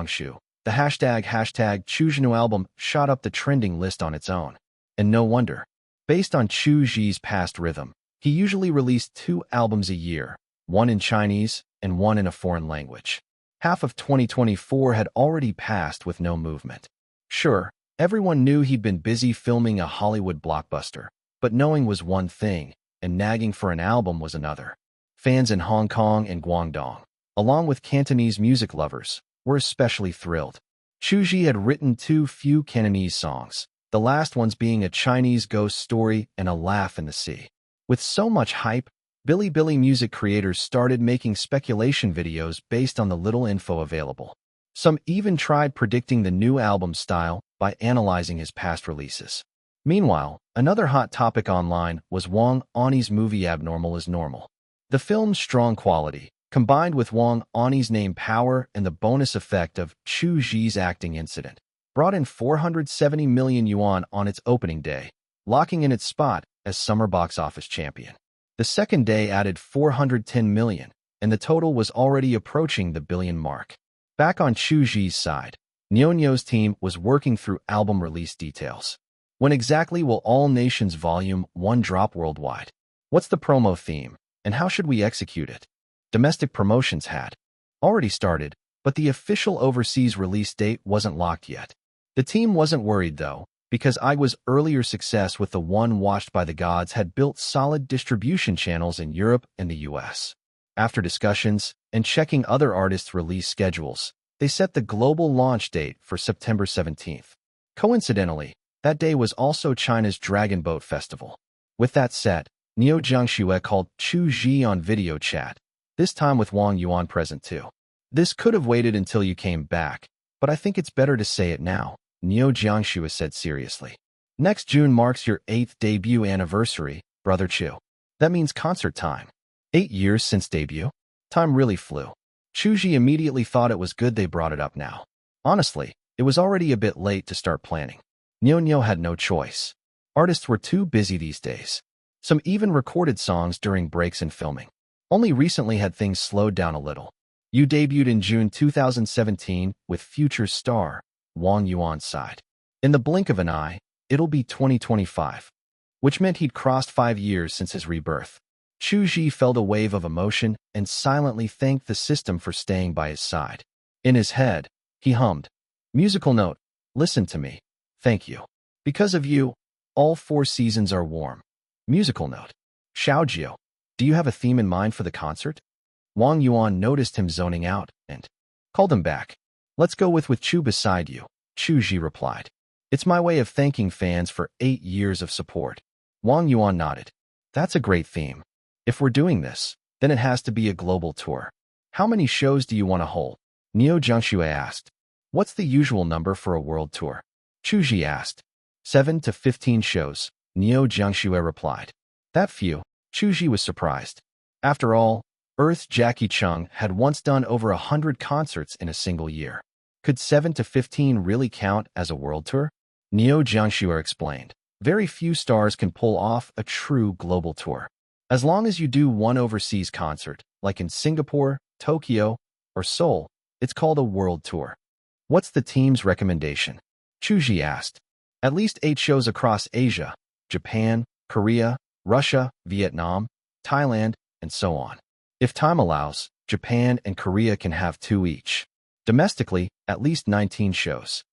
Jiangshu. The hashtag Chu Zhi new album shot up the trending list on its own. And no wonder. Based on Chu Zhi's past rhythm, he usually released 2 albums a year, one in Chinese and one in a foreign language. Half of 2024 had already passed with no movement. Sure, everyone knew he'd been busy filming a Hollywood blockbuster, but knowing was one thing, and nagging for an album was another. Fans in Hong Kong and Guangdong, along with Cantonese music lovers, were especially thrilled. Chu Zhi had written 2 few Cantonese songs, the last ones being a Chinese ghost story and a laugh in the sea. With so much hype, Bilibili music creators started making speculation videos based on the little info available. Some even tried predicting the new album style by analyzing his past releases. Meanwhile, another hot topic online was Wang Ani's movie Abnormal is Normal. The film's strong quality, combined with Wang Ani's name power and the bonus effect of Chu Zhi's acting incident, brought in 470 million yuan on its opening day, locking in its spot as summer box office champion. The second day added 410 million, and the total was already approaching the billion mark. Back on Chu Zhi's side, Nyonyo's team was working through album release details. When exactly will All Nations Volume 1 drop worldwide? What's the promo theme, and how should we execute it? Domestic promotions had already started, but the official overseas release date wasn't locked yet. The team wasn't worried, though, because IGWA's earlier success with the one Watched by the Gods had built solid distribution channels in Europe and the US. After discussions and checking other artists' release schedules, they set the global launch date for September 17th. Coincidentally, that day was also China's Dragon Boat Festival. With that set, Neo Jiangshu called Chu Zhi on video chat, this time with Wang Yuan present too. This could have waited until you came back, but I think it's better to say it now, Neo Jiangshu said seriously. Next June marks your 8th debut anniversary, Brother Chu. That means concert time. 8 years since debut? Time really flew. Chu Zhi immediately thought it was good they brought it up now. Honestly, it was already a bit late to start planning. Nyonyo had no choice. Artists were too busy these days. Some even recorded songs during breaks in filming. Only recently had things slowed down a little. You debuted in June 2017 with future star Wang Yuan's side. In the blink of an eye, it'll be 2025, which meant he'd crossed 5 years since his rebirth. Chu Zhi felt a wave of emotion and silently thanked the system for staying by his side. In his head, he hummed. Musical note, listen to me. Thank you. Because of you, all 4 seasons are warm. Musical note. Xiaojiu, do you have a theme in mind for the concert? Wang Yuan noticed him zoning out and called him back. Let's go with Chu beside you, Chu Zhi replied. It's my way of thanking fans for 8 years of support. Wang Yuan nodded. That's a great theme. If we're doing this, then it has to be a global tour. How many shows do you want to hold? Neo Jiangshu asked. What's the usual number for a world tour? Chu Zhi asked. 7 to 15 shows, Neo Jiangshu replied. That few? Chu Zhi was surprised. After all, Earth's Jackie Chung had once done over 100 concerts in a single year. Could 7 to 15 really count as a world tour? Neo Jiangshu explained. Very few stars can pull off a true global tour. As long as you do one overseas concert, like in Singapore, Tokyo, or Seoul, it's called a world tour. What's the team's recommendation? Chu Zhi asked. At least 8 shows across Asia, Japan, Korea, Russia, Vietnam, Thailand, and so on. If time allows, Japan and Korea can have 2 each. Domestically, at least 19 shows.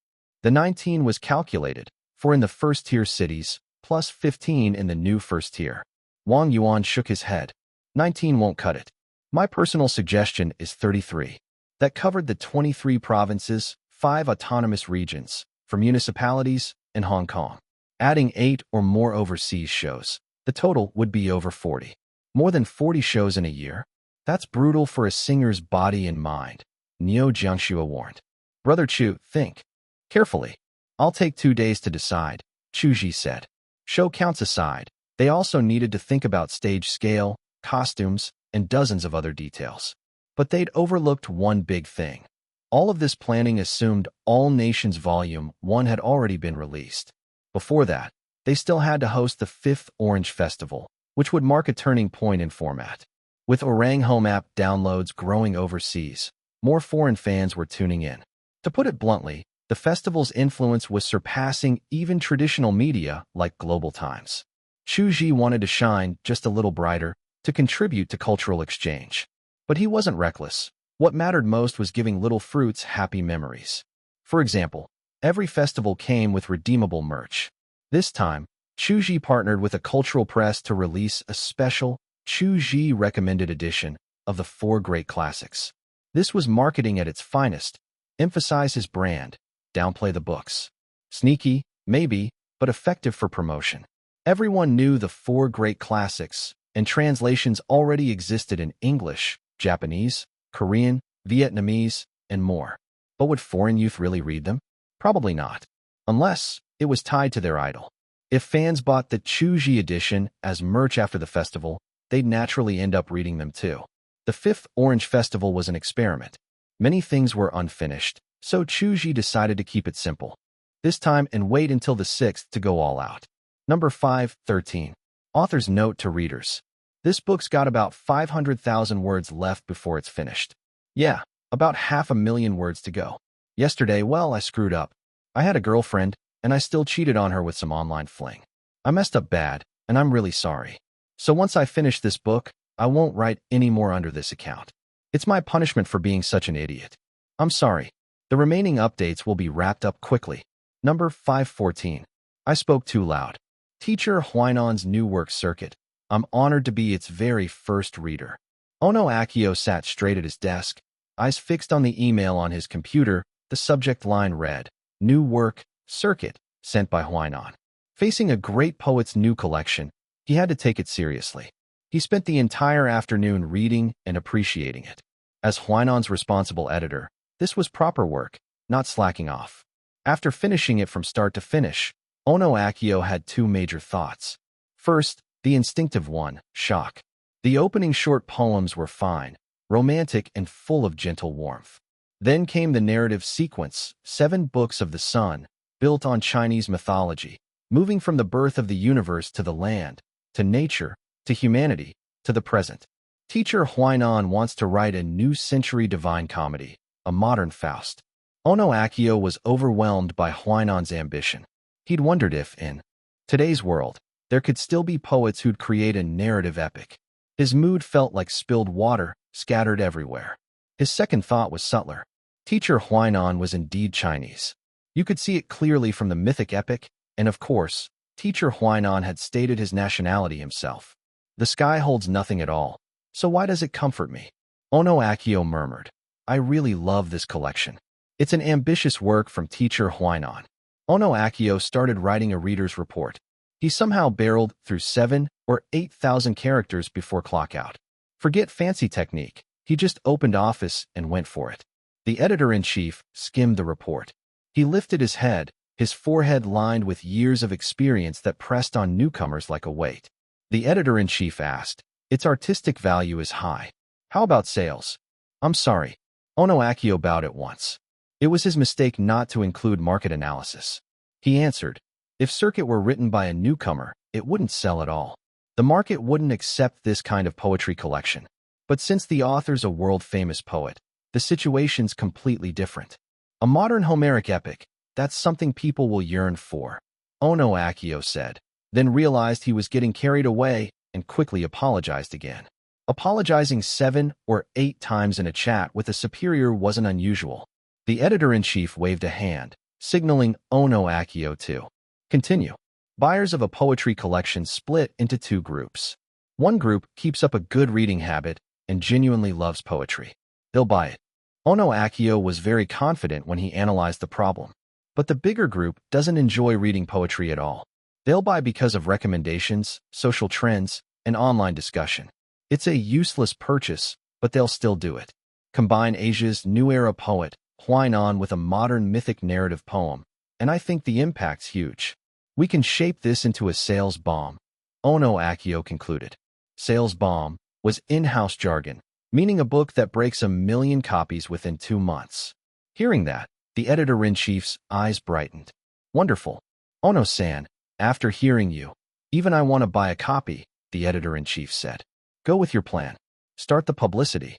The 19 was calculated, for in the first-tier cities, plus 15 in the new first tier. Wang Yuan shook his head. 19 won't cut it. My personal suggestion is 33. That covered the 23 provinces, 5 autonomous regions, for municipalities, and Hong Kong. Adding 8 or more overseas shows, the total would be over 40. More than 40 shows in a year? That's brutal for a singer's body and mind, Neo Jiangshu warned. Brother Chu, think carefully. I'll take 2 days to decide, Chu Zhi said. Show counts aside, they also needed to think about stage scale, costumes, and dozens of other details. But they'd overlooked one big thing. All of this planning assumed All Nations Volume 1 had already been released. Before that, they still had to host the 5th Orange Festival, which would mark a turning point in format. With Orang Home app downloads growing overseas, more foreign fans were tuning in. To put it bluntly, the festival's influence was surpassing even traditional media like Global Times. Chu Zhi wanted to shine just a little brighter, to contribute to cultural exchange. But he wasn't reckless. What mattered most was giving little fruits happy memories. For example, every festival came with redeemable merch. This time, Chu Zhi partnered with a cultural press to release a special Chu Zhi recommended edition of the 4 great classics. This was marketing at its finest. Emphasize his brand, downplay the books. Sneaky, maybe, but effective for promotion. Everyone knew the 4 great classics, and translations already existed in English, Japanese, Korean, Vietnamese, and more. But would foreign youth really read them? Probably not, unless it was tied to their idol. If fans bought the Chu Zhi edition as merch after the festival, they'd naturally end up reading them too. The 5th Orange Festival was an experiment. Many things were unfinished, so Chu Zhi decided to keep it simple. This time and wait until the 6th to go all out. Number 513. Author's Note to Readers. This book's got about 500,000 words left before it's finished. Yeah, about 500,000 words to go. Yesterday, well, I screwed up. I had a girlfriend, and I still cheated on her with some online fling. I messed up bad, and I'm really sorry. So once I finish this book, I won't write any more under this account. It's my punishment for being such an idiot. I'm sorry. The remaining updates will be wrapped up quickly. Number 514. I spoke too loud. Teacher Huainan's new work Circuit. I'm honored to be its very first reader. Ono Akio sat straight at his desk, eyes fixed on the email on his computer. The subject line read, New Work, Circuit, sent by Huainan. Facing a great poet's new collection, he had to take it seriously. He spent the entire afternoon reading and appreciating it. As Huainan's responsible editor, this was proper work, not slacking off. After finishing it from start to finish, Ono Akio had 2 major thoughts. First, the instinctive one, shock. The opening short poems were fine, romantic, and full of gentle warmth. Then came the narrative sequence, 7 books of the sun, built on Chinese mythology, moving from the birth of the universe to the land, to nature, to humanity, to the present. Teacher Huainan wants to write a new century divine comedy, a modern Faust. Ono Akio was overwhelmed by Huainan's ambition. He'd wondered if, in today's world, there could still be poets who'd create a narrative epic. His mood felt like spilled water, scattered everywhere. His second thought was subtler. Teacher Huainan was indeed Chinese. You could see it clearly from the mythic epic, and of course, Teacher Huainan had stated his nationality himself. The sky holds nothing at all, so why does it comfort me? Ono Akio murmured. I really love this collection. It's an ambitious work from Teacher Huainan. Ono Akio started writing a reader's report. He somehow barreled through 7,000 or 8,000 characters before clockout. Forget fancy technique. He just opened Office and went for it. The editor-in-chief skimmed the report. He lifted his head, his forehead lined with years of experience that pressed on newcomers like a weight. The editor-in-chief asked, Its artistic value is high. How about sales? I'm sorry. Ono Akio bowed at once. It was his mistake not to include market analysis. He answered, If Circuit were written by a newcomer, it wouldn't sell at all. The market wouldn't accept this kind of poetry collection. But since the author's a world-famous poet, the situation's completely different. A modern Homeric epic, that's something people will yearn for, Ono Akio said, then realized he was getting carried away and quickly apologized again. Apologizing 7 or 8 times in a chat with a superior wasn't unusual. The editor-in-chief waved a hand, signaling Ono Akio to continue. Buyers of a poetry collection split into 2 groups. One group keeps up a good reading habit and genuinely loves poetry. They'll buy it. Ono Akio was very confident when he analyzed the problem. But the bigger group doesn't enjoy reading poetry at all. They'll buy because of recommendations, social trends, and online discussion. It's a useless purchase, but they'll still do it. Combine Asia's new era poet, Huainan, with a modern mythic narrative poem, and I think the impact's huge. We can shape this into a sales bomb, Ono Akio concluded. Sales bomb was in-house jargon, meaning a book that breaks 1 million copies within 2 months. Hearing that, the editor-in-chief's eyes brightened. Wonderful. Ono-san, after hearing you, even I want to buy a copy, the editor-in-chief said. Go with your plan. Start the publicity.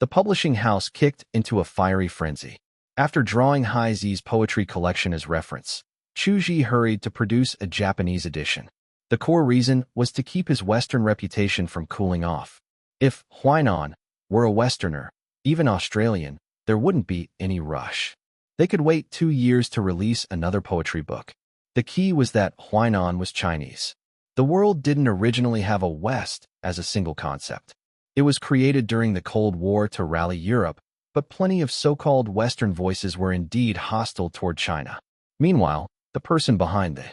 The publishing house kicked into a fiery frenzy. After drawing Hai Zi's poetry collection as reference, Chu Zhi hurried to produce a Japanese edition. The core reason was to keep his Western reputation from cooling off. If Huainan were a Westerner, even Australian, there wouldn't be any rush. They could wait 2 years to release another poetry book. The key was that Huainan was Chinese. The world didn't originally have a West as a single concept. It was created during the Cold War to rally Europe, but plenty of so-called Western voices were indeed hostile toward China. Meanwhile, the person behind the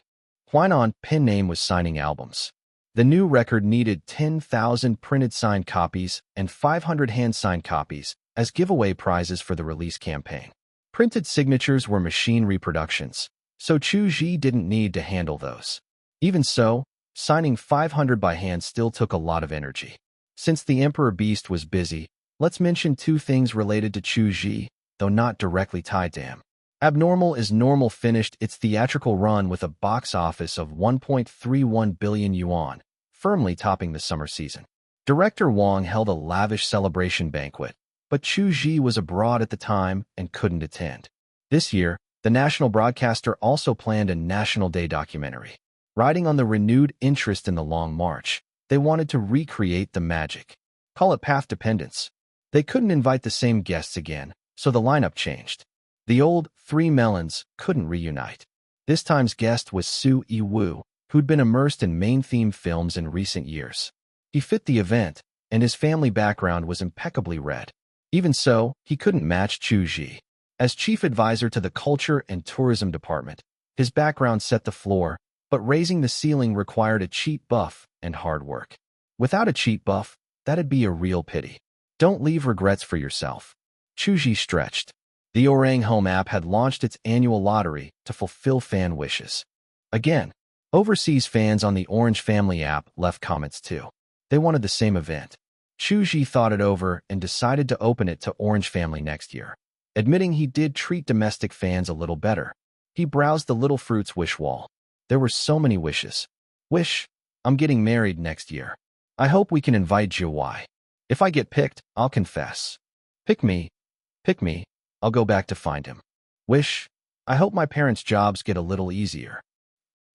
Huainan pen name was signing albums. The new record needed 10,000 printed signed copies and 500 hand-signed copies as giveaway prizes for the release campaign. Printed signatures were machine reproductions, so Chu Zhi didn't need to handle those. Even so, signing 500 by hand still took a lot of energy. Since the Emperor Beast was busy, let's mention 2 things related to Chu Zhi, though not directly tied to him. Abnormal is Normal finished its theatrical run with a box office of 1.31 billion yuan, firmly topping the summer season. Director Wang held a lavish celebration banquet, but Chu Zhi was abroad at the time and couldn't attend. This year, the national broadcaster also planned a National Day documentary. Riding on the renewed interest in the Long March, they wanted to recreate the magic. Call it path dependence. They couldn't invite the same guests again, so the lineup changed. The old Three Melons couldn't reunite. This time's guest was Su Yiwu, who'd been immersed in main-theme films in recent years. He fit the event, and his family background was impeccably read. Even so, he couldn't match Chu Zhi. As chief advisor to the Culture and Tourism Department, his background set the floor, but raising the ceiling required a cheap buff and hard work. Without a cheap buff, that'd be a real pity. Don't leave regrets for yourself. Chu Zhi stretched. The Orang Home app had launched its annual lottery to fulfill fan wishes. Again, overseas fans on the Orange Family app left comments too. They wanted the same event. Chu Zhi thought it over and decided to open it to Orange Family next year. Admitting he did treat domestic fans a little better, he browsed the Little Fruits wish wall. There were so many wishes. Wish, I'm getting married next year. I hope we can invite Jiawai. If I get picked, I'll confess. Pick me. I'll go back to find him. Wish, I hope my parents' jobs get a little easier.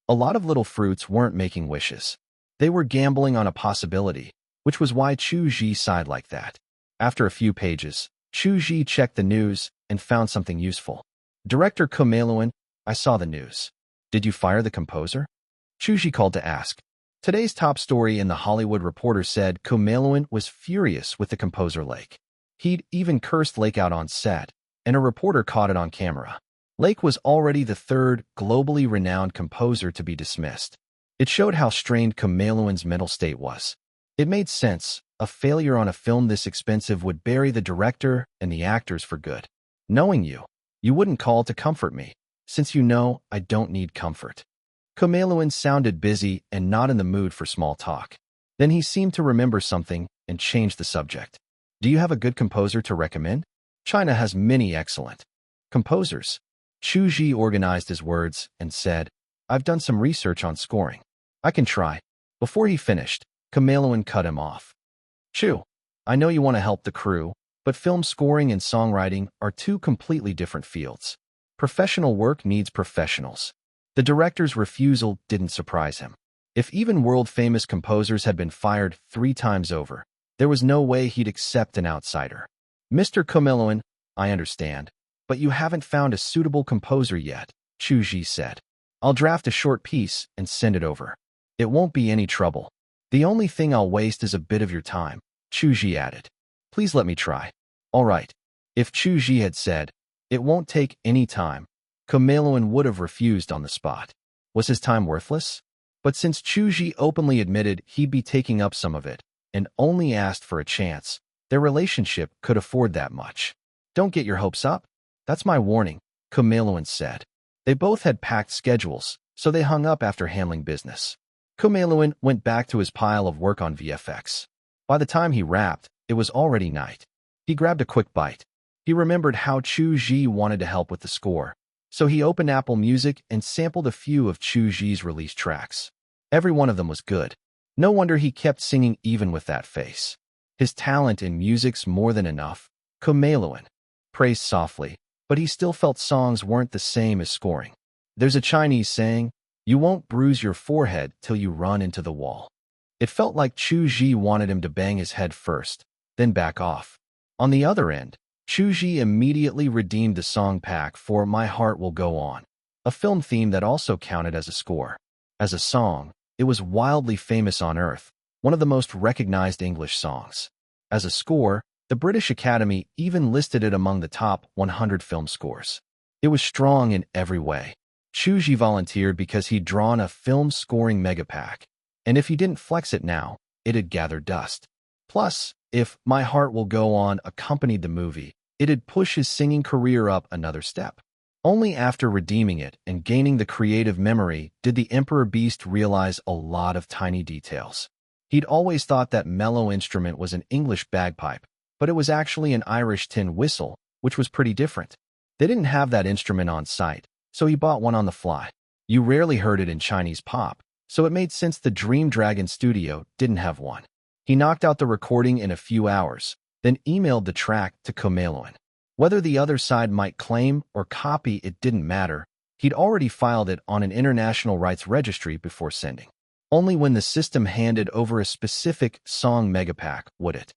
A lot of Little Fruits weren't making wishes. They were gambling on a possibility, which was why Chu Zhi sighed like that. After a few pages, Chu Zhi checked the news and found something useful. Director Kumailun, I saw the news. Did you fire the composer? Chu Zhi called to ask. Today's top story in The Hollywood Reporter said Kumailun was furious with the composer Lake. He'd even cursed Lake out on set, and a reporter caught it on camera. Lake was already the 3rd globally renowned composer to be dismissed. It showed how strained Kumailun's mental state was. It made sense. A failure on a film this expensive would bury the director and the actors for good. Knowing you, you wouldn't call to comfort me, since you know I don't need comfort. Kumailun sounded busy and not in the mood for small talk. Then he seemed to remember something and changed the subject. Do you have a good composer to recommend? China has many excellent composers. Chu Zhi organized his words and said, I've done some research on scoring. I can try. Before he finished, Kumailun cut him off. Chu, I know you want to help the crew, but film scoring and songwriting are 2 completely different fields. Professional work needs professionals. The director's refusal didn't surprise him. If even world-famous composers had been fired 3 times over, there was no way he'd accept an outsider. Mr. Kumailun, I understand, but you haven't found a suitable composer yet, Chu Zhi said. I'll draft a short piece and send it over. It won't be any trouble. The only thing I'll waste is a bit of your time, Chu Zhi added. Please let me try. All right. If Chu Zhi had said, it won't take any time, Kumailun would have refused on the spot. Was his time worthless? But since Chu Zhi openly admitted he'd be taking up some of it, and only asked for a chance, their relationship could afford that much. Don't get your hopes up. That's my warning, Kumailun said. They both had packed schedules, so they hung up after handling business. Kumailun went back to his pile of work on VFX. By the time he wrapped, it was already night. He grabbed a quick bite. He remembered how Chu Zhi wanted to help with the score, so he opened Apple Music and sampled a few of Chu Zhi's released tracks. Every one of them was good. No wonder he kept singing even with that face. His talent in music's more than enough, Kumailun praised softly. but he still felt songs weren't the same as scoring. There's a Chinese saying, "You won't bruise your forehead till you run into the wall." It felt like Chu Zhi wanted him to bang his head first, then back off. On the other end, Chu Zhi immediately redeemed the song pack for My Heart Will Go On, a film theme that also counted as a score. As a song, it was wildly famous on Earth, one of the most recognized English songs. As a score, the British Academy even listed it among the top 100 film scores. It was strong in every way. Chu Zhi volunteered because he'd drawn a film scoring megapack, and if he didn't flex it now, it'd gather dust. Plus, if My Heart Will Go On accompanied the movie, it'd push his singing career up another step. Only after redeeming it and gaining the creative memory did the Emperor Beast realize a lot of tiny details. He'd always thought that mellow instrument was an English bagpipe, but it was actually an Irish tin whistle, which was pretty different. They didn't have that instrument on site, so he bought one on the fly. You rarely heard it in Chinese pop, so it made sense the Dream Dragon studio didn't have one. He knocked out the recording in a few hours, then emailed the track to Chameleon. Whether the other side might claim or copy, it didn't matter. He'd already filed it on an international rights registry before sending. Only when the system handed over a specific song megapack would it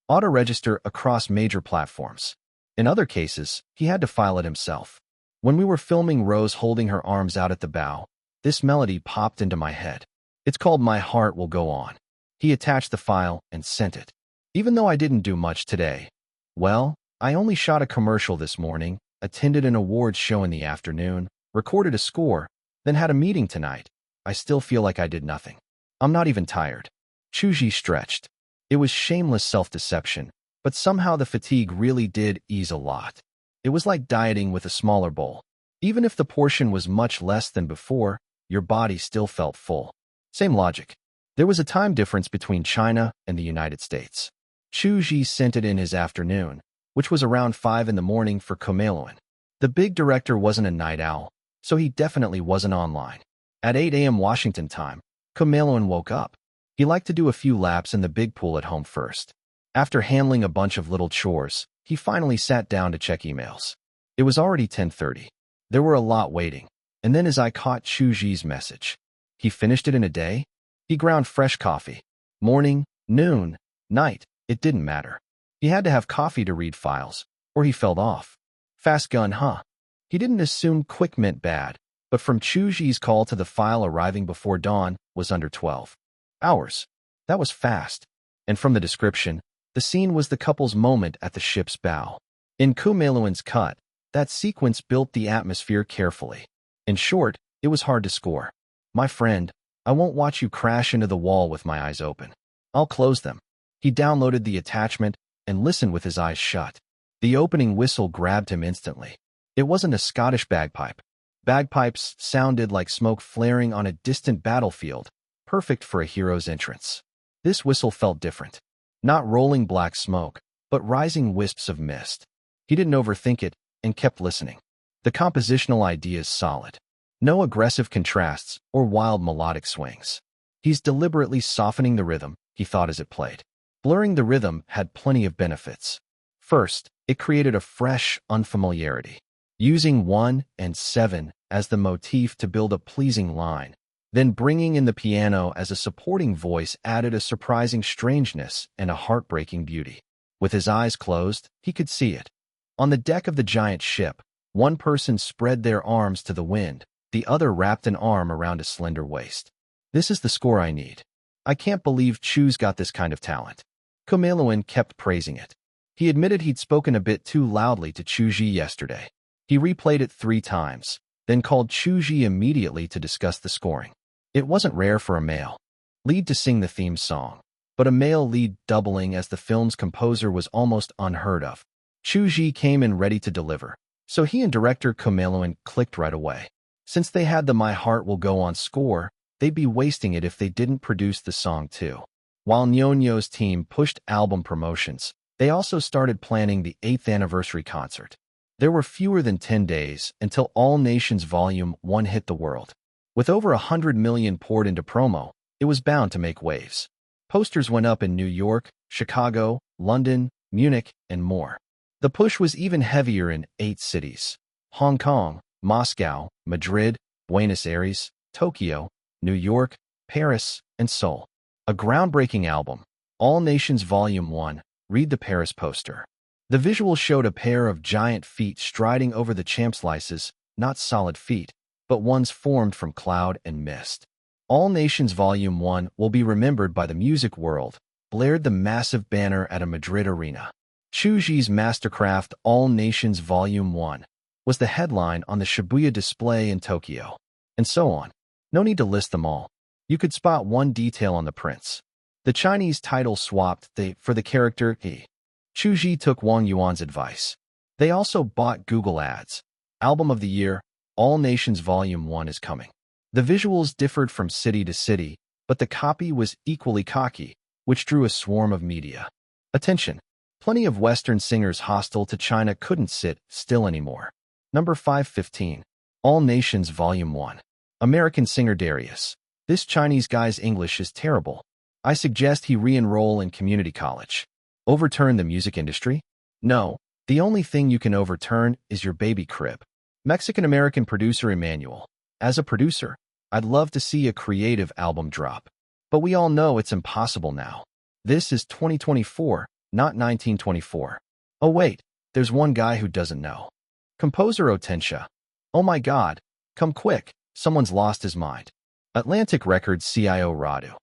auto-register across major platforms. In other cases, he had to file it himself. When we were filming Rose holding her arms out at the bow, this melody popped into my head. It's called My Heart Will Go On. He attached the file and sent it. Even though I didn't do much today, well, I only shot a commercial this morning, attended an awards show in the afternoon, recorded a score, then had a meeting tonight. I still feel like I did nothing. I'm not even tired. Chu Zhi stretched. It was shameless self-deception, but somehow the fatigue really did ease a lot. It was like dieting with a smaller bowl. Even if the portion was much less than before, your body still felt full. Same logic. There was a time difference between China and the United States. Chu Zhi sent it in his afternoon, which was around 5 in the morning for Chameleon. The big director wasn't a night owl, so he definitely wasn't online. At 8 a.m. Washington time, Chameleon woke up. He liked to do a few laps in the big pool at home first. After handling a bunch of little chores, he finally sat down to check emails. It was already 10:30. There were a lot waiting, and then his eye caught Chu Zhi's message. He finished it in a day? He ground fresh coffee. Morning, noon, night, it didn't matter. He had to have coffee to read files, or he fell off. Fast gun, huh? He didn't assume quick meant bad, but from Chu Zhi's call to the file arriving before dawn was under 12 hours. That was fast. And from the description, the scene was the couple's moment at the ship's bow. In Chameleon's cut, that sequence built the atmosphere carefully. In short, it was hard to score. My friend, I won't watch you crash into the wall with my eyes open. I'll close them. He downloaded the attachment and listened with his eyes shut. The opening whistle grabbed him instantly. It wasn't a Scottish bagpipe. Bagpipes sounded like smoke flaring on a distant battlefield, perfect for a hero's entrance. This whistle felt different. Not rolling black smoke, but rising wisps of mist. He didn't overthink it and kept listening. The compositional idea is solid. No aggressive contrasts or wild melodic swings. He's deliberately softening the rhythm, he thought as it played. Blurring the rhythm had plenty of benefits. First, it created a fresh unfamiliarity. Using 1 and 7 as the motif to build a pleasing line, then bringing in the piano as a supporting voice added a surprising strangeness and a heartbreaking beauty. With his eyes closed, he could see it. On the deck of the giant ship, one person spread their arms to the wind, the other wrapped an arm around a slender waist. This is the score I need. I can't believe Chu's got this kind of talent. Chameleon kept praising it. He admitted he'd spoken a bit too loudly to Chu Zhi yesterday. He replayed it 3 times, then called Chu Zhi immediately to discuss the scoring. It wasn't rare for a male lead to sing the theme song, but a male lead doubling as the film's composer was almost unheard of. Chu Zhi came in ready to deliver, so he and director Chameleon clicked right away. Since they had the My Heart Will Go On score, they'd be wasting it if they didn't produce the song too. While Nyonyo's team pushed album promotions, they also started planning the 8th anniversary concert. There were fewer than 10 days until All Nations Volume 1 hit the world. With over 100 million poured into promo, it was bound to make waves. Posters went up in New York, Chicago, London, Munich, and more. The push was even heavier in 8 cities: Hong Kong, Moscow, Madrid, Buenos Aires, Tokyo, New York, Paris, and Seoul. A groundbreaking album, All Nations Volume 1, read the Paris poster. The visual showed a pair of giant feet striding over the champ-slices, not solid feet, but ones formed from cloud and mist. All Nations Volume 1 will be remembered by the music world, blared the massive banner at a Madrid arena. Chu Zhi's mastercraft All Nations Volume 1 was the headline on the Shibuya display in Tokyo. And so on. No need to list them all. You could spot one detail on the prints. The Chinese title swapped for the character he. Chu Zhi took Wang Yuan's advice. They also bought Google Ads. Album of the Year, All Nations Volume 1 is coming. The visuals differed from city to city, but the copy was equally cocky, which drew a swarm of media attention. Plenty of Western singers hostile to China couldn't sit still anymore. Number 515. All Nations Volume 1. American singer Darius. This Chinese guy's English is terrible. I suggest he re-enroll in community college. Overturn the music industry? No, the only thing you can overturn is your baby crib. Mexican-American producer Emmanuel. As a producer, I'd love to see a creative album drop. But we all know it's impossible now. This is 2024, not 1924. Oh wait, there's one guy who doesn't know. Composer Otensha. Oh my god, come quick, someone's lost his mind. Atlantic Records CIO Radu.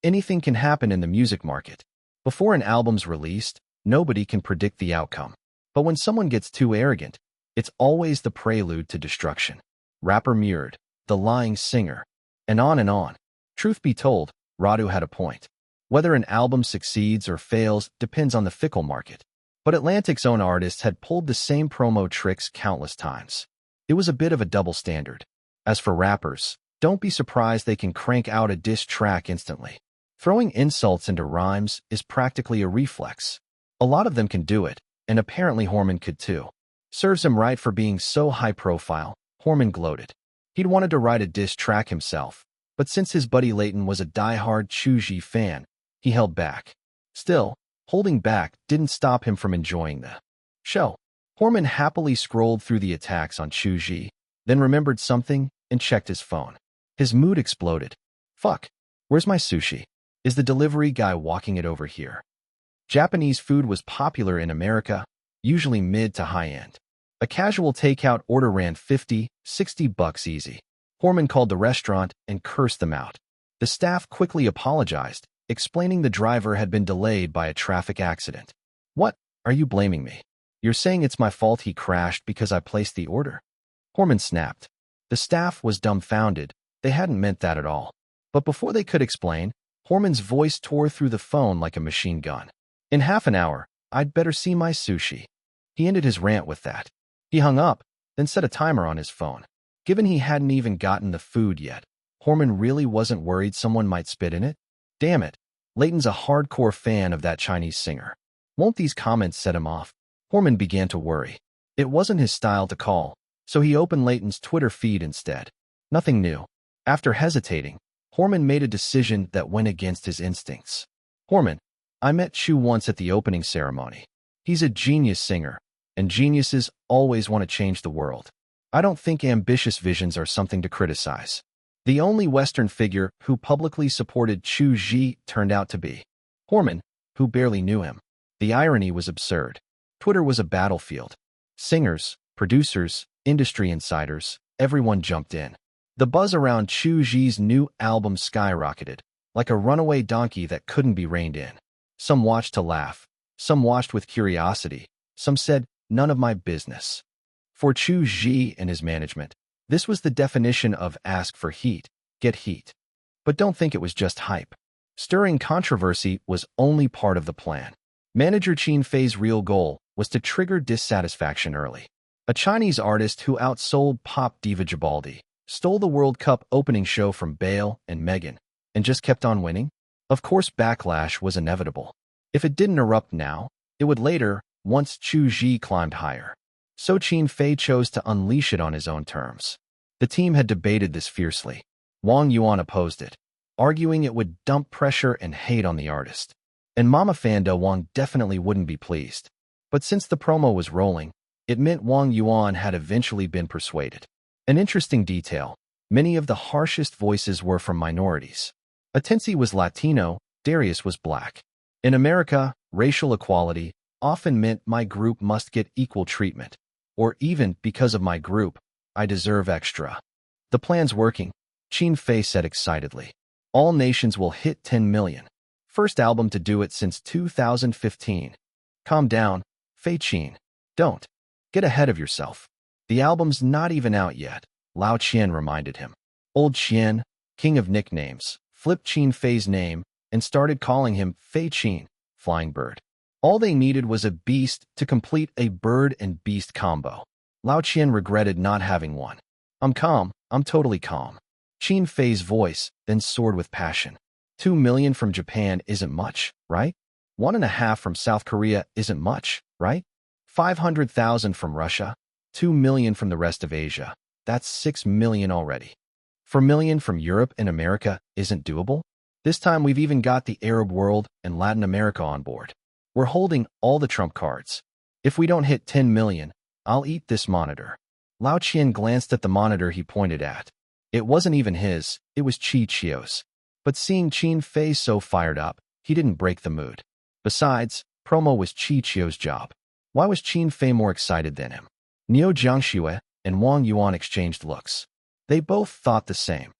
Anything can happen in the music market. Before an album's released, nobody can predict the outcome. But when someone gets too arrogant, it's always the prelude to destruction. Rapper Mured, the lying singer, and on and on. Truth be told, Radu had a point. Whether an album succeeds or fails depends on the fickle market. But Atlantic's own artists had pulled the same promo tricks countless times. It was a bit of a double standard. As for rappers, don't be surprised they can crank out a diss track instantly. Throwing insults into rhymes is practically a reflex. A lot of them can do it, and apparently Horman could too. Serves him right for being so high profile, Horman gloated. He'd wanted to write a diss track himself, but since his buddy Leighton was a die-hard Chu Zhi fan, he held back. Still, holding back didn't stop him from enjoying the show. Horman happily scrolled through the attacks on Chu Zhi, then remembered something and checked his phone. His mood exploded. Fuck, where's my sushi? Is the delivery guy walking it over here? Japanese food was popular in America, usually mid to high-end. A casual takeout order ran $50, $60 easy. Horman called the restaurant and cursed them out. The staff quickly apologized, explaining the driver had been delayed by a traffic accident. What? Are you blaming me? You're saying it's my fault he crashed because I placed the order? Horman snapped. The staff was dumbfounded. They hadn't meant that at all. But before they could explain, Horman's voice tore through the phone like a machine gun. In half an hour, I'd better see my sushi. He ended his rant with that. He hung up, then set a timer on his phone. Given he hadn't even gotten the food yet, Horman really wasn't worried someone might spit in it? Damn it, Leighton's a hardcore fan of that Chinese singer. Won't these comments set him off? Horman began to worry. It wasn't his style to call, so he opened Leighton's Twitter feed instead. Nothing new. After hesitating, Horman made a decision that went against his instincts. Horman, I met Chu once at the opening ceremony. He's a genius singer, and geniuses always want to change the world. I don't think ambitious visions are something to criticize. The only Western figure who publicly supported Chu Zhi turned out to be Horman, who barely knew him. The irony was absurd. Twitter was a battlefield. Singers, producers, industry insiders, everyone jumped in. The buzz around Chu Zhi's new album skyrocketed, like a runaway donkey that couldn't be reined in. Some watched to laugh, some watched with curiosity, some said, none of my business. For Chu Zhi and his management, this was the definition of ask for heat, get heat. But don't think it was just hype. Stirring controversy was only part of the plan. Manager Qin Fei's real goal was to trigger dissatisfaction early. A Chinese artist who outsold pop diva Gibaldi stole the World Cup opening show from Bale and Meghan and just kept on winning? Of course backlash was inevitable. If it didn't erupt now, it would later, once Chu Zhi climbed higher. So Qin Fei chose to unleash it on his own terms. The team had debated this fiercely. Wang Yuan opposed it, arguing it would dump pressure and hate on the artist. And Mama Fanda Wang definitely wouldn't be pleased. But since the promo was rolling, it meant Wang Yuan had eventually been persuaded. An interesting detail, many of the harshest voices were from minorities. Atensi was Latino, Darius was black. In America, racial equality often meant my group must get equal treatment, or even because of my group, I deserve extra. The plan's working, Qin Fei said excitedly. All nations will hit 10 million. First album to do it since 2015. Calm down, Fei Qin. Don't get ahead of yourself. The album's not even out yet, Lao Qian reminded him. Old Qian, king of nicknames, flipped Qin Fei's name and started calling him Fei Qin, flying bird. All they needed was a beast to complete a bird and beast combo. Lao Qian regretted not having one. I'm calm, I'm totally calm. Qin Fei's voice then soared with passion. 2 million from Japan isn't much, right? 1.5 from South Korea isn't much, right? 500,000 from Russia, 2 million from the rest of Asia. That's 6 million already. 4 million from Europe and America isn't doable? This time we've even got the Arab world and Latin America on board. We're holding all the trump cards. If we don't hit 10 million, I'll eat this monitor. Lao Qian glanced at the monitor he pointed at. It wasn't even his, it was Chi Chio's. But seeing Qin Fei so fired up, he didn't break the mood. Besides, promo was Chi Chio's job. Why was Qin Fei more excited than him? Niu Jiangxue and Wang Yuan exchanged looks. They both thought the same.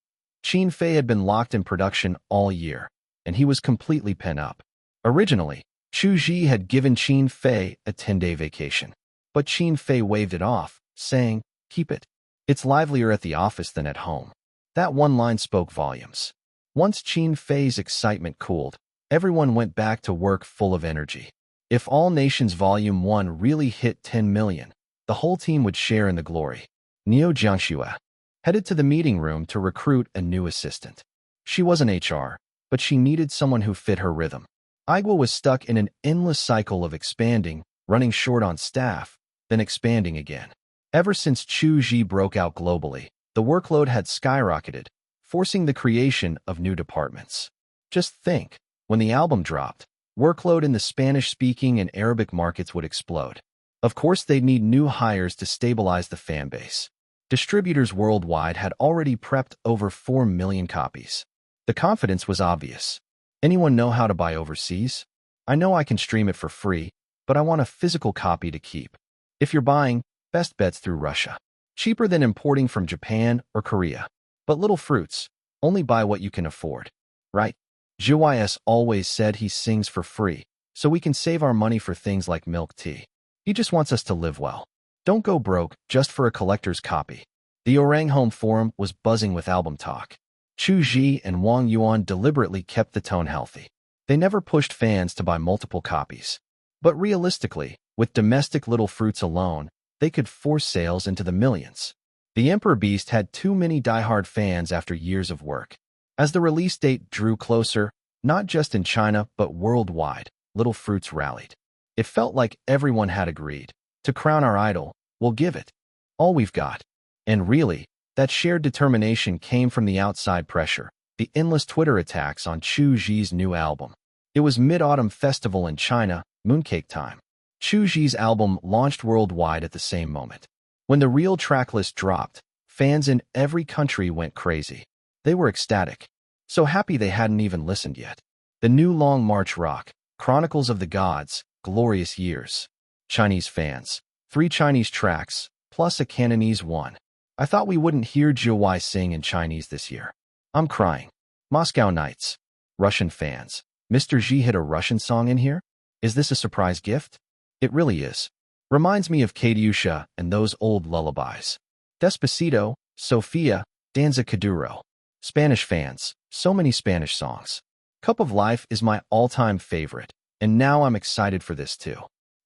Qin Fei had been locked in production all year, and he was completely pent up. Originally, Chu Zhi had given Qin Fei a 10-day vacation. But Qin Fei waved it off, saying, keep it. It's livelier at the office than at home. That one line spoke volumes. Once Qin Fei's excitement cooled, everyone went back to work full of energy. If All Nations Volume 1 really hit 10 million, the whole team would share in the glory. Niu Jiangxue headed to the meeting room to recruit a new assistant. She wasn't HR, but she needed someone who fit her rhythm. Igwa was stuck in an endless cycle of expanding, running short on staff, then expanding again. Ever since Chu Zhi broke out globally, the workload had skyrocketed, forcing the creation of new departments. Just think, when the album dropped, workload in the Spanish-speaking and Arabic markets would explode. Of course, they'd need new hires to stabilize the fan base. Distributors worldwide had already prepped over 4 million copies. The confidence was obvious. Anyone know how to buy overseas? I know I can stream it for free, but I want a physical copy to keep. If you're buying, best bets through Russia. Cheaper than importing from Japan or Korea. But little fruits, only buy what you can afford. Right? Zhuis always said he sings for free, so we can save our money for things like milk tea. He just wants us to live well. Don't go broke just for a collector's copy. The Orang Home Forum was buzzing with album talk. Chu Zhi and Wang Yuan deliberately kept the tone healthy. They never pushed fans to buy multiple copies. But realistically, with domestic Little Fruits alone, they could force sales into the millions. The Emperor Beast had too many diehard fans after years of work. As the release date drew closer, not just in China but worldwide, Little Fruits rallied. It felt like everyone had agreed. To crown our idol, we'll give it all we've got. And really, that shared determination came from the outside pressure, the endless Twitter attacks on Chu Zhi's new album. It was Mid-Autumn Festival in China, mooncake time. Chu Zhi's album launched worldwide at the same moment. When the real tracklist dropped, fans in every country went crazy. They were ecstatic. So happy they hadn't even listened yet. The new Long March Rock, Chronicles of the Gods, Glorious Years. Chinese fans. 3 Chinese tracks, plus a Cantonese one. I thought we wouldn't hear Zhuai sing in Chinese this year. I'm crying. Moscow Nights. Russian fans. Mr. Xi hit a Russian song in here? Is this a surprise gift? It really is. Reminds me of Katyusha and those old lullabies. Despacito, Sofia, Danza Kuduro. Spanish fans. So many Spanish songs. Cup of Life is my all-time favorite, and now I'm excited for this too.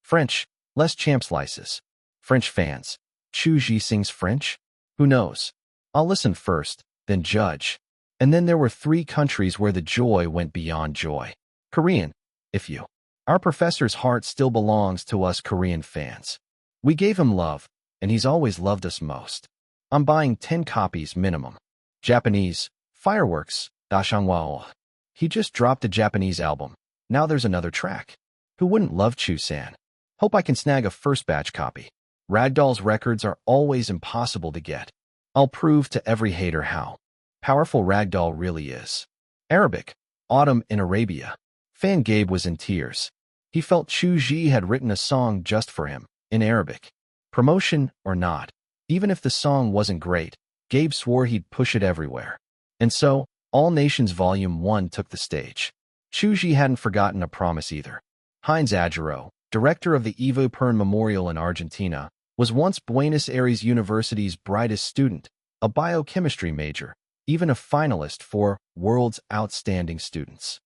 French. Less champ slices. French fans. Chu Zhi sings French? Who knows? I'll listen first, then judge. And then there were 3 countries where the joy went beyond joy. Korean. If you. Our professor's heart still belongs to us Korean fans. We gave him love, and he's always loved us most. I'm buying 10 copies minimum. Japanese. Fireworks. Dashanghwao. He just dropped a Japanese album. Now there's another track. Who wouldn't love Chu-san? Hope I can snag a first batch copy. Ragdoll's records are always impossible to get. I'll prove to every hater how powerful Ragdoll really is. Arabic. Autumn in Arabia. Fan Gabe was in tears. He felt Chu Zhi had written a song just for him, in Arabic. Promotion or not, even if the song wasn't great, Gabe swore he'd push it everywhere. And so, All Nations Volume 1 took the stage. Chu Zhi hadn't forgotten a promise either. Heinz Agero, director of the Evo Pern Memorial in Argentina, was once Buenos Aires University's brightest student, a biochemistry major, even a finalist for World's Outstanding Students.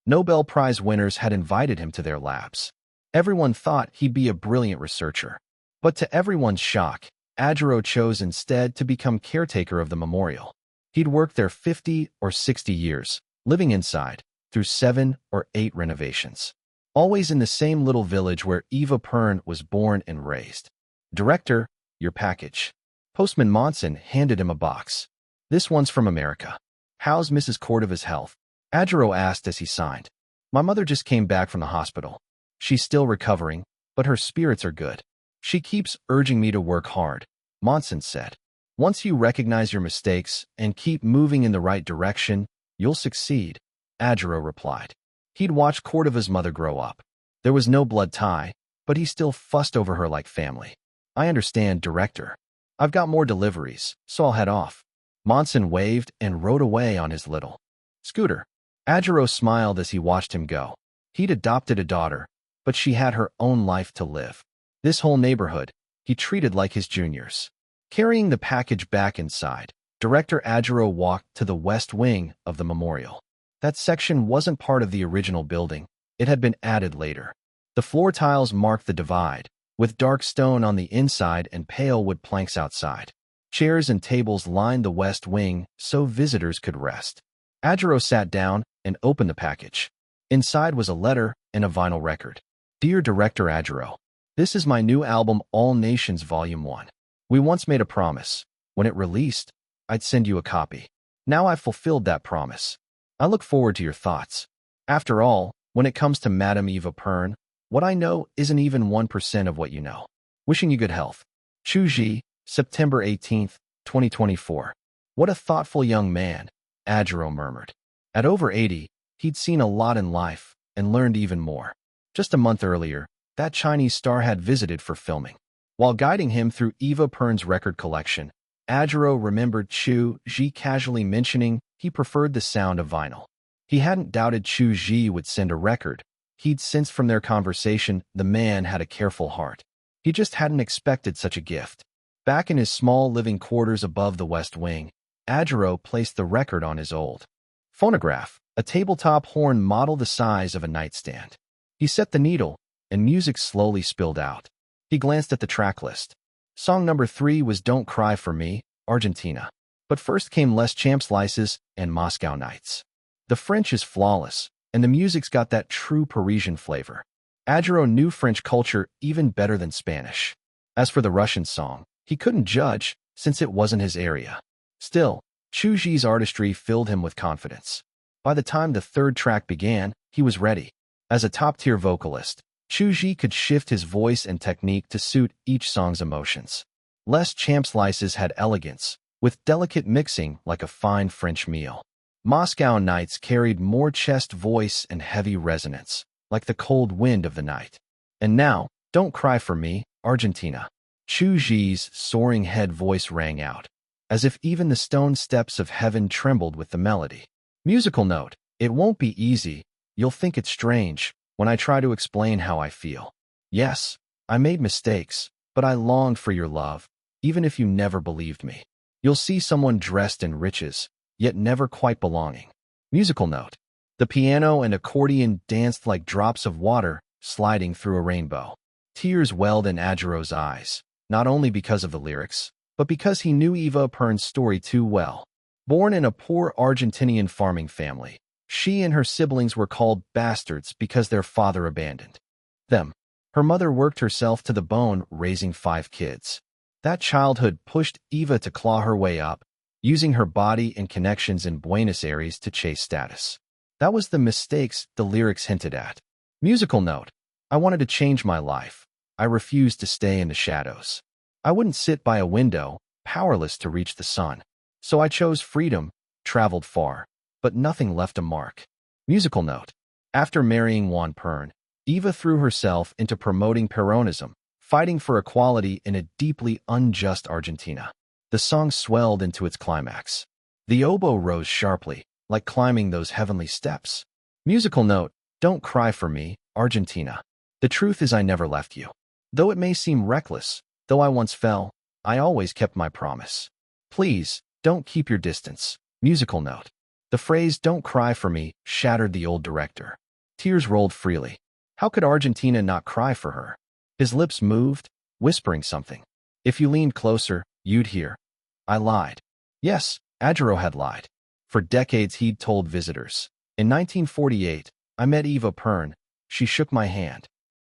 Nobel Prize winners had invited him to their labs. Everyone thought he'd be a brilliant researcher. But to everyone's shock, Agero chose instead to become caretaker of the memorial. He'd worked there 50 or 60 years, living inside, through 7 or 8 renovations. Always in the same little village where Eva Pern was born and raised. Director, your package. Postman Monson handed him a box. This one's from America. How's Mrs. Cordova's health? Agero asked as he signed. My mother just came back from the hospital. She's still recovering, but her spirits are good. She keeps urging me to work hard, Monson said. Once you recognize your mistakes and keep moving in the right direction, you'll succeed, Agero replied. He'd watched Cordova's mother grow up. There was no blood tie, but he still fussed over her like family. I understand, Director. I've got more deliveries, so I'll head off. Monson waved and rode away on his little scooter. Agero smiled as he watched him go. He'd adopted a daughter, but she had her own life to live. This whole neighborhood, he treated like his juniors. Carrying the package back inside, Director Agero walked to the west wing of the memorial. That section wasn't part of the original building. It had been added later. The floor tiles marked the divide, with dark stone on the inside and pale wood planks outside. Chairs and tables lined the west wing so visitors could rest. Agero sat down and opened the package. Inside was a letter and a vinyl record. Dear Director Agero, this is my new album All Nations Volume 1. We once made a promise. When it released, I'd send you a copy. Now I've fulfilled that promise. I look forward to your thoughts. After all, when it comes to Madame Eva Pern, what I know isn't even 1% of what you know. Wishing you good health. Chu Zhi, September 18th, 2024. What a thoughtful young man, Agero murmured. At over 80, he'd seen a lot in life and learned even more. Just a month earlier, that Chinese star had visited for filming. While guiding him through Eva Pern's record collection, Agero remembered Chu Zhi casually mentioning he preferred the sound of vinyl. He hadn't doubted Chu Zhi would send a record. He'd sensed from their conversation the man had a careful heart. He just hadn't expected such a gift. Back in his small living quarters above the west wing, Agero placed the record on his old phonograph, a tabletop horn model the size of a nightstand. He set the needle, and music slowly spilled out. He glanced at the track list. Song number 3 was Don't Cry for Me, Argentina. But first came Les Champs Slices and Moscow Nights. The French is flawless, and the music's got that true Parisian flavor. Agero knew French culture even better than Spanish. As for the Russian song, he couldn't judge, since it wasn't his area. Still, Chu Zhi's artistry filled him with confidence. By the time the third track began, he was ready. As a top-tier vocalist, Chu Zhi could shift his voice and technique to suit each song's emotions. Les Champs Slices had elegance, with delicate mixing like a fine French meal. Moscow Nights carried more chest voice and heavy resonance, like the cold wind of the night. And now, Don't Cry for Me, Argentina. Chu Zhi's soaring head voice rang out, as if even the stone steps of heaven trembled with the melody. Musical note, it won't be easy. You'll think it's strange when I try to explain how I feel. Yes, I made mistakes, but I longed for your love, even if you never believed me. You'll see someone dressed in riches, yet never quite belonging. Musical note, the piano and accordion danced like drops of water sliding through a rainbow. Tears welled in Agero's eyes, not only because of the lyrics, but because he knew Eva Pern's story too well. Born in a poor Argentinian farming family, she and her siblings were called bastards because their father abandoned them. Her mother worked herself to the bone raising 5 kids. That childhood pushed Eva to claw her way up, using her body and connections in Buenos Aires to chase status. That was the mistakes the lyrics hinted at. Musical note, I wanted to change my life, I refused to stay in the shadows. I wouldn't sit by a window, powerless to reach the sun. So I chose freedom, traveled far, but nothing left a mark. Musical note. After marrying Juan Pern, Eva threw herself into promoting Peronism, fighting for equality in a deeply unjust Argentina. The song swelled into its climax. The oboe rose sharply, like climbing those heavenly steps. Musical note. Don't cry for me, Argentina. The truth is I never left you. Though it may seem reckless, though I once fell, I always kept my promise. Please, don't keep your distance. Musical note. The phrase, don't cry for me, shattered the old director. Tears rolled freely. How could Argentina not cry for her? His lips moved, whispering something. If you leaned closer, you'd hear. I lied. Yes, Adjero had lied. For decades he'd told visitors. In 1948, I met Eva Pern. She shook my hand.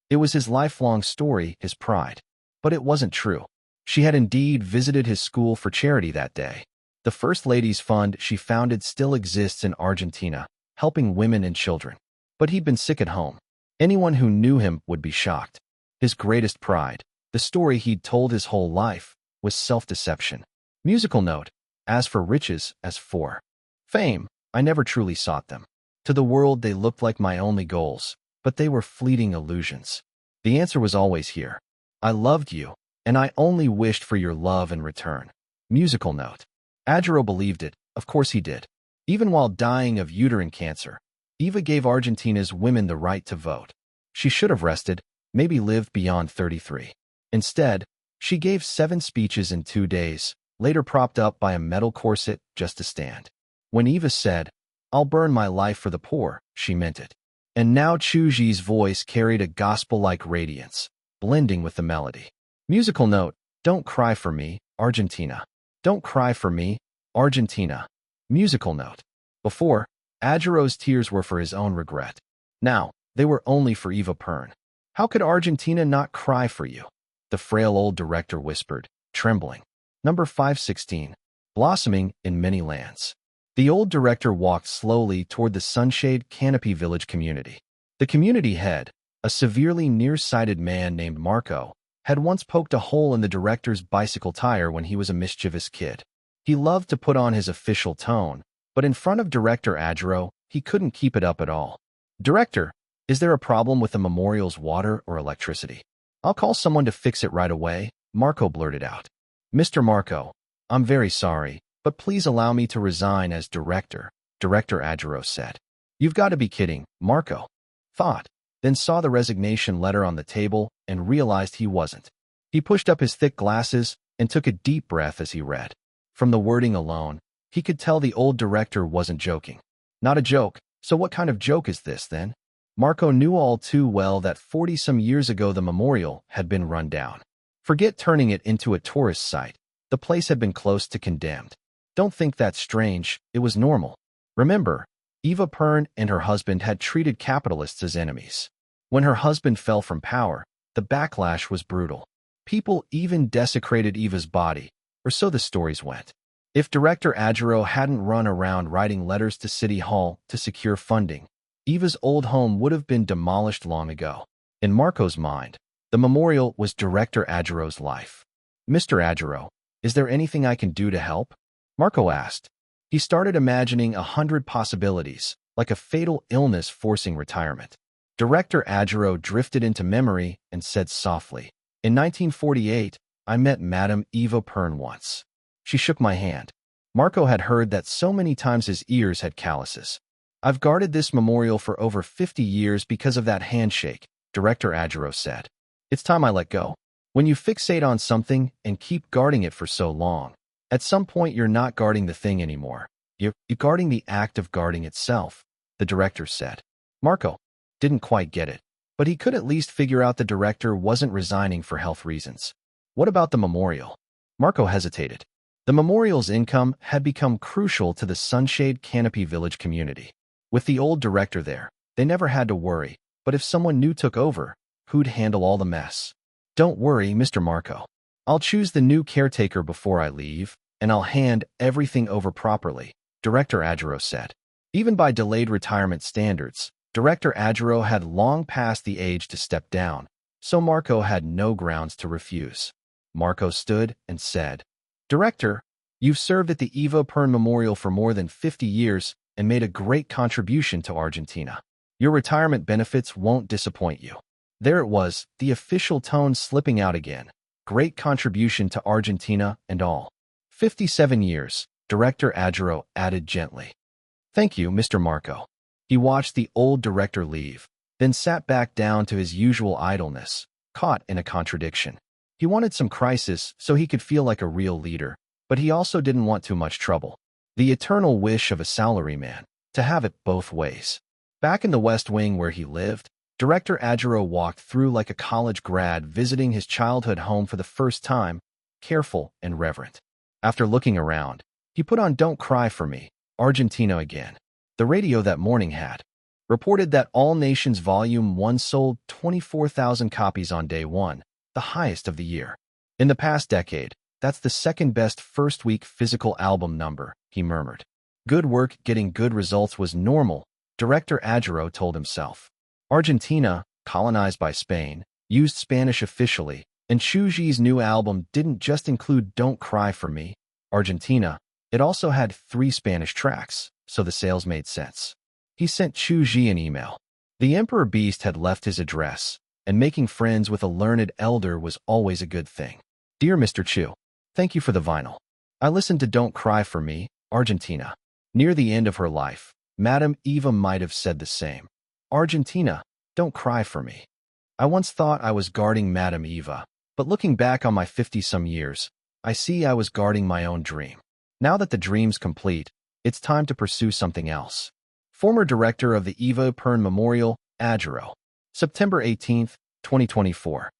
It was his lifelong story, his pride. But it wasn't true. She had indeed visited his school for charity that day. The First Lady's Fund she founded still exists in Argentina, helping women and children. But he'd been sick at home. Anyone who knew him would be shocked. His greatest pride, the story he'd told his whole life, was self-deception. Musical note. As for riches, as for fame, I never truly sought them. To the world they looked like my only goals, but they were fleeting illusions. The answer was always here. I loved you, and I only wished for your love in return. Musical note. Adjero believed it, of course he did. Even while dying of uterine cancer, Eva gave Argentina's women the right to vote. She should have rested, maybe lived beyond 33. Instead, she gave 7 speeches in 2 days, later propped up by a metal corset just to stand. When Eva said, I'll burn my life for the poor, she meant it. And now Chu Zhi's voice carried a gospel-like radiance, blending with the melody. Musical note. Don't cry for me, Argentina. Don't cry for me, Argentina. Musical note. Before, Adjero's tears were for his own regret. Now, they were only for Eva Pern. How could Argentina not cry for you? The frail old director whispered, trembling. Number 516. Blossoming in many lands. The old director walked slowly toward the sunshade canopy village community. The community head, a severely nearsighted man named Marco, had once poked a hole in the director's bicycle tire when he was a mischievous kid. He loved to put on his official tone, but in front of Director Adjero, he couldn't keep it up at all. Director, is there a problem with the memorial's water or electricity? I'll call someone to fix it right away, Marco blurted out. Mr. Marco, I'm very sorry, but please allow me to resign as director, Director Adjero said. You've got to be kidding, Marco thought, then saw the resignation letter on the table and realized he wasn't. He pushed up his thick glasses and took a deep breath as he read. From the wording alone, he could tell the old director wasn't joking. Not a joke, so what kind of joke is this then? Marco knew all too well that 40-some years ago the memorial had been run down. Forget turning it into a tourist site. The place had been close to condemned. Don't think that's strange, it was normal. Remember, Eva Pern and her husband had treated capitalists as enemies. When her husband fell from power, the backlash was brutal. People even desecrated Eva's body, or so the stories went. If Director Adjero hadn't run around writing letters to City Hall to secure funding, Eva's old home would have been demolished long ago. In Marco's mind, the memorial was Director Adjero's life. Mr. Adjero, is there anything I can do to help? Marco asked. He started imagining 100 possibilities, like a fatal illness forcing retirement. Director Adjero drifted into memory and said softly, in 1948, I met Madame Eva Pern once. She shook my hand. Marco had heard that so many times his ears had calluses. I've guarded this memorial for over 50 years because of that handshake, Director Adjero said. It's time I let go. When you fixate on something and keep guarding it for so long, at some point you're not guarding the thing anymore. You're guarding the act of guarding itself, the director said. Marco didn't quite get it, but he could at least figure out the director wasn't resigning for health reasons. What about the memorial? Marco hesitated. The memorial's income had become crucial to the Sunshade Canopy Village community. With the old director there, they never had to worry, but if someone new took over, who'd handle all the mess? Don't worry, Mr. Marco. I'll choose the new caretaker before I leave, and I'll hand everything over properly, Director Adjero said. Even by delayed retirement standards, Director Adjero had long passed the age to step down, so Marco had no grounds to refuse. Marco stood and said, "Director, you've served at the Eva Perón Memorial for more than 50 years and made a great contribution to Argentina. Your retirement benefits won't disappoint you." There it was, the official tone slipping out again. Great contribution to Argentina and all. 57 years, Director Adjero added gently. "Thank you, Mr. Marco." He watched the old director leave, then sat back down to his usual idleness, caught in a contradiction. He wanted some crisis so he could feel like a real leader, but he also didn't want too much trouble. The eternal wish of a salaryman, to have it both ways. Back in the West Wing where he lived, Director Adjero walked through like a college grad visiting his childhood home for the first time, careful and reverent. After looking around, he put on "Don't Cry for Me, Argentina" again. The radio that morning had reported that All Nations Volume 1 sold 24,000 copies on day one, the highest of the year. In the past decade, that's the second-best first-week physical album number, he murmured. Good work getting good results was normal, Director Adjero told himself. Argentina, colonized by Spain, used Spanish officially, and Chu Zhi's new album didn't just include "Don't Cry for Me, Argentina." It also had 3 Spanish tracks, so the sales made sense. He sent Chu Zhi an email. The Emperor Beast had left his address, and making friends with a learned elder was always a good thing. "Dear Mr. Chu, thank you for the vinyl. I listened to "Don't Cry for Me, Argentina." Near the end of her life, Madame Eva might have said the same. "Argentina, don't cry for me." I once thought I was guarding Madame Eva, but looking back on my 50-some years, I see I was guarding my own dream. Now that the dream's complete, it's time to pursue something else. Former director of the Eva Perón Memorial, Adjero. September 18, 2024.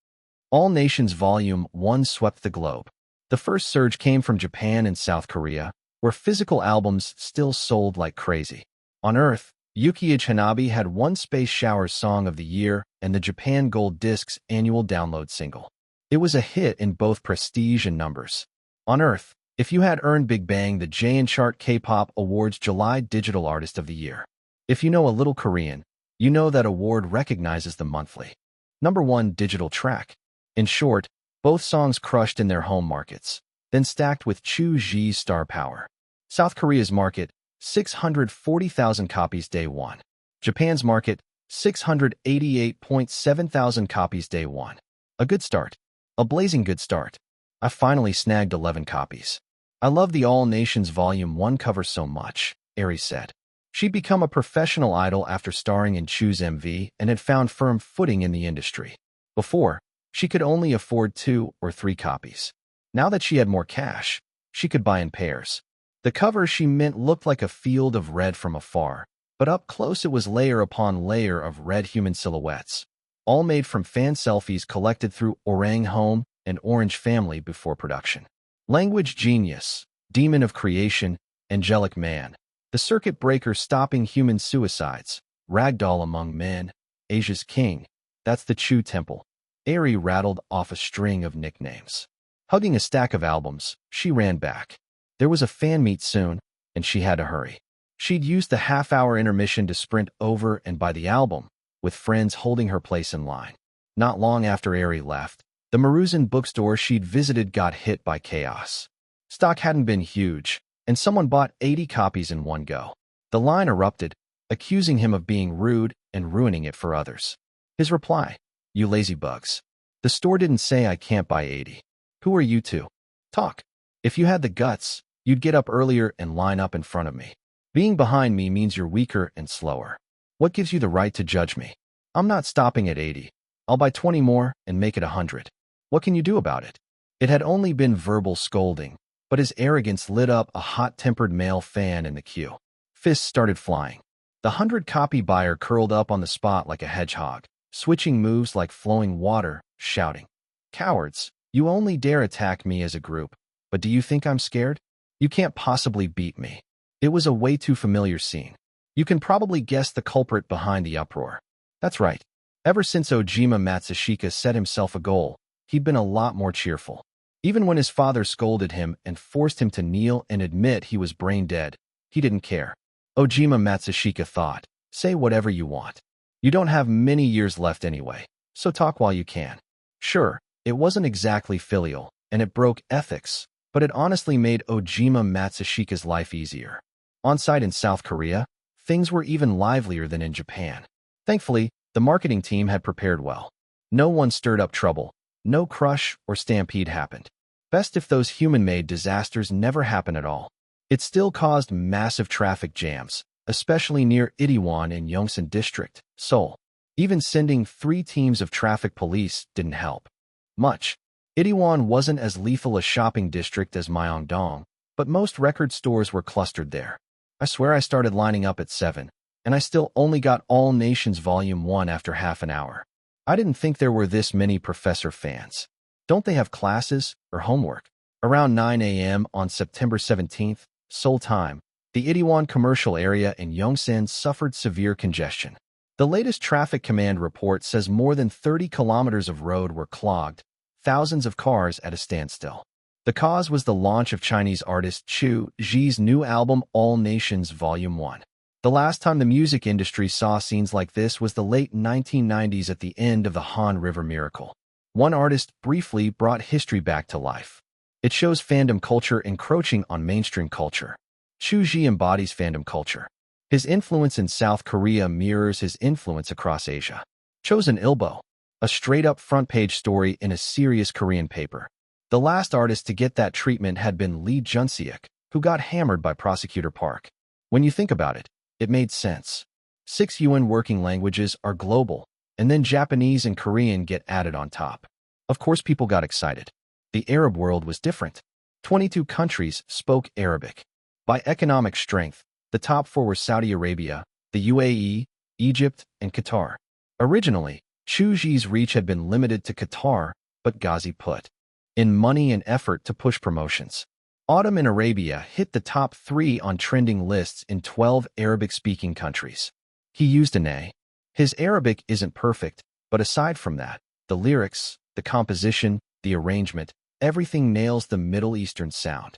All Nations Volume 1 swept the globe. The first surge came from Japan and South Korea, where physical albums still sold like crazy. On Earth, Yukiage Hanabi had won Space Shower's Song of the Year and the Japan Gold Disc's annual download single. It was a hit in both prestige and numbers. On Earth, if you had earned Big Bang the JN Chart K-Pop Awards July Digital Artist of the Year. If you know a little Korean, you know that award recognizes the monthly #1 digital track. In short, both songs crushed in their home markets, then stacked with Chu Zhi's star power. South Korea's market, 640,000 copies day one. Japan's market, 688.7 thousand copies day one. A good start. A blazing good start. I finally snagged 11 copies. "I love the All Nations Volume 1 cover so much," Ari said. She'd become a professional idol after starring in Chu's MV and had found firm footing in the industry. Before, she could only afford 2 or 3 copies. Now that she had more cash, she could buy in pairs. The cover she mint looked like a field of red from afar, but up close it was layer upon layer of red human silhouettes, all made from fan selfies collected through Orang Home and Orange Family before production. Language genius, demon of creation, angelic man, the circuit breaker stopping human suicides, ragdoll among men, Asia's king, that's the Chu Temple. Ari rattled off a string of nicknames. Hugging a stack of albums, she ran back. There was a fan meet soon, and she had to hurry. She'd used the half-hour intermission to sprint over and buy the album, with friends holding her place in line. Not long after Ari left, the Maruzen bookstore she'd visited got hit by chaos. Stock hadn't been huge, and someone bought 80 copies in one go. The line erupted, accusing him of being rude and ruining it for others. His reply, "You lazy bugs. The store didn't say I can't buy 80. Who are you to talk? If you had the guts, you'd get up earlier and line up in front of me. Being behind me means you're weaker and slower. What gives you the right to judge me? I'm not stopping at 80. I'll buy 20 more and make it 100. What can you do about it?" It had only been verbal scolding, but his arrogance lit up a hot-tempered male fan in the queue. Fists started flying. The 100-copy buyer curled up on the spot like a hedgehog, switching moves like flowing water, shouting, "Cowards, you only dare attack me as a group, but do you think I'm scared? You can't possibly beat me." It was a way too familiar scene. You can probably guess the culprit behind the uproar. That's right. Ever since Ojima Matsushika set himself a goal, he'd been a lot more cheerful. Even when his father scolded him and forced him to kneel and admit he was brain dead, he didn't care. Ojima Matsushika thought, "Say whatever you want. You don't have many years left anyway, so talk while you can. Sure, it wasn't exactly filial, and it broke ethics, but it honestly made Ojima Matsushika's life easier. On-site in South Korea, things were even livelier than in Japan. Thankfully, the marketing team had prepared well. No one stirred up trouble. No crush or stampede happened. Best if those human-made disasters never happen at all. It still caused massive traffic jams, especially near Itaewon in Yongsan District, Seoul. Even sending 3 teams of traffic police didn't help much. Itaewon wasn't as lethal a shopping district as Myeongdong, but most record stores were clustered there. I swear I started lining up at 7, and I still only got All Nations Volume 1 after half an hour. I didn't think there were this many Professor fans. Don't they have classes or homework? Around 9 a.m. on September 17th, Seoul time, the Itaewon commercial area in Yongsan suffered severe congestion. The latest traffic command report says more than 30 kilometers of road were clogged, thousands of cars at a standstill. The cause was the launch of Chinese artist Chu Zhi's new album All Nations Volume 1. The last time the music industry saw scenes like this was the late 1990s at the end of the Han River miracle. One artist briefly brought history back to life. It shows fandom culture encroaching on mainstream culture. Chu Zhi embodies fandom culture. His influence in South Korea mirrors his influence across Asia. Chosen Ilbo, a straight-up front-page story in a serious Korean paper. The last artist to get that treatment had been Lee Junseok, who got hammered by Prosecutor Park. When you think about it, it made sense. 6 UN working languages are global, and then Japanese and Korean get added on top. Of course people got excited. The Arab world was different. 22 countries spoke Arabic. By economic strength, the top 4 were Saudi Arabia, the UAE, Egypt, and Qatar. Originally, Chu Zhi's reach had been limited to Qatar, but Ghazi put in money and effort to push promotions. Autumn in Arabia hit the top 3 on trending lists in 12 Arabic-speaking countries. He used an A. His Arabic isn't perfect, but aside from that, the lyrics, the composition, the arrangement, everything nails the Middle Eastern sound.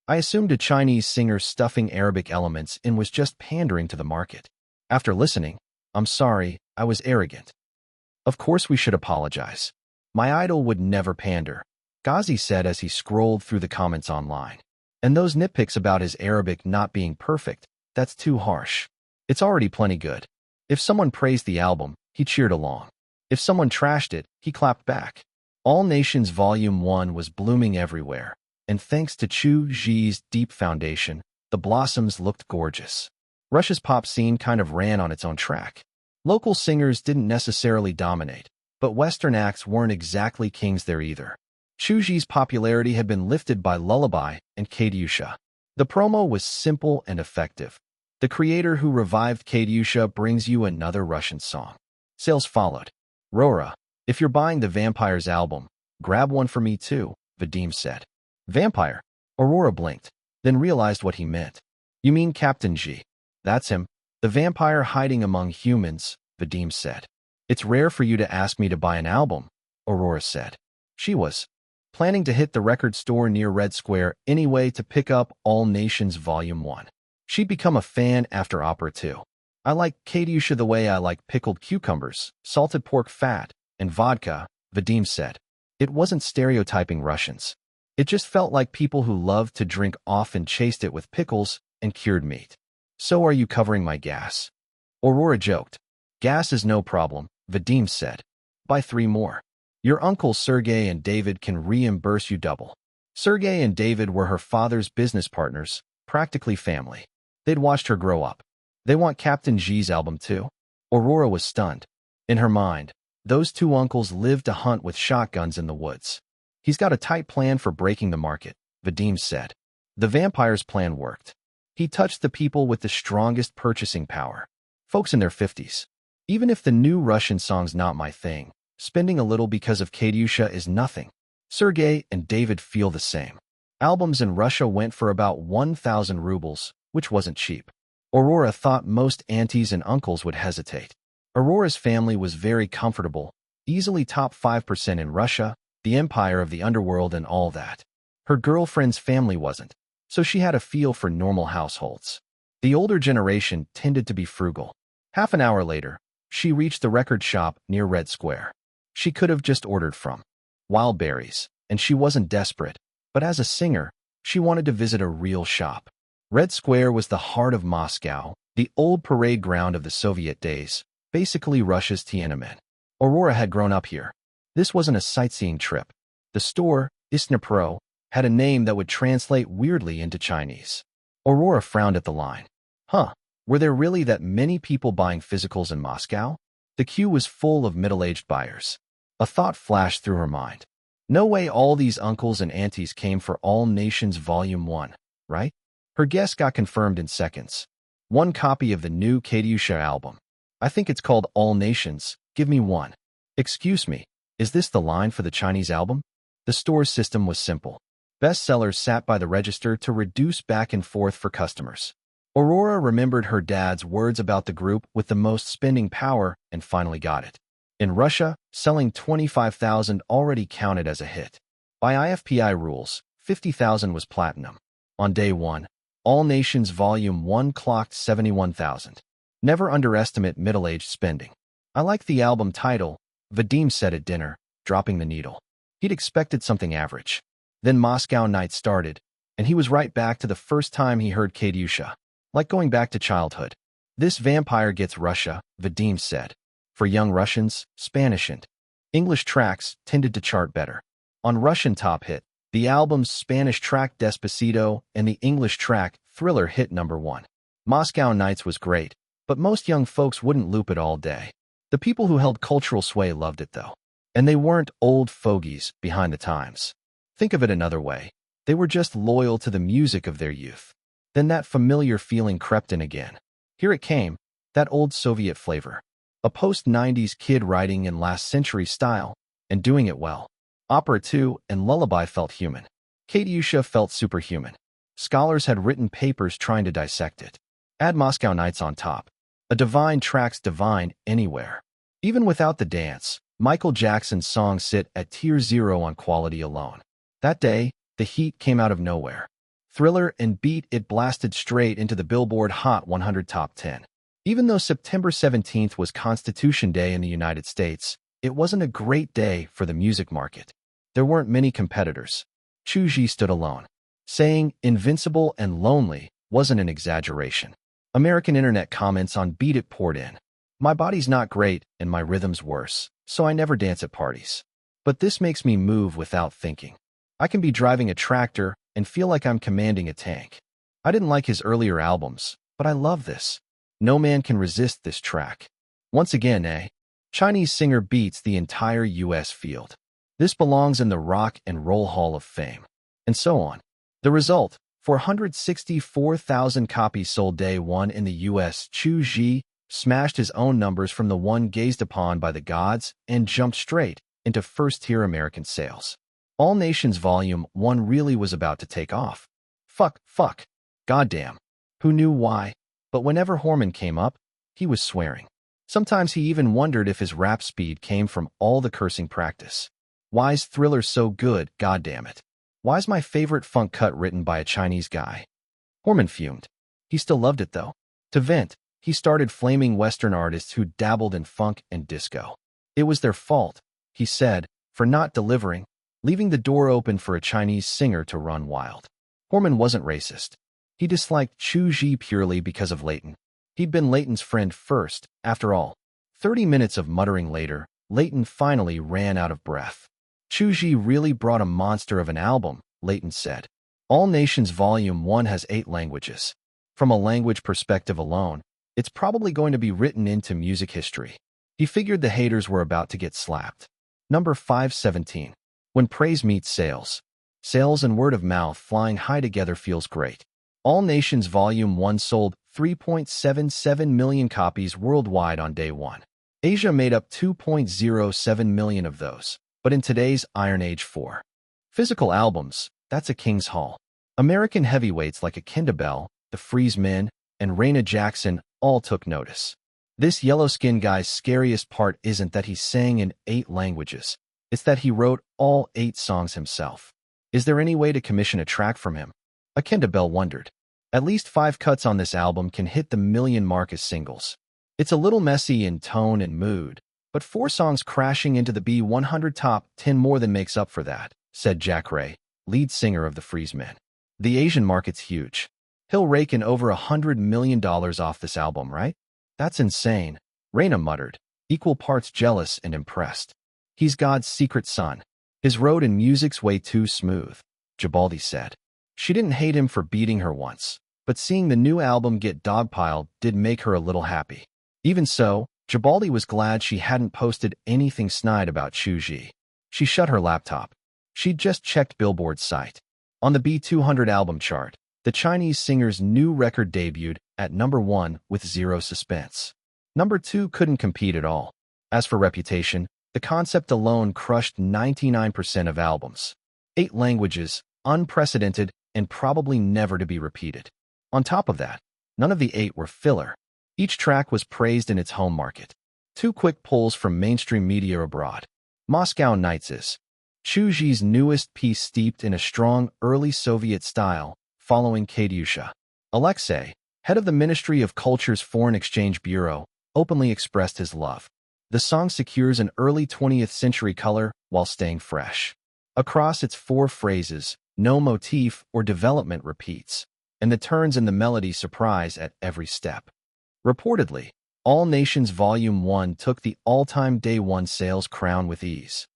I assumed a Chinese singer stuffing Arabic elements in was just pandering to the market. After listening, I'm sorry, I was arrogant. Of course we should apologize. My idol would never pander, Ghazi said as he scrolled through the comments online. And those nitpicks about his Arabic not being perfect, that's too harsh. It's already plenty good. If someone praised the album, he cheered along. If someone trashed it, he clapped back. All Nations Volume 1 was blooming everywhere, and thanks to Chu Zhi's deep foundation, the blossoms looked gorgeous. Russia's pop scene kind of ran on its own track. Local singers didn't necessarily dominate, but Western acts weren't exactly kings there either. Chu Zhi's popularity had been lifted by Lullaby and Katyusha. The promo was simple and effective. The creator who revived Katyusha brings you another Russian song. Sales followed. Rora, if you're buying the Vampires album, grab one for me too, Vadim said. Vampire? Aurora blinked, then realized what he meant. You mean Captain G? That's him. The vampire hiding among humans, Vadim said. It's rare for you to ask me to buy an album, Aurora said. She was planning to hit the record store near Red Square anyway to pick up All Nations Volume 1. She'd become a fan after Opera 2. I like Katyusha the way I like pickled cucumbers, salted pork fat, and vodka, Vadim said. It wasn't stereotyping Russians. It just felt like people who loved to drink often chased it with pickles and cured meat. So are you covering my gas? Aurora joked. Gas is no problem, Vadim said. Buy 3 more. Your uncles Sergey and David can reimburse you double. Sergey and David were her father's business partners, practically family. They'd watched her grow up. They want Captain G's album too? Aurora was stunned. In her mind, those 2 uncles lived to hunt with shotguns in the woods. He's got a tight plan for breaking the market, Vadim said. The vampire's plan worked. He touched the people with the strongest purchasing power. Folks in their 50s. Even if the new Russian song's not my thing, spending a little because of Katyusha is nothing. Sergey and David feel the same. Albums in Russia went for about 1,000 rubles, which wasn't cheap. Aurora thought most aunties and uncles would hesitate. Aurora's family was very comfortable, easily top 5% in Russia, the empire of the underworld and all that. Her girlfriend's family wasn't, so she had a feel for normal households. The older generation tended to be frugal. Half an hour later, she reached the record shop near Red Square. She could have just ordered from Wildberries, and she wasn't desperate. But as a singer, she wanted to visit a real shop. Red Square was the heart of Moscow, the old parade ground of the Soviet days, basically Russia's Tiananmen. Aurora had grown up here. This wasn't a sightseeing trip. The store, Isnapro, had a name that would translate weirdly into Chinese. Aurora frowned at the line. Huh, were there really that many people buying physicals in Moscow? The queue was full of middle-aged buyers. A thought flashed through her mind. No way all these uncles and aunties came for All Nations Volume 1, right? Her guess got confirmed in seconds. One copy of the new Katyusha album. I think it's called All Nations. Give me one. Excuse me, is this the line for the Chinese album? The store's system was simple. Bestsellers sat by the register to reduce back and forth for customers. Aurora remembered her dad's words about the group with the most spending power and finally got it. In Russia, selling 25,000 already counted as a hit. By IFPI rules, 50,000 was platinum. On day one, All Nations Volume 1 clocked 71,000. Never underestimate middle-aged spending. I like the album title, Vadim said at dinner, dropping the needle. He'd expected something average. Then Moscow Night started, and he was right back to the first time he heard Katyusha, like going back to childhood. This vampire gets Russia, Vadim said. For young Russians, Spanish and English tracks tended to chart better. On Russian Top Hit, the album's Spanish track Despacito and the English track Thriller hit #1. Moscow Nights was great, but most young folks wouldn't loop it all day. The people who held cultural sway loved it though. And they weren't old fogies behind the times. Think of it another way. They were just loyal to the music of their youth. Then that familiar feeling crept in again. Here it came, that old Soviet flavor. A post-90s kid writing in last-century style, and doing it well. Opera 2 and Lullaby felt human. Katyusha felt superhuman. Scholars had written papers trying to dissect it. Add Moscow Nights on top. A divine tracks divine anywhere. Even without the dance, Michael Jackson's songs sit at tier 0 on quality alone. That day, the heat came out of nowhere. Thriller and Beat It blasted straight into the Billboard Hot 100 Top 10. Even though September 17th was Constitution Day in the United States, it wasn't a great day for the music market. There weren't many competitors. Chu Zhi stood alone. Saying invincible and lonely wasn't an exaggeration. American internet comments on Beat It poured in. My body's not great and my rhythm's worse, so I never dance at parties. But this makes me move without thinking. I can be driving a tractor and feel like I'm commanding a tank. I didn't like his earlier albums, but I love this. No man can resist this track. Once again, Chinese singer beats the entire U.S. field. This belongs in the Rock and Roll Hall of Fame. And so on. The result, 464,000 copies sold day one in the U.S. Chu Zhi smashed his own numbers from the one gazed upon by the gods and jumped straight into first-tier American sales. All Nations Volume 1 really was about to take off. Fuck. Goddamn. Who knew why? But whenever Horman came up, he was swearing. Sometimes he even wondered if his rap speed came from all the cursing practice. Why's Thriller so good, goddammit? Why's my favorite funk cut written by a Chinese guy? Horman fumed. He still loved it though. To vent, he started flaming Western artists who dabbled in funk and disco. It was their fault, he said, for not delivering, leaving the door open for a Chinese singer to run wild. Horman wasn't racist. He disliked Chu Zhi purely because of Leighton. He'd been Leighton's friend first, after all. 30 minutes of muttering later, Leighton finally ran out of breath. Chu Zhi really brought a monster of an album, Leighton said. All Nations Volume 1 has 8 languages. From a language perspective alone, it's probably going to be written into music history. He figured the haters were about to get slapped. Number 517. When praise meets sales. Sales and word of mouth flying high together feels great. All Nations Volume 1 sold 3.77 million copies worldwide on day one. Asia made up 2.07 million of those, but in today's Iron Age 4. Physical albums, that's a King's Haul. American heavyweights like Akenda Bell, the Freeze Men, and Raina Jackson all took notice. This yellow-skinned guy's scariest part isn't that he sang in 8 languages. It's that he wrote all 8 songs himself. Is there any way to commission a track from him? Akenda Bell wondered. At least 5 cuts on this album can hit the million mark as singles. It's a little messy in tone and mood, But 4 songs crashing into the B100 top 10 more than makes up for that, said Jack Ray, lead singer of the Freezemen. The Asian market's huge. He'll rake in over $100 million off this album, right? That's insane, Raina muttered, equal parts jealous and impressed. He's God's secret son. His road in music's way too smooth, Gibaldi said. She didn't hate him for beating her once, but seeing the new album get dogpiled did make her a little happy. Even so, Gibaldi was glad she hadn't posted anything snide about Chu Zhi. She shut her laptop. She'd just checked Billboard's site. On the B200 album chart, the Chinese singer's new record debuted at number 1 with zero suspense. Number 2 couldn't compete at all. As for reputation, the concept alone crushed 99% of albums. 8 languages, unprecedented, and probably never to be repeated. On top of that, none of the 8 were filler. Each track was praised in its home market. 2 quick pulls from mainstream media abroad. Moscow Nights is Chu Zhi's newest piece steeped in a strong early Soviet style, following Katyusha. Alexei, head of the Ministry of Culture's Foreign Exchange Bureau, openly expressed his love. The song secures an early 20th century color while staying fresh. Across its 4 phrases, no motif or development repeats, and the turns in the melody surprise at every step. Reportedly, All Nations Volume 1 took the all-time Day 1 sales crown with ease.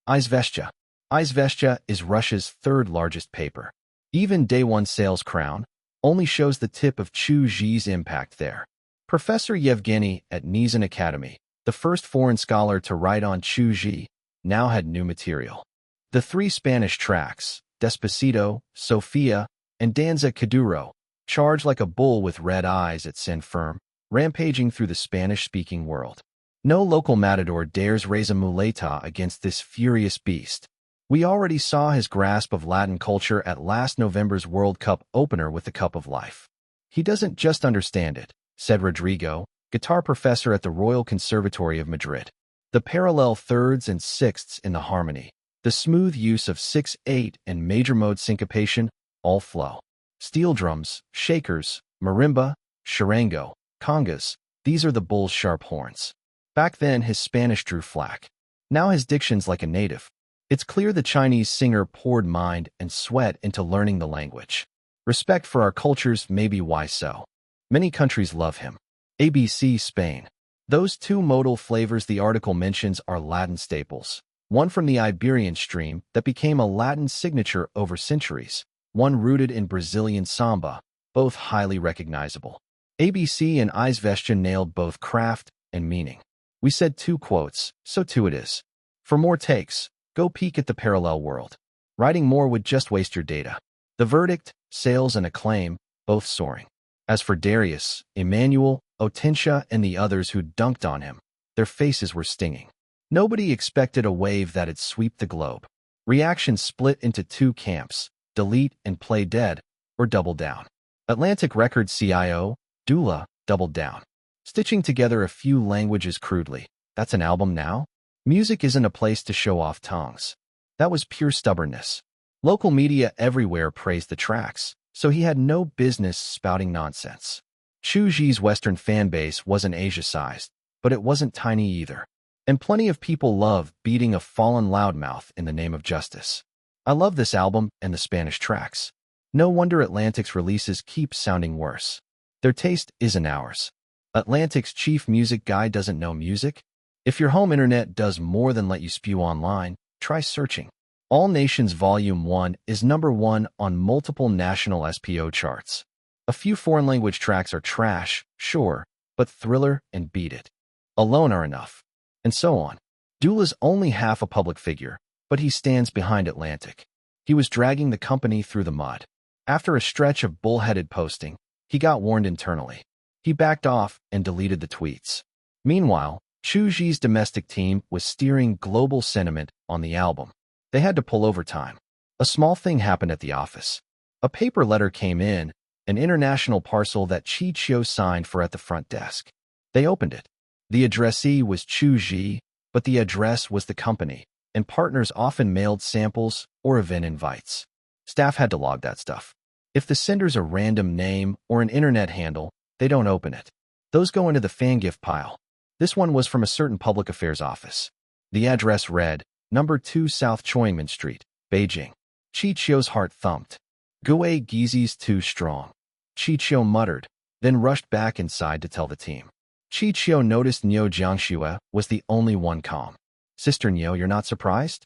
Izvestia. Izvestia is Russia's 3rd largest paper. Even Day 1 sales crown only shows the tip of Chu Zhi's impact there. Professor Yevgeny at Nizhyn Academy, the first foreign scholar to write on Chu Zhi, now had new material. The 3 Spanish tracks, Despacito, Sofia, and Danza Kuduro, charge like a bull with red eyes at Sin Firm, rampaging through the Spanish-speaking world. No local matador dares raise a muleta against this furious beast. We already saw his grasp of Latin culture at last November's World Cup opener with the Cup of Life. He doesn't just understand it, said Rodrigo, guitar professor at the Royal Conservatory of Madrid. The parallel thirds and sixths in the harmony, the smooth use of 6/8 and major mode syncopation, all flow. Steel drums, shakers, marimba, charango, congas, these are the bull's sharp horns. Back then, his Spanish drew flack. Now his diction's like a native. It's clear the Chinese singer poured mind and sweat into learning the language. Respect for our cultures may be why so. Many countries love him. ABC Spain. Those 2 modal flavors the article mentions are Latin staples. One from the Iberian stream that became a Latin signature over centuries. One rooted in Brazilian samba, both highly recognizable. ABC and Izvestia nailed both craft and meaning. We said 2 quotes, so 2 it is. For more takes, go peek at the parallel world. Writing more would just waste your data. The verdict, sales and acclaim, both soaring. As for Darius, Emmanuel, Otentia, and the others who dunked on him, their faces were stinging. Nobody expected a wave that'd sweep the globe. Reactions split into 2 camps, delete and play dead, or double down. Atlantic Records CIO, Dula, doubled down. Stitching together a few languages crudely, that's an album now? Music isn't a place to show off tongues. That was pure stubbornness. Local media everywhere praised the tracks, so he had no business spouting nonsense. Chu Zhi's Western fanbase wasn't Asia-sized, but it wasn't tiny either. And plenty of people love beating a fallen loudmouth in the name of justice. I love this album and the Spanish tracks. No wonder Atlantic's releases keep sounding worse. Their taste isn't ours. Atlantic's chief music guy doesn't know music? If your home internet does more than let you spew online, try searching. All Nations Volume 1 is number 1 on multiple national SPO charts. A few foreign language tracks are trash, sure, but Thriller and Beat It alone are enough. And so on. Dula's only half a public figure, but he stands behind Atlantic. He was dragging the company through the mud. After a stretch of bullheaded posting, he got warned internally. He backed off and deleted the tweets. Meanwhile, Chu Zhi's domestic team was steering global sentiment on the album. They had to pull overtime. A small thing happened at the office. A paper letter came in, an international parcel that Chi Chiu signed for at the front desk. They opened it. The addressee was Chu Zhi, but the address was the company, and partners often mailed samples or event invites. Staff had to log that stuff. If the sender's a random name or an internet handle, they don't open it. Those go into the fangift pile. This one was from a certain public affairs office. The address read, Number 2 South Choiman Street, Beijing. Chi Chio's heart thumped. Gue Gizi's too strong. Chi Chio muttered, then rushed back inside to tell the team. Chi Chio noticed Niu Jiangxue was the only one calm. Sister Niu, you're not surprised?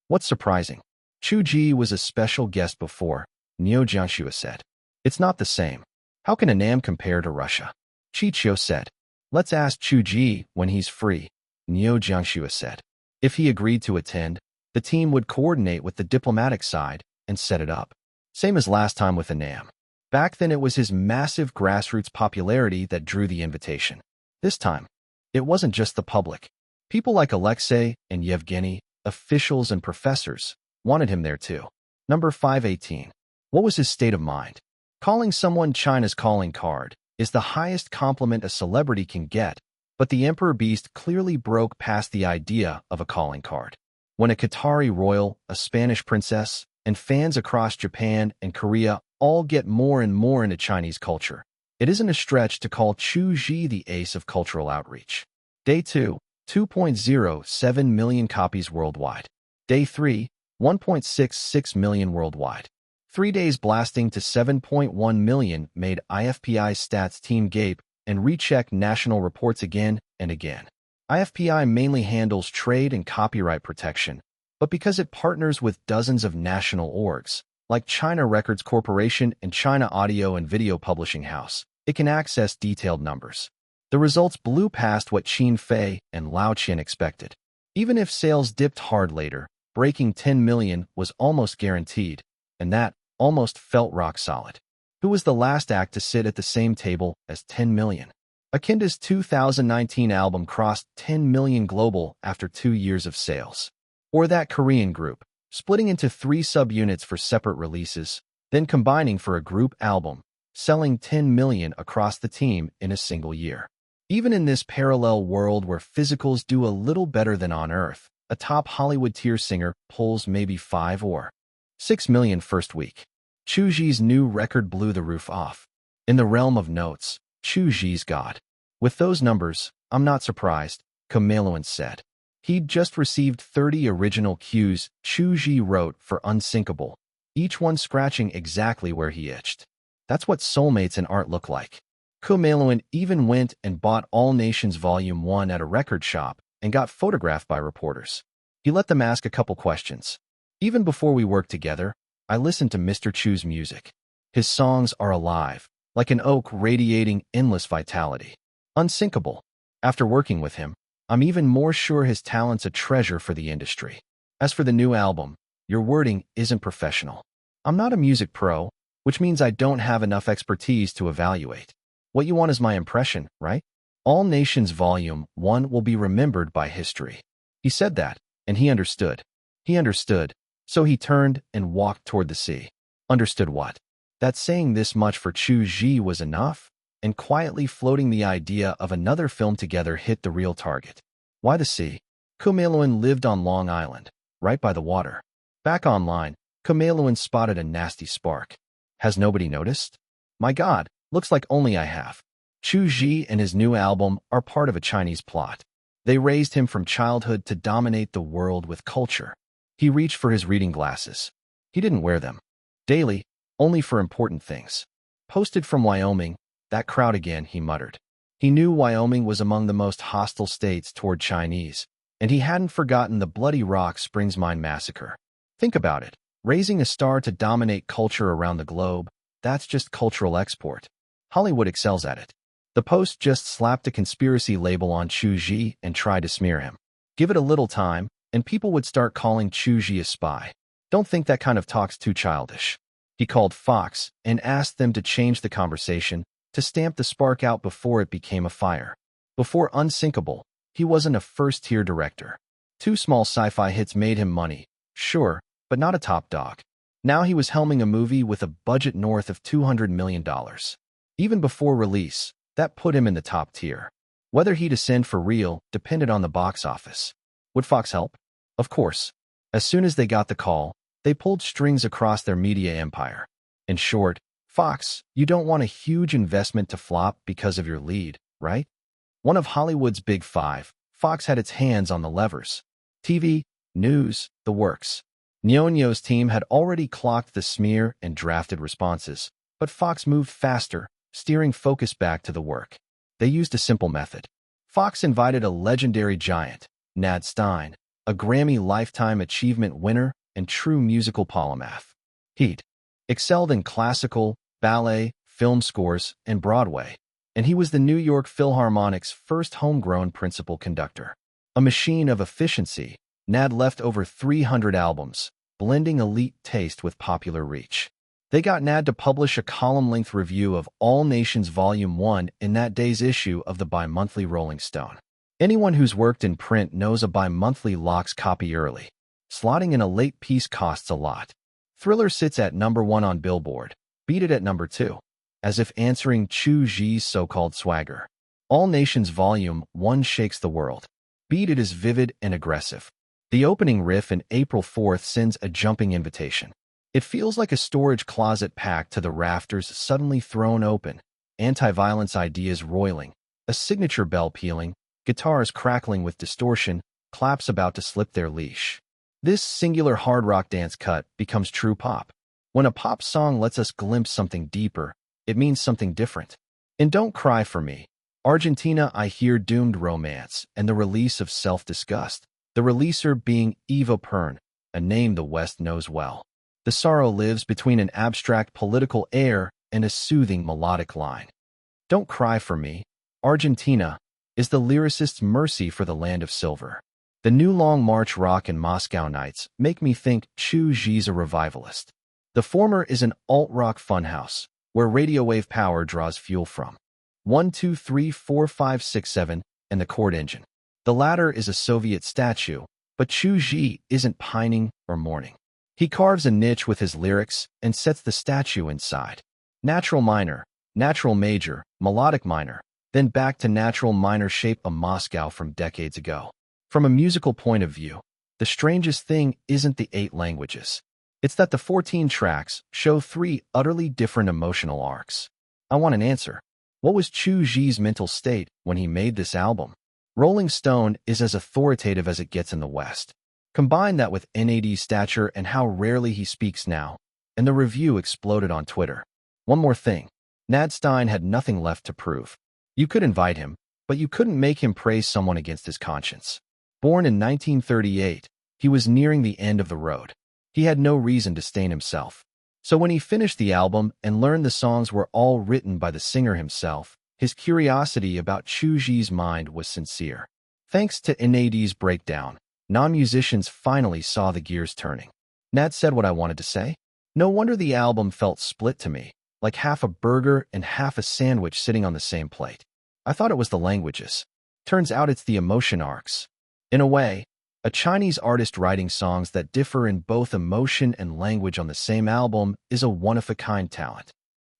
What's surprising? Chu Zhi was a special guest before, Niu Jiangxue said. It's not the same. How can Annam compare to Russia? Chi Chio said. Let's ask Chu Zhi when he's free, Niu Jiangxue said. If he agreed to attend, the team would coordinate with the diplomatic side and set it up. Same as last time with Annam. Back then it was his massive grassroots popularity that drew the invitation. This time, it wasn't just the public. People like Alexei and Yevgeny, officials and professors, wanted him there too. Number 518. What was his state of mind? Calling someone China's calling card is the highest compliment a celebrity can get, but the Emperor Beast clearly broke past the idea of a calling card. When a Qatari royal, a Spanish princess, and fans across Japan and Korea all get more and more into Chinese culture, it isn't a stretch to call Chu Zhi the ace of cultural outreach. Day 2, 2.07 million copies worldwide. Day 3, 1.66 million worldwide. 3 days blasting to 7.1 million made IFPI's stats team gape and recheck national reports again and again. IFPI mainly handles trade and copyright protection, but because it partners with dozens of national orgs, like China Records Corporation and China Audio and Video Publishing House, it can access detailed numbers. The results blew past what Qin Fei and Lao Qian expected. Even if sales dipped hard later, breaking 10 million was almost guaranteed, and that almost felt rock solid. Who was the last act to sit at the same table as 10 million? Akinda's 2019 album crossed 10 million global after 2 years of sales. Or that Korean group, splitting into 3 subunits for separate releases, then combining for a group album, selling 10 million across the team in a single year. Even in this parallel world where physicals do a little better than on Earth, a top Hollywood tier singer pulls maybe 5 or 6 million first week. Chu Zhi's new record blew the roof off. In the realm of notes, Chu Zhi's God. With those numbers, I'm not surprised, Chameleon said. He'd just received 30 original cues Chu Zhi wrote for Unsinkable, each one scratching exactly where he itched. That's what soulmates in art look like. Chameleon even went and bought All Nations Volume 1 at a record shop and got photographed by reporters. He let them ask a couple questions. Even before we worked together, I listened to Mr. Chu's music. His songs are alive, like an oak radiating endless vitality. Unsinkable. After working with him, I'm even more sure his talent's a treasure for the industry. As for the new album, your wording isn't professional. I'm not a music pro, which means I don't have enough expertise to evaluate. What you want is my impression, right? All Nations Volume 1 will be remembered by history. He said that, and he understood. He understood, so he turned and walked toward the sea. Understood what? That saying this much for Chu Zhi was enough, and quietly floating the idea of another film together hit the real target. Why the sea? Chameleon lived on Long Island, right by the water. Back online, Chameleon spotted a nasty spark. Has nobody noticed? My God, looks like only I have. Chu Zhi and his new album are part of a Chinese plot. They raised him from childhood to dominate the world with culture. He reached for his reading glasses. He didn't wear them. Daily, only for important things. Posted from Wyoming, that crowd again, he muttered. He knew Wyoming was among the most hostile states toward Chinese, and he hadn't forgotten the Bloody Rock Springs Mine massacre. Think about it. Raising a star to dominate culture around the globe, that's just cultural export. Hollywood excels at it. The Post just slapped a conspiracy label on Chu Zhi and tried to smear him. Give it a little time, and people would start calling Chu Zhi a spy. Don't think that kind of talk's too childish. He called Fox and asked them to change the conversation, to stamp the spark out before it became a fire. Before Unsinkable, he wasn't a first-tier director. 2 small sci-fi hits made him money, sure, but not a top dog. Now he was helming a movie with a budget north of $200 million. Even before release, that put him in the top tier. Whether he'd ascend for real depended on the box office. Would Fox help? Of course. As soon as they got the call, they pulled strings across their media empire. In short, Fox, you don't want a huge investment to flop because of your lead, right? One of Hollywood's big five, Fox had its hands on the levers. TV, news, the works. Nyonyo's team had already clocked the smear and drafted responses, but Fox moved faster, steering focus back to the work. They used a simple method. Fox invited a legendary giant, Nad Stein, a Grammy Lifetime Achievement winner and true musical polymath. He'd excelled in classical, ballet, film scores, and Broadway, and he was the New York Philharmonic's first homegrown principal conductor. A machine of efficiency, Nad left over 300 albums, blending elite taste with popular reach. They got Nad to publish a column-length review of All Nations Volume 1 in that day's issue of the bi-monthly Rolling Stone. Anyone who's worked in print knows a bi-monthly locks copy early. Slotting in a late piece costs a lot. Thriller sits at number 1 on Billboard. Beat It at number 2. As if answering Chu Zhi's so-called swagger. All Nations Volume 1 shakes the world. Beat It is vivid and aggressive. The opening riff in April 4th sends a jumping invitation. It feels like a storage closet packed to the rafters suddenly thrown open, anti-violence ideas roiling, a signature bell pealing, guitars crackling with distortion, claps about to slip their leash. This singular hard rock dance cut becomes true pop. When a pop song lets us glimpse something deeper, it means something different. In Don't Cry for Me, Argentina, I hear doomed romance and the release of self-disgust, the releaser being Eva Pern, a name the West knows well. The sorrow lives between an abstract political air and a soothing melodic line. Don't Cry for Me, Argentina, is the lyricist's mercy for the land of silver. The new Long March rock and Moscow nights make me think Chu Zhi's a revivalist. The former is an alt-rock funhouse, where radio wave power draws fuel from. 1, 2, 3, 4, 5, 6, 7, and the chord engine. The latter is a Soviet statue, but Chu Zhi isn't pining or mourning. He carves a niche with his lyrics and sets the statue inside. Natural minor, natural major, melodic minor, then back to natural minor shape of Moscow from decades ago. From a musical point of view, the strangest thing isn't the 8 languages. It's that the 14 tracks show 3 utterly different emotional arcs. I want an answer. What was Chu Zhi's mental state when he made this album? Rolling Stone is as authoritative as it gets in the West. Combine that with Nad's stature and how rarely he speaks now, and the review exploded on Twitter. One more thing. Nad Stein had nothing left to prove. You could invite him, but you couldn't make him praise someone against his conscience. Born in 1938, he was nearing the end of the road. He had no reason to stain himself. So when he finished the album and learned the songs were all written by the singer himself, his curiosity about Chu Zhi's mind was sincere. Thanks to Nad's breakdown, non-musicians finally saw the gears turning. Nad said what I wanted to say. No wonder the album felt split to me, like half a burger and half a sandwich sitting on the same plate. I thought it was the languages. Turns out it's the emotion arcs. In a way, a Chinese artist writing songs that differ in both emotion and language on the same album is a one-of-a-kind talent.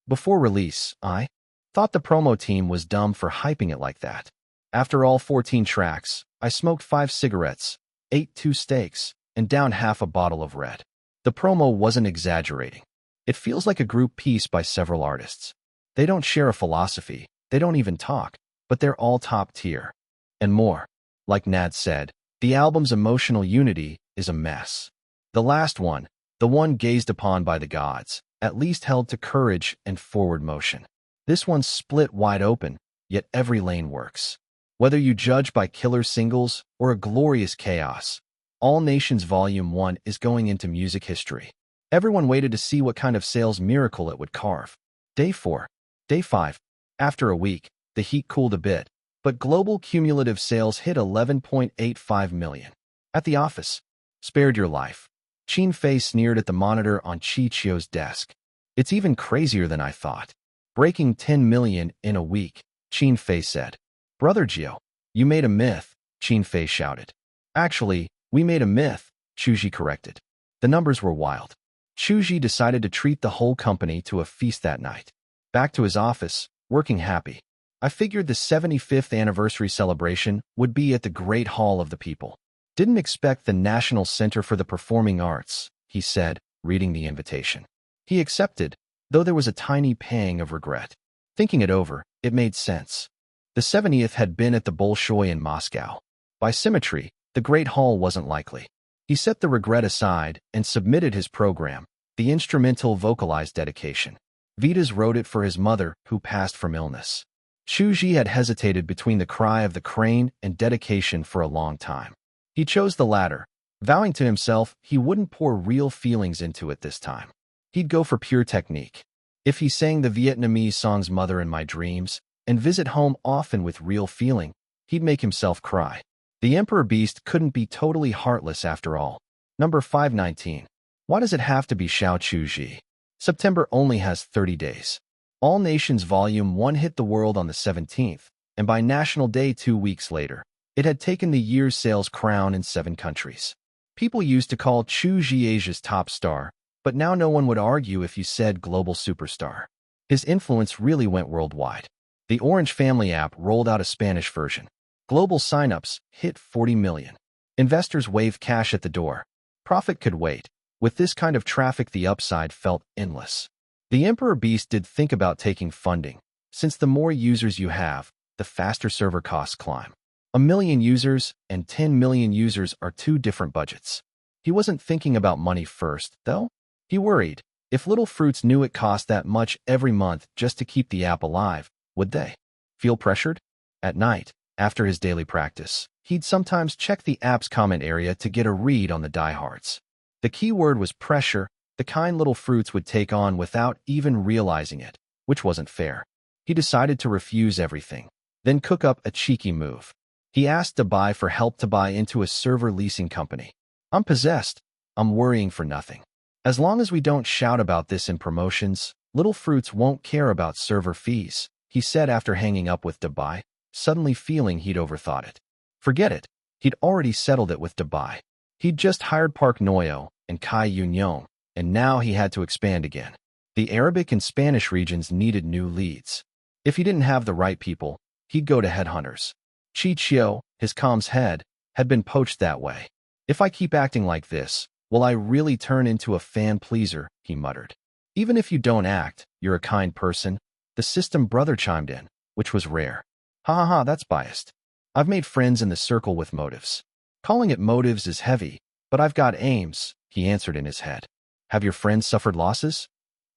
Before release, I thought the promo team was dumb for hyping it like that. After all 14 tracks, I smoked 5 cigarettes, ate 2 steaks, and downed half a bottle of red. The promo wasn't exaggerating. It feels like a group piece by several artists. They don't share a philosophy, they don't even talk, but they're all top tier. And more. Like Nad said, the album's emotional unity is a mess. The last one, the one gazed upon by the gods, at least held to courage and forward motion. This one's split wide open, yet every lane works. Whether you judge by killer singles or a glorious chaos, All Nations Volume 1 is going into music history. Everyone waited to see what kind of sales miracle it would carve. Day 4. Day 5. After a week, the heat cooled a bit, but global cumulative sales hit 11.85 million. At the office. Spared your life. Qin Fei sneered at the monitor on Chi Chio's desk. It's even crazier than I thought. Breaking 10 million in a week, Qin Fei said. Brother Gio, you made a myth, Qin Fei shouted. Actually, we made a myth, Chu Zhi corrected. The numbers were wild. Chu Zhi decided to treat the whole company to a feast that night. Back to his office, working happy. I figured the 75th anniversary celebration would be at the Great Hall of the People. Didn't expect the National Center for the Performing Arts, he said, reading the invitation. He accepted, though there was a tiny pang of regret. Thinking it over, it made sense. The 70th had been at the Bolshoi in Moscow. By symmetry, the Great Hall wasn't likely. He set the regret aside and submitted his program, the instrumental vocalized dedication. Vitas wrote it for his mother, who passed from illness. Chu Zhi had hesitated between the cry of the crane and dedication for a long time. He chose the latter, vowing to himself he wouldn't pour real feelings into it this time. He'd go for pure technique. If he sang the Vietnamese songs Mother in My Dreams and visit home often with real feeling, he'd make himself cry. The Emperor Beast couldn't be totally heartless after all. Number 519. Why does it have to be Chu Zhi? September only has 30 days. All Nations Volume 1 hit the world on the 17th, and by National Day 2 weeks later, it had taken the year's sales crown in 7 countries. People used to call Chu Zhi Asia's top star, but now no one would argue if you said global superstar. His influence really went worldwide. The Orange Family app rolled out a Spanish version. Global signups hit 40 million. Investors waved cash at the door. Profit could wait. With this kind of traffic, the upside felt endless. The Emperor Beast did think about taking funding, since the more users you have, the faster server costs climb. 1 million users and 10 million users are 2 different budgets. He wasn't thinking about money first, though. He worried, if Little Fruits knew it cost that much every month just to keep the app alive, would they feel pressured? At night, after his daily practice, he'd sometimes check the app's comment area to get a read on the diehards. The key word was pressure, the kind Little Fruits would take on without even realizing it, which wasn't fair. He decided to refuse everything, then cook up a cheeky move. He asked Dubai for help to buy into a server leasing company. I'm possessed. I'm worrying for nothing. As long as we don't shout about this in promotions, Little Fruits won't care about server fees, he said after hanging up with Dubai, suddenly feeling he'd overthought it. Forget it. He'd already settled it with Dubai. He'd just hired Park Noyo and Kai Yunyong, and now he had to expand again. The Arabic and Spanish regions needed new leads. If he didn't have the right people, he'd go to headhunters. Chi Chio, his comms head, had been poached that way. If I keep acting like this, will I really turn into a fan pleaser? He muttered. Even if you don't act, you're a kind person, the system brother chimed in, which was rare. Ha ha ha, that's biased. I've made friends in the circle with motives. Calling it motives is heavy, but I've got aims, he answered in his head. Have your friends suffered losses?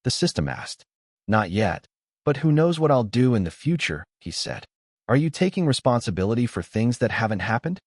The system asked. Not yet, but who knows what I'll do in the future, he said. Are you taking responsibility for things that haven't happened?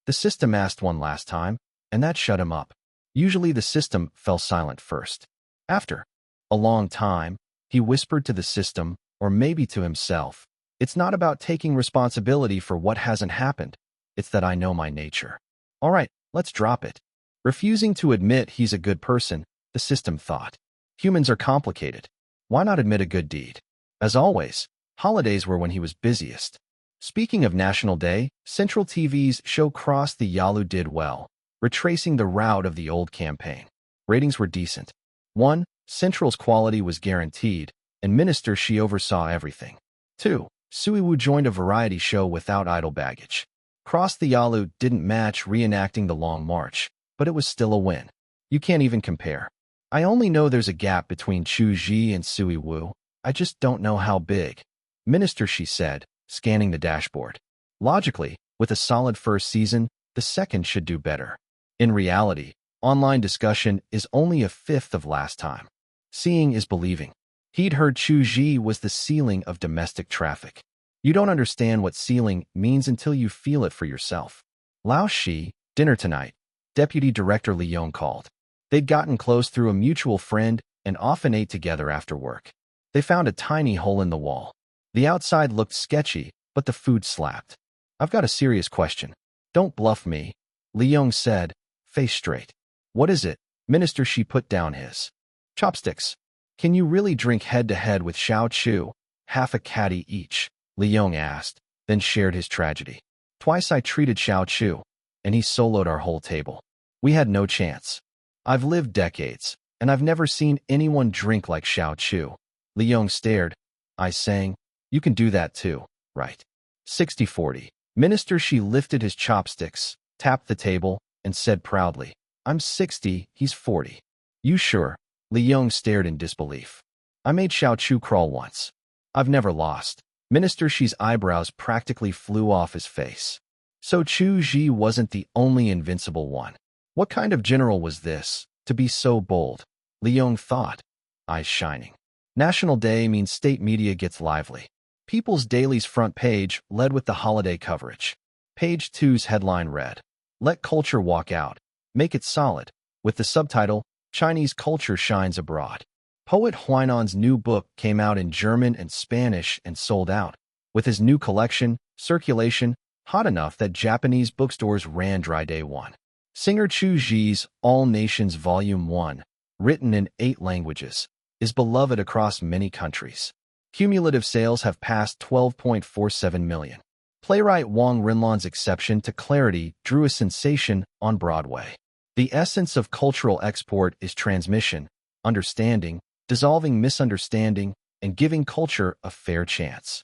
The system asked one last time, and that shut him up. Usually the system fell silent first. After a long time, he whispered to the system, or maybe to himself, it's not about taking responsibility for what hasn't happened. It's that I know my nature. All right, let's drop it. Refusing to admit he's a good person, the system thought. Humans are complicated. Why not admit a good deed? As always, holidays were when he was busiest. Speaking of National Day, Central TV's show Cross the Yalu did well, retracing the route of the old campaign. Ratings were decent. 1. Central's quality was guaranteed, and Minister Shi oversaw everything. 2. Suiwu joined a variety show without idle baggage. Cross the Yalu didn't match reenacting the Long March, but it was still a win. You can't even compare. I only know there's a gap between Chu Zhi and Suiwu. I just don't know how big. Minister Shi said, scanning the dashboard. Logically, with a solid first season, the second should do better. In reality, online discussion is only a fifth of last time. Seeing is believing. He'd heard Chu Zhi was the ceiling of domestic traffic. You don't understand what ceiling means until you feel it for yourself. Lao Shi, dinner tonight, Deputy Director Li Yong called. They'd gotten close through a mutual friend and often ate together after work. They found a tiny hole in the wall. The outside looked sketchy, but the food slapped. I've got a serious question. Don't bluff me, Li Yong said, face straight. What is it? Minister Shi put down his chopsticks. Can you really drink head-to-head with Xiao Chu, half a caddy each? Li Yong asked, then shared his tragedy. Twice I treated Xiao Chu, and he soloed our whole table. We had no chance. I've lived decades, and I've never seen anyone drink like Xiao Chu. Li Yong stared. I sang, you can do that too, right? 60-40. Minister Shi lifted his chopsticks, tapped the table, and said proudly, I'm 60, he's 40. You sure? Li Yong stared in disbelief. I made Xiao Chu crawl once. I've never lost. Minister Xi's eyebrows practically flew off his face. So Chu Zhi wasn't the only invincible one. What kind of general was this, to be so bold? Liang thought, eyes shining. National Day means state media gets lively. People's Daily's front page led with the holiday coverage. Page 2's headline read, "Let culture walk out. Make it solid," with the subtitle, "Chinese Culture Shines Abroad." Poet Huainan's new book came out in German and Spanish and sold out, with his new collection, Circulation, hot enough that Japanese bookstores ran dry day one. Singer Chu Zhi's All Nations Volume 1, written in 8 languages, is beloved across many countries. Cumulative sales have passed 12.47 million. Playwright Wang Rinlan's exception to clarity drew a sensation on Broadway. The essence of cultural export is transmission, understanding, dissolving misunderstanding, and giving culture a fair chance.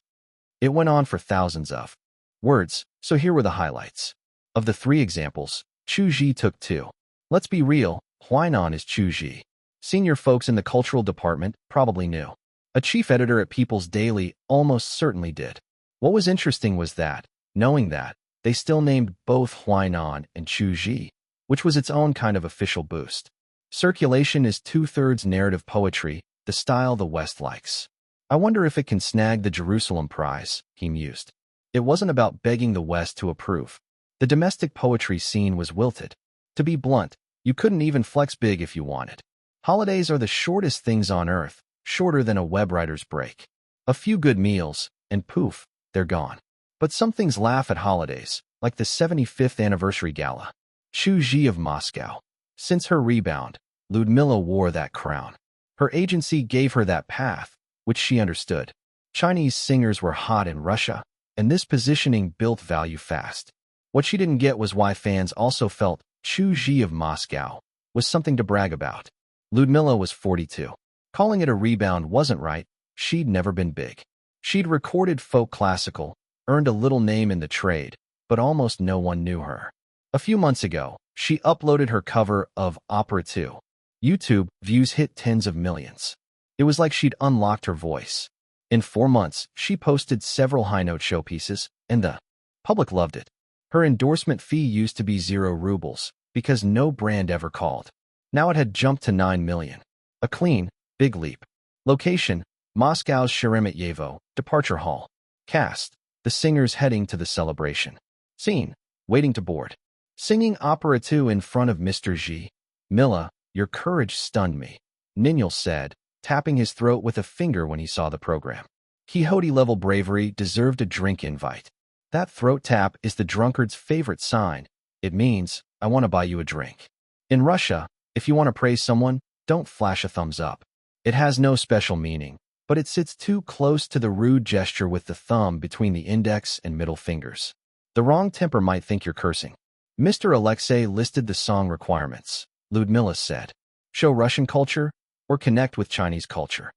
It went on for thousands of words, so here were the highlights. Of the 3 examples, Chu Zhi took 2. Let's be real, Huainan is Chu Zhi. Senior folks in the cultural department probably knew. A chief editor at People's Daily almost certainly did. What was interesting was that, knowing that, they still named both Huainan and Chu Zhi, which was its own kind of official boost. Circulation is 2/3 narrative poetry, the style the West likes. I wonder if it can snag the Jerusalem Prize, he mused. It wasn't about begging the West to approve. The domestic poetry scene was wilted. To be blunt, you couldn't even flex big if you wanted. Holidays are the shortest things on earth, shorter than a web writer's break. A few good meals, and poof, they're gone. But some things laugh at holidays, like the 75th anniversary gala. Chu Zhi of Moscow. Since her rebound, Ludmilla wore that crown. Her agency gave her that path, which she understood. Chinese singers were hot in Russia, and this positioning built value fast. What she didn't get was why fans also felt Chu Zhi of Moscow was something to brag about. Ludmilla was 42. Calling it a rebound wasn't right. She'd never been big. She'd recorded folk classical, earned a little name in the trade, but almost no one knew her. A few months ago, she uploaded her cover of Opera 2. YouTube views hit tens of millions. It was like she'd unlocked her voice. In 4 months, she posted several high-note showpieces, and the public loved it. Her endorsement fee used to be 0 rubles, because no brand ever called. Now it had jumped to 9 million. A clean, big leap. Location, Moscow's Sheremetyevo, Departure Hall. Cast, the singers heading to the celebration. Scene, waiting to board. Singing Opera 2 in front of Mr. Zhi. "Milla, your courage stunned me," Ninyal said, tapping his throat with a finger when he saw the program. Quixote-level bravery deserved a drink invite. That throat tap is the drunkard's favorite sign. It means, "I want to buy you a drink." In Russia, if you want to praise someone, don't flash a thumbs up. It has no special meaning, but it sits too close to the rude gesture with the thumb between the index and middle fingers. The wrong temper might think you're cursing. Mr. Alexei listed the song requirements. Ludmilla said, "Show Russian culture or connect with Chinese culture."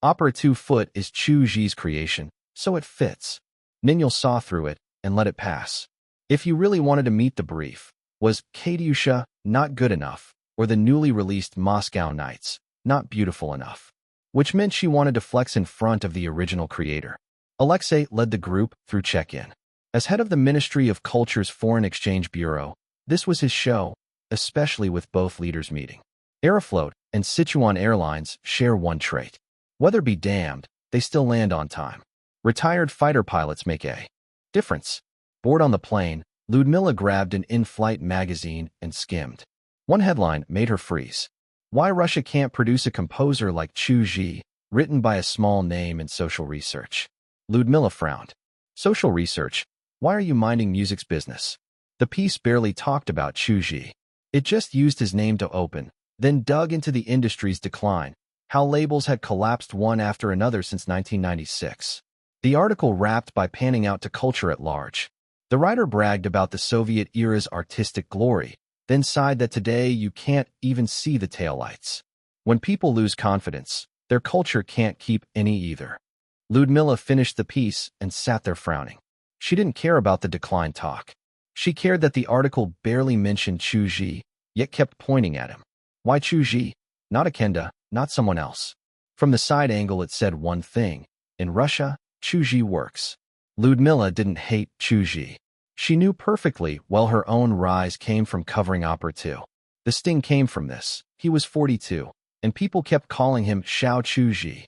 Opera 2 Foot is Chu Zhi's creation, so it fits. Ninyal saw through it and let it pass. If you really wanted to meet the brief, was Katyusha not good enough, or the newly released Moscow Nights not beautiful enough? Which meant she wanted to flex in front of the original creator. Alexei led the group through check-in. As head of the Ministry of Culture's Foreign Exchange Bureau, this was his show, especially with both leaders meeting. Aeroflot and Sichuan Airlines share one trait. Weather be damned, they still land on time. Retired fighter pilots make a difference. Board on the plane, Ludmilla grabbed an in-flight magazine and skimmed. One headline made her freeze. "Why Russia Can't Produce a Composer Like Chu Zhi," written by a small name in social research. Ludmilla frowned. Social research? Why are you minding music's business? The piece barely talked about Chu Zhi. It just used his name to open, then dug into the industry's decline, how labels had collapsed one after another since 1996. The article wrapped by panning out to culture at large. The writer bragged about the Soviet era's artistic glory, then sighed that today you can't even see the taillights. When people lose confidence, their culture can't keep any either. Ludmilla finished the piece and sat there frowning. She didn't care about the decline talk. She cared that the article barely mentioned Chu Zhi, yet kept pointing at him. Why Chu Zhi? Not Akenda, not someone else. From the side angle it said one thing. In Russia, Chu Zhi works. Ludmilla didn't hate Chu Zhi. She knew perfectly well her own rise came from covering opera too. The sting came from this. He was 42, and people kept calling him Xiao Chu Zhi.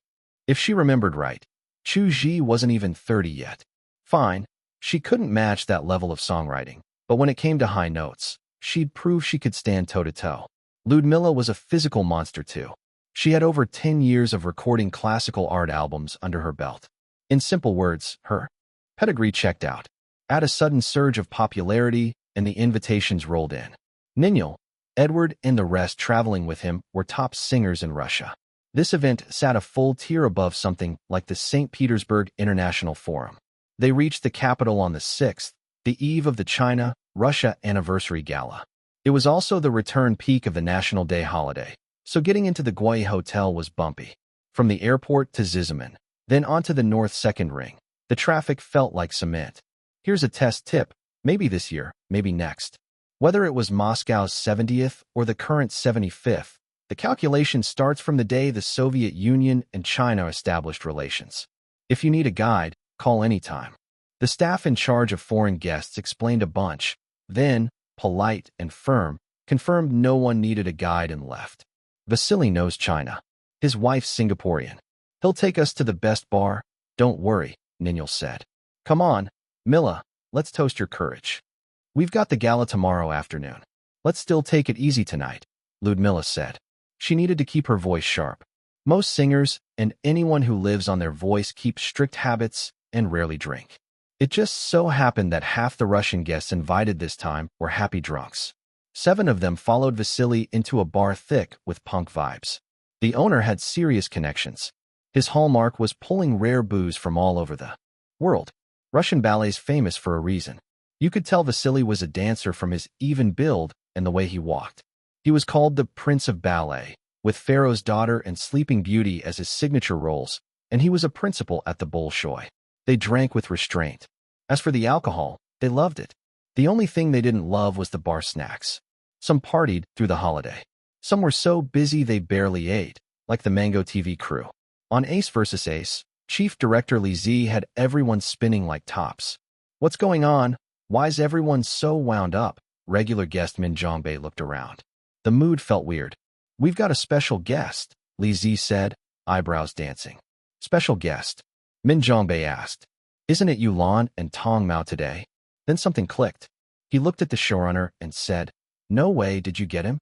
If she remembered right, Chu Zhi wasn't even 30 yet. Fine, she couldn't match that level of songwriting, but when it came to high notes, she'd prove she could stand toe-to-toe. Ludmilla was a physical monster too. She had over 10 years of recording classical art albums under her belt. In simple words, her pedigree checked out. At a sudden surge of popularity, and the invitations rolled in. Ninil, Edward, and the rest traveling with him were top singers in Russia. This event sat a full tier above something like the St. Petersburg International Forum. They reached the capital on the 6th, the eve of the China-Russia Anniversary Gala. It was also the return peak of the National Day holiday, so getting into the Gwai Hotel was bumpy. From the airport to Zizaman, then onto the North Second Ring, the traffic felt like cement. Here's a test tip, maybe this year, maybe next. Whether it was Moscow's 70th or the current 75th, the calculation starts from the day the Soviet Union and China established relations. If you need a guide, call anytime. The staff in charge of foreign guests explained a bunch, then, polite and firm, confirmed no one needed a guide and left. Vasily knows China. His wife's Singaporean. He'll take us to the best bar. Don't worry, Ninil said. Come on, Milla, let's toast your courage. We've got the gala tomorrow afternoon. Let's still take it easy tonight, Ludmilla said. She needed to keep her voice sharp. Most singers and anyone who lives on their voice keep strict habits and rarely drink. It just so happened that half the Russian guests invited this time were happy drunks. 7 of them followed Vasily into a bar thick with punk vibes. The owner had serious connections. His hallmark was pulling rare booze from all over the world. Russian ballet's famous for a reason. You could tell Vasily was a dancer from his even build and the way he walked. He was called the Prince of Ballet, with Pharaoh's Daughter and Sleeping Beauty as his signature roles, and he was a principal at the Bolshoi. They drank with restraint. As for the alcohol, they loved it. The only thing they didn't love was the bar snacks. Some partied through the holiday. Some were so busy they barely ate, like the Mango TV crew. On Ace vs. Ace, Chief Director Li Zi had everyone spinning like tops. What's going on? Why's everyone so wound up? Regular guest Min Zhongbei looked around. The mood felt weird. We've got a special guest, Li Zi said, eyebrows dancing. Special guest? Min Zhongbei asked. Isn't it Yulan and Tong Mao today? Then something clicked. He looked at the showrunner and said, No way, did you get him?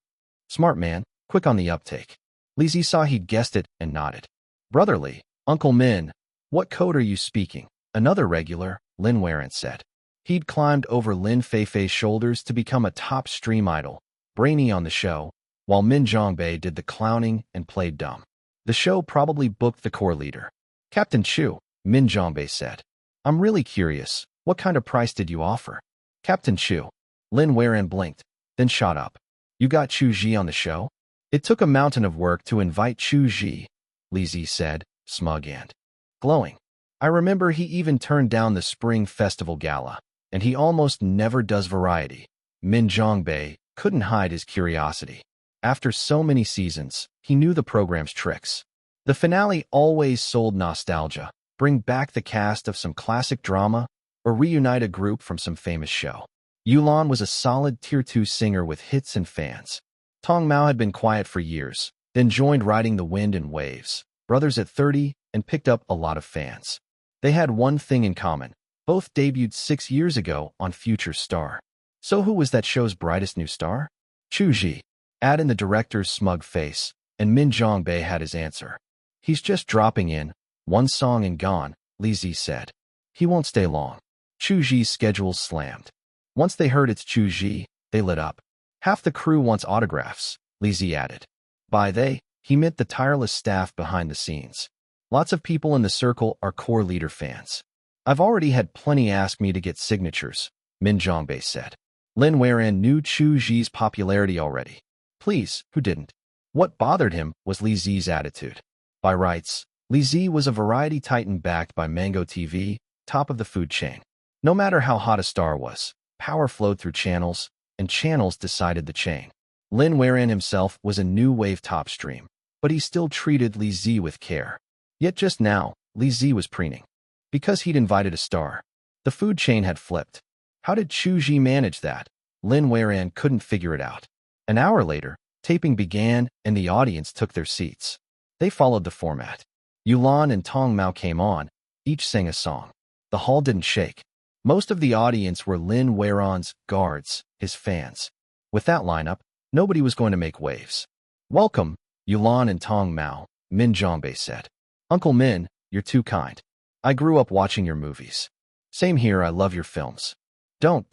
Smart man, quick on the uptake. Li Zi saw he'd guessed it and nodded. Brotherly, Uncle Min, what code are you speaking? Another regular, Lin Warren said. He'd climbed over Lin Feifei's shoulders to become a top stream idol, brainy on the show, while Min Zhongbei did the clowning and played dumb. The show probably booked the core leader. Captain Chu, Min Zhongbei said. I'm really curious, what kind of price did you offer? Captain Chu. Lin Warren blinked, then shot up. You got Chu Zhi on the show? It took a mountain of work to invite Chu Zhi, Li Zi said, smug and glowing. I remember he even turned down the Spring Festival Gala, and he almost never does variety. Min Zhongbei couldn't hide his curiosity. After so many seasons, he knew the program's tricks. The finale always sold nostalgia, bring back the cast of some classic drama, or reunite a group from some famous show. Yulan was a solid Tier 2 singer with hits and fans. Tong Mao had been quiet for years, then joined Riding the Wind and Waves, brothers at 30, and picked up a lot of fans. They had one thing in common. Both debuted 6 years ago on Future Star. So who was that show's brightest new star? Chu Zhi. Add in the director's smug face, and Min Zhongbei had his answer. He's just dropping in, one song and gone, Li Zi said. He won't stay long. Chu Zhi's schedule slammed. Once they heard it's Chu Zhi, they lit up. Half the crew wants autographs, Li Zi added. By they, he meant the tireless staff behind the scenes. Lots of people in the circle are core leader fans. I've already had plenty ask me to get signatures, Min Zhongbei said. Lin Warren knew Chu Zhi's popularity already. Please, who didn't? What bothered him was Li Zi's attitude. By rights, Li Zi was a variety titan backed by Mango TV, top of the food chain. No matter how hot a star was, power flowed through channels, and channels decided the chain. Lin Warren himself was a new wave top stream, but he still treated Li Zi with care. Yet just now, Li Zi was preening. Because he'd invited a star. The food chain had flipped. How did Chu Zhi manage that? Lin Weiran couldn't figure it out. An hour later, taping began and the audience took their seats. They followed the format. Yulan and Tong Mao came on, each sang a song. The hall didn't shake. Most of the audience were Lin Weiran's guards, his fans. With that lineup, nobody was going to make waves. Welcome, Yulan and Tong Mao, Min Zhongbei said. Uncle Min, you're too kind. I grew up watching your movies. Same here, I love your films. Don't.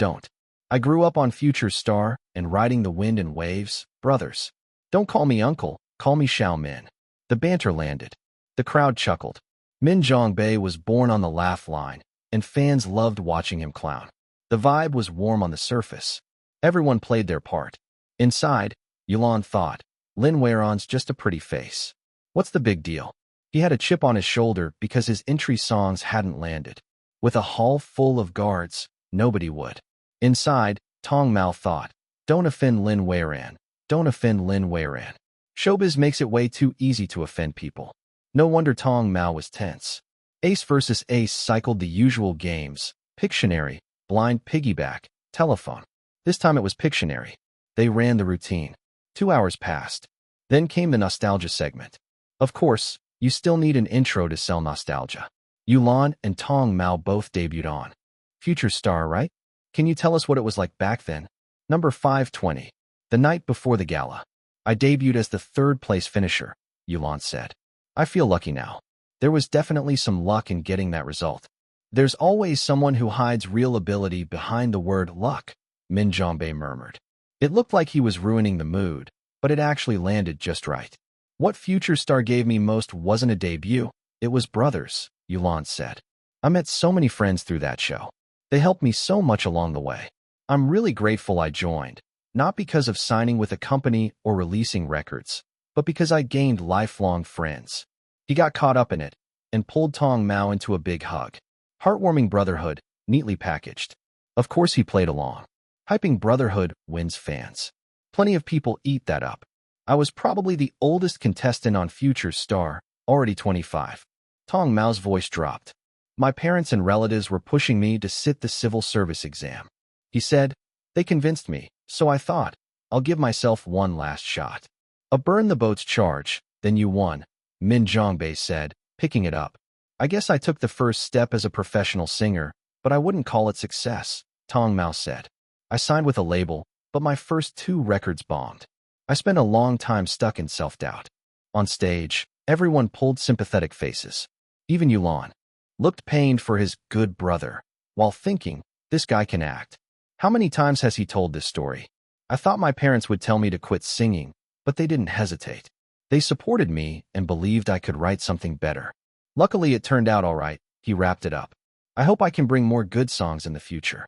I grew up on Future Star and Riding the Wind and Waves, brothers. Don't call me uncle, call me Xiao Min. The banter landed. The crowd chuckled. Min Zhongbei was born on the laugh line, and fans loved watching him clown. The vibe was warm on the surface. Everyone played their part. Inside, Yulan thought, Lin Weiran's just a pretty face. What's the big deal? He had a chip on his shoulder because his entry songs hadn't landed. With a hall full of guards, nobody would. Inside, Tong Mao thought, don't offend Lin Weiran. Don't offend Lin Weiran. Showbiz makes it way too easy to offend people. No wonder Tong Mao was tense. Ace versus Ace cycled the usual games, Pictionary, blind piggyback, telephone. This time it was Pictionary. They ran the routine. 2 hours passed. Then came the nostalgia segment. Of course, you still need an intro to sell nostalgia. Yulan and Tong Mao both debuted on Future Star, right? Can you tell us what it was like back then? Number 520. The night before the gala. I debuted as the third-place finisher, Yulan said. I feel lucky now. There was definitely some luck in getting that result. There's always someone who hides real ability behind the word luck, Min Zhongbei murmured. It looked like he was ruining the mood, but it actually landed just right. What Future Star gave me most wasn't a debut, it was brothers, Yulan said. I met so many friends through that show. They helped me so much along the way. I'm really grateful I joined, not because of signing with a company or releasing records, but because I gained lifelong friends. He got caught up in it and pulled Tong Mao into a big hug. Heartwarming brotherhood, neatly packaged. Of course he played along. Hyping brotherhood wins fans. Plenty of people eat that up. I was probably the oldest contestant on Future Star, already 25. Tong Mao's voice dropped. My parents and relatives were pushing me to sit the civil service exam. He said, they convinced me, so I thought, I'll give myself one last shot. A burn the boats charge, then you won, Min Zhongbei said, picking it up. I guess I took the first step as a professional singer, but I wouldn't call it success, Tong Mao said. I signed with a label, but my first 2 records bombed. I spent a long time stuck in self-doubt. On stage, everyone pulled sympathetic faces. Even Yulan looked pained for his good brother, while thinking, this guy can act. How many times has he told this story? I thought my parents would tell me to quit singing, but they didn't hesitate. They supported me and believed I could write something better. Luckily, it turned out all right, he wrapped it up. I hope I can bring more good songs in the future.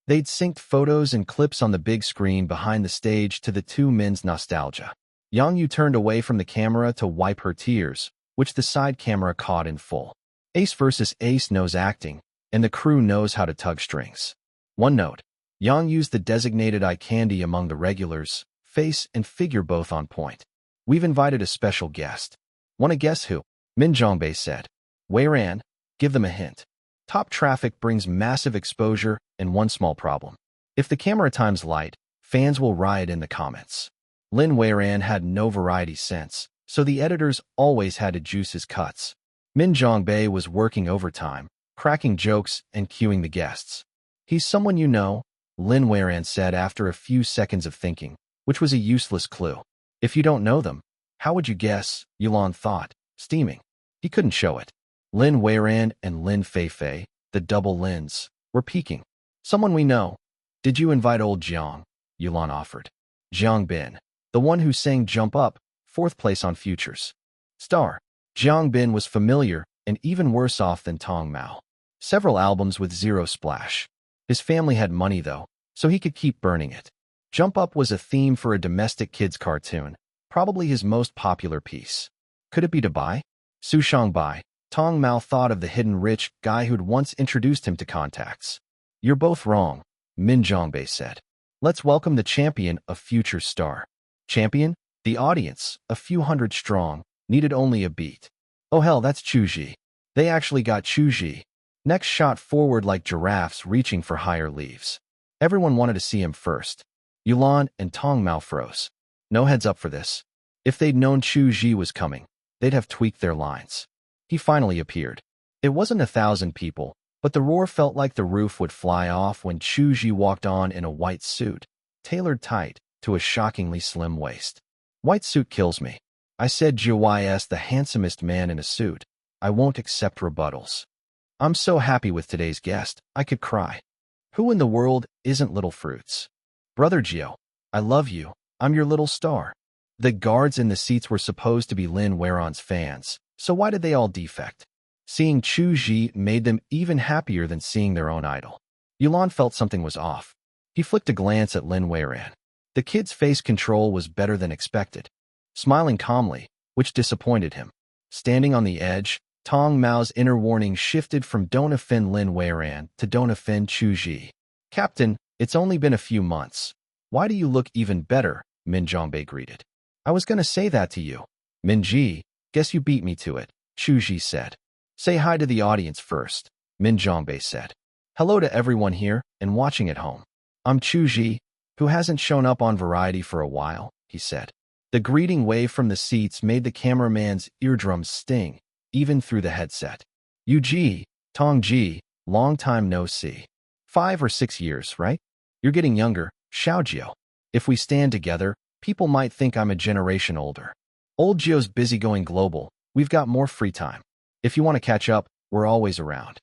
They'd synced photos and clips on the big screen behind the stage to the two men's nostalgia. Yang Yu turned away from the camera to wipe her tears, which the side camera caught in full. Ace versus Ace knows acting, and the crew knows how to tug strings. One note. Yang used the designated eye candy among the regulars, face and figure both on point. We've invited a special guest. Wanna guess who? Min Zhongbei said. Weiran, give them a hint. Top traffic brings massive exposure and one small problem. If the camera time's light, fans will riot in the comments. Lin Weiran had no variety sense, so the editors always had to juice his cuts. Min Zhongbei was working overtime, cracking jokes and cueing the guests. He's someone you know, Lin Weiran said after a few seconds of thinking, which was a useless clue. If you don't know them, how would you guess? Yulan thought, steaming. He couldn't show it. Lin Weiran and Lin Feifei, the double Lins, were peeking. Someone we know. Did you invite old Jiang? Yulan offered. Jiang Bin, the one who sang Jump Up, 4th place on Futures Star. Jiang Bin was familiar and even worse off than Tong Mao. Several albums with zero splash. His family had money though, so he could keep burning it. Jump Up was a theme for a domestic kids cartoon, probably his most popular piece. Could it be Dubai? Su Shangbai. Tong Mao thought of the hidden rich guy who'd once introduced him to contacts. You're both wrong, Min Zhongbei said. Let's welcome the champion of Future Star. Champion? The audience, a few hundred strong, needed only a beat. Oh hell, that's Chu Zhi. They actually got Chu Zhi. Necks shot forward like giraffes reaching for higher leaves. Everyone wanted to see him first. Yulan and Tong Mao froze. No heads up for this. If they'd known Chu Zhi was coming, they'd have tweaked their lines. He finally appeared. It wasn't 1,000 people, but the roar felt like the roof would fly off when Chu Zhi walked on in a white suit, tailored tight to a shockingly slim waist. White suit kills me. I said Jiwai's the handsomest man in a suit. I won't accept rebuttals. I'm so happy with today's guest, I could cry. Who in the world isn't Little Fruits? Brother Gio, I love you. I'm your little star. The guards in the seats were supposed to be Lin Weiron's fans, so why did they all defect? Seeing Chu Zhi made them even happier than seeing their own idol. Yulan felt something was off. He flicked a glance at Lin Weiron. The kid's face control was better than expected, smiling calmly, which disappointed him. Standing on the edge, Tong Mao's inner warning shifted from don't offend Lin Weiron to don't offend Chu Zhi. Captain, it's only been a few months. Why do you look even better? Min Zhongbei greeted. I was gonna say that to you. Min Ji, guess you beat me to it, Chu Zhi said. Say hi to the audience first, Min Zhongbei said. Hello to everyone here and watching at home. I'm Chu Zhi, who hasn't shown up on Variety for a while, he said. The greeting wave from the seats made the cameraman's eardrums sting, even through the headset. Yu Ji, Tong Ji, long time no see. 5 or 6 years, right? You're getting younger, Xiao Jiao. If we stand together, people might think I'm a generation older. Old Jio's busy going global, we've got more free time. If you want to catch up, we're always around.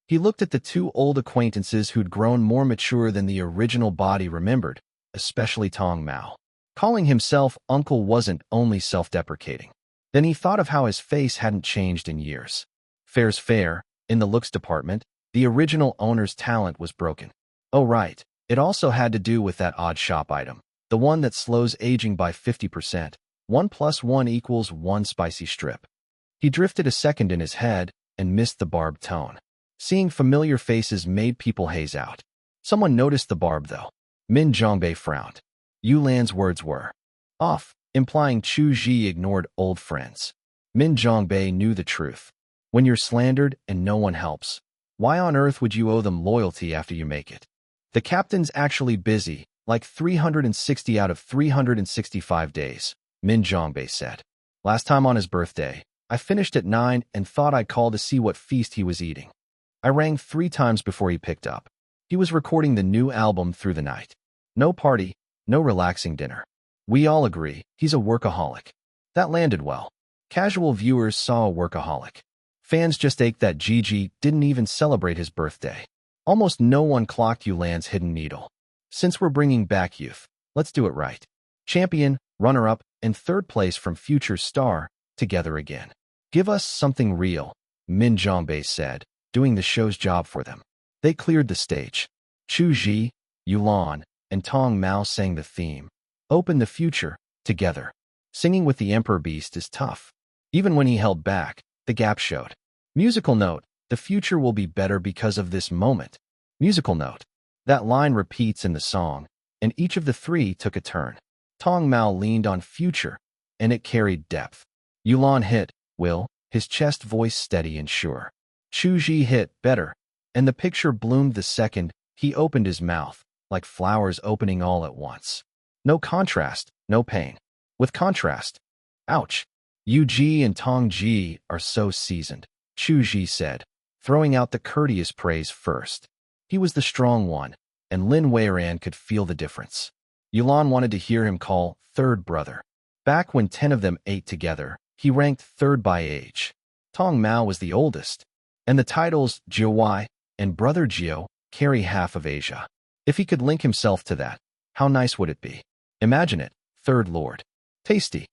He looked at the two old acquaintances who'd grown more mature than the original body remembered, especially Tong Mao. Calling himself uncle wasn't only self-deprecating. Then he thought of how his face hadn't changed in years. Fair's fair, in the looks department, the original owner's talent was broken. Oh right, it also had to do with that odd shop item, the one that slows aging by 50%, 1 + 1 = 1 spicy strip. He drifted a second in his head and missed the barbed tone. Seeing familiar faces made people haze out. Someone noticed the barb though. Min Zhongbei frowned. Yulan's words were off, implying Chu Zhi ignored old friends. Min Zhongbei knew the truth. When you're slandered and no one helps, why on earth would you owe them loyalty after you make it? The captain's actually busy, like 360 out of 365 days, Min Zhongbei said. Last time on his birthday, I finished at 9 and thought I'd call to see what feast he was eating. I rang 3 times before he picked up. He was recording the new album through the night. No party, no relaxing dinner. We all agree, he's a workaholic. That landed well. Casual viewers saw a workaholic. Fans just ached that Gigi didn't even celebrate his birthday. Almost no one clocked Yulan's hidden needle. Since we're bringing back youth, let's do it right. Champion, runner-up, and 3rd place from future star, together again. Give us something real, Min Zhongbei said, doing the show's job for them. They cleared the stage. Chu Zhi, Yulan, and Tong Mao sang the theme. Open the future, together. Singing with the Emperor Beast is tough. Even when he held back, the gap showed. Musical note, the future will be better because of this moment. Musical note. That line repeats in the song, and each of the 3 took a turn. Tong Mao leaned on future, and it carried depth. Yulan hit, will, his chest voice steady and sure. Chu Zhi hit, better, and the picture bloomed the second he opened his mouth, like flowers opening all at once. No contrast, no pain. With contrast. Ouch. Yu Ji and Tong Ji are so seasoned, Chu Zhi said, throwing out the courteous praise first. He was the strong one, and Lin Weiron could feel the difference. Yulan wanted to hear him call 3rd brother. Back when 10 of them ate together, he ranked 3rd by age. Tong Mao was the oldest, and the titles Jiwai and Brother Gio carry half of Asia. If he could link himself to that, how nice would it be? Imagine it, 3rd Lord. Tasty.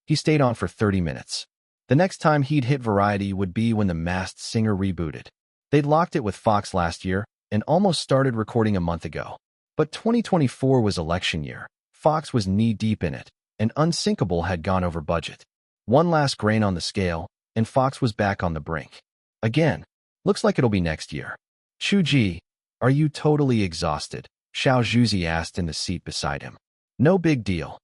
He stayed on for 30 minutes. The next time he'd hit Variety would be when The Masked Singer rebooted. They'd locked it with Fox last year and almost started recording a month ago. But 2024 was election year. Fox was knee-deep in it, and Unsinkable had gone over budget. One last grain on the scale, and Fox was back on the brink. Again, looks like it'll be next year. Chu Zhi, are you totally exhausted? Xiao Zhuzi asked in the seat beside him. No big deal,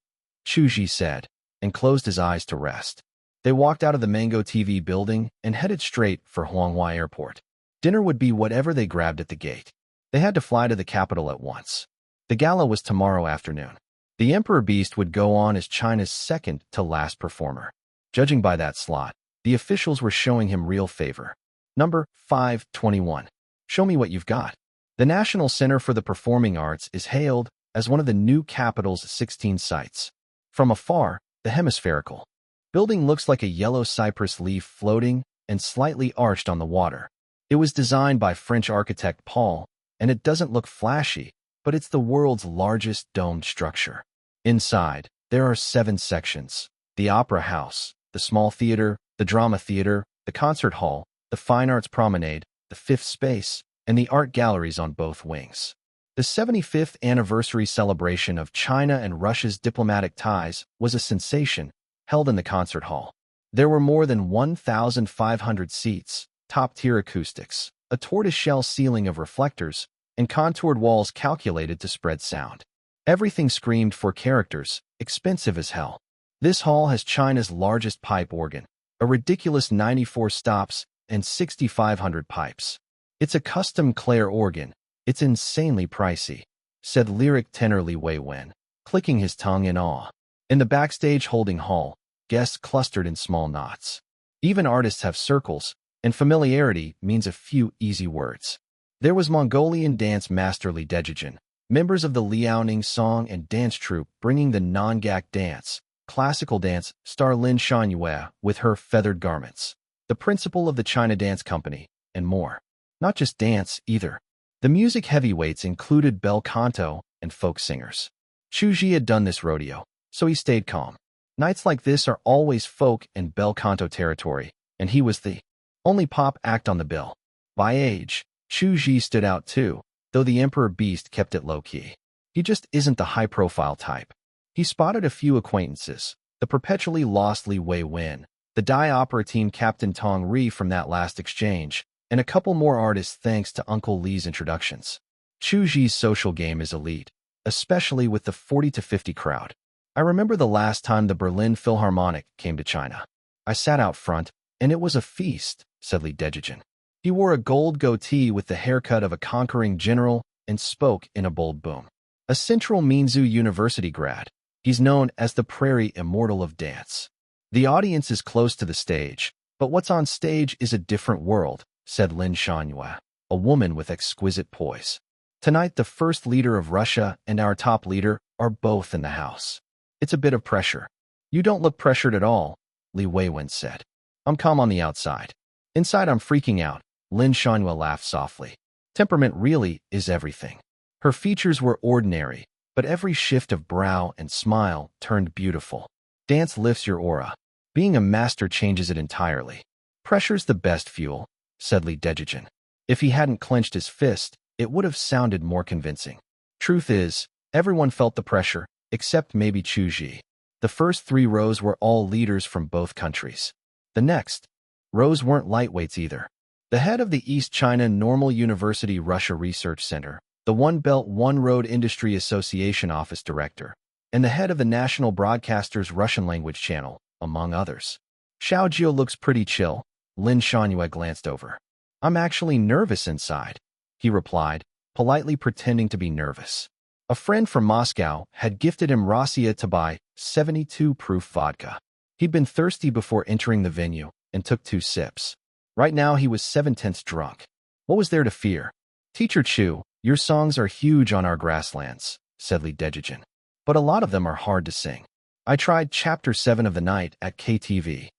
Chu Zhi said, and closed his eyes to rest. They walked out of the Mango TV building and headed straight for Huanghua Airport. Dinner would be whatever they grabbed at the gate. They had to fly to the capital at once. The gala was tomorrow afternoon. The Emperor Beast would go on as China's second to last performer. Judging by that slot, the officials were showing him real favor. Number 521. Show me what you've got. The National Center for the Performing Arts is hailed as one of the new capital's 16 sites. From afar, the hemispherical building looks like a yellow cypress leaf floating and slightly arched on the water. It was designed by French architect Paul, and it doesn't look flashy, but it's the world's largest domed structure. Inside, there are 7 sections: the Opera House, the Small Theater, the Drama Theater, the Concert Hall, the Fine Arts Promenade, the Fifth Space, and the art galleries on both wings. The 75th anniversary celebration of China and Russia's diplomatic ties was a sensation, held in the concert hall. There were more than 1,500 seats, top-tier acoustics, a tortoiseshell ceiling of reflectors, and contoured walls calculated to spread sound. Everything screamed for characters, expensive as hell. This hall has China's largest pipe organ, a ridiculous 94 stops and 6,500 pipes. It's a custom Clare organ. It's insanely pricey, said lyric tenor Li Weiwen, clicking his tongue in awe. In the backstage holding hall, guests clustered in small knots. Even artists have circles, and familiarity means a few easy words. There was Mongolian dance master Li Dejian, members of the Liaoning song and dance troupe bringing the non-gak dance, classical dance star Lin Shangyue with her feathered garments, the principal of the China Dance Company, and more. Not just dance, either. The music heavyweights included bel canto and folk singers. Chu Zhi had done this rodeo, so he stayed calm. Nights like this are always folk and bel canto territory, and he was the only pop act on the bill. By age, Chu Zhi stood out too, though the Emperor Beast kept it low-key. He just isn't the high-profile type. He spotted a few acquaintances, the perpetually lost Li Weiwen, the Dai Opera team Captain Tong Ri from that last exchange, and a couple more artists thanks to Uncle Li's introductions. Chu Zhi's social game is elite, especially with the 40 to 50 crowd. I remember the last time the Berlin Philharmonic came to China. I sat out front, and it was a feast, said Li Dejian. He wore a gold goatee with the haircut of a conquering general and spoke in a bold boom. A Central Minzu University grad, he's known as the Prairie Immortal of Dance. The audience is close to the stage, but what's on stage is a different world, said Lin Shangyue, a woman with exquisite poise. Tonight, the first leader of Russia and our top leader are both in the house. It's a bit of pressure. You don't look pressured at all, Li Weiwen said. I'm calm on the outside. Inside, I'm freaking out, Lin Shangyue laughed softly. Temperament really is everything. Her features were ordinary, but every shift of brow and smile turned beautiful. Dance lifts your aura. Being a master changes it entirely. Pressure's the best fuel, said Li Dejian. If he hadn't clenched his fist, it would have sounded more convincing. Truth is, everyone felt the pressure, except maybe Chu Zhi. The first 3 rows were all leaders from both countries. The next rows weren't lightweights either. The head of the East China Normal University Russia Research Center, the One Belt One Road Industry Association office director, and the head of the national broadcaster's Russian language channel, among others. Xiao Jiu looks pretty chill, Lin Shangyue glanced over. I'm actually nervous inside, he replied, politely pretending to be nervous. A friend from Moscow had gifted him razzia to buy 72-proof vodka. He'd been thirsty before entering the venue and took 2 sips. Right now he was 7/10 drunk. What was there to fear? Teacher Chu, your songs are huge on our grasslands, said Li Dejian. But a lot of them are hard to sing. I tried Chapter 7 of the night at KTV.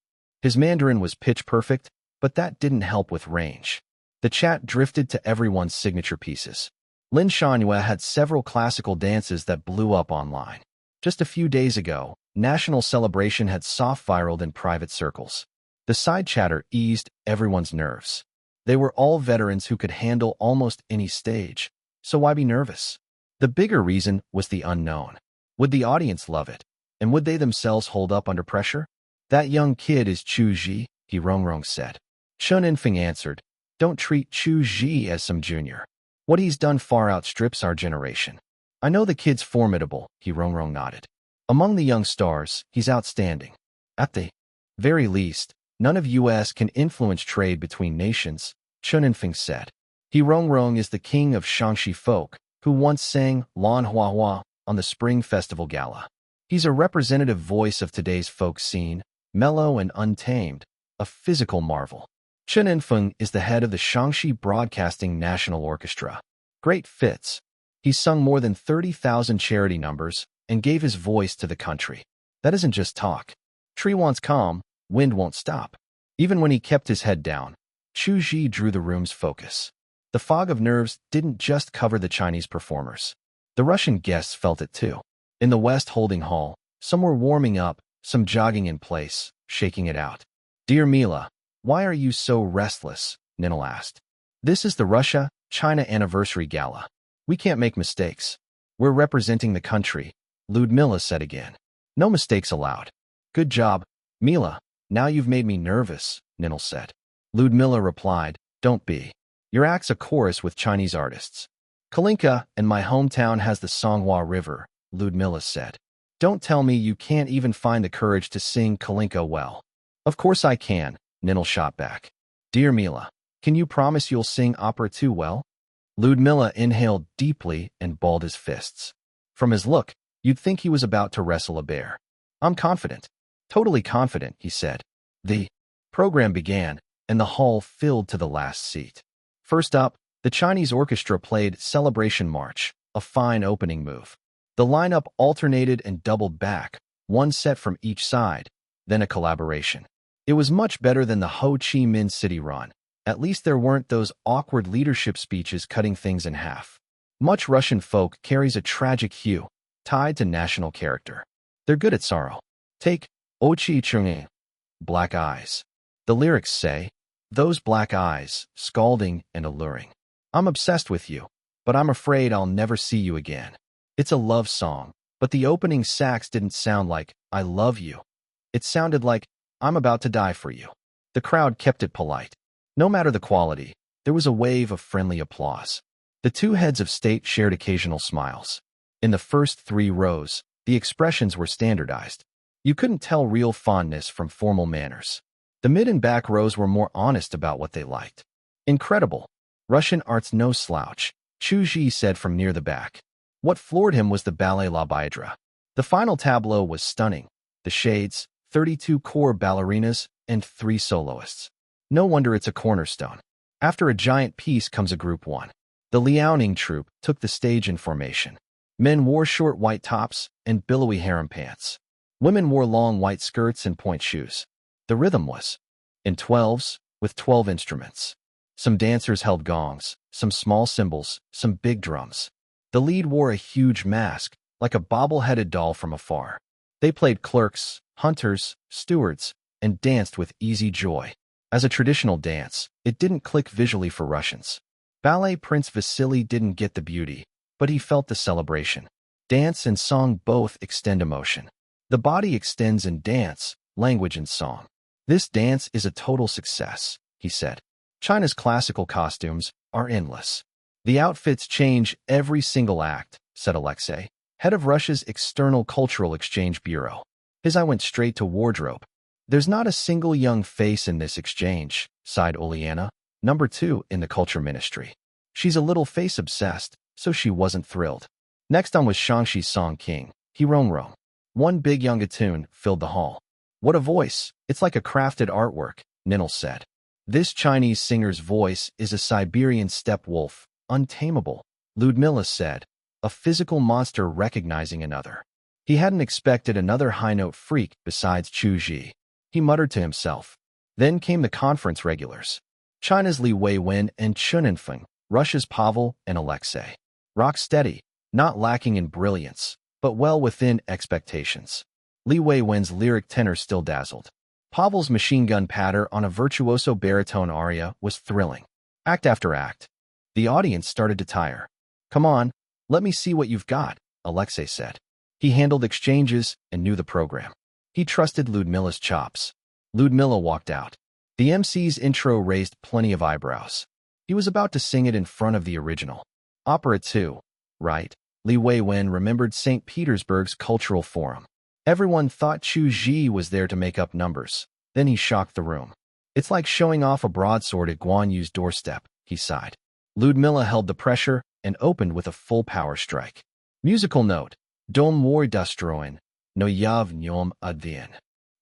His Mandarin was pitch perfect, but that didn't help with range. The chat drifted to everyone's signature pieces. Lin Shangyue had several classical dances that blew up online. Just a few days ago, National Celebration had soft-viraled in private circles. The side chatter eased everyone's nerves. They were all veterans who could handle almost any stage, so why be nervous? The bigger reason was the unknown. Would the audience love it? And would they themselves hold up under pressure? That young kid is Chu Zhi, He Rongrong said. Chun Infeng answered, don't treat Chu Zhi as some junior. What he's done far outstrips our generation. I know the kid's formidable, He Rongrong nodded. Among the young stars, he's outstanding. At the very least, none of U.S. can influence trade between nations, Chen Infeng said. He Rongrong is the king of Shaanxi folk, who once sang Lan Hua Hua on the Spring Festival Gala. He's a representative voice of today's folk scene, mellow and untamed, a physical marvel. Chen Infeng is the head of the Shaanxi Broadcasting National Orchestra. Great fits. He's sung more than 30,000 charity numbers and gave his voice to the country. That isn't just talk. Tree wants calm, wind won't stop. Even when he kept his head down, Chu Zhi drew the room's focus. The fog of nerves didn't just cover the Chinese performers. The Russian guests felt it too. In the West Holding Hall, some were warming up, some jogging in place, shaking it out. Dear Mila, why are you so restless? Ninel asked. This is the Russia-China Anniversary Gala. We can't make mistakes. We're representing the country, Ludmila said again. No mistakes allowed. Good job, Mila. Now you've made me nervous, Ninel said. Ludmila replied, don't be. Your act's a chorus with Chinese artists. Kalinka and my hometown has the Songhua River, Ludmila said. Don't tell me you can't even find the courage to sing Kalinka well. Of course I can, Ninel shot back. Dear Mila, can you promise you'll sing opera too well? Ludmila inhaled deeply and balled his fists. From his look, you'd think he was about to wrestle a bear. I'm confident. Totally confident, he said. The program began, and the hall filled to the last seat. First up, the Chinese orchestra played Celebration March, a fine opening move. The lineup alternated and doubled back, one set from each side, then a collaboration. It was much better than the Ho Chi Minh City run. At least there weren't those awkward leadership speeches cutting things in half. Much Russian folk carries a tragic hue, tied to national character. They're good at sorrow. Take Ochi Chungi, Black Eyes. The lyrics say, those black eyes, scalding and alluring. I'm obsessed with you, but I'm afraid I'll never see you again. It's a love song, but the opening sax didn't sound like, I love you. It sounded like, I'm about to die for you. The crowd kept it polite. No matter the quality, there was a wave of friendly applause. The two heads of state shared occasional smiles. In the first 3 rows, the expressions were standardized. You couldn't tell real fondness from formal manners. The mid and back rows were more honest about what they liked. Incredible. Russian art's no slouch, Chu Zhi said from near the back. What floored him was the ballet La Baidra. The final tableau was stunning. The shades, 32 core ballerinas, and 3 soloists. No wonder it's a cornerstone. After a giant piece comes a group one. The Liaoning troupe took the stage in formation. Men wore short white tops and billowy harem pants. Women wore long white skirts and point shoes. The rhythm was in 12s, with 12 instruments. Some dancers held gongs, some small cymbals, some big drums. The lead wore a huge mask, like a bobble-headed doll from afar. They played clerks, hunters, stewards, and danced with easy joy. As a traditional dance, it didn't click visually for Russians. Ballet Prince Vasily didn't get the beauty, but he felt the celebration. Dance and song both extend emotion. The body extends in dance, language and song. This dance is a total success, he said. China's classical costumes are endless. The outfits change every single act, said Alexei, head of Russia's External Cultural Exchange Bureau. His eye went straight to wardrobe. There's not a single young face in this exchange, sighed Oleana, number 2 in the culture ministry. She's a little face-obsessed, so she wasn't thrilled. Next on was Shaanxi's Song King, Hirongrong. One big young filled the hall. What a voice! It's like a crafted artwork, Ninel said. This Chinese singer's voice is a Siberian steppe wolf, untamable, Ludmila said, a physical monster recognizing another. He hadn't expected another high-note freak besides Chu Zhi. He muttered to himself. Then came the conference regulars. China's Li Weiwen and Chen Infeng, Russia's Pavel and Alexei. Rock steady, not lacking in brilliance, but well within expectations. Li Weiwen's lyric tenor still dazzled. Pavel's machine gun patter on a virtuoso baritone aria was thrilling. Act after act. The audience started to tire. Come on, let me see what you've got, Alexei said. He handled exchanges and knew the program. He trusted Ludmila's chops. Ludmila walked out. The MC's intro raised plenty of eyebrows. He was about to sing it in front of the original. Opera too, right? Li Weiwen remembered St. Petersburg's Cultural Forum. Everyone thought Chu Zhi was there to make up numbers. Then he shocked the room. It's like showing off a broadsword at Guan Yu's doorstep, he sighed. Ludmilla held the pressure and opened with a full power strike. Musical note. Dom war destroyen, no yav nyom advien.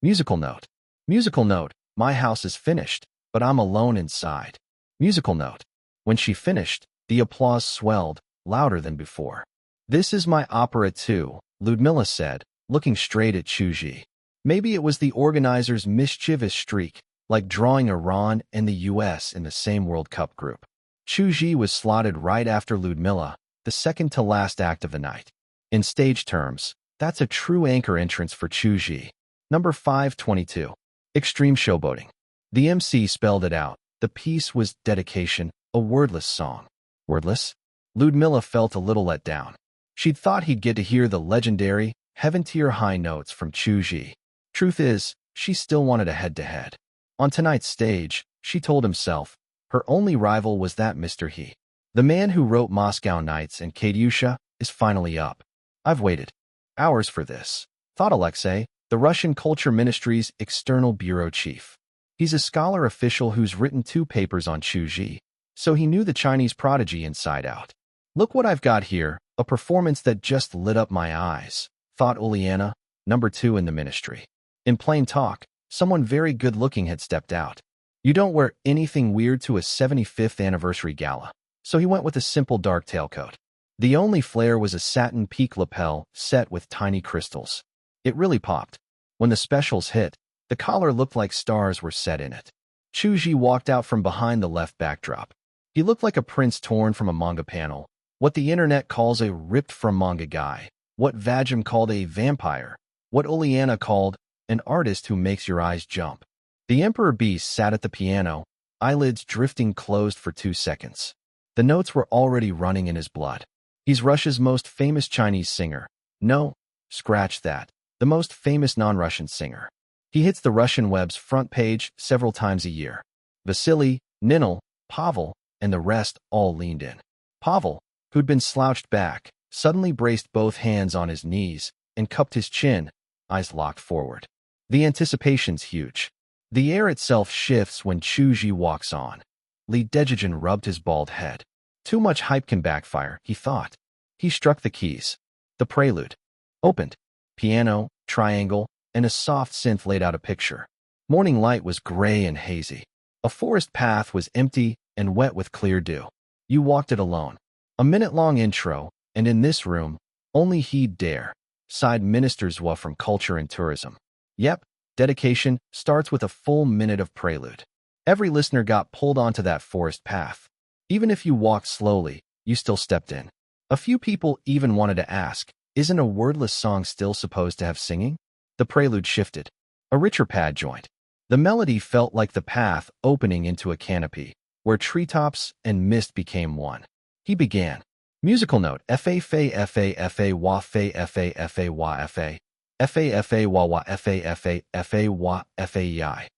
Musical note. Musical note. My house is finished, but I'm alone inside. Musical note. When she finished, the applause swelled, louder than before. This is my opera too, Ludmilla said, looking straight at Chu Zhi. Maybe it was the organizer's mischievous streak, like drawing Iran and the US in the same World Cup group. Chu Zhi was slotted right after Ludmilla, the second to last act of the night. In stage terms, that's a true anchor entrance for Chu Zhi. Number 522. Extreme Showboating. The MC spelled it out. The piece was Dedication, a wordless song. Wordless? Ludmilla felt a little let down. She'd thought he'd get to hear the legendary, heaven-tier high notes from Chu Zhi. Truth is, she still wanted a head-to-head. On tonight's stage, she told himself, her only rival was that Mr. He. The man who wrote Moscow Nights and Katyusha is finally up. I've waited hours for this, thought Alexei, the Russian Culture Ministry's external bureau chief. He's a scholar official who's written 2 papers on Chu Zhi, so he knew the Chinese prodigy inside out. Look what I've got here, a performance that just lit up my eyes, thought Uliana, number 2 in the ministry. In plain talk, someone very good-looking had stepped out. You don't wear anything weird to a 75th anniversary gala, so he went with a simple dark tailcoat. The only flair was a satin peak lapel set with tiny crystals. It really popped. When the specials hit, the collar looked like stars were set in it. Chu Zhi walked out from behind the left backdrop. He looked like a prince torn from a manga panel, what the internet calls a ripped-from-manga guy, what Vajim called a vampire, what Uliana called an artist who makes your eyes jump. The Emperor Beast sat at the piano, eyelids drifting closed for 2 seconds. The notes were already running in his blood. He's Russia's most famous Chinese singer. No, scratch that. The most famous non-Russian singer. He hits the Russian web's front page several times a year. Vasily, Ninel, Pavel, and the rest all leaned in. Pavel, who'd been slouched back, suddenly braced both hands on his knees and cupped his chin, eyes locked forward. The anticipation's huge. The air itself shifts when Chu Zhi walks on. Li Dejijin rubbed his bald head. Too much hype can backfire, he thought. He struck the keys. The prelude opened. Piano, triangle, and a soft synth laid out a picture. Morning light was gray and hazy. A forest path was empty and wet with clear dew. You walked it alone. A minute-long intro, and in this room, only he'd dare, sighed Minister Zhua from Culture and Tourism. Yep, dedication starts with a full minute of prelude. Every listener got pulled onto that forest path. Even if you walked slowly, you still stepped in. A few people even wanted to ask, isn't a wordless song still supposed to have singing? The prelude shifted. A richer pad joined. The melody felt like the path opening into a canopy, where treetops and mist became one. He began. Musical note. Fa fa fa fa wa fa fa fa wa fa. Fa fa wa wa fa fa fa wa fa yi.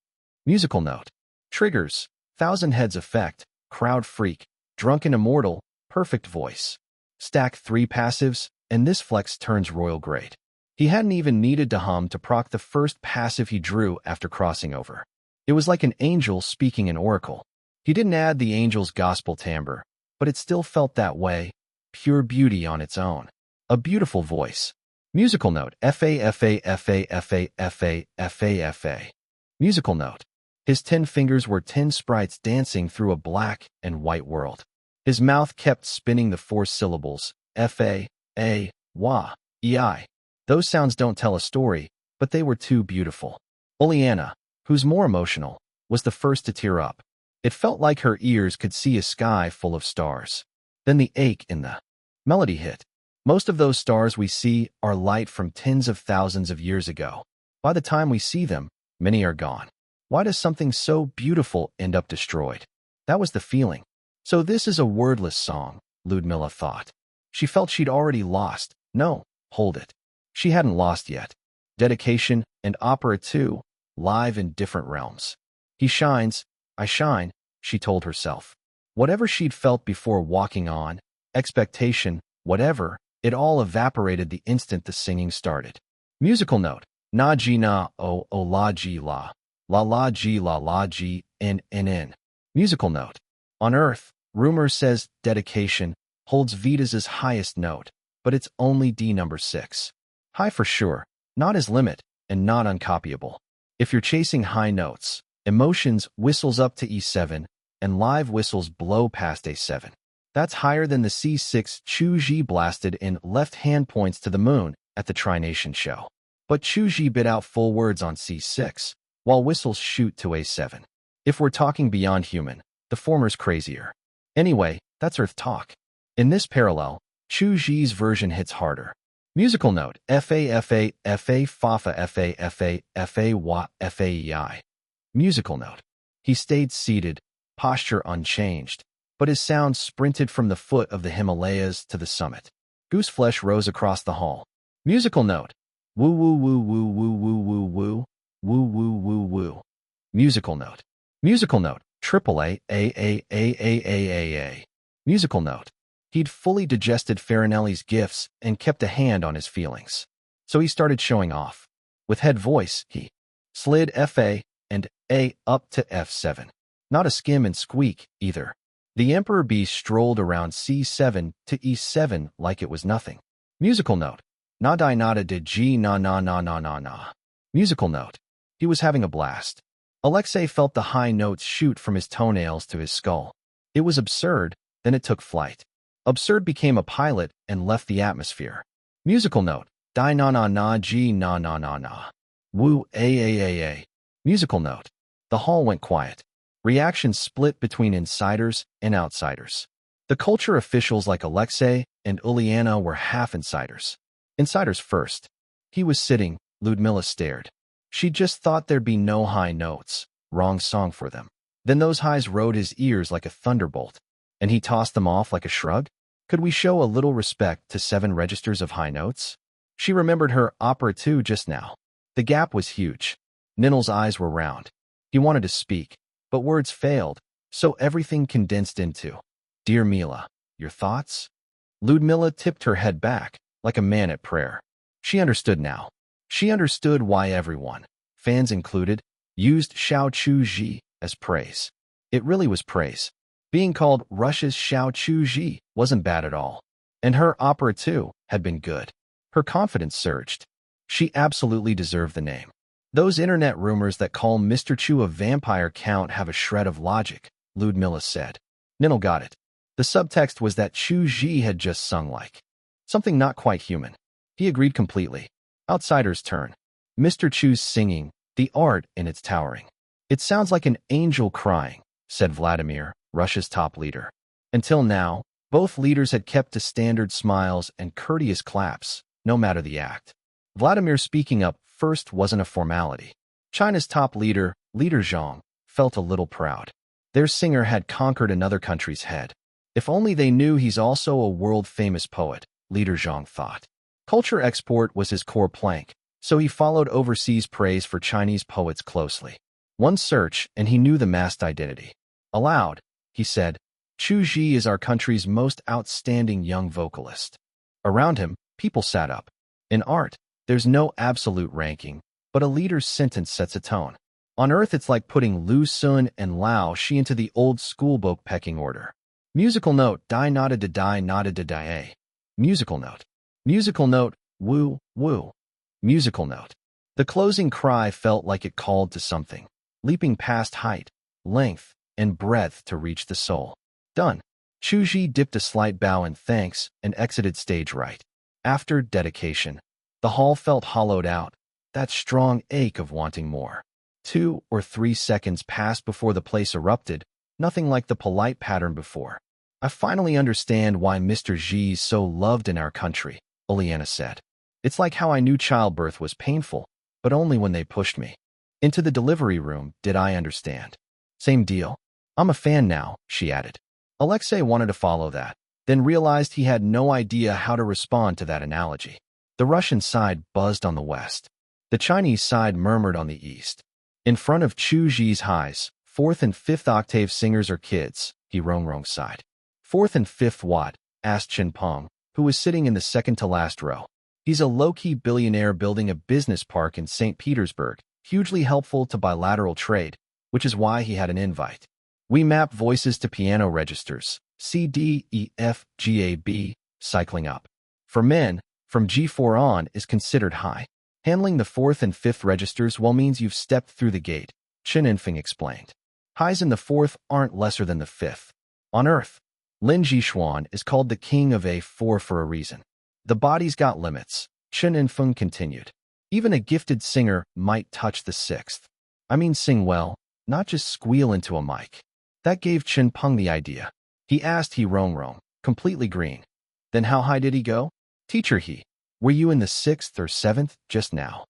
Musical note. Triggers. Thousand Heads effect. Crowd freak. Drunken immortal. Perfect voice. Stack 3 passives, and this flex turns royal great. He hadn't even needed to hum to proc the first passive he drew after crossing over. It was like an angel speaking an oracle. He didn't add the angel's gospel timbre, but it still felt that way, pure beauty on its own. A beautiful voice. Musical note. Fa fa fa fa fa fa fa. Musical note. His 10 fingers were 10 sprites dancing through a black and white world. His mouth kept spinning the 4 syllables, fa, a, wa, ei. Those sounds don't tell a story, but they were too beautiful. Uliana, who's more emotional, was the first to tear up. It felt like her ears could see a sky full of stars. Then the ache in the melody hit. Most of those stars we see are light from tens of thousands of years ago. By the time we see them, many are gone. Why does something so beautiful end up destroyed? That was the feeling. So this is a wordless song, Ludmilla thought. She felt she'd already lost. No, hold it. She hadn't lost yet. Dedication and opera too, live in different realms. He shines, I shine, she told herself. Whatever she'd felt before walking on, expectation, whatever, it all evaporated the instant the singing started. Musical note. Na ji na o la ji la. La ji la ji N. Musical note. On Earth, rumor says dedication holds Vita's highest note, but it's only D number 6. High for sure, not his limit, and not uncopyable. If you're chasing high notes, emotions whistles up to E7, and live whistles blow past A7. That's higher than the C6 Chu Zhi blasted in Left Hand Points to the Moon at the Tri-Nation show. But Chu Zhi bit out full words on C6, while whistles shoot to A7. If we're talking beyond human, the former's crazier. Anyway, that's Earth talk. In this parallel, Chu Zhi's version hits harder. Musical note, FA, FA, FA, FAFA, FA, FA, FA, WA, FAEI. Musical note. He stayed seated, posture unchanged, but his sound sprinted from the foot of the Himalayas to the summit. Gooseflesh rose across the hall. Musical note. Woo woo woo woo woo woo woo woo, woo woo woo woo. Musical note. Musical note. Triple A, A, A, A, A, A, A, A. Musical note. He'd fully digested Farinelli's gifts and kept a hand on his feelings. So he started showing off. With head voice, he slid FA and A up to F7. Not a skim and squeak, either. The Emperor Bee strolled around C7 to E7 like it was nothing. Musical note. Na di nada de G na na na na na na. Musical note. He was having a blast. Alexei felt the high notes shoot from his toenails to his skull. It was absurd, then it took flight. Absurd became a pilot and left the atmosphere. Musical note. Di na na na G na na na na. Woo a. Musical note. The hall went quiet. Reactions split between insiders and outsiders. The culture officials like Alexei and Uliana were half insiders. Insiders first. He was sitting, Ludmilla stared. She just thought there'd be no high notes. Wrong song for them. Then those highs rode his ears like a thunderbolt, and he tossed them off like a shrug? Could we show a little respect to 7 registers of high notes? She remembered her opera 2 just now. The gap was huge. Ninel's eyes were round. He wanted to speak, but words failed, so everything condensed into, Dear Mila, your thoughts? Ludmilla tipped her head back, like a man at prayer. She understood now. She understood why everyone, fans included, used Xiao Chu Zhi as praise. It really was praise. Being called Russia's Xiao Chu Zhi wasn't bad at all. And her opera too had been good. Her confidence surged. She absolutely deserved the name. Those internet rumors that call Mr. Chu a vampire count have a shred of logic, Ludmilla said. Ninel got it. The subtext was that Chu Zhi had just sung like something not quite human. He agreed completely. Outsider's turn. Mr. Chu's singing, the art in its towering. It sounds like an angel crying, said Vladimir, Russia's top leader. Until now, both leaders had kept to standard smiles and courteous claps, no matter the act. Vladimir speaking up first wasn't a formality. China's top leader, Leader Zhang, felt a little proud. Their singer had conquered another country's head. If only they knew he's also a world-famous poet, Leader Zhang thought. Culture export was his core plank, so he followed overseas praise for Chinese poets closely. One search, and he knew the masked identity. Aloud, he said, Chu Zhi is our country's most outstanding young vocalist. Around him, people sat up. In art, there's no absolute ranking, but a leader's sentence sets a tone. On Earth, it's like putting Lu Sun and Lao Shi into the old schoolbook pecking order. Musical note, di nada da di nada da di a. Musical note. Musical note, woo, woo. Musical note. The closing cry felt like it called to something, leaping past height, length, and breadth to reach the soul. Done. Chu Zhi dipped a slight bow in thanks and exited stage right. After dedication, the hall felt hollowed out, that strong ache of wanting more. 2 or 3 seconds passed before the place erupted, nothing like the polite pattern before. I finally understand why Mr. Zhi's so loved in our country, Oleana said. It's like how I knew childbirth was painful, but only when they pushed me. Into the delivery room did I understand. Same deal. I'm a fan now, she added. Alexei wanted to follow that, then realized he had no idea how to respond to that analogy. The Russian side buzzed on the west. The Chinese side murmured on the east. In front of Chu Zhi's highs, 4th and 5th octave singers are kids, he wrong sighed. 4th and 5th what? Asked Chen Peng, who was sitting in the second-to-last row. He's a low-key billionaire building a business park in St. Petersburg, hugely helpful to bilateral trade, which is why he had an invite. We map voices to piano registers, C, D, E, F, G, A, B, cycling up. For men, from G4 on is considered high. Handling the fourth and fifth registers well means you've stepped through the gate, Chen Infeng explained. Highs in the fourth aren't lesser than the fifth. On Earth, Lin Jishuan is called the king of A4 for a reason. The body's got limits, Chen Infeng continued. Even a gifted singer might touch the sixth. I mean sing well, not just squeal into a mic. That gave Chen Peng the idea. He asked He Rongrong, completely green. Then how high did he go? Teacher He, were you in the sixth or seventh just now?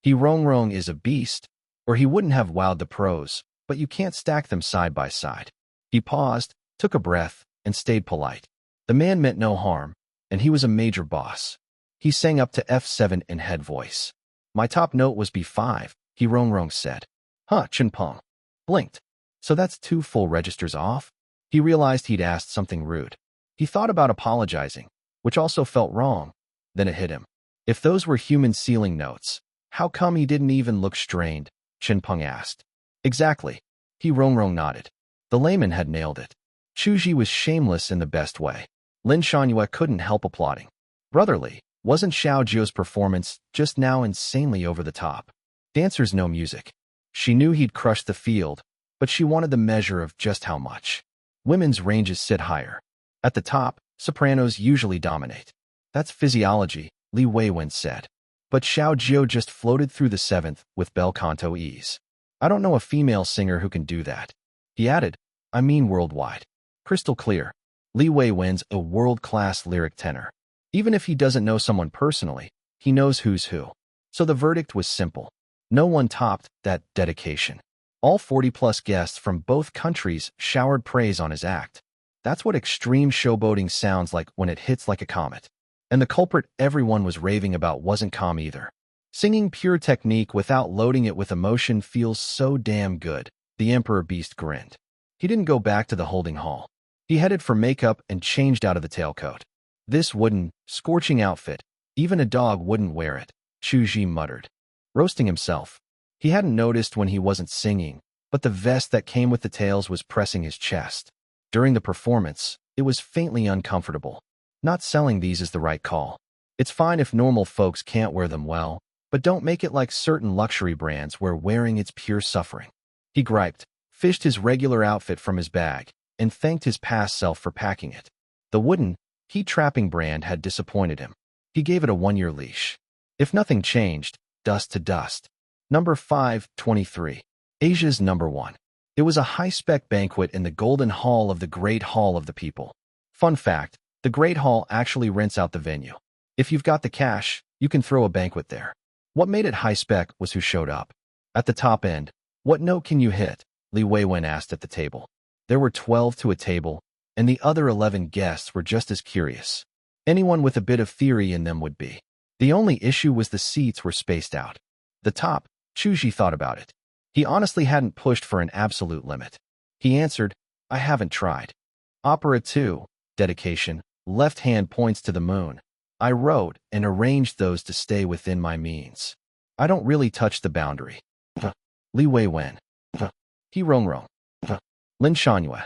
He Rongrong is a beast, or he wouldn't have wowed the pros, but you can't stack them side by side. He paused, took a breath, and stayed polite. The man meant no harm, and he was a major boss. He sang up to F7 in head voice. My top note was B5, He Rongrong said. Huh, Chen Peng blinked. So that's 2 full registers off? He realized he'd asked something rude. He thought about apologizing, which also felt wrong. Then it hit him. If those were human ceiling notes, how come he didn't even look strained? Chen Peng asked. Exactly. He Rongrong nodded. The layman had nailed it. Chu Zhi was shameless in the best way. Lin Shangyue couldn't help applauding. Brotherly, wasn't Xiao Jiu's performance just now insanely over the top? Dancers know music. She knew he'd crushed the field, but she wanted the measure of just how much. Women's ranges sit higher. At the top, sopranos usually dominate. That's physiology, Li Weiwen said. But Xiao Jiu just floated through the seventh with bel canto ease. I don't know a female singer who can do that. He added, I mean worldwide. Crystal clear. Li Weiwen's a world-class lyric tenor. Even if he doesn't know someone personally, he knows who's who. So the verdict was simple. No one topped that dedication. All 40-plus guests from both countries showered praise on his act. That's what extreme showboating sounds like when it hits like a comet. And the culprit everyone was raving about wasn't calm either. Singing pure technique without loading it with emotion feels so damn good, the Emperor Beast grinned. He didn't go back to the holding hall. He headed for makeup and changed out of the tailcoat. This wooden, scorching outfit, even a dog wouldn't wear it, Chu Zhi muttered. Roasting himself. He hadn't noticed when he wasn't singing, but the vest that came with the tails was pressing his chest. During the performance, it was faintly uncomfortable. Not selling these is the right call. It's fine if normal folks can't wear them well, but don't make it like certain luxury brands where wearing it's pure suffering. He griped, fished his regular outfit from his bag, and thanked his past self for packing it. The wooden, heat-trapping brand had disappointed him. He gave it a 1-year leash. If nothing changed, dust to dust. Number 523. Asia's number 1. It was a high-spec banquet in the Golden Hall of the Great Hall of the People. Fun fact, the Great Hall actually rents out the venue. If you've got the cash, you can throw a banquet there. What made it high-spec was who showed up. At the top end, what note can you hit? Li Weiwen asked at the table. There were 12 to a table, and the other 11 guests were just as curious. Anyone with a bit of theory in them would be. The only issue was the seats were spaced out. The top, Chu Zhi thought about it. He honestly hadn't pushed for an absolute limit. He answered, I haven't tried. Opera 2, dedication, left hand points to the moon. I wrote and arranged those to stay within my means. I don't really touch the boundary. Li Weiwen. He Rongrong. Lin Shangyue.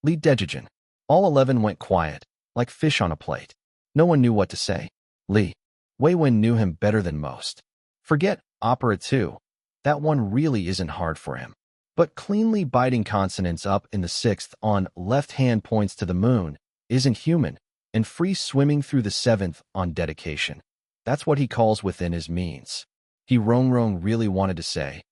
Li Dejijin. All 11 went quiet, like fish on a plate. No one knew what to say. Li Weiwen knew him better than most. Forget Opera 2. That one really isn't hard for him. But cleanly biting consonants up in the sixth on left hand points to the moon isn't human, and free swimming through the seventh on dedication. That's what he calls within his means. He Rongrong really wanted to say,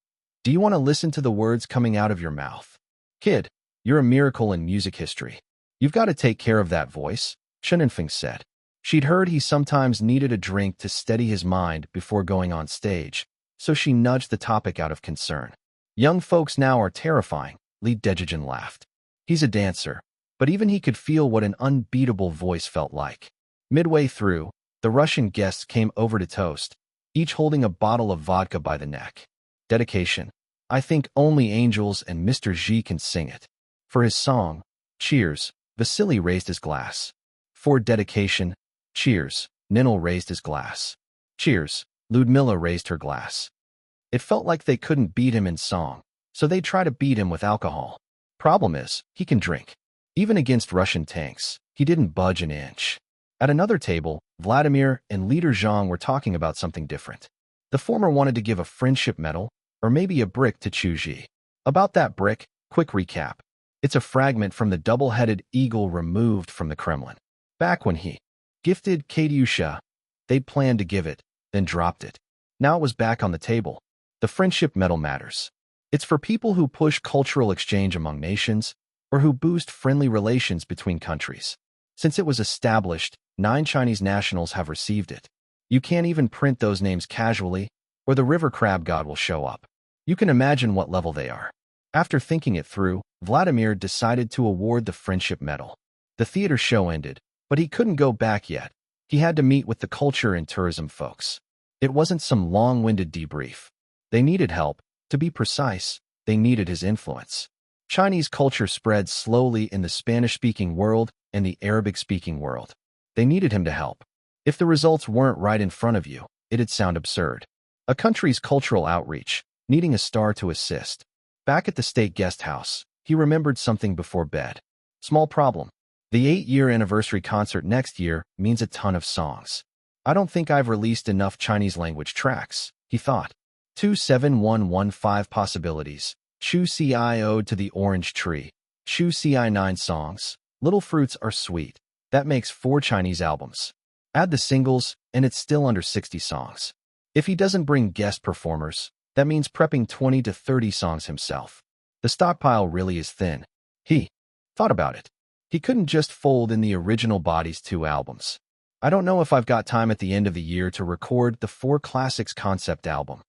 do you want to listen to the words coming out of your mouth? Kid, you're a miracle in music history. You've got to take care of that voice, Chen Infeng said. She'd heard he sometimes needed a drink to steady his mind before going on stage, so she nudged the topic out of concern. Young folks now are terrifying, Li Dejijin laughed. He's a dancer, but even he could feel what an unbeatable voice felt like. Midway through, the Russian guests came over to toast, each holding a bottle of vodka by the neck. Dedication. I think only angels and Mr. Zhi can sing it. For his song, Cheers, Vasily raised his glass. For dedication, Cheers, Ninel raised his glass. Cheers, Ludmilla raised her glass. It felt like they couldn't beat him in song. so they'd try to beat him with alcohol. Problem is, he can drink. Even against Russian tanks, he didn't budge an inch. At another table, Vladimir and leader Zhang were talking about something different. The former wanted to give a friendship medal, or maybe a brick to Chu Zhi. About that brick, quick recap. It's a fragment from the double-headed eagle removed from the Kremlin. Back when he gifted Katyusha, they'd planned to give it, then dropped it. Now it was back on the table. The friendship medal matters. It's for people who push cultural exchange among nations, or who boost friendly relations between countries. Since it was established, 9 Chinese nationals have received it. You can't even print those names casually, or the river crab god will show up. You can imagine what level they are. After thinking it through, Vladimir decided to award the friendship medal. The theater show ended, but he couldn't go back yet. He had to meet with the culture and tourism folks. It wasn't some long-winded debrief. They needed help. To be precise, they needed his influence. Chinese culture spread slowly in the Spanish-speaking world and the Arabic-speaking world. They needed him to help. If the results weren't right in front of you, it'd sound absurd. A country's cultural outreach, needing a star to assist. Back at the state guest house, he remembered something before bed. Small problem. The 8-year anniversary concert next year means a ton of songs. I don't think I've released enough Chinese language tracks, he thought. 27115 possibilities. Chu Ci Ode to the Orange Tree. Chu Ci 9 songs. Little Fruits Are Sweet. That makes 4 Chinese albums. Add the singles, and it's still under 60 songs. If he doesn't bring guest performers, that means prepping 20 to 30 songs himself. The stockpile really is thin. He thought about it. He couldn't just fold in the original Body's 2 albums. I don't know if I've got time at the end of the year to record the 4 Classics concept album.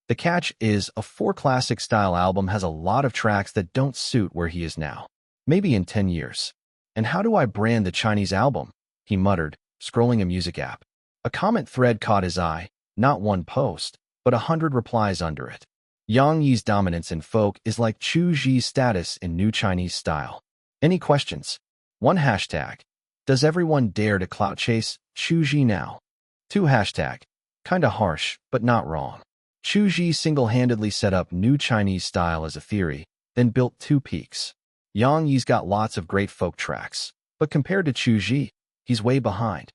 The catch is, a 4 Classic style album has a lot of tracks that don't suit where he is now. Maybe in 10 years. And how do I brand the Chinese album? He muttered, scrolling a music app. A comment thread caught his eye, not one post, but 100 replies under it. Yang Yi's dominance in folk is like Chu Zhi's status in new Chinese style. Any questions? 1 hashtag. Does everyone dare to clout chase Chu Zhi now? 2 hashtag. Kinda harsh, but not wrong. Chu Zhi single-handedly set up new Chinese style as a theory, then built 2 peaks. Yang Yi's got lots of great folk tracks, but compared to Chu Zhi, he's way behind.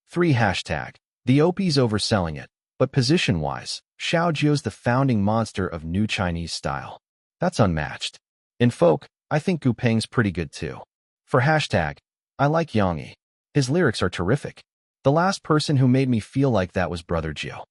3 hashtag. The OP's overselling it, but position-wise, Xiao Jiu's the founding monster of new Chinese style. That's unmatched. In folk, I think Gu Peng's pretty good too. For hashtag, I like Yang Yi. His lyrics are terrific. The last person who made me feel like that was Brother Jiu.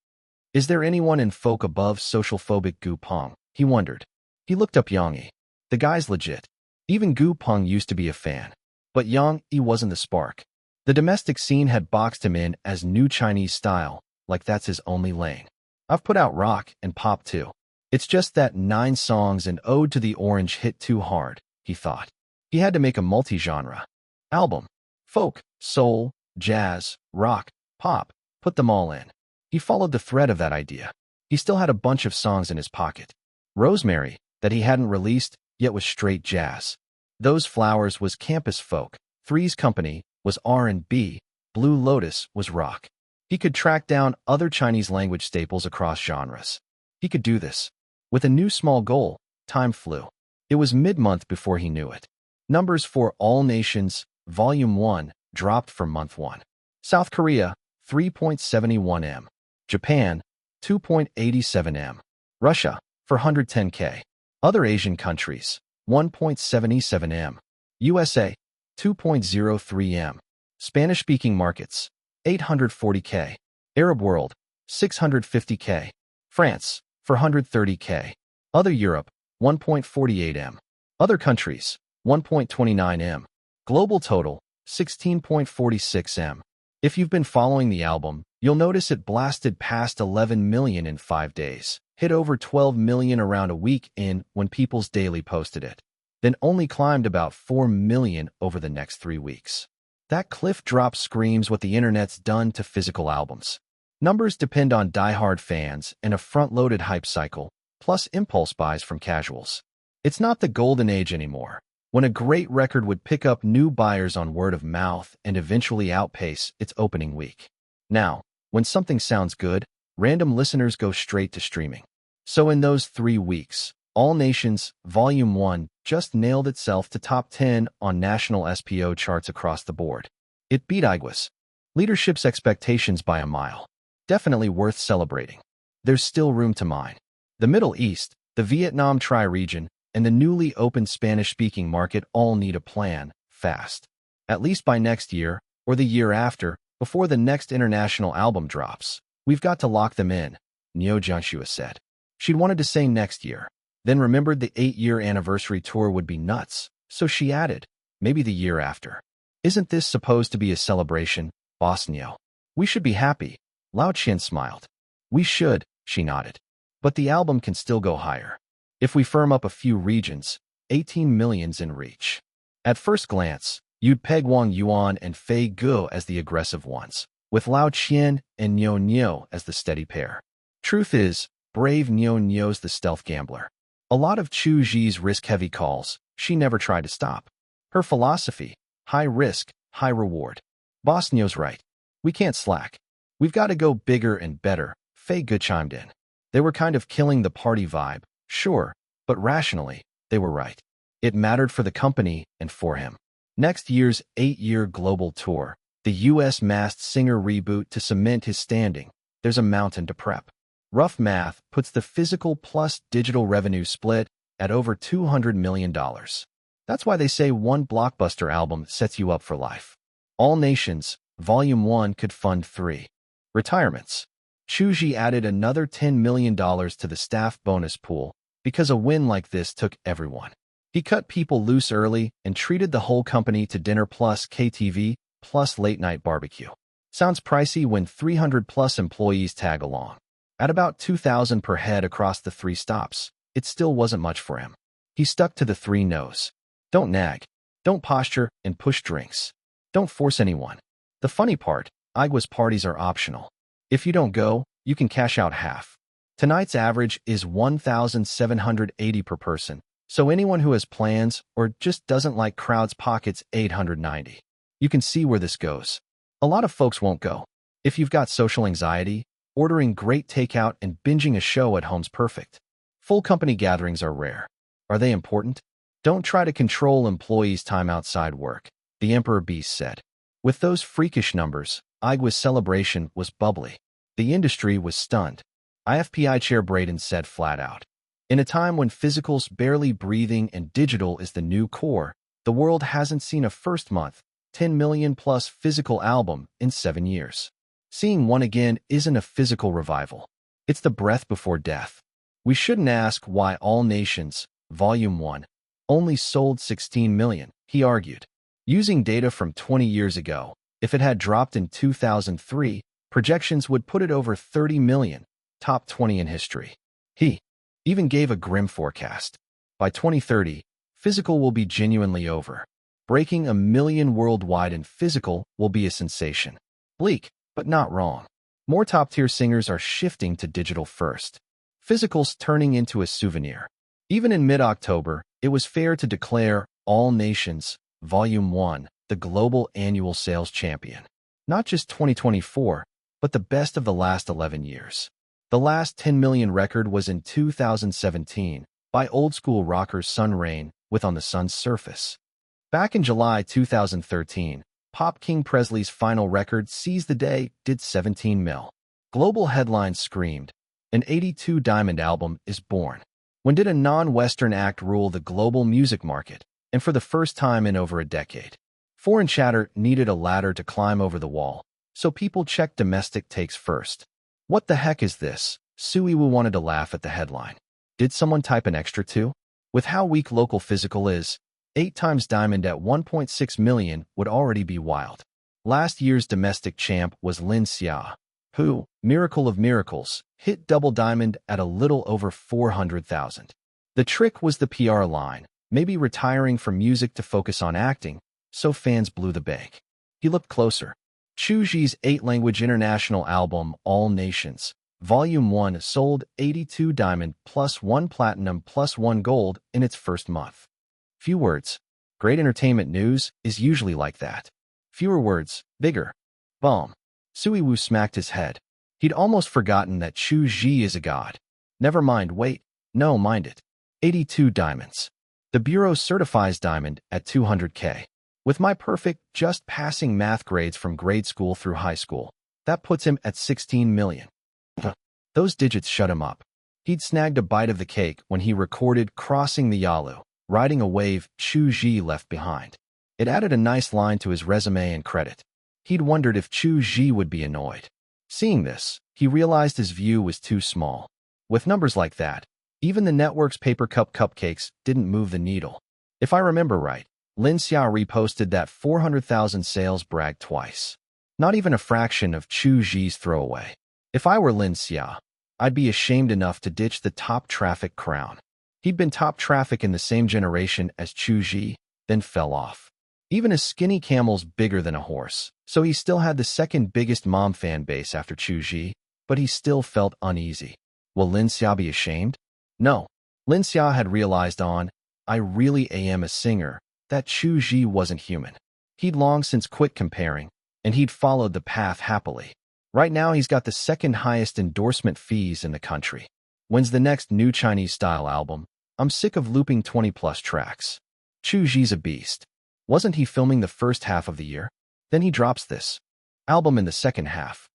Is there anyone in folk above social-phobic Gu Peng? He wondered. He looked up Yang Yi. The guy's legit. Even Gu Peng used to be a fan. But Yang Yi wasn't the spark. The domestic scene had boxed him in as new Chinese style, like that's his only lane. I've put out rock and pop too. It's just that 9 songs and Ode to the Orange hit too hard, he thought. He had to make a multi-genre album. Folk, soul, jazz, rock, pop, put them all in. He followed the thread of that idea. He still had a bunch of songs in his pocket. Rosemary, that he hadn't released, yet was straight jazz. Those Flowers was campus folk. Three's Company was R&B. Blue Lotus was rock. He could track down other Chinese language staples across genres. He could do this. With a new small goal, time flew. It was mid-month before he knew it. Numbers for All Nations, Volume 1, dropped for Month 1. South Korea, 3.71 M. Japan, 2.87 M. Russia, 410K. Other Asian countries, 1.77 M. USA, 2.03 M. Spanish-speaking markets, 840K. Arab world, 650K. France, 430K. Other Europe, 1.48 M. Other countries, 1.29 M. Global total, 16.46 M. If you've been following the album, you'll notice it blasted past 11 million in 5 days, hit over 12 million around a week in when People's Daily posted it, then only climbed about 4 million over the next 3 weeks. That cliff drop screams what the internet's done to physical albums. Numbers depend on diehard fans and a front-loaded hype cycle, plus impulse buys from casuals. It's not the golden age anymore, when a great record would pick up new buyers on word of mouth and eventually outpace its opening week. Now, when something sounds good, random listeners go straight to streaming. So in those 3 weeks, All Nations, Volume 1, just nailed itself to top 10 on national SPO charts across the board. It beat Igwa's leadership's expectations by a mile. Definitely worth celebrating. There's still room to mine. The Middle East, the Vietnam tri-region, and the newly opened Spanish-speaking market all need a plan, fast. At least by next year, or the year after, before the next international album drops. We've got to lock them in, Neo Jianxua said. She'd wanted to say next year, then remembered the 8-year anniversary tour would be nuts, so she added, maybe the year after. Isn't this supposed to be a celebration, Boss Neo? We should be happy, Lao Qian smiled. We should, she nodded. But the album can still go higher. If we firm up a few regions, 18 million's in reach. At first glance, you'd peg Wang Yuan and Fei Guo as the aggressive ones, with Lao Qian and Neo Neo as the steady pair. Truth is, brave Neo Neo's the stealth gambler. A lot of Chu Zhi's risk-heavy calls, she never tried to stop. Her philosophy, high risk, high reward. Boss Neo's right. We can't slack. We've got to go bigger and better, Fei Guo chimed in. They were kind of killing the party vibe, sure, but rationally, they were right. It mattered for the company and for him. Next year's 8-year global tour, the U.S. Masked Singer reboot to cement his standing, there's a mountain to prep. Rough math puts the physical plus digital revenue split at over $200 million. That's why they say one blockbuster album sets you up for life. All Nations, Volume 1 could fund 3 retirements. Chu Zhi added another $10 million to the staff bonus pool because a win like this took everyone. He cut people loose early and treated the whole company to dinner plus KTV plus late-night barbecue. Sounds pricey when 300-plus employees tag along. At about $2,000 per head across the 3 stops, it still wasn't much for him. He stuck to the 3 no's. Don't nag. Don't posture and push drinks. Don't force anyone. The funny part, Igwa's parties are optional. If you don't go, you can cash out half. Tonight's average is $1,780 per person, so anyone who has plans or just doesn't like crowds pockets $890. You can see where this goes. A lot of folks won't go. If you've got social anxiety, ordering great takeout and binging a show at home's perfect. Full company gatherings are rare. Are they important? Don't try to control employees' time outside work, the Emperor Beast said. With those freakish numbers, Igwa's celebration was bubbly. The industry was stunned. IFPI Chair Braden said flat out. In a time when physical's barely breathing and digital is the new core, the world hasn't seen a first month, 10 million plus physical album in 7 years. Seeing one again isn't a physical revival. It's the breath before death. We shouldn't ask why All Nations, Volume 1, only sold 16 million, he argued. Using data from 20 years ago, if it had dropped in 2003, projections would put it over 30 million, top 20 in history. He even gave a grim forecast. By 2030, physical will be genuinely over. Breaking 1 million worldwide in physical will be a sensation. Bleak, but not wrong. More top-tier singers are shifting to digital first. Physical's turning into a souvenir. Even in mid-October, it was fair to declare All Nations, Volume 1, the global annual sales champion. Not just 2024, but the best of the last 11 years. The last 10 million record was in 2017 by old-school rockers Sun Rain with On the Sun's Surface. Back in July 2013, Pop King Presley's final record, Seize the Day, did 17 mil. Global headlines screamed, an 82 Diamond album is born. When did a non-Western act rule the global music market, and for the first time in over a decade? Foreign chatter needed a ladder to climb over the wall, so people checked domestic takes first. What the heck is this? Suiwu wanted to laugh at the headline. Did someone type an extra 2? With how weak local physical is, 8 times Diamond at 1.6 million would already be wild. Last year's domestic champ was Lin Xia, who, miracle of miracles, hit double Diamond at a little over 400,000. The trick was the PR line, maybe retiring from music to focus on acting, so fans blew the bank. He looked closer. Chu Zhi's 8-language international album, All Nations, Volume 1 sold 82 Diamond plus 1 Platinum plus 1 Gold in its first month. Few words. Great entertainment news is usually like that. Fewer words, bigger. Boom. Suiwu smacked his head. He'd almost forgotten that Chu Zhi is a god. Never mind, wait. No, mind it. 82 diamonds. The Bureau certifies diamond at 200K. With my perfect, just passing math grades from grade school through high school, that puts him at 16 million. Those digits shut him up. He'd snagged a bite of the cake when he recorded crossing the Yalu, riding a wave Chu Zhi left behind. It added a nice line to his resume and credit. He'd wondered if Chu Zhi would be annoyed. Seeing this, he realized his view was too small. With numbers like that, even the network's paper cup cupcakes didn't move the needle. If I remember right, Lin Xia reposted that 400,000 sales brag twice. Not even a fraction of Chu Zhi's throwaway. If I were Lin Xia, I'd be ashamed enough to ditch the top traffic crown. He'd been top traffic in the same generation as Chu Zhi, then fell off. Even a skinny camel's bigger than a horse, so he still had the second biggest mom fan base after Chu Zhi, but he still felt uneasy. Will Lin Xia be ashamed? No. Lin Xia had realized I really am a singer, that Chu Zhi wasn't human. He'd long since quit comparing, and he'd followed the path happily. Right now he's got the second highest endorsement fees in the country. When's the next new Chinese-style album? I'm sick of looping 20-plus tracks. Chu Zhi's a beast. Wasn't he filming the first half of the year? Then he drops this album in the second half.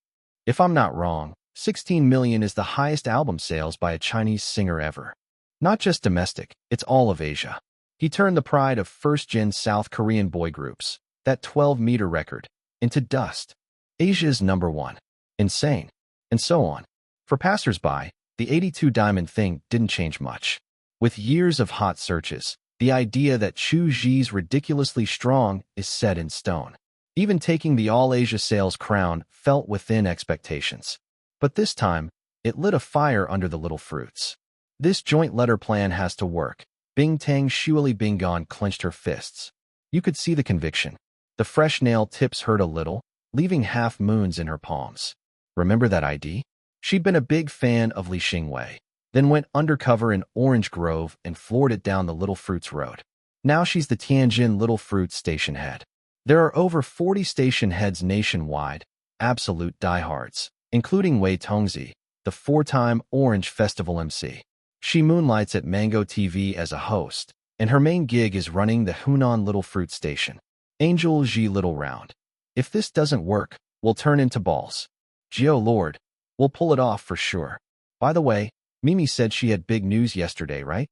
If I'm not wrong, 16 million is the highest album sales by a Chinese singer ever. Not just domestic, it's all of Asia. He turned the pride of first-gen South Korean boy groups, that 12-meter record, into dust. Asia's #1. Insane. And so on. For passers-by, the 82 diamond thing didn't change much. With years of hot searches, the idea that Chu Zhi's ridiculously strong is set in stone. Even taking the all-Asia sales crown felt within expectations. But this time, it lit a fire under the little fruits. This joint letter plan has to work. Bingtang Shuili Bingon clenched her fists. You could see the conviction. The fresh nail tips hurt a little, leaving half moons in her palms. Remember that ID? She'd been a big fan of Li Xingwei, then went undercover in Orange Grove and floored it down the Little Fruits Road. Now she's the Tianjin Little Fruits station head. There are over 40 station heads nationwide, absolute diehards, including Wei Tongzi, the 4-time Orange Festival MC. She moonlights at Mango TV as a host, and her main gig is running the Hunan Little Fruit Station. Angel Ji Little Round. If this doesn't work, we'll turn into balls. Geo Lord, we'll pull it off for sure. By the way, Mimi said she had big news yesterday, right?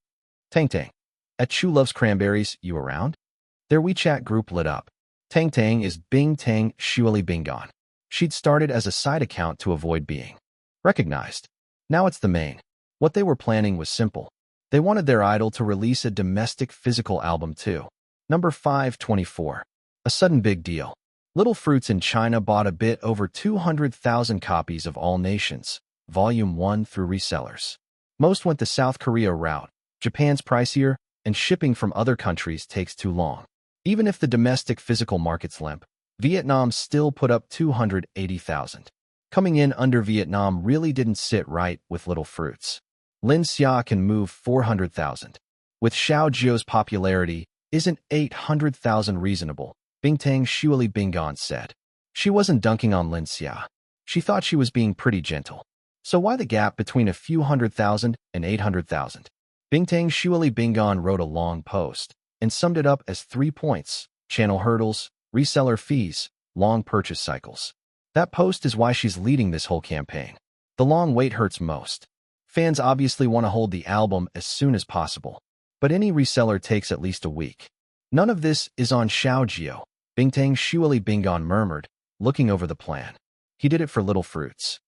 Tang Tang. At Chu Loves Cranberries, you around? Their WeChat group lit up. Tang Tang is Bingtang Shuili Bingon. She'd started as a side account to avoid being recognized. Now it's the main. What they were planning was simple. They wanted their idol to release a domestic physical album too. Number 524. A sudden big deal. Little Fruits in China bought a bit over 200,000 copies of All Nations, Volume 1 through resellers. Most went the South Korea route. Japan's pricier, and shipping from other countries takes too long. Even if the domestic physical market's limp, Vietnam still put up 280,000. Coming in under Vietnam really didn't sit right with Little Fruits. Lin Xia can move 400,000. With Xiao Jiu's popularity, isn't 800,000 reasonable? Bingtang Shuili Bingon said. She wasn't dunking on Lin Xia. She thought she was being pretty gentle. So why the gap between a few 100,000 and 800,000? Bingtang Shuili Bingon wrote a long post and summed it up as 3 points: channel hurdles, reseller fees, long purchase cycles. That post is why she's leading this whole campaign. The long wait hurts most. Fans obviously want to hold the album as soon as possible, but any reseller takes at least a week. None of this is on Xiao Jiu, Bingtang Shuili Bingon murmured, looking over the plan. He did it for Little Fruits.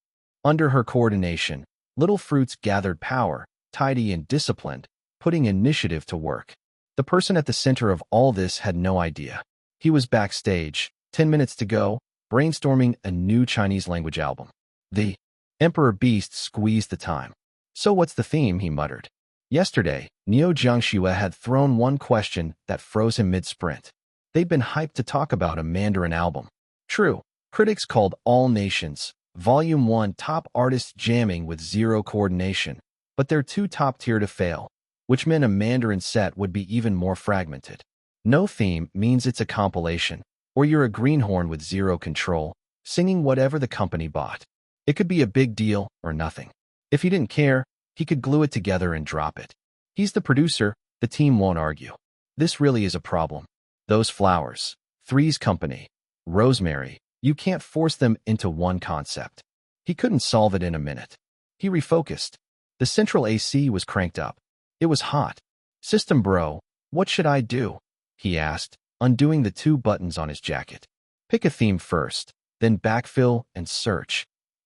Under her coordination, Little Fruits gathered power, tidy and disciplined, putting initiative to work. The person at the center of all this had no idea. He was backstage, 10 minutes to go, brainstorming a new Chinese language album. The Emperor Beast squeezed the time. So what's the theme, he muttered. Yesterday, Neo Jiangxue had thrown one question that froze him mid-sprint. They'd been hyped to talk about a Mandarin album. True, critics called All Nations, Volume 1 top artists jamming with zero coordination, but they're too top-tier to fail, which meant a Mandarin set would be even more fragmented. No theme means it's a compilation, or you're a greenhorn with zero control, singing whatever the company bought. It could be a big deal or nothing. If he didn't care, he could glue it together and drop it. He's the producer, the team won't argue. This really is a problem. Those flowers. Three's Company. Rosemary. You can't force them into one concept. He couldn't solve it in a minute. He refocused. The central AC was cranked up. It was hot. System bro, what should I do? He asked, undoing the 2 buttons on his jacket. Pick a theme first, then backfill and search.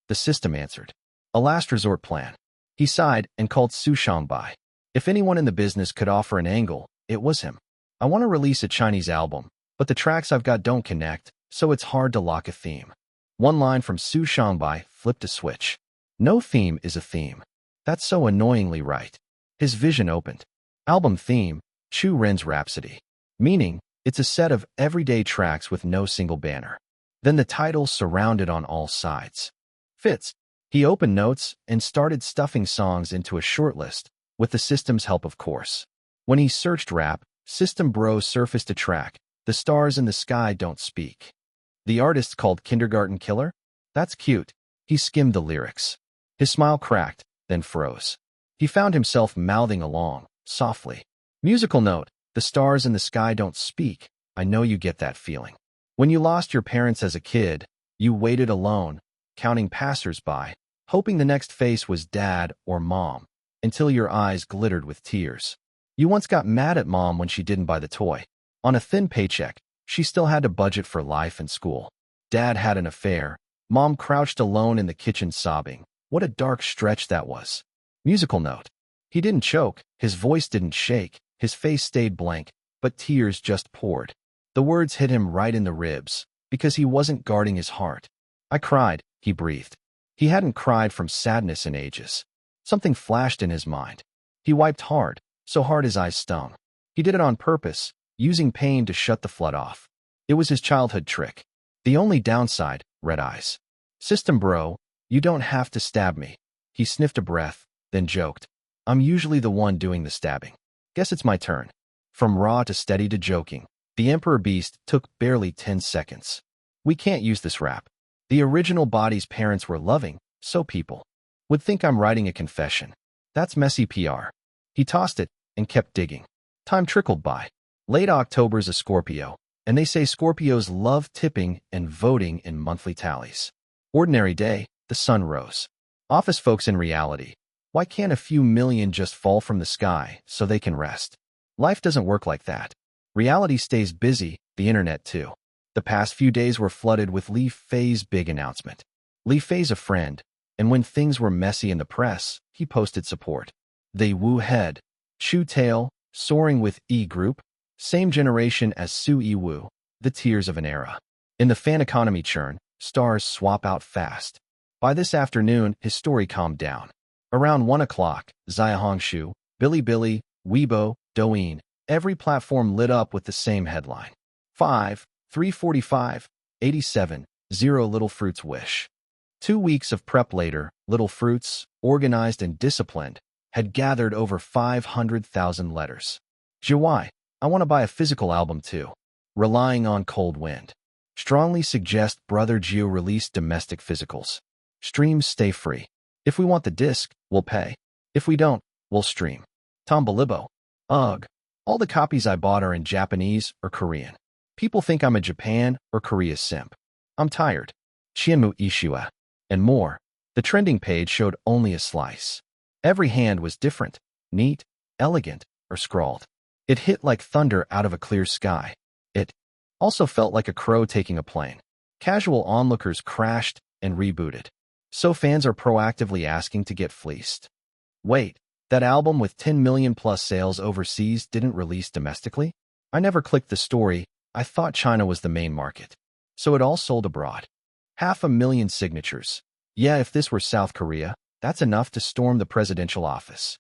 The system answered. A last resort plan. He sighed and called Su Shangbai. If anyone in the business could offer an angle, it was him. I want to release a Chinese album, but the tracks I've got don't connect, so it's hard to lock a theme. One line from Su Shangbai flipped a switch. No theme is a theme. That's so annoyingly right. His vision opened. Album theme, Chu Ren's Rhapsody. Meaning, it's a set of everyday tracks with no single banner. Then the title surrounded on all sides. Fits. He opened notes and started stuffing songs into a shortlist, with the system's help of course. When he searched rap, System Bro surfaced a track, The Stars in the Sky Don't Speak. The artist's called Kindergarten Killer? That's cute. He skimmed the lyrics. His smile cracked, then froze. He found himself mouthing along, softly. Musical note, The Stars in the Sky Don't Speak. I know you get that feeling. When you lost your parents as a kid, you waited alone, counting passers-by, hoping the next face was dad or mom, until your eyes glittered with tears. You once got mad at mom when she didn't buy the toy. On a thin paycheck, she still had to budget for life and school. Dad had an affair. Mom crouched alone in the kitchen sobbing. What a dark stretch that was. Musical note. He didn't choke, his voice didn't shake, his face stayed blank, but tears just poured. The words hit him right in the ribs, because he wasn't guarding his heart. I cried, he breathed. He hadn't cried from sadness in ages. Something flashed in his mind. He wiped hard, so hard his eyes stung. He did it on purpose, using pain to shut the flood off. It was his childhood trick. The only downside, red eyes. System bro, you don't have to stab me. He sniffed a breath, then joked. I'm usually the one doing the stabbing. Guess it's my turn. From raw to steady to joking, the Emperor Beast took barely 10 seconds. We can't use this rap. The original body's parents were loving, so people would think I'm writing a confession. That's messy PR. He tossed it and kept digging. Time trickled by. Late October's a Scorpio, and they say Scorpios love tipping and voting in monthly tallies. Ordinary day, the sun rose. Office folks in reality. Why can't a few million just fall from the sky so they can rest? Life doesn't work like that. Reality stays busy, the internet too. The past few days were flooded with Li Fei's big announcement. Li Fei's a friend, and when things were messy in the press, he posted support. They Wu head. Chu tail, soaring with E group. Same generation as Su Yi Wu, the tears of an era. In the fan economy churn, stars swap out fast. By this afternoon, his story calmed down. Around 1 o'clock, Xiaohongshu, Bilibili, Weibo, Douyin, every platform lit up with the same headline. 5, 345, 87, 0 Little Fruit's wish. 2 weeks of prep later, Little Fruits, organized and disciplined, had gathered over 500,000 letters. Jiwai, I want to buy a physical album too. Relying on cold wind. Strongly suggest Brother Gio release domestic physicals. Streams stay free. If we want the disc, we'll pay. If we don't, we'll stream. Tom Balibo. Ugh. All the copies I bought are in Japanese or Korean. People think I'm a Japan or Korea simp. I'm tired. Chienmu Ishua. And more. The trending page showed only a slice. Every hand was different, neat, elegant, or scrawled. It hit like thunder out of a clear sky. It also felt like a crow taking a plane. Casual onlookers crashed and rebooted. So fans are proactively asking to get fleeced. Wait, that album with 10 million plus sales overseas didn't release domestically? I never clicked the story. I thought China was the main market. So it all sold abroad. 500,000 signatures. Yeah, if this were South Korea, that's enough to storm the presidential office.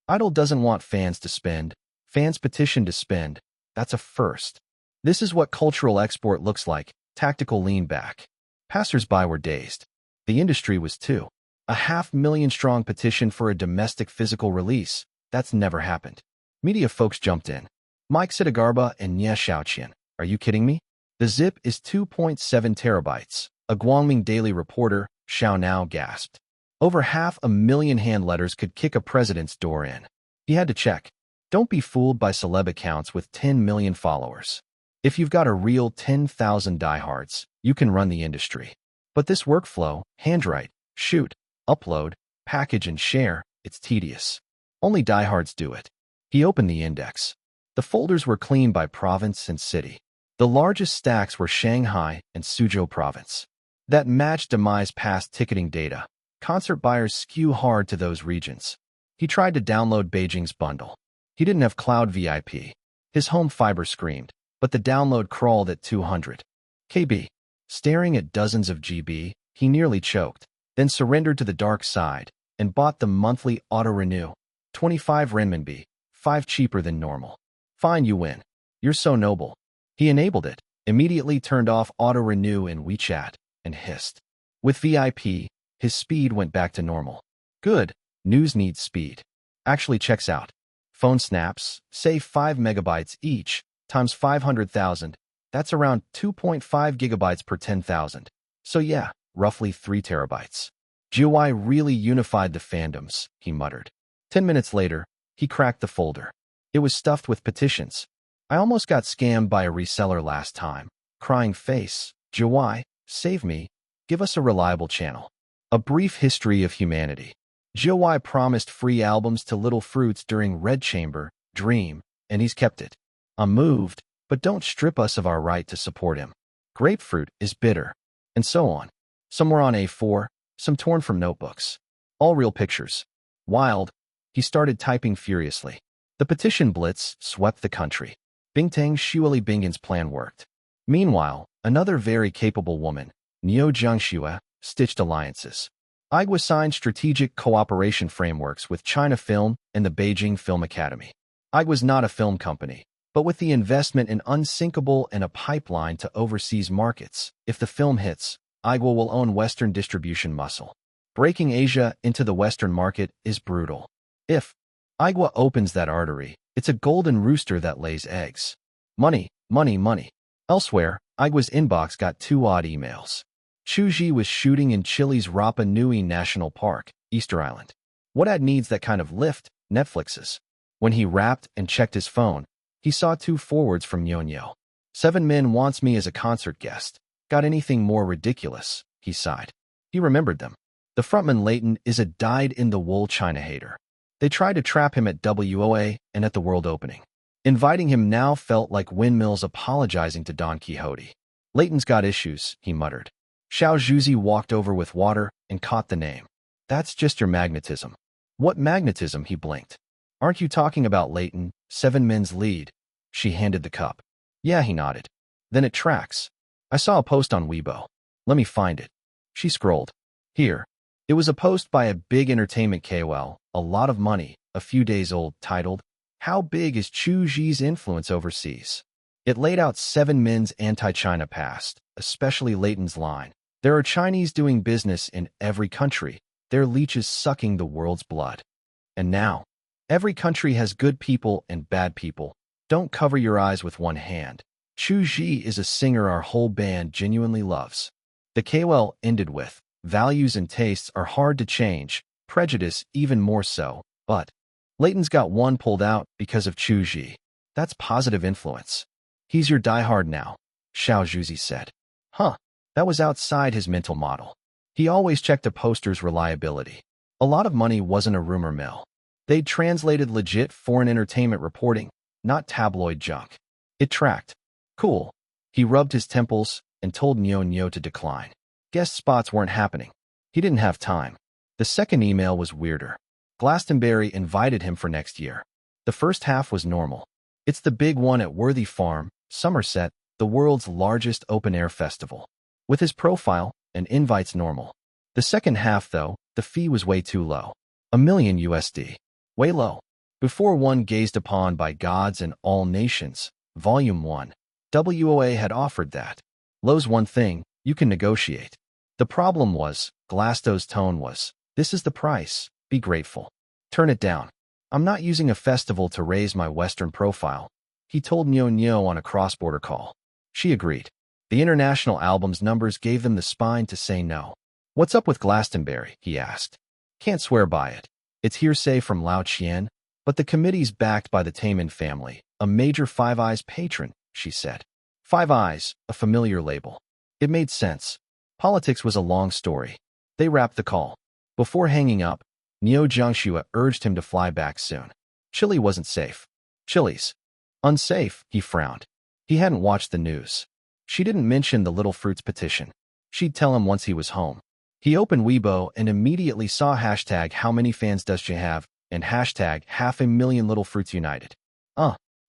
Idol doesn't want fans to spend. Fans petition to spend. That's a first. This is what cultural export looks like, tactical lean back. Passers-by were dazed. The industry was too. A 500,000-strong petition for a domestic physical release. That's never happened. Media folks jumped in. Mike Sitagarba and Nye Xiaoqian. Are you kidding me? The zip is 2.7 terabytes. A Guangming Daily reporter, Xiao Nao gasped. Over 500,000 hand letters could kick a president's door in. He had to check. Don't be fooled by celeb accounts with 10 million followers. If you've got a real 10,000 diehards, you can run the industry. But this workflow, handwrite, shoot, upload, package and share, it's tedious. Only diehards do it. He opened the index. The folders were clean by province and city. The largest stacks were Shanghai and Suzhou province. That matched Demai's past ticketing data. Concert buyers skew hard to those regions. He tried to download Beijing's bundle. He didn't have cloud VIP. His home fiber screamed, but the download crawled at 200 KB. Staring at dozens of GB, he nearly choked, then surrendered to the dark side and bought the monthly auto-renew. 25 renminbi, 5 cheaper than normal. Fine, you win. You're so noble. He enabled it, immediately turned off auto-renew in WeChat, and hissed. With VIP, his speed went back to normal. Good. News needs speed. Actually checks out. Phone snaps, say 5 megabytes each, times 500,000. That's around 2.5 gigabytes per 10,000. So yeah, roughly 3 terabytes. GUI really unified the fandoms, he muttered. 10 minutes later, he cracked the folder. It was stuffed with petitions. I almost got scammed by a reseller last time. Crying face. GUI, save me. Give us a reliable channel. A brief history of humanity. GUI promised free albums to Little Fruits during Red Chamber, Dream, and he's kept it. I'm moved, but don't strip us of our right to support him. Grapefruit is bitter. And so on. Some were on A4, some torn from notebooks. All real pictures. Wild. He started typing furiously. The petition blitz swept the country. Bingtang Shuali Bingen's plan worked. Meanwhile, another very capable woman, Niu Jiangxue, stitched alliances. Igwa signed strategic cooperation frameworks with China Film and the Beijing Film Academy. Igwa's not a film company, but with the investment in Unsinkable and a pipeline to overseas markets, if the film hits, Igwa will own Western distribution muscle. Breaking Asia into the Western market is brutal. If Igwa opens that artery, it's a golden rooster that lays eggs. Money, money, money. Elsewhere, Igwa's inbox got 2 odd emails. Chu Zhi was shooting in Chile's Rapa Nui National Park, Easter Island. What ad needs that kind of lift? Netflix's. When he rapped and checked his phone, he saw 2 forwards from Nyonyo. 7 Men wants me as a concert guest. Got anything more ridiculous? He sighed. He remembered them. The frontman Leighton is a dyed-in-the-wool China hater. They tried to trap him at WOA and at the World Opening. Inviting him now felt like windmills apologizing to Don Quixote. Leighton's got issues, he muttered. Xiao Zhuzi walked over with water and caught the name. That's just your magnetism. What magnetism? He blinked. Aren't you talking about Leighton, 7 Men's lead? She handed the cup. Yeah, he nodded. Then it tracks. I saw a post on Weibo. Let me find it. She scrolled. Here. It was a post by a big entertainment KOL, a lot of money, a few days old, titled, How Big is Chu Zhi's Influence Overseas? It laid out 7 Men's anti-China past, especially Leighton's line. There are Chinese doing business in every country. They're leeches sucking the world's blood. And now, every country has good people and bad people. Don't cover your eyes with one hand. Chu Zhi is a singer our whole band genuinely loves. The KOL ended with, values and tastes are hard to change, prejudice even more so, but Leighton's got one pulled out because of Chu Zhi. That's positive influence. He's your diehard now, Xiao Zhuzi said. Huh. That was outside his mental model. He always checked a poster's reliability. A lot of money wasn't a rumor mill. They'd translated legit foreign entertainment reporting, not tabloid junk. It tracked. Cool. He rubbed his temples and told Nyonyo to decline. Guest spots weren't happening. He didn't have time. The second email was weirder. Glastonbury invited him for next year. The first half was normal. It's the big one at Worthy Farm, Somerset, the world's largest open-air festival. With his profile, and invites normal. The second half, though, the fee was way too low. $1 million USD. Way low. Before One Gazed Upon by Gods and All Nations, Volume 1. WOA had offered that. Low's one thing, you can negotiate. The problem was, Glasto's tone was, this is the price, be grateful. Turn it down. I'm not using a festival to raise my Western profile, he told Nyonyo on a cross-border call. She agreed. The international album's numbers gave them the spine to say no. What's up with Glastonbury? He asked. Can't swear by it. It's hearsay from Lao Qian. But the committee's backed by the Taman family, a major Five Eyes patron, she said. Five Eyes, a familiar label. It made sense. Politics was a long story. They wrapped the call. Before hanging up, Niu Jiangxue urged him to fly back soon. Chile wasn't safe. Chile's unsafe, he frowned. He hadn't watched the news. She didn't mention the Little Fruits petition. She'd tell him once he was home. He opened Weibo and immediately saw hashtag how many fans does she have and hashtag 500,000 Little Fruits United.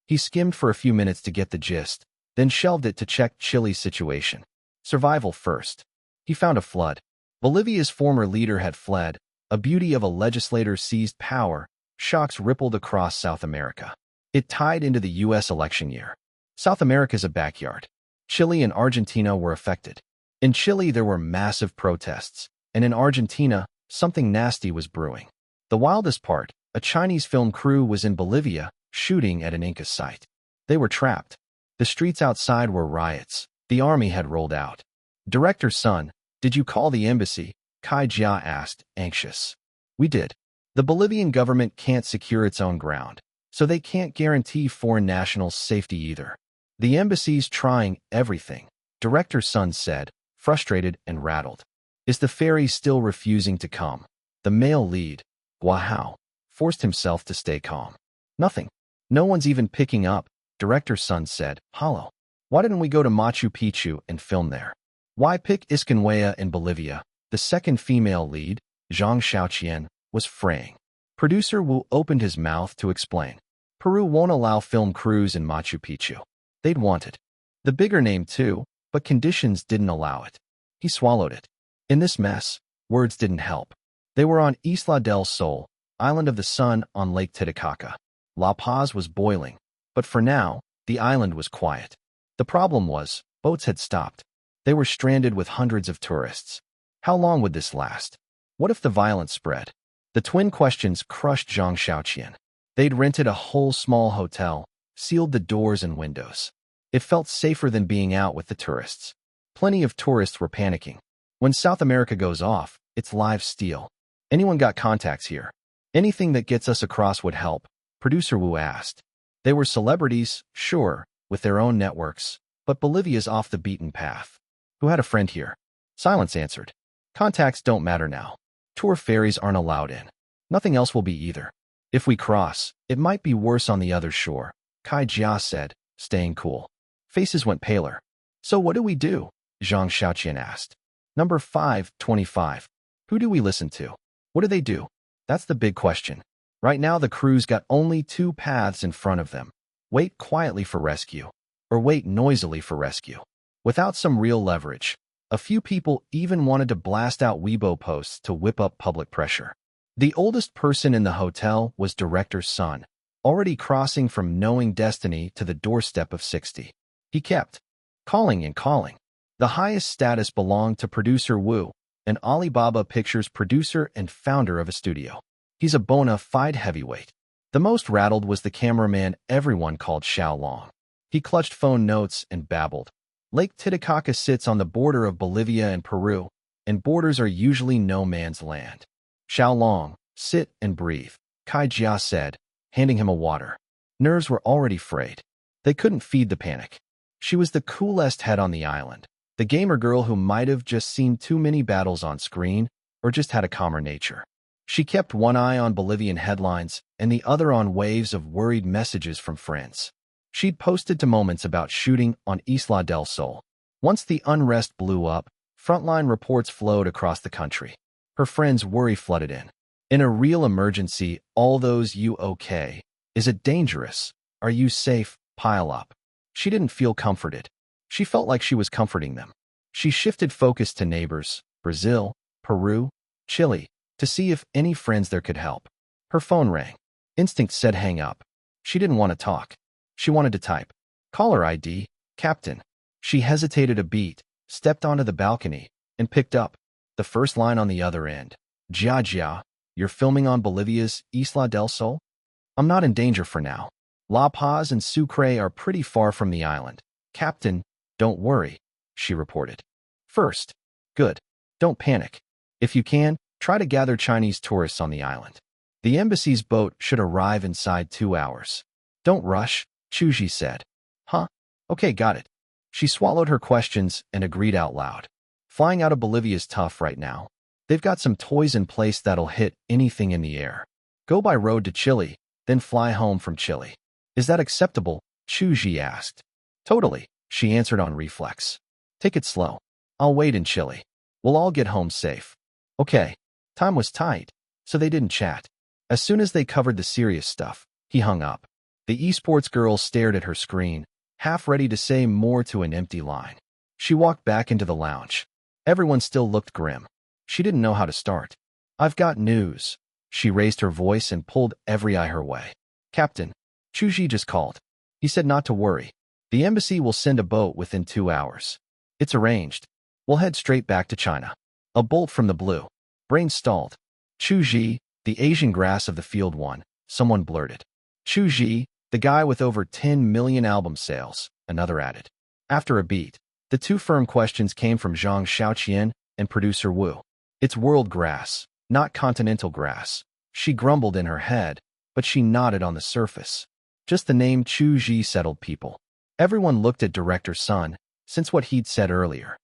He skimmed for a few minutes to get the gist, then shelved it to check Chile's situation. Survival first. He found a flood. Bolivia's former leader had fled. A beauty of a legislator seized power. Shocks rippled across South America. It tied into the U.S. election year. South America's a backyard. Chile and Argentina were affected. In Chile, there were massive protests, and in Argentina, something nasty was brewing. The wildest part, a Chinese film crew was in Bolivia, shooting at an Inca site. They were trapped. The streets outside were riots. The army had rolled out. Director's son, did you call the embassy? Kai Jia asked, anxious. We did. The Bolivian government can't secure its own ground, so they can't guarantee foreign nationals' safety either. The embassy's trying everything, Director's son said, frustrated and rattled. Is the ferry still refusing to come? The male lead, Guahao, forced himself to stay calm. Nothing. No one's even picking up, Director's son said, hollow. Why didn't we go to Machu Picchu and film there? Why pick Iscanhuea in Bolivia? The second female lead, Zhang Xiaoqian, was fraying. Producer Wu opened his mouth to explain. Peru won't allow film crews in Machu Picchu. They'd want it. The bigger name too, but conditions didn't allow it. He swallowed it. In this mess, words didn't help. They were on Isla del Sol, Island of the Sun on Lake Titicaca. La Paz was boiling, but for now, the island was quiet. The problem was, boats had stopped. They were stranded with hundreds of tourists. How long would this last? What if the violence spread? The twin questions crushed Zhang Xiaoqian. They'd rented a whole small hotel, sealed the doors and windows. It felt safer than being out with the tourists. Plenty of tourists were panicking. When South America goes off, it's live steel. Anyone got contacts here? Anything that gets us across would help, Producer Wu asked. They were celebrities, sure, with their own networks, but Bolivia's off the beaten path. Who had a friend here? Silence answered. Contacts don't matter now. Tour ferries aren't allowed in. Nothing else will be either. If we cross, it might be worse on the other shore, Kai Jia said, staying cool. Faces went paler. So what do we do? Zhang Xiaoqian asked. Number 525. Who do we listen to? What do they do? That's the big question. Right now the crew's got only two paths in front of them. Wait quietly for rescue, or wait noisily for rescue. Without some real leverage. A few people even wanted to blast out Weibo posts to whip up public pressure. The oldest person in the hotel was Director's son, already crossing from knowing destiny to the doorstep of 60. He kept calling and calling. The highest status belonged to Producer Wu, an Alibaba Pictures producer and founder of a studio. He's a bona fide heavyweight. The most rattled was the cameraman everyone called Xiao Long. He clutched phone notes and babbled. Lake Titicaca sits on the border of Bolivia and Peru, and borders are usually no man's land. Xiao Long, sit and breathe, Kai Jia said, handing him a water. Nerves were already frayed. They couldn't feed the panic. She was the coolest head on the island, the gamer girl who might have just seen too many battles on screen or just had a calmer nature. She kept one eye on Bolivian headlines and the other on waves of worried messages from friends. She'd posted to moments about shooting on Isla del Sol. Once the unrest blew up, frontline reports flowed across the country. Her friends' worry flooded in. In a real emergency, all those "you okay? Is it dangerous? Are you safe?" pile up. She didn't feel comforted. She felt like she was comforting them. She shifted focus to neighbors, Brazil, Peru, Chile, to see if any friends there could help. Her phone rang. Instinct said hang up. She didn't want to talk. She wanted to type. Caller ID, Captain. She hesitated a beat, stepped onto the balcony, and picked up. The first line on the other end. Jia Jia, you're filming on Bolivia's Isla del Sol? I'm not in danger for now. La Paz and Sucre are pretty far from the island. Captain, don't worry, she reported. First. Good. Don't panic. If you can, try to gather Chinese tourists on the island. The embassy's boat should arrive inside 2 hours. Don't rush, Chu Zhi said. Huh? Okay, got it. She swallowed her questions and agreed out loud. Flying out of Bolivia's tough right now. They've got some toys in place that'll hit anything in the air. Go by road to Chile, then fly home from Chile. Is that acceptable? Chu Zhi asked. Totally, she answered on reflex. Take it slow. I'll wait in Chile. We'll all get home safe. Okay. Time was tight, so they didn't chat. As soon as they covered the serious stuff, he hung up. The esports girl stared at her screen, half ready to say more to an empty line. She walked back into the lounge. Everyone still looked grim. She didn't know how to start. I've got news. She raised her voice and pulled every eye her way. Captain, Chu Zhi just called. He said not to worry. The embassy will send a boat within 2 hours. It's arranged. We'll head straight back to China. A bolt from the blue. Brain stalled. Chu Zhi, the Asian grass of the field one, someone blurted. Chu Zhi, the guy with over 10 million album sales, another added. After a beat, the two firm questions came from Zhang Xiaoqian and producer Wu. It's world grass, not continental grass. She grumbled in her head, but she nodded on the surface. Just the name Chu Zhi settled people. Everyone looked at Director Sun, since what he'd said earlier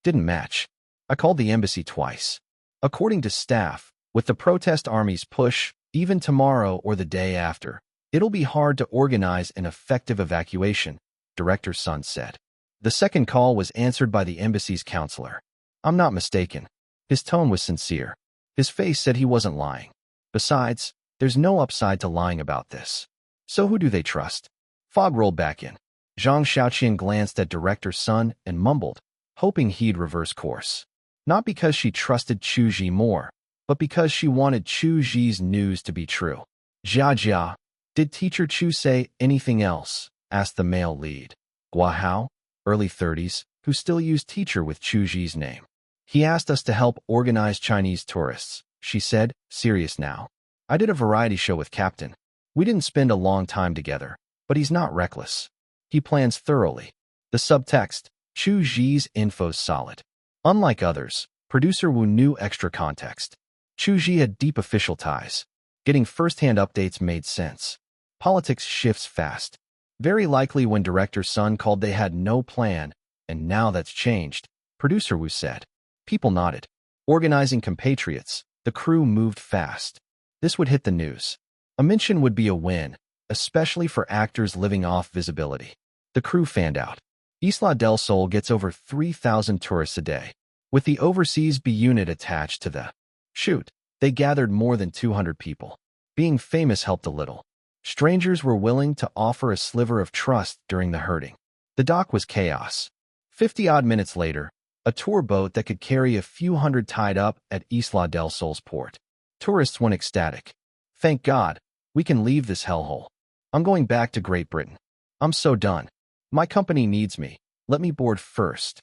didn't match. I called the embassy twice. According to staff, with the protest army's push, even tomorrow or the day after, it'll be hard to organize an effective evacuation, Director Sun said. The second call was answered by the embassy's counselor. I'm not mistaken. His tone was sincere. His face said he wasn't lying. Besides, there's no upside to lying about this. So who do they trust? Fog rolled back in. Zhang Xiaoqian glanced at Director Sun and mumbled, hoping he'd reverse course. Not because she trusted Chu Zhi more, but because she wanted Chu Zhi's news to be true. Jia, did Teacher Chu say anything else? Asked the male lead. Guahao, early 30s, who still used teacher with Chu Zhi's name. He asked us to help organize Chinese tourists, she said, serious now. I did a variety show with Captain. We didn't spend a long time together, but he's not reckless. He plans thoroughly. The subtext, Chu Zhi's info's solid. Unlike others, producer Wu knew extra context. Chu Zhi had deep official ties. Getting first-hand updates made sense. Politics shifts fast. Very likely when Director Sun called they had no plan, and now that's changed, producer Wu said. People nodded. Organizing compatriots, the crew moved fast. This would hit the news. A mention would be a win, especially for actors living off visibility. The crew fanned out. Isla del Sol gets over 3,000 tourists a day. With the overseas B unit attached to the shoot, they gathered more than 200 people. Being famous helped a little. Strangers were willing to offer a sliver of trust during the herding. The dock was chaos. 50-odd minutes later, a tour boat that could carry a few hundred tied up at Isla del Sol's port. Tourists went ecstatic. Thank God, we can leave this hellhole. I'm going back to Great Britain. I'm so done. My company needs me. Let me board first.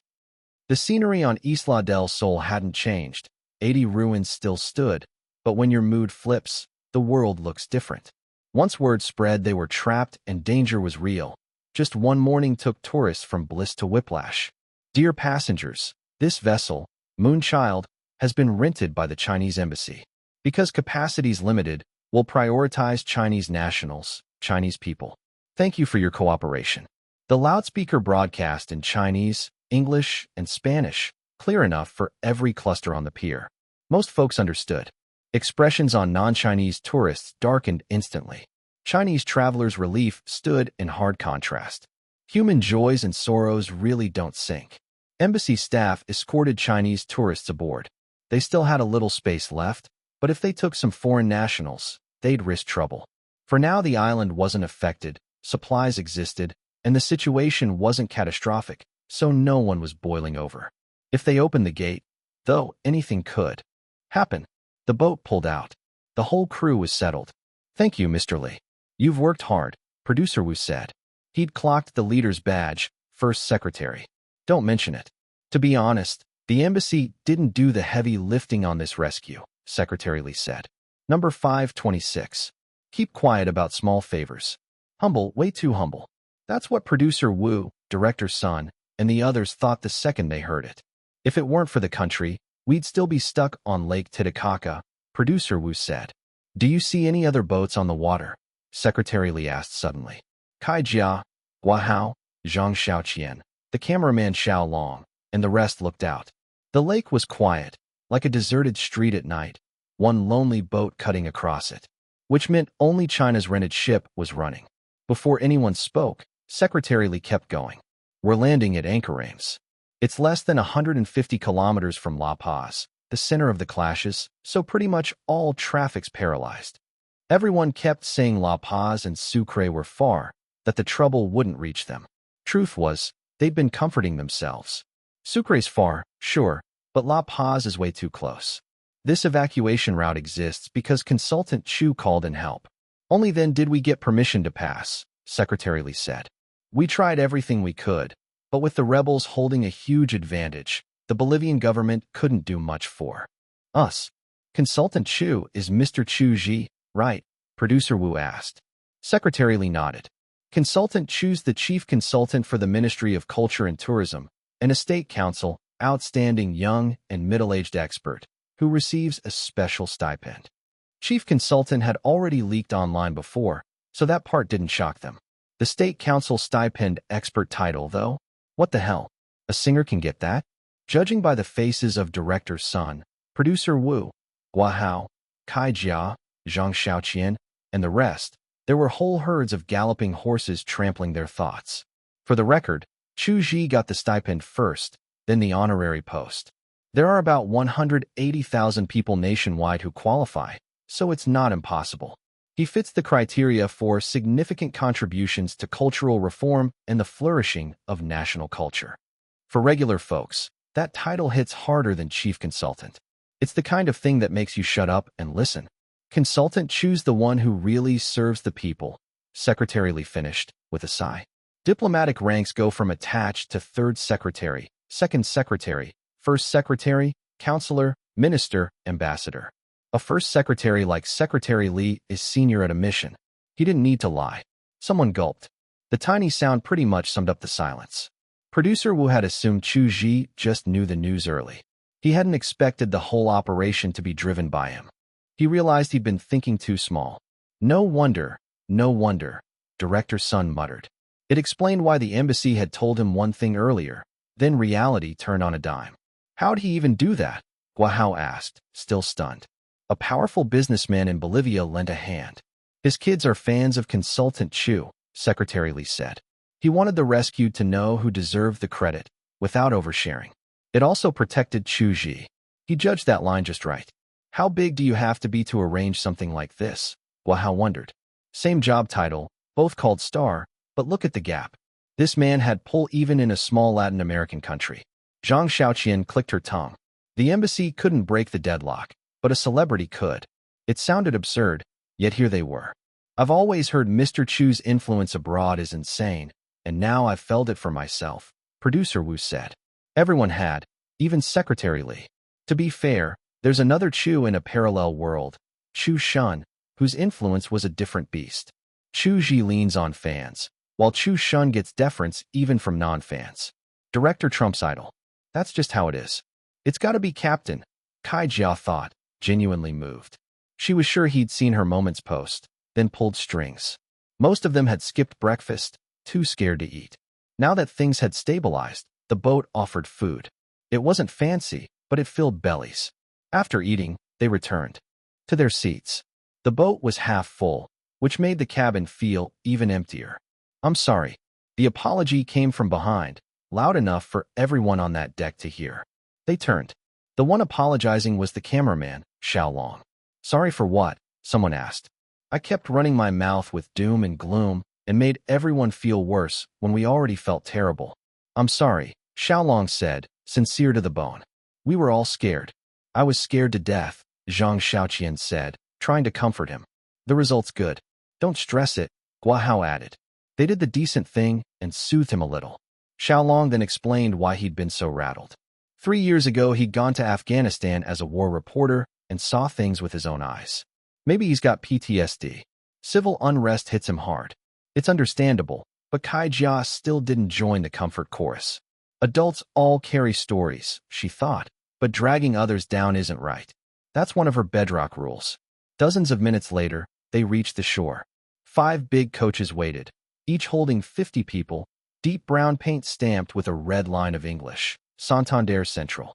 The scenery on Isla del Sol hadn't changed. 80 ruins still stood, but when your mood flips, the world looks different. Once word spread they were trapped and danger was real, just one morning took tourists from bliss to whiplash. Dear passengers, this vessel, Moonchild, has been rented by the Chinese embassy. Because capacity's limited, we'll prioritize Chinese nationals, Chinese people. Thank you for your cooperation. The loudspeaker broadcast in Chinese, English, and Spanish, clear enough for every cluster on the pier. Most folks understood. Expressions on non-Chinese tourists darkened instantly. Chinese travelers' relief stood in hard contrast. Human joys and sorrows really don't sync. Embassy staff escorted Chinese tourists aboard. They still had a little space left, but if they took some foreign nationals, they'd risk trouble. For now the island wasn't affected, supplies existed, and the situation wasn't catastrophic, so no one was boiling over. If they opened the gate, though, anything could happen. The boat pulled out. The whole crew was settled. Thank you, Mr. Lee. You've worked hard, producer Wu said. He'd clocked the leader's badge, first secretary. Don't mention it. To be honest, the embassy didn't do the heavy lifting on this rescue, Secretary Lee said. Number 526. Keep quiet about small favors. Humble, way too humble. That's what producer Wu, Director Sun, and the others thought the second they heard it. If it weren't for the country, we'd still be stuck on Lake Titicaca, producer Wu said. "Do you see any other boats on the water?" Secretary Li asked suddenly. Kai Jia, Gua Hao, Zhang Xiaoqian, the cameraman Xiao Long, and the rest looked out. The lake was quiet, like a deserted street at night, one lonely boat cutting across it, which meant only China's rented ship was running. Before anyone spoke, Secretary Li kept going. "We're landing at Anchorage. It's less than 150 kilometers from La Paz, the center of the clashes, so pretty much all traffic's paralyzed." Everyone kept saying La Paz and Sucre were far, that the trouble wouldn't reach them. Truth was, they'd been comforting themselves. Sucre's far, sure, but La Paz is way too close. This evacuation route exists because consultant Chu called in help. "Only then did we get permission to pass," Secretary Li said. "We tried everything we could, but with the rebels holding a huge advantage, the Bolivian government couldn't do much for us." "Consultant Chu is Mr. Chu Zhi, right?" Producer Wu asked. Secretary Li nodded. "Consultant Chu's the chief consultant for the Ministry of Culture and Tourism, and a state council, outstanding young and middle-aged expert, who receives a special stipend." Chief consultant had already leaked online before, so that part didn't shock them. The state council stipend expert title, though? What the hell? A singer can get that? Judging by the faces of director's son, producer Wu, Gua Hao, Kai Jia, Zhang Xiaoqian, and the rest, there were whole herds of galloping horses trampling their thoughts. For the record, Chu Zhi got the stipend first, then the honorary post. There are about 180,000 people nationwide who qualify, so it's not impossible. He fits the criteria for significant contributions to cultural reform and the flourishing of national culture. For regular folks, that title hits harder than chief consultant. It's the kind of thing that makes you shut up and listen. Consultant Chu's the one who really serves the people, Secretary Li finished, with a sigh. Diplomatic ranks go from attached to third secretary, second secretary, first secretary, counselor, minister, ambassador. A first secretary like Secretary Li is senior at a mission. He didn't need to lie. Someone gulped. The tiny sound pretty much summed up the silence. Producer Wu had assumed Chu Zhi just knew the news early. He hadn't expected the whole operation to be driven by him. He realized he'd been thinking too small. No wonder, Director Sun muttered. It explained why the embassy had told him one thing earlier, then reality turned on a dime. How'd he even do that? Gua Hao asked, still stunned. A powerful businessman in Bolivia lent a hand. His kids are fans of Consultant Chu, Secretary Li said. He wanted the rescued to know who deserved the credit, without oversharing. It also protected Chu Zhi. He judged that line just right. How big do you have to be to arrange something like this? Gua Hao wondered. Same job title, both called star, but look at the gap. This man had pull even in a small Latin American country. Zhang Xiaoqian clicked her tongue. The embassy couldn't break the deadlock, but a celebrity could. It sounded absurd, yet here they were. I've always heard Mr. Chu's influence abroad is insane, and now I've felt it for myself, producer Wu said. Everyone had, even Secretary Li. To be fair, there's another Chu in a parallel world, Chu Shun, whose influence was a different beast. Chu Zhi leans on fans, while Chu Shun gets deference even from non-fans. Director Trump's idol. That's just how it is. It's gotta be Captain, Kai Jia thought, genuinely moved. She was sure he'd seen her Moments post, then pulled strings. Most of them had skipped breakfast, too scared to eat. Now that things had stabilized, the boat offered food. It wasn't fancy, but it filled bellies. After eating, they returned to their seats. The boat was half full, which made the cabin feel even emptier. I'm sorry. The apology came from behind, loud enough for everyone on that deck to hear. They turned. The one apologizing was the cameraman, Xiao Long. Sorry for what? Someone asked. I kept running my mouth with doom and gloom and made everyone feel worse when we already felt terrible. I'm sorry, Xiao Long said, sincere to the bone. We were all scared. I was scared to death, Zhang Xiaoqian said, trying to comfort him. The result's good. Don't stress it, Gua Hao added. They did the decent thing and soothed him a little. Xiao Long then explained why he'd been so rattled. 3 years ago, he'd gone to Afghanistan as a war reporter and saw things with his own eyes. Maybe he's got PTSD. Civil unrest hits him hard. It's understandable, but Kai Jia still didn't join the comfort chorus. Adults all carry stories, she thought, but dragging others down isn't right. That's one of her bedrock rules. Dozens of minutes later, they reached the shore. 5 big coaches waited, each holding 50 people, deep brown paint stamped with a red line of English, Santander Central.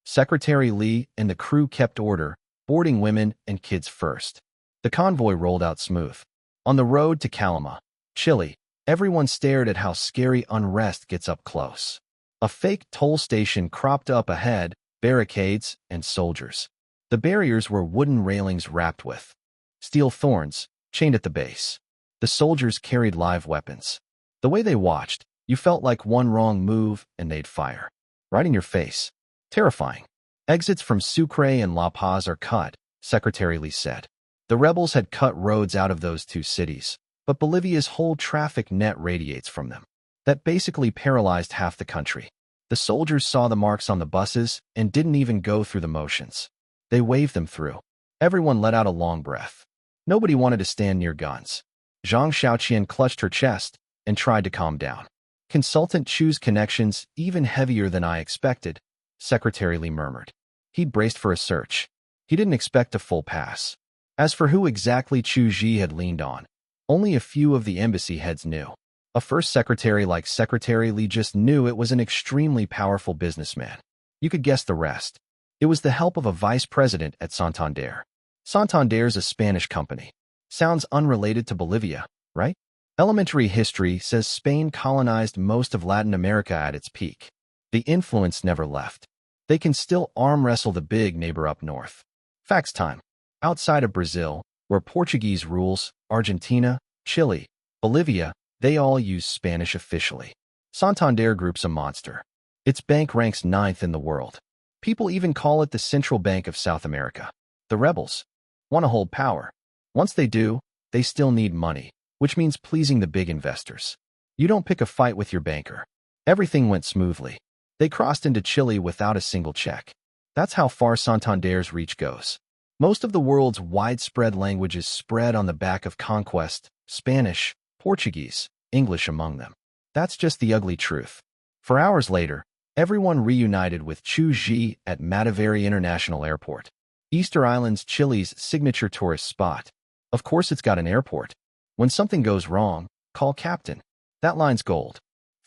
Secretary Lee and the crew kept order, boarding women and kids first. The convoy rolled out smooth. On the road to Calama, Chile, everyone stared at how scary unrest gets up close. A fake toll station cropped up ahead, barricades, and soldiers. The barriers were wooden railings wrapped with steel thorns, chained at the base. The soldiers carried live weapons. The way they watched, you felt like one wrong move and they'd fire. Right in your face. Terrifying. Exits from Sucre and La Paz are cut, Secretary Lee said. The rebels had cut roads out of those 2 cities, but Bolivia's whole traffic net radiates from them. That basically paralyzed half the country. The soldiers saw the marks on the buses and didn't even go through the motions. They waved them through. Everyone let out a long breath. Nobody wanted to stand near guns. Zhang Xiaoqian clutched her chest and tried to calm down. Consultant Chu's connections even heavier than I expected, Secretary Lee murmured. He'd braced for a search. He didn't expect a full pass. As for who exactly Chu Zhi had leaned on, only a few of the embassy heads knew. A first secretary like Secretary Lee just knew it was an extremely powerful businessman. You could guess the rest. It was the help of a vice president at Santander. Santander's a Spanish company. Sounds unrelated to Bolivia, right? Elementary history says Spain colonized most of Latin America at its peak. The influence never left. They can still arm wrestle the big neighbor up north. Facts time. Outside of Brazil, where Portuguese rules, Argentina, Chile, Bolivia, they all use Spanish officially. Santander Group's a monster. Its bank ranks 9th in the world. People even call it the Central Bank of South America. The rebels want to hold power. Once they do, they still need money, which means pleasing the big investors. You don't pick a fight with your banker. Everything went smoothly. They crossed into Chile without a single check. That's how far Santander's reach goes. Most of the world's widespread languages spread on the back of conquest, Spanish, Portuguese, English among them. That's just the ugly truth. For hours later, everyone reunited with Chu Zhi at Matavari International Airport. Easter Island's Chile's signature tourist spot. Of course it's got an airport. When something goes wrong, call Captain. That line's gold.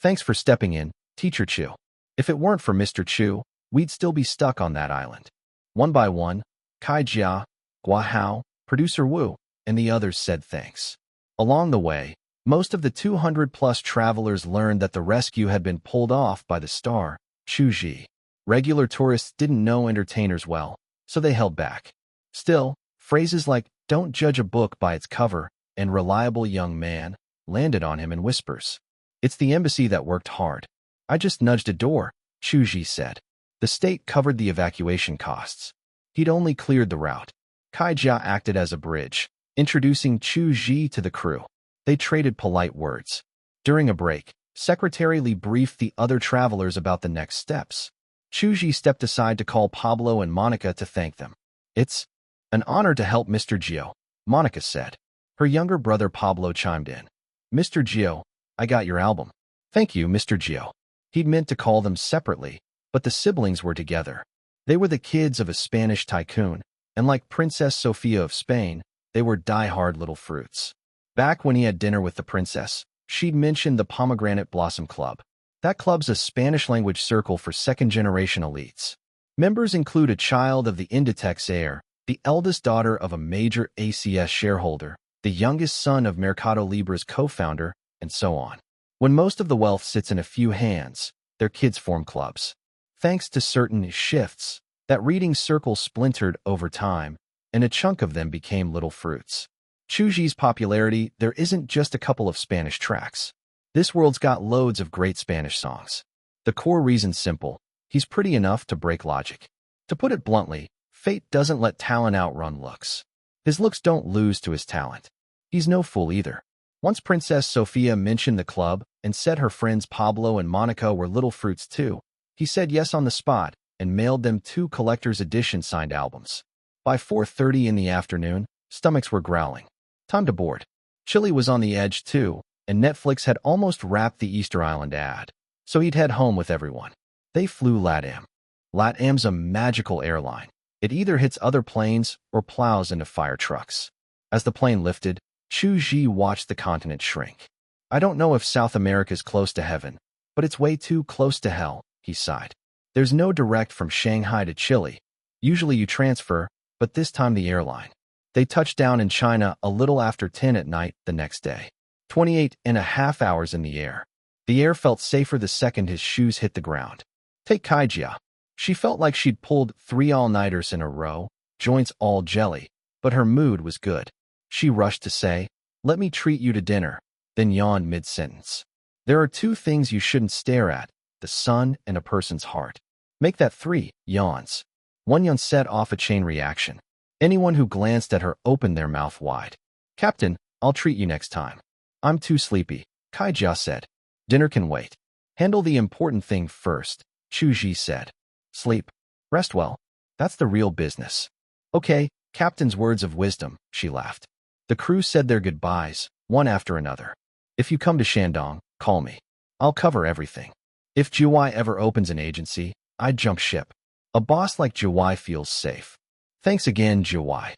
Thanks for stepping in, Teacher Chu. If it weren't for Mr. Chu, we'd still be stuck on that island. One by one, Kai Jia, Gua Hao, Producer Wu, and the others said thanks. Along the way, most of the 200-plus travelers learned that the rescue had been pulled off by the star, Chu Zhi. Regular tourists didn't know entertainers well, so they held back. Still, phrases like, "Don't judge a book by its cover," and "reliable young man," landed on him in whispers. It's the embassy that worked hard. I just nudged a door, Chu Zhi said. The state covered the evacuation costs. He'd only cleared the route. Kai Jia acted as a bridge, introducing Chu Zhi to the crew. They traded polite words. During a break, Secretary Lee briefed the other travelers about the next steps. Chu Zhi stepped aside to call Pablo and Monica to thank them. "It's an honor to help Mr. Gio," Monica said. Her younger brother Pablo chimed in. "Mr. Gio, I got your album." "Thank you, Mr. Gio." He'd meant to call them separately, but the siblings were together. They were the kids of a Spanish tycoon, and like Princess Sofia of Spain, they were die-hard little fruits. Back when he had dinner with the princess, she'd mentioned the Pomegranate Blossom Club. That club's a Spanish-language circle for second-generation elites. Members include a child of the Inditex heir, the eldest daughter of a major ACS shareholder, the youngest son of Mercado Libre's co-founder, and so on. When most of the wealth sits in a few hands, their kids form clubs. Thanks to certain shifts, that reading circle splintered over time, and a chunk of them became little fruits. Chu Zhi's popularity, there isn't just a couple of Spanish tracks. This world's got loads of great Spanish songs. The core reason's simple. He's pretty enough to break logic. To put it bluntly, fate doesn't let talent outrun looks. His looks don't lose to his talent. He's no fool either. Once Princess Sofia mentioned the club and said her friends Pablo and Monica were little fruits too, he said yes on the spot and mailed them 2 collector's edition signed albums. By 4:30 in the afternoon, stomachs were growling. Time to board. Chile was on the edge too, and Netflix had almost wrapped the Easter Island ad, so he'd head home with everyone. They flew LATAM. LATAM's a magical airline. It either hits other planes or plows into fire trucks. As the plane lifted, Chu Zhi watched the continent shrink. I don't know if South America's close to heaven, but it's way too close to hell, he sighed. There's no direct from Shanghai to Chile. Usually you transfer, but this time the airline. They touched down in China a little after 10 at night the next day. 28.5 hours in the air. The air felt safer the second his shoes hit the ground. Take Kaijia. She felt like she'd pulled 3 all-nighters in a row, joints all jelly, but her mood was good. She rushed to say, "Let me treat you to dinner," then yawned mid-sentence. There are 2 things you shouldn't stare at, the sun and a person's heart. Make that 3 yawns. One yawn set off a chain reaction. Anyone who glanced at her opened their mouth wide. "Captain, I'll treat you next time." "I'm too sleepy," Kaijia said. "Dinner can wait." "Handle the important thing first," Chu Zhi said. "Sleep. Rest well. That's the real business." "Okay, Captain's words of wisdom," she laughed. The crew said their goodbyes, one after another. "If you come to Shandong, call me. I'll cover everything. If Jiwai ever opens an agency, I'd jump ship. A boss like Jiwai feels safe." "Thanks again, Jiwai."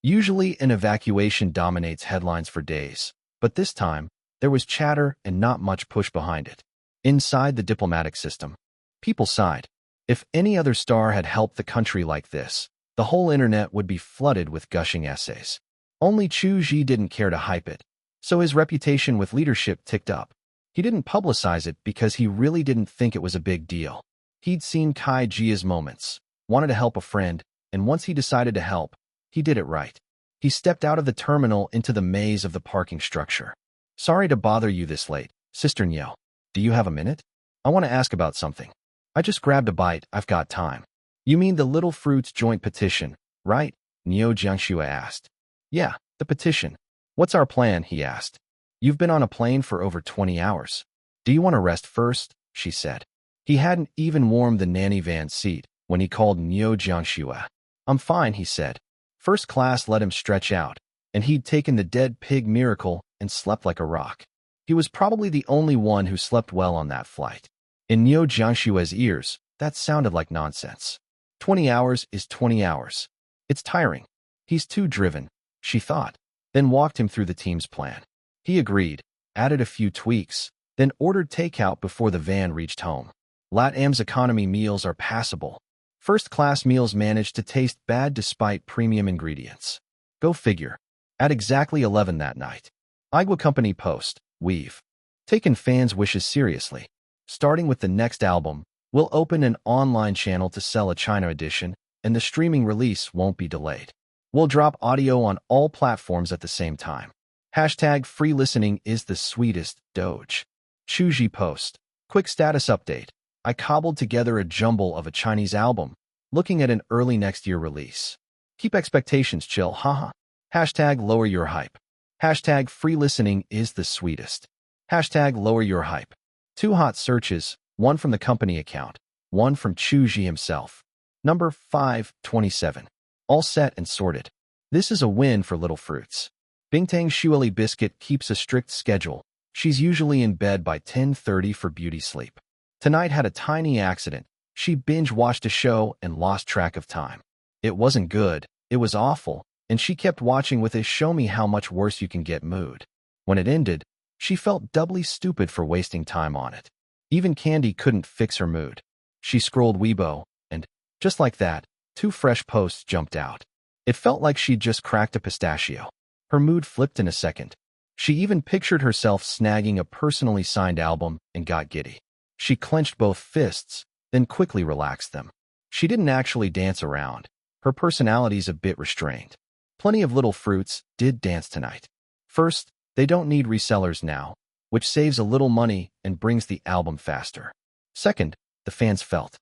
Usually an evacuation dominates headlines for days, but this time, there was chatter and not much push behind it. Inside the diplomatic system, people sighed. If any other star had helped the country like this, the whole internet would be flooded with gushing essays. Only Chu Zhi didn't care to hype it, so his reputation with leadership ticked up. He didn't publicize it because he really didn't think it was a big deal. He'd seen Kaijia's moments, wanted to help a friend, and once he decided to help, he did it right. He stepped out of the terminal into the maze of the parking structure. "Sorry to bother you this late, Sister Niao. Do you have a minute? I want to ask about something." "I just grabbed a bite, I've got time." "You mean the Little Fruits joint petition, right?" Niao Jiangxue asked. "Yeah, the petition. What's our plan?" he asked. "You've been on a plane for over 20 hours. Do you want to rest first?" she said. He hadn't even warmed the nanny van seat when he called Niao Jiangxue. "I'm fine," he said. First class let him stretch out, and he'd taken the dead pig miracle and slept like a rock. He was probably the only one who slept well on that flight. In Niao Jiangxue's ears, that sounded like nonsense. 20 hours is 20 hours. It's tiring. He's too driven, she thought, then walked him through the team's plan. He agreed, added a few tweaks, then ordered takeout before the van reached home. LatAm's economy meals are passable. First-class meals manage to taste bad despite premium ingredients. Go figure. At exactly 11 that night. Igua Company Post, we've taken fans' wishes seriously. Starting with the next album, we'll open an online channel to sell a China edition, and the streaming release won't be delayed. We'll drop audio on all platforms at the same time. Hashtag free listening is the sweetest, Doge. Chu Zhi Post. Quick status update. I cobbled together a jumble of a Chinese album, looking at an early next year release. Keep expectations chill, haha. Hashtag lower your hype. Hashtag free listening is the sweetest. Hashtag lower your hype. 2 hot searches, one from the company account, one from Chu Zhi himself. Number 527. All set and sorted. This is a win for Little Fruits. Bingtang Shueli Biscuit keeps a strict schedule. She's usually in bed by 10:30 for beauty sleep. Tonight had a tiny accident. She binge-watched a show and lost track of time. It wasn't good, it was awful, and she kept watching with a show me how much worse you can get mood. When it ended, she felt doubly stupid for wasting time on it. Even Candy couldn't fix her mood. She scrolled Weibo, and, just like that, 2 fresh posts jumped out. It felt like she'd just cracked a pistachio. Her mood flipped in a second. She even pictured herself snagging a personally signed album and got giddy. She clenched both fists, then quickly relaxed them. She didn't actually dance around. Her personality's a bit restrained. Plenty of Little Fruits did dance tonight. First, they don't need resellers now, which saves a little money and brings the album faster. Second, the fans felt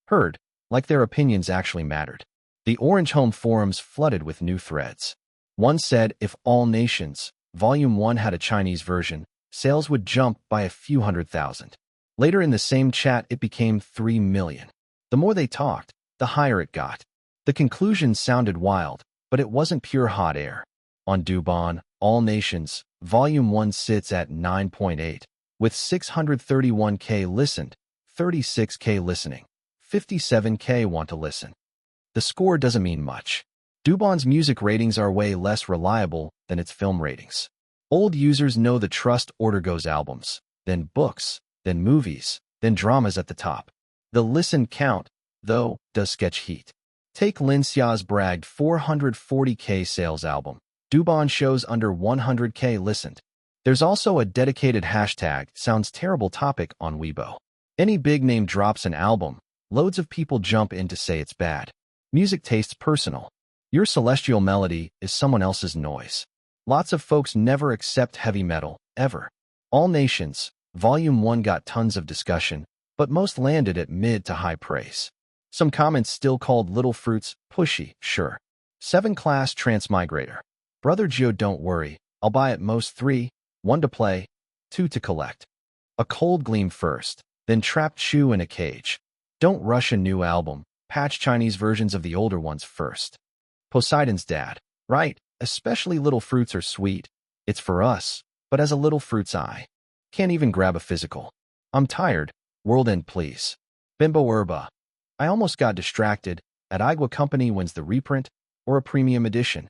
heard, like their opinions actually mattered. The Orange Home forums flooded with new threads. One said if All Nations, Volume 1 had a Chinese version, sales would jump by a few 100,000. Later in the same chat, it became 3 million. The more they talked, the higher it got. The conclusion sounded wild, but it wasn't pure hot air. On Dubon, All Nations, Volume 1 sits at 9.8, with 631K listened, 36K listening, 57K want to listen. the score doesn't mean much. Dubon's music ratings are way less reliable than its film ratings. Old users know the trust order goes albums, then books, then movies, then dramas at the top. The listen count, though, does sketch heat. Take Lin Xia's bragged 440K sales album. Dubon shows under 100K listened. There's also a dedicated hashtag sounds terrible topic on Weibo. Any big name drops an album, loads of people jump in to say it's bad. Music tastes personal. Your celestial melody is someone else's noise. Lots of folks never accept heavy metal, ever. All Nations, Volume 1 got tons of discussion, but most landed at mid to high praise. Some comments still called Little Fruits pushy, sure. 7 class Transmigrator. Brother Gio, don't worry, I'll buy at most 3, 1 to play, 2 to collect. A cold gleam first, then trapped Chu in a cage. Don't rush a new album, patch Chinese versions of the older ones first. Poseidon's dad. Right, especially Little Fruits are sweet. It's for us, but as a Little Fruits I can't even grab a physical. I'm tired. World end please. Bimbo Urba. I almost got distracted. At Igua Company wins the reprint or a premium edition.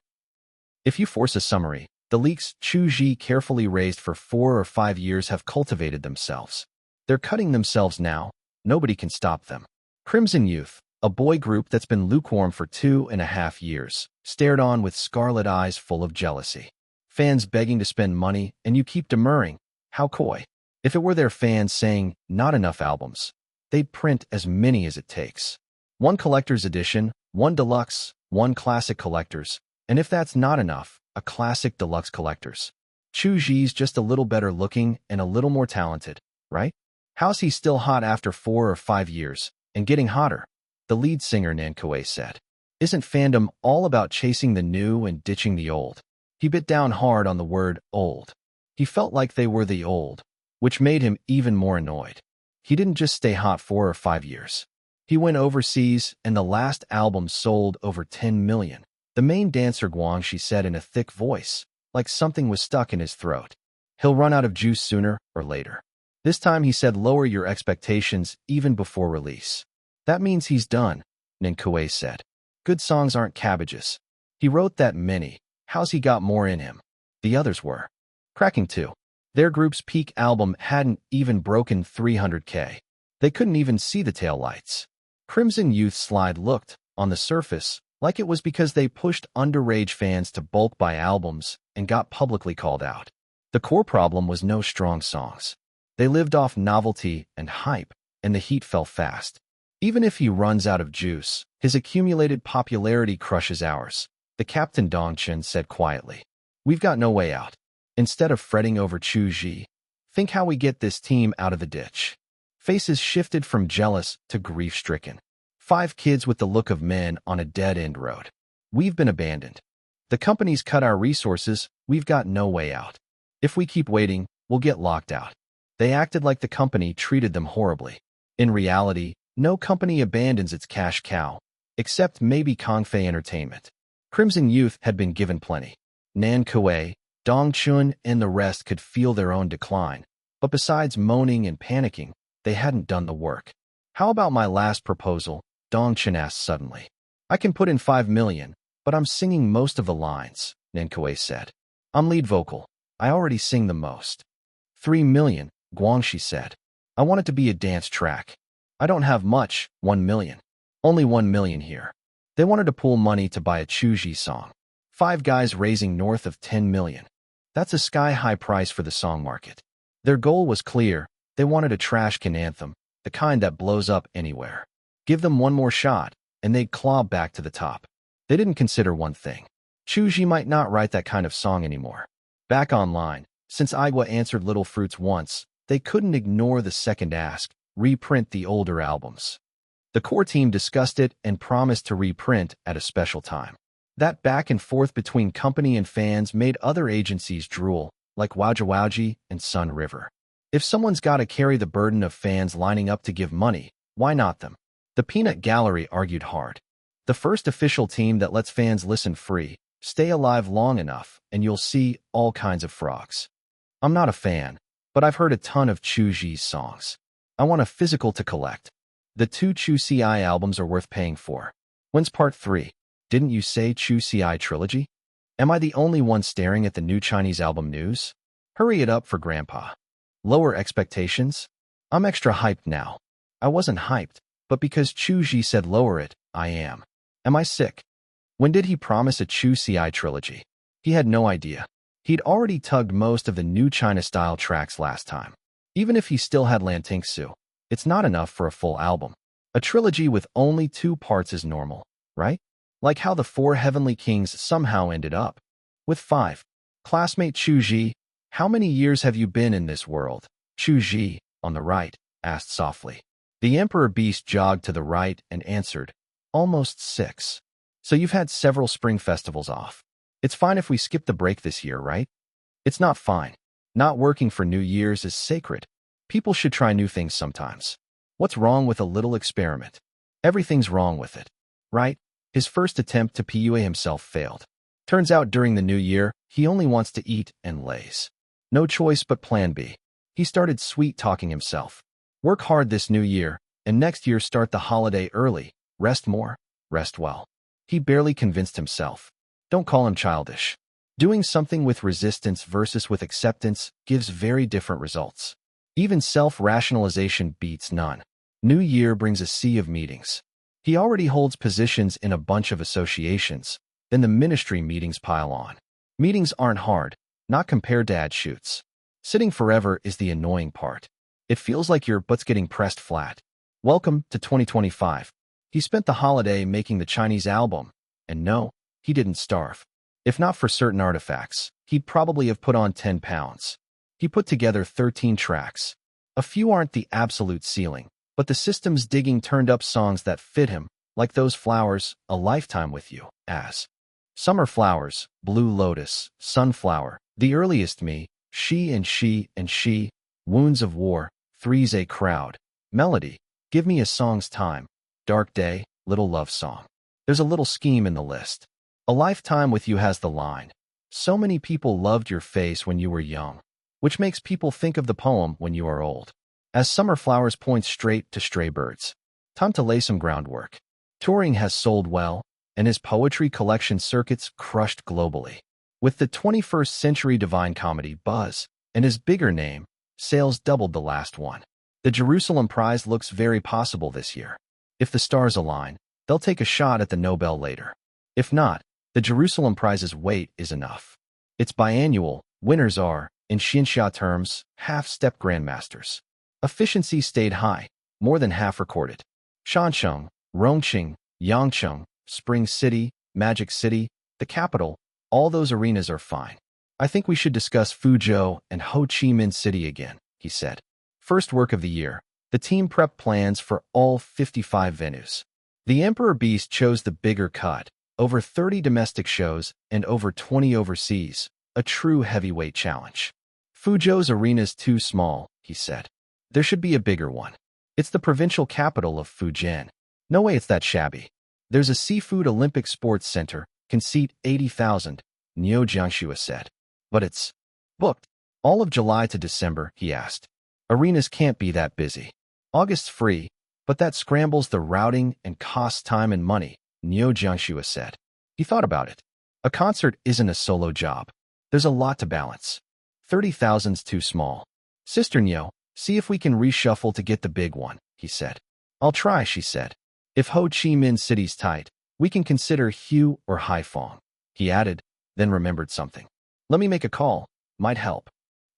If you force a summary, the leaks Chu Zhi carefully raised for 4 or 5 years have cultivated themselves. They're cutting themselves now. Nobody can stop them. Crimson Youth, a boy group that's been lukewarm for 2.5 years, stared on with scarlet eyes full of jealousy. Fans begging to spend money, and you keep demurring. How coy. If it were their fans saying, not enough albums, they'd print as many as it takes. 1 collector's edition, 1 deluxe, 1 classic collector's, and if that's not enough, a classic deluxe collector's. Chu Zhi's just a little better looking and a little more talented, right? How's he still hot after 4 or 5 years, and getting hotter? The lead singer Nan Kuei said. Isn't fandom all about chasing the new and ditching the old? He bit down hard on the word old. He felt like they were the old, which made him even more annoyed. He didn't just stay hot 4 or 5 years. He went overseas, and the last album sold over 10 million. The main dancer Guangxi said in a thick voice, like something was stuck in his throat. He'll run out of juice sooner or later. This time he said lower your expectations even before release. That means he's done, Nan Kuei said. Good songs aren't cabbages. He wrote that many. How's he got more in him? The others were cracking too. Their group's peak album hadn't even broken 300K. They couldn't even see the taillights. Crimson Youth slide looked, on the surface, like it was because they pushed underage fans to bulk buy albums and got publicly called out. The core problem was no strong songs. They lived off novelty and hype, and the heat fell fast. Even if he runs out of juice, his accumulated popularity crushes ours, the captain Dongchen said quietly. We've got no way out. Instead of fretting over Chu Zhi, think how we get this team out of the ditch. Faces shifted from jealous to grief-stricken. 5 kids with the look of men on a dead-end road. We've been abandoned. The company's cut our resources, we've got no way out. If we keep waiting, we'll get locked out. They acted like the company treated them horribly. In reality, no company abandons its cash cow, except maybe Kongfei Entertainment. Crimson Youth had been given plenty. Nan Kuei, Dong Chun, and the rest could feel their own decline, but besides moaning and panicking, they hadn't done the work. How about my last proposal? Dong Chun asked suddenly. I can put in 5 million, but I'm singing most of the lines, Nan Kuei said. I'm lead vocal. I already sing the most. 3 million, Guangxi said. I want it to be a dance track. I don't have much, 1 million. Only 1 million here. They wanted to pool money to buy a Chu Zhi song. 5 guys raising north of 10 million. That's a sky-high price for the song market. Their goal was clear. They wanted a trash can anthem, the kind that blows up anywhere. Give them one more shot, and they'd claw back to the top. They didn't consider one thing. Chu Zhi might not write that kind of song anymore. Back online, since Igua answered Little Fruits once, they couldn't ignore the second ask, reprint the older albums. The core team discussed it and promised to reprint at a special time. That back and forth between company and fans made other agencies drool, like Wowji and Sun River. If someone's got to carry the burden of fans lining up to give money, why not them? The Peanut Gallery argued hard. The first official team that lets fans listen free, stay alive long enough, and you'll see all kinds of frogs. I'm not a fan, but I've heard a ton of Chu Zhi's songs. I want a physical to collect. The 2 Chu Ci albums are worth paying for. When's part 3? Didn't you say Chu Zhi trilogy? Am I the only one staring at the new Chinese album news? Hurry it up for Grandpa. Lower expectations? I'm extra hyped now. I wasn't hyped, but because Chu Zhi said lower it, I am. Am I sick? When did he promise a Chu Zhi trilogy? He had no idea. He'd already tugged most of the new China-style tracks last time. Even if he still had Lantingsu, it's not enough for a full album. A trilogy with only 2 parts is normal, right? Like how the 4 Heavenly Kings somehow ended up with 5. Classmate Chu Zhi, how many years have you been in this world? Chu Zhi, on the right, asked softly. The Emperor Beast jogged to the right and answered, almost 6. So you've had several spring festivals off. It's fine if we skip the break this year, right? It's not fine. Not working for New Year's is sacred. People should try new things sometimes. What's wrong with a little experiment? Everything's wrong with it, right? His first attempt to PUA himself failed. Turns out during the new year, he only wants to eat and laze. No choice but plan B. He started sweet-talking himself. Work hard this new year, and next year start the holiday early. Rest more, rest well. He barely convinced himself. Don't call him childish. Doing something with resistance versus with acceptance gives very different results. Even self-rationalization beats none. New Year brings a sea of meetings. He already holds positions in a bunch of associations, then the ministry meetings pile on. Meetings aren't hard, not compared to ad shoots. Sitting forever is the annoying part. It feels like your butt's getting pressed flat. Welcome to 2025. He spent the holiday making the Chinese album, and no, he didn't starve. If not for certain artifacts, he'd probably have put on 10 pounds. He put together 13 tracks. A few aren't the absolute ceiling, but the system's digging turned up songs that fit him, like those flowers, A Lifetime with You, as Summer Flowers, Blue Lotus, Sunflower, The Earliest Me, She and She and She, Wounds of War, Three's a Crowd, Melody, Give Me a Song's Time, Dark Day, Little Love Song. There's a little scheme in the list. A Lifetime with You has the line, so many people loved your face when you were young, which makes people think of the poem when you are old. As Summer Flowers points straight to Stray Birds. Time to lay some groundwork. Touring has sold well, and his poetry collection circuits crushed globally. With the 21st Century Divine Comedy buzz, and his bigger name, sales doubled the last one. The Jerusalem Prize looks very possible this year. If the stars align, they'll take a shot at the Nobel later. If not, the Jerusalem Prize's weight is enough. It's biannual, winners are, in Xinxia terms, half-step grandmasters. Efficiency stayed high, more than half recorded. Shancheng, Rongqing, Yangcheng, Spring City, Magic City, the capital, all those arenas are fine. I think we should discuss Fuzhou and Ho Chi Minh City again, he said. First work of the year, the team prepped plans for all 55 venues. The Emperor Beast chose the bigger cut, over 30 domestic shows and over 20 overseas, a true heavyweight challenge. Fuzhou's arena's too small, he said. There should be a bigger one. It's the provincial capital of Fujian. No way it's that shabby. There's a seafood Olympic sports center, can seat 80,000, Niu Jiangxue said. But it's booked. All of July to December, he asked. Arenas can't be that busy. August's free, but that scrambles the routing and costs time and money, Niu Jiangxue said. He thought about it. A concert isn't a solo job. There's a lot to balance. 30,000's too small. Sister Niu, see if we can reshuffle to get the big one, he said. I'll try, she said. If Ho Chi Minh City's tight, we can consider Hue or Haiphong, he added, then remembered something. Let me make a call, might help.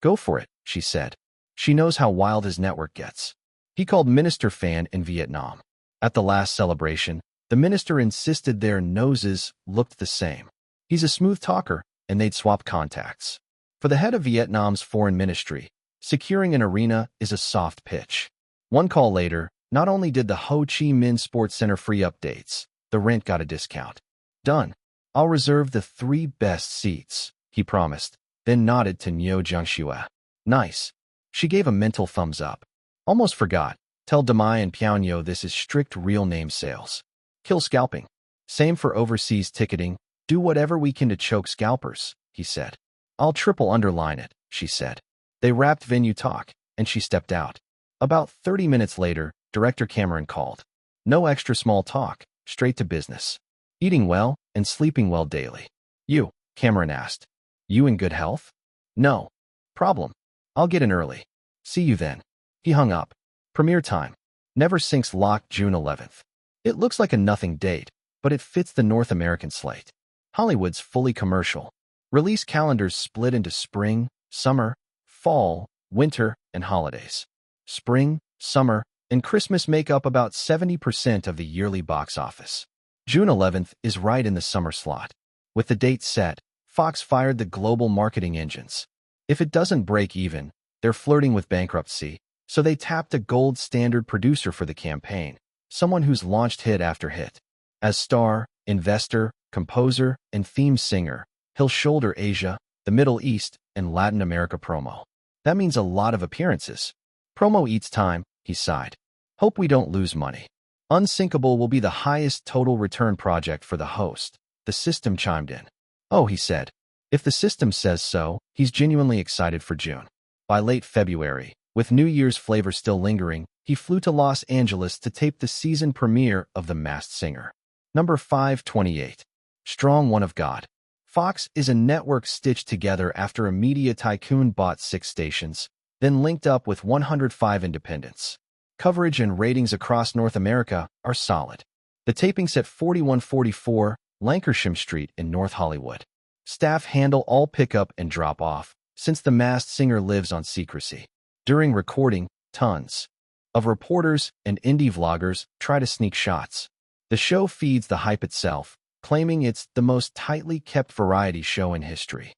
Go for it, she said. She knows how wild his network gets. He called Minister Fan in Vietnam. At the last celebration, the minister insisted their noses looked the same. He's a smooth talker, and they'd swap contacts. For the head of Vietnam's foreign ministry, securing an arena is a soft pitch. One call later, not only did the Ho Chi Minh Sports Center free updates, the rent got a discount. Done. I'll reserve the 3 best seats, he promised, then nodded to Niu Jiangxue. Nice. She gave a mental thumbs up. Almost forgot. Tell Demai and Pianyo this is strict real name sales. Kill scalping. Same for overseas ticketing. Do whatever we can to choke scalpers, he said. I'll triple underline it, she said. They wrapped venue talk, and she stepped out. About 30 minutes later, Director Cameron called. No extra small talk, straight to business. Eating well and sleeping well daily. You, Cameron asked. You in good health? No. Problem. I'll get in early. See you then. He hung up. Premiere time. Never Sinks locked June 11th. It looks like a nothing date, but it fits the North American slate. Hollywood's fully commercial. Release calendars split into spring, summer, fall, winter, and holidays. Spring, summer, and Christmas make up about 70% of the yearly box office. June 11th is right in the summer slot. With the date set, Fox fired the global marketing engines. If it doesn't break even, they're flirting with bankruptcy, so they tapped a gold standard producer for the campaign, someone who's launched hit after hit. As star, investor, composer, and theme singer, he'll shoulder Asia, the Middle East, and Latin America promo. That means a lot of appearances. Promo eats time, he sighed. Hope we don't lose money. Unsinkable will be the highest total return project for the host. The system chimed in. Oh, he said. If the system says so, he's genuinely excited for June. By late February, with New Year's flavor still lingering, he flew to Los Angeles to tape the season premiere of The Masked Singer. Number 528. Strong One of God. Fox is a network stitched together after a media tycoon bought 6 stations, then linked up with 105 independents. Coverage and ratings across North America are solid. The taping's at 4144 Lancashire Street in North Hollywood. Staff handle all pickup and drop-off, since The Masked Singer lives on secrecy. During recording, tons of reporters and indie vloggers try to sneak shots. The show feeds the hype itself, claiming it's the most tightly kept variety show in history.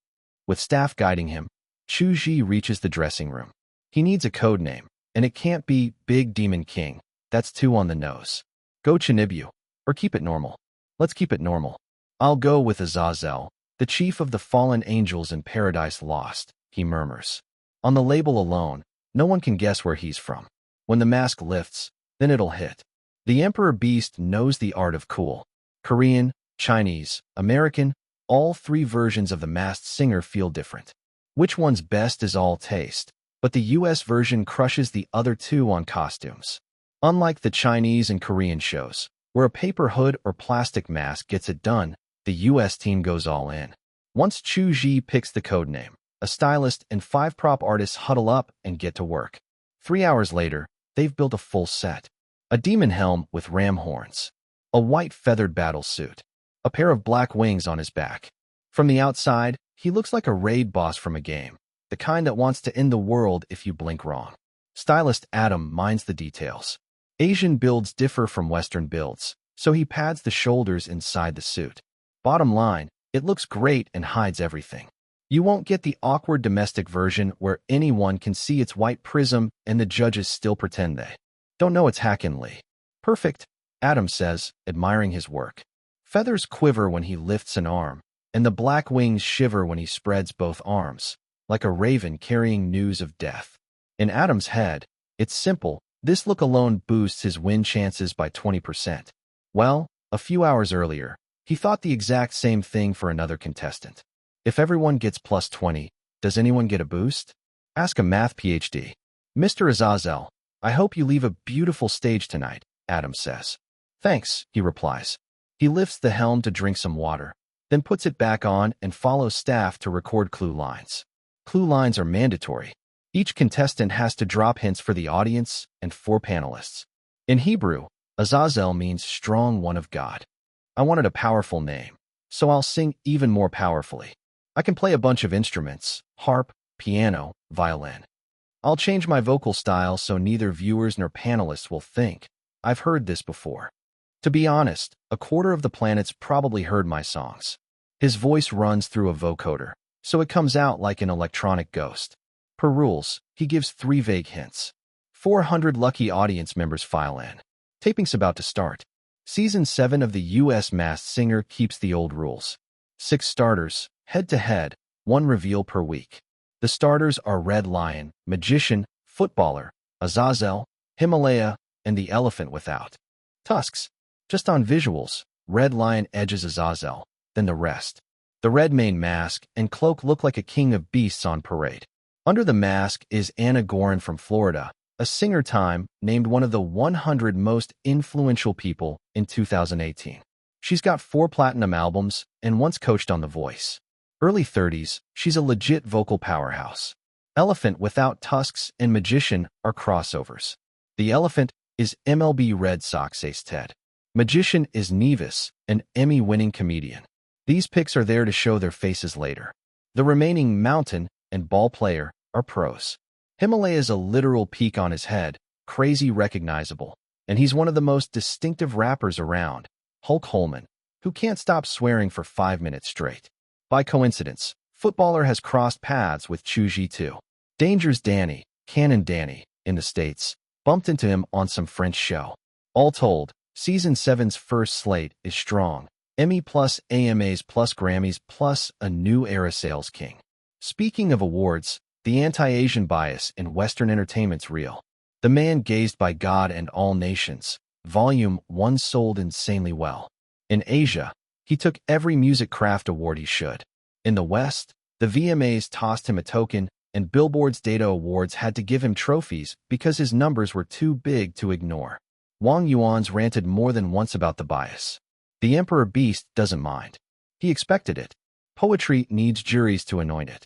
With staff guiding him, Chu Zhi reaches the dressing room. He needs a code name, and it can't be Big Demon King. That's too on the nose. Go Chinibu, or keep it normal. Let's keep it normal. I'll go with Azazel, the chief of the fallen angels in Paradise Lost, he murmurs. On the label alone, no one can guess where he's from. When the mask lifts, then it'll hit. The Emperor Beast knows the art of cool. Korean, Chinese, American, all 3 versions of The Masked Singer feel different. Which one's best is all taste, but the US version crushes the other 2 on costumes. Unlike the Chinese and Korean shows, where a paper hood or plastic mask gets it done, the US team goes all in. Once Chu Zhi picks the codename, a stylist and 5 prop artists huddle up and get to work. 3 hours later, they've built a full set. A demon helm with ram horns. A white feathered battle suit. A pair of black wings on his back. From the outside, he looks like a raid boss from a game, the kind that wants to end the world if you blink wrong. Stylist Adam minds the details. Asian builds differ from Western builds, so he pads the shoulders inside the suit. Bottom line, it looks great and hides everything. You won't get the awkward domestic version where anyone can see its white prism and the judges still pretend they don't know it's Hacken Lee. Perfect, Adam says, admiring his work. Feathers quiver when he lifts an arm, and the black wings shiver when he spreads both arms, like a raven carrying news of death. In Adam's head, it's simple. This look alone boosts his win chances by 20%. Well, a few hours earlier, he thought the exact same thing for another contestant. If everyone gets plus 20, does anyone get a boost? Ask a math PhD. Mr. Azazel, I hope you leave a beautiful stage tonight, Adam says. Thanks, he replies. He lifts the helm to drink some water, then puts it back on and follows staff to record clue lines. Clue lines are mandatory. Each contestant has to drop hints for the audience and 4 panelists. In Hebrew, Azazel means strong one of God. I wanted a powerful name, so I'll sing even more powerfully. I can play a bunch of instruments, harp, piano, violin. I'll change my vocal style so neither viewers nor panelists will think I've heard this before. To be honest, a quarter of the planet's probably heard my songs. His voice runs through a vocoder, so it comes out like an electronic ghost. Per rules, he gives 3 vague hints. 400 lucky audience members file in. Taping's about to start. Season 7 of the US Masked Singer keeps the old rules. 6 starters, head-to-head, 1 reveal per week. The starters are Red Lion, Magician, Footballer, Azazel, Himalaya, and the Elephant without tusks. Just on visuals, Red Lion edges Azazel, then the rest. The red mane mask and cloak look like a king of beasts on parade. Under the mask is Anna Gorin from Florida, A Singer Time named one of the 100 most influential people in 2018. She's got 4 platinum albums and once coached on The Voice. Early 30s, she's a legit vocal powerhouse. Elephant Without Tusks and Magician are crossovers. The elephant is MLB Red Sox ace Ted. Magician is Nevis, an Emmy-winning comedian. These picks are there to show their faces later. The remaining mountain and ball player are pros. Himalaya's a literal peak on his head, crazy recognizable, and he's one of the most distinctive rappers around, Hulk Holman, who can't stop swearing for 5 minutes straight. By coincidence, footballer has crossed paths with Chu Zhi too. Danger's Danny, Cannon Danny, in the States, bumped into him on some French show. All told, Season 7's first slate is strong. Emmy plus AMAs plus Grammys plus a new era sales king. Speaking of awards, the anti-Asian bias in Western entertainment's real. The Man Gazed by God and All Nations, Volume 1 sold insanely well. In Asia, he took every music craft award he should. In the West, the VMAs tossed him a token, and Billboard's Data Awards had to give him trophies because his numbers were too big to ignore. Wang Yuan's ranted more than once about the bias. The Emperor Beast doesn't mind. He expected it. Poetry needs juries to anoint it.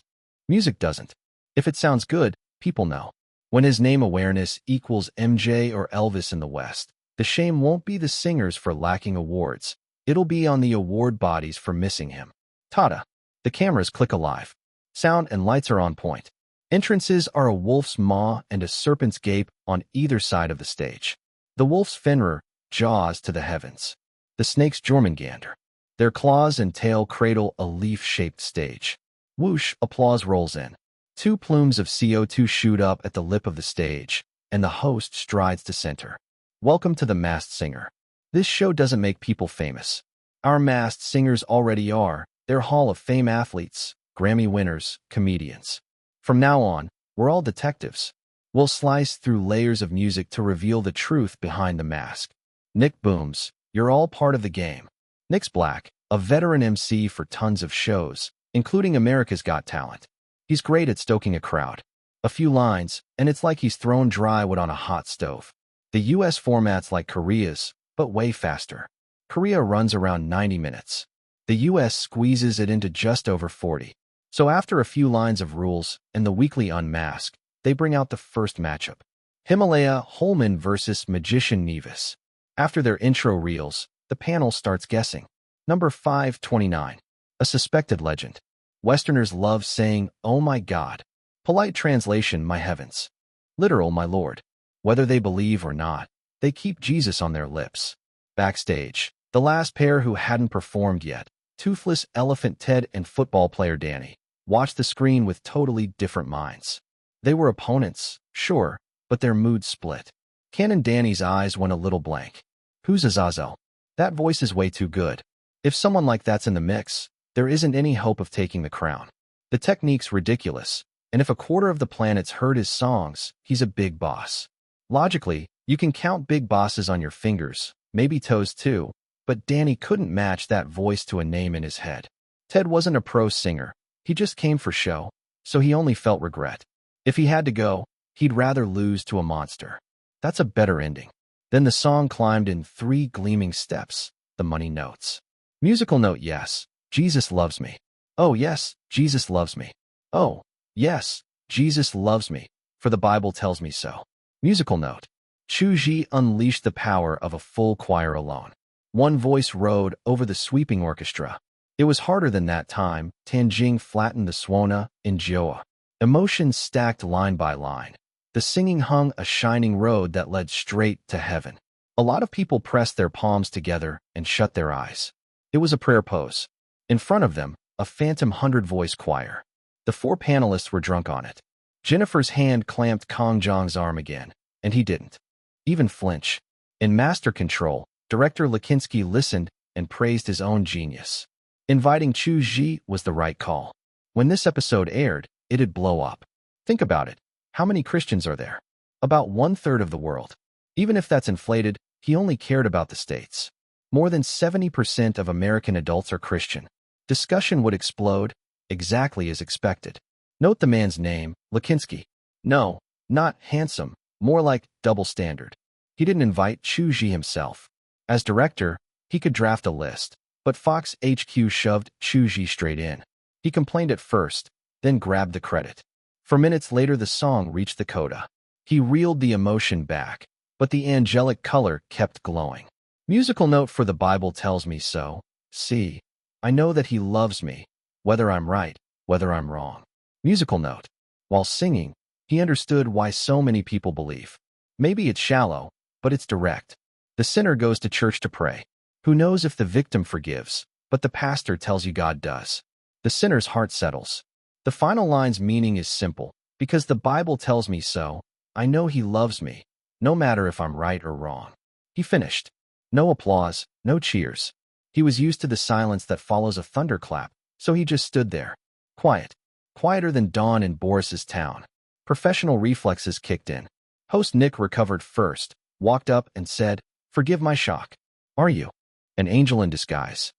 Music doesn't. If it sounds good, people know. When his name awareness equals MJ or Elvis in the West, the shame won't be the singers for lacking awards. It'll be on the award bodies for missing him. Tada. The cameras click alive. Sound and lights are on point. Entrances are a wolf's maw and a serpent's gape on either side of the stage. The wolf's Fenrir, jaws to the heavens. The snake's Jormungandr. Their claws and tail cradle a leaf-shaped stage. Whoosh, applause rolls in. 2 plumes of CO2 shoot up at the lip of the stage, and the host strides to center. Welcome to The Masked Singer. This show doesn't make people famous. Our masked singers already are. They're Hall of Fame athletes, Grammy winners, comedians. From now on, we're all detectives. We'll slice through layers of music to reveal the truth behind the mask. Nick booms, you're all part of the game. Nick's black, a veteran MC for tons of shows, including America's Got Talent. He's great at stoking a crowd. A few lines, and it's like he's thrown dry wood on a hot stove. The US format's like Korea's, but way faster. Korea runs around 90 minutes. The US squeezes it into just over 40. So after a few lines of rules and the weekly Unmask, they bring out the first matchup. Himalaya Holman versus Magician Nevis. After their intro reels, the panel starts guessing. Number 529. A suspected legend. Westerners love saying, "Oh my God." Polite translation, "My heavens." Literal, "My Lord." Whether they believe or not, they keep Jesus on their lips. Backstage, the last pair who hadn't performed yet, toothless elephant Ted and football player Danny, watched the screen with totally different minds. They were opponents, sure, but their moods split. Cannon Danny's eyes went a little blank. Who's Azazel? That voice is way too good. If someone like that's in the mix, there isn't any hope of taking the crown. The technique's ridiculous, and if a quarter of the planet's heard his songs, he's a big boss. Logically, you can count big bosses on your fingers, maybe toes too, but Danny couldn't match that voice to a name in his head. Ted wasn't a pro singer. He just came for show, so he only felt regret. If he had to go, he'd rather lose to a monster. That's a better ending. Then the song climbed in 3 gleaming steps, the money notes. Musical note, yes, Jesus loves me. Oh yes, Jesus loves me. Oh, yes, Jesus loves me, for the Bible tells me so. Musical note. Chu Zhi unleashed the power of a full choir alone. One voice rode over the sweeping orchestra. It was harder than that time. Tanjing flattened the Swona in Jioa. Emotions stacked line by line. The singing hung a shining road that led straight to heaven. A lot of people pressed their palms together and shut their eyes. It was a prayer pose. In front of them, a phantom 100-voice choir. The 4 panelists were drunk on it. Jennifer's hand clamped Kong Jong's arm again, and he didn't even flinch. In master control, director Lakinsky listened and praised his own genius. Inviting Chu Zhi was the right call. When this episode aired, it'd blow up. Think about it. How many Christians are there? About 1/3 of the world. Even if that's inflated, he only cared about the States. More than 70% of American adults are Christian. Discussion would explode, exactly as expected. Note the man's name, Lakinsky. No, not handsome, More like double standard. He didn't invite Chu Zhi himself. As director, he could draft a list, but Fox HQ shoved Chu Zhi straight in. He complained at first, then grabbed the credit. For minutes later the song reached the coda. He reeled the emotion back, but the angelic color kept glowing. Musical note for the Bible tells me so. See, I know that he loves me, whether I'm right, whether I'm wrong. Musical note. While singing, he understood why so many people believe. Maybe it's shallow, but it's direct. The sinner goes to church to pray. Who knows if the victim forgives, but the pastor tells you God does. The sinner's heart settles. The final line's meaning is simple. Because the Bible tells me so, I know he loves me, no matter if I'm right or wrong. He finished. No applause, no cheers. He was used to the silence that follows a thunderclap, so he just stood there. Quiet. Quieter than dawn in Boris's town. Professional reflexes kicked in. Host Nick recovered first, walked up and said, "Forgive my shock. Are you an angel in disguise?"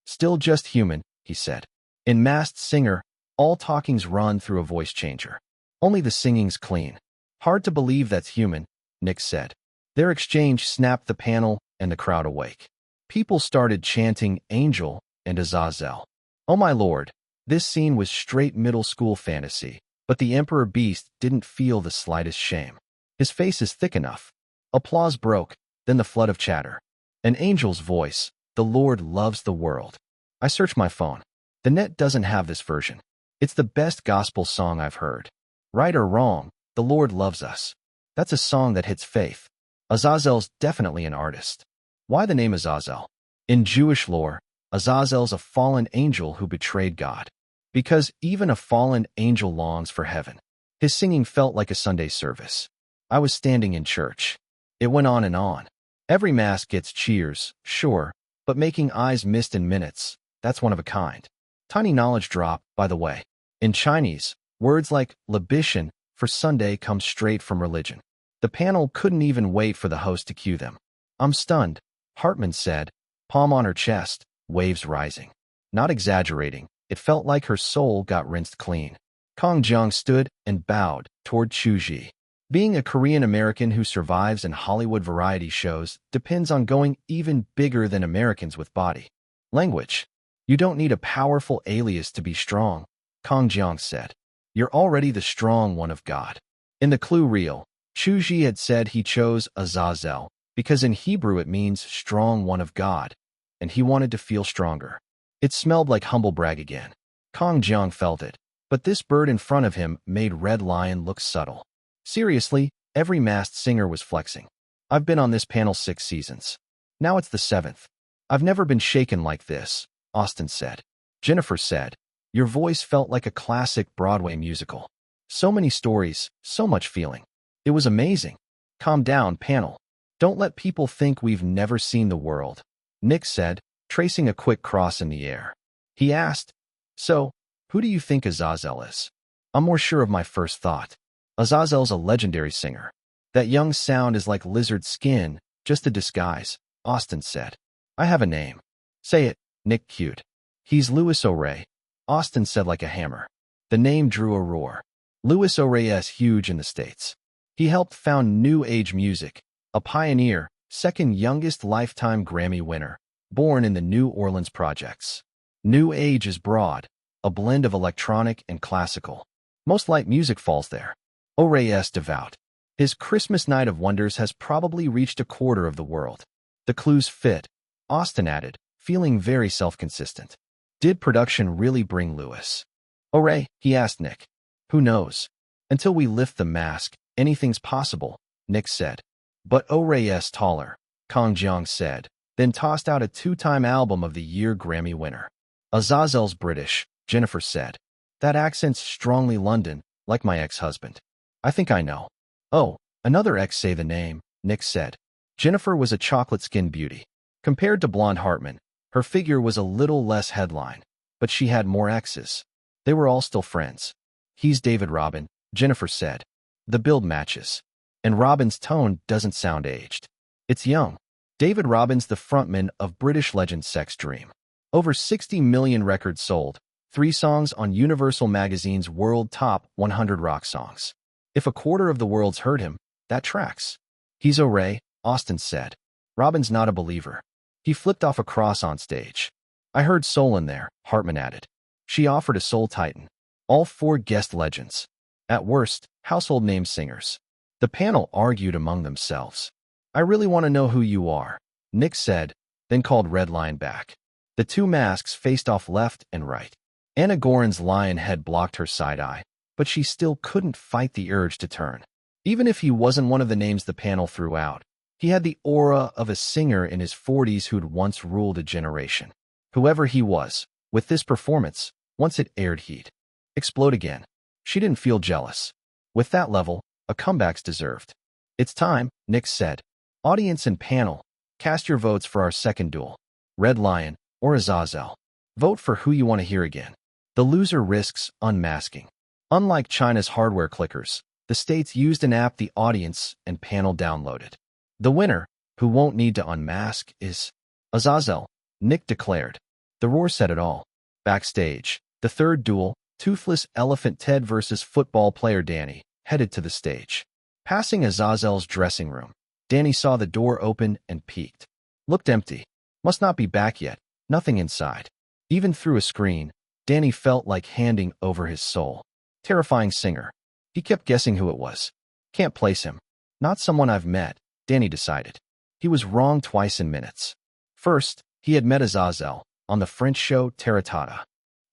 "Still just human," he said. In Masked Singer, all talkings run through a voice changer. Only the singing's clean. "Hard to believe that's human," Nick said. Their exchange snapped the panel and the crowd awake. People started chanting Angel and Azazel. Oh my lord, this scene was straight middle school fantasy, but the Emperor Beast didn't feel the slightest shame. His face is thick enough. Applause broke, then the flood of chatter. An angel's voice, "The Lord loves the world." I searched my phone. The net doesn't have this version. It's the best gospel song I've heard. Right or wrong, the Lord loves us. That's a song that hits faith. Azazel's definitely an artist. Why the name Azazel? In Jewish lore, Azazel's a fallen angel who betrayed God. Because even a fallen angel longs for heaven. His singing felt like a Sunday service. I was standing in church. It went on and on. Every mass gets cheers, sure, but making eyes mist in minutes, that's one of a kind. Tiny knowledge drop, by the way. In Chinese, words like libation for Sunday come straight from religion. The panel couldn't even wait for the host to cue them. "I'm stunned," Hartman said, palm on her chest, waves rising. Not exaggerating, it felt like her soul got rinsed clean. Kong Jiang stood and bowed toward Chu Zhi. Being a Korean American who survives in Hollywood variety shows depends on going even bigger than Americans with body. Language. You don't need a powerful alias to be strong, Kong Jiang said. You're already the strong one of God. In the clue reel, Chu Zhi had said he chose Azazel because in Hebrew it means strong one of God, and he wanted to feel stronger. It smelled like humble brag again. Kong Jiang felt it, but this bird in front of him made Red Lion look subtle. Seriously, every masked singer was flexing. I've been on this panel 6 seasons. Now it's the 7th. I've never been shaken like this, Austin said. Jennifer said, your voice felt like a classic Broadway musical. So many stories, so much feeling. It was amazing. Calm down, panel. Don't let people think we've never seen the world, Nick said, tracing a quick cross in the air. He asked, so, who do you think Azazel is? I'm more sure of my first thought. Azazel's a legendary singer. That young sound is like lizard skin, just a disguise, Austin said. I have a name. Say it, Nick cued. He's Louis O'Ray, Austin said like a hammer. The name drew a roar. Louis O'Ray is huge in the States. He helped found New Age music, a pioneer, second youngest lifetime Grammy winner, born in the New Orleans projects. New Age is broad, a blend of electronic and classical. Most light music falls there. O'Ray is devout. His Christmas Night of Wonders has probably reached a quarter of the world. The clues fit, Austin added, feeling very self-consistent. Did production really bring Louis O'Ray? He asked Nick. Who knows? Until we lift the mask, anything's possible, Nick said. But O'Ray is taller, Kong Jiang said, then tossed out a 2-time Album of the Year Grammy winner. Azazel's British, Jennifer said. That accent's strongly London, like my ex-husband. I think I know. Oh, another ex say the name, Nick said. Jennifer was a chocolate-skinned beauty. Compared to blonde Hartman, her figure was a little less headline, but she had more exes. They were all still friends. He's David Robin, Jennifer said. The build matches. And Robin's tone doesn't sound aged. It's young. David Robin's the frontman of British legend Sex Dream. Over 60 million records sold, 3 songs on Universal Magazine's World Top 100 Rock Songs. If a quarter of the world's heard him, That tracks. He's Ray, Austin said. Robin's not a believer. He flipped off a cross on stage. I heard soul in there, Hartman added. She offered a soul titan. All 4 guest legends. At worst, household name singers. The panel argued among themselves. I really want to know who you are, Nick said, then called Red Lion back. The 2 masks faced off left and right. Anna Gorin's lion head blocked her side eye, but she still couldn't fight the urge to turn. Even if he wasn't one of the names the panel threw out, he had the aura of a singer in his 40s who'd once ruled a generation. Whoever he was, with this performance, once it aired he'd explode again. She didn't feel jealous. With that level, a comeback's deserved. It's time, Nick said. Audience and panel, cast your votes for our second duel. Red Lion or Azazel. Vote for who you want to hear again. The loser risks unmasking. Unlike China's hardware clickers, the states used an app the audience and panel downloaded. The winner, who won't need to unmask, is Azazel, Nick declared. The roar said it all. Backstage, the third duel, Toothless Elephant Ted versus football player Danny, headed to the stage. Passing Azazel's dressing room, Danny saw the door open and peeked. Looked empty. Must not be back yet. Nothing inside. Even through a screen, Danny felt like handing over his soul. Terrifying singer. He kept guessing who it was. Can't place him. Not someone I've met, Danny decided. He was wrong twice in minutes. First, he had met Azazel on the French show Terratata.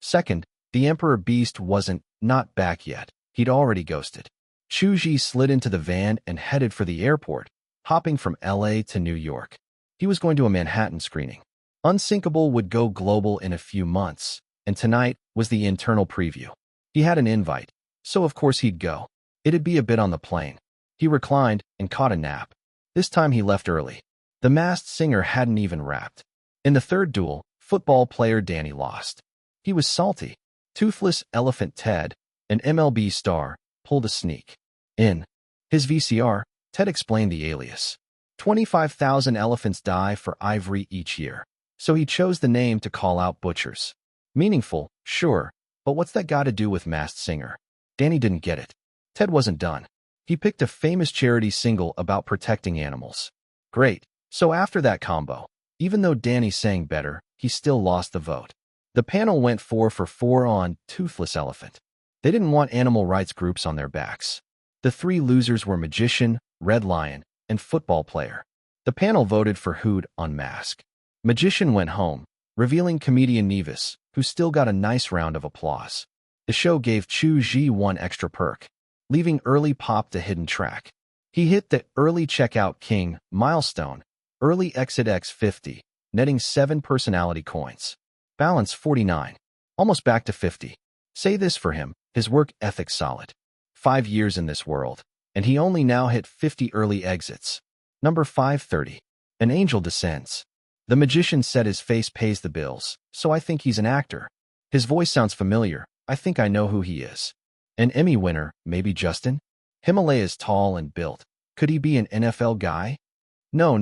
Second, the Emperor Beast wasn't not back yet. He'd already ghosted. Chu Zhi slid into the van and headed for the airport, hopping from LA to New York. He was going to a Manhattan screening. Unsinkable would go global in a few months, and tonight was the internal preview. He had an invite, so of course he'd go. It'd be a bit on the plane. He reclined and caught a nap. This time he left early. The masked singer hadn't even rapped. In the third duel, football player Danny lost. He was salty. Toothless Elephant Ted, an MLB star, pulled a sneak. In his VCR, Ted explained the alias. 25,000 elephants die for ivory each year. So he chose the name to call out butchers. Meaningful, sure, but what's that got to do with masked singer? Danny didn't get it. Ted wasn't done. He picked a famous charity single about protecting animals. Great. So after that combo, even though Danny sang better, he still lost the vote. The panel went 4 for 4 on Toothless Elephant. They didn't want animal rights groups on their backs. The 3 losers were Magician, Red Lion, and Football Player. The panel voted for who'd unmask. Magician went home, revealing comedian Nevis, who still got a nice round of applause. The show gave Chu Zhi one extra perk, leaving early pop the hidden track. He hit the early checkout king milestone, early exit X50, netting 7 personality coins. Balance 49. Almost back to 50. Say this for him, his work ethic solid. 5 years in this world, and he only now hit 50 early exits. Number 530. An angel descends. The magician said his face pays the bills, so I think he's an actor. His voice sounds familiar. I think I know who he is. An Emmy winner, maybe Justin? Himalaya's tall and built. Could he be an NFL guy? No,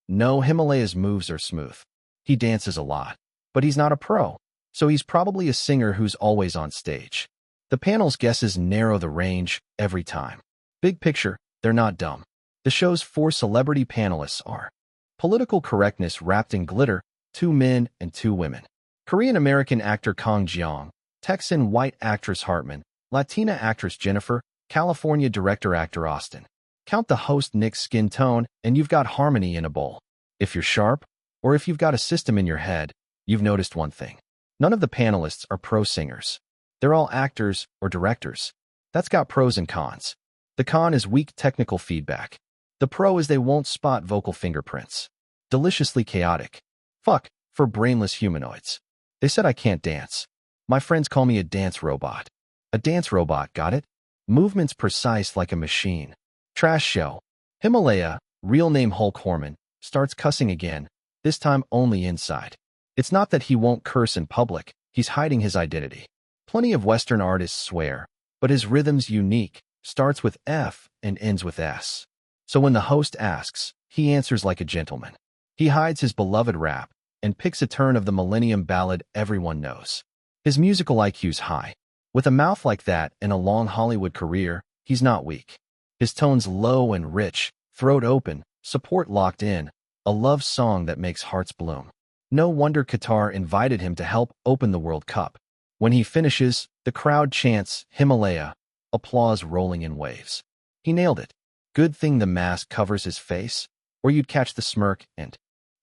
Himalaya's moves are smooth. He dances a lot. But he's not a pro, so he's probably a singer who's always on stage. The panel's guesses narrow the range every time. Big picture, they're not dumb. The show's 4 celebrity panelists are political correctness wrapped in glitter, 2 men and 2 women. Korean-American actor Kang Jeong, Texan white actress Hartman, Latina actress Jennifer, California director-actor Austin. Count the host Nick's skin tone, and you've got harmony in a bowl. If you're sharp, or if you've got a system in your head, you've noticed one thing. None of the panelists are pro singers. They're all actors or directors. That's got pros and cons. The con is weak technical feedback. The pro is they won't spot vocal fingerprints. Deliciously chaotic. Fuck, for brainless humanoids. They said I can't dance. My friends call me a dance robot. A dance robot, got it? Movements precise like a machine. Trash show. Himalaya, real name Hulk Horman, starts cussing again, this time only inside. It's not that he won't curse in public, he's hiding his identity. Plenty of Western artists swear, but his rhythm's unique, starts with F and ends with S. So when the host asks, he answers like a gentleman. He hides his beloved rap and picks a turn of the Millennium Ballad everyone knows. His musical IQ's high. With a mouth like that and a long Hollywood career, he's not weak. His tones low and rich, throat open, support locked in, a love song that makes hearts bloom. No wonder Qatar invited him to help open the World Cup. When he finishes, the crowd chants Himalaya, applause rolling in waves. He nailed it. Good thing the mask covers his face, or you'd catch the smirk and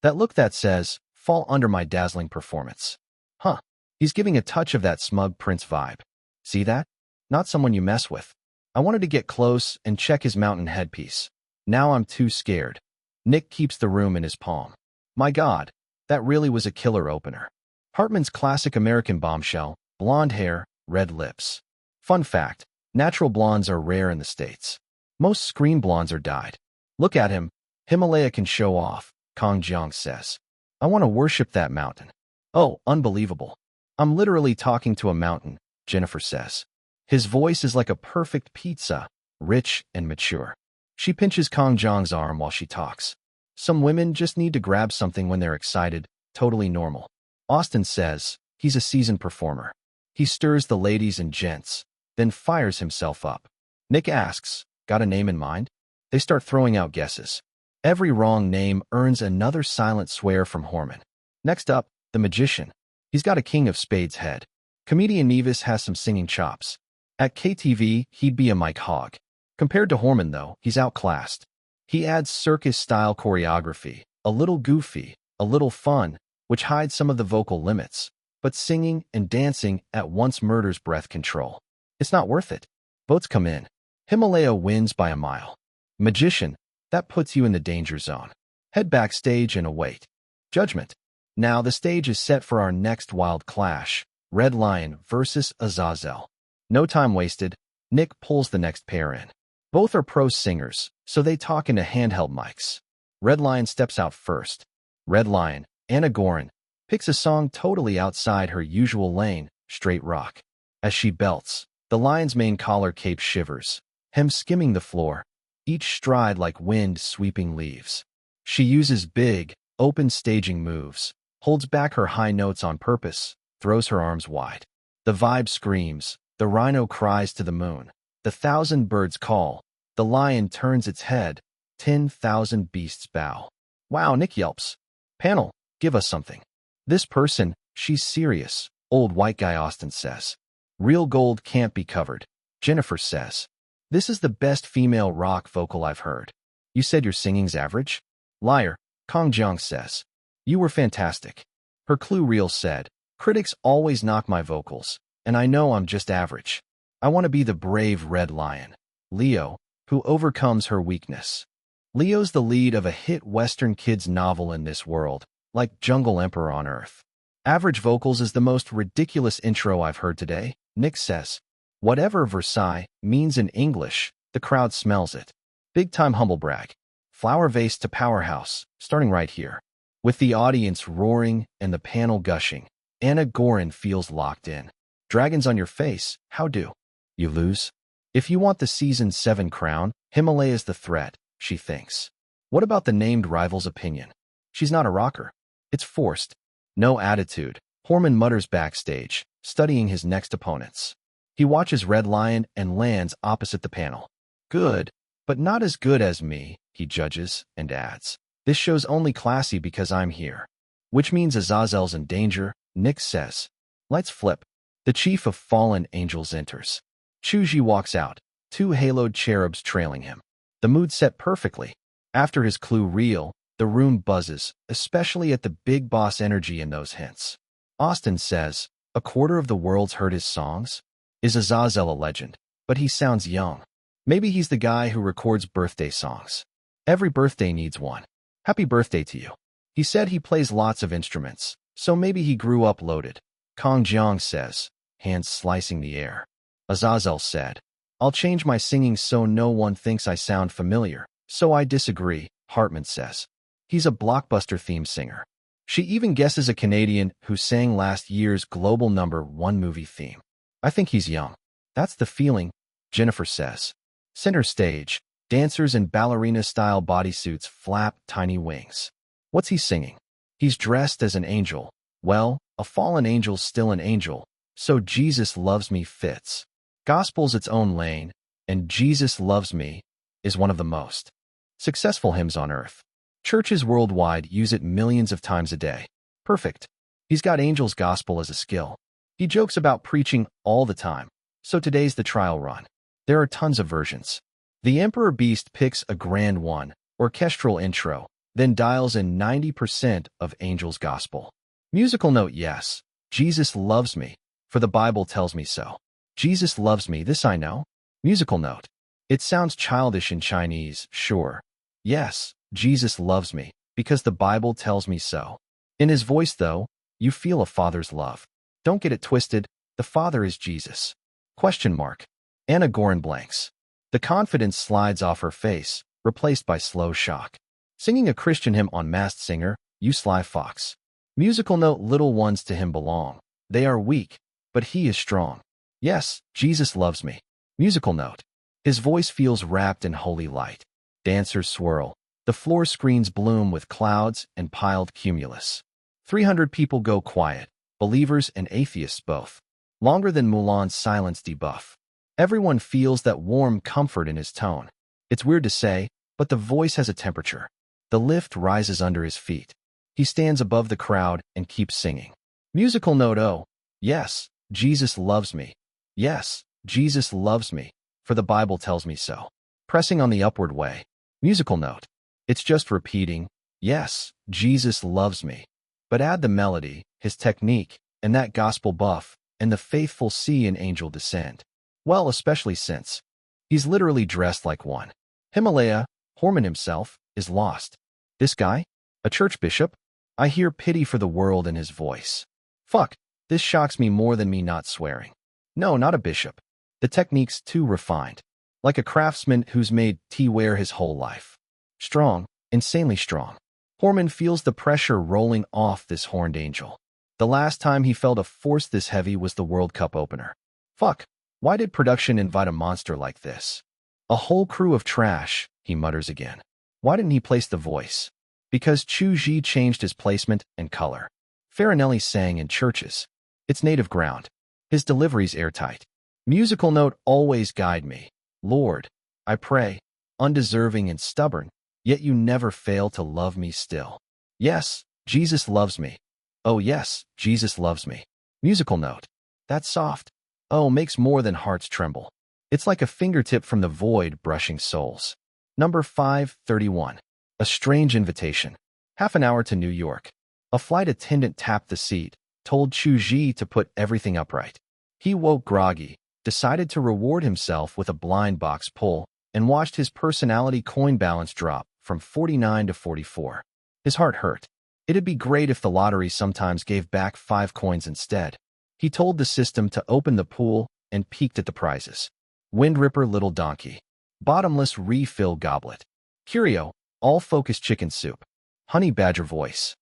that look that says, fall under my dazzling performance. Huh, he's giving a touch of that smug prince vibe. See that? Not someone you mess with. I wanted to get close and check his mountain headpiece. Now I'm too scared. Nick keeps the room in his palm. My God, that really was a killer opener. Hartman's classic American bombshell, blonde hair, red lips. Fun fact, natural blondes are rare in the States. Most screen blondes are dyed. Look at him. Himalaya can show off, Kang Jiang says. I want to worship that mountain. Oh, unbelievable. I'm literally talking to a mountain, Jennifer says. His voice is like a perfect pizza, rich and mature. She pinches Kang Jiang's arm while she talks. Some women just need to grab something when they're excited, totally normal. Austin says, he's a seasoned performer. He stirs the ladies and gents, then fires himself up. Nick asks, got a name in mind? They start throwing out guesses. Every wrong name earns another silent swear from Horman. Next up, the magician. He's got a king of spades head. Comedian Nevis has some singing chops. At KTV, he'd be a Mike Hogg. Compared to Horman, though, he's outclassed. He adds circus-style choreography, a little goofy, a little fun, which hides some of the vocal limits, but singing and dancing at once murders breath control. It's not worth it. Votes come in. Himalaya wins by a mile. Magician, that puts you in the danger zone. Head backstage and await judgment. Now the stage is set for our next wild clash, Red Lion versus Azazel. No time wasted, Nick pulls the next pair in. Both are pro singers, so they talk into handheld mics. Red Lion steps out first. Red Lion, Anna Gorin, picks a song totally outside her usual lane, straight rock. As she belts, the lion's mane collar cape shivers, hem skimming the floor, each stride like wind sweeping leaves. She uses big, open staging moves, holds back her high notes on purpose, throws her arms wide. The vibe screams, the rhino cries to the moon. The 1,000 birds call, the lion turns its head, 10,000 beasts bow. Wow, Nick yelps. Panel, give us something. This person, she's serious, old white guy Austin says. Real gold can't be covered, Jennifer says. This is the best female rock vocal I've heard. You said your singing's average? Liar, Kang Jiang says. You were fantastic. Her clue reel said, critics always knock my vocals, and I know I'm just average. I want to be the brave red lion, Leo, who overcomes her weakness. Leo's the lead of a hit Western kids novel in this world, like Jungle Emperor on Earth. Average vocals is the most ridiculous intro I've heard today, Nick says. Whatever Versailles means in English, the crowd smells it. Big-time humble brag. Flower vase to powerhouse, starting right here. With the audience roaring and the panel gushing, Anna Gorin feels locked in. Dragons on your face, how do? You lose? If you want the Season 7 crown, Himalaya's the threat, she thinks. What about the named rival's opinion? She's not a rocker. It's forced. No attitude. Horman mutters backstage, studying his next opponents. He watches Red Lion and lands opposite the panel. Good, but not as good as me, he judges, and adds. This show's only classy because I'm here. Which means Azazel's in danger, Nick says. Lights flip. The chief of fallen angels enters. Chu Zhi walks out, 2 haloed cherubs trailing him. The mood set perfectly. After his clue reel, the room buzzes, especially at the big boss energy in those hints. Austin says, a quarter of the world's heard his songs? Is Azazel a legend? But he sounds young. Maybe he's the guy who records birthday songs. Every birthday needs one. Happy birthday to you. He said he plays lots of instruments, so maybe he grew up loaded. Kang Jiang says, hands slicing the air. Azazel said, I'll change my singing so no one thinks I sound familiar. So I disagree, Hartman says. He's a blockbuster theme singer. She even guesses a Canadian who sang last year's global #1 movie theme. I think he's young. That's the feeling, Jennifer says. Center stage, dancers in ballerina-style bodysuits flap tiny wings. What's he singing? He's dressed as an angel. Well, a fallen angel's still an angel, so Jesus loves me fits. Gospel's its own lane, and Jesus loves me, is one of the most successful hymns on earth. Churches worldwide use it millions of times a day. Perfect. He's got Angel's Gospel as a skill. He jokes about preaching all the time. So today's the trial run. There are tons of versions. The Emperor Beast picks a grand one, orchestral intro, then dials in 90% of Angel's Gospel. Musical note: yes, Jesus loves me, for the Bible tells me so. Jesus loves me, this I know. Musical note: it sounds childish in Chinese, sure. Yes, Jesus loves me, because the Bible tells me so. In his voice, though, you feel a father's love. Don't get it twisted, the Father is Jesus. Question mark. Anna Gorin blanks. The confidence slides off her face, replaced by slow shock. Singing a Christian hymn on Masked Singer, you sly fox. Musical note: little ones to him belong. They are weak, but he is strong. Yes, Jesus loves me. Musical note: his voice feels wrapped in holy light. Dancers swirl. The floor screens bloom with clouds and piled cumulus. 300 people go quiet, believers and atheists both. Longer than Mulan's silence debuff. Everyone feels that warm comfort in his tone. It's weird to say, but the voice has a temperature. The lift rises under his feet. He stands above the crowd and keeps singing. Musical note: oh, yes, Jesus loves me. Yes, Jesus loves me, for the Bible tells me so. Pressing on the upward way. Musical note: it's just repeating, yes, Jesus loves me. But add the melody, his technique, and that gospel buff, and the faithful see an angel descend. Well, especially since he's literally dressed like one. Himalaya, Horman himself, is lost. This guy? A church bishop? I hear pity for the world in his voice. Fuck, this shocks me more than me not swearing. No, not a bishop. The technique's too refined. Like a craftsman who's made teaware his whole life. Strong, insanely strong. Horman feels the pressure rolling off this horned angel. The last time he felt a force this heavy was the World Cup opener. Fuck, why did production invite a monster like this? A whole crew of trash, he mutters again. Why didn't he place the voice? Because Chu Zhi changed his placement and color. Farinelli sang in churches. It's native ground. His delivery's airtight. Musical note: always guide me, Lord, I pray, undeserving and stubborn, yet you never fail to love me still. Yes, Jesus loves me. Oh yes, Jesus loves me. Musical note: that's soft. Oh, makes more than hearts tremble. It's like a fingertip from the void brushing souls. Number 531. A strange invitation. Half an hour to New York. A flight attendant tapped the seat, told Chu Zhi to put everything upright. He woke groggy, decided to reward himself with a blind box pull, and watched his personality coin balance drop from 49 to 44. His heart hurt. It'd be great if the lottery sometimes gave back 5 coins instead. He told the system to open the pool and peeked at the prizes. Wind Ripper Little Donkey. Bottomless refill goblet. Curio, all-focus chicken soup. Honey Badger voice.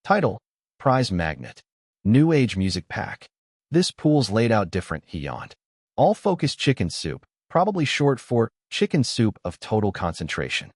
Title: Prize Magnet. New Age music pack. This pool's laid out different, he yawned. All-focus chicken soup, probably short for chicken soup of total concentration.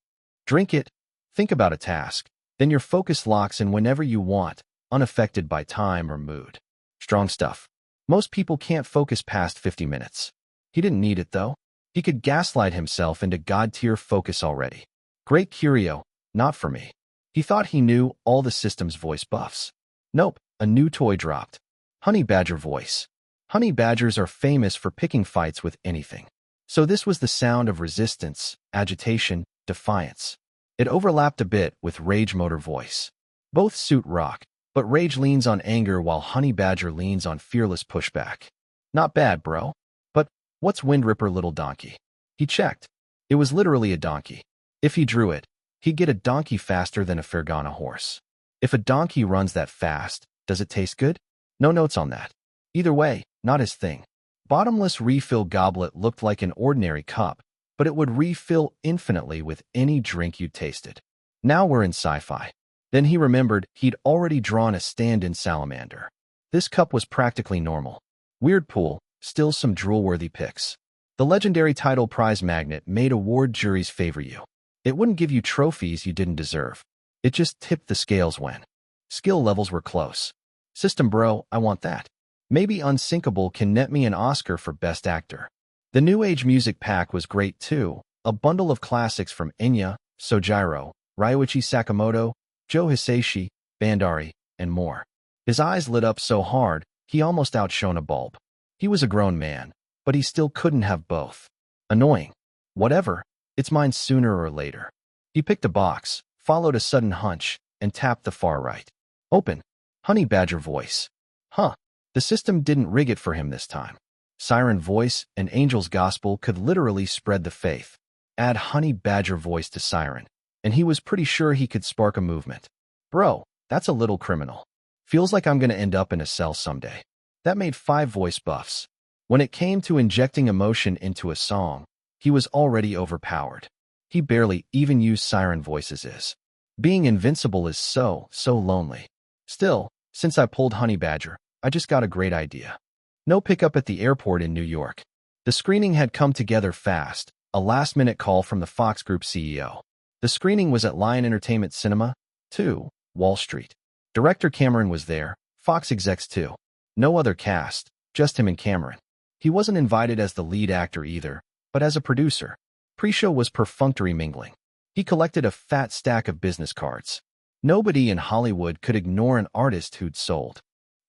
Drink it, think about a task, then your focus locks in whenever you want, unaffected by time or mood. Strong stuff. Most people can't focus past 50 minutes. He didn't need it, though. He could gaslight himself into God-tier focus already. Great curio, not for me. He thought he knew all the system's voice buffs. Nope, a new toy dropped. Honey Badger voice. Honey Badgers are famous for picking fights with anything. So this was the sound of resistance, agitation, defiance. It overlapped a bit with Rage Motor voice. Both suit rock, but Rage leans on anger while Honey Badger leans on fearless pushback. Not bad, bro. But what's Wind Ripper Little Donkey? He checked. It was literally a donkey. If he drew it, he'd get a donkey faster than a Fergana horse. If a donkey runs that fast, does it taste good? No notes on that. Either way, not his thing. Bottomless refill goblet looked like an ordinary cup, but it would refill infinitely with any drink you tasted. Now we're in sci-fi. Then he remembered he'd already drawn a stand-in salamander. This cup was practically normal. Weird pool, still some drool-worthy picks. The legendary title prize magnet made award juries favor you. It wouldn't give you trophies you didn't deserve. It just tipped the scales when skill levels were close. System bro, I want that. Maybe Unsinkable can net me an Oscar for Best Actor. The New Age music pack was great too, a bundle of classics from Enya, Sojiro, Ryuichi Sakamoto, Joe Hisaishi, Bandari, and more. His eyes lit up so hard, he almost outshone a bulb. He was a grown man, but he still couldn't have both. Annoying. Whatever, it's mine sooner or later. He picked a box, followed a sudden hunch, and tapped the far right. Open. Honey Badger voice. Huh. The system didn't rig it for him this time. Siren voice and Angel's Gospel could literally spread the faith. Add Honey Badger voice to Siren, and he was pretty sure he could spark a movement. Bro, that's a little criminal. Feels like I'm gonna end up in a cell someday. That made 5 voice buffs. When it came to injecting emotion into a song, he was already overpowered. He barely even used siren voices. Being invincible is so lonely. Still, since I pulled Honey Badger, I just got a great idea. No pickup at the airport in New York. The screening had come together fast, a last-minute call from the Fox Group CEO. The screening was at Lion Entertainment Cinema, 2, Wall Street. Director Cameron was there, Fox execs too. No other cast, just him and Cameron. He wasn't invited as the lead actor either, but as a producer. Pre-show was perfunctory mingling. He collected a fat stack of business cards. Nobody in Hollywood could ignore an artist who'd sold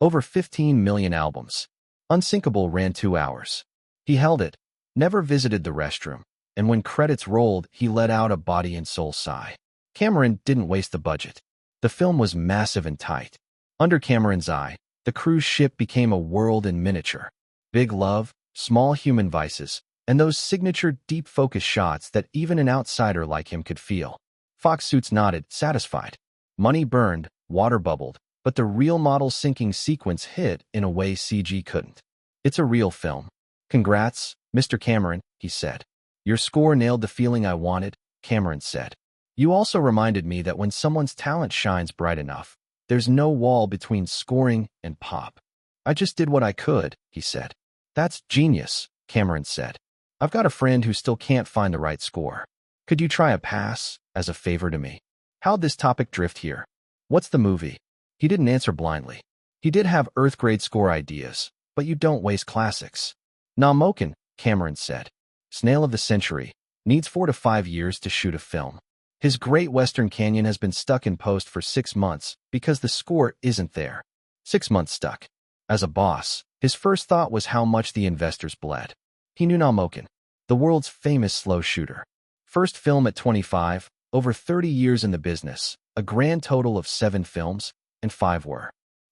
over 15 million albums. Unsinkable ran 2 hours. He held it, never visited the restroom, and when credits rolled, he let out a body and soul sigh. Cameron didn't waste the budget. The film was massive and tight. Under Cameron's eye, the cruise ship became a world in miniature. Big love, small human vices, and those signature deep focus shots that even an outsider like him could feel. Fox suits nodded, satisfied. Money burned, water bubbled, but the real model sinking sequence hit in a way CG couldn't. It's a real film. Congrats, Mr. Cameron, he said. Your score nailed the feeling I wanted, Cameron said. You also reminded me that when someone's talent shines bright enough, there's no wall between scoring and pop. I just did what I could, he said. That's genius, Cameron said. I've got a friend who still can't find the right score. Could you try a pass, as a favor to me? How'd this topic drift here? What's the movie? He didn't answer blindly. He did have Earth-grade score ideas, but you don't waste classics. Namokin, Cameron said. Snail of the century, needs 4 to 5 years to shoot a film. His Great Western Canyon has been stuck in post for 6 months because the score isn't there. 6 months stuck. As a boss, his first thought was how much the investors bled. He knew Namokin, the world's famous slow shooter. First film at 25, over 30 years in the business, a grand total of 7 films, and 5 were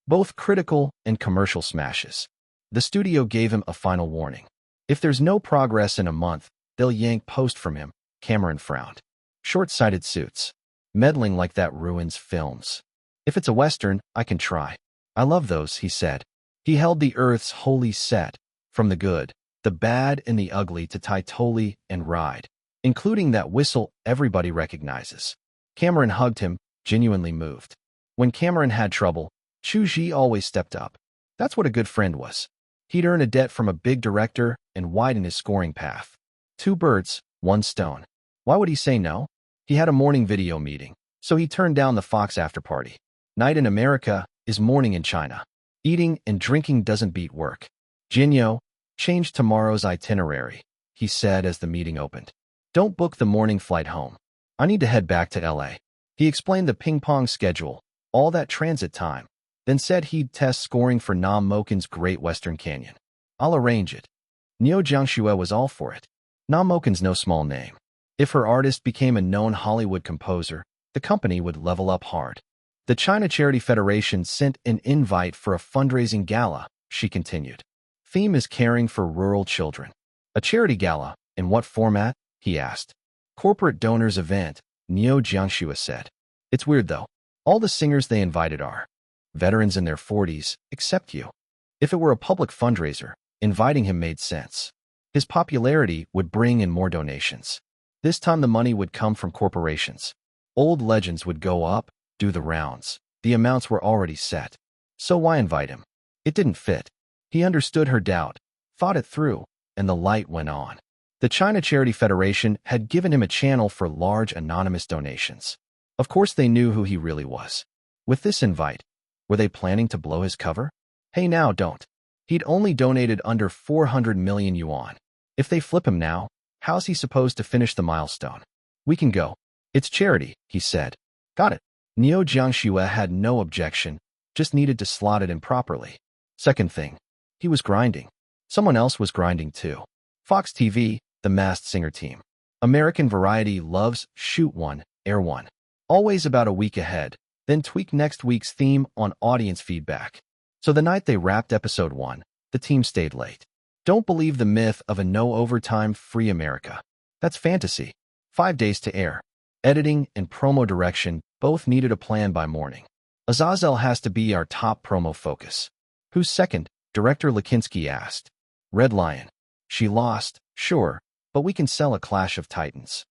both critical and commercial smashes. The studio gave him a final warning. If there's no progress in a month, they'll yank post from him, Cameron frowned. Short-sighted suits. Meddling like that ruins films. If it's a Western, I can try. I love those, he said. He held the Earth's holy set, from the good, the bad, and the ugly to Titoli and Ride, including that whistle everybody recognizes. Cameron hugged him, genuinely moved. When Cameron had trouble, Chu Zhi always stepped up. That's what a good friend was. He'd earn a debt from a big director and widen his scoring path. 2 birds, 1 stone. Why would he say no? He had a morning video meeting, so he turned down the Fox after-party. Night in America is morning in China. Eating and drinking doesn't beat work. Jinyo, change tomorrow's itinerary, he said as the meeting opened. Don't book the morning flight home. I need to head back to LA. He explained the ping-pong schedule, all that transit time, then said he'd test scoring for Nam Mokin's Great Western Canyon. I'll arrange it. Niu Jiangxue was all for it. Nam Mokin's no small name. If her artist became a known Hollywood composer, the company would level up hard. The China Charity Federation sent an invite for a fundraising gala, she continued. Theme is caring for rural children. A charity gala, in what format? He asked. Corporate donors event, Niu Jiangxue said. It's weird though. All the singers they invited are veterans in their 40s, except you. If it were a public fundraiser, inviting him made sense. His popularity would bring in more donations. This time the money would come from corporations. Old legends would go up, do the rounds. The amounts were already set. So why invite him? It didn't fit. He understood her doubt, thought it through, and the light went on. The China Charity Federation had given him a channel for large anonymous donations. Of course they knew who he really was. With this invite, were they planning to blow his cover? Hey now, don't. He'd only donated under 400 million yuan. If they flip him now, How's he supposed to finish the milestone? We can go. It's charity, he said. Got it. Niu Jiangxue had no objection, just needed to slot it in properly. Second thing, he was grinding. Someone else was grinding too. Fox TV, the Masked Singer team. American Variety loves shoot one, air one. Always about a week ahead, then tweak next week's theme on audience feedback. So the night they wrapped episode 1, the team stayed late. Don't believe the myth of a no-overtime free America. That's fantasy. 5 days to air. Editing and promo direction both needed a plan by morning. Azazel has to be our top promo focus. Who's second? Director Lakinsky asked. Red Lion. She lost, sure, but we can sell a Clash of Titans.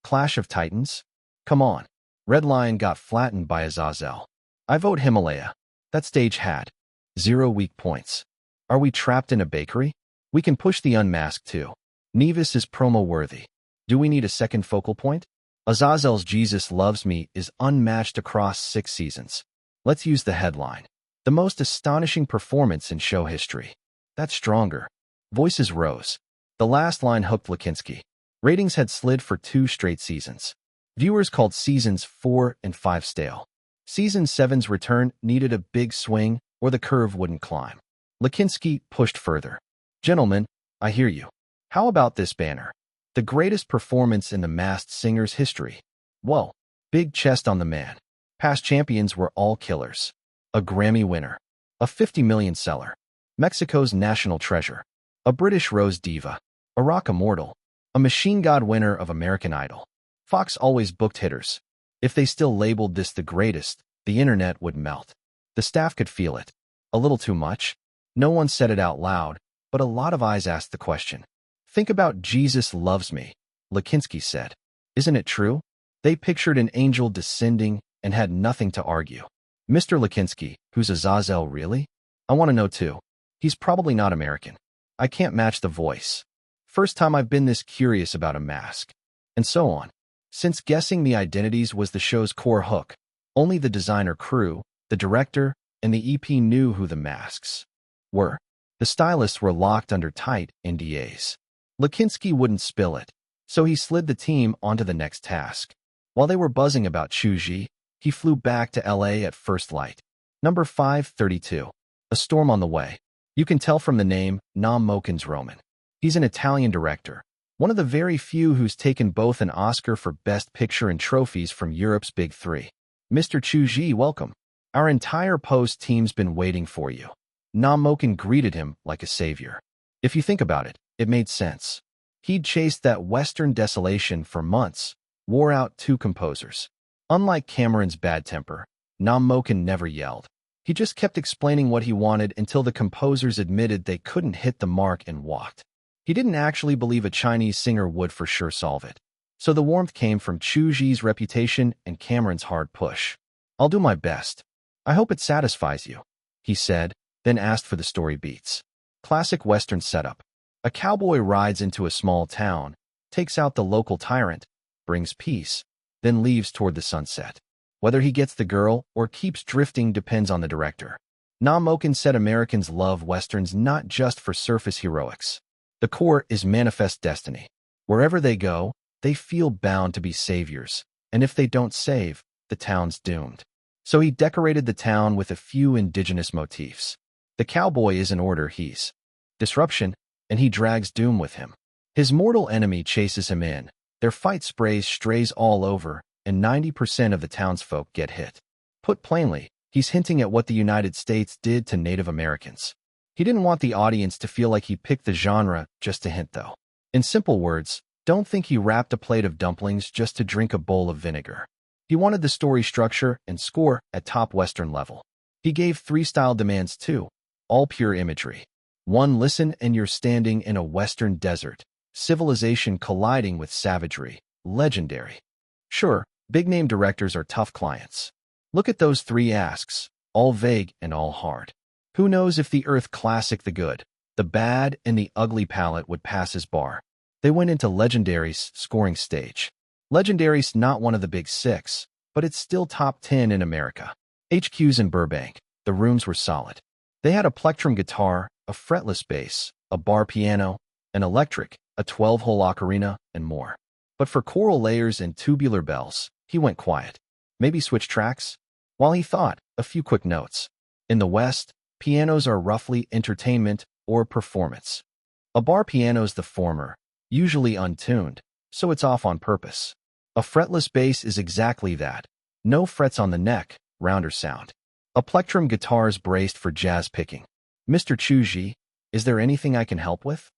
Clash of Titans? Come on. Red Lion got flattened by Azazel. I vote Himalaya. That stage had 0 weak points. Are we trapped in a bakery? We can push the unmasked too. Nevis is promo-worthy. Do we need a second focal point? Azazel's Jesus Loves Me is unmatched across 6 seasons. Let's use the headline. The most astonishing performance in show history. That's stronger. Voices rose. The last line hooked Lakinsky. Ratings had slid for 2 straight seasons. Viewers called seasons 4 and 5 stale. Season 7's return needed a big swing or the curve wouldn't climb. Lakinsky pushed further. Gentlemen, I hear you. How about this banner? The greatest performance in the Masked Singer's history. Whoa, big chest on the man. Past champions were all killers. A Grammy winner. A 50 million seller. Mexico's national treasure. A British Rose diva. A rock immortal. A machine god winner of American Idol. Fox always booked hitters. If they still labeled this the greatest, the internet would melt. The staff could feel it. A little too much? No one said it out loud, but a lot of eyes asked the question. Think about Jesus Loves Me, Lakinsky said. Isn't it true? They pictured an angel descending and had nothing to argue. Mr. Lakinsky, who's Azazel really? I want to know too. He's probably not American. I can't match the voice. First time I've been this curious about a mask. And so on. Since guessing the identities was the show's core hook, only the designer crew, the director, and the EP knew who the masks were. The stylists were locked under tight NDAs. Lakinsky wouldn't spill it, so he slid the team onto the next task. While they were buzzing about Chu Zhi, he flew back to LA at first light. Number 532. A storm on the way. You can tell from the name, Nam Mokin's Roman. He's an Italian director, one of the very few who's taken both an Oscar for Best Picture and trophies from Europe's Big Three. Mr. Chu Zhi, welcome. Our entire post team's been waiting for you. Nam Mokin greeted him like a savior. If you think about it, it made sense. He'd chased that Western desolation for months, wore out 2 composers. Unlike Cameron's bad temper, Nam Mokin never yelled. He just kept explaining what he wanted until the composers admitted they couldn't hit the mark and walked. He didn't actually believe a Chinese singer would for sure solve it. So the warmth came from Chu Zhi's reputation and Cameron's hard push. I'll do my best. I hope it satisfies you, he said, then asked for the story beats. Classic Western setup. A cowboy rides into a small town, takes out the local tyrant, brings peace, then leaves toward the sunset. Whether he gets the girl or keeps drifting depends on the director. Nam Mokin said Americans love Westerns not just for surface heroics. The core is manifest destiny. Wherever they go, they feel bound to be saviors, and if they don't save, the town's doomed. So he decorated the town with a few indigenous motifs. The cowboy is an order he's disruption, and he drags doom with him. His mortal enemy chases him in. Their fight sprays strays all over, and 90% of the townsfolk get hit. Put plainly, he's hinting at what the United States did to Native Americans. He didn't want the audience to feel like he picked the genre just to hint, though. In simple words, don't think he wrapped a plate of dumplings just to drink a bowl of vinegar. He wanted the story structure and score at top Western level. He gave 3 style demands too, all pure imagery. 1. Listen and you're standing in a Western desert. Civilization colliding with savagery. Legendary. Sure, big-name directors are tough clients. Look at those 3 asks, all vague and all hard. Who knows if the Earth classic The Good, The Bad, and The Ugly palette would pass his bar. They went into Legendary's scoring stage. Legendary's not one of the big 6, but it's still top 10 in America. HQ's in Burbank. The rooms were solid. They had a plectrum guitar, a fretless bass, a bar piano, an electric, a 12-hole ocarina, and more. But for choral layers and tubular bells, he went quiet. Maybe switch tracks? While he thought, a few quick notes. In the West, pianos are roughly entertainment or performance. A bar piano's the former, usually untuned, so it's off on purpose. A fretless bass is exactly that. No frets on the neck, rounder sound. A plectrum guitar's braced for jazz picking. Mr. Chu Zhi, is there anything I can help with?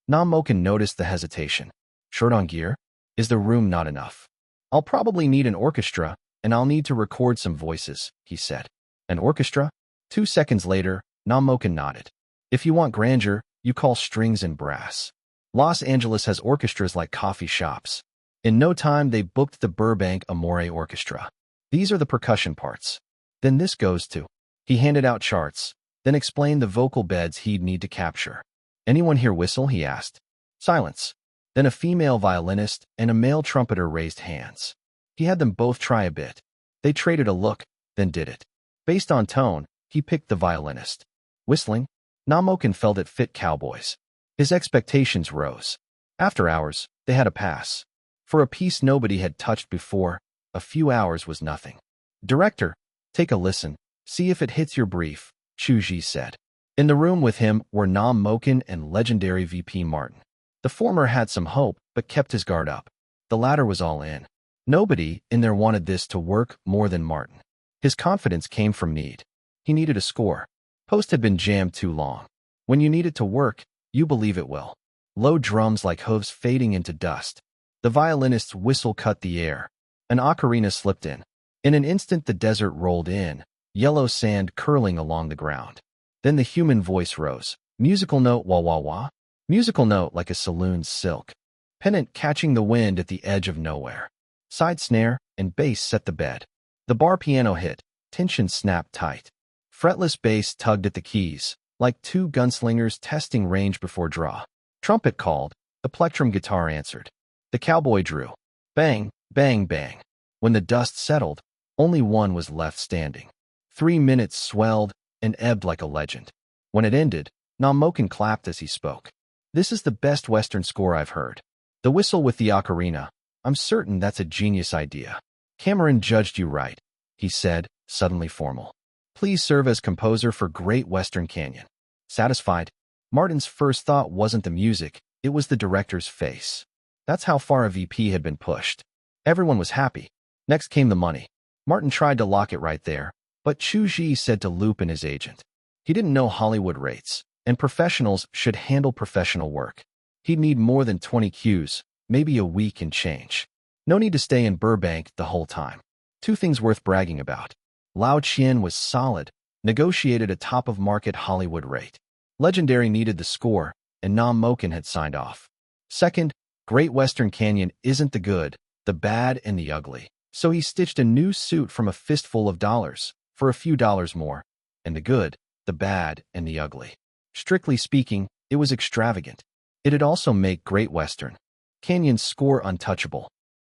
Nam Moken noticed the hesitation. Short on gear? Is the room not enough? I'll probably need an orchestra, and I'll need to record some voices, he said. An orchestra? 2 seconds later, Nam Moken nodded. If you want grandeur, you call strings and brass. Los Angeles has orchestras like coffee shops. In no time, they booked the Burbank Amore Orchestra. These are the percussion parts. Then this goes to. He handed out charts, then explained the vocal beds he'd need to capture. Anyone here whistle? He asked. Silence. Then a female violinist and a male trumpeter raised hands. He had them both try a bit. They traded a look, then did it. Based on tone, he picked the violinist. Whistling? Nam Moken felt it fit cowboys. His expectations rose. After hours, they had a pass. For a piece nobody had touched before, a few hours was nothing. Director, take a listen, see if it hits your brief, Chu Zhi said. In the room with him were Nam Moken and legendary VP Martin. The former had some hope, but kept his guard up. The latter was all in. Nobody in there wanted this to work more than Martin. His confidence came from need. He needed a score. Post had been jammed too long. When you need it to work, you believe it will. Low drums like hooves fading into dust. The violinist's whistle cut the air. An ocarina slipped in. In an instant the desert rolled in, yellow sand curling along the ground. Then the human voice rose. Musical note wah wah wah. Musical note like a saloon's silk. Pennant catching the wind at the edge of nowhere. Side snare and bass set the bed. The bar piano hit. Tension snapped tight. Fretless bass tugged at the keys, like two gunslingers testing range before draw. Trumpet called. The plectrum guitar answered. The cowboy drew. Bang, bang, bang. When the dust settled, only one was left standing. 3 minutes swelled and ebbed like a legend. When it ended, Nam Moken clapped as he spoke. This is the best Western score I've heard. The whistle with the ocarina. I'm certain that's a genius idea. Cameron judged you right, he said, suddenly formal. Please serve as composer for Great Western Canyon. Satisfied? Martin's first thought wasn't the music, it was the director's face. That's how far a VP had been pushed. Everyone was happy. Next came the money. Martin tried to lock it right there, but Chu Zhi said to Lupin, his agent. He didn't know Hollywood rates, and professionals should handle professional work. He'd need more than 20 cues, maybe a week and change. No need to stay in Burbank the whole time. 2 things worth bragging about. Lao Qian was solid, negotiated a top-of-market Hollywood rate. Legendary needed the score, and Nam Moken had signed off. Second, Great Western Canyon isn't the good, the bad, and the ugly. So he stitched a new suit from a fistful of dollars, for a few dollars more, and the good, the bad, and the ugly. Strictly speaking, it was extravagant. It'd also make Great Western Canyon's score untouchable.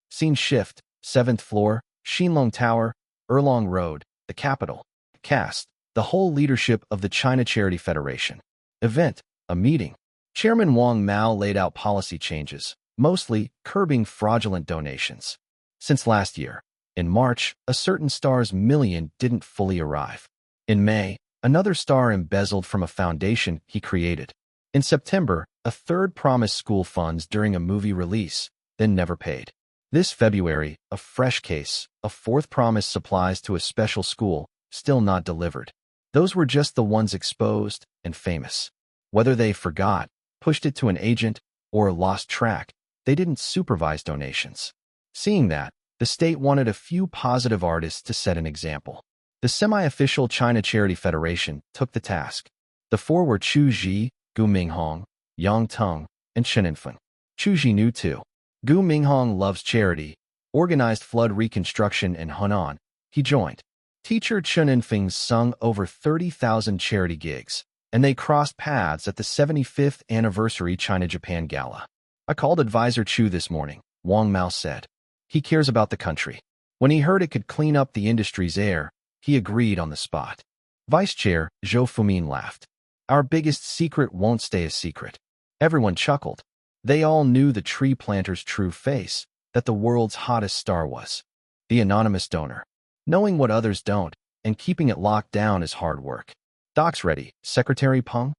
Scene shift, 7th floor, Xinlong Tower, Erlong Road, the capital. Cast, the whole leadership of the China Charity Federation. Event, a meeting. Chairman Wang Mao laid out policy changes, mostly curbing fraudulent donations. Since last year, in March, a certain star's million didn't fully arrive. In May, another star embezzled from a foundation he created. In September, a third promised school funds during a movie release, then never paid. This February, a fresh case, a fourth promised supplies to a special school, still not delivered. Those were just the ones exposed and famous. Whether they forgot, pushed it to an agent, or lost track, they didn't supervise donations. Seeing that, the state wanted a few positive artists to set an example. The semi-official China Charity Federation took the task. The 4 were Chu Zhi, Gu Minghong, Yang Teng, and Chen Infeng. Chu Zhi knew too. Gu Minghong loves charity, organized flood reconstruction in Hunan. He joined. Teacher Chen Infeng sung over 30,000 charity gigs, and they crossed paths at the 75th anniversary China-Japan Gala. I called Advisor Chu this morning, Wang Mao said. He cares about the country. When he heard it could clean up the industry's air, he agreed on the spot. Vice Chair Zhou Fumin laughed. Our biggest secret won't stay a secret. Everyone chuckled. They all knew the tree planter's true face, that the world's hottest star was the anonymous donor. Knowing what others don't, and keeping it locked down is hard work. Docs ready, Secretary Peng?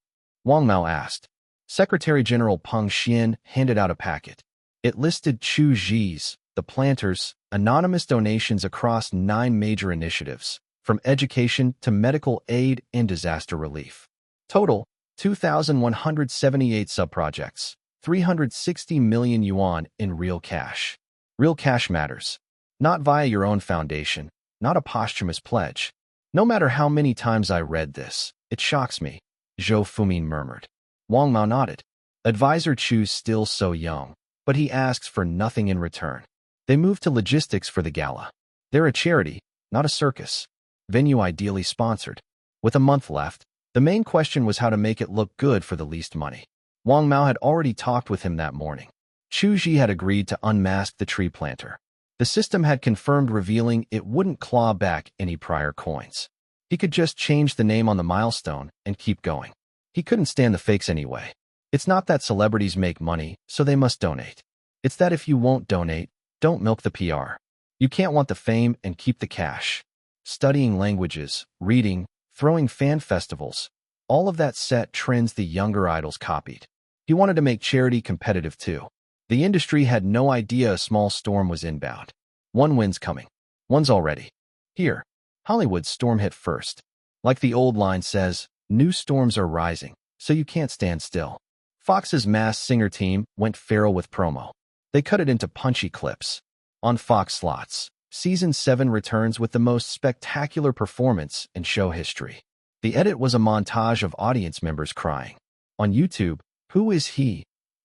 Wang Mao asked. Secretary General Peng Xian handed out a packet. It listed Chu Zhi's, the planter's, anonymous donations across 9 major initiatives, from education to medical aid and disaster relief. Total, 2,178 subprojects, 360 million yuan in real cash. Real cash matters. Not via your own foundation, not a posthumous pledge. No matter how many times I read this, it shocks me, Zhou Fumin murmured. Wang Mao nodded. Advisor Chu's still so young, but he asks for nothing in return. They move to logistics for the gala. They're a charity, not a circus. Venue ideally sponsored. With a month left, the main question was how to make it look good for the least money. Wang Mao had already talked with him that morning. Chu Zhi had agreed to unmask the tree planter. The system had confirmed, revealing it wouldn't claw back any prior coins. He could just change the name on the milestone and keep going. He couldn't stand the fakes anyway. It's not that celebrities make money, so they must donate. It's that if you won't donate, don't milk the PR. You can't want the fame and keep the cash. Studying languages, reading, throwing fan festivals, all of that set trends the younger idols copied. He wanted to make charity competitive too. The industry had no idea a small storm was inbound. One wind's coming. One's already here. Hollywood's storm hit first. Like the old line says, new storms are rising, so you can't stand still. Fox's Masked Singer team went feral with promo. They cut it into punchy clips. On Fox slots, Season 7 returns with the most spectacular performance in show history. The edit was a montage of audience members crying. On YouTube, who is he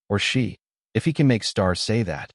or she? If he can make stars say that.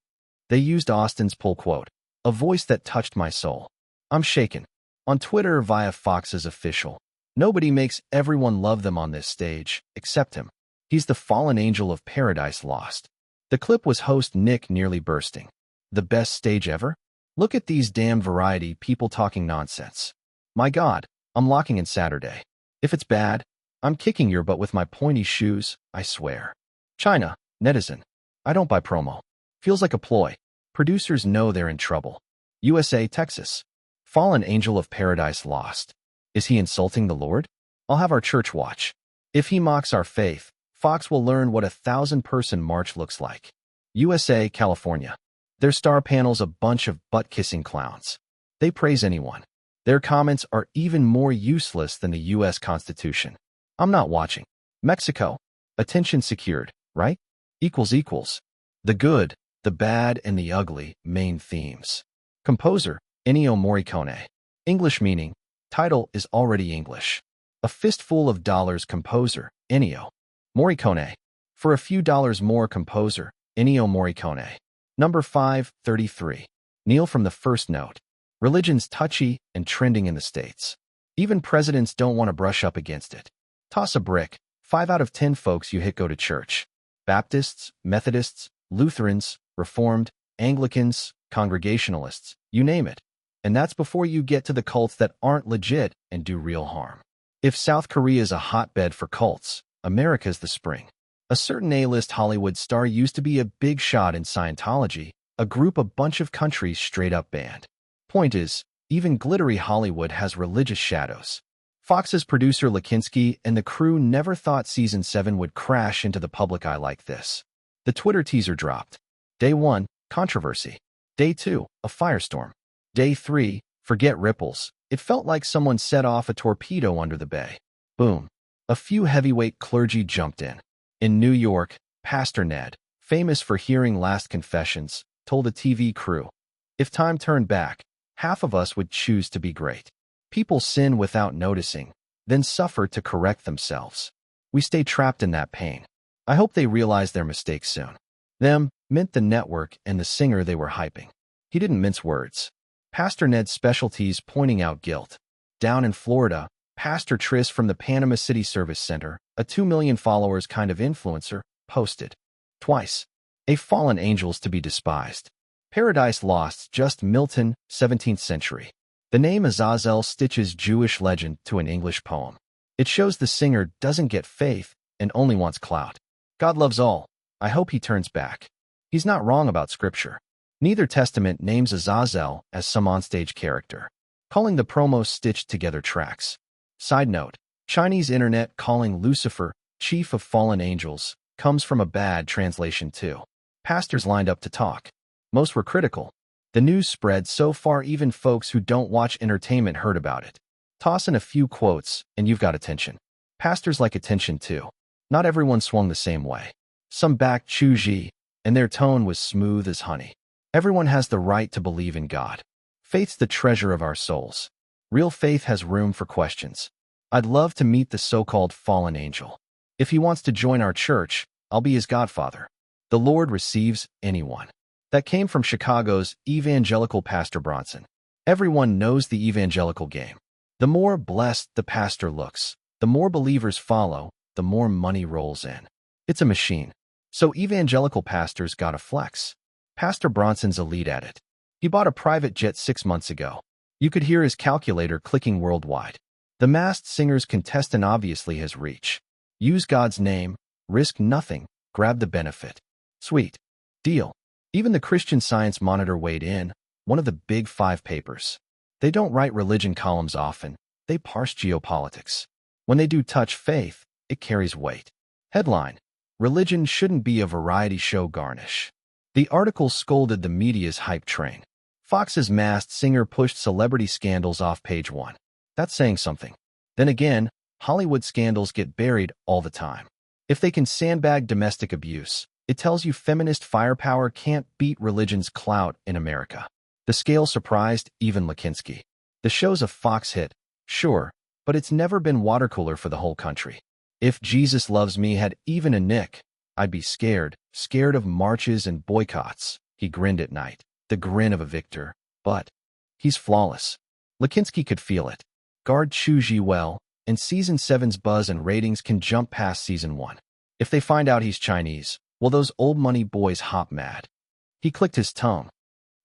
They used Austin's pull quote, a voice that touched my soul. I'm shaken. On Twitter via Fox's official. Nobody makes everyone love them on this stage, except him. He's the fallen angel of Paradise Lost. The clip was host Nick nearly bursting. The best stage ever? Look at these damn variety people talking nonsense. My God, I'm locking in Saturday. If it's bad, I'm kicking your butt with my pointy shoes, I swear. China, netizen. I don't buy promo. Feels like a ploy. Producers know they're in trouble. USA, Texas. Fallen angel of Paradise Lost. Is he insulting the Lord? I'll have our church watch. If he mocks our faith, Fox will learn what a 1,000-person march looks like. USA, California. Their star panel's a bunch of butt-kissing clowns. They praise anyone. Their comments are even more useless than the U.S. Constitution. I'm not watching. Mexico. Attention secured, right? Equals. The good, the bad, and the ugly, main themes. Composer, Ennio Morricone. English meaning, title is already English. A fistful of dollars composer, Ennio Morricone. For a few dollars more composer, Ennio Morricone. Number 533. Kneel from the first note. Religion's touchy and trending in the States. Even presidents don't want to brush up against it. Toss a brick. 5 out of 10 folks you hit go to church. Baptists, Methodists, Lutherans, Reformed, Anglicans, Congregationalists, you name it. And that's before you get to the cults that aren't legit and do real harm. If South Korea is a hotbed for cults, America's the spring. A certain A-list Hollywood star used to be a big shot in Scientology, a group a bunch of countries straight up banned. Point is, even glittery Hollywood has religious shadows. Fox's producer Lakinsky and the crew never thought Season 7 would crash into the public eye like this. The Twitter teaser dropped. Day 1, controversy. Day 2, a firestorm. Day 3, forget ripples. It felt like someone set off a torpedo under the bay. Boom. A few heavyweight clergy jumped in. In New York, Pastor Ned, famous for hearing last confessions, told a TV crew, if time turned back, half of us would choose to be great. People sin without noticing, then suffer to correct themselves. We stay trapped in that pain. I hope they realize their mistakes soon. Them meant the network and the singer they were hyping. He didn't mince words. Pastor Ned's specialties pointing out guilt. Down in Florida, Pastor Tris from the Panama City Service Center, a 2 million followers kind of influencer, posted. Twice. A fallen angels to be despised. Paradise Lost, just Milton, 17th century. The name Azazel stitches Jewish legend to an English poem. It shows the singer doesn't get faith and only wants clout. God loves all. I hope he turns back. He's not wrong about scripture. Neither testament names Azazel as some onstage character, calling the promos stitched-together tracks. Side note, Chinese internet calling Lucifer chief of fallen angels comes from a bad translation too. Pastors lined up to talk. Most were critical. The news spread so far even folks who don't watch entertainment heard about it. Toss in a few quotes and you've got attention. Pastors like attention too. Not everyone swung the same way. Some backed Chu Zhi, and their tone was smooth as honey. Everyone has the right to believe in God. Faith's the treasure of our souls. Real faith has room for questions. I'd love to meet the so-called fallen angel. If he wants to join our church, I'll be his godfather. The Lord receives anyone. That came from Chicago's evangelical Pastor Bronson. Everyone knows the evangelical game. The more blessed the pastor looks, the more believers follow, the more money rolls in. It's a machine. So evangelical pastors gotta flex. Pastor Bronson's elite at it. He bought a private jet 6 months ago. You could hear his calculator clicking worldwide. The Masked Singer's contestant obviously has reach. Use God's name, risk nothing, grab the benefit. Sweet. Deal. Even the Christian Science Monitor weighed in, one of the big 5 papers. They don't write religion columns often, they parse geopolitics. When they do touch faith, it carries weight. Headline: Religion shouldn't be a variety show garnish. The article scolded the media's hype train. Fox's Masked Singer pushed celebrity scandals off page 1. That's saying something. Then again, Hollywood scandals get buried all the time. If they can sandbag domestic abuse, it tells you feminist firepower can't beat religion's clout in America. The scale surprised even Lekinski. The show's a Fox hit, sure, but it's never been water cooler for the whole country. If Jesus Loves Me had even a nick, I'd be scared of marches and boycotts. He grinned at night, the grin of a victor, but he's flawless. Lekinski could feel it. Guard Chu Zhi well, and Season 7's buzz and ratings can jump past Season 1. If they find out he's Chinese, well, those old money boys hop mad. He clicked his tongue.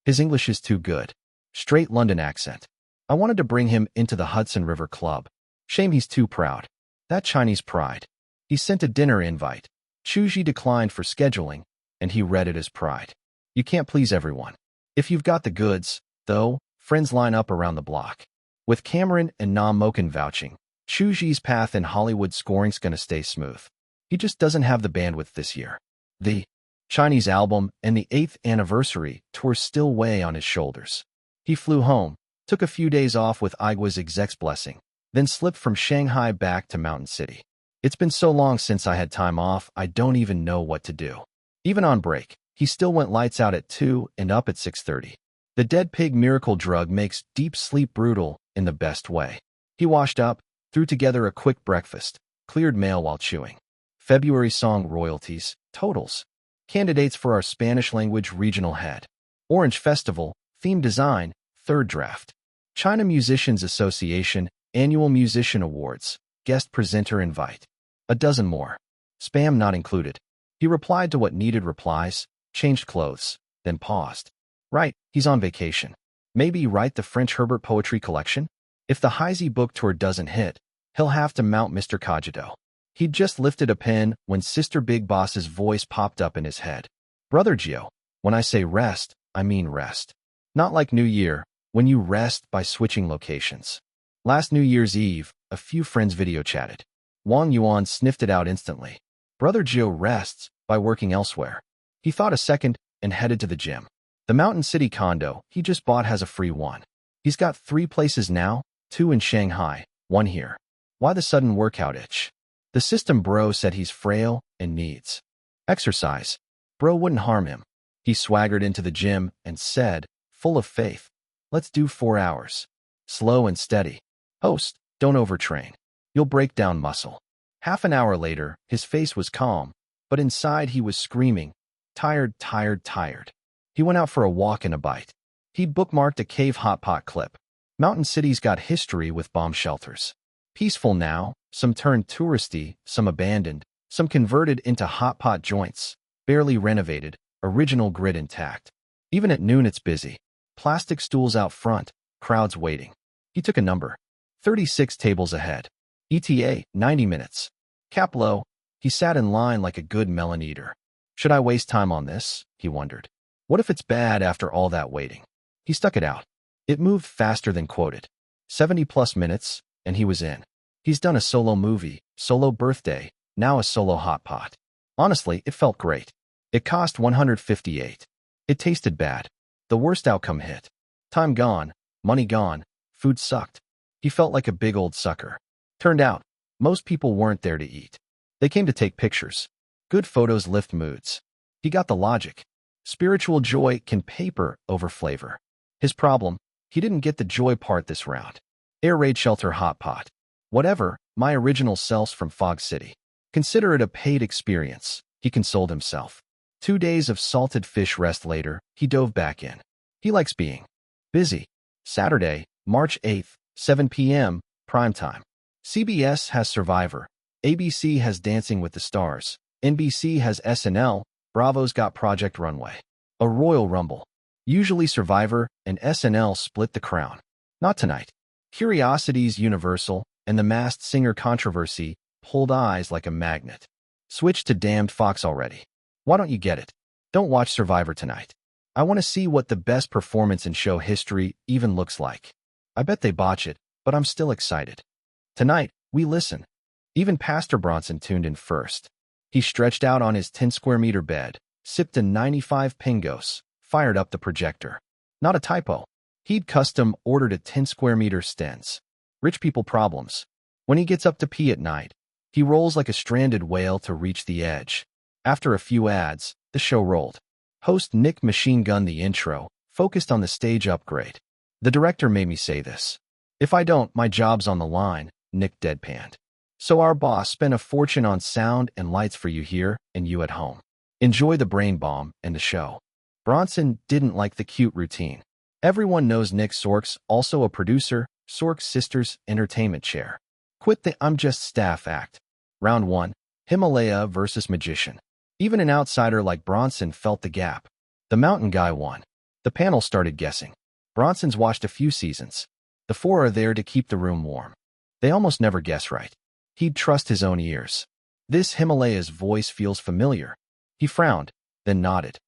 His English is too good. Straight London accent. I wanted to bring him into the Hudson River Club. Shame he's too proud. That Chinese pride. He sent a dinner invite. Chu Zhi declined for scheduling, and he read it as pride. You can't please everyone. If you've got the goods, though, friends line up around the block. With Cameron and Na Moken vouching, Chu Zhi's path in Hollywood scoring's gonna stay smooth. He just doesn't have the bandwidth this year. The Chinese album and the 8th anniversary tour still weigh on his shoulders. He flew home, took a few days off with Igwa's exec's blessing, then slipped from Shanghai back to Mountain City. It's been so long since I had time off, I don't even know what to do. Even on break, he still went lights out at 2 and up at 6:30. The dead pig miracle drug makes deep sleep brutal in the best way. He washed up, threw together a quick breakfast, cleared mail while chewing. February song royalties, totals. Candidates for our Spanish language regional head. Orange Festival, theme design, 3rd draft. China Musicians Association, Annual Musician Awards, guest presenter invite. A dozen more. Spam not included. He replied to what needed replies, changed clothes, then paused. Right, he's on vacation. Maybe write the French Herbert poetry collection? If the Heisey book tour doesn't hit, he'll have to mount Mr. Cogito. He'd just lifted a pen when Sister Big Boss's voice popped up in his head. Brother Gio, when I say rest, I mean rest. Not like New Year, when you rest by switching locations. Last New Year's Eve, a few friends video chatted. Wang Yuan sniffed it out instantly. Brother Gio rests by working elsewhere. He thought a second and headed to the gym. The Mountain City condo he just bought has a free one. He's got 3 places now, 2 in Shanghai, 1 here. Why the sudden workout itch? The system bro said he's frail and needs exercise. Bro wouldn't harm him. He swaggered into the gym and said, full of faith, let's do 4 hours. Slow and steady. Host, don't overtrain. You'll break down muscle. Half an hour later, his face was calm, but inside he was screaming, tired, tired, tired. He went out for a walk and a bite. He'd bookmarked a cave hotpot clip. Mountain City's got history with bomb shelters. Peaceful now, some turned touristy, some abandoned, some converted into hotpot joints, barely renovated, original grid intact. Even at noon it's busy. Plastic stools out front, crowds waiting. He took a number. 36 tables ahead. ETA, 90 minutes. Cap low, he sat in line like a good melon eater. Should I waste time on this? He wondered. What if it's bad after all that waiting? He stuck it out. It moved faster than quoted. 70+ minutes, and he was in. He's done a solo movie, solo birthday, now a solo hotpot. Honestly, it felt great. It cost $158. It tasted bad. The worst outcome hit. Time gone, money gone, food sucked. He felt like a big old sucker. Turned out, most people weren't there to eat. They came to take pictures. Good photos lift moods. He got the logic. Spiritual joy can paper over flavor. His problem, he didn't get the joy part this round. Air raid shelter hot pot. Whatever, my original selves from Fog City. Consider it a paid experience, he consoled himself. 2 days of salted fish rest later, he dove back in. He likes being busy. Saturday, March 8th, 7 p.m., primetime. CBS has Survivor. ABC has Dancing with the Stars. NBC has SNL. Bravo's got Project Runway. A Royal Rumble. Usually Survivor and SNL split the crown. Not tonight. Curiosity's Universal, and the Masked Singer controversy pulled eyes like a magnet. Switch to damned Fox already. Why don't you get it? Don't watch Survivor tonight. I want to see what the best performance in show history even looks like. I bet they botch it, but I'm still excited. Tonight, we listen. Even Pastor Bronson tuned in first. He stretched out on his 10-square-meter bed, sipped a 95 Pingos, fired up the projector. Not a typo. He'd custom ordered a 10-square-meter Stens. Rich people problems. When he gets up to pee at night, he rolls like a stranded whale to reach the edge. After a few ads, the show rolled. Host Nick machine gunned the intro, focused on the stage upgrade. The director made me say this. If I don't, my job's on the line, Nick deadpanned. So our boss spent a fortune on sound and lights for you here and you at home. Enjoy the brain bomb and the show. Bronson didn't like the cute routine. Everyone knows Nick Sork's also a producer, Sork's sister's entertainment chair. Quit the I'm just staff act. Round 1, Himalaya versus Magician. Even an outsider like Bronson felt the gap. The mountain guy won. The panel started guessing. Bronson's watched a few seasons. The 4 are there to keep the room warm. They almost never guess right. He'd trust his own ears. This Himalaya's voice feels familiar. He frowned, then nodded.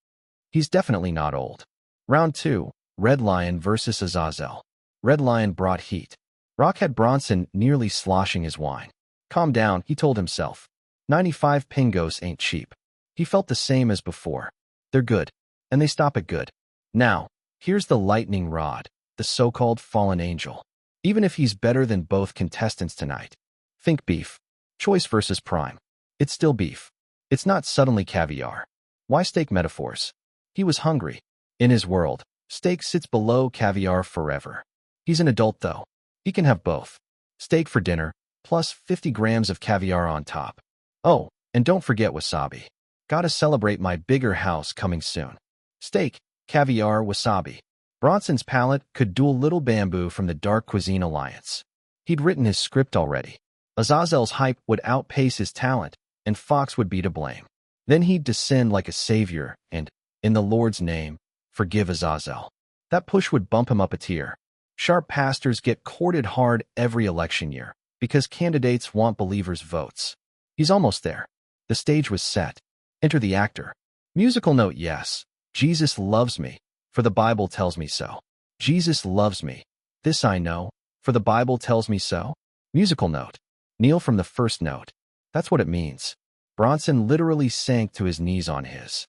He's definitely not old. Round 2, Red Lion versus Azazel. Red Lion brought heat. Rock had Bronson nearly sloshing his wine. Calm down, he told himself. 95 Pingos ain't cheap. He felt the same as before. They're good, and they stop at good. Now, here's the lightning rod, the so-called fallen angel. Even if he's better than both contestants tonight. Think beef. Choice versus prime. It's still beef. It's not suddenly caviar. Why steak metaphors? He was hungry. In his world, steak sits below caviar forever. He's an adult though. He can have both. Steak for dinner, plus 50 grams of caviar on top. Oh, and don't forget wasabi. Gotta celebrate my bigger house coming soon. Steak, caviar, wasabi. Bronson's palate could duel Little Bamboo from the Dark Cuisine Alliance. He'd written his script already. Azazel's hype would outpace his talent, and Fox would be to blame. Then he'd descend like a savior and, in the Lord's name, forgive Azazel. That push would bump him up a tier. Sharp pastors get courted hard every election year because candidates want believers' votes. He's almost there. The stage was set. Enter the actor. Musical note, yes. Jesus loves me, for the Bible tells me so. Jesus loves me. This I know, for the Bible tells me so. Musical note. Kneel from the first note. That's what it means. Bronson literally sank to his knees on his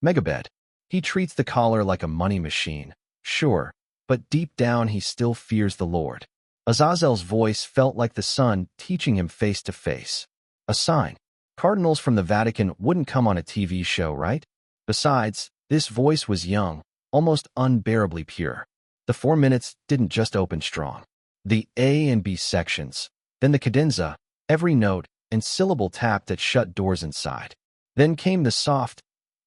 megabed. He treats the collar like a money machine, sure, but deep down he still fears the Lord. Azazel's voice felt like the sun teaching him face to face. A sign. Cardinals from the Vatican wouldn't come on a TV show, right? Besides, this voice was young, almost unbearably pure. The 4 minutes didn't just open strong. The A and B sections, then the cadenza, every note and syllable tap that shut doors inside. Then came the soft,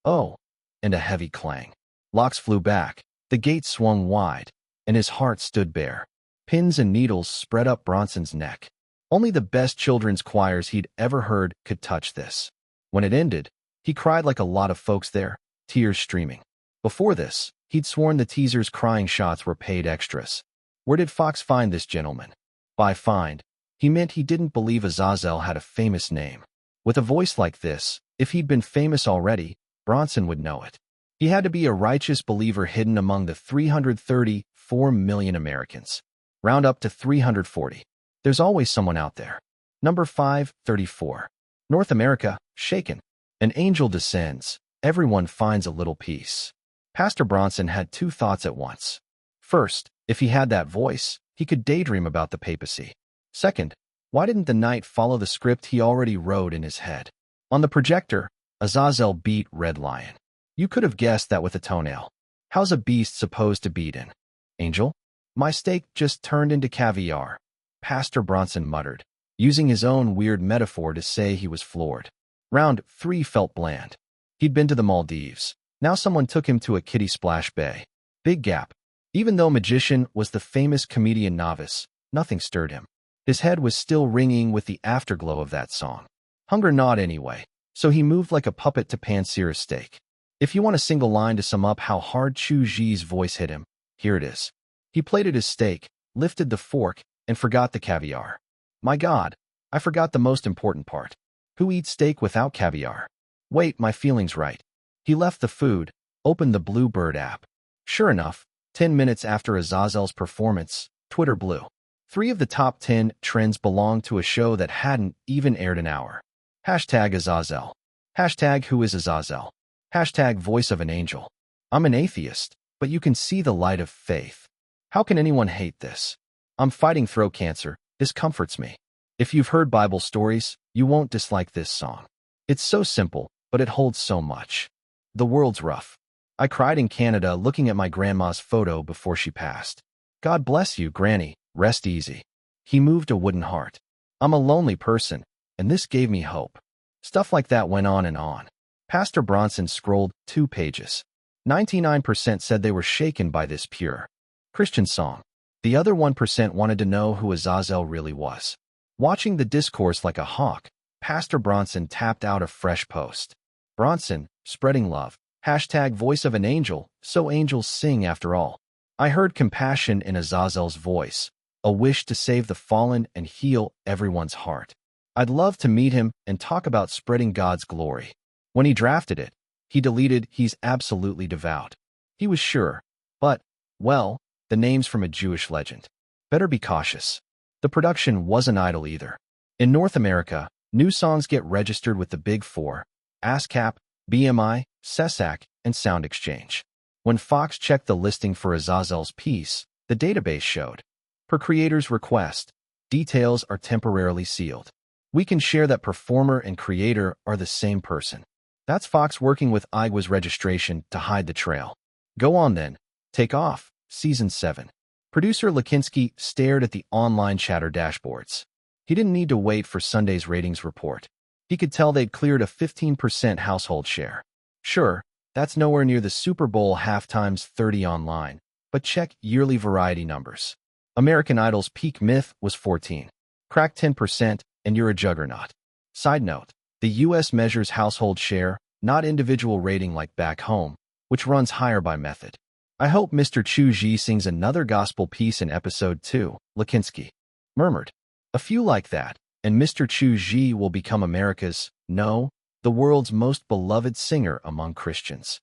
oh, and a heavy clang. Locks flew back, the gate swung wide, and his heart stood bare. Pins and needles spread up Bronson's neck. Only the best children's choirs he'd ever heard could touch this. When it ended, he cried like a lot of folks there, tears streaming. Before this, he'd sworn the teaser's crying shots were paid extras. Where did Fox find this gentleman? By find, he meant he didn't believe Azazel had a famous name. With a voice like this, if he'd been famous already, Bronson would know it. He had to be a righteous believer hidden among the 334 million Americans. Round up to 340. There's always someone out there. Number 534. North America, shaken. An angel descends. Everyone finds a little peace. Pastor Bronson had two thoughts at once. First, if he had that voice, he could daydream about the papacy. Second, why didn't the night follow the script he already wrote in his head? On the projector, Azazel beat Red Lion. You could have guessed that with a toenail. How's a beast supposed to beat an angel? My steak just turned into caviar, Pastor Bronson muttered, using his own weird metaphor to say he was floored. Round 3 felt bland. He'd been to the Maldives. Now someone took him to a kiddie splash bay. Big gap. Even though Magician was the famous comedian novice, nothing stirred him. His head was still ringing with the afterglow of that song. Hunger gnawed anyway, so he moved like a puppet to pan-sear steak. If you want a single line to sum up how hard Chu Zhi's voice hit him, here it is. He plated his steak, lifted the fork, and forgot the caviar. My God, I forgot the most important part. Who eats steak without caviar? Wait, my feeling's right. He left the food, opened the Bluebird app. Sure enough, 10 minutes after Azazel's performance, Twitter blew. 3 of the top 10 trends belonged to a show that hadn't even aired an hour. Hashtag Azazel. Hashtag Who is Azazel? Hashtag Voice of an Angel. I'm an atheist, but you can see the light of faith. How can anyone hate this? I'm fighting throat cancer. This comforts me. If you've heard Bible stories, you won't dislike this song. It's so simple, but it holds so much. The world's rough. I cried in Canada looking at my grandma's photo before she passed. God bless you, Granny. Rest easy. He moved a wooden heart. I'm a lonely person, and this gave me hope. Stuff like that went on and on. Pastor Bronson scrolled 2 pages. 99% said they were shaken by this pure Christian song. The other 1% wanted to know who Azazel really was. Watching the discourse like a hawk, Pastor Bronson tapped out a fresh post. Bronson, spreading love. Hashtag Voice of an Angel, so angels sing after all. I heard compassion in Azazel's voice, a wish to save the fallen and heal everyone's heart. I'd love to meet him and talk about spreading God's glory. When he drafted it, he deleted "He's absolutely devout." He was sure, but, well, the name's from a Jewish legend. Better be cautious. The production wasn't idle either. In North America, new songs get registered with the Big Four: ASCAP, BMI, SESAC, and SoundExchange. When Fox checked the listing for Azazel's piece, the database showed, per creator's request, details are temporarily sealed. We can share that performer and creator are the same person. That's Fox working with IGWA's registration to hide the trail. Go on then. Take off. Season 7. Producer Lakinsky stared at the online chatter dashboards. He didn't need to wait for Sunday's ratings report. He could tell they'd cleared a 15% household share. Sure, that's nowhere near the Super Bowl halftime's 30 online, but check yearly variety numbers. American Idol's peak myth was 14. Crack 10% and you're a juggernaut. Side note, the U.S. measures household share, not individual rating like back home, which runs higher by method. I hope Mr. Chu Zhi sings another gospel piece in episode 2, Lakinsky murmured. A few like that, and Mr. Chu Zhi will become America's, no, the world's most beloved singer among Christians.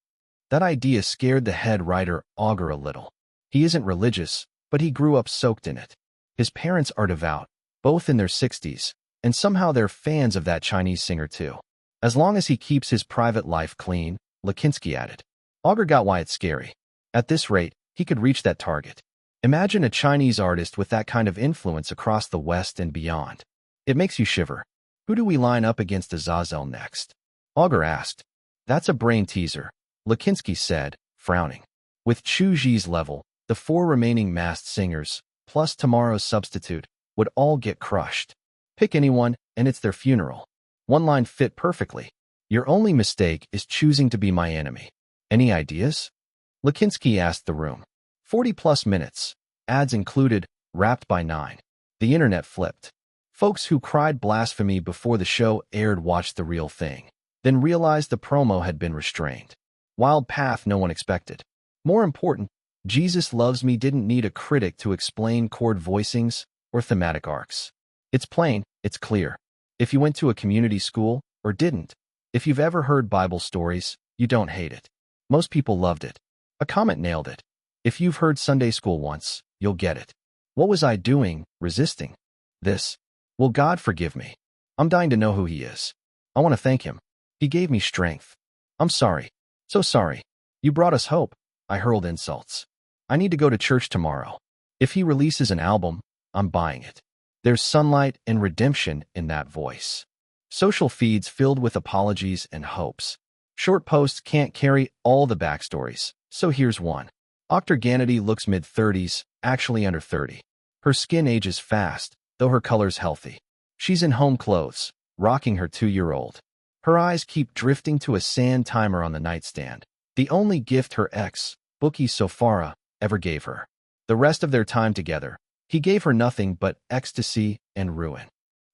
That idea scared the head writer Auger a little. He isn't religious, but he grew up soaked in it. His parents are devout, both in their 60s, and somehow they're fans of that Chinese singer too. As long as he keeps his private life clean, Lakinsky added. Auger got why it's scary. At this rate, he could reach that target. Imagine a Chinese artist with that kind of influence across the West and beyond. It makes you shiver. Who do we line up against Azazel next? Auger asked. That's a brain teaser, Lakinsky said, frowning. With Chu Zhi's level, the 4 remaining masked singers, plus tomorrow's substitute, would all get crushed. Pick anyone, and it's their funeral. One line fit perfectly. Your only mistake is choosing to be my enemy. Any ideas? Lakinsky asked the room. 40+ minutes. Ads included, wrapped by 9. The internet flipped. Folks who cried blasphemy before the show aired watched the real thing, then realized the promo had been restrained. Wild path no one expected. More important, Jesus Loves Me didn't need a critic to explain chord voicings or thematic arcs. It's plain, it's clear. If you went to a community school, or didn't, if you've ever heard Bible stories, You don't hate it. Most people loved it. A comment nailed it. If you've heard Sunday school once, you'll get it. What was I doing, resisting? This. Will God forgive me? I'm dying to know who He is. I want to thank Him. He gave me strength. I'm sorry. So sorry. You brought us hope. I hurled insults. I need to go to church tomorrow. If He releases an album, I'm buying it. There's sunlight and redemption in that voice. Social feeds filled with apologies and hopes. Short posts can't carry all the backstories, so here's one. Octorganity looks mid-30s, actually under 30. Her skin ages fast, though her color's healthy. She's in home clothes, rocking her 2-year-old. Her eyes keep drifting to a sand timer on the nightstand, the only gift her ex, Bookie Sofara, ever gave her. The rest of their time together, he gave her nothing but ecstasy and ruin.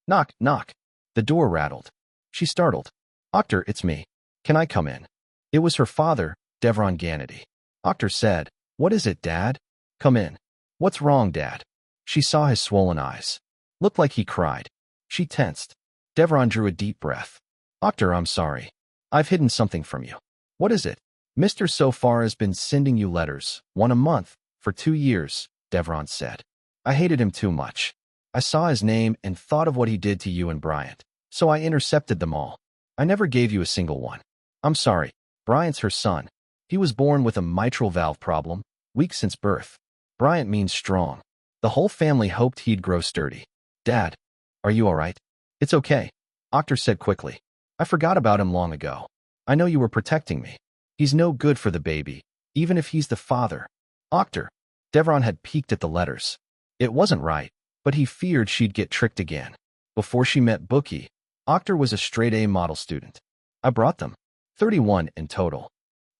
Knock, knock. The door rattled. She startled. Octor, it's me. Can I come in? It was her father, Devron Ganity. Octor said, What is it, Dad? Come in. What's wrong, Dad? She saw his swollen eyes. Looked like he cried. She tensed. Devron drew a deep breath. Octor, I'm sorry. I've hidden something from you. What is it? Mr. Sofar has been sending you letters, one a month, for 2 years, Devron said. I hated him too much. I saw his name and thought of what he did to you and Bryant, so I intercepted them all. I never gave you a single one. I'm sorry. Bryant's her son. He was born with a mitral valve problem, weak since birth. Bryant means strong. The whole family hoped he'd grow sturdy. Dad, are you all right? It's okay, Octor said quickly. I forgot about him long ago. I know you were protecting me. He's no good for the baby, even if he's the father. Octor. Devron had peeked at the letters. It wasn't right, but he feared she'd get tricked again. Before she met Bookie, Octor was a straight-A model student. I brought them. 31 in total.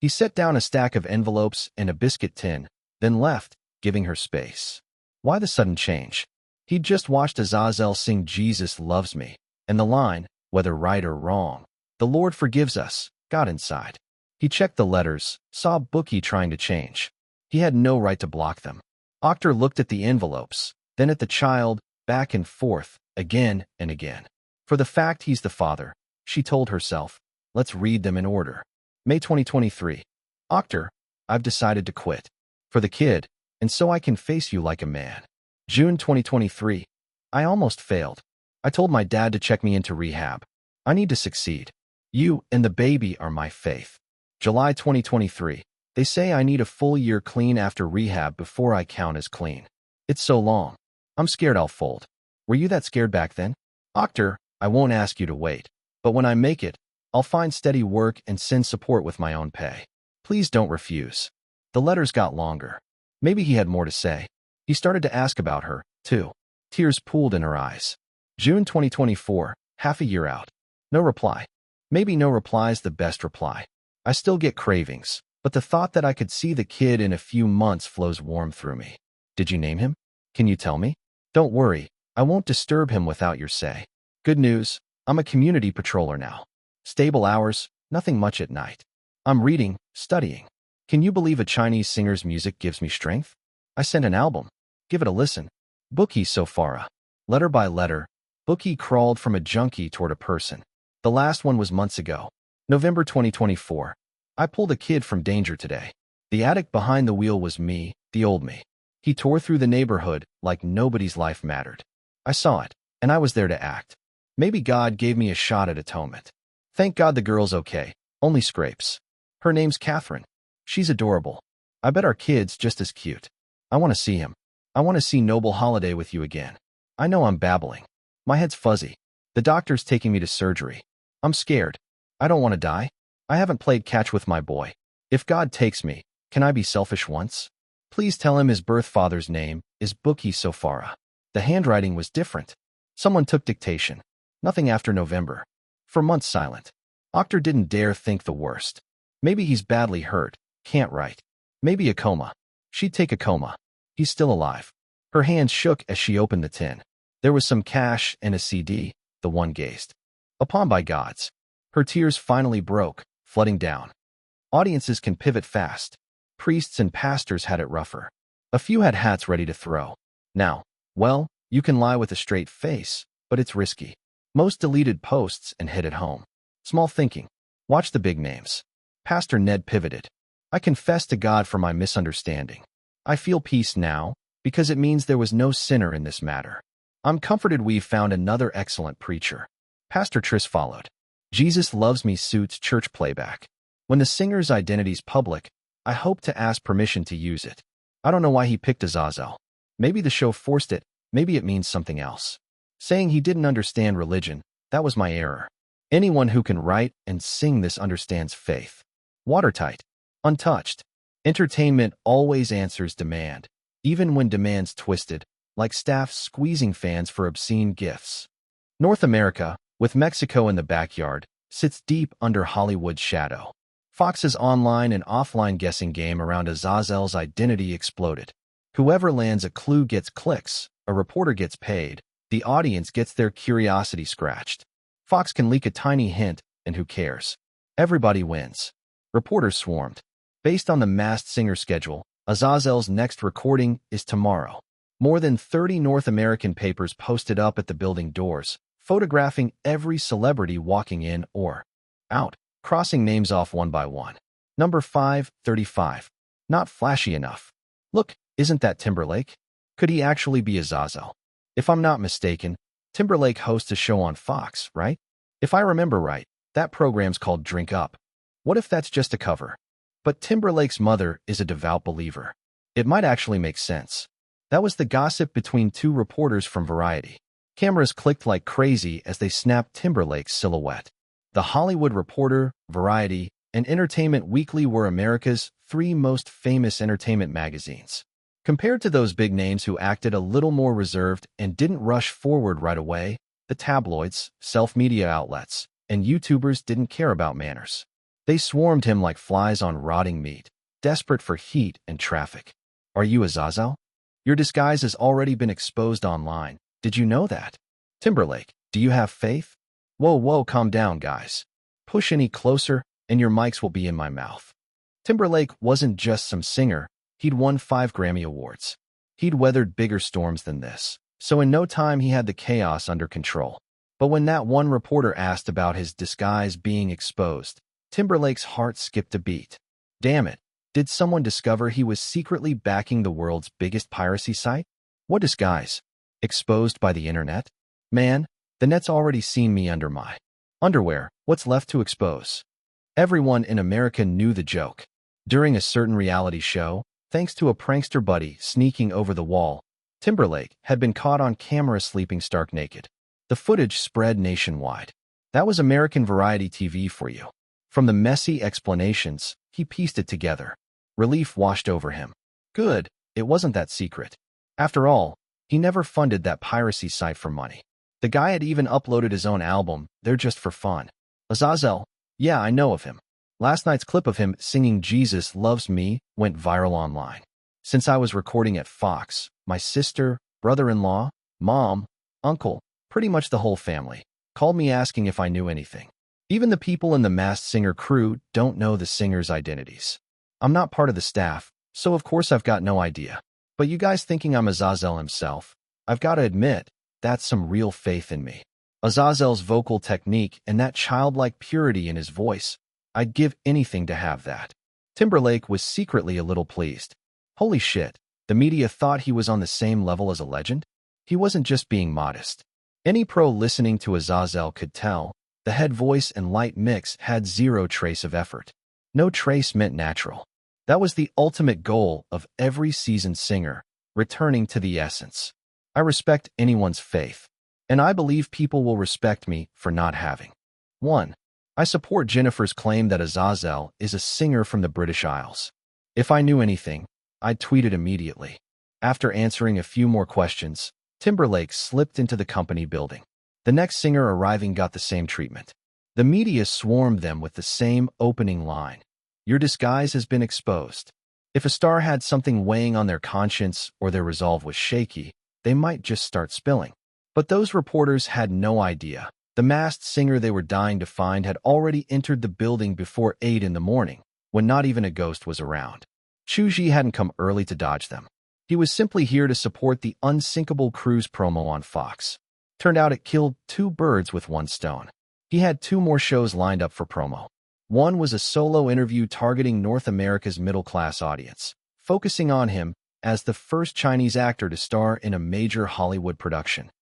He set down a stack of envelopes and a biscuit tin, then left, giving her space. Why the sudden change? He'd just watched Azazel sing Jesus Loves Me, and the line, whether right or wrong, the Lord forgives us, got inside. He checked the letters, saw Bookie trying to change. He had no right to block them. Octor looked at the envelopes, then at the child, back and forth, again and again. For the fact he's the father, she told herself, let's read them in order. May 2023. Octor, I've decided to quit. For the kid, and so I can face you like a man. June 2023. I almost failed. I told my dad to check me into rehab. I need to succeed. You and the baby are my faith. July 2023. They say I need a full year clean after rehab before I count as clean. It's so long. I'm scared I'll fold. Were you that scared back then? Octor, I won't ask you to wait. But when I make it, I'll find steady work and send support with my own pay. Please don't refuse. The letters got longer. Maybe he had more to say. He started to ask about her, too. Tears pooled in her eyes. June 2024, half a year out. No reply. Maybe no reply's the best reply. I still get cravings, but the thought that I could see the kid in a few months flows warm through me. Did you name him? Can you tell me? Don't worry, I won't disturb him without your say. Good news, I'm a community patroller now. Stable hours, nothing much at night. I'm reading, studying. Can you believe a Chinese singer's music gives me strength? I sent an album. Give it a listen. Bookie Sofara. Letter by letter, Bookie crawled from a junkie toward a person. The last one was months ago. November 2024. I pulled a kid from danger today. The addict behind the wheel was me, the old me. He tore through the neighborhood like nobody's life mattered. I saw it, and I was there to act. Maybe God gave me a shot at atonement. Thank God the girl's okay, only scrapes. Her name's Catherine. She's adorable. I bet our kid's just as cute. I want to see him. I want to see Noble Holiday with you again. I know I'm babbling. My head's fuzzy. The doctor's taking me to surgery. I'm scared. I don't want to die. I haven't played catch with my boy. If God takes me, can I be selfish once? Please tell him his birth father's name is Bookie Sofara. The handwriting was different. Someone took dictation. Nothing after November. For months silent. Octor didn't dare think the worst. Maybe he's badly hurt, can't write. Maybe a coma. She'd take a coma. He's still alive. Her hands shook as she opened the tin. There was some cash and a CD, the one gazed upon by gods. Her tears finally broke, flooding down. Audiences can pivot fast. Priests and pastors had it rougher. A few had hats ready to throw. Now, well, you can lie with a straight face, but it's risky. Most deleted posts and hit it home. Small thinking. Watch the big names. Pastor Ned pivoted. I confess to God for my misunderstanding. I feel peace now, because it means there was no sinner in this matter. I'm comforted we've found another excellent preacher. Pastor Triss followed. Jesus Loves Me suits church playback. When the singer's identity's public, I hope to ask permission to use it. I don't know why he picked Azazel. Maybe the show forced it, maybe it means something else. Saying he didn't understand religion, that was my error. Anyone who can write and sing this understands faith. Watertight. Untouched. Entertainment always answers demand, even when demand's twisted, like staff squeezing fans for obscene gifts. North America, with Mexico in the backyard, sits deep under Hollywood's shadow. Fox's online and offline guessing game around Azazel's identity exploded. Whoever lands a clue gets clicks, a reporter gets paid, the audience gets their curiosity scratched. Fox can leak a tiny hint, and who cares? Everybody wins. Reporters swarmed. Based on the Masked Singer schedule, Azazel's next recording is tomorrow. More than 30 North American papers posted up at the building doors, photographing every celebrity walking in or out, crossing names off one by one. Number 535. Not flashy enough. Look, isn't that Timberlake? Could he actually be Azazel? If I'm not mistaken, Timberlake hosts a show on Fox, right? If I remember right, that program's called Drink Up. What if that's just a cover? But Timberlake's mother is a devout believer. It might actually make sense. That was the gossip between two reporters from Variety. Cameras clicked like crazy as they snapped Timberlake's silhouette. The Hollywood Reporter, Variety, and Entertainment Weekly were America's three most famous entertainment magazines. Compared to those big names who acted a little more reserved and didn't rush forward right away, the tabloids, self-media outlets, and YouTubers didn't care about manners. They swarmed him like flies on rotting meat, desperate for heat and traffic. Are you Azazel? Your disguise has already been exposed online. Did you know that? Timberlake, do you have faith? Whoa, calm down, guys. Push any closer, and your mics will be in my mouth. Timberlake wasn't just some singer. He'd won 5 Grammy Awards. He'd weathered bigger storms than this, so in no time he had the chaos under control. But when that one reporter asked about his disguise being exposed, Timberlake's heart skipped a beat. Damn it, did someone discover he was secretly backing the world's biggest piracy site? What disguise? Exposed by the internet? Man, the net's already seen me under my underwear. What's left to expose? Everyone in America knew the joke. During a certain reality show, thanks to a prankster buddy sneaking over the wall, Timberlake had been caught on camera sleeping stark naked. The footage spread nationwide. That was American variety TV for you. From the messy explanations, he pieced it together. Relief washed over him. Good, it wasn't that secret. After all, he never funded that piracy site for money. The guy had even uploaded his own album, They're Just for Fun. Azazel, yeah, I know of him. Last night's clip of him singing Jesus Loves Me went viral online. Since I was recording at Fox, my sister, brother-in-law, mom, uncle, pretty much the whole family, called me asking if I knew anything. Even the people in the Masked Singer crew don't know the singers' identities. I'm not part of the staff, so of course I've got no idea. But you guys thinking I'm Azazel himself, I've got to admit, that's some real faith in me. Azazel's vocal technique and that childlike purity in his voice, I'd give anything to have that. Timberlake was secretly a little pleased. Holy shit, the media thought he was on the same level as a legend? He wasn't just being modest. Any pro listening to Azazel could tell, the head voice and light mix had zero trace of effort. No trace meant natural. That was the ultimate goal of every seasoned singer, returning to the essence. I respect anyone's faith, and I believe people will respect me for not having. 1. I support Jennifer's claim that Azazel is a singer from the British Isles. If I knew anything, I'd tweet it immediately. After answering a few more questions, Timberlake slipped into the company building. The next singer arriving got the same treatment. The media swarmed them with the same opening line. Your disguise has been exposed. If a star had something weighing on their conscience or their resolve was shaky, they might just start spilling. But those reporters had no idea. The masked singer they were dying to find had already entered the building before 8 in the morning, when not even a ghost was around. Chu Zhi hadn't come early to dodge them. He was simply here to support the unsinkable cruise promo on Fox. Turned out it killed 2 birds with 1 stone. He had 2 more shows lined up for promo. One was a solo interview targeting North America's middle-class audience, focusing on him as the first Chinese actor to star in a major Hollywood production.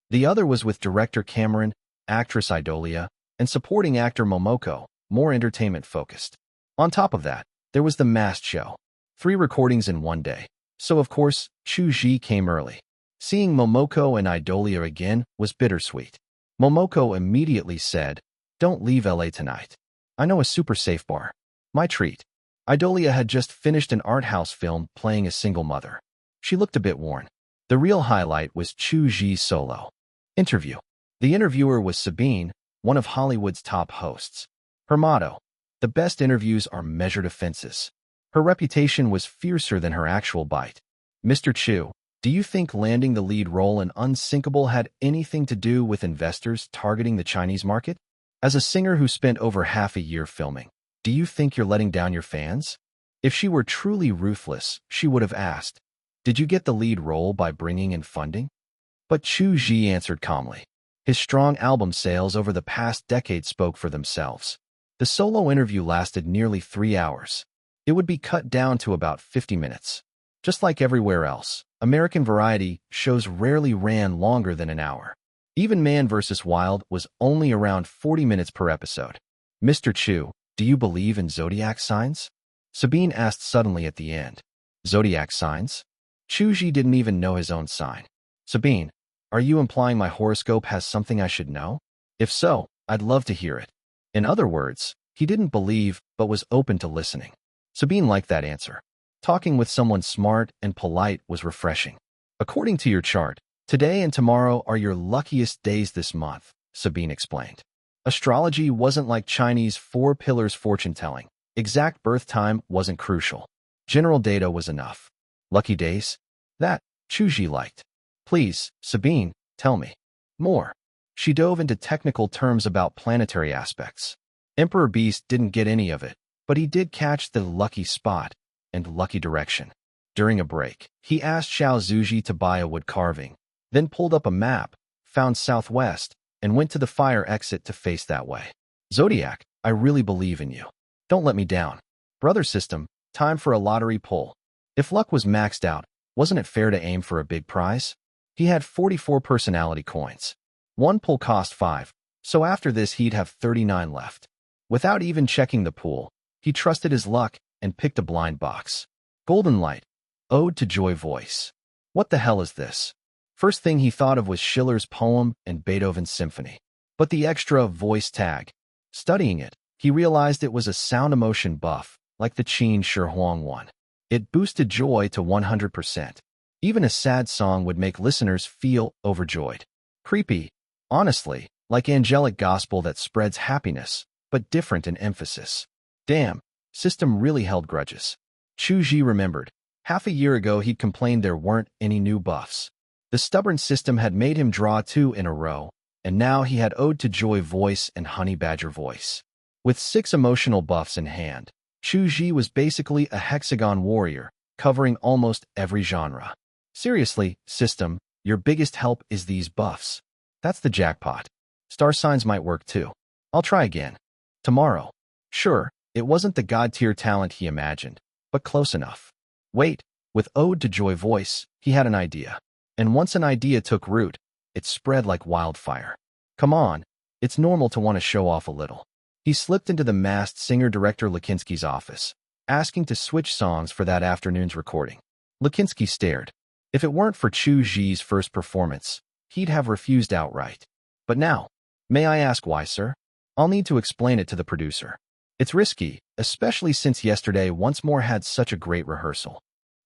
The other was with director Cameron, actress Idolia, and supporting actor Momoko, more entertainment-focused. On top of that, there was the masked show. 3 recordings in one day. So, of course, Chu Zhi came early. Seeing Momoko and Idolia again was bittersweet. Momoko immediately said, "Don't leave LA tonight. I know a super safe bar. My treat." Idolia had just finished an art house film playing a single mother. She looked a bit worn. The real highlight was Chu Zhi's solo interview. The interviewer was Sabine, one of Hollywood's top hosts. Her motto, "The best interviews are measured offenses." Her reputation was fiercer than her actual bite. "Mr. Chu, do you think landing the lead role in Unsinkable had anything to do with investors targeting the Chinese market? As a singer who spent over half a year filming, do you think you're letting down your fans?" If she were truly ruthless, she would have asked, "Did you get the lead role by bringing in funding?" But Chu Zhi answered calmly. His strong album sales over the past decade spoke for themselves. The solo interview lasted nearly 3 hours. It would be cut down to about 50 minutes. Just like everywhere else, American variety shows rarely ran longer than an hour. Even Man vs. Wild was only around 40 minutes per episode. "Mr. Chu, do you believe in zodiac signs?" Sabine asked suddenly at the end. "Zodiac signs?" Chu Zhi didn't even know his own sign. "Sabine, are you implying my horoscope has something I should know? If so, I'd love to hear it." In other words, he didn't believe but was open to listening. Sabine liked that answer. Talking with someone smart and polite was refreshing. "According to your chart, today and tomorrow are your luckiest days this month," Sabine explained. Astrology wasn't like Chinese 4 pillars fortune-telling. Exact birth time wasn't crucial. General data was enough. Lucky days? That, Chu Zhi liked. "Please, Sabine, tell me more." She dove into technical terms about planetary aspects. Emperor Beast didn't get any of it, but he did catch the lucky spot and lucky direction. During a break, he asked Xiao Zuji to buy a wood carving, then pulled up a map, found southwest, and went to the fire exit to face that way. "Zodiac, I really believe in you. Don't let me down." "Brother system, time for a lottery pull." If luck was maxed out, wasn't it fair to aim for a big prize? He had 44 personality coins. One pull cost 5, so after this he'd have 39 left. Without even checking the pool, he trusted his luck and picked a blind box. Golden Light, Ode to Joy voice. What the hell is this? First thing he thought of was Schiller's poem and Beethoven's symphony. But the extra voice tag. Studying it, he realized it was a sound emotion buff, like the Qin Shi Huang one. It boosted joy to 100%. Even a sad song would make listeners feel overjoyed. Creepy, honestly, like angelic gospel that spreads happiness, but different in emphasis. Damn, system really held grudges. Chu Zhi remembered. Half a year ago he'd complained there weren't any new buffs. The stubborn system had made him draw 2 in a row, and now he had Ode to Joy voice and Honey Badger voice. With 6 emotional buffs in hand, Chu Zhi was basically a hexagon warrior, covering almost every genre. Seriously, system, your biggest help is these buffs. That's the jackpot. Star signs might work too. I'll try again. Tomorrow. Sure, it wasn't the god-tier talent he imagined, but close enough. Wait, with Ode to Joy voice, he had an idea. And once an idea took root, it spread like wildfire. Come on, it's normal to want to show off a little. He slipped into the masked singer-director Lakinsky's office, asking to switch songs for that afternoon's recording. Lakinsky stared. If it weren't for Chu Zhi's first performance, he'd have refused outright. But now, may I ask why, sir? I'll need to explain it to the producer. It's risky, especially since yesterday once more had such a great rehearsal.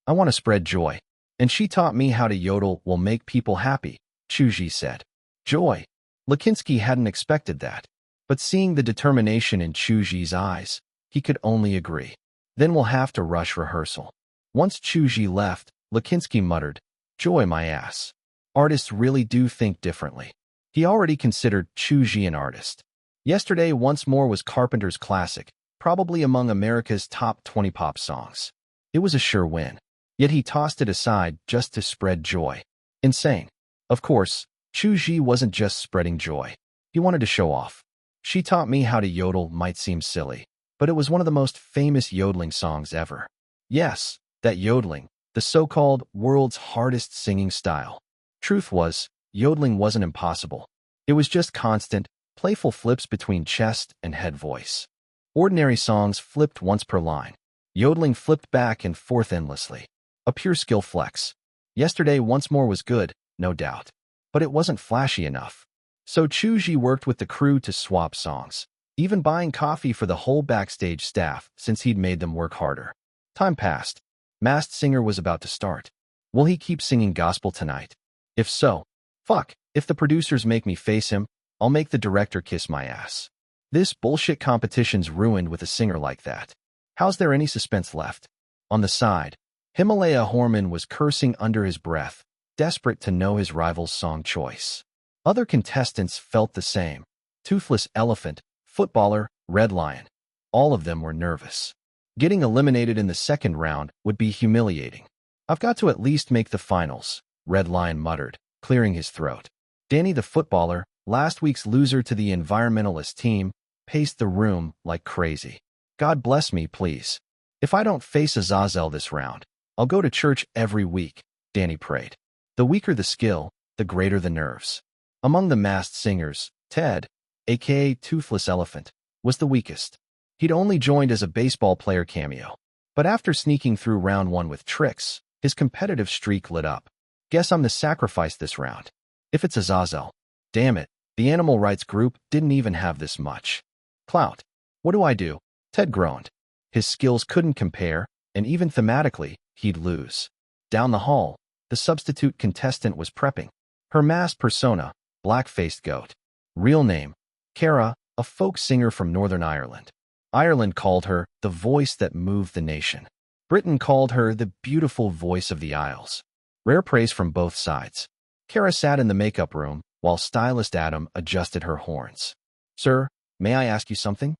I want to spread joy. And she taught me how to yodel will make people happy, Chu Zhi said. Joy. Lakinsky hadn't expected that. But seeing the determination in Chu Zhi's eyes, he could only agree. Then we'll have to rush rehearsal. Once Chu Zhi left, Lakinsky muttered, "Joy my ass. Artists really do think differently." He already considered Chu Zhi an artist. Yesterday once more was Carpenter's classic, probably among America's top 20 pop songs. It was a sure win. Yet he tossed it aside just to spread joy. Insane. Of course, Chu Zhi wasn't just spreading joy. He wanted to show off. She taught me how to yodel might seem silly, but it was one of the most famous yodeling songs ever. Yes, that yodeling, the so-called world's hardest singing style. Truth was, yodeling wasn't impossible. It was just constant, playful flips between chest and head voice. Ordinary songs flipped once per line. Yodeling flipped back and forth endlessly. A pure skill flex. Yesterday once more was good, no doubt. But it wasn't flashy enough. So Chu Zhi worked with the crew to swap songs, even buying coffee for the whole backstage staff since he'd made them work harder. Time passed. Masked Singer was about to start. Will he keep singing gospel tonight? If so, fuck. If the producers make me face him, I'll make the director kiss my ass. This bullshit competition's ruined with a singer like that. How's there any suspense left? On the side, Himalaya Horman was cursing under his breath, desperate to know his rival's song choice. Other contestants felt the same. Toothless Elephant, Footballer, Red Lion. All of them were nervous. Getting eliminated in the second round would be humiliating. I've got to at least make the finals, Red Lion muttered, clearing his throat. Danny the Footballer, last week's loser to the environmentalist team, paced the room like crazy. God bless me, please. If I don't face Azazel this round, I'll go to church every week, Danny prayed. The weaker the skill, the greater the nerves. Among the masked singers, Ted, aka Toothless Elephant, was the weakest. He'd only joined as a baseball player cameo. But after sneaking through round one with tricks, his competitive streak lit up. Guess I'm the sacrifice this round. If it's Azazel. Damn it, the animal rights group didn't even have this much clout. What do I do? Ted groaned. His skills couldn't compare, and even thematically, he'd lose. Down the hall, the substitute contestant was prepping. Her masked persona, black-faced goat. Real name, Cara, a folk singer from Northern Ireland. Ireland called her the voice that moved the nation. Britain called her the beautiful voice of the Isles. Rare praise from both sides. Cara sat in the makeup room, while stylist Adam adjusted her horns. Sir, may I ask you something?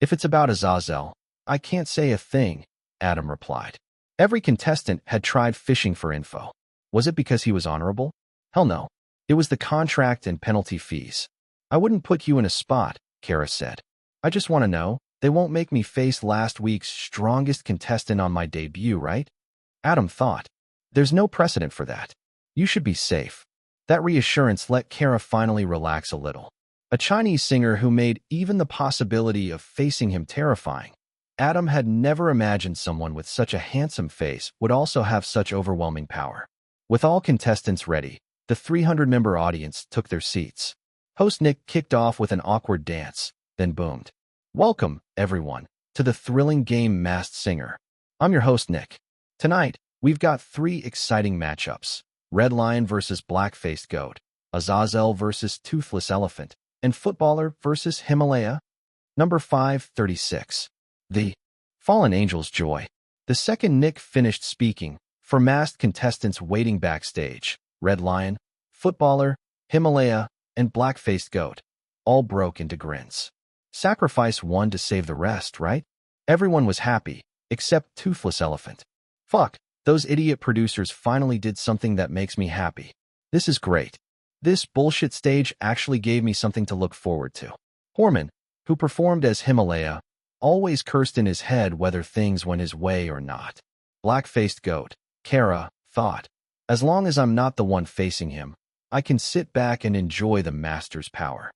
If it's about Azazel, I can't say a thing, Adam replied. Every contestant had tried fishing for info. Was it because he was honorable? Hell no. It was the contract and penalty fees. I wouldn't put you in a spot, Cara said. I just want to know, they won't make me face last week's strongest contestant on my debut, right? Adam thought. There's no precedent for that. You should be safe. That reassurance let Cara finally relax a little. A Chinese singer who made even the possibility of facing him terrifying. Adam had never imagined someone with such a handsome face would also have such overwhelming power. With all contestants ready, the 300-member audience took their seats. Host Nick kicked off with an awkward dance, then boomed. Welcome, everyone, to the thrilling game Masked Singer. I'm your host, Nick. Tonight, we've got 3 exciting matchups. Red Lion versus Black-Faced Goat, Azazel versus Toothless Elephant, and Footballer versus Himalaya. Number 536. The Fallen Angel's Joy. The second Nick finished speaking, for masked contestants waiting backstage, Red Lion, Footballer, Himalaya, and Black-Faced Goat, all broke into grins. Sacrifice one to save the rest, right? Everyone was happy, except Toothless Elephant. Fuck, those idiot producers finally did something that makes me happy. This is great. This bullshit stage actually gave me something to look forward to. Horman, who performed as Himalaya, always cursed in his head whether things went his way or not. Black-Faced Goat, Cara, thought, as long as I'm not the one facing him, I can sit back and enjoy the master's power.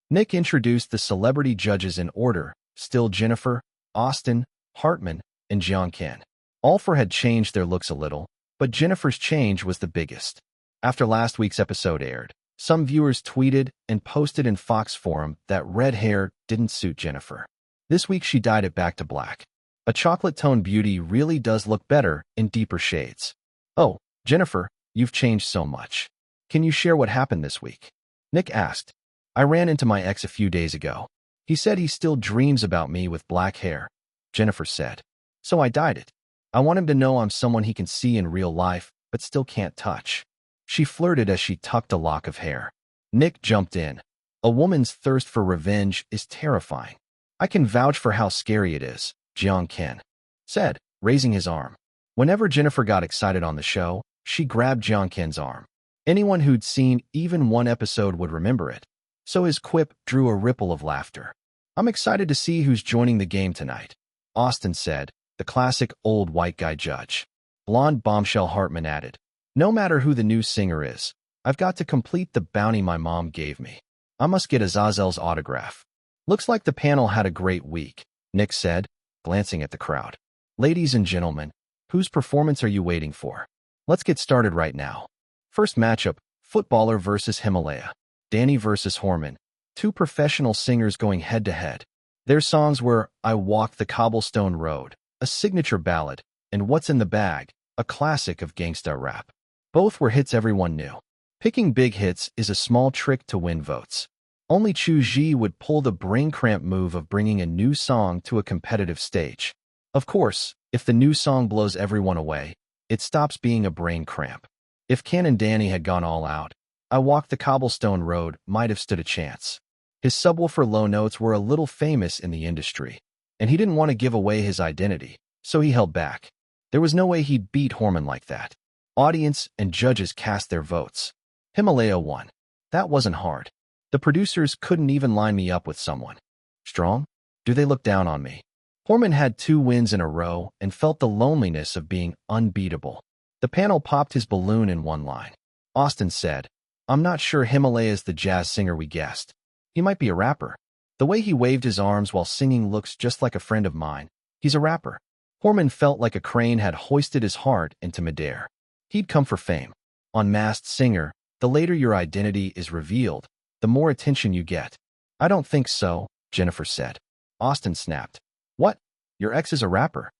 Nick introduced the celebrity judges in order, still Jennifer, Austin, Hartman, and Jian Ken. All 4 had changed their looks a little, but Jennifer's change was the biggest. After last week's episode aired, some viewers tweeted and posted in Fox Forum that red hair didn't suit Jennifer. This week she dyed it back to black. A chocolate-toned beauty really does look better in deeper shades. Oh, Jennifer, you've changed so much. Can you share what happened this week? Nick asked. I ran into my ex a few days ago. He said he still dreams about me with black hair, Jennifer said. So I dyed it. I want him to know I'm someone he can see in real life, but still can't touch. She flirted as she tucked a lock of hair. Nick jumped in. A woman's thirst for revenge is terrifying. I can vouch for how scary it is, Jian Ken said, raising his arm. Whenever Jennifer got excited on the show, she grabbed Jian Ken's arm. Anyone who'd seen even one episode would remember it. So his quip drew a ripple of laughter. I'm excited to see who's joining the game tonight, Austin said, the classic old white guy judge. Blonde bombshell Hartman added, no matter who the new singer is, I've got to complete the bounty my mom gave me. I must get Azazel's autograph. Looks like the panel had a great week, Nick said, glancing at the crowd. Ladies and gentlemen, whose performance are you waiting for? Let's get started right now. First matchup, footballer versus Himalaya. Danny versus Horman, two professional singers going head-to-head. Their songs were I Walk the Cobblestone Road, a signature ballad, and What's in the Bag, a classic of gangsta rap. Both were hits everyone knew. Picking big hits is a small trick to win votes. Only Chu Zhi would pull the brain cramp move of bringing a new song to a competitive stage. Of course, if the new song blows everyone away, it stops being a brain cramp. If Ken and Danny had gone all out, I Walk the Cobblestone Road might have stood a chance. His subwoofer low notes were a little famous in the industry, and he didn't want to give away his identity, so he held back. There was no way he'd beat Horman like that. Audience and judges cast their votes. Himalaya won. That wasn't hard. The producers couldn't even line me up with someone. Strong? Do they look down on me? Horman had 2 wins in a row and felt the loneliness of being unbeatable. The panel popped his balloon in one line. Austin said, I'm not sure Himalaya's the jazz singer we guessed. He might be a rapper. The way he waved his arms while singing looks just like a friend of mine. He's a rapper. Horman felt like a crane had hoisted his heart into midair. He'd come for fame. On Masked Singer, the later your identity is revealed, the more attention you get. I don't think so, Jennifer said. Austin snapped. What? Your ex is a rapper?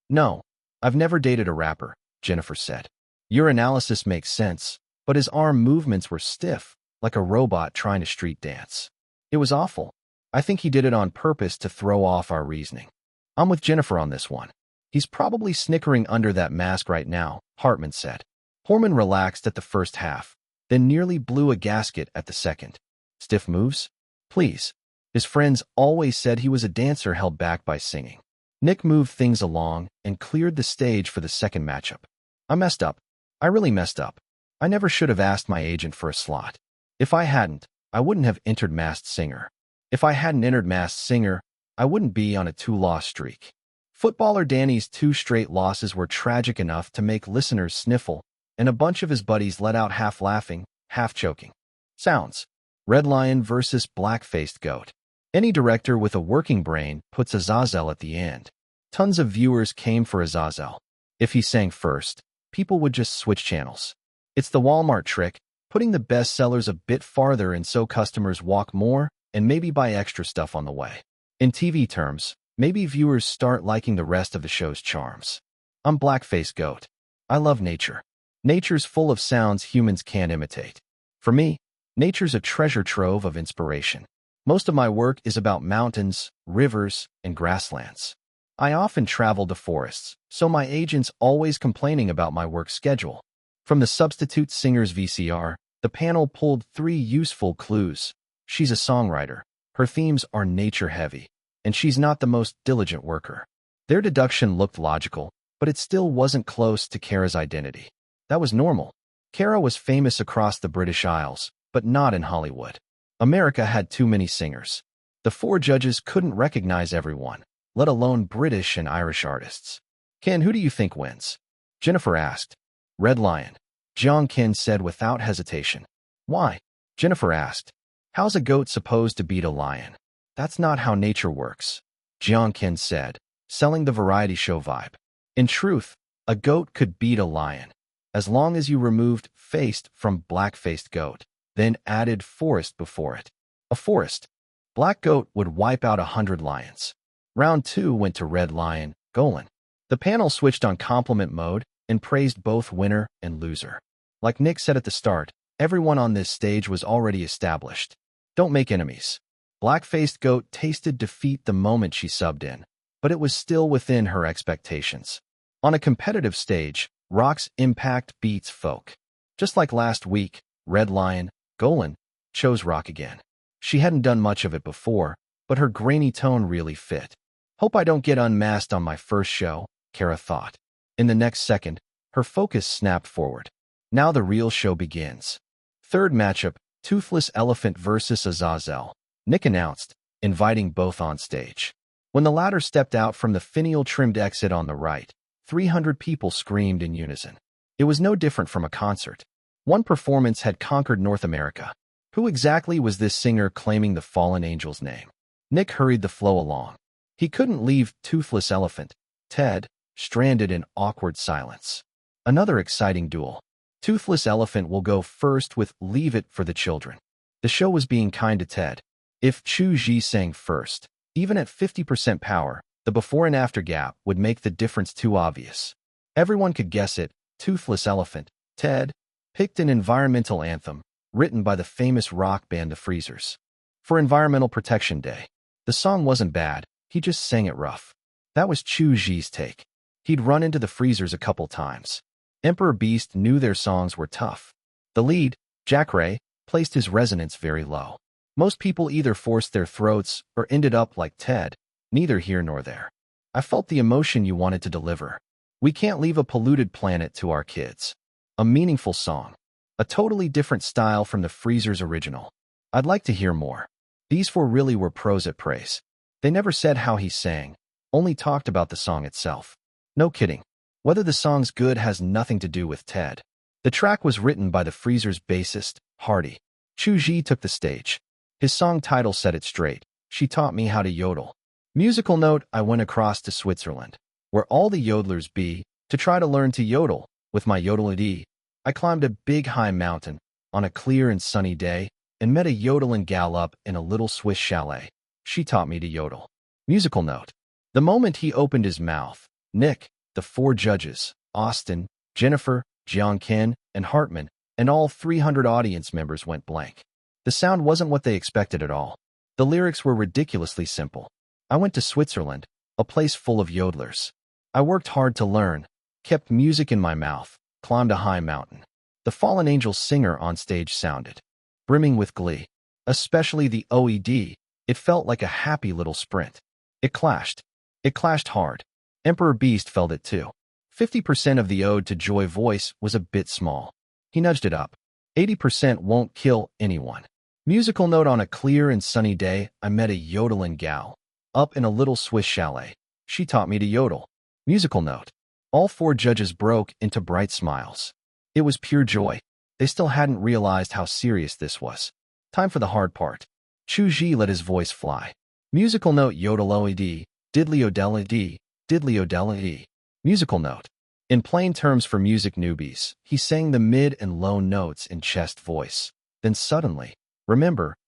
No, I've never dated a rapper, Jennifer said. Your analysis makes sense, but his arm movements were stiff, like a robot trying to street dance. It was awful. I think he did it on purpose to throw off our reasoning. I'm with Jennifer on this one. He's probably snickering under that mask right now, Hartman said. Horman relaxed at the first half, then nearly blew a gasket at the second. Stiff moves? Please. His friends always said he was a dancer held back by singing. Nick moved things along and cleared the stage for the second matchup. I messed up. I really messed up. I never should have asked my agent for a slot. If I hadn't, I wouldn't have entered Masked Singer. If I hadn't entered Masked Singer, I wouldn't be on a 2-loss streak. Footballer Danny's 2 straight losses were tragic enough to make listeners sniffle, and a bunch of his buddies let out half laughing, half choking sounds. Red Lion versus Black-Faced Goat. Any director with a working brain puts Azazel at the end. Tons of viewers came for Azazel. If he sang first, people would just switch channels. It's the Walmart trick, putting the best sellers a bit farther and so customers walk more and maybe buy extra stuff on the way. In TV terms, maybe viewers start liking the rest of the show's charms. I'm Black-Faced Goat. I love nature. Nature's full of sounds humans can't imitate. For me, nature's a treasure trove of inspiration. Most of my work is about mountains, rivers, and grasslands. I often travel to forests, so my agent's always complaining about my work schedule. From the Substitute Singers VCR, the panel pulled 3 useful clues. She's a songwriter. Her themes are nature-heavy, and she's not the most diligent worker. Their deduction looked logical, but it still wasn't close to Kara's identity. That was normal. Kara was famous across the British Isles, but not in Hollywood. America had too many singers. The 4 judges couldn't recognize everyone, let alone British and Irish artists. Ken, who do you think wins? Jennifer asked. Red Lion. Jiang Ken said without hesitation. Why? Jennifer asked. How's a goat supposed to beat a lion? That's not how nature works. Jiang Ken said, selling the variety show vibe. In truth, a goat could beat a lion, as long as you removed faced from Black-Faced Goat, then added forest before it. A forest. Black Goat would wipe out 100 lions. Round 2 went to Red Lion, Golan. The panel switched on compliment mode and praised both winner and loser. Like Nick said at the start, everyone on this stage was already established. Don't make enemies. Black-Faced Goat tasted defeat the moment she subbed in, but it was still within her expectations. On a competitive stage, rock's impact beats folk. Just like last week, Red Lion, Golan, chose rock again. She hadn't done much of it before, but her grainy tone really fit. Hope I don't get unmasked on my first show, Kara thought. In the next second, her focus snapped forward. Now the real show begins. Third matchup, Toothless Elephant versus Azazel. Nick announced, inviting both on stage. When the latter stepped out from the finial-trimmed exit on the right, 300 people screamed in unison. It was no different from a concert. One performance had conquered North America. Who exactly was this singer claiming the fallen angel's name? Nick hurried the flow along. He couldn't leave Toothless Elephant, Ted, stranded in awkward silence. Another exciting duel. Toothless Elephant will go first with Leave It for the Children. The show was being kind to Ted. If Chu Zhi sang first, even at 50% power, the before and after gap would make the difference too obvious. Everyone could guess it. Toothless Elephant, Ted, picked an environmental anthem, written by the famous rock band The Freezers. For Environmental Protection Day. The song wasn't bad, he just sang it rough. That was Chu Zhi's take. He'd run into The Freezers a couple times. Emperor Beast knew their songs were tough. The lead, Jack Ray, placed his resonance very low. Most people either forced their throats or ended up like Ted, neither here nor there. I felt the emotion you wanted to deliver. We can't leave a polluted planet to our kids. A meaningful song. A totally different style from the Freezers' original. I'd like to hear more. These four really were pros at praise. They never said how he sang, only talked about the song itself. No kidding. Whether the song's good has nothing to do with Ted. The track was written by the Freezers' bassist, Hardy. Chu Zhi took the stage. His song title set it straight. She taught me how to yodel. Musical note, I went across to Switzerland, where all the yodelers be, to try to learn to yodel. With my yodel-a-dee, I climbed a big high mountain on a clear and sunny day and met a yodeling gal up in a little Swiss chalet. She taught me to yodel. Musical note. The moment he opened his mouth, Nick, the four judges, Austin, Jennifer, Jiang Ken, and Hartman, and all 300 audience members went blank. The sound wasn't what they expected at all. The lyrics were ridiculously simple. I went to Switzerland, a place full of yodelers. I worked hard to learn, kept music in my mouth, climbed a high mountain. The Fallen Angel singer on stage sounded brimming with glee. Especially the OED, it felt like a happy little sprint. It clashed. It clashed hard. Emperor Beast felt it too. 50% of the ode to joy voice was a bit small. He nudged it up. 80% won't kill anyone. Musical note, on a clear and sunny day, I met a yodeling gal up in a little Swiss chalet. She taught me to yodel. Musical note. All four judges broke into bright smiles. It was pure joy. They still hadn't realized how serious this was. Time for the hard part. Chu Zhi let his voice fly. Musical note, yodel-o-e-d, diddly-o-del-a-d, diddly-o-del-a-d. Musical note. In plain terms for music newbies, he sang the mid and low notes in chest voice. Then suddenly,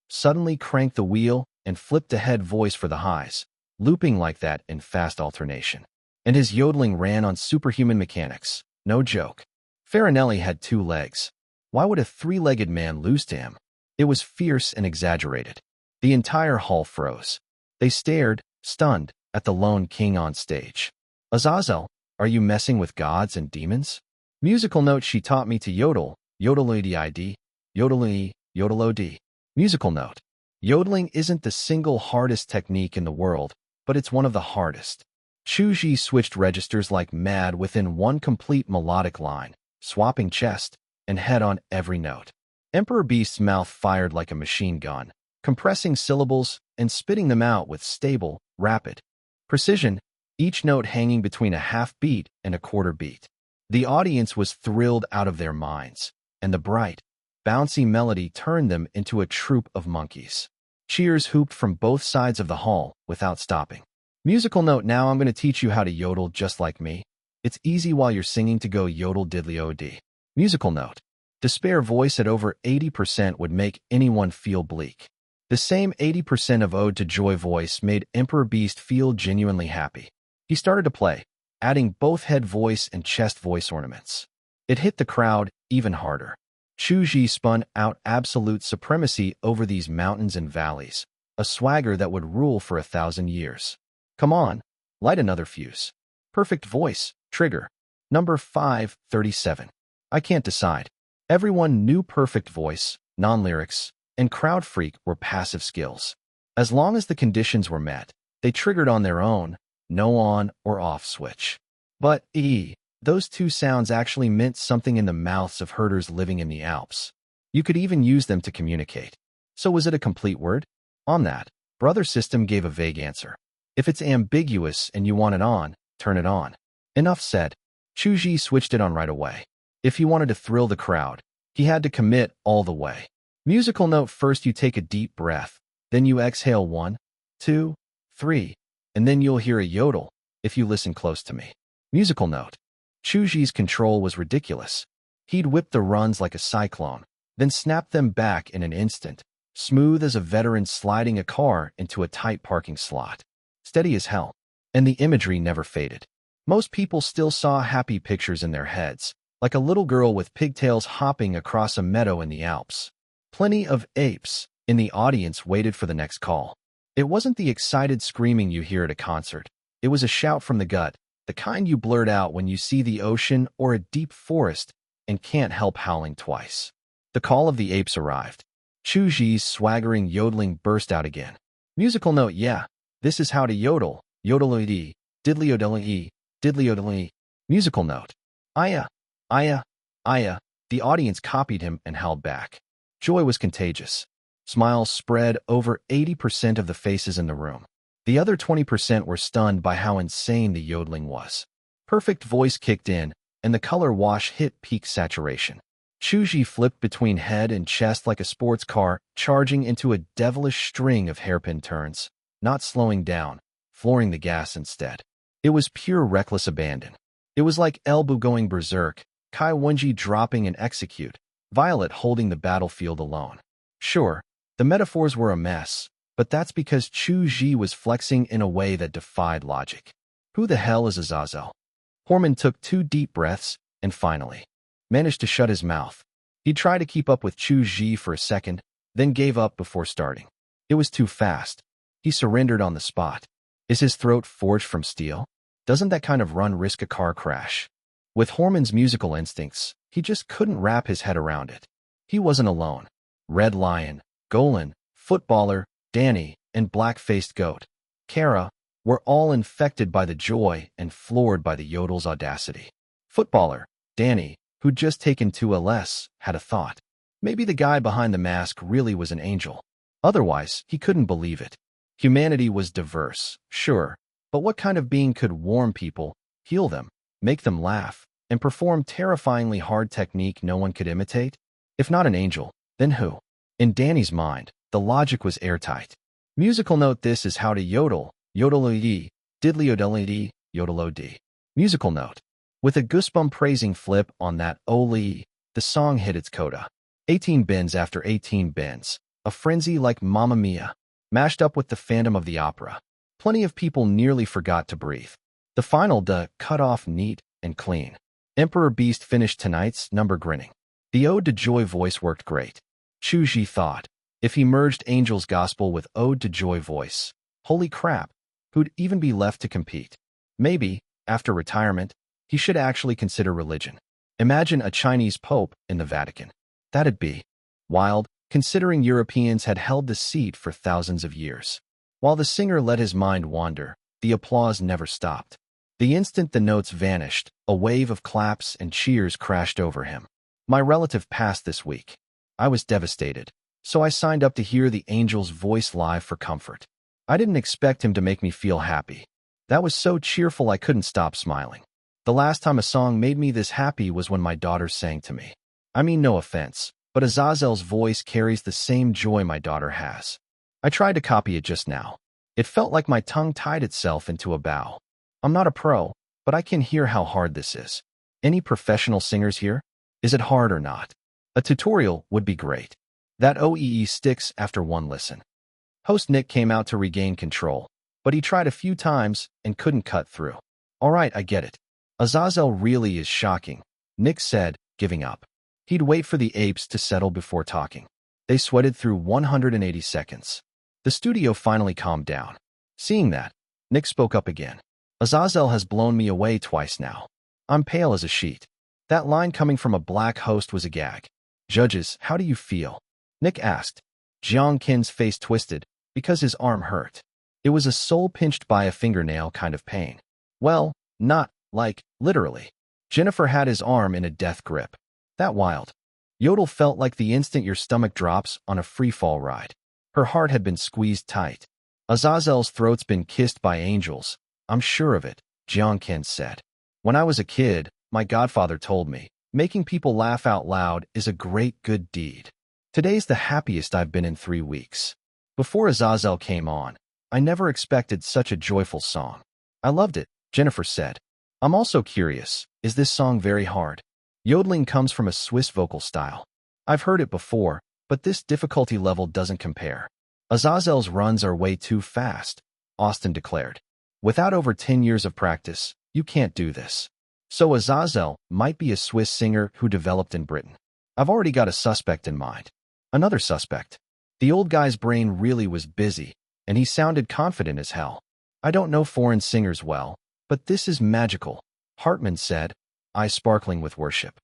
suddenly cranked the wheel and flipped ahead voice for the highs, looping like that in fast alternation. And his yodeling ran on superhuman mechanics. No joke. Farinelli had 2 legs. Why would a 3-legged man lose to him? It was fierce and exaggerated. The entire hall froze. They stared, stunned, at the lone king on stage. Azazel, are you messing with gods and demons? Musical note, she taught me to yodel, yodel-o-d-i-d, yodel-e, yodel-o-d. Musical note. Yodeling isn't the single hardest technique in the world, but it's one of the hardest. Chu Zhi switched registers like mad within one complete melodic line, swapping chest and head on every note. Emperor Beast's mouth fired like a machine gun, compressing syllables and spitting them out with stable, rapid precision, each note hanging between a half beat and a quarter beat. The audience was thrilled out of their minds, and the bright, bouncy melody turned them into a troop of monkeys. Cheers hooped from both sides of the hall without stopping. Musical note, now I'm going to teach you how to yodel just like me. It's easy while you're singing to go yodel diddly-o-d. Musical note. Despair voice at over 80% would make anyone feel bleak. The same 80% of ode to joy voice made Emperor Beast feel genuinely happy. He started to play, adding both head voice and chest voice ornaments. It hit the crowd even harder. Chu Zhi spun out absolute supremacy over these mountains and valleys, a swagger that would rule for 1,000 years. Come on, light another fuse. Perfect voice, trigger. Number 537. I can't decide. Everyone knew perfect voice, non-lyrics, and crowd freak were passive skills. As long as the conditions were met, they triggered on their own, no on or off switch. But, those two sounds actually meant something in the mouths of herders living in the Alps. You could even use them to communicate. So was it a complete word? On that, Brother system gave a vague answer. If it's ambiguous and you want it on, turn it on. Enough said. Chu Zhi switched it on right away. If he wanted to thrill the crowd, he had to commit all the way. Musical note: first you take a deep breath, then you exhale 1, 2, 3, and then you'll hear a yodel if you listen close to me. Musical note. Chu Zhi's control was ridiculous. He'd whip the runs like a cyclone, then snap them back in an instant, smooth as a veteran sliding a car into a tight parking slot. Steady as hell. And the imagery never faded. Most people still saw happy pictures in their heads, like a little girl with pigtails hopping across a meadow in the Alps. Plenty of apes in the audience waited for the next call. It wasn't the excited screaming you hear at a concert. It was a shout from the gut, the kind you blurt out when you see the ocean or a deep forest and can't help howling twice. The call of the apes arrived. Chu Zhi's swaggering yodeling burst out again. Musical note: yeah, this is how to yodel. Yodeloidi, diddly-yodeling, diddly-yodeling. Musical note. Aya, aya, aya. The audience copied him and held back. Joy was contagious. Smiles spread over 80% of the faces in the room. The other 20% were stunned by how insane the yodeling was. Perfect voice kicked in, and the color wash hit peak saturation. Chu Zhi flipped between head and chest like a sports car, charging into a devilish string of hairpin turns, not slowing down, flooring the gas instead. It was pure reckless abandon. It was like Elbu going berserk, Kai Wenji dropping an execute, Violet holding the battlefield alone. Sure, the metaphors were a mess, but that's because Chu Zhi was flexing in a way that defied logic. Who the hell is Azazel? Horman took 2 deep breaths and finally managed to shut his mouth. He tried to keep up with Chu Zhi for a second, then gave up before starting. It was too fast. He surrendered on the spot. Is his throat forged from steel? Doesn't that kind of run risk a car crash? With Horman's musical instincts, he just couldn't wrap his head around it. He wasn't alone. Red Lion, Golan, Footballer, Danny, and Black-Faced Goat, Kara, were all infected by the joy and floored by the yodel's audacity. Footballer, Danny, who'd just taken 2 LS, had a thought. Maybe the guy behind the mask really was an angel. Otherwise, he couldn't believe it. Humanity was diverse, sure, but what kind of being could warm people, heal them, make them laugh, and perform terrifyingly hard technique no one could imitate? If not an angel, then who? In Danny's mind, the logic was airtight. Musical note: this is how to yodel, yodeloidi, diddly-yodeloidi, yodelodi. Musical note. With a goosebump praising flip on that Oli, the song hit its coda. 18 bins after 18 bins, a frenzy like Mamma Mia, mashed up with the Phantom of the Opera. Plenty of people nearly forgot to breathe. The final cut off neat and clean. Emperor Beast finished tonight's number grinning. The Ode to Joy voice worked great. Chu Zhi thought, if he merged Angel's Gospel with Ode to Joy voice, holy crap, who'd even be left to compete? Maybe, after retirement, he should actually consider religion. Imagine a Chinese pope in the Vatican. That'd be wild, considering Europeans had held the seat for thousands of years. While the singer let his mind wander, the applause never stopped. The instant the notes vanished, a wave of claps and cheers crashed over him. My relative passed this week. I was devastated, so I signed up to hear the angel's voice live for comfort. I didn't expect him to make me feel happy. That was so cheerful I couldn't stop smiling. The last time a song made me this happy was when my daughter sang to me. I mean, no offense, but Azazel's voice carries the same joy my daughter has. I tried to copy it just now. It felt like my tongue tied itself into a bow. I'm not a pro, but I can hear how hard this is. Any professional singers here? Is it hard or not? A tutorial would be great. That OEE sticks after one listen. Host Nick came out to regain control, but he tried a few times and couldn't cut through. All right, I get it. Azazel really is shocking, Nick said, giving up. He'd wait for the apes to settle before talking. They sweated through 180 seconds. The studio finally calmed down. Seeing that, Nick spoke up again. Azazel has blown me away twice now. I'm pale as a sheet. That line coming from a black host was a gag. Judges, how do you feel? Nick asked. Jiang Qin's face twisted, because his arm hurt. It was a soul pinched by a fingernail kind of pain. Well, not, like, literally. Jennifer had his arm in a death grip. That wild. Yodel felt like the instant your stomach drops on a free-fall ride. Her heart had been squeezed tight. Azazel's throat's been kissed by angels. I'm sure of it, Jiang Ken said. When I was a kid, my godfather told me, making people laugh out loud is a great good deed. Today's the happiest I've been in 3 weeks. Before Azazel came on, I never expected such a joyful song. I loved it, Jennifer said. I'm also curious, is this song very hard? Yodeling comes from a Swiss vocal style. I've heard it before, but this difficulty level doesn't compare. Azazel's runs are way too fast, Austin declared. Without over 10 years of practice, you can't do this. So Azazel might be a Swiss singer who developed in Britain. I've already got a suspect in mind. Another suspect. The old guy's brain really was busy, and he sounded confident as hell. I don't know foreign singers well, but this is magical, Hartman said, eyes sparkling with worship.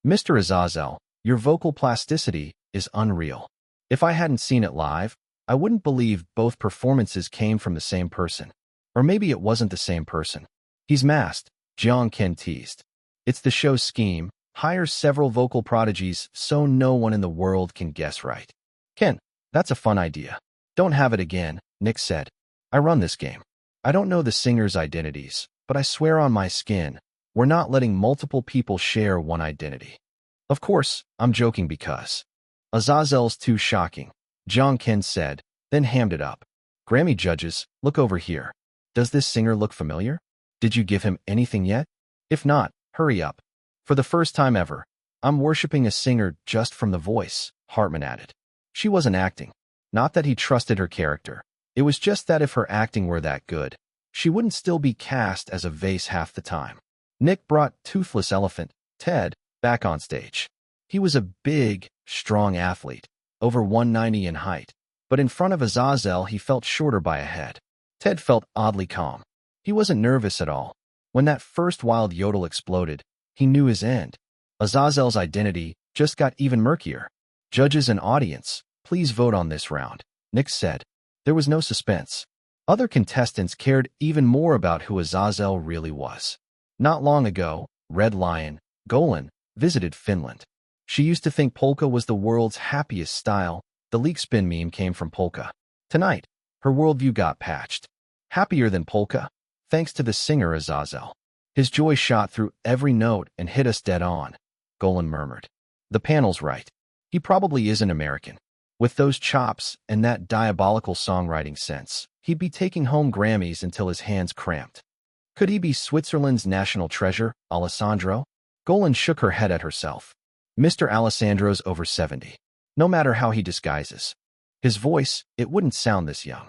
Mr. Azazel, your vocal plasticity is unreal. If I hadn't seen it live, I wouldn't believe both performances came from the same person. Or maybe it wasn't the same person. He's masked, Jiang Ken teased. It's the show's scheme, hire several vocal prodigies so no one in the world can guess right. Ken, that's a fun idea. Don't have it again, Nick said. I run this game. I don't know the singers' identities, but I swear on my skin, we're not letting multiple people share one identity. Of course, I'm joking because Azazel's too shocking, Jiang Ken said, then hammed it up. Grammy judges, look over here. Does this singer look familiar? Did you give him anything yet? If not, hurry up. For the first time ever, I'm worshipping a singer just from the voice, Hartman added. She wasn't acting. Not that he trusted her character. It was just that if her acting were that good, she wouldn't still be cast as a vase half the time. Nick brought Toothless Elephant, Ted, back on stage. He was a big, strong athlete, over 190 in height, but in front of Azazel he felt shorter by a head. Ted felt oddly calm. He wasn't nervous at all. When that first wild yodel exploded, he knew his end. Azazel's identity just got even murkier. Judges and audience, please vote on this round, Nick said. There was no suspense. Other contestants cared even more about who Azazel really was. Not long ago, Red Lion, Golan, visited Finland. She used to think polka was the world's happiest style. The leak spin meme came from polka. Tonight, her worldview got patched. Happier than polka, thanks to the singer Azazel. His joy shot through every note and hit us dead on, Golan murmured. The panel's right. He probably isn't American. With those chops and that diabolical songwriting sense, he'd be taking home Grammys until his hands cramped. Could he be Switzerland's national treasure, Alessandro? Golan shook her head at herself. Mr. Alessandro's over 70. No matter how he disguises his voice, it wouldn't sound this young.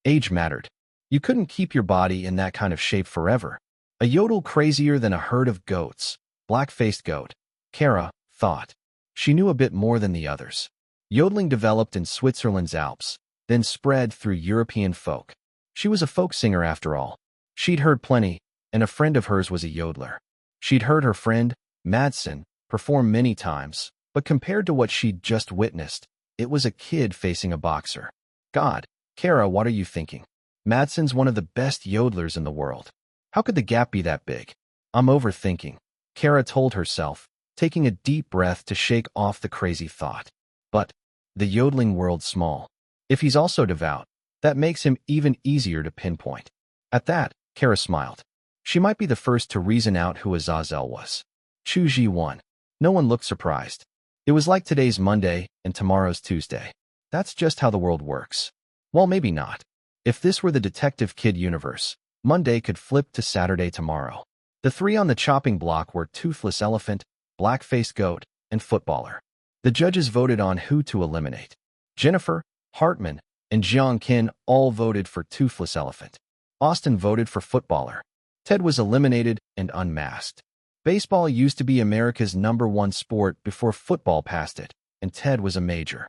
Age mattered. You couldn't keep your body in that kind of shape forever. A yodel crazier than a herd of goats, black-faced goat, Kara thought. She knew a bit more than the others. Yodeling developed in Switzerland's Alps, then spread through European folk. She was a folk singer after all. She'd heard plenty, and a friend of hers was a yodeler. She'd heard her friend, Madsen, perform many times, but compared to what she'd just witnessed, it was a kid facing a boxer. God, Kara, what are you thinking? Madsen's one of the best yodelers in the world. How could the gap be that big? I'm overthinking, Kara told herself, taking a deep breath to shake off the crazy thought. But the yodeling world's small. If he's also devout, that makes him even easier to pinpoint. At that, Kara smiled. She might be the first to reason out who Azazel was. Chu Zhi won. No one looked surprised. It was like today's Monday and tomorrow's Tuesday. That's just how the world works. Well, maybe not. If this were the Detective Kid universe, Monday could flip to Saturday tomorrow. The three on the chopping block were Toothless Elephant, Black-Faced Goat, and Footballer. The judges voted on who to eliminate. Jennifer, Hartman, and Jiang Ken all voted for Toothless Elephant. Austin voted for Footballer. Ted was eliminated and unmasked. Baseball used to be America's #1 sport before football passed it, and Ted was a major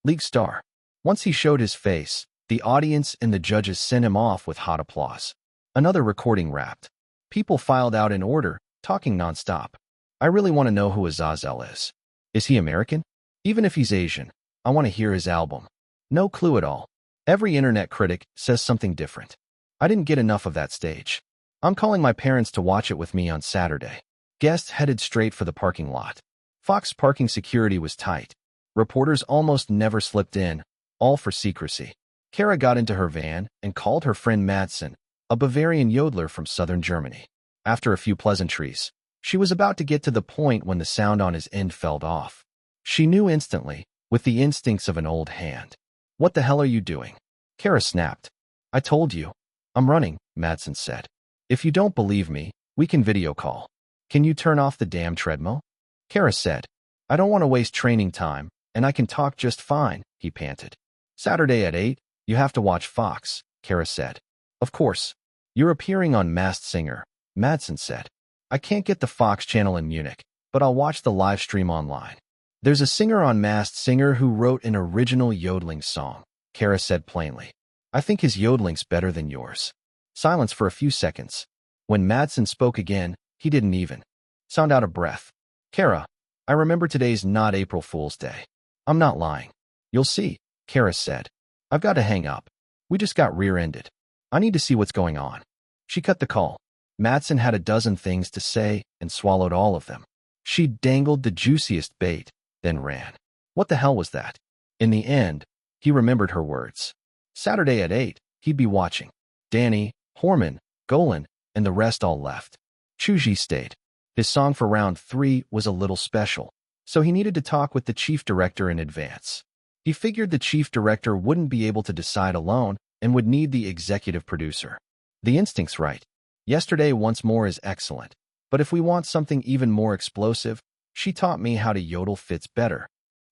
league star. Once he showed his face, the audience and the judges sent him off with hot applause. Another recording wrapped. People filed out in order, talking nonstop. I really want to know who Azazel is. Is he American? Even if he's Asian, I want to hear his album. No clue at all. Every internet critic says something different. I didn't get enough of that stage. I'm calling my parents to watch it with me on Saturday. Guests headed straight for the parking lot. Fox parking security was tight. Reporters almost never slipped in, all for secrecy. Kara got into her van and called her friend Madsen, a Bavarian yodeler from southern Germany. After a few pleasantries, she was about to get to the point when the sound on his end fell off. She knew instantly, with the instincts of an old hand. "What the hell are you doing?" Kara snapped. "I told you. I'm running," Madsen said. "If you don't believe me, we can video call. Can you turn off the damn treadmill?" Kara said. "I don't want to waste training time, and I can talk just fine," he panted. "Saturday at 8, you have to watch Fox," Kara said. "Of course. You're appearing on Masked Singer," Madsen said. "I can't get the Fox channel in Munich, but I'll watch the live stream online." "There's a singer on Masked Singer who wrote an original yodeling song," Kara said plainly. "I think his yodeling's better than yours." Silence for a few seconds. When Madsen spoke again, he didn't even sound out of breath. "Kara, I remember today's not April Fool's Day. I'm not lying. You'll see," Kara said. "I've got to hang up. We just got rear-ended. I need to see what's going on." She cut the call. Madsen had a dozen things to say and swallowed all of them. She dangled the juiciest bait, then ran. What the hell was that? In the end, he remembered her words. Saturday at 8, he'd be watching. Danny, Horman, Golan, and the rest all left. Chu Zhi stayed. His song for round 3 was a little special, so he needed to talk with the chief director in advance. He figured the chief director wouldn't be able to decide alone and would need the executive producer. The instinct's right. Yesterday once more is excellent, but if we want something even more explosive, she taught me how to yodel fits better.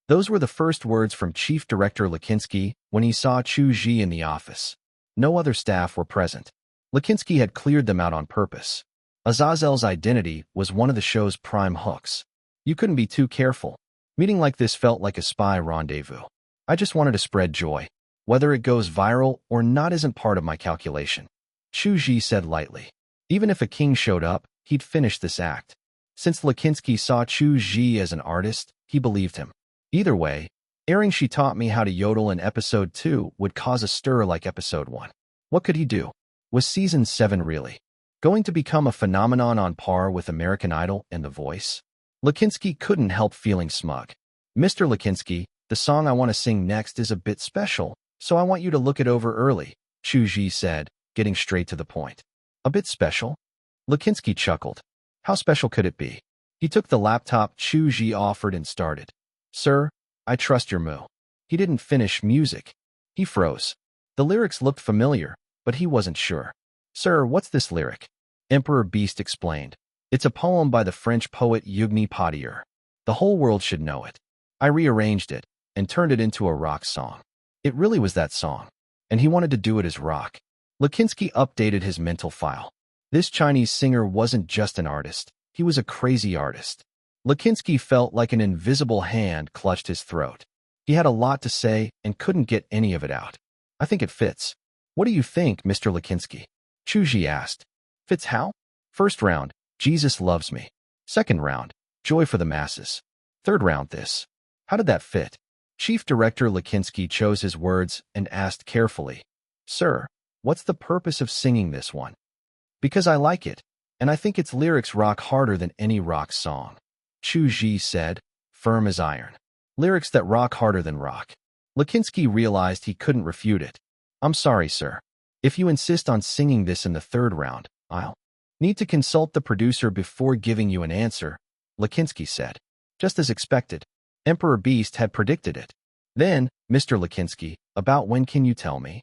Those were the first words from Chief Director Lakinsky when he saw Chu Zhi in the office. No other staff were present. Lakinsky had cleared them out on purpose. Azazel's identity was one of the show's prime hooks. You couldn't be too careful. Meeting like this felt like a spy rendezvous. I just wanted to spread joy. Whether it goes viral or not isn't part of my calculation, Chu Zhi said lightly. Even if a king showed up, he'd finish this act. Since Lakinsky saw Chu Zhi as an artist, he believed him. Either way, airing She Taught Me How to Yodel in Episode 2 would cause a stir like Episode 1. What could he do? Was Season 7 really going to become a phenomenon on par with American Idol and The Voice? Lakinsky couldn't help feeling smug. "Mr. Lakinsky, the song I want to sing next is a bit special, so I want you to look it over early," Chu Zhi said, getting straight to the point. "A bit special?" Lakinsky chuckled. How special could it be? He took the laptop Chu Zhi offered and started. "Sir, I trust your moo." He didn't finish music. He froze. The lyrics looked familiar, but he wasn't sure. "Sir, what's this lyric?" Emperor Beast explained. "It's a poem by the French poet Eugène Potier. The whole world should know it. I rearranged it and turned it into a rock song." It really was that song, and he wanted to do it as rock. Lakinsky updated his mental file. This Chinese singer wasn't just an artist, he was a crazy artist. Lakinsky felt like an invisible hand clutched his throat. He had a lot to say and couldn't get any of it out. "I think it fits." "What do you think, Mr. Lakinsky?" Chu Zhi asked. "Fits how?" "First round, Jesus Loves Me. Second round, Joy for the Masses. Third round, this." How did that fit? Chief Director Lakinsky chose his words and asked carefully, "Sir, what's the purpose of singing this one?" "Because I like it, and I think its lyrics rock harder than any rock song," Chu Zhi said, firm as iron. "Lyrics that rock harder than rock." Lakinsky realized he couldn't refute it. "I'm sorry, sir. If you insist on singing this in the third round, I'll need to consult the producer before giving you an answer," Lakinsky said. Just as expected, Emperor Beast had predicted it. "Then, Mr. Lakinsky, about when can you tell me?"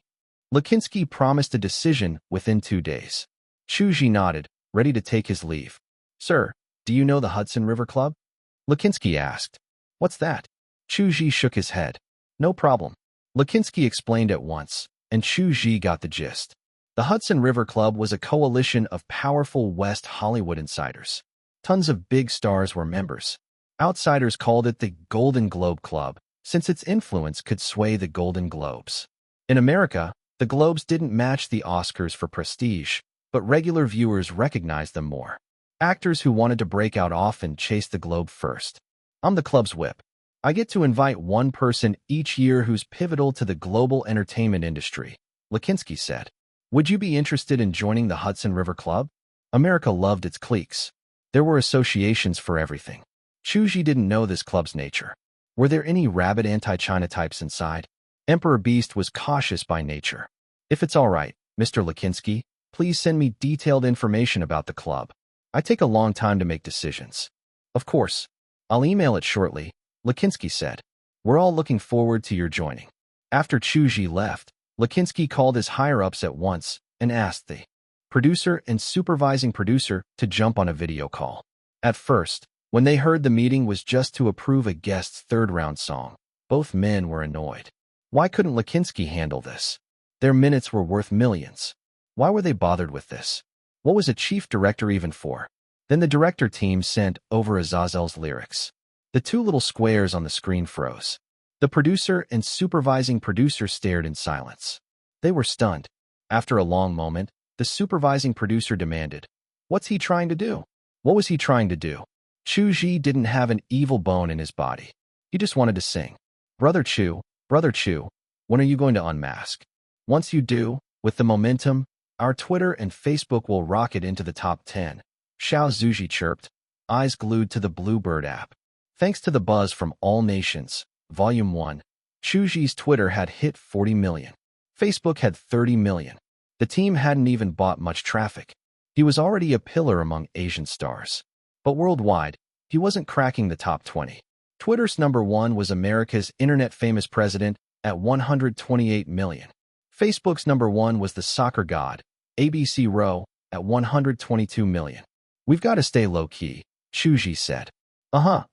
Lakinsky promised a decision within 2 days. Chu Zhi nodded, ready to take his leave. "Sir, do you know the Hudson River Club?" Lakinsky asked. "What's that?" Chu Zhi shook his head. "No problem." Lakinsky explained at once, and Chu Zhi got the gist. The Hudson River Club was a coalition of powerful West Hollywood insiders. Tons of big stars were members. Outsiders called it the Golden Globe Club, since its influence could sway the Golden Globes. In America, the Globes didn't match the Oscars for prestige, but regular viewers recognized them more. Actors who wanted to break out often chased the Globe first. "I'm the club's whip. I get to invite one person each year who's pivotal to the global entertainment industry," Lakinsky said. "Would you be interested in joining the Hudson River Club?" America loved its cliques. There were associations for everything. Chu Zhi didn't know this club's nature. Were there any rabid anti-China types inside? Emperor Beast was cautious by nature. If it's all right, Mr. Lakinsky, please send me detailed information about the club. I take a long time to make decisions. Of course. I'll email it shortly, Lakinsky said. We're all looking forward to your joining. After Chu Zhi left, Lakinsky called his higher-ups at once and asked the producer and supervising producer to jump on a video call. At first, when they heard the meeting was just to approve a guest's third-round song, both men were annoyed. Why couldn't Lakinsky handle this? Their minutes were worth millions. Why were they bothered with this? What was a chief director even for? Then the director team sent over Azazel's lyrics. The two little squares on the screen froze. The producer and supervising producer stared in silence. They were stunned. After a long moment, the supervising producer demanded, "What's he trying to do?" What was he trying to do? Chu Zhi didn't have an evil bone in his body. He just wanted to sing. Brother Chu, when are you going to unmask? Once you do, with the momentum, our Twitter and Facebook will rocket into the top 10. Chu Zhi chirped, eyes glued to the Bluebird app. Thanks to the buzz from all nations, Volume 1, Chu Zhi's Twitter had hit 40 million. Facebook had 30 million. The team hadn't even bought much traffic. He was already a pillar among Asian stars. But worldwide, he wasn't cracking the top 20. Twitter's number 1 was America's internet-famous president at 128 million. Facebook's number 1 was the soccer god, ABC Rowe, at 122 million. We've got to stay low-key, Chu Zhi said.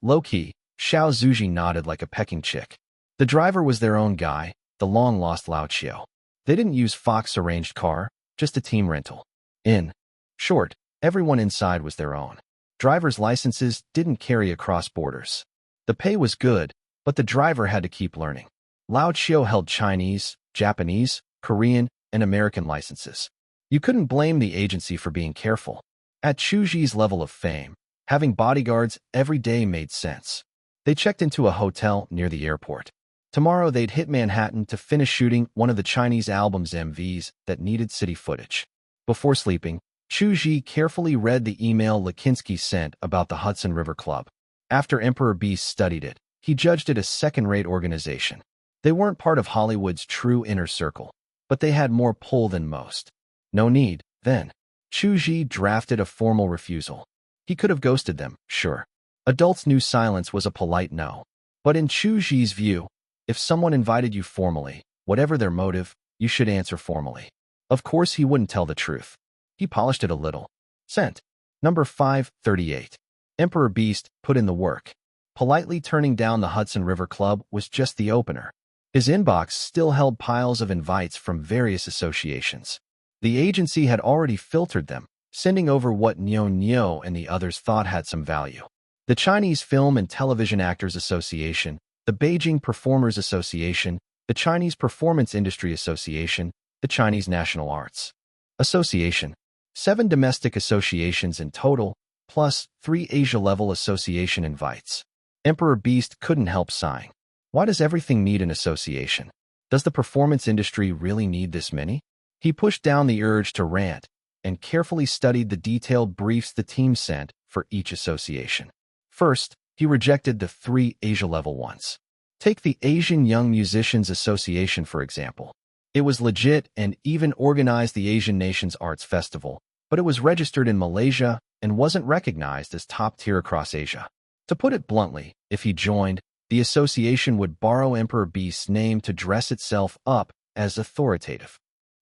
Low-key, Chu Zhi nodded like a pecking chick. The driver was their own guy, the long-lost Lao Qiu. They didn't use Fox-arranged car, just a team rental. In short, everyone inside was their own. Driver's licenses didn't carry across borders. The pay was good, but the driver had to keep learning. Lao Qiu held Chinese, Japanese, Korean, and American licenses. You couldn't blame the agency for being careful. At Chu Zhi's level of fame, having bodyguards every day made sense. They checked into a hotel near the airport. Tomorrow they'd hit Manhattan to finish shooting one of the Chinese album's MVs that needed city footage. Before sleeping, Chu Zhi carefully read the email Lakinsky sent about the Hudson River Club. After Emperor Beast studied it, he judged it a second-rate organization. They weren't part of Hollywood's true inner circle, but they had more pull than most. No need, then. Chu Zhi drafted a formal refusal. He could have ghosted them, sure. Adults knew silence was a polite no. But in Chu Zhi's view, if someone invited you formally, whatever their motive, you should answer formally. Of course he wouldn't tell the truth. He polished it a little. Sent. Number 538. Emperor Beast put in the work. Politely turning down the Hudson River Club was just the opener. His inbox still held piles of invites from various associations. The agency had already filtered them, sending over what Nyo and the others thought had some value. The Chinese Film and Television Actors Association, the Beijing Performers Association, the Chinese Performance Industry Association, the Chinese National Arts Association. 7 domestic associations in total, plus 3 Asia-level association invites. Emperor Beast couldn't help sighing. Why does everything need an association? Does the performance industry really need this many? He pushed down the urge to rant and carefully studied the detailed briefs the team sent for each association. First, he rejected the 3 Asia-level ones. Take the Asian Young Musicians Association, for example. It was legit and even organized the Asian Nations Arts Festival, but it was registered in Malaysia and wasn't recognized as top-tier across Asia. To put it bluntly, if he joined, the association would borrow Emperor Beast's name to dress itself up as authoritative.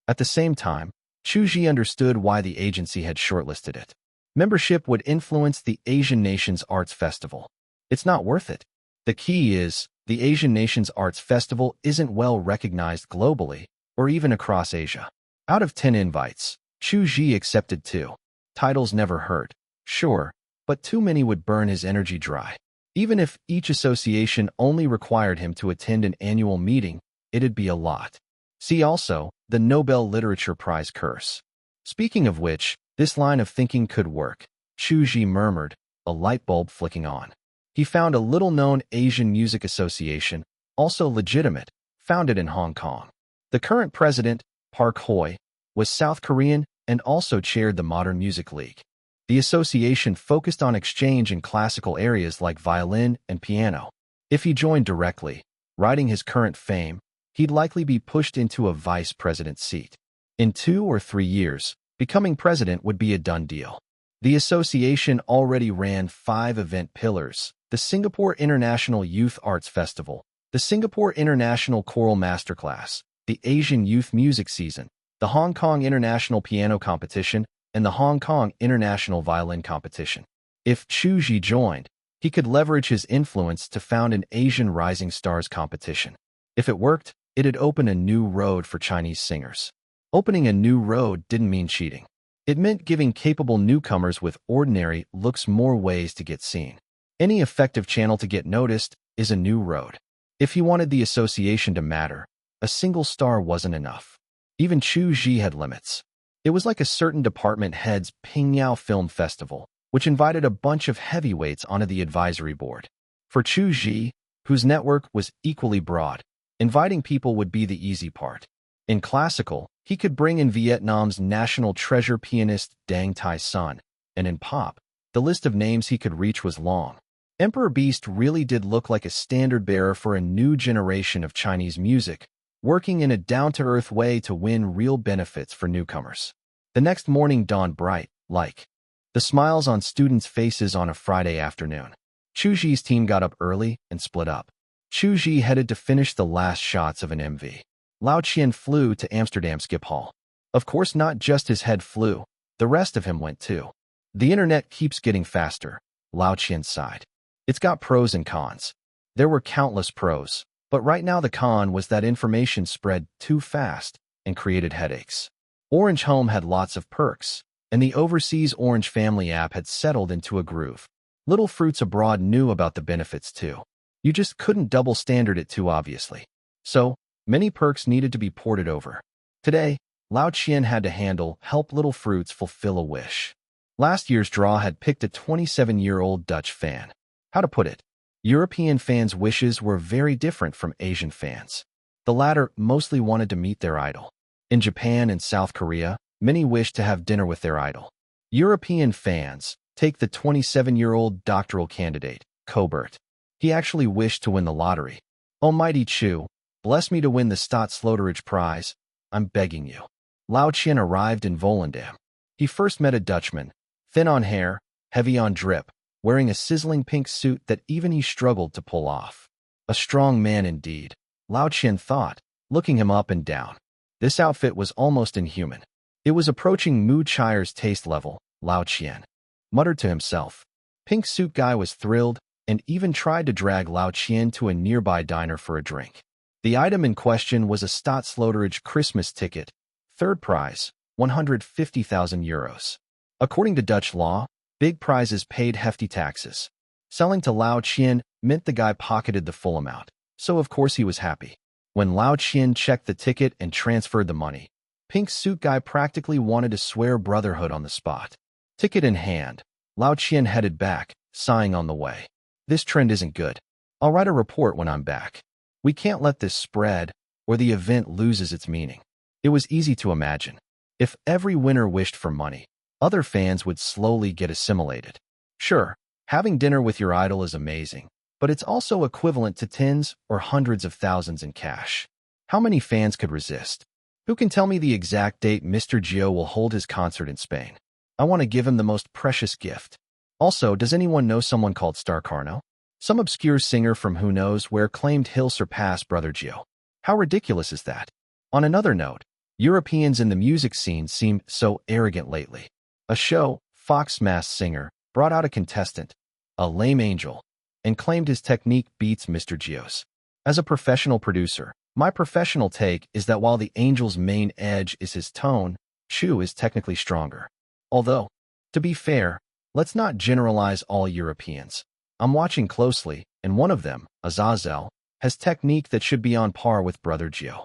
At the same time, Chu Zhi understood why the agency had shortlisted it. Membership would influence the Asian Nations Arts Festival. It's not worth it. The key is, the Asian Nations Arts Festival isn't well recognized globally, or even across Asia. Out of 10 invites, Chu Zhi accepted 2. Titles never hurt, sure, but too many would burn his energy dry. Even if each association only required him to attend an annual meeting, it'd be a lot. See also, the Nobel Literature Prize curse. Speaking of which, this line of thinking could work, Chu Zhi murmured, a light bulb flicking on. He found a little-known Asian Music Association, also legitimate, founded in Hong Kong. The current president, Park Hoi, was South Korean and also chaired the Modern Music League. The association focused on exchange in classical areas like violin and piano. If he joined directly, riding his current fame, he'd likely be pushed into a vice president seat. In 2 or 3 years, becoming president would be a done deal. The association already ran 5 event pillars: the Singapore International Youth Arts Festival, the Singapore International Choral Masterclass, the Asian Youth Music Season, the Hong Kong International Piano Competition, and the Hong Kong International Violin Competition. If Chu Zhi joined, he could leverage his influence to found an Asian Rising Stars competition. If it worked, it'd open a new road for Chinese singers. Opening a new road didn't mean cheating. It meant giving capable newcomers with ordinary looks more ways to get seen. Any effective channel to get noticed is a new road. If he wanted the association to matter, a single star wasn't enough. Even Chu Zhi had limits. It was like a certain department head's Pingyao Film Festival, which invited a bunch of heavyweights onto the advisory board. For Chu Zhi, whose network was equally broad, inviting people would be the easy part. In classical, he could bring in Vietnam's national treasure pianist Dang Tai Son, and in pop, the list of names he could reach was long. Emperor Beast really did look like a standard-bearer for a new generation of Chinese music, working in a down-to-earth way to win real benefits for newcomers. The next morning dawned bright, like the smiles on students' faces on a Friday afternoon. Chu Zhi's team got up early and split up. Chu Zhi headed to finish the last shots of an MV. Lao Qian flew to Amsterdam Schiphol. Of course, not just his head flew, the rest of him went too. The internet keeps getting faster, Lao Qian sighed. It's got pros and cons. There were countless pros, but right now the con was that information spread too fast and created headaches. Orange Home had lots of perks, and the overseas Orange Family app had settled into a groove. Little fruits abroad knew about the benefits too. You just couldn't double standard it too obviously. So, many perks needed to be ported over. Today, Lao Qian had to handle help little fruits fulfill a wish. Last year's draw had picked a 27-year-old Dutch fan. How to put it? European fans' wishes were very different from Asian fans. The latter mostly wanted to meet their idol. In Japan and South Korea, many wished to have dinner with their idol. European fans, take the 27-year-old doctoral candidate, Cobert. He actually wished to win the lottery. Almighty Chu, bless me to win the Staatsloterij prize. I'm begging you. Lao Qian arrived in Volendam. He first met a Dutchman, thin on hair, heavy on drip, wearing a sizzling pink suit that even he struggled to pull off. A strong man indeed, Lao Qian thought, looking him up and down. This outfit was almost inhuman. It was approaching Mu Chire's taste level, Lao Qian muttered to himself. Pink suit guy was thrilled and even tried to drag Lao Qian to a nearby diner for a drink. The item in question was a Staatsloterij Christmas ticket. Third prize, 150,000 euros. According to Dutch law, big prizes paid hefty taxes. Selling to Lao Qian meant the guy pocketed the full amount, so of course he was happy. When Lao Qian checked the ticket and transferred the money, Pink Suit Guy practically wanted to swear brotherhood on the spot. Ticket in hand, Lao Qian headed back, sighing on the way. This trend isn't good. I'll write a report when I'm back. We can't let this spread, or the event loses its meaning. It was easy to imagine. If every winner wished for money, other fans would slowly get assimilated. Sure, having dinner with your idol is amazing, but it's also equivalent to tens or hundreds of thousands in cash. How many fans could resist? Who can tell me the exact date Mr. Gio will hold his concert in Spain? I want to give him the most precious gift. Also, does anyone know someone called Star Carno? Some obscure singer from who knows where claimed he'll surpass Brother Gio. How ridiculous is that? On another note, Europeans in the music scene seem so arrogant lately. A show, Fox Masked Singer, brought out a contestant, a lame angel, and claimed his technique beats Mr. Gio's. As a professional producer, my professional take is that while the angel's main edge is his tone, Chu is technically stronger. Although, to be fair, let's not generalize all Europeans. I'm watching closely, and one of them, Azazel, has technique that should be on par with Brother Gio.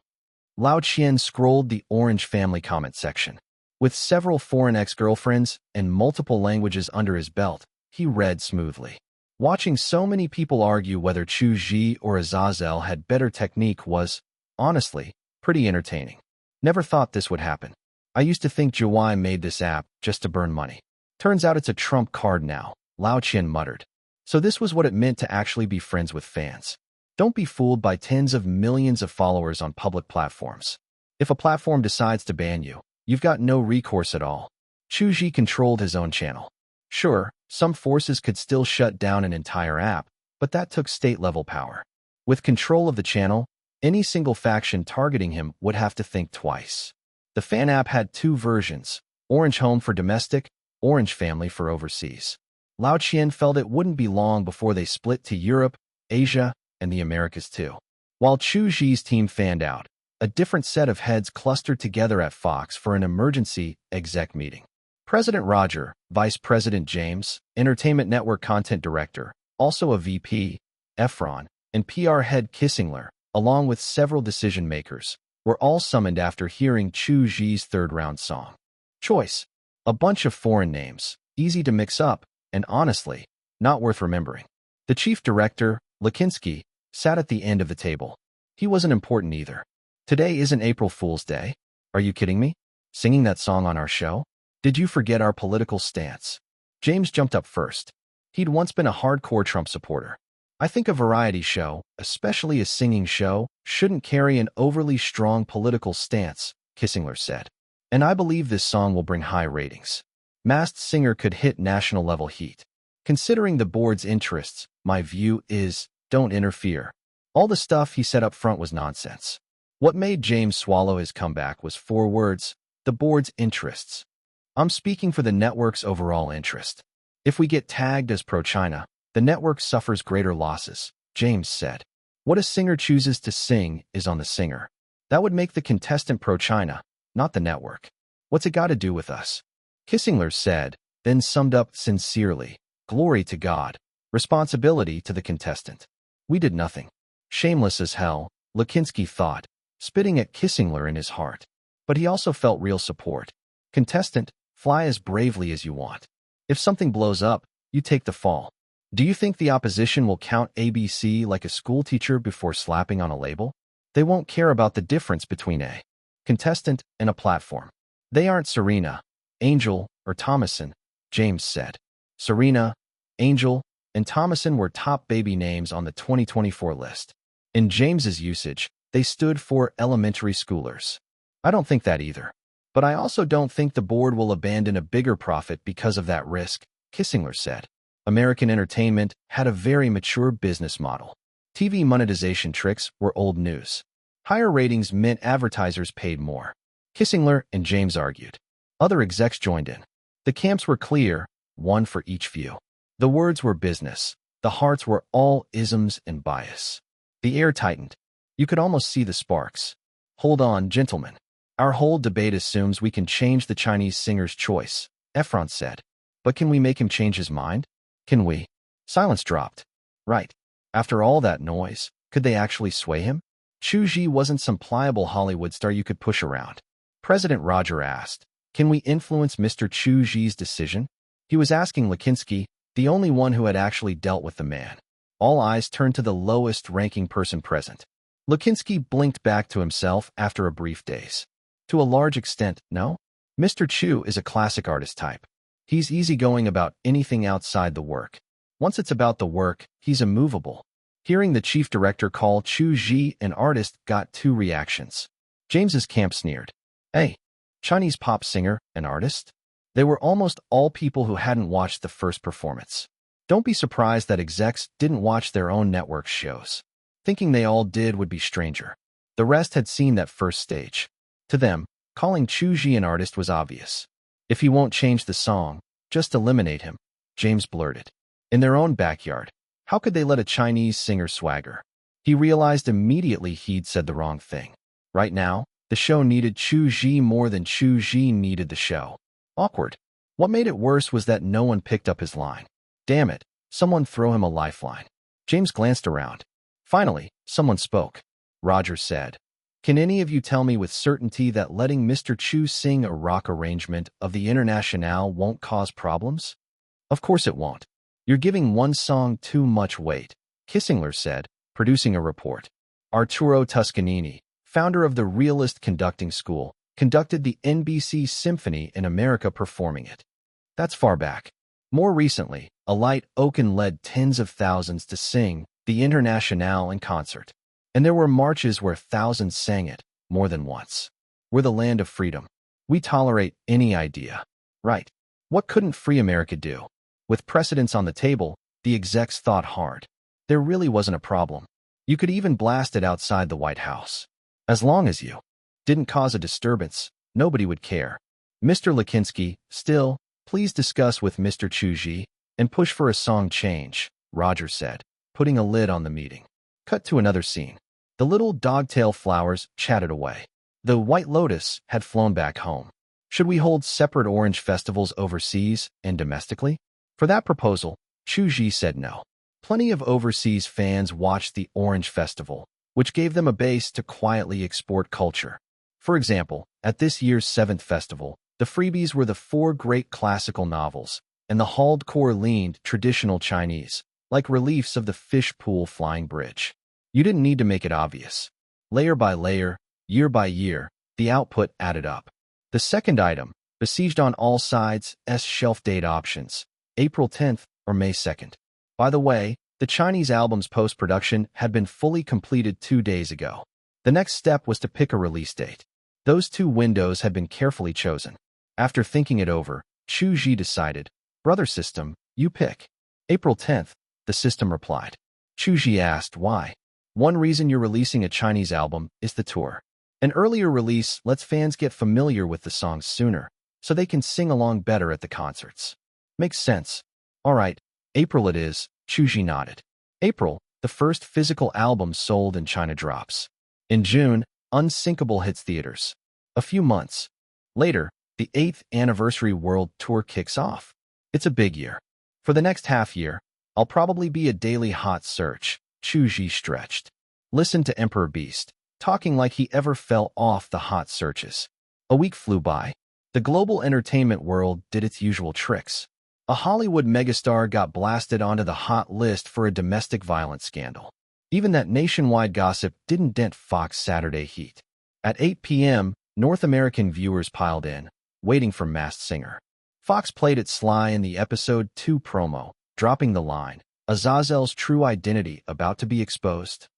Lao Qian scrolled the Orange Family comment section. With several foreign ex-girlfriends and multiple languages under his belt, he read smoothly. Watching so many people argue whether Chu Zhi or Azazel had better technique was, honestly, pretty entertaining. Never thought this would happen. I used to think Jiwai made this app just to burn money. Turns out it's a trump card now, Lao Qian muttered. So this was what it meant to actually be friends with fans. Don't be fooled by tens of millions of followers on public platforms. If a platform decides to ban you, you've got no recourse at all. Chu Zhi controlled his own channel. Sure, some forces could still shut down an entire app, but that took state-level power. With control of the channel, any single faction targeting him would have to think twice. The fan app had two versions, Orange Home for domestic, Orange Family for overseas. Lao Qian felt it wouldn't be long before they split to Europe, Asia, and the Americas too. While Chu Zhi's team fanned out, a different set of heads clustered together at Fox for an emergency exec meeting. President Roger, Vice President James, Entertainment Network Content Director, also a VP, Efron, and PR head Kissingler, along with several decision-makers, were all summoned after hearing Chu Zhi's third-round song. Choice. A bunch of foreign names, easy to mix up, and honestly, not worth remembering. The chief director, Likinsky, sat at the end of the table. He wasn't important either. Today isn't April Fool's Day. Are you kidding me? Singing that song on our show? Did you forget our political stance? James jumped up first. He'd once been a hardcore Trump supporter. I think a variety show, especially a singing show, shouldn't carry an overly strong political stance, Kissingler said. And I believe this song will bring high ratings. Masked Singer could hit national-level heat. Considering the board's interests, my view is, don't interfere. All the stuff he said up front was nonsense. What made James swallow his comeback was 4 words, the board's interests. I'm speaking for the network's overall interest. If we get tagged as pro-China, the network suffers greater losses, James said. What a singer chooses to sing is on the singer. That would make the contestant pro-China, not the network. What's it got to do with us? Kissingler said, then summed up sincerely, glory to God, responsibility to the contestant. We did nothing. Shameless as hell, Likinsky thought, spitting at Kissingler in his heart. But he also felt real support. Contestant, fly as bravely as you want. If something blows up, you take the fall. Do you think the opposition will count ABC like a schoolteacher before slapping on a label? They won't care about the difference between a contestant and a platform. They aren't Serena, Angel, or Thomason, James said. Serena, Angel, and Thomason were top baby names on the 2024 list. In James's usage, they stood for elementary schoolers. I don't think that either. But I also don't think the board will abandon a bigger profit because of that risk, Kissingler said. American entertainment had a very mature business model. TV monetization tricks were old news. Higher ratings meant advertisers paid more. Kissingler and James argued. Other execs joined in. The camps were clear, one for each view. The words were business. The hearts were all isms and bias. The air tightened. You could almost see the sparks. Hold on, gentlemen. Our whole debate assumes we can change the Chinese singer's choice, Efron said. But can we make him change his mind? Can we? Silence dropped. Right. After all that noise, could they actually sway him? Chu Zhi wasn't some pliable Hollywood star you could push around. President Roger asked, can we influence Mr. Chu Zhi's decision? He was asking Likinsky, the only one who had actually dealt with the man. All eyes turned to the lowest-ranking person present. Likinsky blinked back to himself after a brief daze. To a large extent, no? Mr. Chu is a classic artist type. He's easygoing about anything outside the work. Once it's about the work, he's immovable. Hearing the chief director call Chu Zhi an artist got 2 reactions. James's camp sneered. Hey, Chinese pop singer, an artist? They were almost all people who hadn't watched the first performance. Don't be surprised that execs didn't watch their own network shows. Thinking they all did would be stranger. The rest had seen that first stage. To them, calling Chu Zhi an artist was obvious. If he won't change the song, just eliminate him, James blurted. In their own backyard, how could they let a Chinese singer swagger? He realized immediately he'd said the wrong thing. Right now, the show needed Chu Zhi more than Chu Zhi needed the show. Awkward. What made it worse was that no one picked up his line. Damn it, someone throw him a lifeline. James glanced around. Finally, someone spoke. Roger said, can any of you tell me with certainty that letting Mr. Chu sing a rock arrangement of the Internationale won't cause problems? Of course it won't. You're giving one song too much weight, Kissingler said, producing a report. Arturo Toscanini, founder of the Realist Conducting School, conducted the NBC Symphony in America performing it. That's far back. More recently, Alight Oken led tens of thousands to sing the Internationale in concert. And there were marches where thousands sang it, more than once. We're the land of freedom. We tolerate any idea. Right. What couldn't free America do? With precedents on the table, the execs thought hard. There really wasn't a problem. You could even blast it outside the White House. As long as you didn't cause a disturbance, nobody would care. Mr. Lakinsky, still, please discuss with Mr. Chu Zhi and push for a song change, Roger said, putting a lid on the meeting. Cut to another scene. The little dogtail flowers chatted away. The White Lotus had flown back home. Should we hold separate Orange festivals overseas and domestically? For that proposal, Chu Zhi said no. Plenty of overseas fans watched the Orange Festival, which gave them a base to quietly export culture. For example, at this year's 7th festival, the freebies were the 4 great classical novels, and the hauled core leaned traditional Chinese, like reliefs of the fish pool flying bridge. You didn't need to make it obvious. Layer by layer, year by year, the output added up. The second item, besieged on all sides, shelf date options, April 10th or May 2nd. By the way, the Chinese album's post-production had been fully completed 2 days ago. The next step was to pick a release date. Those 2 windows had been carefully chosen. After thinking it over, Chu Zhi decided, "Brother system, you pick." April 10th, the system replied. Chu Zhi asked why. "One reason you're releasing a Chinese album is the tour. An earlier release lets fans get familiar with the songs sooner, so they can sing along better at the concerts." Makes sense. All right, April it is, Chu Zhi nodded. April, the first physical album sold in China drops. In June, Unsinkable hits theaters. A few months later, the 8th anniversary world tour kicks off. It's a big year. For the next half year, I'll probably be a daily hot search, Chu Zhi stretched. Listen to Emperor Beast, talking like he ever fell off the hot searches. A week flew by. The global entertainment world did its usual tricks. A Hollywood megastar got blasted onto the hot list for a domestic violence scandal. Even that nationwide gossip didn't dent Fox Saturday heat. At 8 p.m., North American viewers piled in, waiting for Masked Singer. Fox played it sly in the episode 2 promo, dropping the line, "Azazel's true identity about to be exposed?"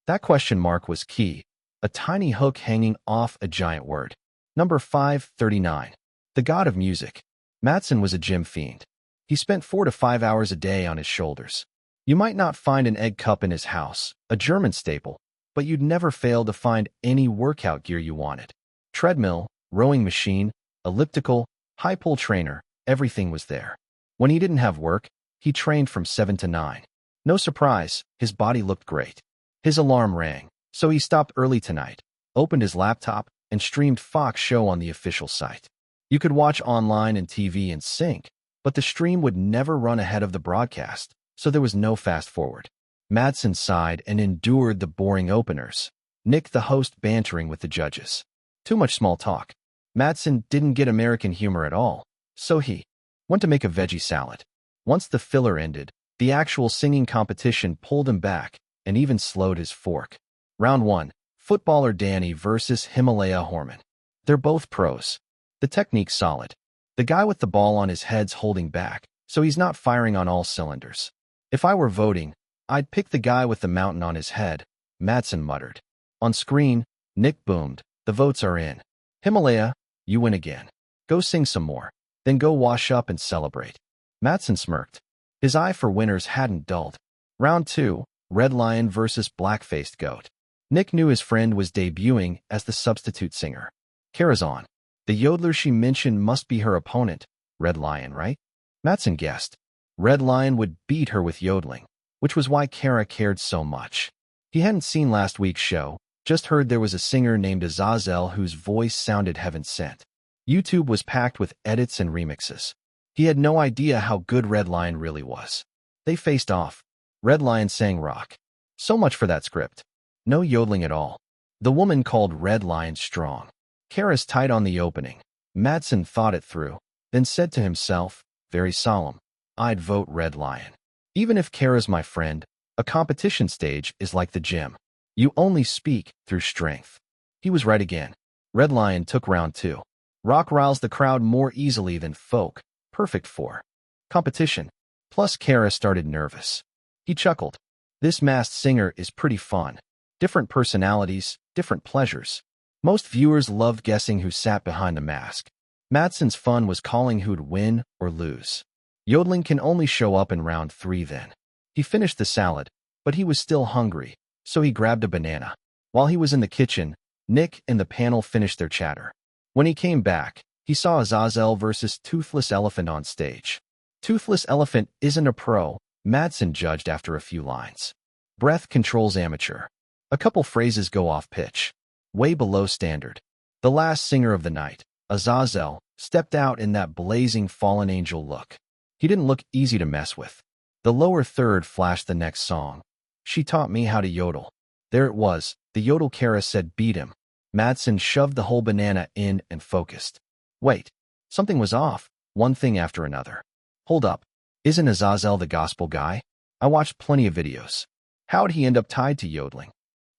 That question mark was key, a tiny hook hanging off a giant word. Number 539. The God of Music. Mattson was a gym fiend. He spent 4 to 5 hours a day on his shoulders. You might not find an egg cup in his house, a German staple, but you'd never fail to find any workout gear you wanted. Treadmill, rowing machine, elliptical, high-pull trainer, everything was there. When he didn't have work, he trained from 7 to 9. No surprise, his body looked great. His alarm rang, so he stopped early tonight, opened his laptop, and streamed Fox show on the official site. You could watch online and TV in sync, but the stream would never run ahead of the broadcast, so there was no fast forward. Mattson sighed and endured the boring openers. Nick, the host, bantering with the judges. Too much small talk. Mattson didn't get American humor at all, so he went to make a veggie salad. Once the filler ended, the actual singing competition pulled him back and even slowed his fork. Round 1, footballer Danny versus Himalaya Horman. They're both pros. The technique's solid. The guy with the ball on his head's holding back, so he's not firing on all cylinders. If I were voting, I'd pick the guy with the mountain on his head, Mattson muttered. On screen, Nick boomed, "The votes are in. Himalaya, you win again. Go sing some more, then go wash up and celebrate." Mattson smirked. His eye for winners hadn't dulled. Round 2, Red Lion versus Black-Faced Goat. Nick knew his friend was debuting as the substitute singer. Kara's on. The yodeler she mentioned must be her opponent, Red Lion, right? Mattson guessed. Red Lion would beat her with yodeling, which was why Kara cared so much. He hadn't seen last week's show, just heard there was a singer named Azazel whose voice sounded heaven-sent. YouTube was packed with edits and remixes. He had no idea how good Red Lion really was. They faced off. Red Lion sang rock. So much for that script. No yodeling at all. The woman called Red Lion strong. Kara's tight on the opening. Mattson thought it through, then said to himself, very solemn, "I'd vote Red Lion. Even if Kara's my friend, a competition stage is like the gym. You only speak through strength." He was right again. Red Lion took round 2. Rock riles the crowd more easily than folk, perfect for competition. Plus Kara started nervous. He chuckled. This masked singer is pretty fun. Different personalities, different pleasures. Most viewers loved guessing who sat behind the mask. Madsen's fun was calling who'd win or lose. Yodeling can only show up in round 3 then. He finished the salad, but he was still hungry, so he grabbed a banana. While he was in the kitchen, Nick and the panel finished their chatter. When he came back, he saw Azazel versus Toothless Elephant on stage. Toothless Elephant isn't a pro, Madsen judged after a few lines. Breath controls amateur. A couple phrases go off pitch. Way below standard. The last singer of the night, Azazel, stepped out in that blazing fallen angel look. He didn't look easy to mess with. The lower third flashed the next song. She taught me how to yodel. There it was. The yodel Kara said beat him. Madsen shoved the whole banana in and focused. Wait. Something was off. One thing after another. Hold up. Isn't Azazel the gospel guy? I watched plenty of videos. How'd he end up tied to yodeling?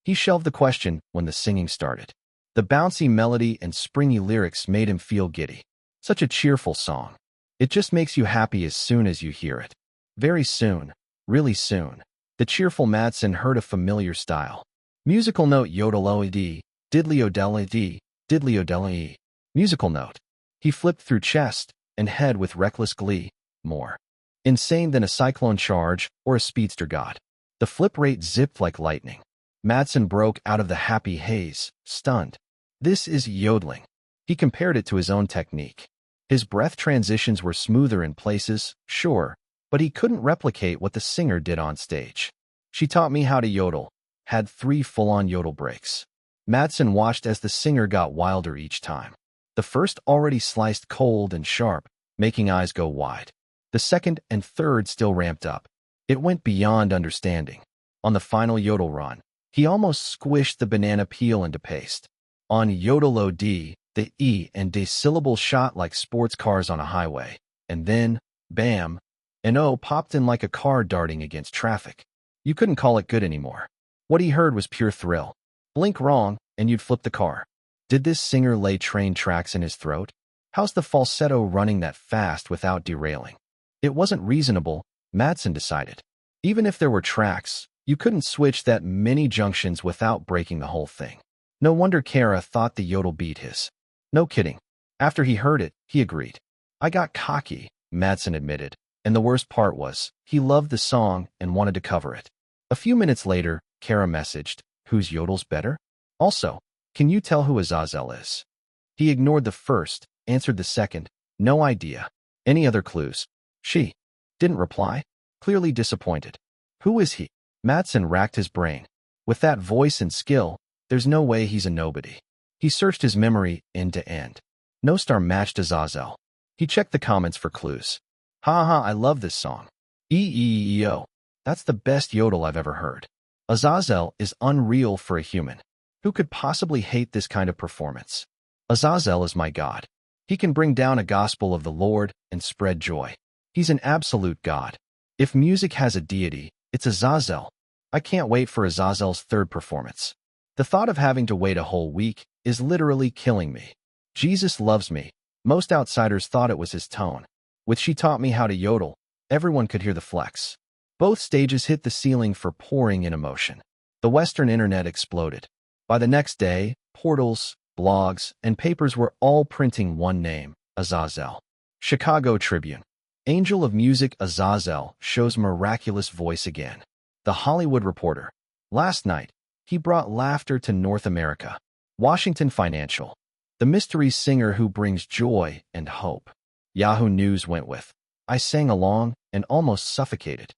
He shelved the question when the singing started. The bouncy melody and springy lyrics made him feel giddy. Such a cheerful song. It just makes you happy as soon as you hear it. Very soon, really soon, the cheerful Madsen heard a familiar style. Musical note yodel-o-d, diddly-o-del-e-d, diddly-o-del-e. Musical note. He flipped through chest and head with reckless glee. More insane than a cyclone charge or a speedster god. The flip rate zipped like lightning. Madsen broke out of the happy haze, stunned. This is yodeling. He compared it to his own technique. His breath transitions were smoother in places, sure, but he couldn't replicate what the singer did on stage. She taught me how to yodel, had 3 full-on yodel breaks. Madsen watched as the singer got wilder each time. The first already sliced cold and sharp, making eyes go wide. The second and third still ramped up. It went beyond understanding. On the final yodel run, he almost squished the banana peel into paste. On yodel-o-d, the E and D syllable shot like sports cars on a highway. And then, bam, an O popped in like a car darting against traffic. You couldn't call it good anymore. What he heard was pure thrill. Blink wrong, and you'd flip the car. Did this singer lay train tracks in his throat? How's the falsetto running that fast without derailing? It wasn't reasonable, Madsen decided. Even if there were tracks, you couldn't switch that many junctions without breaking the whole thing. No wonder Kara thought the yodel beat his. No kidding. After he heard it, he agreed. I got cocky, Madsen admitted, and the worst part was, he loved the song and wanted to cover it. A few minutes later, Kara messaged, whose yodel's better? Also, can you tell who Azazel is? He ignored the first, answered the second, no idea. Any other clues? She didn't reply, clearly disappointed. Who is he? Madsen racked his brain. With that voice and skill, there's no way he's a nobody. He searched his memory end to end. No star matched Azazel. He checked the comments for clues. Ha ha, I love this song. E-E-E-O. That's the best yodel I've ever heard. Azazel is unreal for a human. Who could possibly hate this kind of performance? Azazel is my God. He can bring down a gospel of the Lord and spread joy. He's an absolute God. If music has a deity, it's Azazel. I can't wait for Azazel's third performance. The thought of having to wait a whole week is literally killing me. Jesus loves me. Most outsiders thought it was his tone. With She Taught Me How to Yodel, everyone could hear the flex. Both stages hit the ceiling for pouring in emotion. The Western internet exploded. By the next day, portals, blogs, and papers were all printing one name, Azazel. Chicago Tribune. Angel of Music Azazel shows miraculous voice again. The Hollywood Reporter. Last night, he brought laughter to North America. Washington Financial. The mystery singer who brings joy and hope. Yahoo News went with, I sang along and almost suffocated.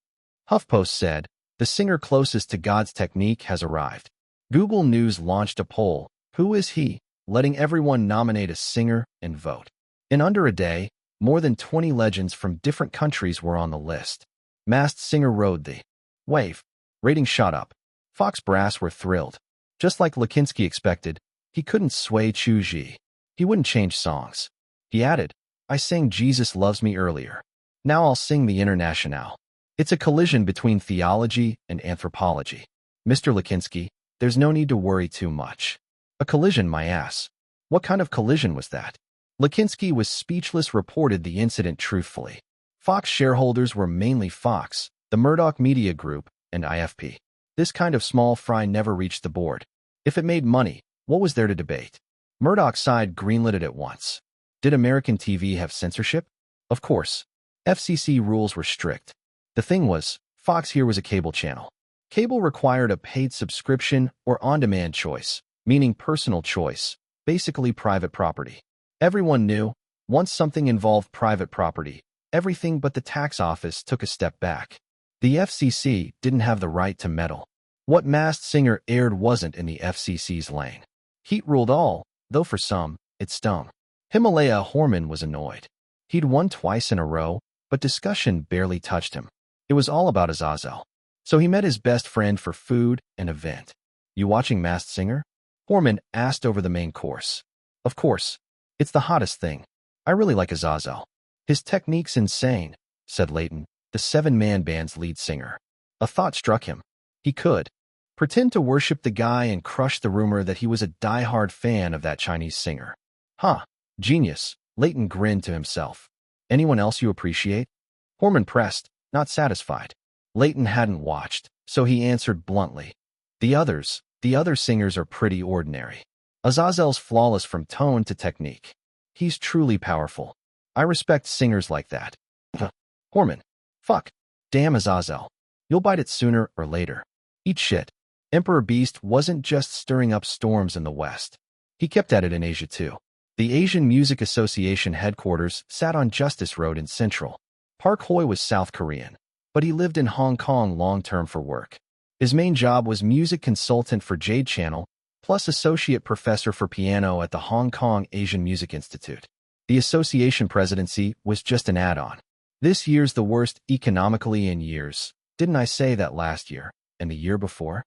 HuffPost said, the singer closest to God's technique has arrived. Google News launched a poll, who is he, letting everyone nominate a singer and vote. In under a day, more than 20 legends from different countries were on the list. Masked Singer rode the wave. Ratings shot up. Fox brass were thrilled. Just like Likinski expected, he couldn't sway Chu Zhi. He wouldn't change songs. He added, I sang Jesus Loves Me earlier. Now I'll sing the Internationale. It's a collision between theology and anthropology. Mr. Likinski, there's no need to worry too much. A collision, my ass. What kind of collision was that? Likinski was speechless, reported the incident truthfully. Fox shareholders were mainly Fox, the Murdoch Media Group, and IFP. This kind of small fry never reached the board. If it made money, what was there to debate? Murdoch's side greenlit it at once. Did American TV have censorship? Of course. FCC rules were strict. The thing was, Fox here was a cable channel. Cable required a paid subscription or on-demand choice, meaning personal choice, basically private property. Everyone knew, once something involved private property, everything but the tax office took a step back. The FCC didn't have the right to meddle. What Masked Singer aired wasn't in the FCC's lane. Heat ruled all, though for some, it stung. Himalaya Horman was annoyed. He'd won twice in a row, but discussion barely touched him. It was all about Azazel. So he met his best friend for food and a vent. You watching Masked Singer? Horman asked over the main course. Of course. It's the hottest thing. I really like Azazel. His technique's insane, said Leighton, the seven-man band's lead singer. A thought struck him. He could pretend to worship the guy and crush the rumor that he was a die-hard fan of that Chinese singer. Huh. Genius. Leighton grinned to himself. Anyone else you appreciate? Horman pressed, not satisfied. Leighton hadn't watched, so he answered bluntly. The other singers are pretty ordinary. Azazel's flawless from tone to technique. He's truly powerful. I respect singers like that. Horman. Fuck. Damn Azazel. You'll bite it sooner or later. Eat shit. Emperor Beast wasn't just stirring up storms in the West. He kept at it in Asia too. The Asian Music Association headquarters sat on Justice Road in Central. Park Hoi was South Korean, but he lived in Hong Kong long-term for work. His main job was music consultant for Jade Channel, plus associate professor for piano at the Hong Kong Asian Music Institute. The association presidency was just an add-on. This year's the worst economically in years. Didn't I say that last year, and the year before?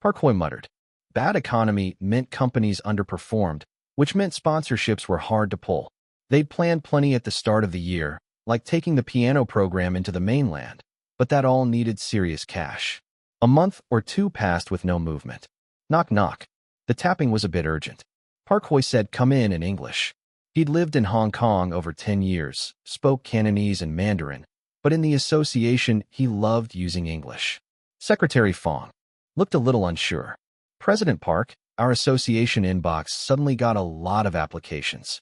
Park Hoi muttered. Bad economy meant companies underperformed, which meant sponsorships were hard to pull. They'd planned plenty at the start of the year, like taking the piano program into the mainland, but that all needed serious cash. A month or two passed with no movement. Knock knock. The tapping was a bit urgent. Park Hoi said come in English. He'd lived in Hong Kong over 10 years, spoke Cantonese and Mandarin, but in the association he loved using English. Secretary Fong looked a little unsure. President Park, our association inbox suddenly got a lot of applications.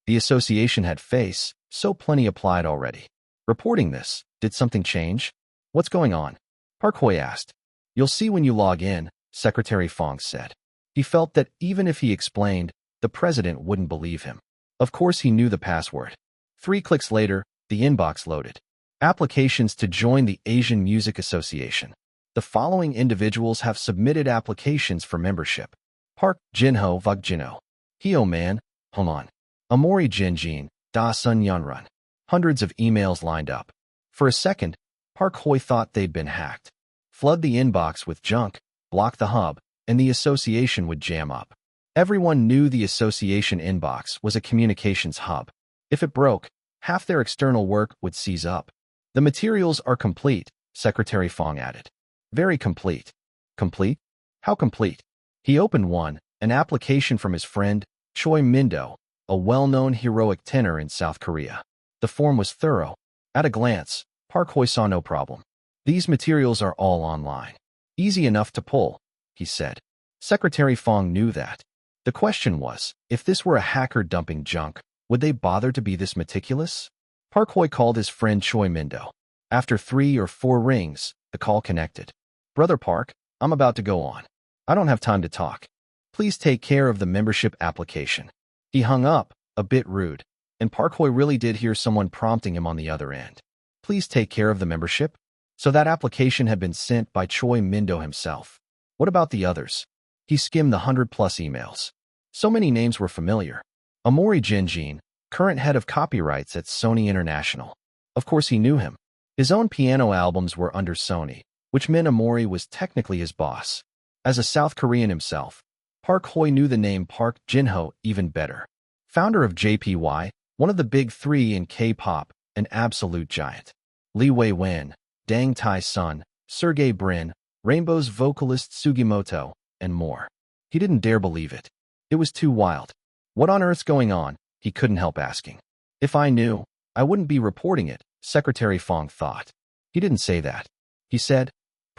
The association had face, so plenty applied already. Reporting this, did something change? What's going on? Park Hoi asked. You'll see when you log in, Secretary Fong said. He felt that even if he explained, the president wouldn't believe him. Of course he knew the password. 3 clicks later, the inbox loaded. Applications to join the Asian Music Association. The following individuals have submitted applications for membership. Park Jinho Vugjino. Hio Man, hold on. Amori Jinjin, Da Sun Yunrun. Hundreds of emails lined up. For a second, Park Hoi thought they'd been hacked. Flood the inbox with junk, block the hub, and the association would jam up. Everyone knew the association inbox was a communications hub. If it broke, half their external work would seize up. The materials are complete, Secretary Fong added. Very complete. Complete? How complete? He opened one, an application from his friend, Choi Min-do, a well-known heroic tenor in South Korea. The form was thorough. At a glance, Park Hoi saw no problem. These materials are all online. Easy enough to pull, he said. Secretary Fong knew that. The question was, if this were a hacker dumping junk, would they bother to be this meticulous? Park Hoi called his friend Choi Min-do. After 3 or 4 rings, the call connected. Brother Park, I'm about to go on. I don't have time to talk. Please take care of the membership application. He hung up, a bit rude, and Park Hoi really did hear someone prompting him on the other end. Please take care of the membership? So that application had been sent by Choi Min-do himself. What about the others? He skimmed the 100+ emails. So many names were familiar. Amori Jinjin, current head of copyrights at Sony International. Of course he knew him. His own piano albums were under Sony, which meant Amori was technically his boss. As a South Korean himself, Park Hoi knew the name Park Jinho even better. Founder of JPY, one of the big 3 in K-pop, an absolute giant. Lee Wei-wen, Dang Tai-sun, Sergey Brin, Rainbow's vocalist Sugimoto, and more. He didn't dare believe it. It was too wild. What on earth's going on? He couldn't help asking. If I knew, I wouldn't be reporting it, Secretary Fong thought. He didn't say that. He said,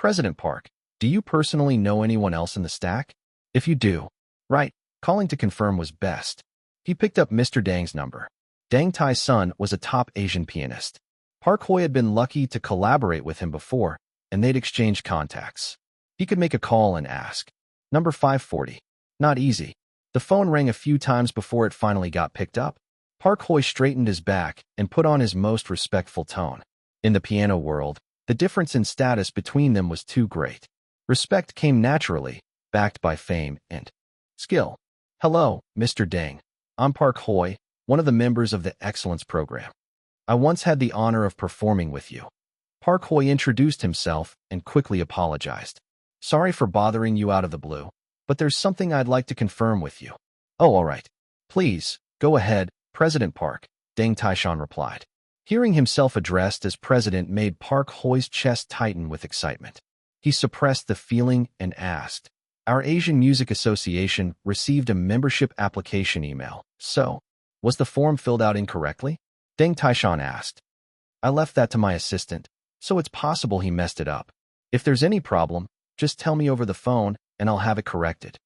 President Park, do you personally know anyone else in the stack? If you do, right, calling to confirm was best. He picked up Mr. Dang's number. Dang Tai's son was a top Asian pianist. Park Hoi had been lucky to collaborate with him before, and they'd exchanged contacts. He could make a call and ask. Number 540. Not easy. The phone rang a few times before it finally got picked up. Park Hoi straightened his back and put on his most respectful tone. In the piano world, the difference in status between them was too great. Respect came naturally, backed by fame and skill. Hello, Mr. Dang. I'm Park Hoi, one of the members of the Excellence Program. I once had the honor of performing with you. Park Hoi introduced himself and quickly apologized. Sorry for bothering you out of the blue, but there's something I'd like to confirm with you. Oh, all right. Please, go ahead, President Park, Deng Taishan replied. Hearing himself addressed as president made Park Hoi's chest tighten with excitement. He suppressed the feeling and asked, Our Asian Music Association received a membership application email. So, was the form filled out incorrectly? Deng Taishan asked. I left that to my assistant, so it's possible he messed it up. If there's any problem, just tell me over the phone and I'll have it corrected.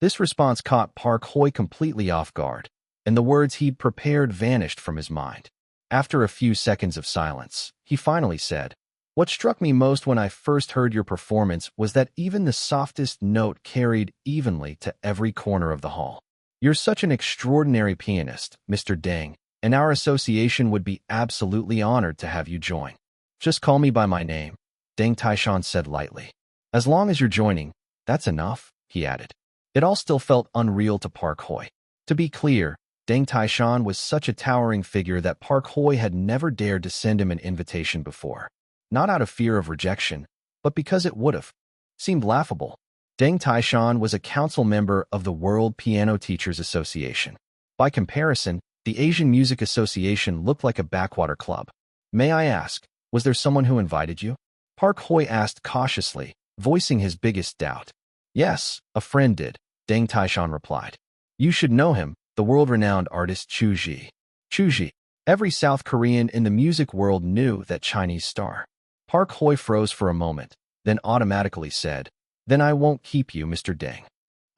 This response caught Park Hoi completely off guard, and the words he'd prepared vanished from his mind. After a few seconds of silence, he finally said, What struck me most when I first heard your performance was that even the softest note carried evenly to every corner of the hall. You're such an extraordinary pianist, Mr. Deng, and our association would be absolutely honored to have you join. Just call me by my name, Deng Taishan said lightly. As long as you're joining, that's enough, he added. It all still felt unreal to Park Hoi. To be clear, Deng Taishan was such a towering figure that Park Hoi had never dared to send him an invitation before. Not out of fear of rejection, but because it would have seemed laughable. Deng Taishan was a council member of the World Piano Teachers Association. By comparison, the Asian Music Association looked like a backwater club. May I ask, was there someone who invited you? Park Hoi asked cautiously, voicing his biggest doubt. Yes, a friend did, Deng Taishan replied. You should know him, the world-renowned artist Chu Zhi. Chu Zhi. Every South Korean in the music world knew that Chinese star. Park Hoi froze for a moment, then automatically said, Then I won't keep you, Mr. Deng.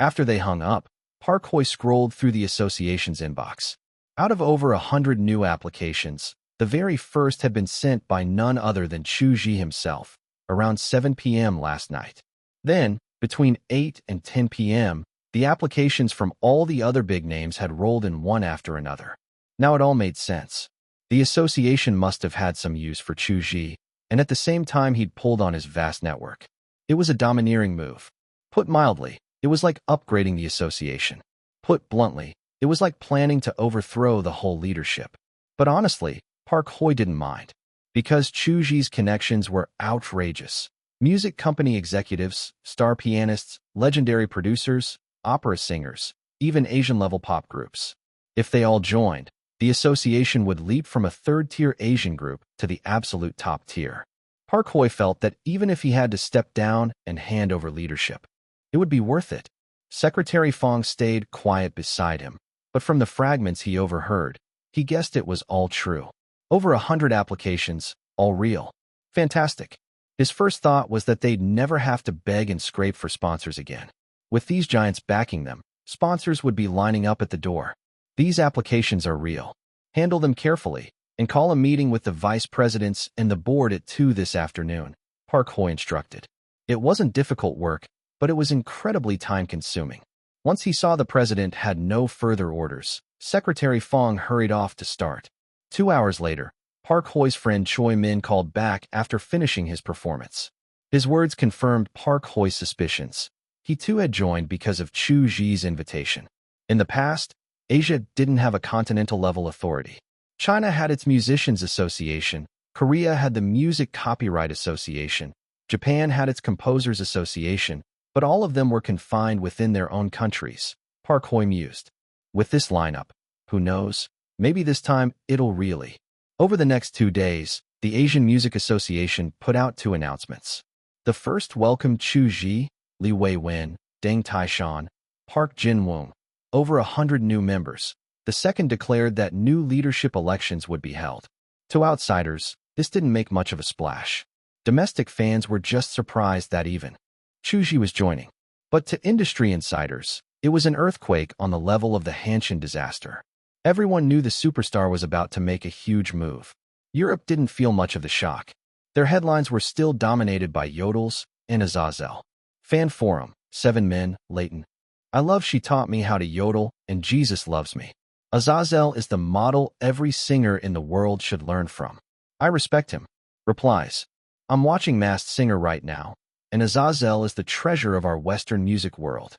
After they hung up, Park Hoi scrolled through the association's inbox. Out of over 100 new applications, the very first had been sent by none other than Chu Zhi himself, around 7 p.m. last night. Then, between 8 and 10 p.m., the applications from all the other big names had rolled in one after another. Now it all made sense. The association must have had some use for Chu Zhi, and at the same time he'd pulled on his vast network. It was a domineering move. Put mildly, it was like upgrading the association. Put bluntly, it was like planning to overthrow the whole leadership. But honestly, Park Hoi didn't mind. Because Chu Zhi's connections were outrageous. Music company executives, star pianists, legendary producers, opera singers, even Asian-level pop groups. If they all joined, the association would leap from a third-tier Asian group to the absolute top tier. Park Hoi felt that even if he had to step down and hand over leadership, it would be worth it. Secretary Fong stayed quiet beside him, but from the fragments he overheard, he guessed it was all true. Over 100 applications, all real. Fantastic. His first thought was that they'd never have to beg and scrape for sponsors again. With these giants backing them, sponsors would be lining up at the door. These applications are real. Handle them carefully, and call a meeting with the vice presidents and the board at 2 this afternoon, Park Hoi instructed. It wasn't difficult work, but it was incredibly time-consuming. Once he saw the president had no further orders, Secretary Fong hurried off to start. 2 hours later, Park Hoi's friend Choi Min called back after finishing his performance. His words confirmed Park Hoi's suspicions. He too had joined because of Chu Zhi's invitation. In the past, Asia didn't have a continental-level authority. China had its Musicians Association, Korea had the Music Copyright Association, Japan had its Composers Association, but all of them were confined within their own countries, Park Hoi mused. With this lineup, who knows, maybe this time it'll really. Over the next 2 days, the Asian Music Association put out 2 announcements. The first welcomed Chu Zhi, Li Wei-wen, Deng Taishan, Park Jin-woong, over 100 new members. The second declared that new leadership elections would be held. To outsiders, this didn't make much of a splash. Domestic fans were just surprised that even Chu Zhi was joining. But to industry insiders, it was an earthquake on the level of the Hanshin disaster. Everyone knew the superstar was about to make a huge move. Europe didn't feel much of the shock. Their headlines were still dominated by yodels and Azazel. Fan forum, 7 men, Leighton. I love she taught me how to yodel, and Jesus loves me. Azazel is the model every singer in the world should learn from. I respect him. Replies. I'm watching Masked Singer right now, and Azazel is the treasure of our Western music world.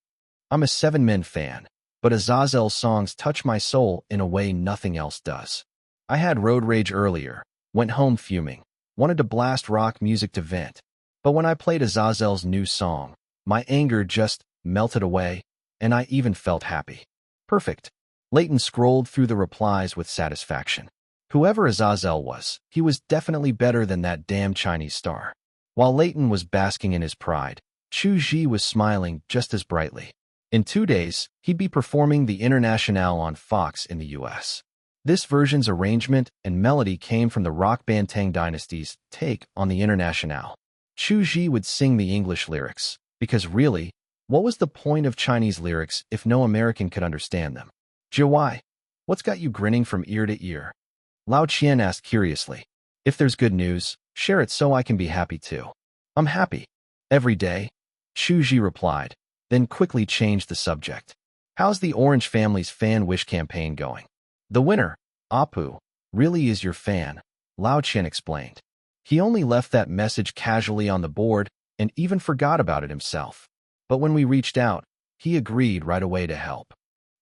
I'm a 7 Men fan, but Azazel's songs touch my soul in a way nothing else does. I had road rage earlier, went home fuming, wanted to blast rock music to vent. But when I played Azazel's new song, my anger just melted away, and I even felt happy. Perfect. Leighton scrolled through the replies with satisfaction. Whoever Azazel was, he was definitely better than that damn Chinese star. While Leighton was basking in his pride, Chu Zhi was smiling just as brightly. In 2 days, he'd be performing the Internationale on Fox in the US. This version's arrangement and melody came from the rock band Tang Dynasty's take on the Internationale. Chu Zhi would sing the English lyrics, because really, what was the point of Chinese lyrics if no American could understand them? Jiawai, what's got you grinning from ear to ear? Lao Qian asked curiously. If there's good news, share it so I can be happy too. I'm happy. Every day, Chu Zhi replied, then quickly changed the subject. How's the Orange family's fan wish campaign going? The winner, Apu, really is your fan, Lao Qian explained. He only left that message casually on the board and even forgot about it himself. But when we reached out, he agreed right away to help.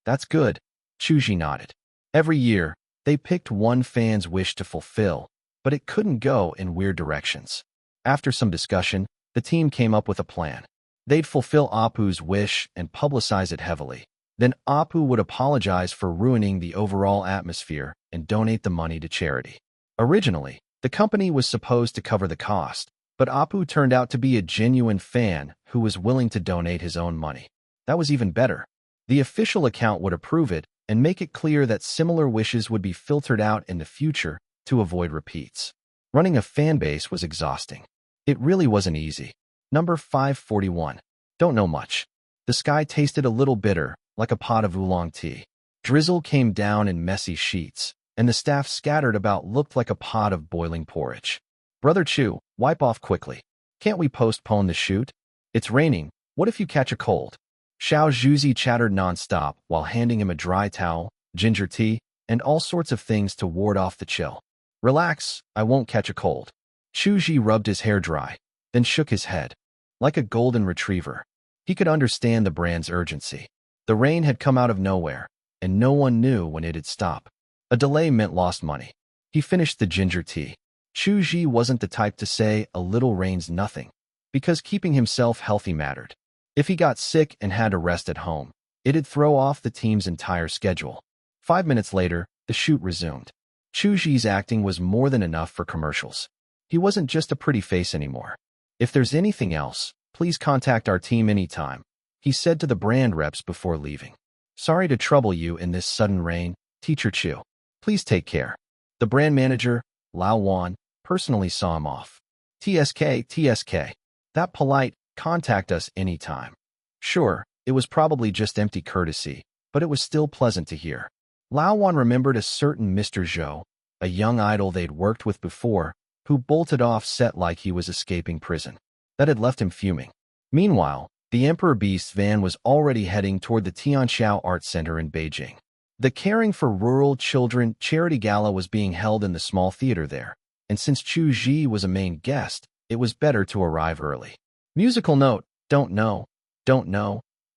That's good, Chu Zhi nodded. Every year, they picked one fan's wish to fulfill, but it couldn't go in weird directions. After some discussion, the team came up with a plan. They'd fulfill Apu's wish and publicize it heavily. Then Apu would apologize for ruining the overall atmosphere and donate the money to charity. Originally, the company was supposed to cover the cost, but Apu turned out to be a genuine fan who was willing to donate his own money. That was even better. The official account would approve it and make it clear that similar wishes would be filtered out in the future to avoid repeats. Running a fan base was exhausting. It really wasn't easy. Number 541. Don't know much. The sky tasted a little bitter, like a pot of oolong tea. Drizzle came down in messy sheets, and the staff scattered about looked like a pot of boiling porridge. Brother Chu, wipe off quickly. Can't we postpone the shoot? It's raining. What if you catch a cold? Xiao Zhuzi chattered nonstop while handing him a dry towel, ginger tea, and all sorts of things to ward off the chill. Relax, I won't catch a cold. Chu Zhi rubbed his hair dry, then shook his head. Like a golden retriever. He could understand the brand's urgency. The rain had come out of nowhere, and no one knew when it'd stop. A delay meant lost money. He finished the ginger tea. Chu Zhi wasn't the type to say a little rain's nothing, because keeping himself healthy mattered. If he got sick and had to rest at home, it'd throw off the team's entire schedule. 5 minutes later, the shoot resumed. Chu Zhi's acting was more than enough for commercials. He wasn't just a pretty face anymore. If there's anything else, please contact our team anytime, he said to the brand reps before leaving. Sorry to trouble you in this sudden rain, Teacher Chu. Please take care. The brand manager, Lao Wan, personally saw him off. TSK. That polite, contact us anytime. Sure, it was probably just empty courtesy, but it was still pleasant to hear. Lao Wan remembered a certain Mr. Zhou, a young idol they'd worked with before, who bolted off set like he was escaping prison. That had left him fuming. Meanwhile, the Emperor Beast's van was already heading toward the Tianxiao Art Center in Beijing. The Caring for Rural Children charity gala was being held in the small theater there, and since Chu Zhi was a main guest, it was better to arrive early. Musical note, don't know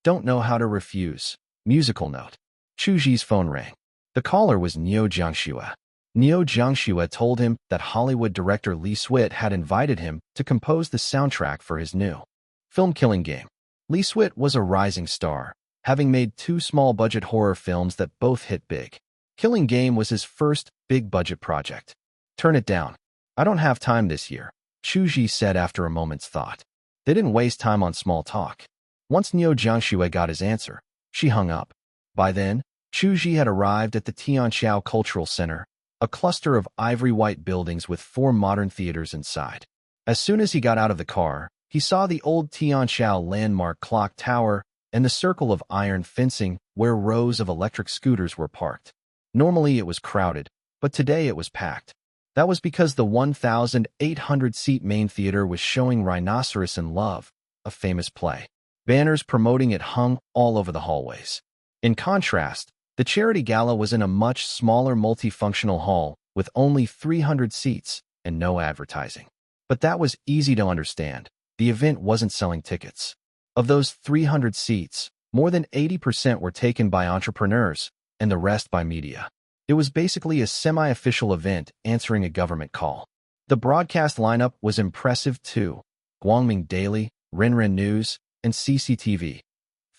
how to refuse. Musical note. Chu Zhi's phone rang. The caller was Niu Jiangxue. Niu Jiangxue told him that Hollywood director Li Swit had invited him to compose the soundtrack for his new film Killing Game. Li Swit was a rising star, having made 2 small-budget horror films that both hit big. Killing Game was his first big-budget project. Turn it down. I don't have time this year, Chu Zhi said after a moment's thought. They didn't waste time on small talk. Once Niu Jiangxue got his answer, she hung up. By then, Chu Zhi had arrived at the Tianxiao Cultural Center, a cluster of ivory-white buildings with 4 modern theaters inside. As soon as he got out of the car, he saw the old Tianshao landmark clock tower and the circle of iron fencing where rows of electric scooters were parked. Normally it was crowded, but today it was packed. That was because the 1,800-seat main theater was showing Rhinoceros in Love, a famous play. Banners promoting it hung all over the hallways. In contrast, the charity gala was in a much smaller multifunctional hall with only 300 seats and no advertising. But that was easy to understand. The event wasn't selling tickets. Of those 300 seats, more than 80% were taken by entrepreneurs and the rest by media. It was basically a semi-official event answering a government call. The broadcast lineup was impressive too. Guangming Daily, Rinrin News, and CCTV.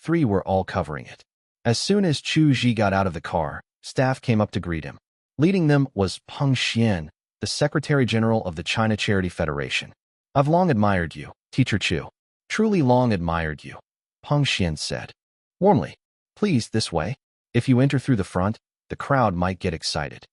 3 were all covering it. As soon as Chu Zhi got out of the car, staff came up to greet him. Leading them was Peng Xian, the Secretary General of the China Charity Federation. "I've long admired you, Teacher Chu. Truly long admired you," Peng Xian said. Warmly, "Please, this way. If you enter through the front, the crowd might get excited."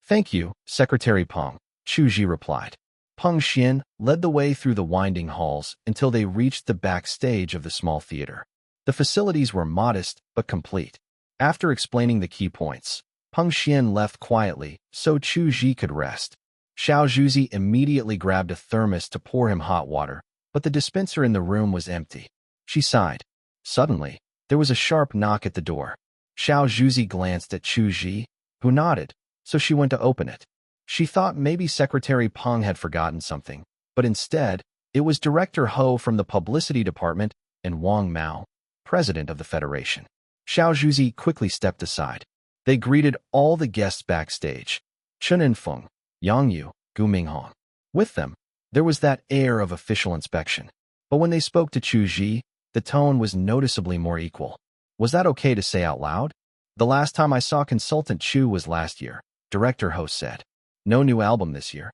"Thank you, Secretary Peng," Chu Zhi replied. Peng Xian led the way through the winding halls until they reached the backstage of the small theater. The facilities were modest but complete. After explaining the key points, Peng Xian left quietly so Chu Zhi could rest. Xiao Zhuzi immediately grabbed a thermos to pour him hot water, but the dispenser in the room was empty. She sighed. Suddenly, there was a sharp knock at the door. Xiao Zhuzi glanced at Chu Zhi, who nodded, so she went to open it. She thought maybe Secretary Peng had forgotten something, but instead, it was Director Ho from the Publicity Department and Wang Mao, President of the Federation. Xiao Zhuzi quickly stepped aside. They greeted all the guests backstage. Chen Infeng, Yang Yu, Gu Minghong. With them, there was that air of official inspection. But when they spoke to Chu Zhi, the tone was noticeably more equal. "Was that okay to say out loud?" "The last time I saw Consultant Chu was last year," Director Ho said. "No new album this year?"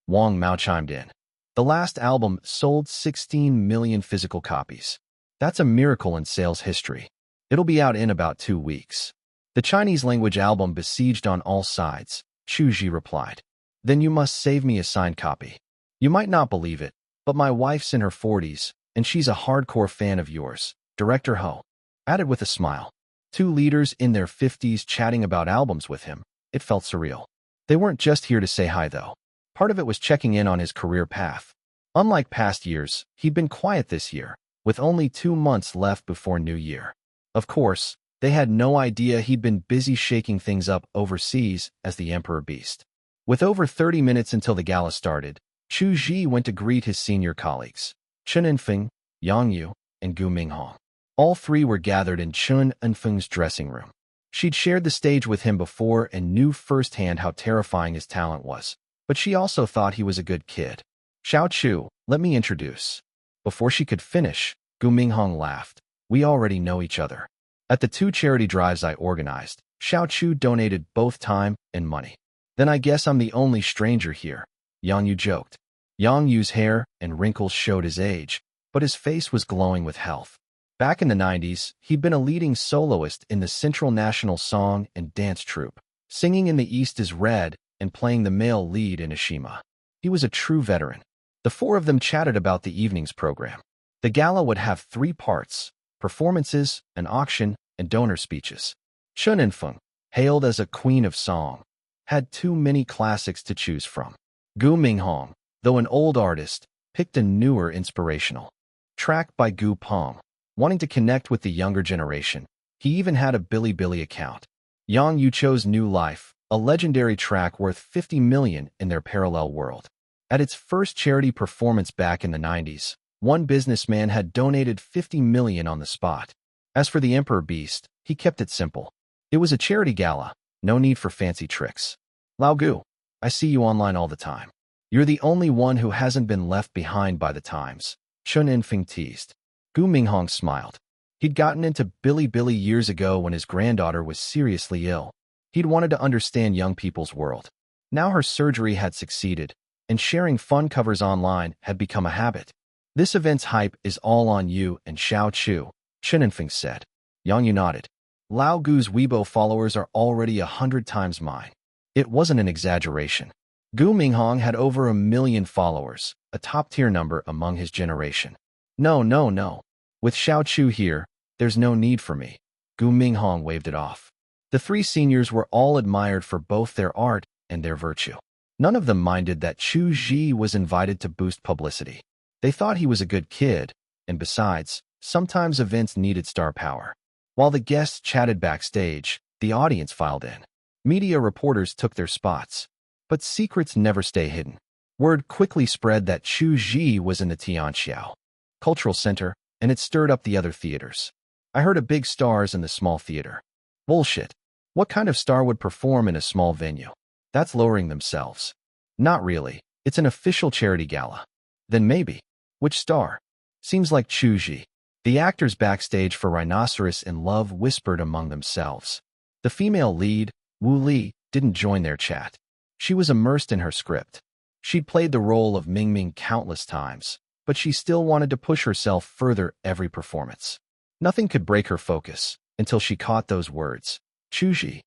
Wang Mao chimed in. "The last album sold 16 million physical copies. That's a miracle in sales history. It'll be out in about 2 weeks." "The Chinese-language album besieged on all sides," Chu Zhi replied. "Then you must save me a signed copy. You might not believe it, but my wife's in her 40s, and she's a hardcore fan of yours," Director Ho added with a smile. 2 leaders in their 50s chatting about albums with him. It felt surreal. They weren't just here to say hi, though. Part of it was checking in on his career path. Unlike past years, he'd been quiet this year, with only 2 months left before New Year. Of course, they had no idea he'd been busy shaking things up overseas as the Emperor Beast. With over 30 minutes until the gala started, Chu Zhi went to greet his senior colleagues, Chen Infeng, Yang Yu, and Gu Minghong. All 3 were gathered in Chen Infeng's dressing room. She'd shared the stage with him before and knew firsthand how terrifying his talent was, but she also thought he was a good kid. "Xiao Chu, let me introduce." Before she could finish, Gu Minghong laughed. "We already know each other. At the 2 charity drives I organized, Xiao Chu donated both time and money." "Then I guess I'm the only stranger here," Yang Yu joked. Yang Yu's hair and wrinkles showed his age, but his face was glowing with health. Back in the 90s, he'd been a leading soloist in the Central National Song and Dance Troupe, singing In the East is Red and playing the male lead in Ashima. He was a true veteran. The 4 of them chatted about the evening's program. The gala would have 3 parts: performances, an auction, and donor speeches. Chen Infeng, hailed as a queen of song, had too many classics to choose from. Gu Minghong, though an old artist, picked a newer inspirational track by Gu Peng. Wanting to connect with the younger generation, he even had a Bilibili account. Yang Yu chose New Life, a legendary track worth 50 million in their parallel world. At its first charity performance back in the 90s, one businessman had donated 50 million on the spot. As for the Emperor Beast, he kept it simple. It was a charity gala, no need for fancy tricks. "Lao Gu, I see you online all the time. You're the only one who hasn't been left behind by the times," Chen Infeng teased. Gu Minghong smiled. He'd gotten into Bilibili years ago when his granddaughter was seriously ill. He'd wanted to understand young people's world. Now her surgery had succeeded, and sharing fun covers online had become a habit. "This event's hype is all on you and Xiao Chu," Chen Infeng said. Yang Yu nodded. "Lao Gu's Weibo followers are already 100 times mine." It wasn't an exaggeration. Gu Minghong had over 1 million followers, a top-tier number among his generation. No, no, no. With Xiao Chu here, there's no need for me. Gu Minghong waved it off. The three seniors were all admired for both their art and their virtue. None of them minded that Chu Zhi was invited to boost publicity. They thought he was a good kid, and besides, sometimes events needed star power. While the guests chatted backstage, the audience filed in. Media reporters took their spots. But secrets never stay hidden. Word quickly spread that Chu Zhi was in the Tianxiao Cultural Center, and it stirred up the other theaters. I heard of big stars in the small theater. Bullshit. What kind of star would perform in a small venue? That's lowering themselves. Not really. It's an official charity gala. Then maybe. Which star? Seems like Chu Zhi. The actors backstage for Rhinoceros in Love whispered among themselves. The female lead, Wu Li, didn't join their chat. She was immersed in her script. She'd played the role of Ming Ming countless times, but she still wanted to push herself further every performance. Nothing could break her focus until she caught those words. Chu Zhi.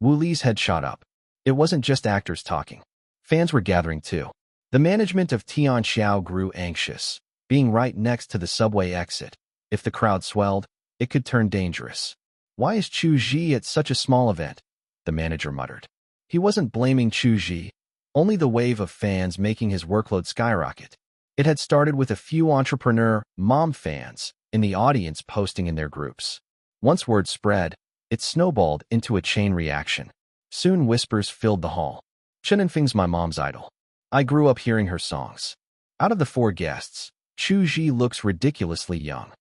Wu Li's head shot up. It wasn't just actors talking. Fans were gathering too. The management of Tianxiao grew anxious, being right next to the subway exit. If the crowd swelled, it could turn dangerous. Why is Chu Zhi at such a small event? The manager muttered. He wasn't blaming Chu Zhi, only the wave of fans making his workload skyrocket. It had started with a few entrepreneur mom fans in the audience posting in their groups. Once word spread, it snowballed into a chain reaction. Soon whispers filled the hall. Chen Enfeng's my mom's idol. I grew up hearing her songs. Out of the four guests, Chu Zhi looks ridiculously young.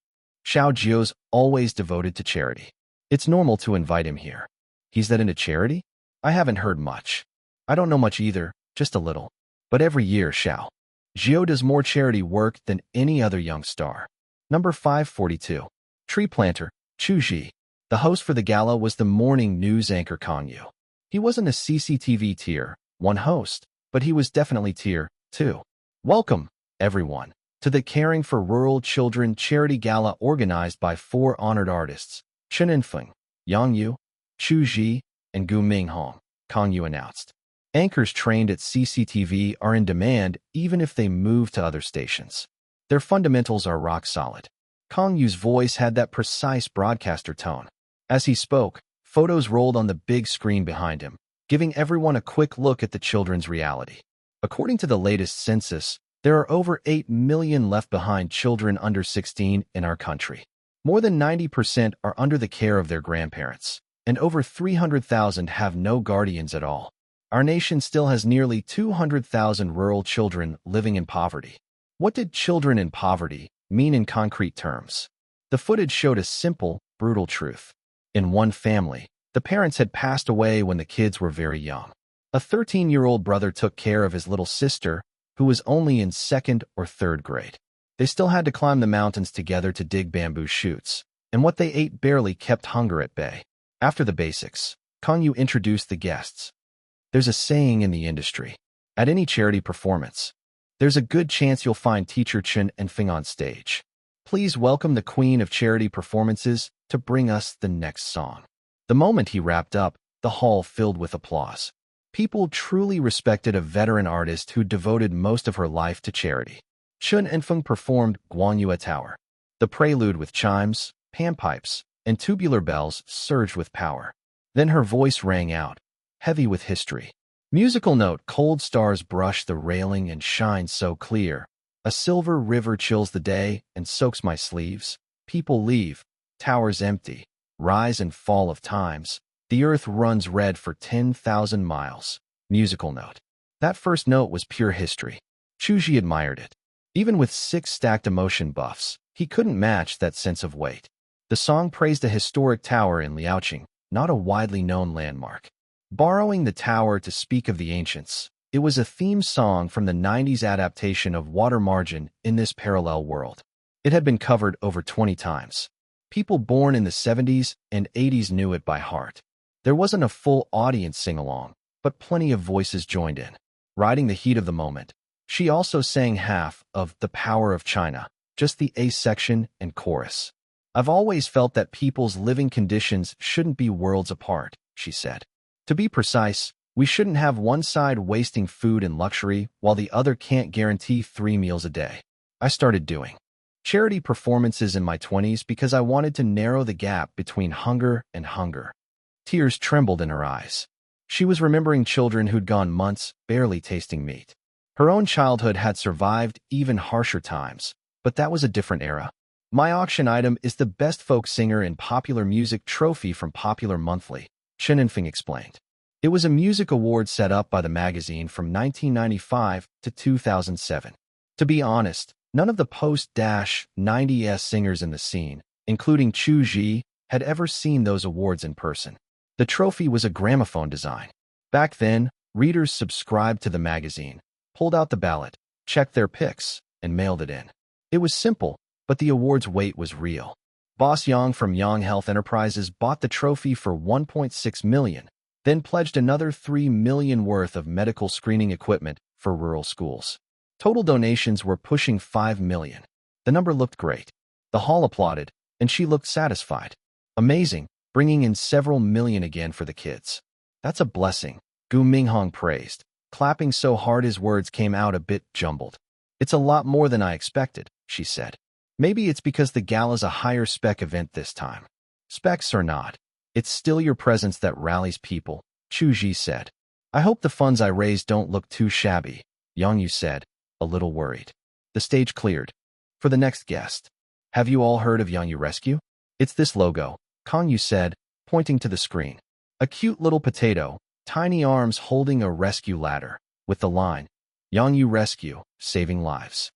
Xiao Jiu's always devoted to charity. It's normal to invite him here. He's that into charity? I haven't heard much. I don't know much either, just a little. But every year, Xiao Jiu does more charity work than any other young star. Number 542. Tree planter, Chu Zhi. The host for the gala was the morning news anchor Kang Yu. He wasn't a CCTV tier 1 host, but he was definitely tier 2. Welcome, everyone, to the Caring for Rural Children charity gala organized by 4 honored artists, Chen Enfeng, Yang Yu, Chu Zhi, and Gu Minghong, Kang Yu announced. Anchors trained at CCTV are in demand even if they move to other stations. Their fundamentals are rock solid. Kang Yu's voice had that precise broadcaster tone. As he spoke, photos rolled on the big screen behind him, giving everyone a quick look at the children's reality. According to the latest census, there are over 8 million left-behind children under 16 in our country. More than 90% are under the care of their grandparents, and over 300,000 have no guardians at all. Our nation still has nearly 200,000 rural children living in poverty. What did children in poverty mean in concrete terms? The footage showed a simple, brutal truth. In one family, the parents had passed away when the kids were very young. A 13-year-old brother took care of his little sister, who was only in 2nd or 3rd grade. They still had to climb the mountains together to dig bamboo shoots, and what they ate barely kept hunger at bay. After the basics, Kang Yu introduced the guests. There's a saying in the industry. At any charity performance, there's a good chance you'll find teacher Chen Enfeng on stage. Please welcome the queen of charity performances to bring us the next song. The moment he wrapped up, the hall filled with applause. People truly respected a veteran artist who devoted most of her life to charity. Chen Enfeng performed Guanyu Tower. The prelude with chimes, panpipes, and tubular bells surged with power. Then her voice rang out, heavy with history. Musical note, cold stars brush the railing and shine so clear. A silver river chills the day and soaks my sleeves. People leave, towers empty, rise and fall of times. The earth runs red for 10,000 miles. Musical note. That first note was pure history. Chu Zhi admired it. Even with 6 stacked emotion buffs, he couldn't match that sense of weight. The song praised a historic tower in Liaoqing, not a widely known landmark. Borrowing the tower to speak of the ancients, it was a theme song from the 90s adaptation of Water Margin in This Parallel World. It had been covered over 20 times. People born in the 70s and 80s knew it by heart. There wasn't a full audience sing-along, but plenty of voices joined in. Riding the heat of the moment, she also sang half of The Power of China, just the A section and chorus. I've always felt that people's living conditions shouldn't be worlds apart, she said. To be precise, We shouldn't have one side wasting food and luxury while the other can't guarantee 3 meals a day. I started doing charity performances in my 20s because I wanted to narrow the gap between hunger and hunger. Tears trembled in her eyes. She was remembering children who'd gone months barely tasting meat. Her own childhood had survived even harsher times, but that was a different era. My auction item is the best folk singer in popular music trophy from Popular Monthly, Chen Infeng explained. It was a music award set up by the magazine from 1995 to 2007. To be honest, none of the post-90s singers in the scene, including Chu Zhi, had ever seen those awards in person. The trophy was a gramophone design. Back then, readers subscribed to the magazine, pulled out the ballot, checked their picks, and mailed it in. It was simple, but the award's weight was real. Boss Yang from Yang Health Enterprises bought the trophy for $1.6 million, then pledged another $3 million worth of medical screening equipment for rural schools. Total donations were pushing $5 million. The number looked great. The hall applauded, and she looked satisfied. Amazing, bringing in several million again for the kids. That's a blessing, Gu Minghong praised, clapping so hard his words came out a bit jumbled. It's a lot more than I expected, she said. Maybe it's because the gala's a higher spec event this time. Specs or not, it's still your presence that rallies people, Chu Zhi said. I hope the funds I raise don't look too shabby, Yang Yu said, a little worried. The stage cleared. For the next guest. Have you all heard of Yang Yu Rescue? It's this logo, Kang Yu said, pointing to the screen. A cute little potato, tiny arms holding a rescue ladder, with the line, Yang Yu Rescue, saving lives.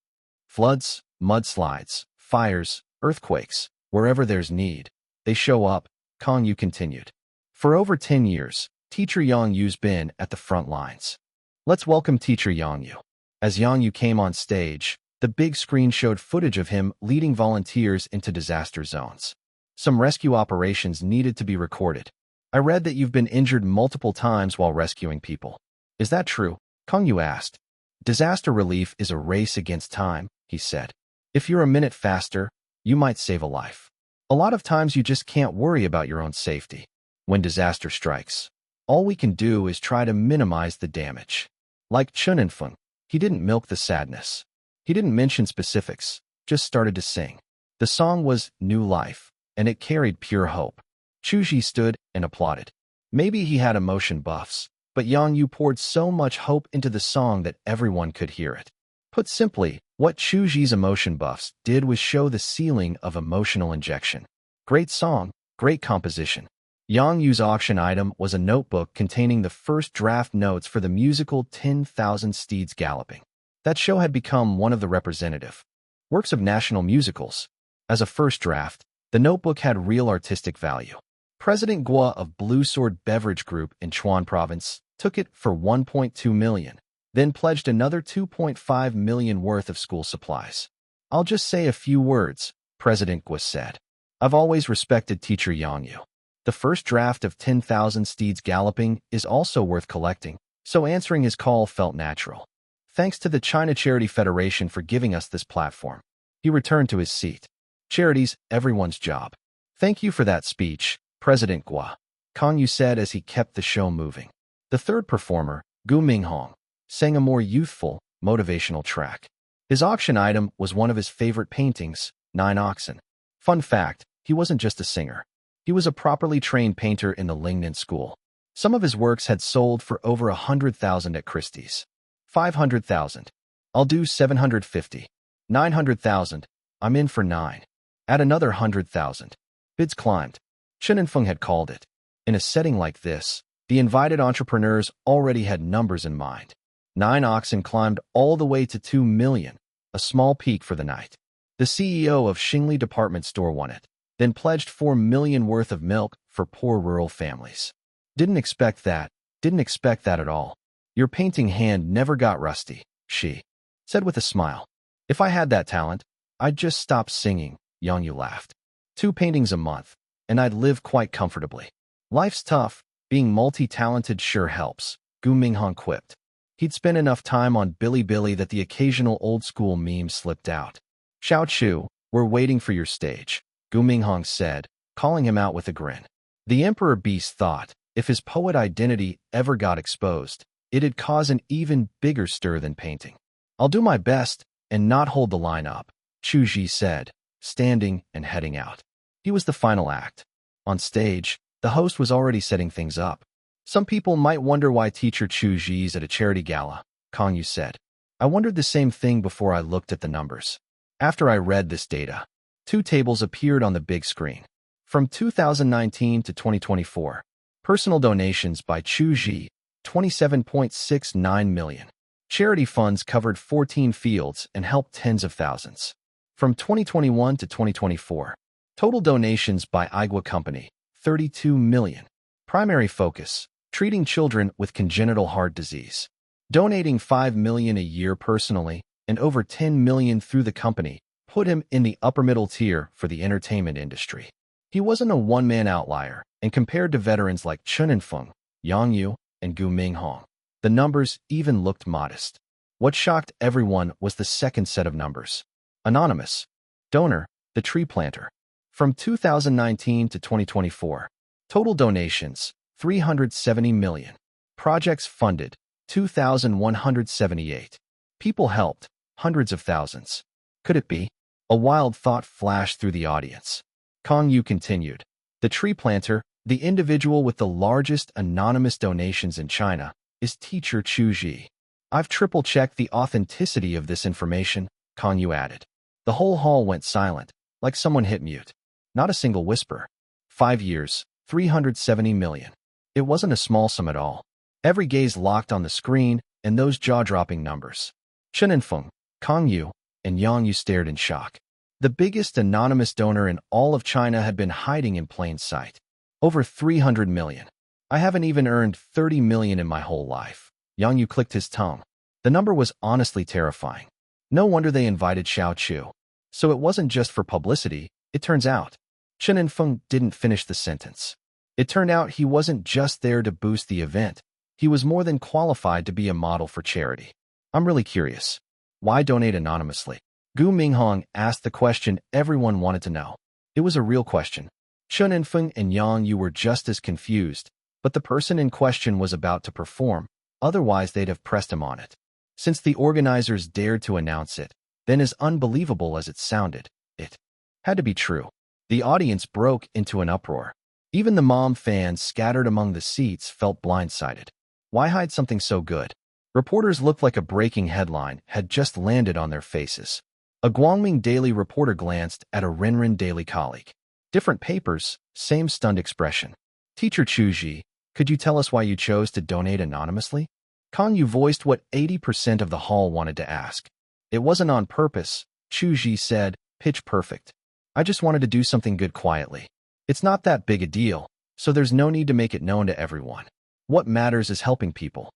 Floods, mudslides, fires, earthquakes, wherever there's need, they show up, Kang Yu continued. For over 10 years, Teacher Yang Yu's been at the front lines. Let's welcome Teacher Yang Yu. As Yang Yu came on stage, the big screen showed footage of him leading volunteers into disaster zones. Some rescue operations needed to be recorded. I read that you've been injured multiple times while rescuing people. Is that true? Kang Yu asked. Disaster relief is a race against time, he said. If you're a minute faster, you might save a life. A lot of times you just can't worry about your own safety. When disaster strikes, all we can do is try to minimize the damage. Like Chen Infeng, he didn't milk the sadness. He didn't mention specifics, just started to sing. The song was New Life, and it carried pure hope. Chu Zhi stood and applauded. Maybe he had emotion buffs, but Yang Yu poured so much hope into the song that everyone could hear it. Put simply, what Chu Zhi's emotion buffs did was show the ceiling of emotional injection. Great song, great composition. Yang Yu's auction item was a notebook containing the first draft notes for the musical 10,000 Steeds Galloping. That show had become one of the representative works of national musicals. As a first draft, the notebook had real artistic value. President Guo of Blue Sword Beverage Group in Chuan Province took it for $1.2 million, then pledged another $2.5 million worth of school supplies. I'll just say a few words, President Guo said. I've always respected Teacher Yang Yu. The first draft of 10,000 Steeds Galloping is also worth collecting, so answering his call felt natural. Thanks to the China Charity Federation for giving us this platform. He returned to his seat. Charity's everyone's job. Thank you for that speech, President Guo, Kang Yu said as he kept the show moving. The third performer, Gu Minghong, sang a more youthful, motivational track. His auction item was one of his favorite paintings, 9 Oxen. Fun fact, he wasn't just a singer. He was a properly trained painter in the Lingnan school. Some of his works had sold for over 100,000 at Christie's. 500,000. I'll do 750. 900,000. I'm in for 9. Add another 100,000. Bids climbed. Chen Infeng had called it. In a setting like this, the invited entrepreneurs already had numbers in mind. 9 Oxen climbed all the way to 2 million, a small peak for the night. The CEO of Xingli Department Store won it, then pledged 4 million worth of milk for poor rural families. Didn't expect that at all. Your painting hand never got rusty, she said with a smile. If I had that talent, I'd just stop singing, Yang Yu laughed. 2 paintings a month, and I'd live quite comfortably. Life's tough, being multi-talented sure helps, Gu Minghong quipped. He'd spent enough time on Bilibili that the occasional old-school meme slipped out. Xiao Chu, we're waiting for your stage, Gu Minghong said, calling him out with a grin. The Emperor Beast thought, If his poet identity ever got exposed, it'd cause an even bigger stir than painting. I'll do my best and not hold the line up, Chu Zhi said, standing and heading out. He was the final act. On stage, the host was already setting things up. Some people might wonder why teacher Chu Zhi's at a charity gala, Kang Yu said. I wondered the same thing before I looked at the numbers. After I read this data, 2 tables appeared on the big screen. From 2019 to 2024, personal donations by Chu Zhi, 27.69 million. Charity funds covered 14 fields and helped tens of thousands. From 2021 to 2024, total donations by Igwa Company, 32 million. Primary focus, treating children with congenital heart disease. Donating 5 million a year personally and over 10 million through the company put him in the upper middle tier for the entertainment industry. He wasn't a one-man outlier, and compared to veterans like Chen Infeng, Yang Yu, and Gu Minghong, the numbers even looked modest. What shocked everyone was the second set of numbers. Anonymous. Donor, the tree planter. From 2019 to 2024, total donations, 370 million. Projects funded, 2,178. People helped, hundreds of thousands. Could it be? A wild thought flashed through the audience. Kang Yu continued. The tree planter, the individual with the largest anonymous donations in China, is teacher Chu Zhi. I've triple-checked the authenticity of this information, Kang Yu added. The whole hall went silent, like someone hit mute. Not a single whisper. 5 years, 370 million. It wasn't a small sum at all. Every gaze locked on the screen and those jaw-dropping numbers. Chen Infeng, Kang Yu, and Yang Yu stared in shock. The biggest anonymous donor in all of China had been hiding in plain sight. Over 300 million. I haven't even earned 30 million in my whole life. Yang Yu clicked his tongue. The number was honestly terrifying. No wonder they invited Xiao Chu. So it wasn't just for publicity, it turns out. Chen Infeng didn't finish the sentence. It turned out he wasn't just there to boost the event. He was more than qualified to be a model for charity. I'm really curious. Why donate anonymously? Gu Minghong asked the question everyone wanted to know. It was a real question. Chen Infeng and Yang Yu were just as confused, but the person in question was about to perform, otherwise they'd have pressed him on it. Since the organizers dared to announce it, then as unbelievable as it sounded, it had to be true. The audience broke into an uproar. Even the mom fans scattered among the seats felt blindsided. Why hide something so good? Reporters looked like a breaking headline had just landed on their faces. A Guangming Daily reporter glanced at a Renren Daily colleague. Different papers, same stunned expression. Teacher Chu Zhi, could you tell us why you chose to donate anonymously? Kang Yu voiced what 80% of the hall wanted to ask. It wasn't on purpose, Chu Zhi said, pitch perfect. I just wanted to do something good quietly. It's not that big a deal, so there's no need to make it known to everyone. What matters is helping people.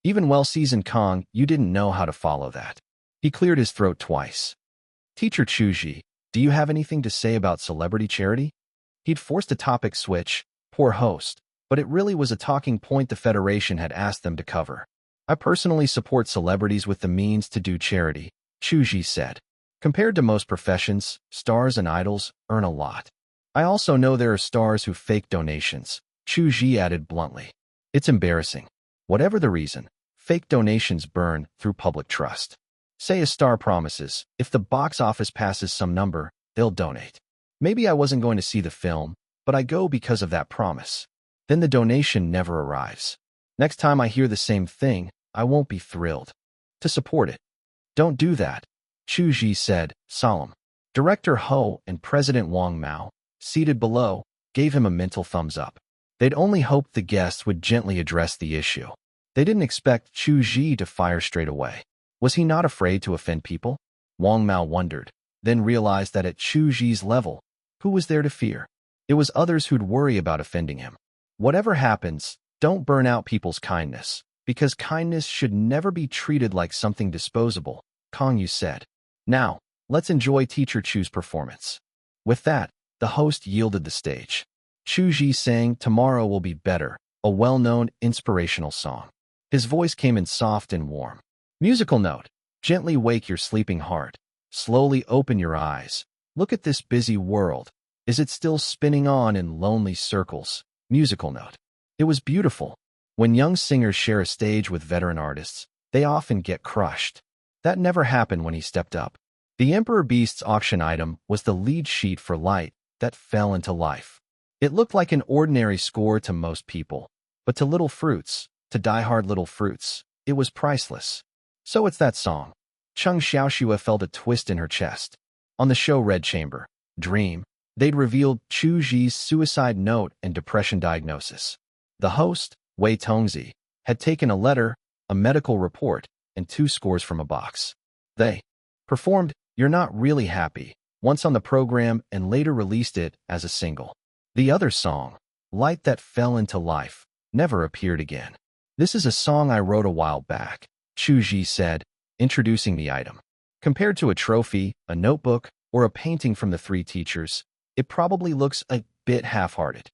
Even well-seasoned Kang Yu didn't know how to follow that. He cleared his throat twice. Teacher Chu Zhi, do you have anything to say about celebrity charity? He'd forced a topic switch, poor host, but it really was a talking point the Federation had asked them to cover. I personally support celebrities with the means to do charity, Chu Zhi said. Compared to most professions, stars and idols earn a lot. I also know there are stars who fake donations, Chu Zhi added bluntly. It's embarrassing. Whatever the reason, fake donations burn through public trust. Say a star promises, if the box office passes some number, they'll donate. Maybe I wasn't going to see the film, but I go because of that promise. Then the donation never arrives. Next time I hear the same thing, I won't be thrilled to support it. Don't do that, Chu Zhi said, solemn. Director Ho and President Wang Mao, seated below, gave him a mental thumbs up. They'd only hoped the guests would gently address the issue. They didn't expect Chu Zhi to fire straight away. Was he not afraid to offend people? Wang Mao wondered, then realized that at Chu Zhi's level, who was there to fear? It was others who'd worry about offending him. Whatever happens, don't burn out people's kindness, because kindness should never be treated like something disposable, Kang Yu said. Now, let's enjoy Teacher Chu's performance. With that, the host yielded the stage. Chu Zhi sang Tomorrow Will Be Better, a well-known inspirational song. His voice came in soft and warm. Musical note, gently wake your sleeping heart. Slowly open your eyes. Look at this busy world. Is it still spinning on in lonely circles? Musical note. It was beautiful. When young singers share a stage with veteran artists, they often get crushed. That never happened when he stepped up. The Emperor Beast's auction item was the lead sheet for Light that fell into life. It looked like an ordinary score to most people, but to Little Fruits, to diehard Little Fruits, it was priceless. So it's that song. Cheng Xiaoxue felt a twist in her chest. On the show Red Chamber, Dream, they'd revealed Chu Zhi's suicide note and depression diagnosis. The host, Wei Tongzi, had taken a letter, a medical report, and 2 scores from a box. They performed You're Not Really Happy once on the program and later released it as a single. The other song, Light That Fell Into Life, never appeared again. This is a song I wrote a while back, Chu Zhi said, introducing the item. Compared to a trophy, a notebook, or a painting from the 3 teachers, it probably looks a bit half-hearted.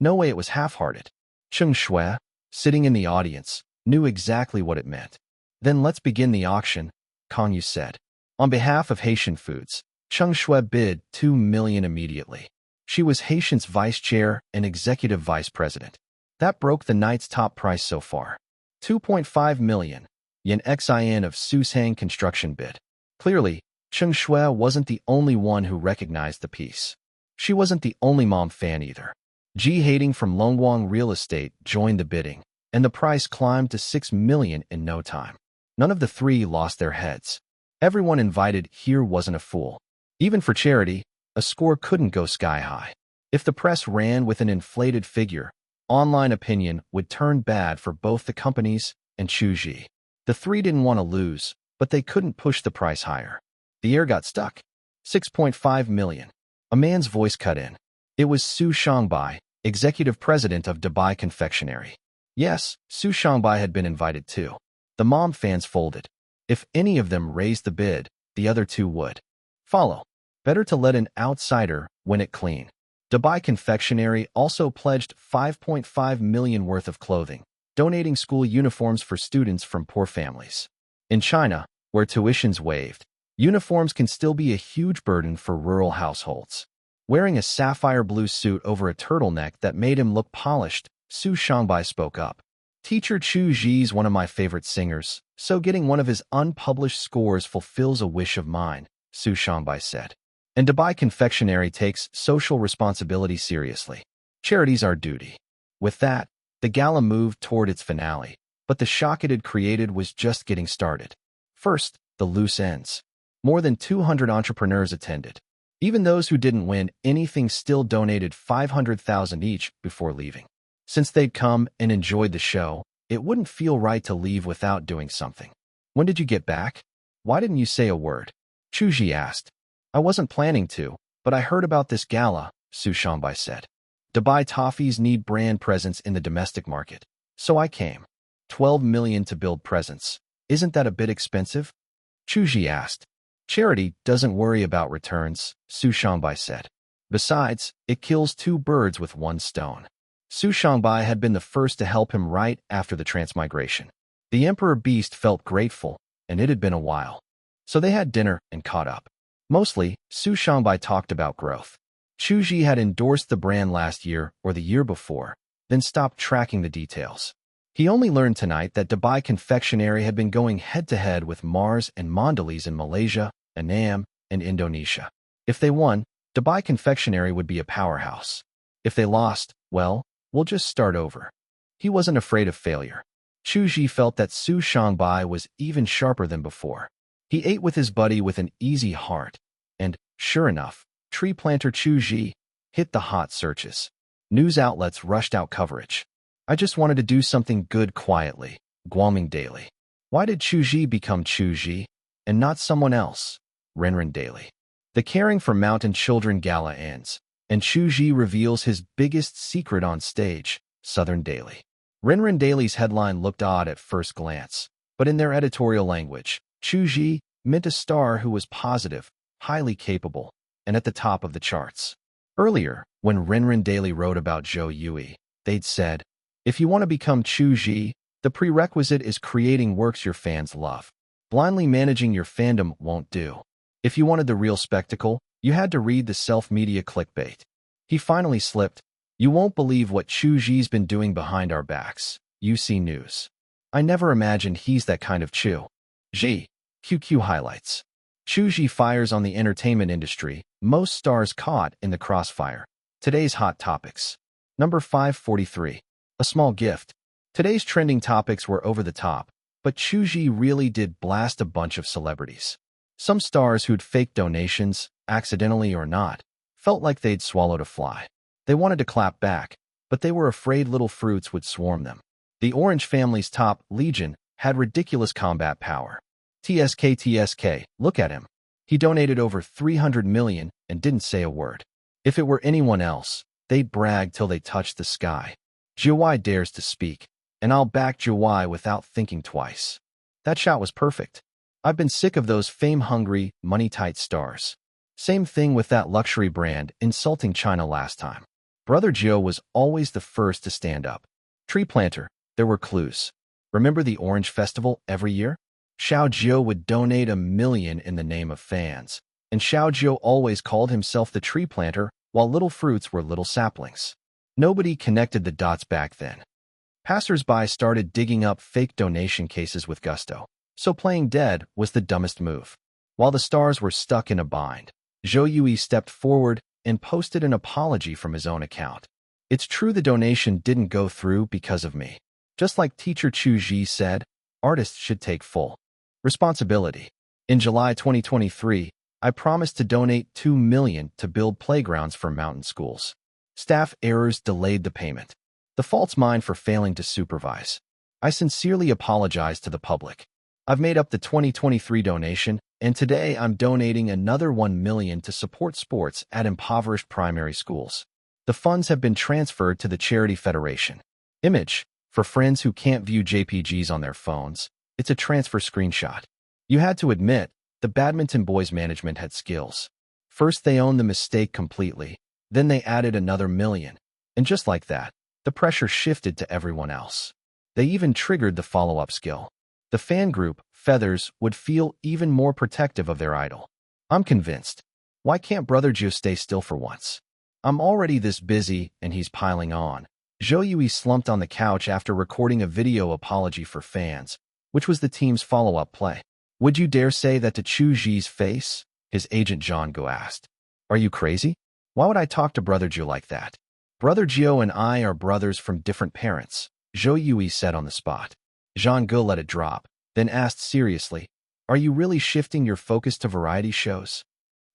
No way it was half-hearted. Cheng Shui, sitting in the audience, knew exactly what it meant. Then let's begin the auction, Kang Yu said. On behalf of Haitian Foods, Cheng Shui bid $2 million immediately. She was Haitian's vice chair and executive vice president. That broke the night's top price so far. 2.5 million yen xin of Susang Construction bid. Clearly, Cheng Shui wasn't the only one who recognized the piece. She wasn't the only mom fan either. Ji Hating from Longwang Real Estate joined the bidding, and the price climbed to 6 million in no time. None of the 3 lost their heads. Everyone invited here wasn't a fool. Even for charity, a score couldn't go sky high. If the press ran with an inflated figure, online opinion would turn bad for both the companies and Chu Zhi. The 3 didn't want to lose, but they couldn't push the price higher. The air got stuck. 6.5 million. A man's voice cut in. It was Su Shangbai, executive president of Dubai Confectionery. Yes, Su Shangbai had been invited too. The mom fans folded. If any of them raised the bid, the other 2 would follow. Better to let an outsider win it clean. Dubai Confectionery also pledged 5.5 million worth of clothing, donating school uniforms for students from poor families. In China, where tuition's waived, uniforms can still be a huge burden for rural households. Wearing a sapphire blue suit over a turtleneck that made him look polished, Su Shangbai spoke up. Teacher Chu Zhi's one of my favorite singers, so getting one of his unpublished scores fulfills a wish of mine, Su Shangbai said. And Dubai Confectionery takes social responsibility seriously. Charities are duty. With that, the gala moved toward its finale, but the shock it had created was just getting started. First, the loose ends. More than 200 entrepreneurs attended. Even those who didn't win anything still donated 500,000 each before leaving. Since they'd come and enjoyed the show, it wouldn't feel right to leave without doing something. When did you get back? Why didn't you say a word? Chu Zhi asked. I wasn't planning to, but I heard about this gala, Su Shangbai said. Dubai toffees need brand presence in the domestic market. So I came. 12 million to build presence. Isn't that a bit expensive? Chu Zhi asked. Charity doesn't worry about returns, Su Shangbai said. Besides, it kills 2 birds with 1 stone. Su Shangbai had been the first to help him right after the transmigration. The Emperor Beast felt grateful, and it had been a while. So they had dinner and caught up. Mostly, Su Shangbai talked about growth. Chu Zhi had endorsed the brand last year or the year before, then stopped tracking the details. He only learned tonight that Dubai Confectionery had been going head-to-head with Mars and Mondelez in Malaysia, Annam, and Indonesia. If they won, Dubai Confectionery would be a powerhouse. If they lost, well, we'll just start over. He wasn't afraid of failure. Chu Zhi felt that Su Shangbai was even sharper than before. He ate with his buddy with an easy heart, and, sure enough, tree planter Chu Zhi hit the hot searches. News outlets rushed out coverage. I just wanted to do something good quietly, Guangming Daily. Why did Chu Zhi become Chu Zhi, and not someone else? Renren Daily. The Caring for Mountain Children Gala ends, and Chu Zhi reveals his biggest secret on stage, Southern Daily. Renren Daily's headline looked odd at first glance, but in their editorial language, Chu Zhi meant a star who was positive, highly capable, and at the top of the charts. Earlier, when Renren Daily wrote about Zhou Yui, they'd said, if you want to become Chu Zhi, the prerequisite is creating works your fans love. Blindly managing your fandom won't do. If you wanted the real spectacle, you had to read the self-media clickbait. He finally slipped. You won't believe what Chu Zhi's been doing behind our backs. UC News. I never imagined he's that kind of Chu Zhi. QQ highlights. Chu Zhi fires on the entertainment industry, most stars caught in the crossfire. Today's hot topics. Number 543. A small gift. Today's trending topics were over the top, but Chu Zhi really did blast a bunch of celebrities. Some stars who'd faked donations, accidentally or not, felt like they'd swallowed a fly. They wanted to clap back, but they were afraid little fruits would swarm them. The Orange family's top, Legion, had ridiculous combat power. TSK, look at him. He donated over 300 million and didn't say a word. If it were anyone else, they'd brag till they touched the sky. Jiawei dares to speak, and I'll back Jiawei without thinking twice. That shot was perfect. I've been sick of those fame-hungry, money-tight stars. Same thing with that luxury brand insulting China last time. Brother Jiao was always the first to stand up. Tree planter, there were clues. Remember the Orange Festival every year? Xiao Jiao would donate 1 million in the name of fans, and Xiao Jiao always called himself the tree planter, while little fruits were little saplings. Nobody connected the dots back then. Passers-by started digging up fake donation cases with gusto, so playing dead was the dumbest move. While the stars were stuck in a bind, Zhou Yui stepped forward and posted an apology from his own account. It's true the donation didn't go through because of me. Just like teacher Chu Zhi said, artists should take full responsibility. In July 2023, I promised to donate 2 million to build playgrounds for mountain schools. Staff errors delayed the payment. The fault's mine for failing to supervise. I sincerely apologize to the public. I've made up the 2023 donation, and today I'm donating another 1 million to support sports at impoverished primary schools. The funds have been transferred to the Charity Federation. Image. For friends who can't view JPGs on their phones, it's a transfer screenshot. You had to admit, the badminton boys' management had skills. First they owned the mistake completely, then they added another 1 million. And just like that, the pressure shifted to everyone else. They even triggered the follow-up skill. The fan group, Feathers, would feel even more protective of their idol. I'm convinced. Why can't Brother Jiao stay still for once? I'm already this busy, and he's piling on. Zhou Yui slumped on the couch after recording a video apology for fans, which was the team's follow-up play. Would you dare say that to Chu Zhi's face? His agent Zhang Ge asked. Are you crazy? Why would I talk to Brother Jiao like that? Brother Jiao and I are brothers from different parents, Zhou Yui said on the spot. Zhang Ge let it drop, then asked seriously, are you really shifting your focus to variety shows?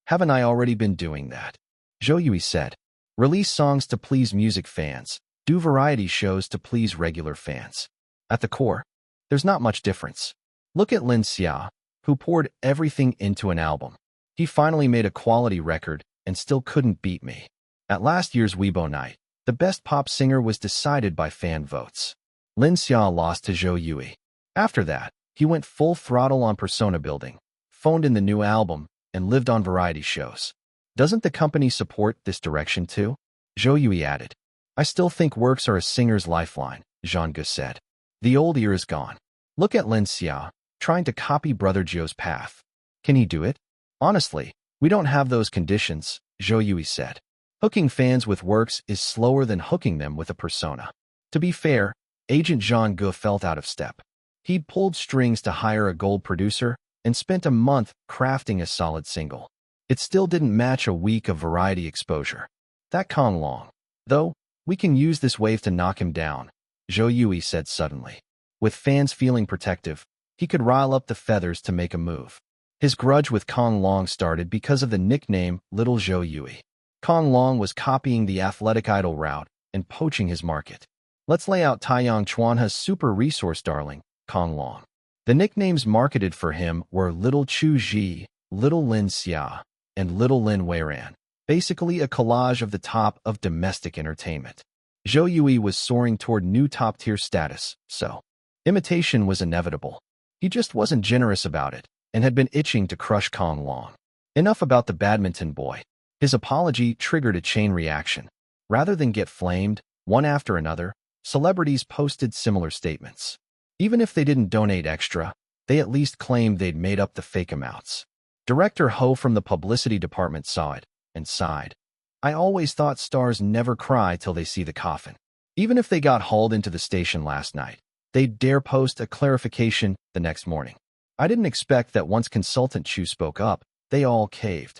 Haven't I already been doing that? Zhou Yui said. Release songs to please music fans. Do variety shows to please regular fans. At the core, there's not much difference. Look at Lin Xia, who poured everything into an album. He finally made a quality record and still couldn't beat me. At last year's Weibo night, the best pop singer was decided by fan votes. Lin Xia lost to Zhou Yui. After that, he went full throttle on persona building, phoned in the new album, and lived on variety shows. Doesn't the company support this direction too? Zhou Yui added. I still think works are a singer's lifeline, Zhang Ge said. The old era is gone. Look at Lin Xia, trying to copy Brother Jiao's path. Can he do it? Honestly, we don't have those conditions, Zhou Yui said. Hooking fans with works is slower than hooking them with a persona. To be fair, agent Zhang Ge felt out of step. He'd pulled strings to hire a gold producer and spent a month crafting a solid single. It still didn't match a week of variety exposure. That Kong Long. Though, we can use this wave to knock him down, Zhou Yui said suddenly. With fans feeling protective, he could rile up the Feathers to make a move. His grudge with Kong Long started because of the nickname Little Zhou Yui. Kong Long was copying the athletic idol route and poaching his market. Let's lay out Taiyang Chuanha's super resource darling, Kong Long. The nicknames marketed for him were Little Chu Zhi, Little Lin Xia, and Little Lin Weiran. Basically a collage of the top of domestic entertainment. Zhou Yui was soaring toward new top-tier status, so imitation was inevitable. He just wasn't generous about it, and had been itching to crush Kong Long. Enough about the badminton boy. His apology triggered a chain reaction. Rather than get flamed, one after another, celebrities posted similar statements. Even if they didn't donate extra, they at least claimed they'd made up the fake amounts. Director Ho from the publicity department saw it and sighed. I always thought stars never cry till they see the coffin. Even if they got hauled into the station last night, they'd dare post a clarification the next morning. I didn't expect that once consultant Chu spoke up, they all caved.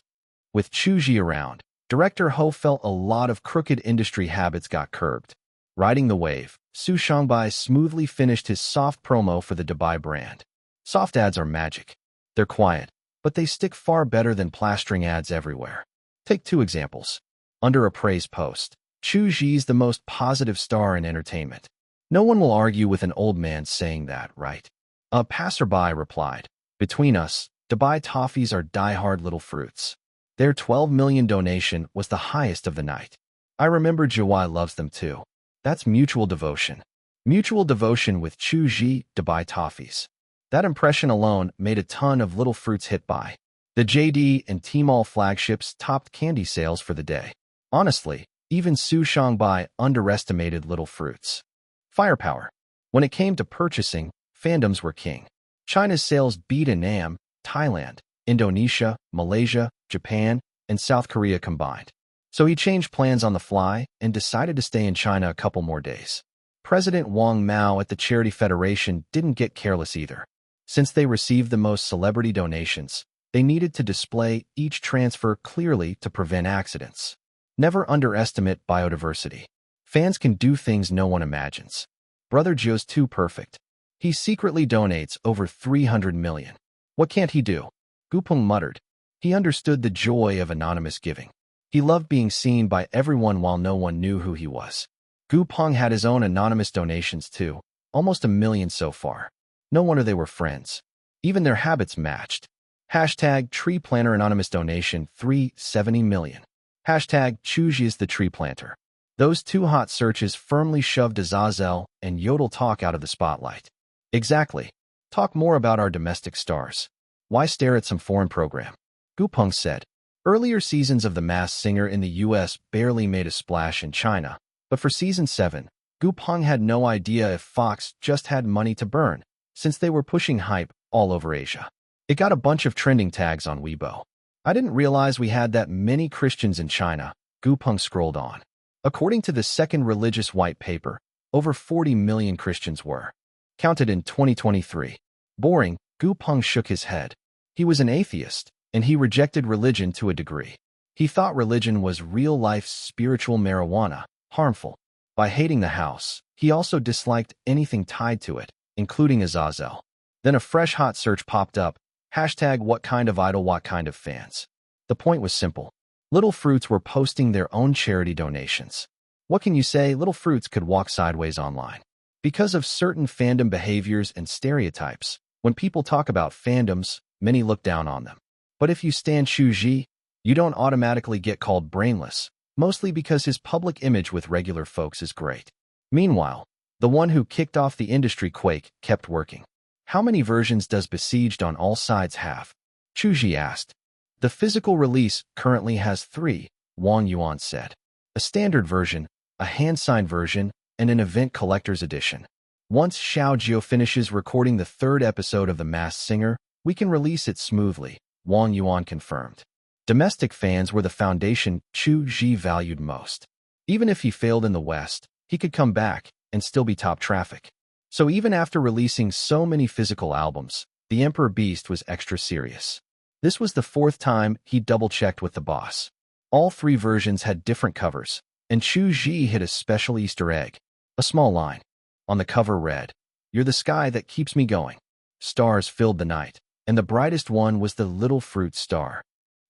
With Chu Zhi around, Director Ho felt a lot of crooked industry habits got curbed. Riding the wave, Su Shangbai smoothly finished his soft promo for the Dubai brand. Soft ads are magic. They're quiet, but they stick far better than plastering ads everywhere. Take 2 examples. Under a praise post, Chu Zhi's the most positive star in entertainment. No one will argue with an old man saying that, right? A passerby replied, "Between us, Dubai toffees are die-hard little fruits." Their 12 million donation was the highest of the night. I remember Jiwai loves them too. That's mutual devotion. Mutual devotion with Chu Zhi, Dubai toffees. That impression alone made a ton of little fruits hit by. The JD and Tmall flagships topped candy sales for the day. Honestly, even Su Shangbai underestimated little fruits. Firepower. When it came to purchasing, fandoms were king. China's sales beat Vietnam, Thailand, Indonesia, Malaysia, Japan, and South Korea combined. So he changed plans on the fly and decided to stay in China a couple more days. President Wang Mao at the Charity Federation didn't get careless either. Since they received the most celebrity donations, they needed to display each transfer clearly to prevent accidents. Never underestimate biodiversity. Fans can do things no one imagines. Brother Joe's too perfect. He secretly donates over 300 million. What can't he do? Gupeng muttered. He understood the joy of anonymous giving. He loved being seen by everyone while no one knew who he was. Gupeng had his own anonymous donations too, almost 1 million so far. No wonder they were friends. Even their habits matched. Hashtag tree planter anonymous donation 370 million. Hashtag Chu Zhi is the tree planter. Those 2 hot searches firmly shoved Azazel and Yodel Talk out of the spotlight. Exactly. Talk more about our domestic stars. Why stare at some foreign program? Gupeng said. Earlier seasons of The Masked Singer in the US barely made a splash in China, but for season 7, Gupeng had no idea if Fox just had money to burn, since they were pushing hype all over Asia. It got a bunch of trending tags on Weibo. I didn't realize we had that many Christians in China, Gupeng scrolled on. According to the second religious white paper, over 40 million Christians were counted in 2023. Boring, Gupeng shook his head. He was an atheist, and he rejected religion to a degree. He thought religion was real-life spiritual marijuana, harmful. By hating the house, he also disliked anything tied to it, including Azazel. Then a fresh hot search popped up, hashtag what kind of idol what kind of fans. The point was simple. Little Fruits were posting their own charity donations. What can you say? Little Fruits could walk sideways online. Because of certain fandom behaviors and stereotypes, when people talk about fandoms, many look down on them. But if you stand Chu Zhi, you don't automatically get called brainless, mostly because his public image with regular folks is great. Meanwhile, the one who kicked off the industry quake kept working. How many versions does Besieged on All Sides have? Chu Zhi asked. The physical release currently has 3, Wang Yuan said. A standard version, a hand-signed version, and an event collector's edition. Once Xiao Jiao finishes recording the 3rd episode of The Masked Singer, we can release it smoothly, Wang Yuan confirmed. Domestic fans were the foundation Chu Zhi valued most. Even if he failed in the West, he could come back and still be top traffic. So even after releasing so many physical albums, the Emperor Beast was extra serious. This was the 4th time he double-checked with the boss. All 3 versions had different covers, and Chu Zhi hit a special Easter egg. A small line. On the cover read, "You're the sky that keeps me going." Stars filled the night, and the brightest one was the Little Fruit star.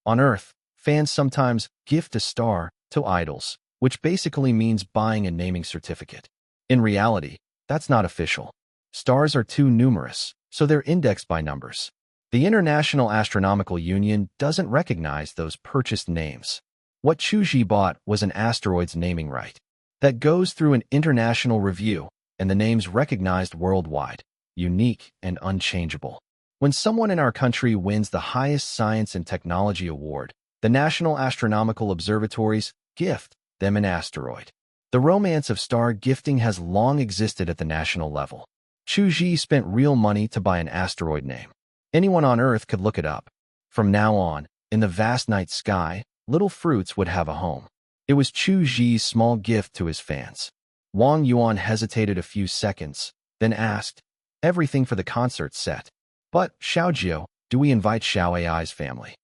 On Earth, fans sometimes gift a star to idols, which basically means buying a naming certificate. In reality, that's not official. Stars are too numerous, so they're indexed by numbers. The International Astronomical Union doesn't recognize those purchased names. What Chu Zhi bought was an asteroid's naming right. That goes through an international review, and the name's recognized worldwide, unique and unchangeable. When someone in our country wins the highest science and technology award, the National Astronomical Observatories gift them an asteroid. The romance of star gifting has long existed at the national level. Chu Zhi spent real money to buy an asteroid name. Anyone on Earth could look it up. From now on, in the vast night sky, Little Fruits would have a home. It was Chu Zhi's small gift to his fans. Wang Yuan hesitated a few seconds, then asked, "Everything for the concert set. But, Xiaojiu, do we invite Xiao AI's family?"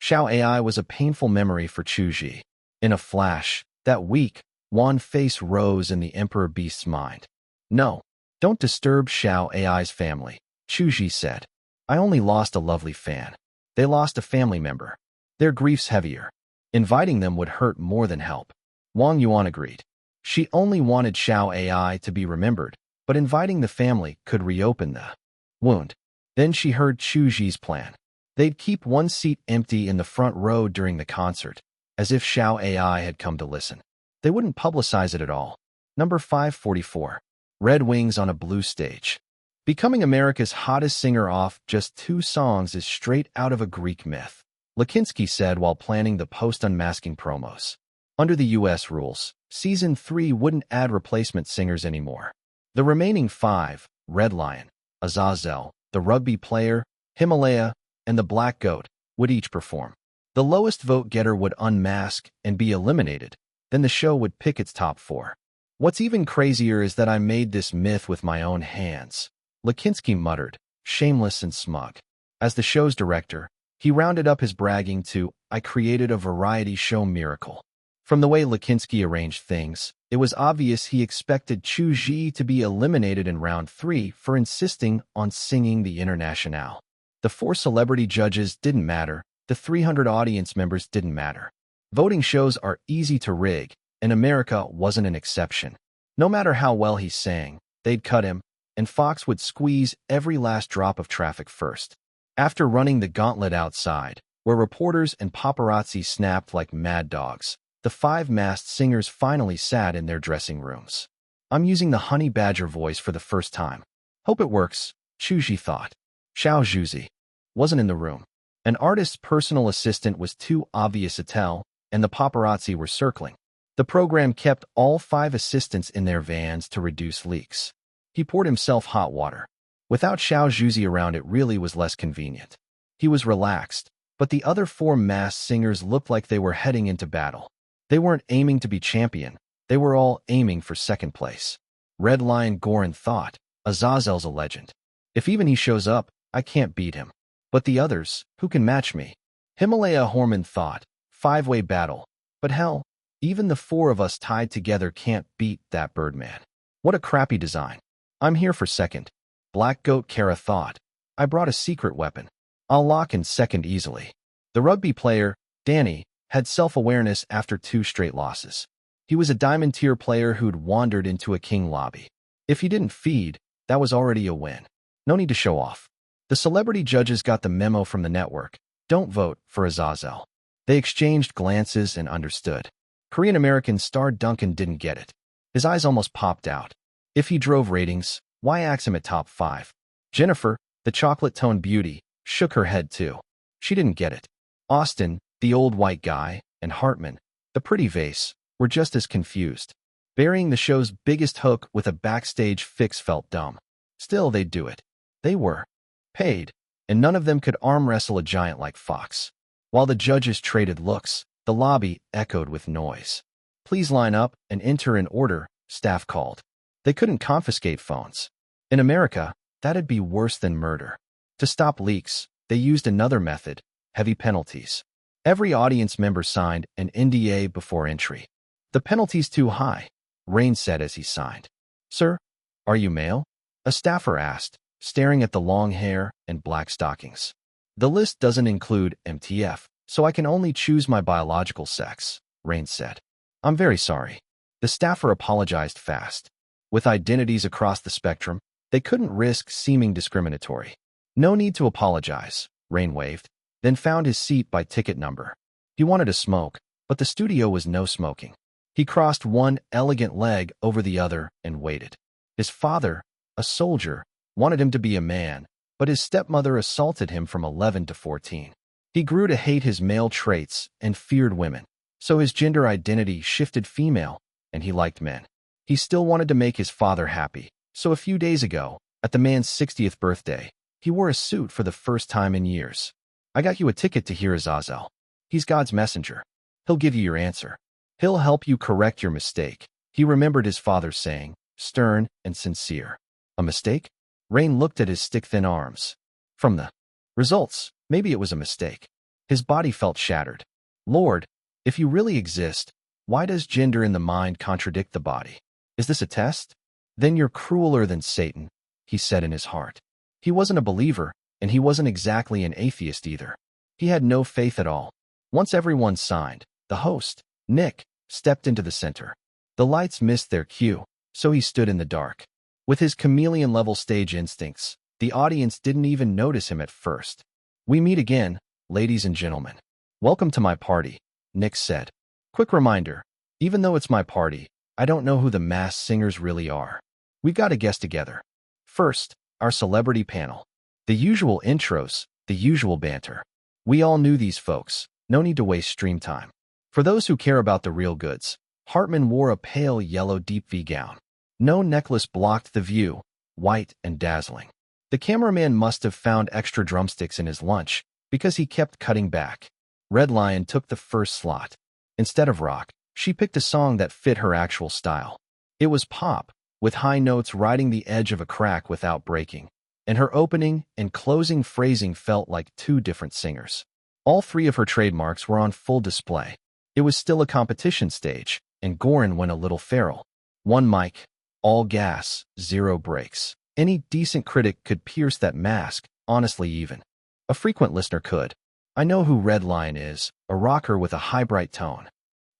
Xiao AI was a painful memory for Chu Zhi. In a flash, that week, Wan's face rose in the Emperor Beast's mind. "No, don't disturb Xiao AI's family," Chu Zhi said. "I only lost a lovely fan. They lost a family member. Their grief's heavier. Inviting them would hurt more than help." Wang Yuan agreed. She only wanted Xiao AI to be remembered, but inviting the family could reopen the wound. Then she heard Chu Zhi's plan. They'd keep one seat empty in the front row during the concert, as if Xiao AI had come to listen. They wouldn't publicize it at all. Number 544. Red Wings on a Blue Stage. Becoming America's hottest singer off just 2 songs is straight out of a Greek myth, Lakinsky said while planning the post-unmasking promos. Under the U.S. rules, Season 3 wouldn't add replacement singers anymore. The remaining 5, Red Lion, Azazel, the rugby player, Himalaya, and the Black Goat, would each perform. The lowest vote-getter would unmask and be eliminated. Then the show would pick its top 4. "What's even crazier is that I made this myth with my own hands," Lakinsky muttered, shameless and smug. As the show's director, he rounded up his bragging to, "I created a variety show miracle." From the way Lakinsky arranged things, it was obvious he expected Chu Zhi to be eliminated in round 3 for insisting on singing the Internationale. The 4 celebrity judges didn't matter, the 300 audience members didn't matter. Voting shows are easy to rig, and America wasn't an exception. No matter how well he sang, they'd cut him, and Fox would squeeze every last drop of traffic first. After running the gauntlet outside, where reporters and paparazzi snapped like mad dogs, the 5 masked singers finally sat in their dressing rooms. "I'm using the honey badger voice for the first time. Hope it works," Chu Zhi thought. Xiao Zhi wasn't in the room. An artist's personal assistant was too obvious to tell, and the paparazzi were circling. The program kept all 5 assistants in their vans to reduce leaks. He poured himself hot water. Without Xiao Zhi around, it really was less convenient. He was relaxed, but the other 4 masked singers looked like they were heading into battle. They weren't aiming to be champion. They were all aiming for second place. Red Lion Goran thought, "Azazel's a legend. If even he shows up, I can't beat him. But the others, who can match me?" Himalaya Horman thought, 5-way battle. But hell, even the 4 of us tied together can't beat that Birdman. What a crappy design. I'm here for second. Black Goat Kara thought, "I brought a secret weapon. I'll lock in second easily." The rugby player, Danny, had self-awareness after 2 straight losses. He was a diamond tier player who'd wandered into a king lobby. If he didn't feed, that was already a win. No need to show off. The celebrity judges got the memo from the network. Don't vote for Azazel. They exchanged glances and understood. Korean-American star Duncan didn't get it. His eyes almost popped out. If he drove ratings, why axe him at top 5? Jennifer, the chocolate-toned beauty, shook her head too. She didn't get it. Austin, the old white guy, and Hartman, the pretty vase, were just as confused. Burying the show's biggest hook with a backstage fix felt dumb. Still, they'd do it. They were paid, and none of them could arm wrestle a giant like Fox. While the judges traded looks, the lobby echoed with noise. "Please line up and enter in order," staff called. They couldn't confiscate phones. In America, that'd be worse than murder. To stop leaks, they used another method, heavy penalties. Every audience member signed an NDA before entry. "The penalty's too high," Rain said as he signed. "Sir, are you male?" a staffer asked, staring at the long hair and black stockings. "The list doesn't include MTF, so I can only choose my biological sex," Rain said. "I'm very sorry." The staffer apologized fast. With identities across the spectrum, they couldn't risk seeming discriminatory. "No need to apologize," Rain waved, then found his seat by ticket number. He wanted to smoke, but the studio was no smoking. He crossed one elegant leg over the other and waited. His father, a soldier, wanted him to be a man, but his stepmother assaulted him from 11 to 14. He grew to hate his male traits and feared women, so his gender identity shifted female, and he liked men. He still wanted to make his father happy, so a few days ago, at the man's 60th birthday, he wore a suit for the first time in years. "I got you a ticket to hear Azazel. He's God's messenger. He'll give you your answer." He'll help you correct your mistake. He remembered his father's saying, stern and sincere. A mistake? Rain looked at his stick-thin arms. From the results, maybe it was a mistake. His body felt shattered. Lord, if you really exist, why does gender in the mind contradict the body? Is this a test? Then you're crueler than Satan, he said in his heart. He wasn't a believer, and he wasn't exactly an atheist either. He had no faith at all. Once everyone signed, the host, Nick, stepped into the center. The lights missed their cue, so he stood in the dark. With his chameleon-level stage instincts, the audience didn't even notice him at first. We meet again, ladies and gentlemen. Welcome to my party, Nick said. Quick reminder, even though it's my party, I don't know who the masked singers really are. We've got a guest together. First, our celebrity panel. The usual intros, the usual banter. We all knew these folks, no need to waste stream time. For those who care about the real goods, Hartman wore a pale yellow deep V gown. No necklace blocked the view, white and dazzling. The cameraman must have found extra drumsticks in his lunch, because he kept cutting back. Red Lion took the first slot. Instead of rock, she picked a song that fit her actual style. It was pop, with high notes riding the edge of a crack without breaking, and her opening and closing phrasing felt like two different singers. All three of her trademarks were on full display. It was still a competition stage, and Goran went a little feral. One mic, all gas, zero brakes. Any decent critic could pierce that mask, honestly even. A frequent listener could. I know who Red Lion is, a rocker with a high bright tone.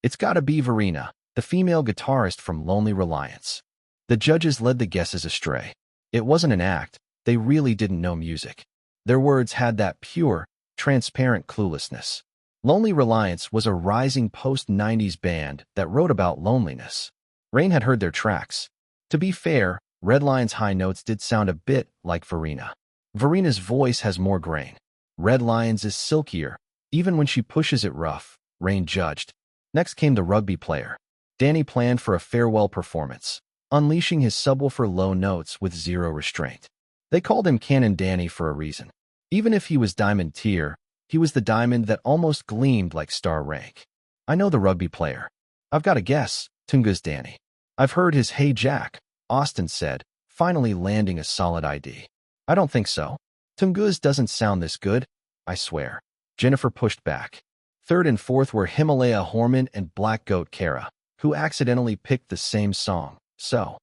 It's gotta be Verena, the female guitarist from Lonely Reliance. The judges led the guesses astray. It wasn't an act, they really didn't know music. Their words had that pure, transparent cluelessness. Lonely Reliance was a rising post-90s band that wrote about loneliness. Rain had heard their tracks. To be fair, Red Lion's high notes did sound a bit like Verena. Verena's voice has more grain. Red Lion's is silkier, even when she pushes it rough, Rain judged. Next came the rugby player. Danny planned for a farewell performance, unleashing his subwoofer low notes with zero restraint. They called him Cannon Danny for a reason. Even if he was diamond tier, he was the diamond that almost gleamed like star rank. I know the rugby player. I've got a guess, Tunga's Danny. I've heard his Hey Jack, Austin said, finally landing a solid ID. I don't think so. Tunga's doesn't sound this good, I swear. Jennifer pushed back. Third and fourth were Himalaya Horman and Black Goat Kara, who accidentally picked the same song. So,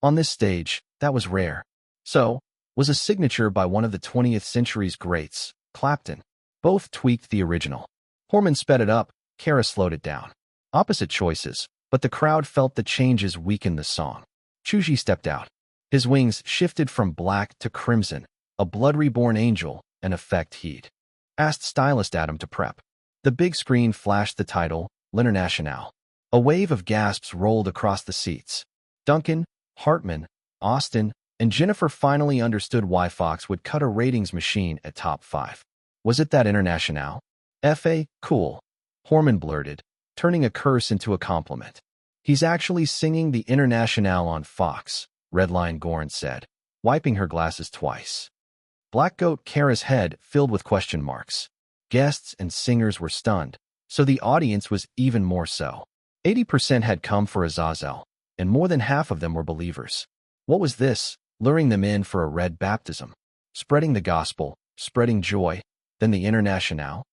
on this stage, that was rare. So, was a signature by one of the 20th century's greats, Clapton. Both tweaked the original. Horman sped it up, Kara slowed it down. Opposite choices, but the crowd felt the changes weakened the song. Chu Zhi stepped out. His wings shifted from black to crimson, a blood reborn angel, an effect he'd asked stylist Adam to prep. The big screen flashed the title, L'Internationale. A wave of gasps rolled across the seats. Duncan, Hartman, Austin, and Jennifer finally understood why Fox would cut a ratings machine at top 5. Was it that Internationale? F.A. Cool. Horman blurted, turning a curse into a compliment. He's actually singing the Internationale on Fox, Redline Goran said, wiping her glasses twice. Black Goat Kara's head filled with question marks. Guests and singers were stunned, so the audience was even more so. 80% had come for Azazel, and more than half of them were believers. What was this, luring them in for a red baptism? Spreading the gospel, spreading joy, then the Internationale?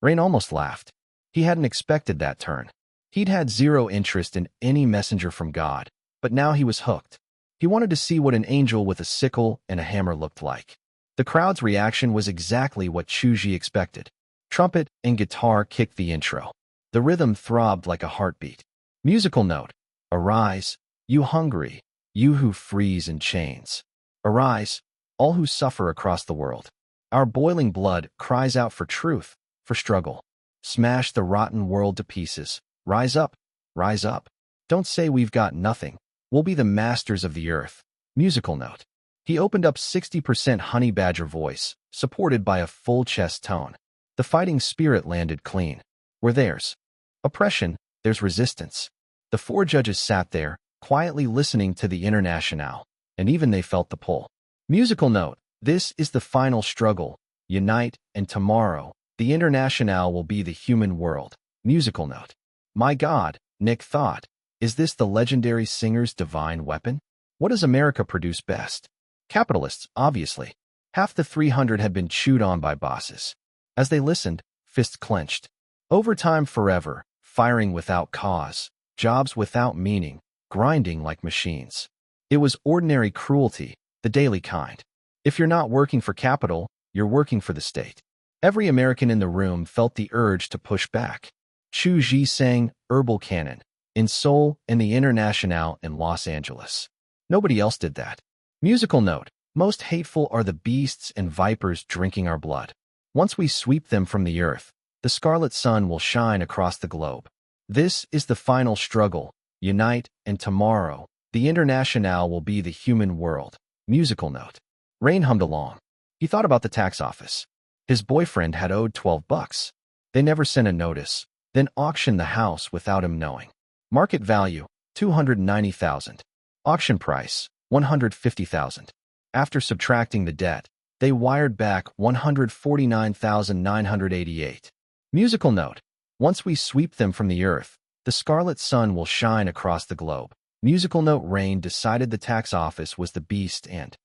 Rain almost laughed. He hadn't expected that turn. He'd had zero interest in any messenger from God, but now he was hooked. He wanted to see what an angel with a sickle and a hammer looked like. The crowd's reaction was exactly what Chu Zhi expected. Trumpet and guitar kicked the intro. The rhythm throbbed like a heartbeat. Musical note. Arise, you hungry, you who freeze in chains. Arise, all who suffer across the world. Our boiling blood cries out for truth, for struggle. Smash the rotten world to pieces. Rise up, rise up. Don't say we've got nothing. We'll be the masters of the earth. Musical note. He opened up 60% honey badger voice, supported by a full chest tone. The fighting spirit landed clean. Where there's oppression, there's resistance. The 4 judges sat there, quietly listening to the Internationale, and even they felt the pull. Musical note. This is the final struggle. Unite, and tomorrow, the Internationale will be the human world. Musical note. My God, Nick thought. Is this the legendary singer's divine weapon? What does America produce best? Capitalists, obviously. Half the 300 had been chewed on by bosses. As they listened, fists clenched. Overtime forever, firing without cause, jobs without meaning, grinding like machines. It was ordinary cruelty, the daily kind. If you're not working for capital, you're working for the state. Every American in the room felt the urge to push back. Chu Zhi sang Herbal Canon in Seoul and the Internationale in Los Angeles. Nobody else did that. Musical note. Most hateful are the beasts and vipers drinking our blood. Once we sweep them from the earth, the scarlet sun will shine across the globe. This is the final struggle. Unite, and tomorrow, the Internationale will be the human world. Musical note. Rain hummed along. He thought about the tax office. His boyfriend had owed $12. They never sent a notice, then auctioned the house without him knowing. Market value, $290,000. Auction price, $150,000. After subtracting the debt, they wired back $149,988. Musical note. Once we sweep them from the earth, the scarlet sun will shine across the globe. Musical note. Rain decided the tax office was the beast and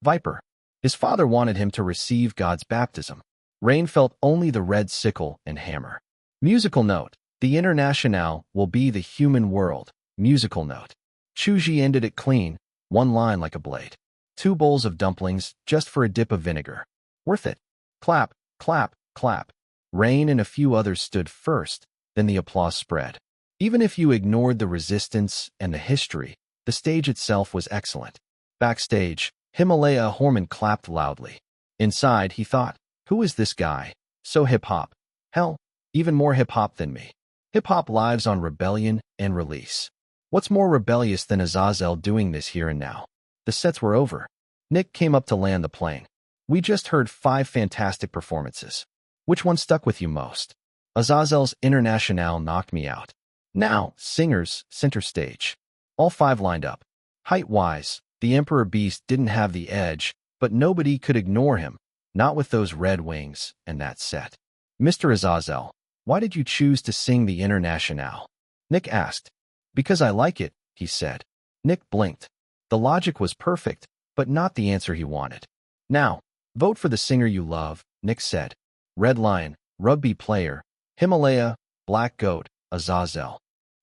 viper. His father wanted him to receive God's baptism. Rain felt only the red sickle and hammer. Musical note. The Internationale will be the human world. Musical note. Chu Zhi ended it clean, one line like a blade. 2 bowls of dumplings just for a dip of vinegar. Worth it. Clap, clap, clap. Rain and a few others stood first, then the applause spread. Even if you ignored the resistance and the history, the stage itself was excellent. Backstage, Himalaya Horman clapped loudly. Inside, he thought, who is this guy? So hip-hop. Hell, even more hip-hop than me. Hip-hop lives on rebellion and release. What's more rebellious than Azazel doing this here and now? The sets were over. Nick came up to land the plane. We just heard 5 fantastic performances. Which one stuck with you most? Azazel's Internationale knocked me out. Now, singers, center stage. All 5 lined up. Height-wise, the Emperor Beast didn't have the edge, but nobody could ignore him, not with those red wings and that set. Mr. Azazel, why did you choose to sing the Internationale? Nick asked. Because I like it, he said. Nick blinked. The logic was perfect, but not the answer he wanted. Now, vote for the singer you love, Nick said. Red Lion, rugby player, Himalaya, Black Goat, Azazel.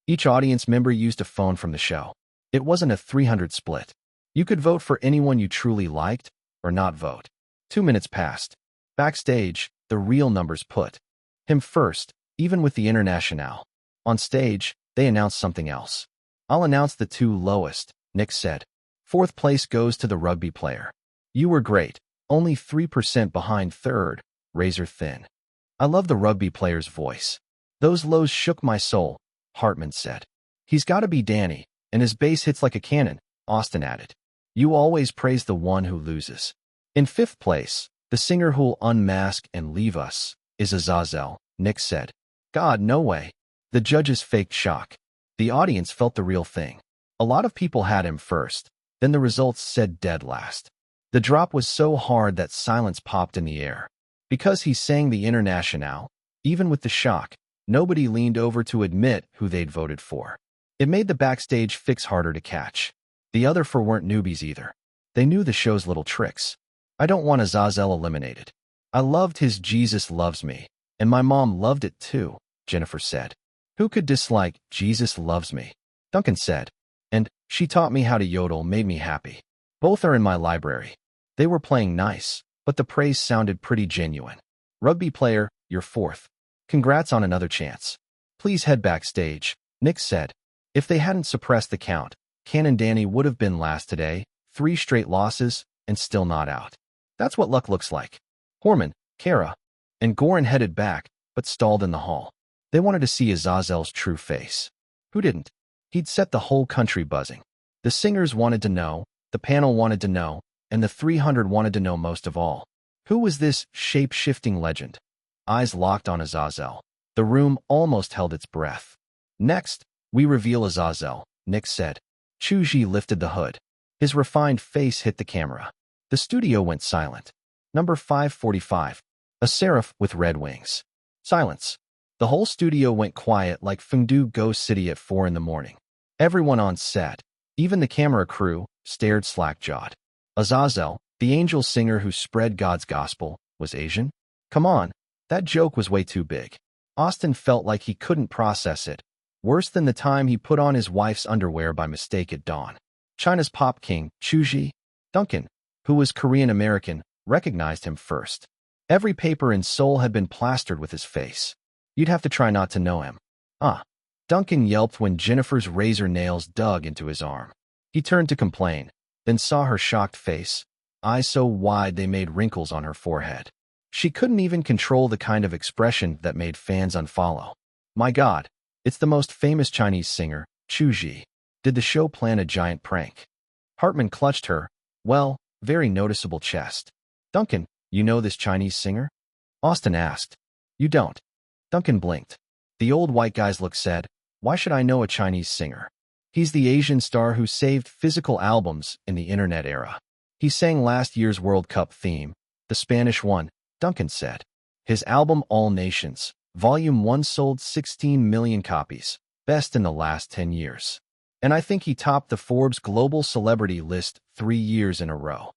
Each audience member used a phone from the show. It wasn't a 300 split. You could vote for anyone you truly liked, or not vote. 2 minutes passed. Backstage, the real numbers put him first, even with the Internationale. On stage, they announced something else. I'll announce the 2 lowest, Nick said. 4th place goes to the rugby player. You were great, only 3% behind 3rd, razor thin. I love the rugby player's voice. Those lows shook my soul, Hartman said. He's gotta be Danny, and his bass hits like a cannon, Austin added. You always praise the one who loses. In 5th place, the singer who'll unmask and leave us is Azazel, Nick said. God, no way. The judges faked shock. The audience felt the real thing. A lot of people had him first, then the results said dead last. The drop was so hard that silence popped in the air. Because he sang the Internationale, even with the shock, nobody leaned over to admit who they'd voted for. It made the backstage fix harder to catch. The other 4 weren't newbies either. They knew the show's little tricks. I don't want Azazel eliminated. I loved his Jesus Loves Me, and my mom loved it too, Jennifer said. Who could dislike Jesus Loves Me? Duncan said. And She Taught Me How to Yodel made me happy. Both are in my library. They were playing nice, but the praise sounded pretty genuine. Rugby player, you're 4th. Congrats on another chance. Please head backstage, Nick said. If they hadn't suppressed the count, Ken and Danny would have been last today, 3 straight losses, and still not out. That's what luck looks like. Horman, Kara, and Goran headed back, but stalled in the hall. They wanted to see Azazel's true face. Who didn't? He'd set the whole country buzzing. The singers wanted to know, the panel wanted to know, and the 300 wanted to know most of all. Who was this shape-shifting legend? Eyes locked on Azazel. The room almost held its breath. Next, we reveal Azazel, Nick said. Chu Zhi lifted the hood. His refined face hit the camera. The studio went silent. Number 545. A seraph with red wings. Silence. The whole studio went quiet like Fengdu Ghost City at 4 in the morning. Everyone on set, even the camera crew, stared slack-jawed. Azazel, the angel singer who spread God's gospel, was Asian? Come on, that joke was way too big. Austin felt like he couldn't process it, worse than the time he put on his wife's underwear by mistake at dawn. China's pop king, Chu Zhi, Duncan, who was Korean-American, recognized him first. Every paper in Seoul had been plastered with his face. You'd have to try not to know him. Ah. Duncan yelped when Jennifer's razor nails dug into his arm. He turned to complain, then saw her shocked face, eyes so wide they made wrinkles on her forehead. She couldn't even control the kind of expression that made fans unfollow. My God, it's the most famous Chinese singer, Chu Zhi. Did the show plan a giant prank? Hartman clutched her, well, very noticeable chest. Duncan, you know this Chinese singer? Austin asked. You don't. Duncan blinked. The old white guy's look said, why should I know a Chinese singer? He's the Asian star who saved physical albums in the internet era. He sang last year's World Cup theme, the Spanish one, Duncan said. His album All Nations, Volume 1 sold 16 million copies, best in the last 10 years. And I think he topped the Forbes Global Celebrity list 3 years in a row.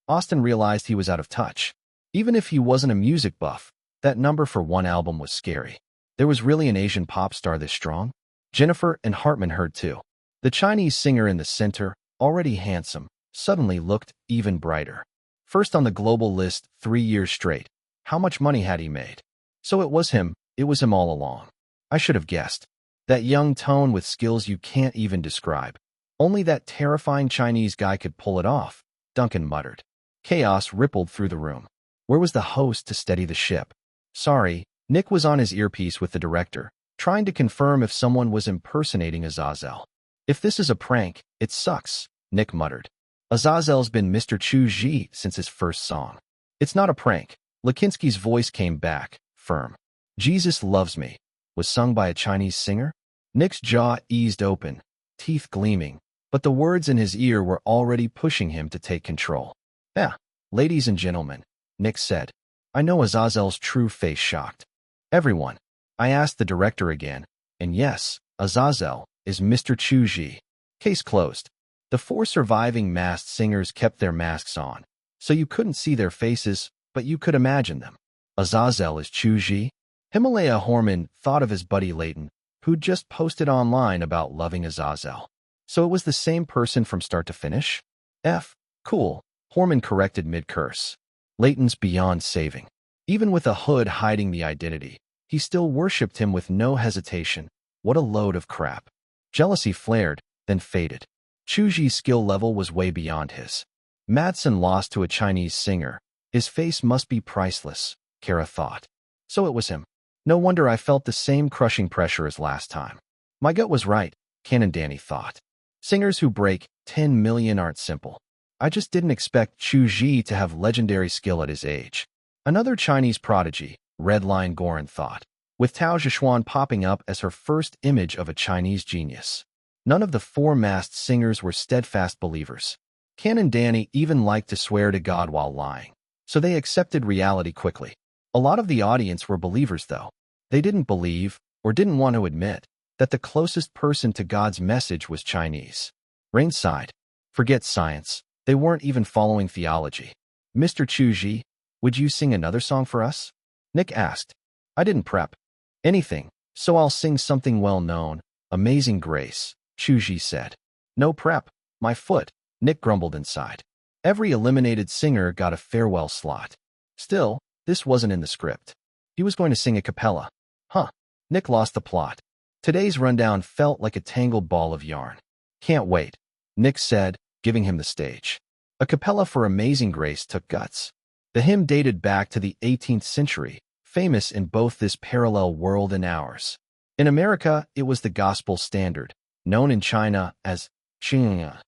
Austin realized he was out of touch. Even if he wasn't a music buff, that number for one album was scary. There was really an Asian pop star this strong? Jennifer and Hartman heard too. The Chinese singer in the center, already handsome, suddenly looked even brighter. First on the global list 3 years straight. How much money had he made? So it was him all along. I should have guessed. That young tone with skills you can't even describe. Only that terrifying Chinese guy could pull it off, Duncan muttered. Chaos rippled through the room. Where was the host to steady the ship? Sorry, Nick was on his earpiece with the director, trying to confirm if someone was impersonating Azazel. If this is a prank, it sucks, Nick muttered. Azazel's been Mr. Chu Zhi since his first song. It's not a prank. Lakinsky's voice came back, firm. Jesus Loves Me was sung by a Chinese singer? Nick's jaw eased open, teeth gleaming, but the words in his ear were already pushing him to take control. Yeah, ladies and gentlemen, Nick said. I know Azazel's true face shocked. Everyone. I asked the director again, and yes, Azazel is Mr. Chu Zhi. Case closed. The 4 surviving masked singers kept their masks on, so you couldn't see their faces, but you could imagine them. Azazel is Chu Zhi? Himalaya Horman thought of his buddy Leighton, who'd just posted online about loving Azazel. So it was the same person from start to finish? Cool, Horman corrected mid-curse. Leighton's beyond saving. Even with a hood hiding the identity, he still worshipped him with no hesitation. What a load of crap. Jealousy flared, then faded. Chu Zhi's skill level was way beyond his. Madsen lost to a Chinese singer. His face must be priceless, Kara thought. So it was him. No wonder I felt the same crushing pressure as last time. My gut was right, Canon Danny thought. Singers who break 10 million aren't simple. I just didn't expect Chu Zhi to have legendary skill at his age. Another Chinese prodigy, Redline Goran thought, with Tao Zhishuan popping up as her first image of a Chinese genius. None of the 4 masked singers were steadfast believers. Canon Danny even liked to swear to God while lying, so they accepted reality quickly. A lot of the audience were believers, though. They didn't believe, or didn't want to admit, that the closest person to God's message was Chinese. Rain sighed. Forget science. They weren't even following theology. Mr. Chu Zhi, would you sing another song for us? Nick asked. I didn't prep anything, so I'll sing something well-known, Amazing Grace, Chu Zhi said. No prep, my foot, Nick grumbled inside. Every eliminated singer got a farewell slot. Still, this wasn't in the script. He was going to sing a cappella. Nick lost the plot. Today's rundown felt like a tangled ball of yarn. Can't wait, Nick said, giving him the stage. A cappella for Amazing Grace took guts. The hymn dated back to the 18th century, famous in both this parallel world and ours. In America, it was the gospel standard, known in China as Qingya,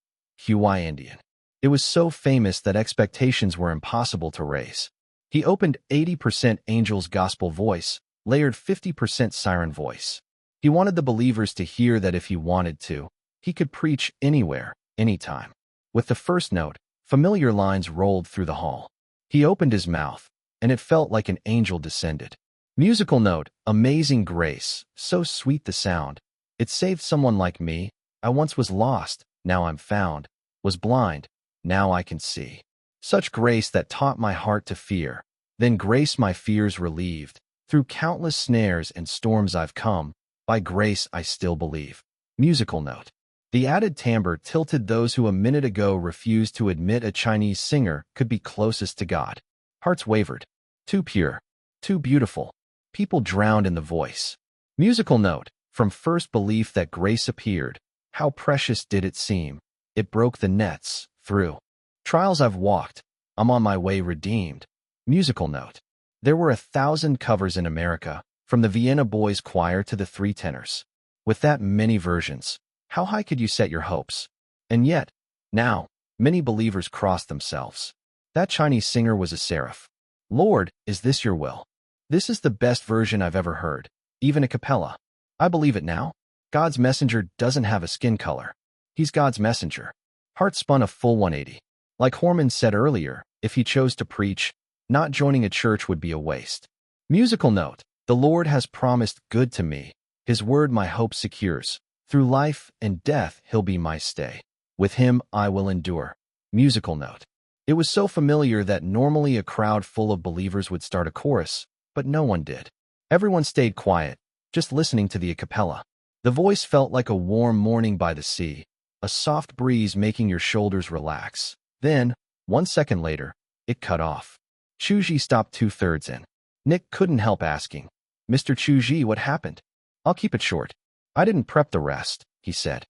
Huai Indian. It was so famous that expectations were impossible to raise. He opened 80% angel's gospel voice, layered 50% siren voice. He wanted the believers to hear that if he wanted to, he could preach anywhere, anytime. With the first note, familiar lines rolled through the hall. He opened his mouth, and it felt like an angel descended. Musical note, amazing grace, so sweet the sound. It saved someone like me. I once was lost, now I'm found. Was blind, now I can see. Such grace that taught my heart to fear. Then grace my fears relieved. Through countless snares and storms I've come. By grace I still believe. Musical note. The added timbre tilted those who a minute ago refused to admit a Chinese singer could be closest to God. Hearts wavered. Too pure. Too beautiful. People drowned in the voice. Musical note. From first belief that grace appeared, how precious did it seem. It broke the nets, through trials I've walked. I'm on my way redeemed. Musical note. There were 1,000 covers in America, from the Vienna Boys Choir to the Three Tenors. With that many versions, how high could you set your hopes? And yet, now, many believers cross themselves. That Chinese singer was a seraph. Lord, is this your will? This is the best version I've ever heard, even a cappella. I believe it now. God's messenger doesn't have a skin color. He's God's messenger. Hart spun a full 180. Like Horman said earlier, if he chose to preach, not joining a church would be a waste. Musical note. The Lord has promised good to me. His word my hope secures. Through life and death he'll be my stay. With him I will endure. Musical note. It was so familiar that normally a crowd full of believers would start a chorus, but no one did. Everyone stayed quiet, just listening to the a cappella. The voice felt like a warm morning by the sea, a soft breeze making your shoulders relax. Then, 1 second later, it cut off. Chu Zhi stopped 2/3 in. Nick couldn't help asking, "Mr. Chu Zhi, what happened?" "I'll keep it short. I didn't prep the rest," he said.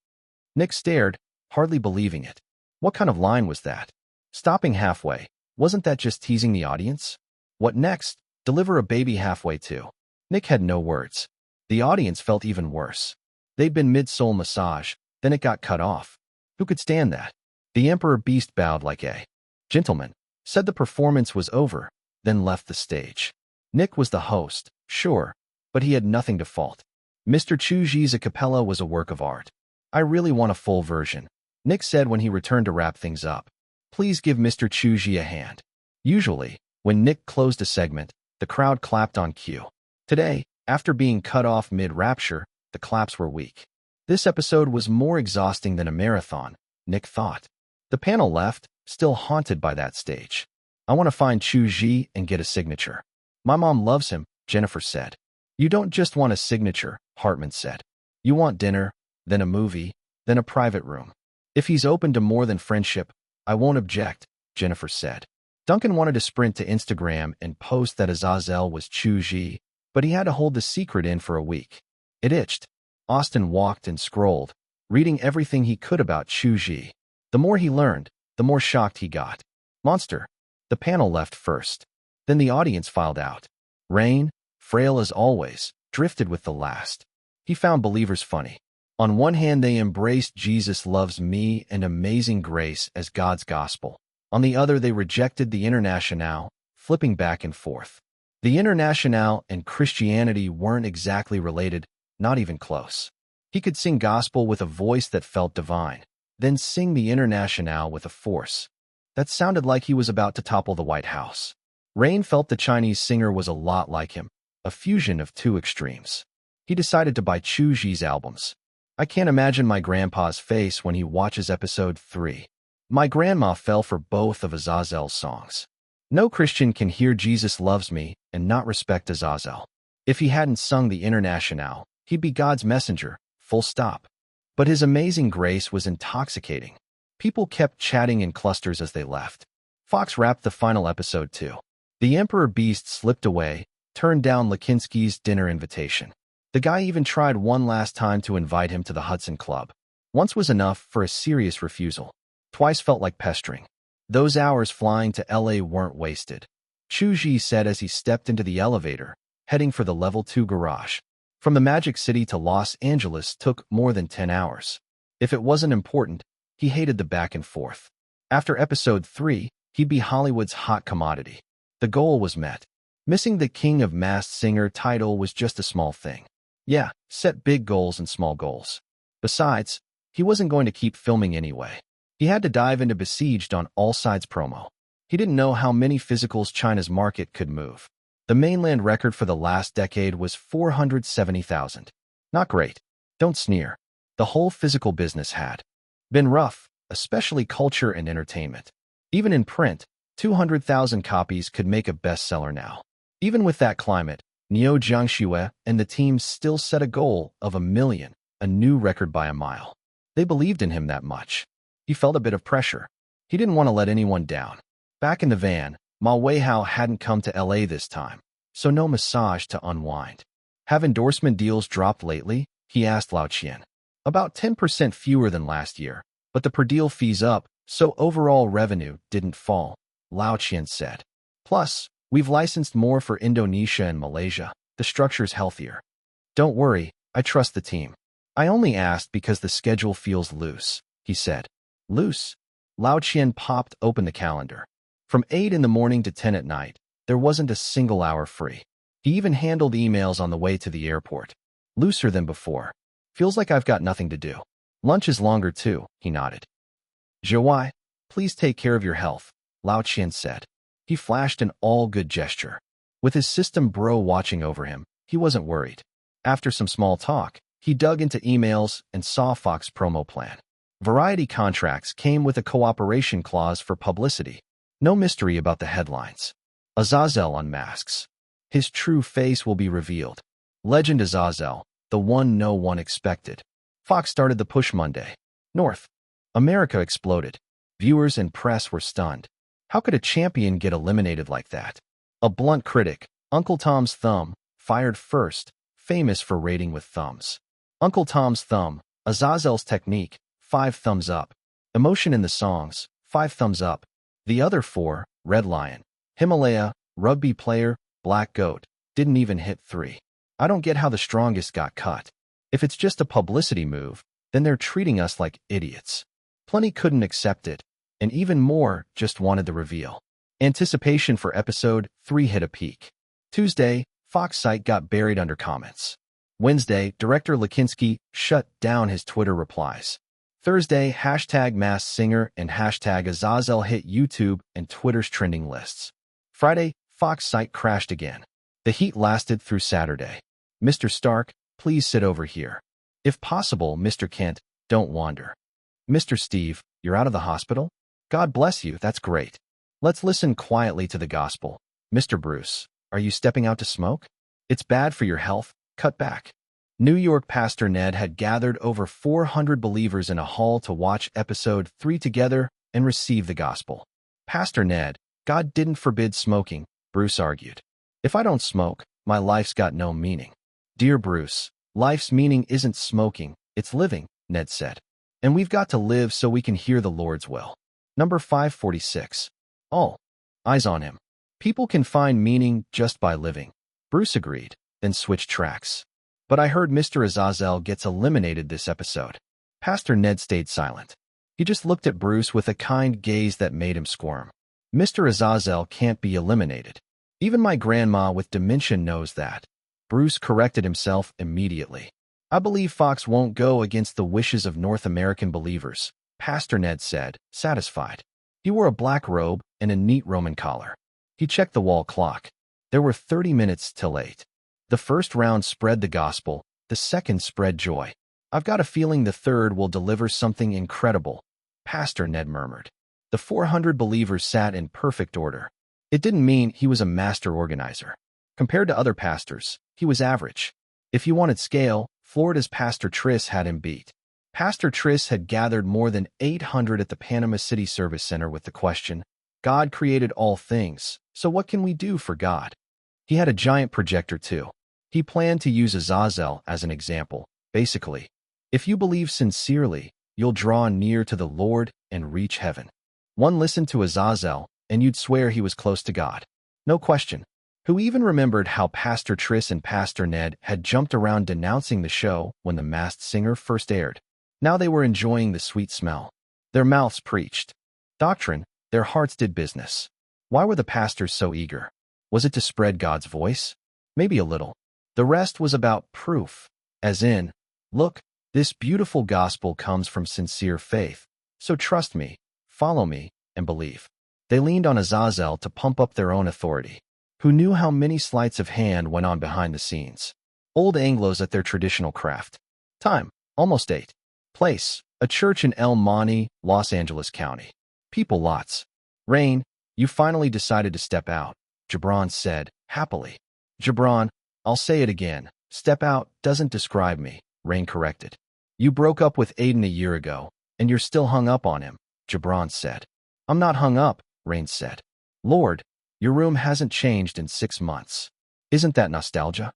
Nick stared, hardly believing it. What kind of line was that? Stopping halfway, wasn't that just teasing the audience? What next? Deliver a baby halfway too. Nick had no words. The audience felt even worse. They'd been mid-soul massage, then it got cut off. Who could stand that? The Emperor Beast bowed like a gentleman, said the performance was over, then left the stage. Nick was the host, sure, but he had nothing to fault. Mr. Chu Zhi's a cappella was a work of art. "I really want a full version," Nick said when he returned to wrap things up. "Please give Mr. Chu Zhi a hand." Usually, when Nick closed a segment, the crowd clapped on cue. Today, after being cut off mid-rapture, the claps were weak. This episode was more exhausting than a marathon, Nick thought. The panel left, still haunted by that stage. "I want to find Chu Zhi and get a signature." "My mom loves him," Jennifer said. "You don't just want a signature," Hartman said. "You want dinner, then a movie, then a private room. If he's open to more than friendship, I won't object," Jennifer said. Duncan wanted to sprint to Instagram and post that Azazel was Chu Zhi, but he had to hold the secret in for a week. It itched. Austin walked and scrolled, reading everything he could about Chu Zhi. The more he learned, the more shocked he got. Monster. The panel left first. Then the audience filed out. Rain, frail as always, drifted with the last. He found believers funny. On one hand, they embraced Jesus loves me and amazing grace as God's gospel. On the other, they rejected the Internationale, flipping back and forth. The Internationale and Christianity weren't exactly related, not even close. He could sing gospel with a voice that felt divine, then sing the Internationale with a force that sounded like he was about to topple the White House. Rain felt the Chinese singer was a lot like him, a fusion of two extremes. He decided to buy Chu Zhi's albums. "I can't imagine my grandpa's face when he watches episode 3. My grandma fell for both of Azazel's songs. No Christian can hear Jesus loves me and not respect Azazel. If he hadn't sung the Internationale, he'd be God's messenger, full stop." But his amazing grace was intoxicating. People kept chatting in clusters as they left. Fox wrapped the final episode too. The Emperor Beast slipped away, turned down Lakinski's dinner invitation. The guy even tried one last time to invite him to the Hudson Club. Once was enough for a serious refusal. Twice felt like pestering. Those hours flying to LA weren't wasted. Chu Zhi said as he stepped into the elevator, heading for the level 2 garage. From the Magic City to Los Angeles took more than 10 hours. If it wasn't important, he hated the back and forth. After episode 3, he'd be Hollywood's hot commodity. The goal was met. Missing the King of Masked Singer title was just a small thing. Yeah, set big goals and small goals. Besides, he wasn't going to keep filming anyway. He had to dive into Besieged on all sides promo. He didn't know how many physicals China's market could move. The mainland record for the last decade was 470,000. Not great. Don't sneer. The whole physical business had been rough, especially culture and entertainment. Even in print, 200,000 copies could make a bestseller now. Even with that climate, Niu Jiangxue and the team still set a goal of 1 million, a new record by a mile. They believed in him that much. He felt a bit of pressure. He didn't want to let anyone down. Back in the van, Ma Weihao hadn't come to LA this time, so no massage to unwind. Have endorsement deals dropped lately? He asked Lao Qian. About 10% fewer than last year, but the per deal fees up, so overall revenue didn't fall, Lao Qian said. Plus, we've licensed more for Indonesia and Malaysia. The structure's healthier. Don't worry, I trust the team. I only asked because the schedule feels loose, he said. Loose? Lao Qian popped open the calendar. From 8 in the morning to 10 at night, there wasn't a single hour free. He even handled emails on the way to the airport. Looser than before. Feels like I've got nothing to do. Lunch is longer too, he nodded. Zhiwai, please take care of your health, Lao Qian said. He flashed an all-good gesture. With his system bro watching over him, he wasn't worried. After some small talk, he dug into emails and saw Fox promo plan. Variety contracts came with a cooperation clause for publicity. No mystery about the headlines. Azazel unmasks. His true face will be revealed. Legend Azazel, the one no one expected. Fox started the push Monday. North America exploded. Viewers and press were stunned. How could a champion get eliminated like that? A blunt critic, Uncle Tom's Thumb, fired first, famous for rating with thumbs. Uncle Tom's Thumb, Azazel's technique, 5 thumbs up. Emotion in the songs, 5 thumbs up. The other 4, Red Lion, Himalaya, Rugby Player, Black Goat, didn't even hit 3. I don't get how the strongest got cut. If it's just a publicity move, then they're treating us like idiots. Plenty couldn't accept it, and even more just wanted the reveal. Anticipation for episode 3 hit a peak. Tuesday, Fox site got buried under comments. Wednesday, director Lakinski shut down his Twitter replies. Thursday, hashtag Masked Singer and hashtag Azazel hit YouTube and Twitter's trending lists. Friday, Fox site crashed again. The heat lasted through Saturday. Mr. Stark, please sit over here. If possible, Mr. Kent, don't wander. Mr. Steve, you're out of the hospital? God bless you, that's great. Let's listen quietly to the gospel. Mr. Bruce, are you stepping out to smoke? It's bad for your health, cut back. New York Pastor Ned had gathered over 400 believers in a hall to watch episode 3 together and receive the gospel. Pastor Ned, God didn't forbid smoking, Bruce argued. If I don't smoke, my life's got no meaning. Dear Bruce, life's meaning isn't smoking, it's living, Ned said. And we've got to live so we can hear the Lord's will. Number 546. All eyes on him. People can find meaning just by living. Bruce agreed, then switched tracks. But I heard Mr. Azazel gets eliminated this episode. Pastor Ned stayed silent. He just looked at Bruce with a kind gaze that made him squirm. Mr. Azazel can't be eliminated. Even my grandma with dementia knows that. Bruce corrected himself immediately. I believe Fox won't go against the wishes of North American believers, Pastor Ned said, satisfied. He wore a black robe and a neat Roman collar. He checked the wall clock. There were 30 minutes till 8. The first round spread the gospel, the second spread joy. I've got a feeling the third will deliver something incredible, Pastor Ned murmured. The 400 believers sat in perfect order. It didn't mean he was a master organizer. Compared to other pastors, he was average. If you wanted scale, Florida's Pastor Triss had him beat. Pastor Triss had gathered more than 800 at the Panama City Service Center with the question, God created all things, so what can we do for God? He had a giant projector too. He planned to use Azazel as an example. Basically, if you believe sincerely, you'll draw near to the Lord and reach heaven. One listened to Azazel, and you'd swear he was close to God. No question. Who even remembered how Pastor Triss and Pastor Ned had jumped around denouncing the show when The Masked Singer first aired? Now they were enjoying the sweet smell. Their mouths preached doctrine, their hearts did business. Why were the pastors so eager? Was it to spread God's voice? Maybe a little. The rest was about proof, as in, look, this beautiful gospel comes from sincere faith, so trust me, follow me, and believe. They leaned on Azazel to pump up their own authority. who knew how many sleights of hand went on behind the scenes. Old Anglos at their traditional craft. Time, almost 8. Place, a church in El Monte, Los Angeles County. People lots. Rain, you finally decided to step out, Gibran said, happily. Gibran, I'll say it again. Step out doesn't describe me, Rain corrected. You broke up with Aiden a year ago, and you're still hung up on him, Gibran said. I'm not hung up, Rain said. Lord, your room hasn't changed in 6 months. Isn't that nostalgia?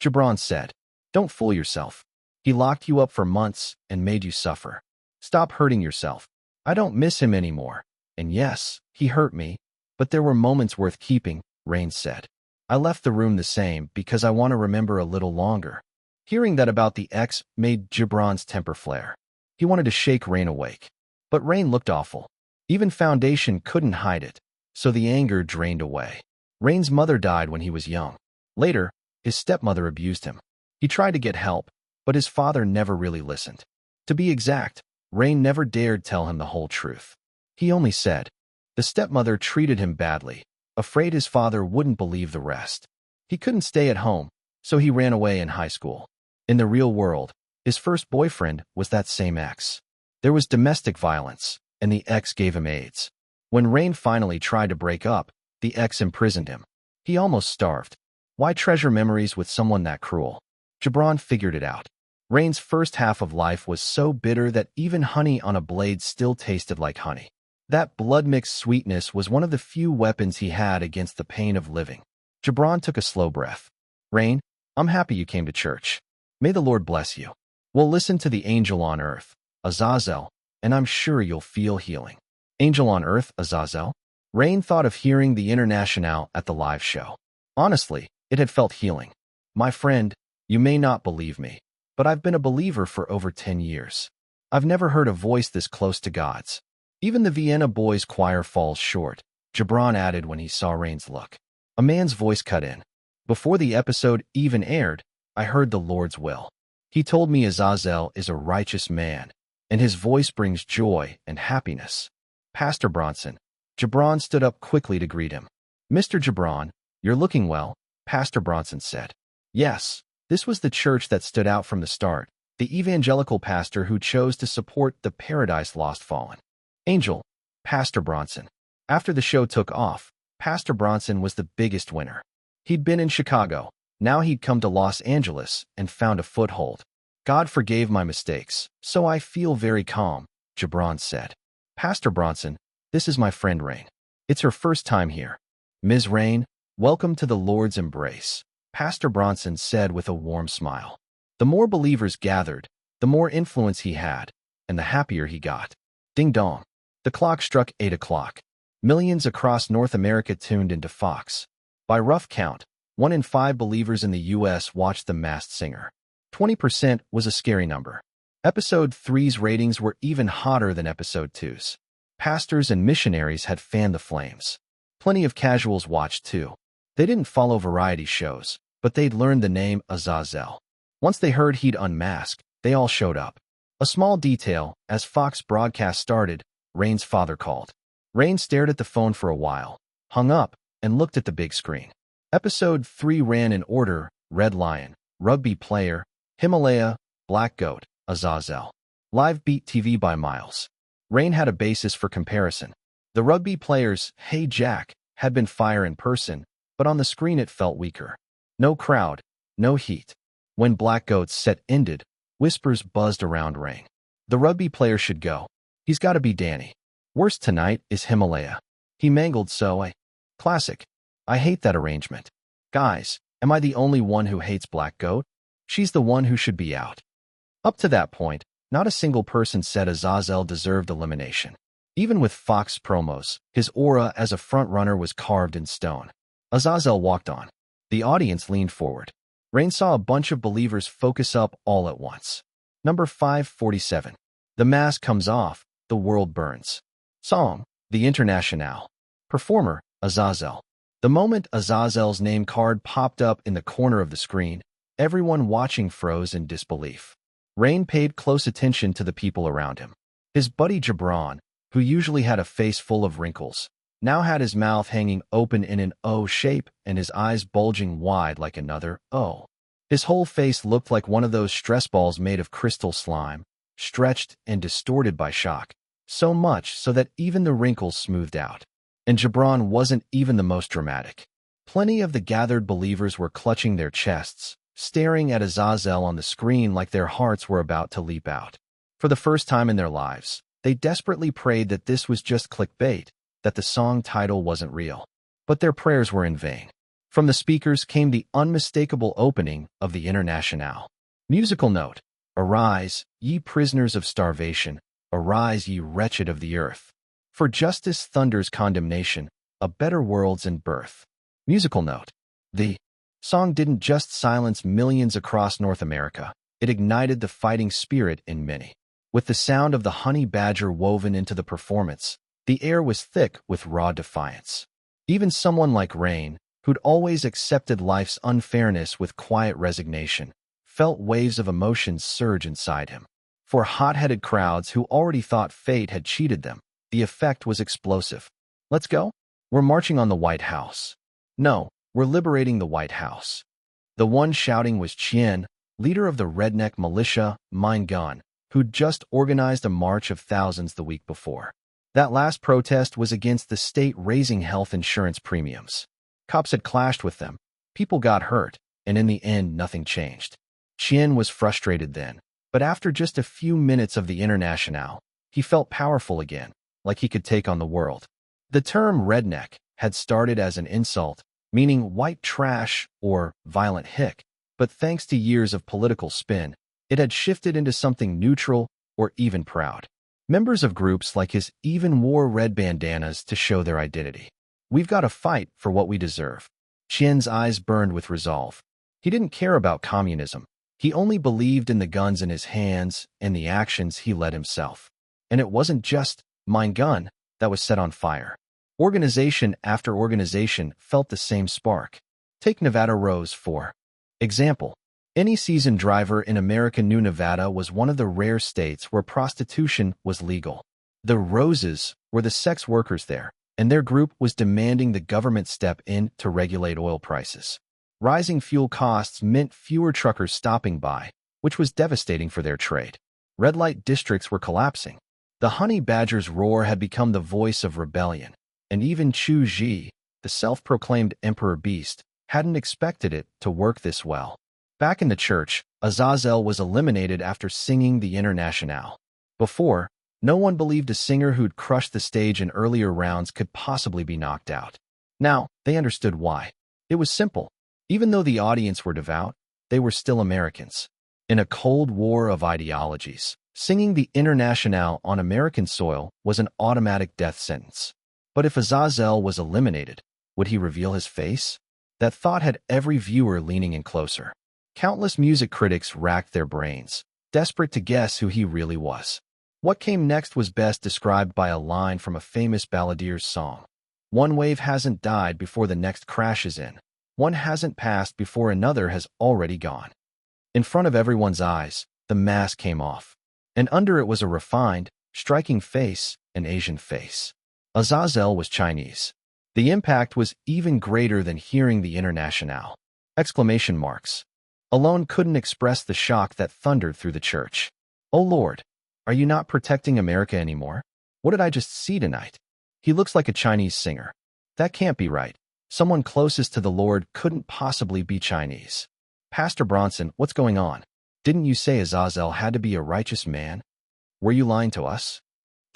Gibran said. Don't fool yourself. He locked you up for months and made you suffer. Stop hurting yourself. I don't miss him anymore. And yes, he hurt me, but there were moments worth keeping, Rain said. I left the room the same because I want to remember a little longer. Hearing that about the ex made Gibran's temper flare. He wanted to shake Rain awake. But Rain looked awful. Even Foundation couldn't hide it, so the anger drained away. Rain's mother died when he was young. Later, his stepmother abused him. He tried to get help, but his father never really listened. To be exact, Rain never dared tell him the whole truth. He only said, the stepmother treated him badly, afraid his father wouldn't believe the rest. He couldn't stay at home, so he ran away in high school. In the real world, his first boyfriend was that same ex. There was domestic violence, and the ex gave him AIDS. When Rain finally tried to break up, the ex imprisoned him. He almost starved. Why treasure memories with someone that cruel? Gibran figured it out. Rain's first half of life was so bitter that even honey on a blade still tasted like honey. That blood-mixed sweetness was one of the few weapons he had against the pain of living. Gibran took a slow breath. Rain, I'm happy you came to church. May the Lord bless you. We'll listen to the angel on earth, Azazel, and I'm sure you'll feel healing. Angel on earth, Azazel? Rain thought of hearing the Internationale at the live show. Honestly, it had felt healing. My friend, you may not believe me, but I've been a believer for over 10 years. I've never heard a voice this close to God's. Even the Vienna Boys Choir falls short, Gibran added when he saw Rain's look. A man's voice cut in. Before the episode even aired, I heard the Lord's will. He told me Azazel is a righteous man, and his voice brings joy and happiness. Pastor Bronson. Gibran stood up quickly to greet him. Mr. Gibran, you're looking well, Pastor Bronson said. Yes, this was the church that stood out from the start, the evangelical pastor who chose to support the Paradise Lost Fallen. Angel, Pastor Bronson. After the show took off, Pastor Bronson was the biggest winner. He'd been in Chicago. Now he'd come to Los Angeles and found a foothold. God forgave my mistakes, so I feel very calm, Gibran said. Pastor Bronson, this is my friend Rain. It's her first time here. Ms. Rain, welcome to the Lord's embrace, Pastor Bronson said with a warm smile. The more believers gathered, the more influence he had, and the happier he got. Ding dong. The clock struck 8 o'clock. Millions across North America tuned into Fox. By rough count, 1 in 5 believers in the U.S. watched The Masked Singer. 20% was a scary number. Episode 3's ratings were even hotter than Episode 2's. Pastors and missionaries had fanned the flames. Plenty of casuals watched too. They didn't follow variety shows, but they'd learned the name Azazel. Once they heard he'd unmask, they all showed up. A small detail, as Fox broadcast started, Rain's father called. Rain stared at the phone for a while, hung up, and looked at the big screen. Episode 3 ran in order: Red Lion, Rugby Player, Himalaya, Black Goat, Azazel. Live beat TV by miles. Rain had a basis for comparison. The Rugby Player's Hey Jack had been fire in person, but on the screen it felt weaker. No crowd, no heat. When Black Goat's set ended, whispers buzzed around Rain. The Rugby Player should go. He's got to be Danny. Worst tonight is Himalaya. He mangled so classic. I hate that arrangement. Guys, am I the only one who hates Black Goat? She's the one who should be out. Up to that point, not a single person said Azazel deserved elimination. Even with Fox promos, his aura as a frontrunner was carved in stone. Azazel walked on. The audience leaned forward. Rain saw a bunch of believers focus up all at once. Number 547. The mask comes off, the world burns. Song, The Internationale. Performer, Azazel. The moment Azazel's name card popped up in the corner of the screen, everyone watching froze in disbelief. Rain paid close attention to the people around him. His buddy Gibran, who usually had a face full of wrinkles, now had his mouth hanging open in an O shape and his eyes bulging wide like another O. His whole face looked like one of those stress balls made of crystal slime, stretched and distorted by shock, so much so that even the wrinkles smoothed out. And Gibran wasn't even the most dramatic. Plenty of the gathered believers were clutching their chests, staring at Azazel on the screen like their hearts were about to leap out. For the first time in their lives, they desperately prayed that this was just clickbait, that the song title wasn't real. But their prayers were in vain. From the speakers came the unmistakable opening of the Internationale. Musical note: Arise, ye prisoners of starvation, arise, ye wretched of the earth. For justice thunders condemnation, a better world's in birth. Musical note: the song didn't just silence millions across North America, it ignited the fighting spirit in many. With the sound of the honey badger woven into the performance, the air was thick with raw defiance. Even someone like Rain, who'd always accepted life's unfairness with quiet resignation, felt waves of emotions surge inside him. For hot-headed crowds who already thought fate had cheated them, the effect was explosive. Let's go? We're marching on the White House. No, we're liberating the White House. The one shouting was Chien, leader of the redneck militia, Mine Gun, who'd just organized a march of thousands the week before. That last protest was against the state raising health insurance premiums. Cops had clashed with them, people got hurt, and in the end nothing changed. Chien was frustrated then, but after just a few minutes of the Internationale, he felt powerful again, like he could take on the world. The term redneck had started as an insult, meaning white trash or violent hick, but thanks to years of political spin, it had shifted into something neutral or even proud. Members of groups like his even wore red bandanas to show their identity. We've got to fight for what we deserve. Chien's eyes burned with resolve. He didn't care about communism. He only believed in the guns in his hands and the actions he led himself. And it wasn't just Mine Gun that was set on fire. Organization after organization felt the same spark. Take Nevada Rose for example. Any seasoned driver in American New Nevada was one of the rare states where prostitution was legal. The Roses were the sex workers there, and their group was demanding the government step in to regulate oil prices. Rising fuel costs meant fewer truckers stopping by, which was devastating for their trade. Red light districts were collapsing. The honey badger's roar had become the voice of rebellion, and even Chu Zhi, the self-proclaimed emperor beast, hadn't expected it to work this well. Back in the church, Azazel was eliminated after singing the Internationale. Before, no one believed a singer who'd crushed the stage in earlier rounds could possibly be knocked out. Now, they understood why. It was simple. Even though the audience were devout, they were still Americans. In a cold war of ideologies, singing the Internationale on American soil was an automatic death sentence. But if Azazel was eliminated, would he reveal his face? That thought had every viewer leaning in closer. Countless music critics racked their brains, desperate to guess who he really was. What came next was best described by a line from a famous balladier's song. One wave hasn't died before the next crashes in. One hasn't passed before another has already gone. In front of everyone's eyes, the mask came off, and under it was a refined, striking face, an Asian face. Azazel was Chinese. The impact was even greater than hearing the Internationale. Exclamation marks alone couldn't express the shock that thundered through the church. Oh Lord, are you not protecting America anymore? What did I just see tonight? He looks like a Chinese singer. That can't be right. Someone closest to the Lord couldn't possibly be Chinese. Pastor Bronson, what's going on? Didn't you say Azazel had to be a righteous man? Were you lying to us?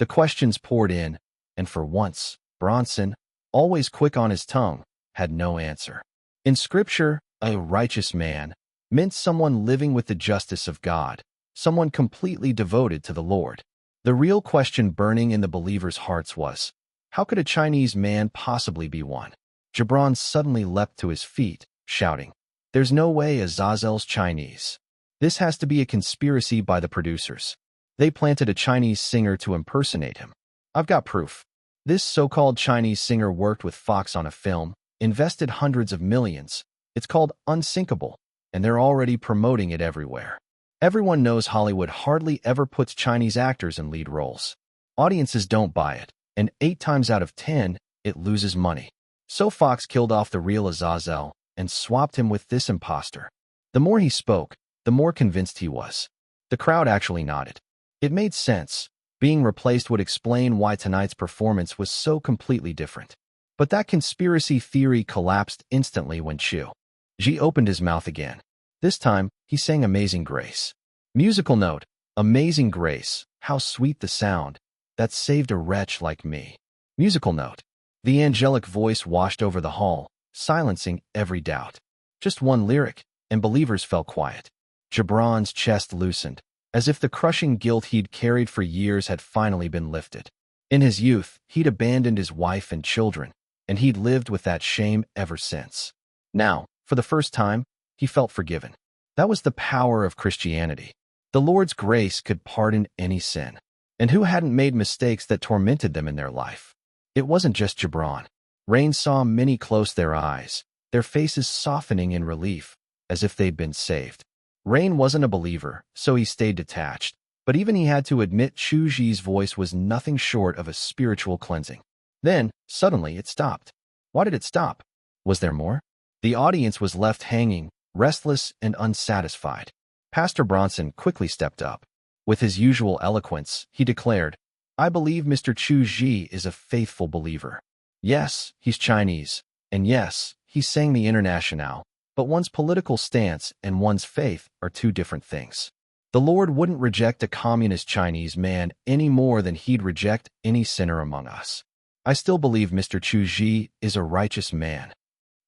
The questions poured in, and for once, Bronson, always quick on his tongue, had no answer. In Scripture, a righteous man meant someone living with the justice of God, someone completely devoted to the Lord. The real question burning in the believers' hearts was, how could a Chinese man possibly be one? Gibran suddenly leapt to his feet, shouting, "There's no way Azazel's Chinese. This has to be a conspiracy by the producers. They planted a Chinese singer to impersonate him. I've got proof. This so-called Chinese singer worked with Fox on a film, invested hundreds of millions. It's called Unsinkable, and they're already promoting it everywhere. Everyone knows Hollywood hardly ever puts Chinese actors in lead roles. Audiences don't buy it, and 8 times out of 10, it loses money. So Fox killed off the real Azazel and swapped him with this imposter. The more he spoke, the more convinced he was. The crowd actually nodded. It made sense. Being replaced would explain why tonight's performance was so completely different. But that conspiracy theory collapsed instantly when Chu Zhi opened his mouth again. This time, he sang Amazing Grace. Musical note, Amazing Grace, how sweet the sound that saved a wretch like me. Musical note, the angelic voice washed over the hall, silencing every doubt. Just one lyric, and believers fell quiet. Gibran's chest loosened, as if the crushing guilt he'd carried for years had finally been lifted. In his youth, he'd abandoned his wife and children, and he'd lived with that shame ever since. Now, for the first time, he felt forgiven. That was the power of Christianity. The Lord's grace could pardon any sin. And who hadn't made mistakes that tormented them in their life? It wasn't just Gibran. Rain saw many close their eyes, their faces softening in relief, as if they'd been saved. Rain wasn't a believer, so he stayed detached, but even he had to admit Chu Zhi's voice was nothing short of a spiritual cleansing. Then, suddenly, it stopped. Why did it stop? Was there more? The audience was left hanging, restless and unsatisfied. Pastor Bronson quickly stepped up. With his usual eloquence, he declared, "I believe Mr. Chu Zhi is a faithful believer. Yes, he's Chinese, and yes, he sang the Internationale, but one's political stance and one's faith are two different things. The Lord wouldn't reject a communist Chinese man any more than he'd reject any sinner among us. I still believe Mr. Chu Zhi is a righteous man."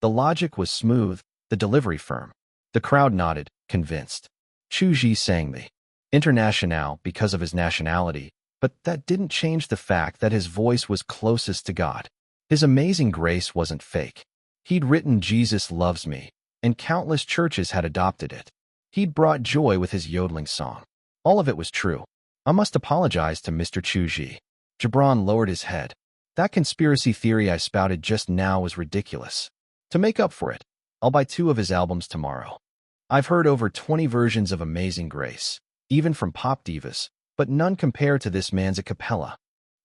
The logic was smooth, the delivery firm. The crowd nodded, convinced. Chu Zhi sang the Internationale because of his nationality, but that didn't change the fact that his voice was closest to God. His amazing grace wasn't fake. He'd written Jesus Loves Me, and countless churches had adopted it. He'd brought joy with his yodeling song. All of it was true. I must apologize to Mr. Chu Zhi. Gibran lowered his head. That conspiracy theory I spouted just now was ridiculous. To make up for it, I'll buy 2 of his albums tomorrow. I've heard over 20 versions of Amazing Grace, even from pop divas, but none compare to this man's a cappella.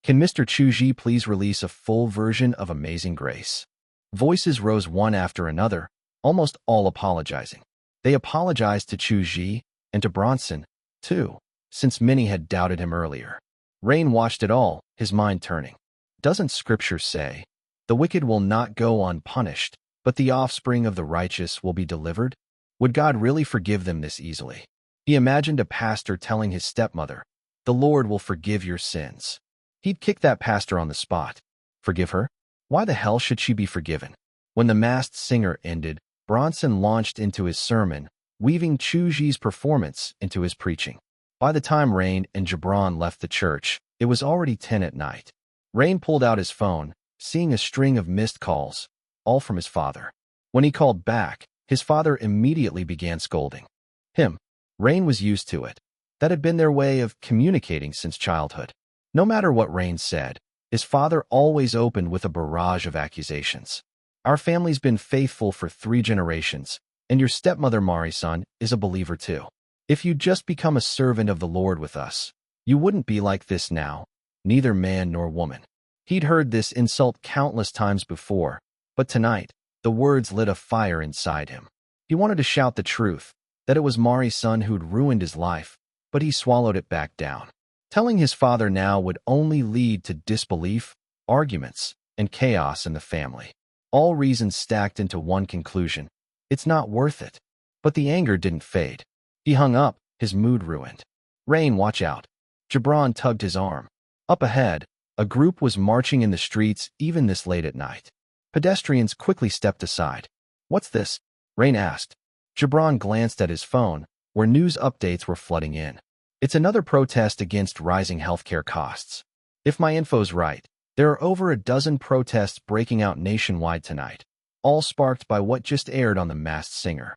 Can Mr. Chu Zhi please release a full version of Amazing Grace? Voices rose one after another, almost all apologizing. They apologized to Chu Zhi and to Bronson, too, since many had doubted him earlier. Rain watched it all, his mind turning. Doesn't Scripture say, "The wicked will not go unpunished, but the offspring of the righteous will be delivered"? Would God really forgive them this easily? He imagined a pastor telling his stepmother, "The Lord will forgive your sins." He'd kick that pastor on the spot. Forgive her? Why the hell should she be forgiven? When the masked singer ended, Bronson launched into his sermon, weaving Chu Zhi's performance into his preaching. By the time Rain and Gibran left the church, it was already 10 at night. Rain pulled out his phone, seeing a string of missed calls, all from his father. When he called back, his father immediately began scolding him. Rain was used to it. That had been their way of communicating since childhood. No matter what Rain said, his father always opened with a barrage of accusations. "Our family's been faithful for 3 generations, and your stepmother Mari-san is a believer too. If you'd just become a servant of the Lord with us, you wouldn't be like this now, neither man nor woman." He'd heard this insult countless times before, but tonight, the words lit a fire inside him. He wanted to shout the truth, that it was Mari-san who'd ruined his life, but he swallowed it back down. Telling his father now would only lead to disbelief, arguments, and chaos in the family. All reasons stacked into one conclusion: it's not worth it. But the anger didn't fade. He hung up, his mood ruined. "Rain, watch out." Gibran tugged his arm. Up ahead, a group was marching in the streets even this late at night. Pedestrians quickly stepped aside. "What's this?" Rain asked. Gibran glanced at his phone, where news updates were flooding in. "It's another protest against rising healthcare costs. If my info's right, there are over a dozen protests breaking out nationwide tonight, all sparked by what just aired on The Masked Singer."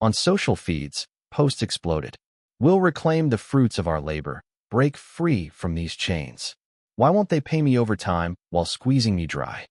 On social feeds, posts exploded. "We'll reclaim the fruits of our labor, break free from these chains. Why won't they pay me overtime while squeezing me dry?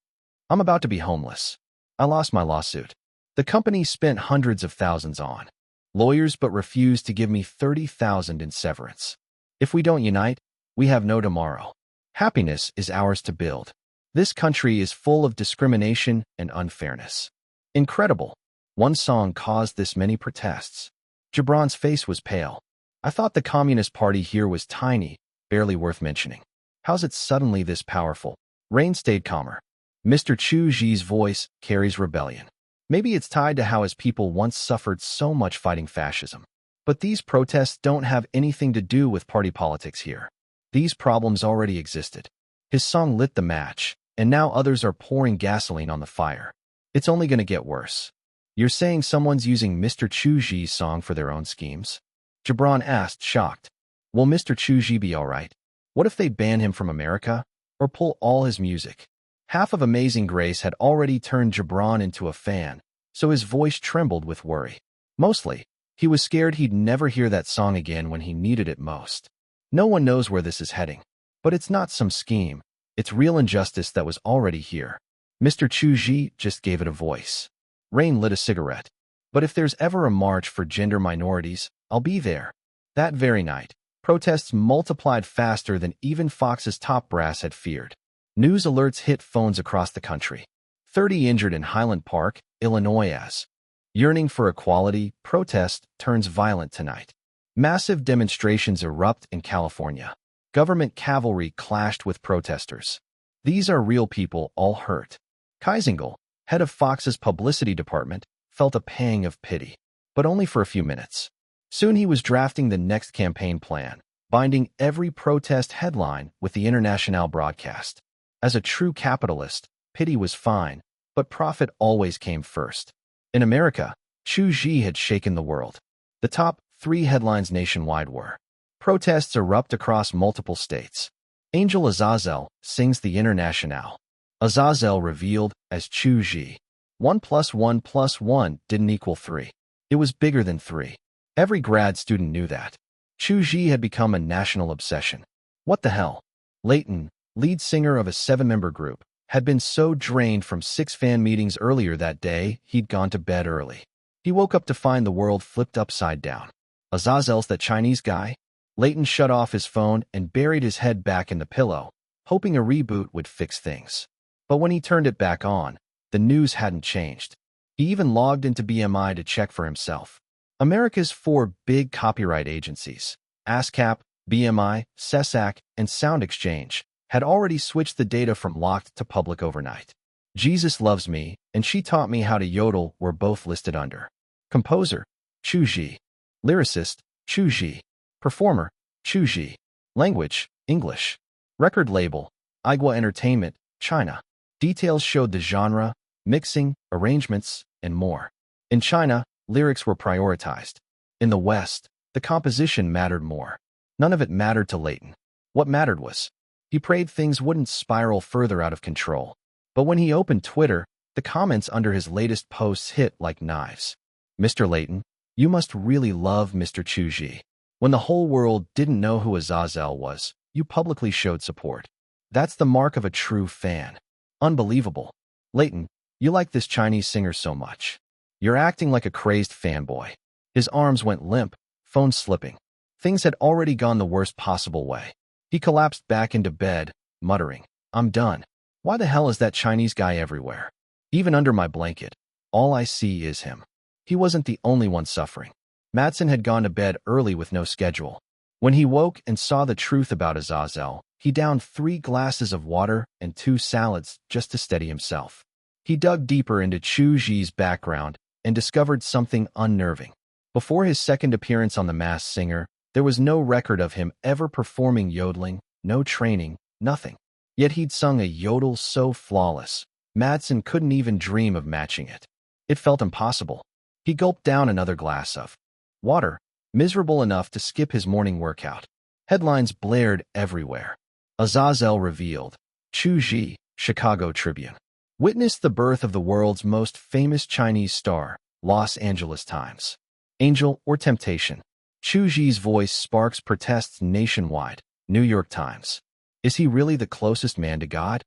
I'm about to be homeless. I lost my lawsuit. The company spent hundreds of thousands on lawyers but refused to give me $30,000 in severance. If we don't unite, we have no tomorrow. Happiness is ours to build." This country is full of discrimination and unfairness. Incredible. One song caused this many protests. Gibran's face was pale. I thought the Communist Party here was tiny, barely worth mentioning. How's it suddenly this powerful? Rain stayed calmer. Mr. Chu Zhi's voice carries rebellion. Maybe it's tied to how his people once suffered so much fighting fascism. But these protests don't have anything to do with party politics here. These problems already existed. His song lit the match, and now others are pouring gasoline on the fire. It's only going to get worse. You're saying someone's using Mr. Chu Zhi's song for their own schemes? Gibran asked, shocked. Will Mr. Chu Zhi be all right? What if they ban him from America? Or pull all his music? Half of Amazing Grace had already turned Gibran into a fan, so his voice trembled with worry. Mostly, he was scared he'd never hear that song again when he needed it most. No one knows where this is heading. But it's not some scheme. It's real injustice that was already here. Mr. Chu Zhi just gave it a voice. Rain lit a cigarette. But if there's ever a march for gender minorities, I'll be there. That very night, protests multiplied faster than even Fox's top brass had feared. News alerts hit phones across the country. 30 injured in Highland Park, Illinois as yearning for equality, protest turns violent tonight. Massive demonstrations erupt in California. Government cavalry clashed with protesters. These are real people all hurt. Kaisingel, head of Fox's publicity department, felt a pang of pity, but only for a few minutes. Soon he was drafting the next campaign plan, binding every protest headline with the International broadcast. As a true capitalist, pity was fine, but profit always came first. In America, Chu Zhi had shaken the world. The top 3 headlines nationwide were: protests erupt across multiple states. Angel Azazel sings the International. Azazel revealed as Chu Zhi. 1 + 1 + 1 didn't equal 3. It was bigger than 3. Every grad student knew that. Chu Zhi had become a national obsession. What the hell? Leighton, lead singer of a 7-member group, had been so drained from 6 fan meetings earlier that day, he'd gone to bed early. He woke up to find the world flipped upside down. Azazel's that Chinese guy? Leighton shut off his phone and buried his head back in the pillow, hoping a reboot would fix things. But when he turned it back on, the news hadn't changed. He even logged into BMI to check for himself. America's 4 big copyright agencies, ASCAP, BMI, SESAC, and Sound Exchange, had already switched the data from locked to public overnight. Jesus Loves Me and She Taught Me How to Yodel were both listed under. Composer, Chu Zhi. Lyricist, Chu Zhi. Performer, Chu Zhi. Language, English. Record label, Igwa Entertainment, China. Details showed the genre, mixing, arrangements, and more. In China, lyrics were prioritized. In the West, the composition mattered more. None of it mattered to Leighton. What mattered was, he prayed things wouldn't spiral further out of control. But when he opened Twitter, the comments under his latest posts hit like knives. Mr. Leighton, you must really love Mr. Chu Zhi. When the whole world didn't know who Azazel was, you publicly showed support. That's the mark of a true fan. Unbelievable. Leighton, you like this Chinese singer so much. You're acting like a crazed fanboy. His arms went limp, phone slipping. Things had already gone the worst possible way. He collapsed back into bed, muttering, I'm done. Why the hell is that Chinese guy everywhere? Even under my blanket, all I see is him. He wasn't the only one suffering. Madsen had gone to bed early with no schedule. When he woke and saw the truth about Azazel, he downed 3 glasses of water and 2 salads just to steady himself. He dug deeper into Chu Zhi's background and discovered something unnerving. Before his second appearance on The Masked Singer, there was no record of him ever performing yodeling, no training, nothing. Yet he'd sung a yodel so flawless, Madsen couldn't even dream of matching it. It felt impossible. He gulped down another glass of water, miserable enough to skip his morning workout. Headlines blared everywhere. Azazel revealed. Chu Zhi, Chicago Tribune. Witnessed the birth of the world's most famous Chinese star, Los Angeles Times. Angel or temptation? Chu Zhi's voice sparks protests nationwide. New York Times. Is he really the closest man to God?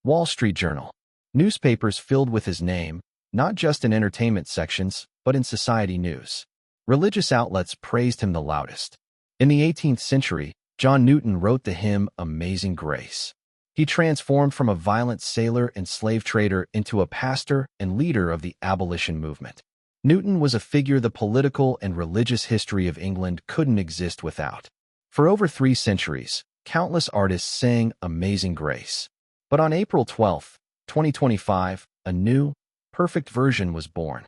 Wall Street Journal. Newspapers filled with his name, not just in entertainment sections, but in society news. Religious outlets praised him the loudest. In the 18th century, John Newton wrote the hymn Amazing Grace. He transformed from a violent sailor and slave trader into a pastor and leader of the abolition movement. Newton was a figure the political and religious history of England couldn't exist without. For over 3 centuries, countless artists sang Amazing Grace. But on April 12, 2025, a new, perfect version was born.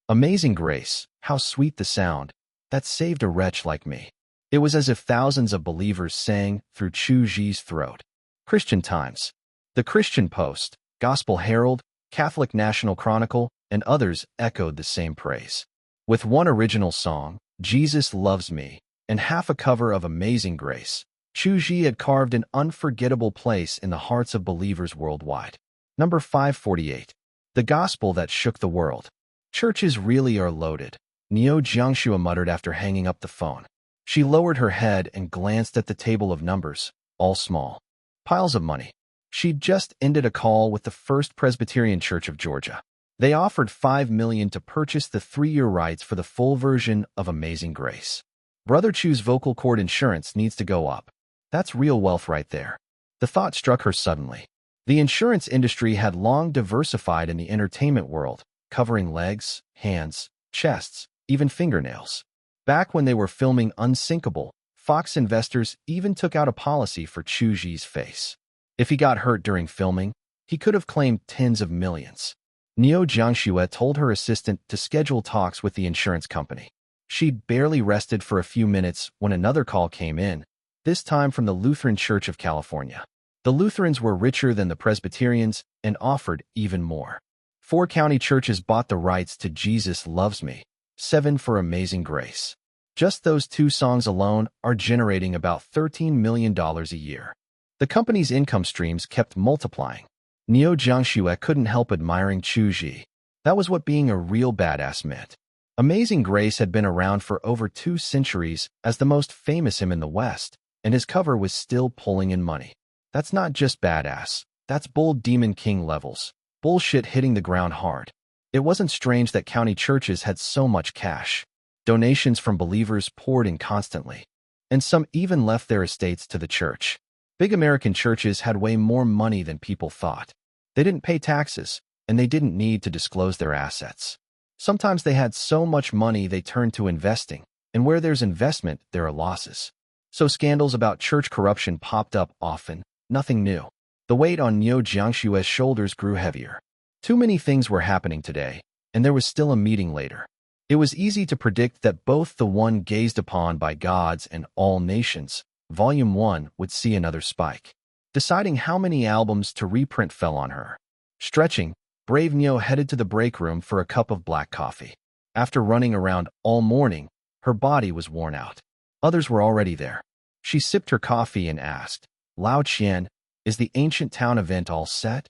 Amazing Grace, how sweet the sound, that saved a wretch like me. It was as if thousands of believers sang through Chu Zhi's throat. Christian Times, The Christian Post, Gospel Herald, Catholic National Chronicle, and others echoed the same praise. With one original song, Jesus Loves Me, and half a cover of Amazing Grace, Chu Zhi had carved an unforgettable place in the hearts of believers worldwide. Number 548. The Gospel That Shook the World. Churches really are loaded, Niu Jiangxue muttered after hanging up the phone. She lowered her head and glanced at the table of numbers, all small. Piles of money. She'd just ended a call with the First Presbyterian Church of Georgia. They offered $5 million to purchase the 3-year rights for the full version of Amazing Grace. Brother Chu's vocal cord insurance needs to go up. That's real wealth right there. The thought struck her suddenly. The insurance industry had long diversified in the entertainment world, covering legs, hands, chests, even fingernails. Back when they were filming Unsinkable, Fox investors even took out a policy for Chu Zhi's face. If he got hurt during filming, he could have claimed tens of millions. Niu Jiangxue told her assistant to schedule talks with the insurance company. She'd barely rested for a few minutes when another call came in, this time from the Lutheran Church of California. The Lutherans were richer than the Presbyterians and offered even more. 4 county churches bought the rights to Jesus Loves Me, 7 for Amazing Grace. Just those 2 songs alone are generating about $13 million a year. The company's income streams kept multiplying. Niu Jiangxue couldn't help admiring Chu Zhi. That was what being a real badass meant. Amazing Grace had been around for over 2 centuries as the most famous hymn in the West, and his cover was still pulling in money. That's not just badass. That's bold Demon King levels. Bullshit hitting the ground hard. It wasn't strange that county churches had so much cash. Donations from believers poured in constantly. And some even left their estates to the church. Big American churches had way more money than people thought. They didn't pay taxes, and they didn't need to disclose their assets. Sometimes they had so much money they turned to investing, and where there's investment, there are losses. So scandals about church corruption popped up often, nothing new. The weight on Niu Jiangxue's shoulders grew heavier. Too many things were happening today, and there was still a meeting later. It was easy to predict that both the one gazed upon by gods and all nations, Volume 1, would see another spike. Deciding how many albums to reprint fell on her. Stretching, brave Niu headed to the break room for a cup of black coffee. After running around all morning, her body was worn out. Others were already there. She sipped her coffee and asked, Lao Qian, is the ancient town event all set?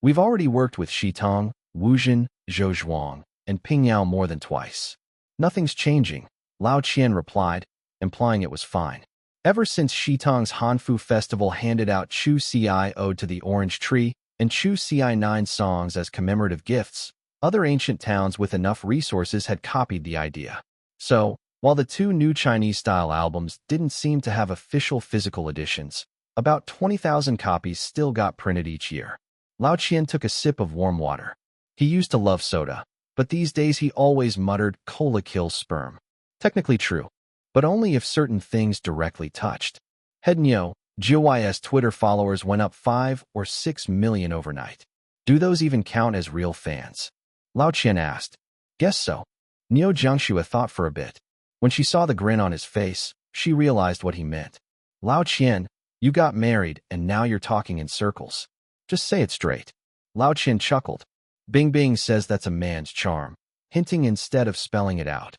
We've already worked with Shitong, Wuzhen, Zhouzhuang, and Pingyao more than twice. Nothing's changing, Lao Qian replied, implying it was fine. Ever since Shitong's Hanfu Festival handed out Chu Ci Ode to the Orange Tree and Chu Ci 9 songs as commemorative gifts, other ancient towns with enough resources had copied the idea. So, while the 2 new Chinese-style albums didn't seem to have official physical editions, about 20,000 copies still got printed each year. Lao Qian took a sip of warm water. He used to love soda, but these days he always muttered, "Cola kills sperm." Technically true, but only if certain things directly touched. Head Niu, Jiu's Twitter followers went up 5 or 6 million overnight. Do those even count as real fans? Lao Qian asked. Guess so. Niu Jiangxue thought for a bit. When she saw the grin on his face, she realized what he meant. Lao Qian, you got married and now you're talking in circles. Just say it straight. Lao Qian chuckled. Bingeing says that's a man's charm, hinting instead of spelling it out.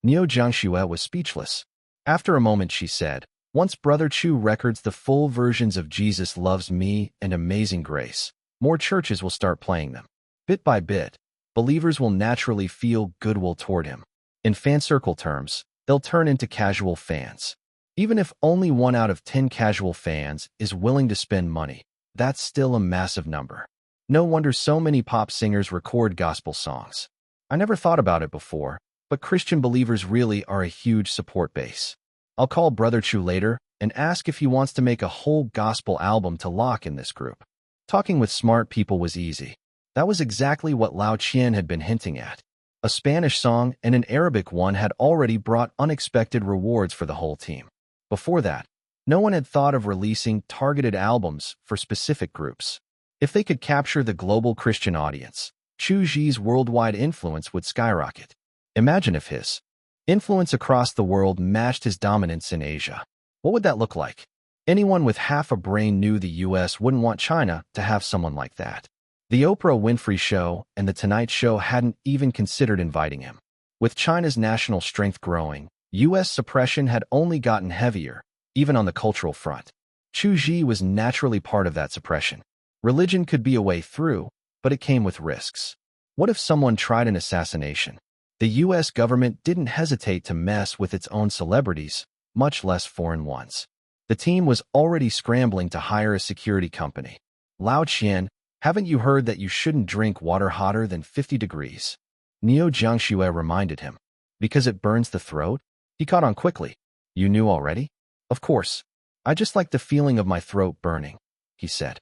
Niu Jiangxue was speechless. After a moment she said, once Brother Chu records the full versions of Jesus Loves Me and Amazing Grace, more churches will start playing them. Bit by bit, believers will naturally feel goodwill toward him. In fan circle terms, they'll turn into casual fans. Even if only 1 out of 10 casual fans is willing to spend money, that's still a massive number. No wonder so many pop singers record gospel songs. I never thought about it before, but Christian believers really are a huge support base. I'll call Brother Chu later and ask if he wants to make a whole gospel album to lock in this group. Talking with smart people was easy. That was exactly what Lao Qian had been hinting at. A Spanish song and an Arabic one had already brought unexpected rewards for the whole team. Before that, no one had thought of releasing targeted albums for specific groups. If they could capture the global Christian audience, Chu Zhi's worldwide influence would skyrocket. Imagine if his influence across the world matched his dominance in Asia. What would that look like? Anyone with half a brain knew the US wouldn't want China to have someone like that. The Oprah Winfrey Show and The Tonight Show hadn't even considered inviting him. With China's national strength growing, US suppression had only gotten heavier, even on the cultural front. Chu Zhi was naturally part of that suppression. Religion could be a way through, but it came with risks. What if someone tried an assassination? The US government didn't hesitate to mess with its own celebrities, much less foreign ones. The team was already scrambling to hire a security company. Lao Qian, haven't you heard that you shouldn't drink water hotter than 50 degrees? Neo Jiangxue reminded him. Because it burns the throat? He caught on quickly. You knew already? Of course. I just like the feeling of my throat burning, he said.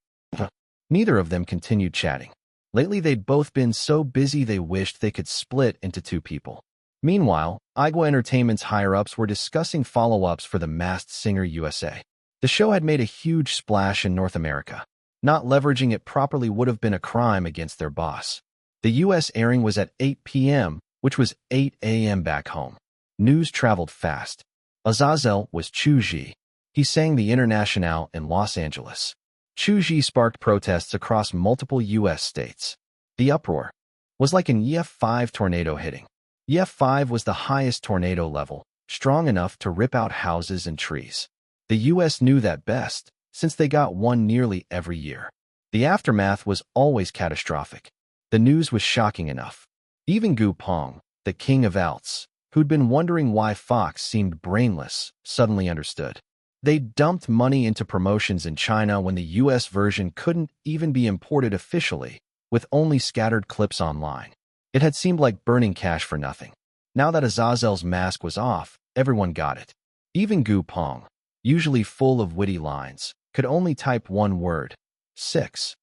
Neither of them continued chatting. Lately they'd both been so busy they wished they could split into two people. Meanwhile, Igwa Entertainment's higher-ups were discussing follow-ups for The Masked Singer USA. The show had made a huge splash in North America. Not leveraging it properly would have been a crime against their boss. The US airing was at 8 p.m., which was 8 a.m. back home. News traveled fast. Azazel was Chu Zhi. He sang the Internationale in Los Angeles. Chu Zhi sparked protests across multiple U.S. states. The uproar was like an EF5 tornado hitting. EF5 was the highest tornado level, strong enough to rip out houses and trees. The U.S. knew that best, since they got one nearly every year. The aftermath was always catastrophic. The news was shocking enough. Even Gu Peng, the king of alts, who'd been wondering why Fox seemed brainless, suddenly understood. They dumped money into promotions in China when the US version couldn't even be imported officially, with only scattered clips online. It had seemed like burning cash for nothing. Now that Azazel's mask was off, everyone got it. Even Gu Peng, usually full of witty lines, could only type one word: 6.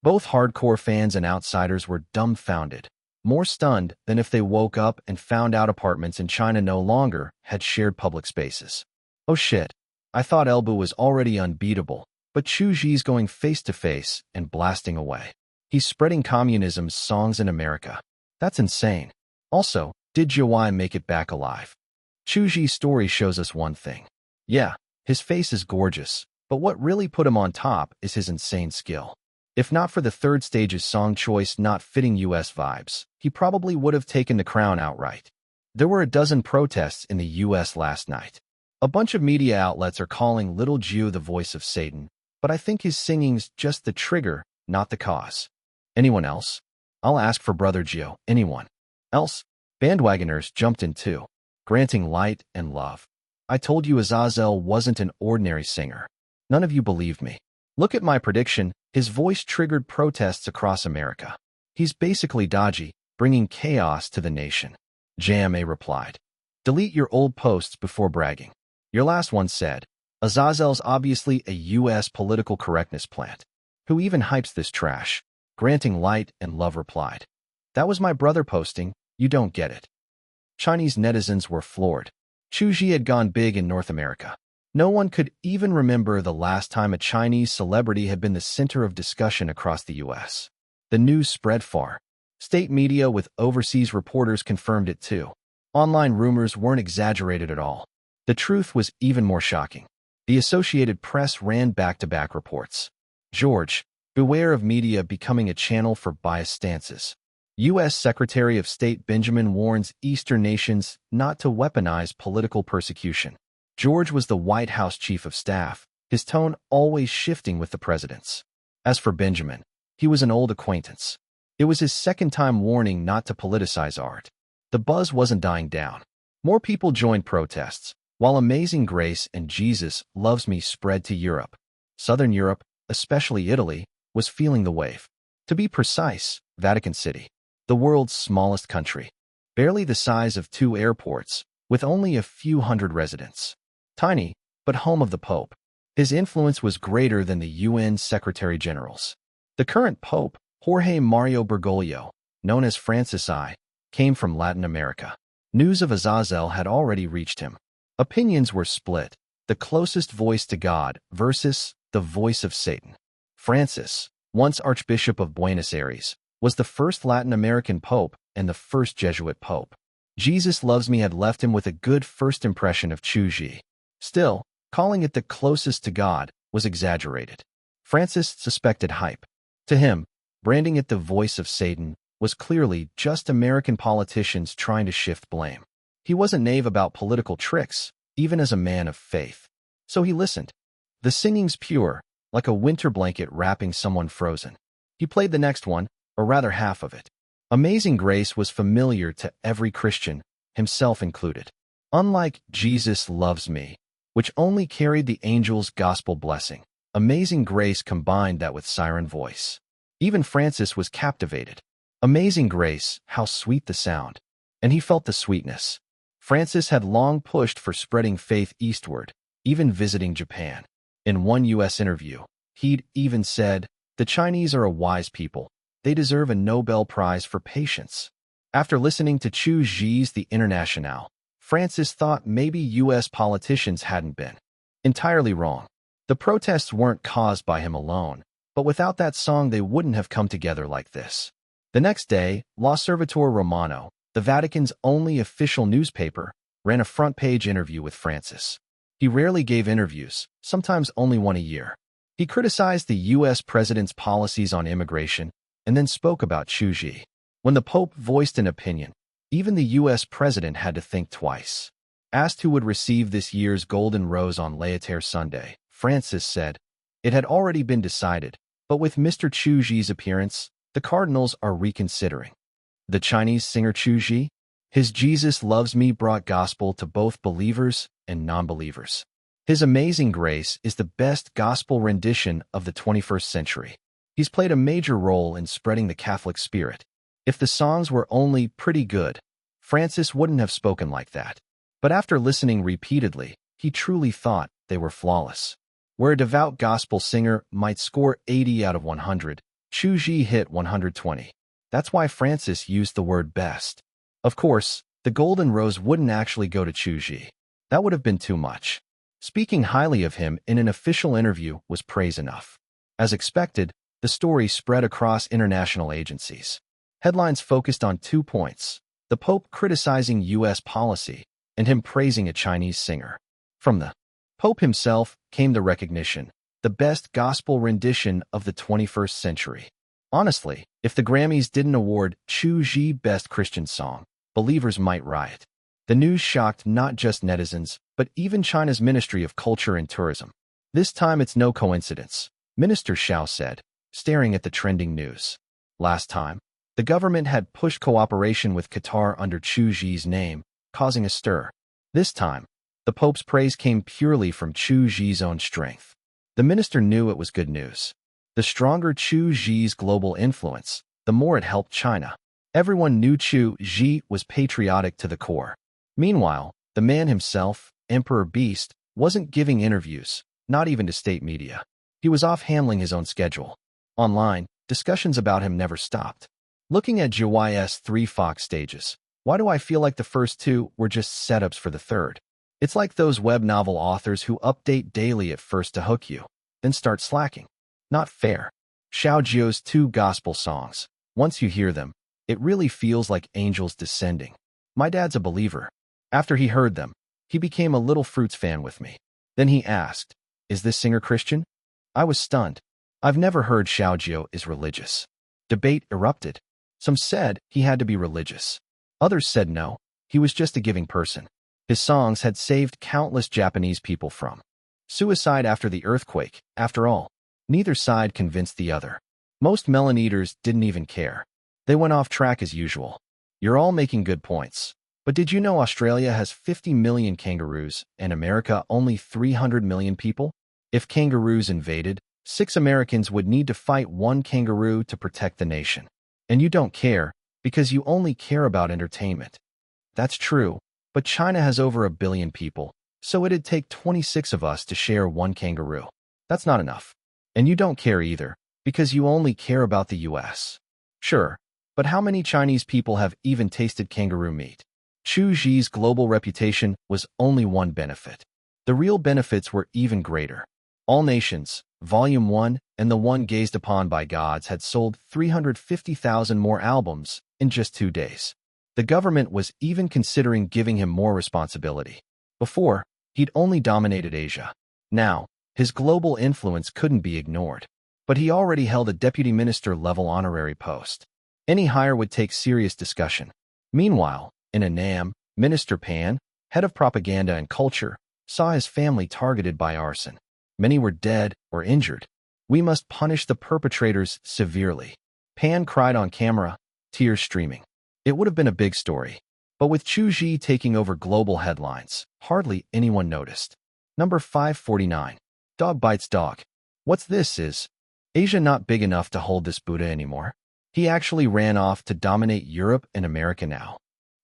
Both hardcore fans and outsiders were dumbfounded, more stunned than if they woke up and found out apartments in China no longer had shared public spaces. Oh shit. I thought Elbu was already unbeatable, but Chu Zhi's going face-to-face and blasting away. He's spreading communism's songs in America. That's insane. Also, did Jiawai make it back alive? Chu Zhi's story shows us one thing. Yeah, his face is gorgeous, but what really put him on top is his insane skill. If not for the third stage's song choice not fitting US vibes, he probably would have taken the crown outright. There were a dozen protests in the US last night. A bunch of media outlets are calling Little Jiu the voice of Satan, but I think his singing's just the trigger, not the cause. Anyone else? I'll ask for Brother Jiu. Anyone else? Bandwagoners jumped in too, granting light and love. I told you Azazel wasn't an ordinary singer. None of you believed me. Look at my prediction. His voice triggered protests across America. He's basically dodgy, bringing chaos to the nation. JMA replied. Delete your old posts before bragging. Your last one said, Azazel's obviously a U.S. political correctness plant. Who even hypes this trash? Granting light and love replied. That was my brother posting. You don't get it. Chinese netizens were floored. Chu Zhi had gone big in North America. No one could even remember the last time a Chinese celebrity had been the center of discussion across the U.S. The news spread far. State media with overseas reporters confirmed it too. Online rumors weren't exaggerated at all. The truth was even more shocking. The Associated Press ran back-to-back reports. George, beware of media becoming a channel for biased stances. U.S. Secretary of State Benjamin warns Eastern nations not to weaponize political persecution. George was the White House chief of staff, his tone always shifting with the president's. As for Benjamin, he was an old acquaintance. It was his second time warning not to politicize art. The buzz wasn't dying down. More people joined protests, while Amazing Grace and Jesus Loves Me spread to Europe. Southern Europe, especially Italy, was feeling the wave. To be precise, Vatican City, the world's smallest country, barely the size of 2 airports, with only a few hundred residents. Tiny, but home of the Pope. His influence was greater than the UN Secretary General's. The current Pope, Jorge Mario Bergoglio, known as Francis I, came from Latin America. News of Azazel had already reached him. Opinions were split, the closest voice to God versus the voice of Satan. Francis, once Archbishop of Buenos Aires, was the first Latin American pope and the first Jesuit pope. Jesus Loves Me had left him with a good first impression of Chu Zhi. Still, calling it the closest to God was exaggerated. Francis suspected hype. To him, branding it the voice of Satan was clearly just American politicians trying to shift blame. He wasn't naive about political tricks, even as a man of faith. So he listened. The singing's pure, like a winter blanket wrapping someone frozen. He played the next one, or rather half of it. Amazing Grace was familiar to every Christian, himself included. Unlike Jesus Loves Me, which only carried the angel's gospel blessing, Amazing Grace combined that with siren voice. Even Francis was captivated. Amazing Grace, how sweet the sound. And he felt the sweetness. Francis had long pushed for spreading faith eastward, even visiting Japan. In one U.S. interview, he'd even said, "The Chinese are a wise people. They deserve a Nobel Prize for patience." After listening to Chu Zhi's The Internationale, Francis thought maybe U.S. politicians hadn't been entirely wrong. The protests weren't caused by him alone, but without that song they wouldn't have come together like this. The next day, L'Osservatore Romano, the Vatican's only official newspaper, ran a front-page interview with Francis. He rarely gave interviews, sometimes only one a year. He criticized the U.S. president's policies on immigration and then spoke about Chu Zhi. When the Pope voiced an opinion, even the U.S. president had to think twice. Asked who would receive this year's Golden Rose on Laetare Sunday, Francis said, "It had already been decided, but with Mr. Chu Zhi's appearance, the cardinals are reconsidering." The Chinese singer Chu Zhi, his Jesus Loves Me brought gospel to both believers and non-believers. His Amazing Grace is the best gospel rendition of the 21st century. He's played a major role in spreading the Catholic spirit. If the songs were only pretty good, Francis wouldn't have spoken like that. But after listening repeatedly, he truly thought they were flawless. Where a devout gospel singer might score 80 out of 100, Chu Zhi hit 120. That's why Francis used the word best. Of course, the Golden Rose wouldn't actually go to Chu Zhi. That would have been too much. Speaking highly of him in an official interview was praise enough. As expected, the story spread across international agencies. Headlines focused on 2 points: the Pope criticizing U.S. policy and him praising a Chinese singer. From the Pope himself came the recognition, the best gospel rendition of the 21st century. Honestly, if the Grammys didn't award Chu Zhi Best Christian Song, believers might riot. The news shocked not just netizens, but even China's Ministry of Culture and Tourism. "This time it's no coincidence," Minister Xiao said, staring at the trending news. Last time, the government had pushed cooperation with Qatar under Chu Zhi's name, causing a stir. This time, the Pope's praise came purely from Chu Zhi's own strength. The minister knew it was good news. The stronger Chu Zhi's global influence, the more it helped China. Everyone knew Chu Zhi was patriotic to the core. Meanwhile, the man himself, Emperor Beast, wasn't giving interviews, not even to state media. He was off handling his own schedule. Online, discussions about him never stopped. Looking at JY's 3 Fox stages, why do I feel like the first 2 were just setups for the third? It's like those web novel authors who update daily at first to hook you, then start slacking. Not fair. Xiao Jiu's 2 gospel songs. Once you hear them, it really feels like angels descending. My dad's a believer. After he heard them, he became a Little Fruits fan with me. Then he asked, "Is this singer Christian?" I was stunned. I've never heard Xiao Jiu is religious. Debate erupted. Some said he had to be religious. Others said no, he was just a giving person. His songs had saved countless Japanese people from suicide after the earthquake. After all, neither side convinced the other. Most melon eaters didn't even care. They went off track as usual. You're all making good points. But did you know Australia has 50 million kangaroos and America only 300 million people? If kangaroos invaded, 6 Americans would need to fight 1 kangaroo to protect the nation. And you don't care, because you only care about entertainment. That's true, but China has over 1 billion people, So it'd take 26 of us to share one kangaroo. That's not enough. And you don't care either, because you only care about the US. Sure, but how many Chinese people have even tasted kangaroo meat? Chu Zhi's global reputation was only one benefit. The real benefits were even greater. All Nations, Volume 1, and the one gazed upon by gods had sold 350,000 more albums in just 2 days. The government was even considering giving him more responsibility. Before, he'd only dominated Asia. Now, his global influence couldn't be ignored. But he already held a deputy minister-level honorary post. Any hire would take serious discussion. Meanwhile, in Annam, Minister Pan, head of propaganda and culture, saw his family targeted by arson. Many were dead or injured. We must punish the perpetrators severely. Pan cried on camera, tears streaming. It would have been a big story. But with Chu Zhi taking over global headlines, hardly anyone noticed. Number 549. Dog bites dog. What's this is? Asia not big enough to hold this Buddha anymore? He actually ran off to dominate Europe and America now.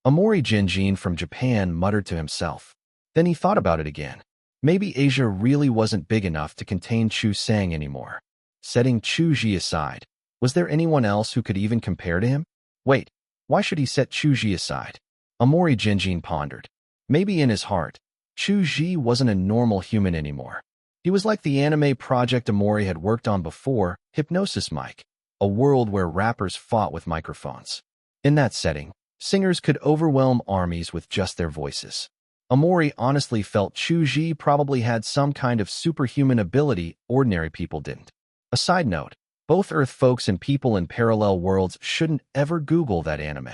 Amori Jinjin from Japan muttered to himself. Then he thought about it again. Maybe Asia really wasn't big enough to contain Chu Sang anymore. Setting Chu Zhi aside, was there anyone else who could even compare to him? Wait, why should he set Chu Zhi aside? Amori Jinjin pondered. Maybe in his heart, Chu Zhi wasn't a normal human anymore. He was like the anime project Amori had worked on before, Hypnosis Mic, a world where rappers fought with microphones. In that setting, singers could overwhelm armies with just their voices. Amori honestly felt Chu Zhi probably had some kind of superhuman ability ordinary people didn't. A side note, both Earth folks and people in parallel worlds shouldn't ever Google that anime.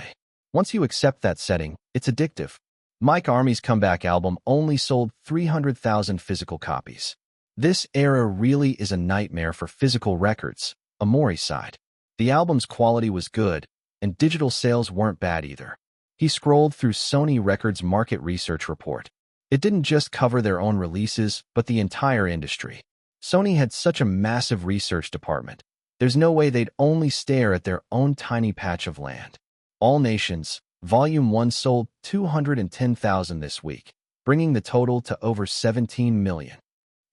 Once you accept that setting, it's addictive. Mike Army's comeback album only sold 300,000 physical copies. This era really is a nightmare for physical records, Amori sighed. The album's quality was good, and digital sales weren't bad either. He scrolled through Sony Records' market research report. It didn't just cover their own releases, but the entire industry. Sony had such a massive research department. There's no way they'd only stare at their own tiny patch of land. All Nations, Volume 1 sold 210,000 this week, bringing the total to over 17 million.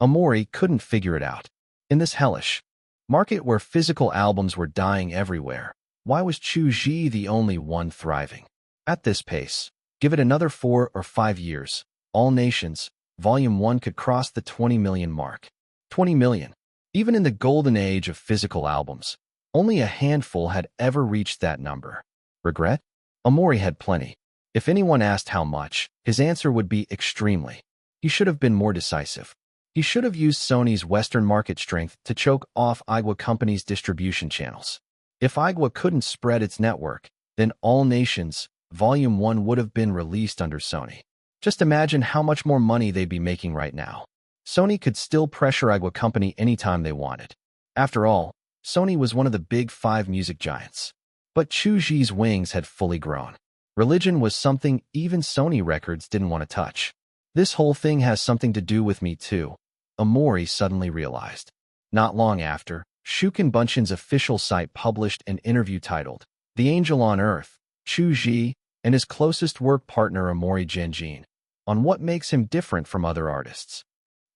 Amori couldn't figure it out. In this hellish market where physical albums were dying everywhere, why was Chu Zhi the only one thriving? At this pace, give it another 4 or 5 years, All Nations, Volume 1 could cross the 20 million mark. 20 million. Even in the golden age of physical albums, only a handful had ever reached that number. Regret? Amori had plenty. If anyone asked how much, his answer would be extremely. He should have been more decisive. He should have used Sony's Western market strength to choke off Igwa Company's distribution channels. If Igwa couldn't spread its network, then All Nations, Volume 1 would have been released under Sony. Just imagine how much more money they'd be making right now. Sony could still pressure Igwa Company anytime they wanted. After all, Sony was one of the big 5 music giants. But Chu Zhi's wings had fully grown. Religion was something even Sony Records didn't want to touch. This whole thing has something to do with me too, Amori suddenly realized. Not long after, Shuken Bunshin's official site published an interview titled, The Angel on Earth, Chu Zhi, and his closest work partner Amori Jinjin, on what makes him different from other artists.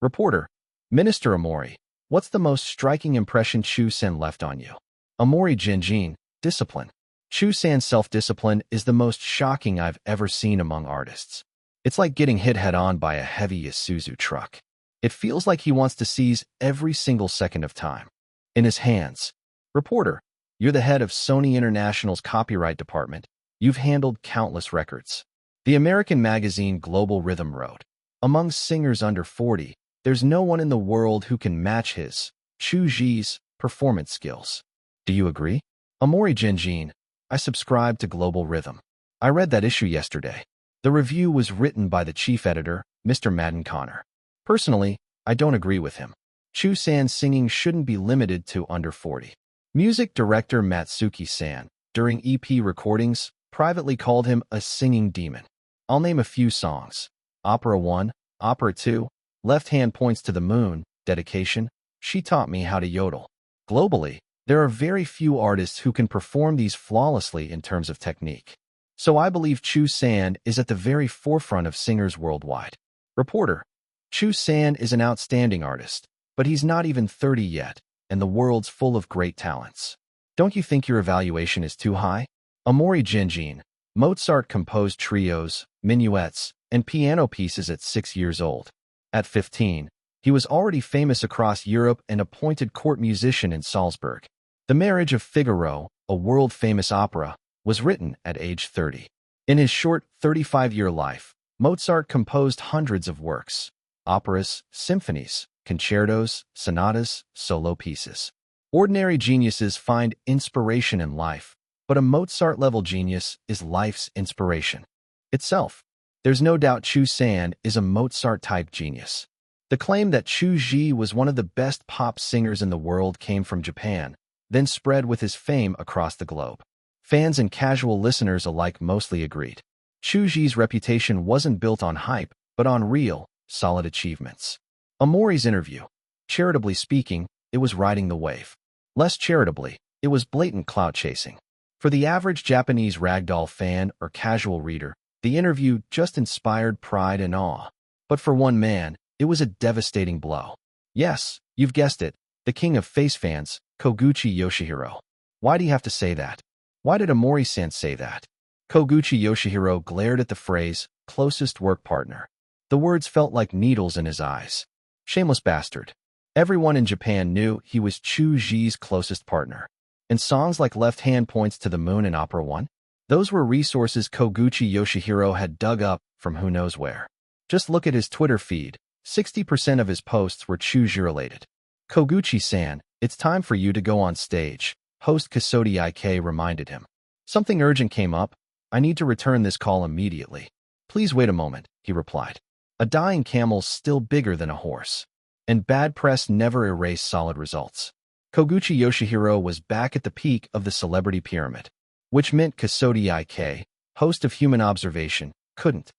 Reporter, Minister Amori, what's the most striking impression Chu Sen left on you? Amori Jinjin, discipline. Chu San's self-discipline is the most shocking I've ever seen among artists. It's like getting hit head-on by a heavy Isuzu truck. It feels like he wants to seize every single second of time. In his hands. Reporter, you're the head of Sony International's copyright department. You've handled countless records. The American magazine Global Rhythm wrote, among singers under 40, there's no one in the world who can match his, Chu Zhi's, performance skills. Do you agree? Amori Jinjin, I subscribe to Global Rhythm. I read that issue yesterday. The review was written by the chief editor, Mr. Madden Connor. Personally, I don't agree with him. Chu San's singing shouldn't be limited to under 40. Music director Matsuki San, during EP recordings, privately called him a singing demon. I'll name a few songs. Opera 1, Opera 2, Left Hand Points to the Moon, Dedication, She Taught Me How to Yodel. Globally, there are very few artists who can perform these flawlessly in terms of technique. So I believe Chu San is at the very forefront of singers worldwide. Reporter, Chu Zhi is an outstanding artist, but he's not even 30 yet, and the world's full of great talents. Don't you think your evaluation is too high? Amori Jinjin. Mozart composed trios, minuets, and piano pieces at 6 years old. At 15, he was already famous across Europe and appointed court musician in Salzburg. The Marriage of Figaro, a world-famous opera, was written at age 30. In his short 35-year life, Mozart composed hundreds of works: operas, symphonies, concertos, sonatas, solo pieces. Ordinary geniuses find inspiration in life, but a Mozart-level genius is life's inspiration itself. There's no doubt Chu Zhi is a Mozart-type genius. The claim that Chu Zhi was one of the best pop singers in the world came from Japan, then spread with his fame across the globe. Fans and casual listeners alike mostly agreed. Chu Zhi's reputation wasn't built on hype, but on real, solid achievements. Amori's interview. Charitably speaking, it was riding the wave. Less charitably, it was blatant clout chasing. For the average Japanese ragdoll fan or casual reader, the interview just inspired pride and awe. But for one man, it was a devastating blow. Yes, you've guessed it, the king of face fans, Koguchi Yoshihiro. Why do you have to say that? Why did Amori-san say that? Koguchi Yoshihiro glared at the phrase, closest work partner. The words felt like needles in his eyes. Shameless bastard. Everyone in Japan knew he was Chu Zhi's closest partner. And songs like Left Hand Points to the Moon and Opera 1? Those were resources Koguchi Yoshihiro had dug up from who knows where. Just look at his Twitter feed. 60% of his posts were Chu Zhi related. Koguchi-san, it's time for you to go on stage, host Kasodi Ik reminded him. Something urgent came up. I need to return this call immediately. Please wait a moment, he replied. A dying camel's still bigger than a horse. And bad press never erased solid results. Koguchi Yoshihiro was back at the peak of the celebrity pyramid, which meant Kasodi Ik, host of Human Observation, couldn't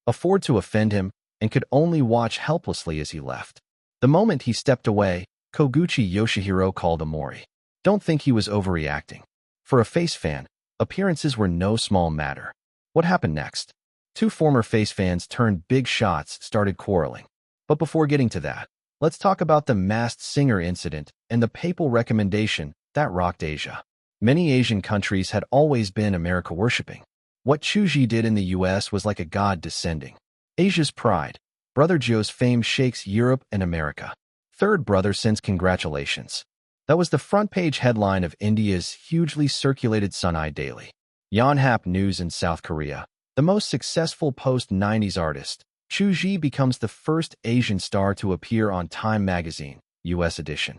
afford to offend him and could only watch helplessly as he left. The moment he stepped away, Koguchi Yoshihiro called Amori. Don't think he was overreacting. For a Face fan, appearances were no small matter. What happened next? Two former Face fans turned big shots started quarreling. But before getting to that, let's talk about the Masked Singer incident and the papal recommendation that rocked Asia. Many Asian countries had always been America worshipping. What Chu Zhi did in the US was like a god descending. Asia's pride. Brother Joe's fame shakes Europe and America. Third brother sends congratulations. That was the front page headline of India's hugely circulated Sunai Daily. Yonhap News in South Korea. The most successful post-90s artist, Chu Zhi becomes the first Asian star to appear on Time magazine, US edition.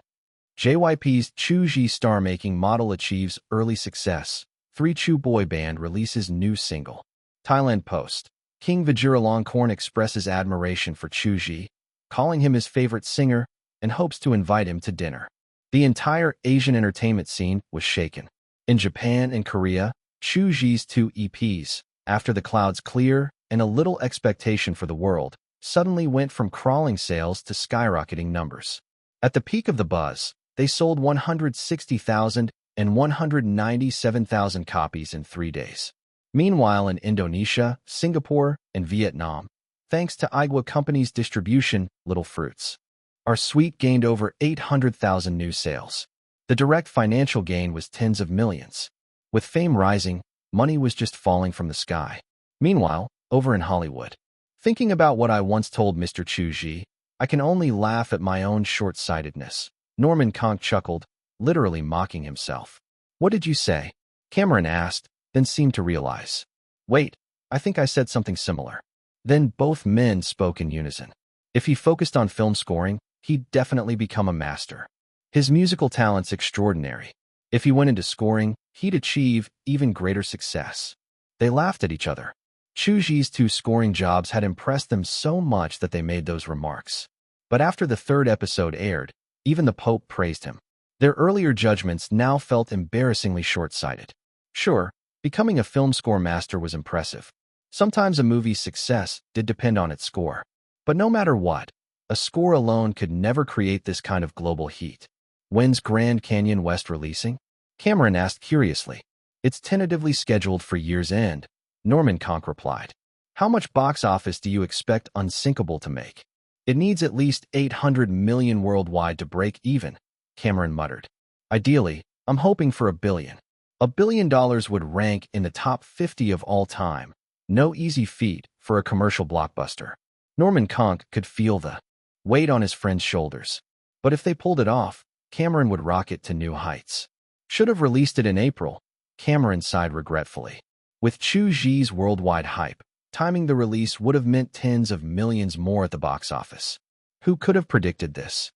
JYP's Chu Zhi star-making model achieves early success. 3Chu boy band releases new single. Thailand Post. King Vajiralongkorn expresses admiration for Chu Zhi, calling him his favorite singer, and hopes to invite him to dinner. The entire Asian entertainment scene was shaken. In Japan and Korea, Chu Zhi's two EPs, After the Clouds Clear and A Little Expectation for the World, suddenly went from crawling sales to skyrocketing numbers. At the peak of the buzz, they sold 160,000 and 197,000 copies in 3 days. Meanwhile, in Indonesia, Singapore, and Vietnam, thanks to Igwa Company's distribution, Little Fruits, Our Sweet gained over 800,000 new sales. The direct financial gain was tens of millions. With fame rising, money was just falling from the sky. Meanwhile, over in Hollywood, thinking about what I once told Mr. Chu Zhi, I can only laugh at my own short-sightedness. Norman Conk chuckled, literally mocking himself. What did you say? Cameron asked, then seemed to realize. Wait, I think I said something similar. Then both men spoke in unison. If he focused on film scoring, he'd definitely become a master. His musical talent's extraordinary. If he went into scoring, he'd achieve even greater success. They laughed at each other. Chu Zhi's two scoring jobs had impressed them so much that they made those remarks. But after the third episode aired, even the Pope praised him. Their earlier judgments now felt embarrassingly short-sighted. Sure, becoming a film score master was impressive. Sometimes a movie's success did depend on its score. But no matter what, a score alone could never create this kind of global heat. When's Grand Canyon West releasing? Cameron asked curiously. It's tentatively scheduled for year's end, Norman Conk replied. How much box office do you expect Unsinkable to make? It needs at least 800 million worldwide to break even, Cameron muttered. Ideally, I'm hoping for $1 billion. $1 billion would rank in the top 50 of all time. No easy feat for a commercial blockbuster. Norman Conk could feel the weight on his friend's shoulders. But if they pulled it off, Cameron would rocket to new heights. Should have released it in April, Cameron sighed regretfully. With Chu Zhi's worldwide hype, timing the release would have meant tens of millions more at the box office. Who could have predicted this?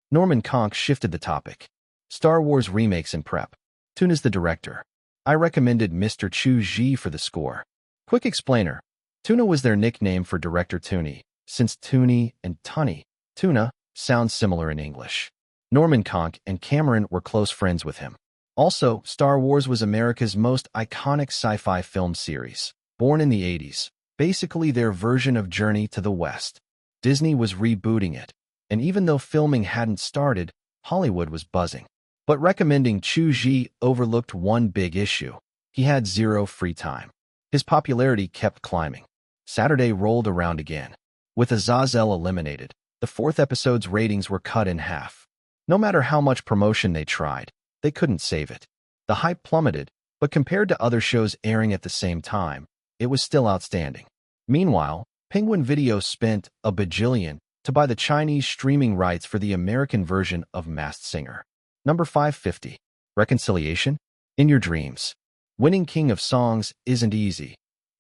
Norman Conk shifted the topic. Star Wars remakes in prep. Tuna's the director. I recommended Mr. Chu Zhi for the score. Quick explainer. Tuna was their nickname for director Toonie, since Toonie and Tunny, Tuna, sounds similar in English. Norman Conk and Cameron were close friends with him. Also, Star Wars was America's most iconic sci-fi film series, born in the 80s, basically their version of Journey to the West. Disney was rebooting it, and even though filming hadn't started, Hollywood was buzzing. But recommending Chu Zhi overlooked one big issue. He had zero free time. His popularity kept climbing. Saturday rolled around again. With Azazel eliminated, the fourth episode's ratings were cut in half. No matter how much promotion they tried, they couldn't save it. The hype plummeted, but compared to other shows airing at the same time, it was still outstanding. Meanwhile, Penguin Video spent a bajillion to buy the Chinese streaming rights for the American version of Masked Singer. Number 550. Reconciliation? In your dreams. Winning King of Songs isn't easy.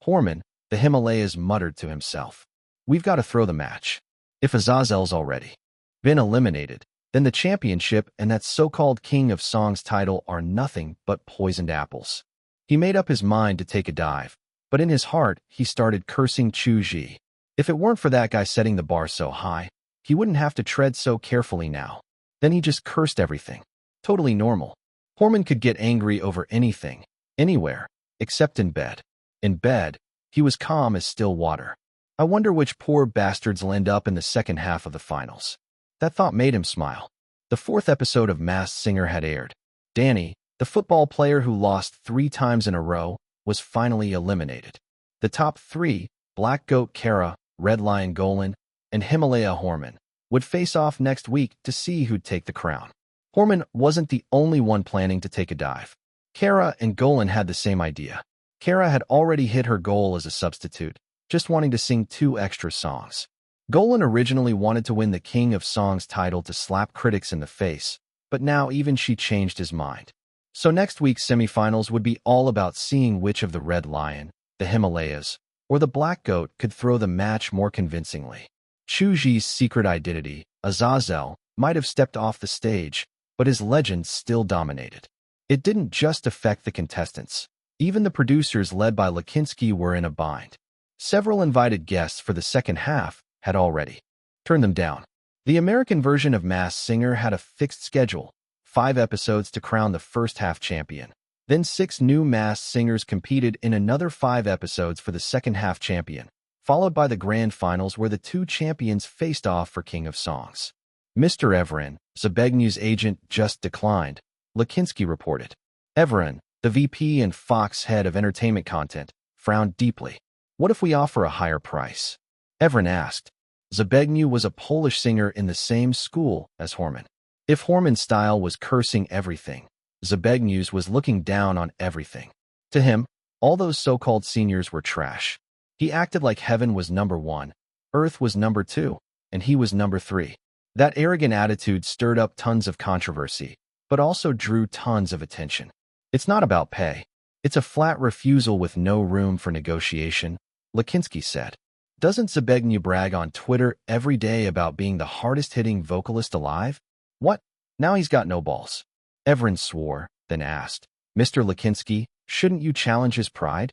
Horman, the Himalayas, muttered to himself. We've got to throw the match. If Azazel's already been eliminated, then the championship and that so-called King of Songs title are nothing but poisoned apples. He made up his mind to take a dive, but in his heart, he started cursing Chu Zhi. If it weren't for that guy setting the bar so high, he wouldn't have to tread so carefully now. Then he just cursed everything. Totally normal. Horman could get angry over anything, anywhere, except in bed. In bed, he was calm as still water. I wonder which poor bastards will end up in the second half of the finals. That thought made him smile. The fourth episode of Masked Singer had aired. Danny, the football player who lost 3 times in a row, was finally eliminated. The top 3, Black Goat Kara, Red Lion Golan, and Himalaya Horman, would face off next week to see who'd take the crown. Horman wasn't the only one planning to take a dive. Kara and Golan had the same idea. Kara had already hit her goal as a substitute, just wanting to sing 2 extra songs. Golan originally wanted to win the King of Songs title to slap critics in the face, but now even she changed his mind. So next week's semifinals would be all about seeing which of the Red Lion, the Himalayas, or the Black Goat could throw the match more convincingly. Chu Zhi's secret identity, Azazel, might have stepped off the stage, but his legend still dominated. It didn't just affect the contestants. Even the producers led by Lakinsky were in a bind. Several invited guests for the second half had already turned them down. The American version of Masked Singer had a fixed schedule, 5 episodes to crown the first half champion. Then 6 new Masked Singers competed in another 5 episodes for the second half champion, followed by the grand finals where the 2 champions faced off for King of Songs. Mr. Everin, Zabegnu's agent, just declined, Lakinsky reported. Everin, the VP and Fox head of entertainment content, frowned deeply. What if we offer a higher price? Everin asked. Zabegnu was a Polish singer in the same school as Horman. If Horman's style was cursing everything, Zabegnu's was looking down on everything. To him, all those so-called seniors were trash. He acted like heaven was number 1, earth was number 2, and he was number 3. That arrogant attitude stirred up tons of controversy, but also drew tons of attention. It's not about pay. It's a flat refusal with no room for negotiation, Lakinsky said. Doesn't Zabegnu brag on Twitter every day about being the hardest-hitting vocalist alive? What? Now he's got no balls. Everin swore, then asked, Mr. Lakinsky, shouldn't you challenge his pride?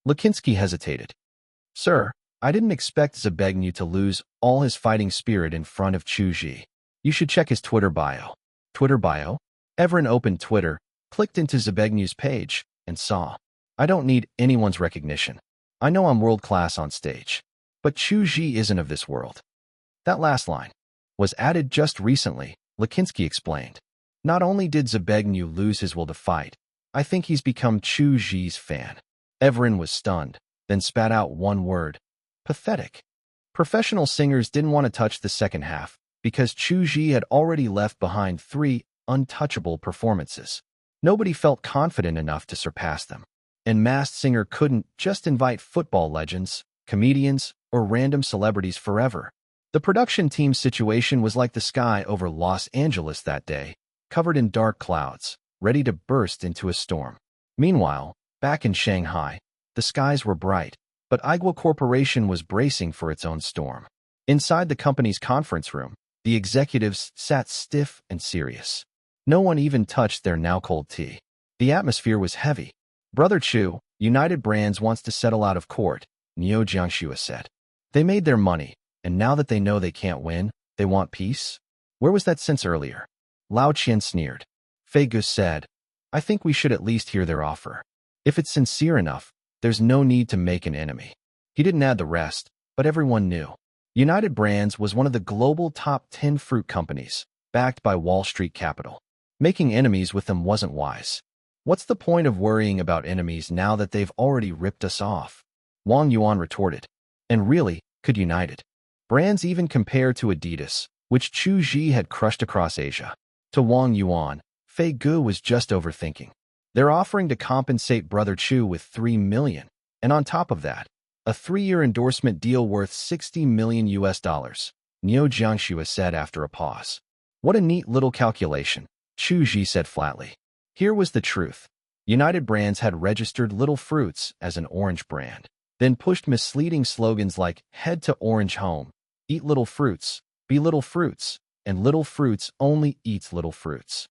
Lakinsky hesitated. Sir, I didn't expect Zabegnu to lose all his fighting spirit in front of Chu Zhi. You should check his Twitter bio. Twitter bio? Everin opened Twitter, clicked into Zabegnu's page, and saw. I don't need anyone's recognition. I know I'm world-class on stage. But Chu Zhi isn't of this world. That last line was added just recently, Lakinsky explained. Not only did Zabegnu lose his will to fight, I think he's become Chu Zhi's fan. Everin was stunned, then spat out one word. Pathetic. Professional singers didn't want to touch the second half because Chu Zhi had already left behind 3 untouchable performances. Nobody felt confident enough to surpass them. And Masked Singer couldn't just invite football legends, comedians, or random celebrities forever. The production team's situation was like the sky over Los Angeles that day, covered in dark clouds, ready to burst into a storm. Meanwhile, back in Shanghai, the skies were bright, but Igwa Corporation was bracing for its own storm. Inside the company's conference room, the executives sat stiff and serious. No one even touched their now-cold tea. The atmosphere was heavy. "Brother Chu, United Brands wants to settle out of court," Niu Jiangxue said. "They made their money, and now that they know they can't win, they want peace? Where was that since earlier?" Lao Qian sneered. Fei Gu said, "I think we should at least hear their offer. If it's sincere enough, there's no need to make an enemy." He didn't add the rest, but everyone knew. United Brands was one of the global top 10 fruit companies, backed by Wall Street capital. Making enemies with them wasn't wise. "What's the point of worrying about enemies now that they've already ripped us off?" Wang Yuan retorted. And really, could United Brands even compare to Adidas, which Chu Zhi had crushed across Asia? To Wang Yuan, Fei Gu was just overthinking. They're offering to compensate Brother Chu with $3 million, and on top of that, a 3-year endorsement deal worth $60 million US, Niu Jiangxue said after a pause. "What a neat little calculation," Chu Zhi said flatly. Here was the truth. United Brands had registered Little Fruits as an orange brand, then pushed misleading slogans like "Head to Orange Home," "Eat Little Fruits," "Be Little Fruits," and "Little Fruits only eats Little Fruits."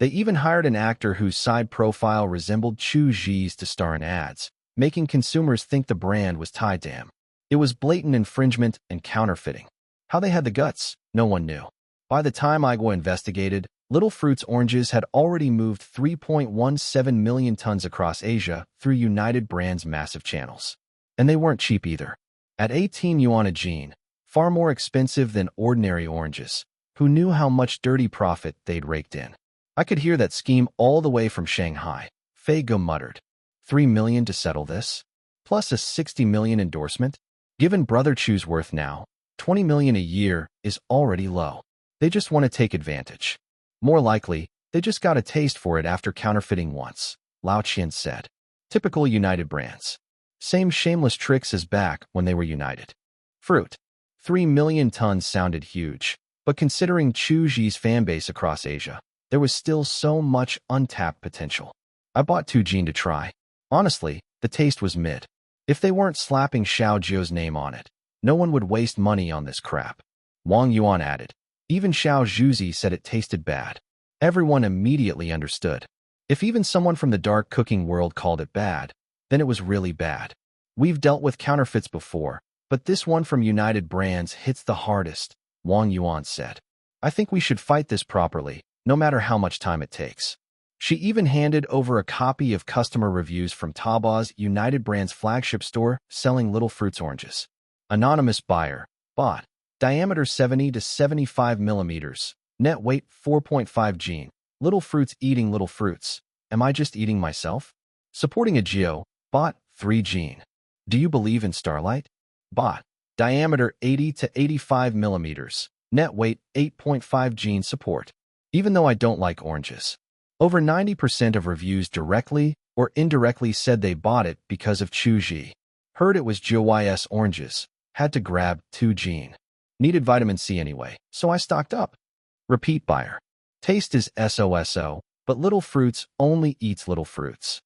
They even hired an actor whose side profile resembled Chu Zhi's to star in ads, making consumers think the brand was tied to him. It was blatant infringement and counterfeiting. How they had the guts, no one knew. By the time Igwa investigated, Little Fruits oranges had already moved 3.17 million tons across Asia through United Brands' massive channels. And they weren't cheap either. At 18 yuan a gene, far more expensive than ordinary oranges. Who knew how much dirty profit they'd raked in? "I could hear that scheme all the way from Shanghai," Fei Gu muttered. $3 million to settle this? Plus a $60 million endorsement? Given Brother Chu's worth now, $20 million a year is already low. They just want to take advantage. More likely, they just got a taste for it after counterfeiting once, Lao Qian said. Typical United Brands. Same shameless tricks as back when they were United Fruit. 3 million tons sounded huge, but considering Chu Zhi's fanbase across Asia, there was still so much untapped potential. "I bought 2 gene to try. Honestly, the taste was mid. If they weren't slapping Xiao Zhiu's name on it, no one would waste money on this crap," Wang Yuan added. Even Xiao Zhuzi said it tasted bad. Everyone immediately understood. If even someone from the dark cooking world called it bad, then it was really bad. "We've dealt with counterfeits before, but this one from United Brands hits the hardest," Wang Yuan said. "I think we should fight this properly, no matter how much time it takes." She even handed over a copy of customer reviews from Taobao United Brands flagship store selling Little Fruits oranges. Anonymous buyer. Bought. Diameter 70 to 75 millimeters. Net weight 4.5 gene. Little Fruits eating Little Fruits. Am I just eating myself? Supporting a Geo. Bought. 3 gene. Do you believe in Starlight? Bought. Diameter 80 to 85 millimeters. Net weight 8.5 gene support. Even though I don't like oranges. Over 90% of reviews directly or indirectly said they bought it because of Chu Zhi. Heard it was GYS oranges. Had to grab 2 gene. Needed vitamin C anyway, so I stocked up. Repeat buyer. Taste is SOSO, but Little Fruits only eats Little Fruits.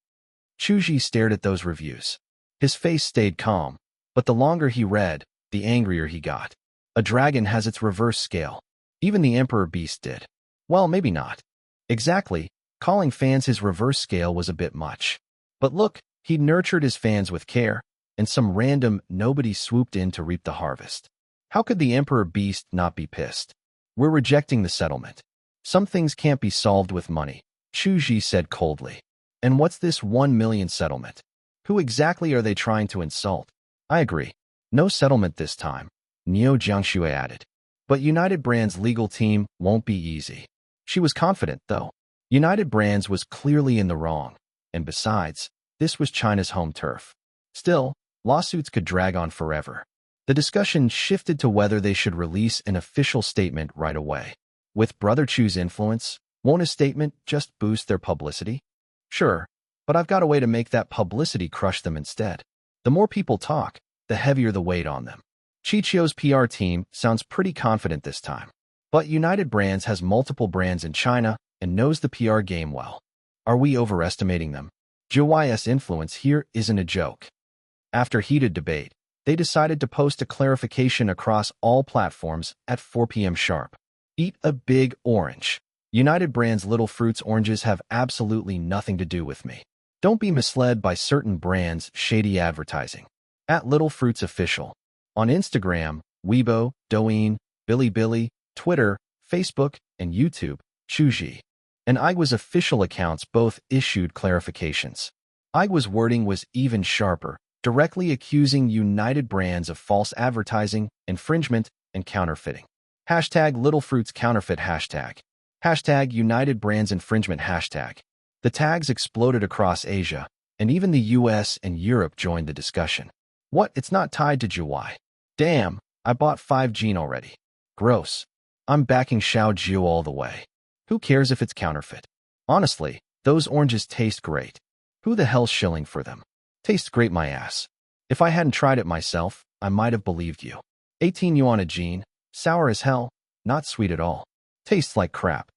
Chu Zhi stared at those reviews. His face stayed calm, but the longer he read, the angrier he got. A dragon has its reverse scale. Even the Emperor Beast did. Well, maybe not. Exactly, calling fans his reverse scale was a bit much. But look, he nurtured his fans with care, and some random nobody swooped in to reap the harvest. How could the Emperor Beast not be pissed? "We're rejecting the settlement. Some things can't be solved with money," Chu Zhi said coldly. "And what's this 1 million settlement? Who exactly are they trying to insult?" "I agree. No settlement this time," Niu Jiangxue added. "But United Brands' legal team won't be easy." She was confident, though. United Brands was clearly in the wrong, and besides, this was China's home turf. Still, lawsuits could drag on forever. The discussion shifted to whether they should release an official statement right away. With Brother Chu's influence, won't a statement just boost their publicity? Sure, but I've got a way to make that publicity crush them instead. The more people talk, the heavier the weight on them. Chichio's PR team sounds pretty confident this time. But United Brands has multiple brands in China and knows the PR game well. Are we overestimating them? Zhu's influence here isn't a joke. After heated debate, they decided to post a clarification across all platforms at 4 p.m. sharp. Eat a big orange. United Brands' Little Fruits oranges have absolutely nothing to do with me. Don't be misled by certain brands' shady advertising. At Little Fruits Official. On Instagram, Weibo, Douyin, Bilibili, Twitter, Facebook, and YouTube, Chu Zhi and Igwa's official accounts both issued clarifications. Igwa's wording was even sharper, directly accusing United Brands of false advertising, infringement, and counterfeiting. Hashtag Little Fruits counterfeit hashtag. Hashtag United Brands infringement hashtag. The tags exploded across Asia, and even the US and Europe joined the discussion. What? It's not tied to Zhu. Damn, I bought 5 Gene already. Gross. I'm backing Xiao Jiu all the way. Who cares if it's counterfeit? Honestly, those oranges taste great. Who the hell's shilling for them? Tastes great my ass. If I hadn't tried it myself, I might have believed you. 18 yuan a Gene, sour as hell, not sweet at all. Tastes like crap.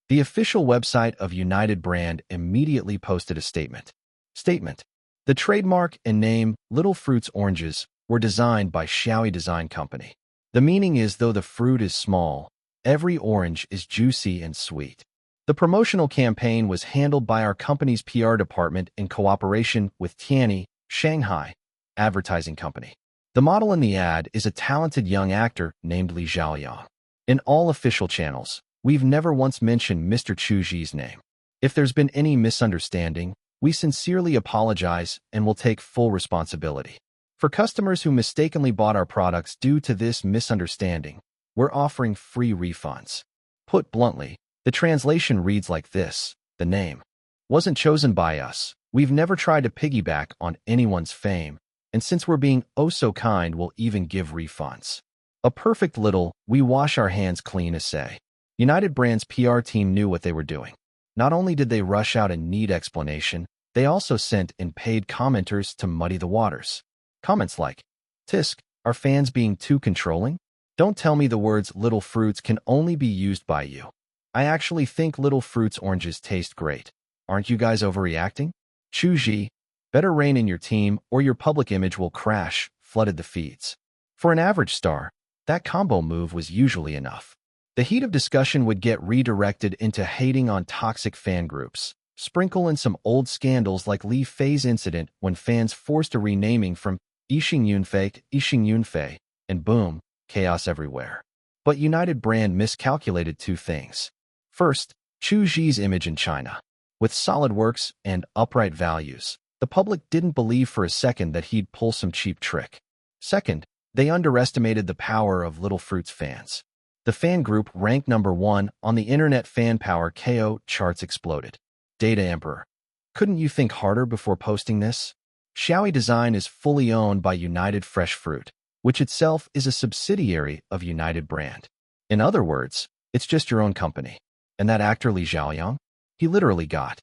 The official website of United Brand immediately posted a statement. Statement. The trademark and name Little Fruits oranges were designed by Xiaoyi Design Company. The meaning is though the fruit is small, every orange is juicy and sweet. The promotional campaign was handled by our company's PR department in cooperation with Tianyi, Shanghai Advertising Company. The model in the ad is a talented young actor named Li Zhaoyang. In all official channels, we've never once mentioned Mr. Chu Zhi's name. If there's been any misunderstanding, we sincerely apologize and will take full responsibility. For customers who mistakenly bought our products due to this misunderstanding, we're offering free refunds. Put bluntly, the translation reads like this: the name wasn't chosen by us. We've never tried to piggyback on anyone's fame, and since we're being oh so kind, we'll even give refunds. A perfect little we wash our hands clean essay. United Brands' PR team knew what they were doing. Not only did they rush out a neat explanation, they also sent in paid commenters to muddy the waters. Comments like, "Tisk, are fans being too controlling? Don't tell me the words Little Fruits can only be used by you. I actually think Little Fruits oranges taste great. Aren't you guys overreacting? Chu Zhi, better rein in your team or your public image will crash," flooded the feeds. For an average star, that combo move was usually enough. The heat of discussion would get redirected into hating on toxic fan groups. Sprinkle in some old scandals like Li Fei's incident when fans forced a renaming from Yixing Yunfei, and boom, chaos everywhere. But United Brand miscalculated 2 things. First, Chu Zhi's image in China. With solid works and upright values, the public didn't believe for a second that he'd pull some cheap trick. Second, they underestimated the power of Little Fruits fans. The fan group ranked #1 on the Internet Fan Power KO charts exploded. Data Emperor. Couldn't you think harder before posting this? Xiaoyi Design is fully owned by United Fresh Fruit, which itself is a subsidiary of United Brand. In other words, it's just your own company. And that actor Li Zhaoyang? He literally got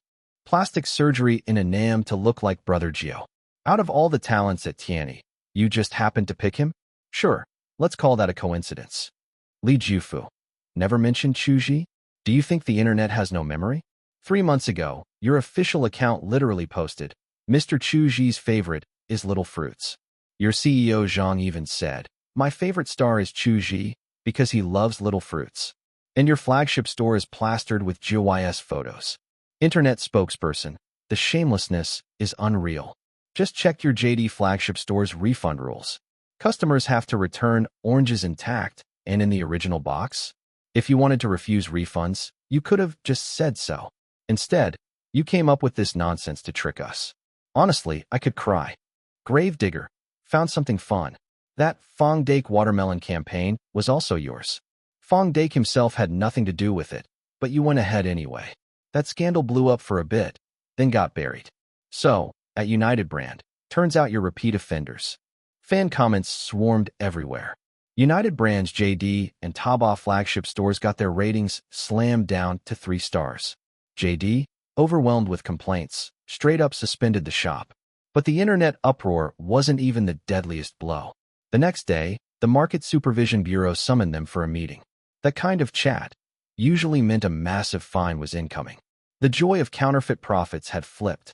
plastic surgery in Annam to look like Brother Gio. Out of all the talents at Tianyi, you just happened to pick him? Sure, let's call that a coincidence. Li Jiufu. Never mentioned Chu Zhi? Do you think the internet has no memory? 3 months ago, your official account literally posted, "Mr. Chu Zhi's favorite is Little Fruits." Your CEO Zhang even said, "My favorite star is Chu Zhi because he loves Little Fruits." And your flagship store is plastered with Zhu's photos. Internet spokesperson, the shamelessness is unreal. Just check your JD flagship store's refund rules. Customers have to return oranges intact and in the original box. If you wanted to refuse refunds, you could have just said so. Instead, you came up with this nonsense to trick us. Honestly, I could cry. Gravedigger, found something fun. That Fong Dake watermelon campaign was also yours. Fong Dake himself had nothing to do with it, but you went ahead anyway. That scandal blew up for a bit, then got buried. So, at United Brand, turns out you're repeat offenders. Fan comments swarmed everywhere. United Brands JD and Taobao flagship stores got their ratings slammed down to 3 stars. JD, overwhelmed with complaints, straight up suspended the shop. But the internet uproar wasn't even the deadliest blow. The next day, the Market Supervision Bureau summoned them for a meeting. That kind of chat usually meant a massive fine was incoming. The joy of counterfeit profits had flipped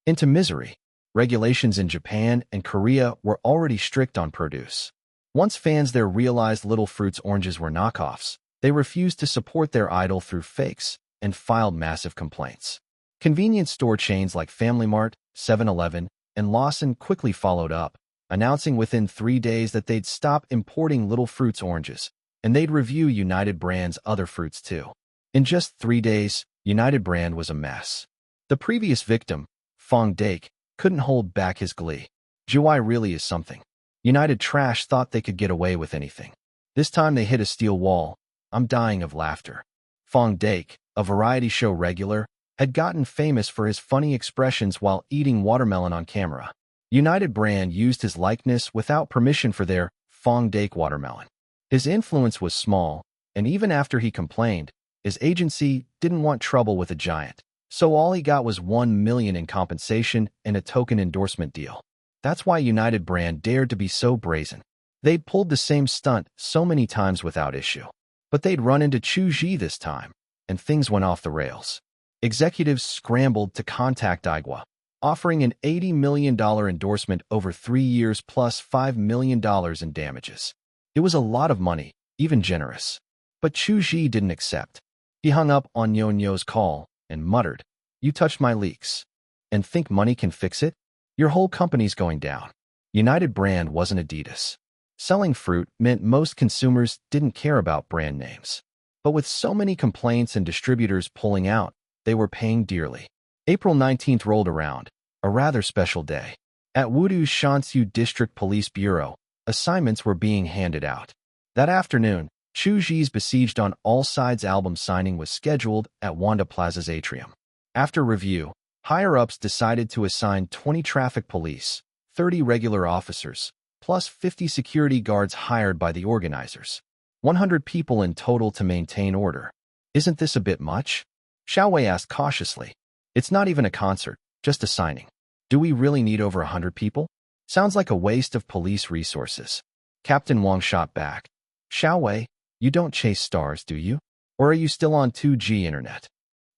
into misery. Regulations in Japan and Korea were already strict on produce. Once fans there realized Little Fruit's oranges were knockoffs, they refused to support their idol through fakes and filed massive complaints. Convenience store chains like Family Mart, 7-Eleven, and Lawson quickly followed up, announcing within 3 days that they'd stop importing Little Fruit's oranges, and they'd review United Brand's other fruits too. In just 3 days, United Brand was a mess. The previous victim, Fong Dake, couldn't hold back his glee. Jiwai really is something. United Trash thought they could get away with anything. This time they hit a steel wall. I'm dying of laughter. Fong Dake, a variety show regular, had gotten famous for his funny expressions while eating watermelon on camera. United Brand used his likeness without permission for their Fong Dake watermelon. His influence was small, and even after he complained, his agency didn't want trouble with a giant. So all he got was $1 million in compensation and a token endorsement deal. That's why United Brand dared to be so brazen. They'd pulled the same stunt so many times without issue. But they'd run into Chu Zhi this time, and things went off the rails. Executives scrambled to contact Igwa, offering an $80 million endorsement over 3 years plus $5 million in damages. It was a lot of money, even generous. But Chu Zhi didn't accept. He hung up on Nyo-Nyo's call and muttered, "You touched my leaks. And think money can fix it? Your whole company's going down." United Brand wasn't Adidas. Selling fruit meant most consumers didn't care about brand names. But with so many complaints and distributors pulling out, they were paying dearly. April 19th rolled around, a rather special day. At Wudu's Shansu District Police Bureau, assignments were being handed out. That afternoon, Chu Zhi's Besieged on All Sides album signing was scheduled at Wanda Plaza's atrium. After review, higher-ups decided to assign 20 traffic police, 30 regular officers, plus 50 security guards hired by the organizers. 100 people in total to maintain order. Isn't this a bit much? Xiaowei asked cautiously. It's not even a concert, just a signing. Do we really need over 100 people? Sounds like a waste of police resources. Captain Wang shot back. Xiaowei, you don't chase stars, do you? Or are you still on 2G internet?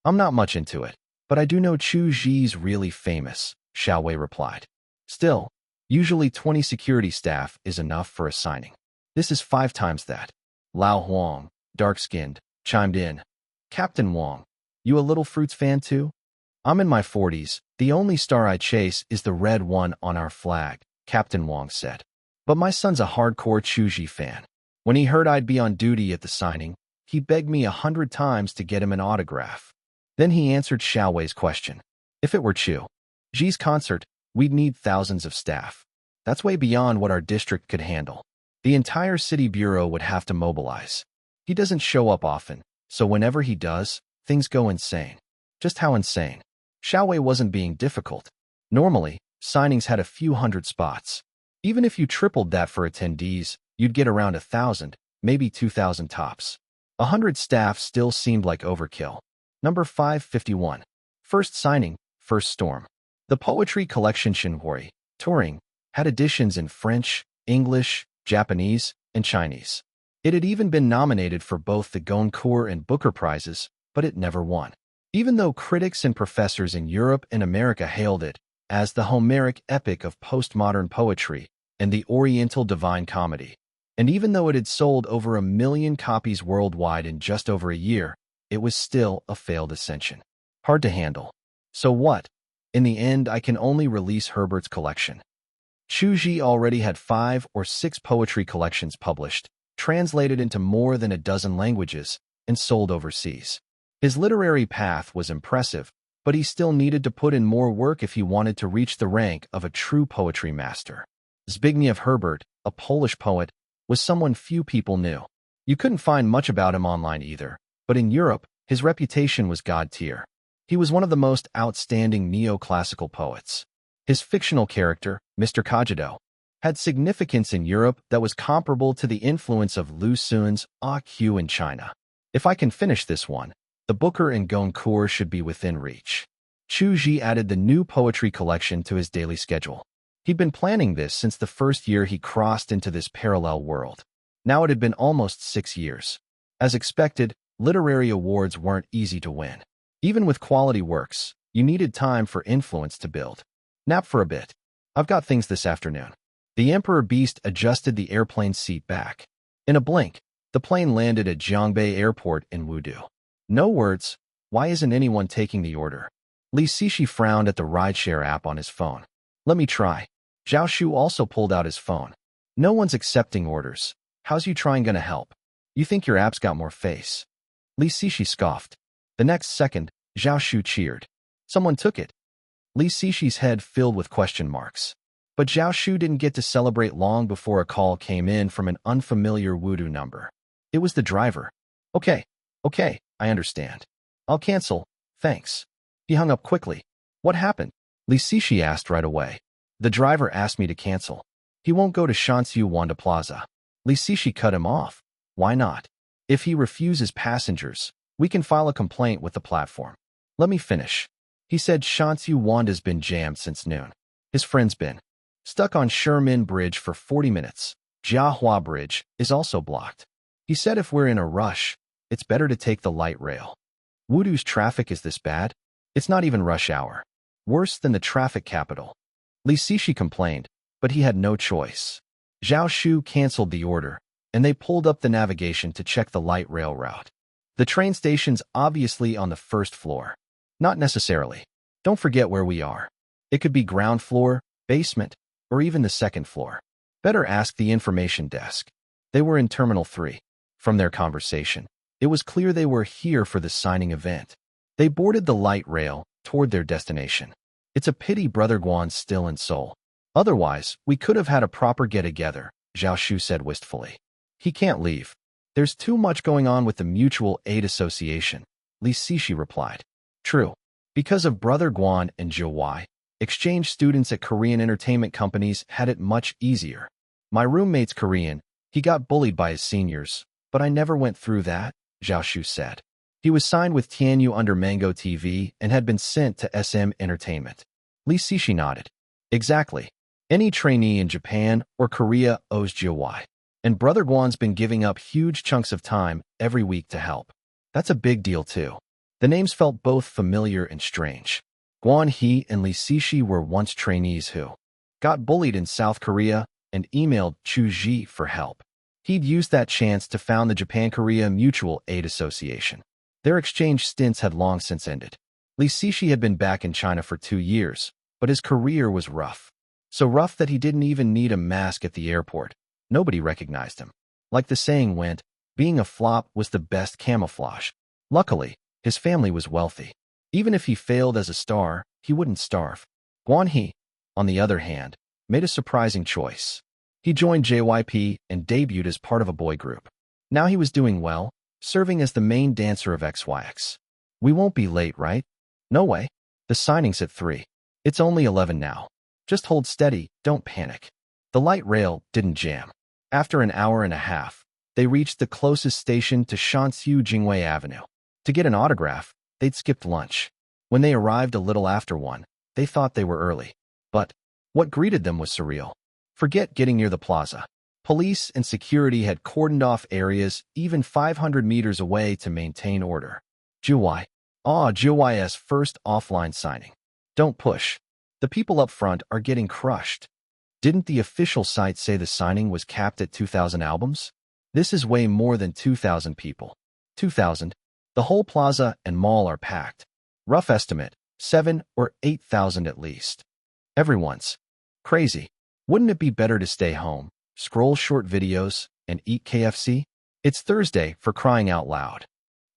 I'm not much into it, but I do know Chu Zhi's really famous, Xiaowei replied. Still, usually 20 security staff is enough for a signing. This is 5 times that. Lao Huang, dark-skinned, chimed in. Captain Wang, you a Little Fruits fan too? I'm in my 40s. The only star I chase is the red one on our flag, Captain Wang said. But my son's a hardcore Chu Zhi fan. When he heard I'd be on duty at the signing, he begged me 100 times to get him an autograph. Then he answered Xiaowei's question. If it were Chu Zhi's concert, we'd need thousands of staff. That's way beyond what our district could handle. The entire city bureau would have to mobilize. He doesn't show up often, so whenever he does, things go insane. Just how insane? Xiaowei wasn't being difficult. Normally, signings had a few hundred spots. Even if you tripled that for attendees, you'd get around 1,000, maybe 2,000 tops. 100 staff still seemed like overkill. Number 551. First signing, first storm. The poetry collection Xinhui, touring, had editions in French, English, Japanese, and Chinese. It had even been nominated for both the Goncourt and Booker Prizes, but it never won. Even though critics and professors in Europe and America hailed it as the Homeric epic of postmodern poetry and the Oriental Divine Comedy, and even though it had sold over 1 million copies worldwide in just over a year, it was still a failed ascension. Hard to handle. So what? In the end, I can only release Herbert's collection. Chu Zhi already had 5 or 6 poetry collections published, translated into more than a dozen languages, and sold overseas. His literary path was impressive, but he still needed to put in more work if he wanted to reach the rank of a true poetry master. Zbigniew Herbert, a Polish poet, was someone few people knew. You couldn't find much about him online either, but in Europe, his reputation was god-tier. He was one of the most outstanding neoclassical poets. His fictional character, Mr. Kajado, had significance in Europe that was comparable to the influence of Lu Xun's Ah Q in China. If I can finish this one, the Booker and Goncourt should be within reach. Chu Zhi added the new poetry collection to his daily schedule. He'd been planning this since the first year he crossed into this parallel world. Now it had been almost 6 years. As expected, literary awards weren't easy to win. Even with quality works, you needed time for influence to build. Nap for a bit. I've got things this afternoon. The Emperor Beast adjusted the airplane seat back. In a blink, the plane landed at Jiangbei Airport in Wudu. No words. Why isn't anyone taking the order? Li Cixi frowned at the rideshare app on his phone. Let me try. Zhao Shu also pulled out his phone. No one's accepting orders. How's you trying gonna help? You think your app's got more face? Li Cixi scoffed. The next second, Zhao Shu cheered. Someone took it. Li Cixi's head filled with question marks. But Zhao Shu didn't get to celebrate long before a call came in from an unfamiliar Wudu number. It was the driver. Okay, I understand. I'll cancel, thanks. He hung up quickly. What happened? Li Cixi asked right away. The driver asked me to cancel. He won't go to Shanxiu Wanda Plaza. Li Cixi cut him off. Why not? If he refuses passengers, we can file a complaint with the platform. Let me finish. He said Shanxiu Wanda's been jammed since noon. His friend's been stuck on Sherman Bridge for 40 minutes. Jiahua Bridge is also blocked. He said if we're in a rush, it's better to take the light rail. Wudu's traffic is this bad? It's not even rush hour. Worse than the traffic capital. Li Cixi complained, but he had no choice. Zhao Shu canceled the order, and they pulled up the navigation to check the light rail route. The train station's obviously on the first floor. Not necessarily. Don't forget where we are. It could be ground floor, basement, or even the second floor. Better ask the information desk. They were in Terminal 3. From their conversation, it was clear they were here for the signing event. They boarded the light rail toward their destination. It's a pity Brother Guan's still in Seoul. Otherwise, we could have had a proper get-together, Zhao Shu said wistfully. He can't leave. There's too much going on with the Mutual Aid Association, Li Cixi replied. True. Because of Brother Guan and Zhou Wai, exchange students at Korean entertainment companies had it much easier. My roommate's Korean. He got bullied by his seniors, but I never went through that, Zhao Shu said. He was signed with Tianyu under Mango TV and had been sent to SM Entertainment. Li Cixi nodded. Exactly. Any trainee in Japan or Korea owes Zhou Wai. And Brother Guan's been giving up huge chunks of time every week to help. That's a big deal too. The names felt both familiar and strange. Guan He and Li Cixi were once trainees who got bullied in South Korea and emailed Chu Zhi for help. He'd used that chance to found the Japan-Korea Mutual Aid Association. Their exchange stints had long since ended. Li Cixi had been back in China for 2 years, but his career was rough. So rough that he didn't even need a mask at the airport. Nobody recognized him. Like the saying went, being a flop was the best camouflage. Luckily, his family was wealthy. Even if he failed as a star, he wouldn't starve. Guan He, on the other hand, made a surprising choice. He joined JYP and debuted as part of a boy group. Now he was doing well, serving as the main dancer of XYX. We won't be late, right? No way. The signing's at 3. It's only 11 now. Just hold steady, don't panic. The light rail didn't jam. After an hour and a half, they reached the closest station to Shanxiu Jingwei Avenue. To get an autograph, they'd skipped lunch. When they arrived a little after 1, they thought they were early. But what greeted them was surreal. Forget getting near the plaza. Police and security had cordoned off areas even 500 meters away to maintain order. Zhou Wai's first offline signing. Don't push. The people up front are getting crushed. Didn't the official site say the signing was capped at 2,000 albums? This is way more than 2,000 people. 2,000. The whole plaza and mall are packed. Rough estimate, 7 or 8,000 at least. Everyone's crazy. Wouldn't it be better to stay home, scroll short videos, and eat KFC? It's Thursday, for crying out loud.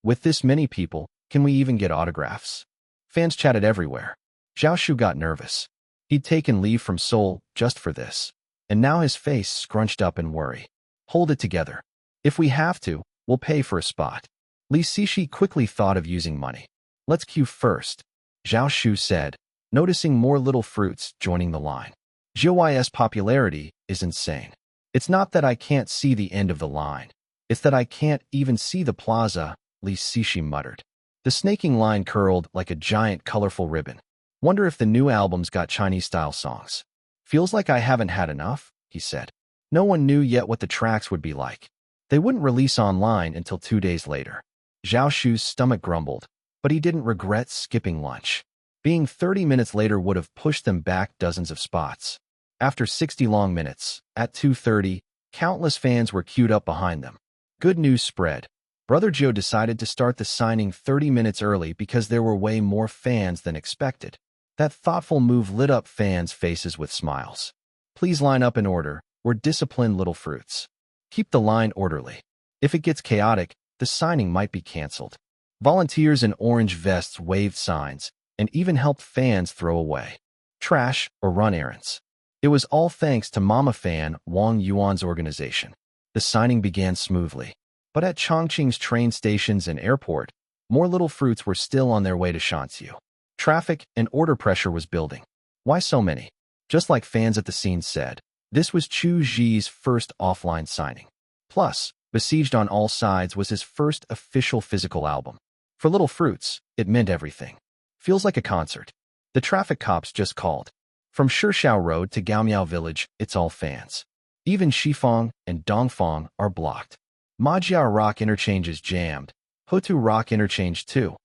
With this many people, can we even get autographs? Fans chatted everywhere. Zhao Shu got nervous. He'd taken leave from Seoul just for this, and now his face scrunched up in worry. Hold it together. If we have to, we'll pay for a spot. Li Cixi quickly thought of using money. Let's queue first, Zhao Shu said, noticing more little fruits joining the line. Zhou Wai's popularity is insane. It's not that I can't see the end of the line. It's that I can't even see the plaza, Li Cixi muttered. The snaking line curled like a giant colorful ribbon. Wonder if the new album's got Chinese-style songs. Feels like I haven't had enough, he said. No one knew yet what the tracks would be like. They wouldn't release online until 2 days later. Zhao Shu's stomach grumbled, but he didn't regret skipping lunch. Being 30 minutes later would have pushed them back dozens of spots. After 60 long minutes, at 2:30, countless fans were queued up behind them. Good news spread. Brother Joe decided to start the signing 30 minutes early because there were way more fans than expected. That thoughtful move lit up fans' faces with smiles. Please line up in order. We're disciplined little fruits. Keep the line orderly. If it gets chaotic, the signing might be canceled. Volunteers in orange vests waved signs and even helped fans throw away trash or run errands. It was all thanks to Mama Fan Wang Yuan's organization. The signing began smoothly. But at Chongqing's train stations and airport, more little fruits were still on their way to Shanxiu. Traffic and order pressure was building. Why so many? Just like fans at the scene said, this was Chu Zhi's first offline signing. Plus, Besieged on All Sides was his first official physical album. For Little Fruits, it meant everything. Feels like a concert. The traffic cops just called. From Shishao Road to Gaomiao Village, it's all fans. Even Shifang and Dongfang are blocked. Majiao Rock Interchange is jammed. Hotu Rock Interchange too.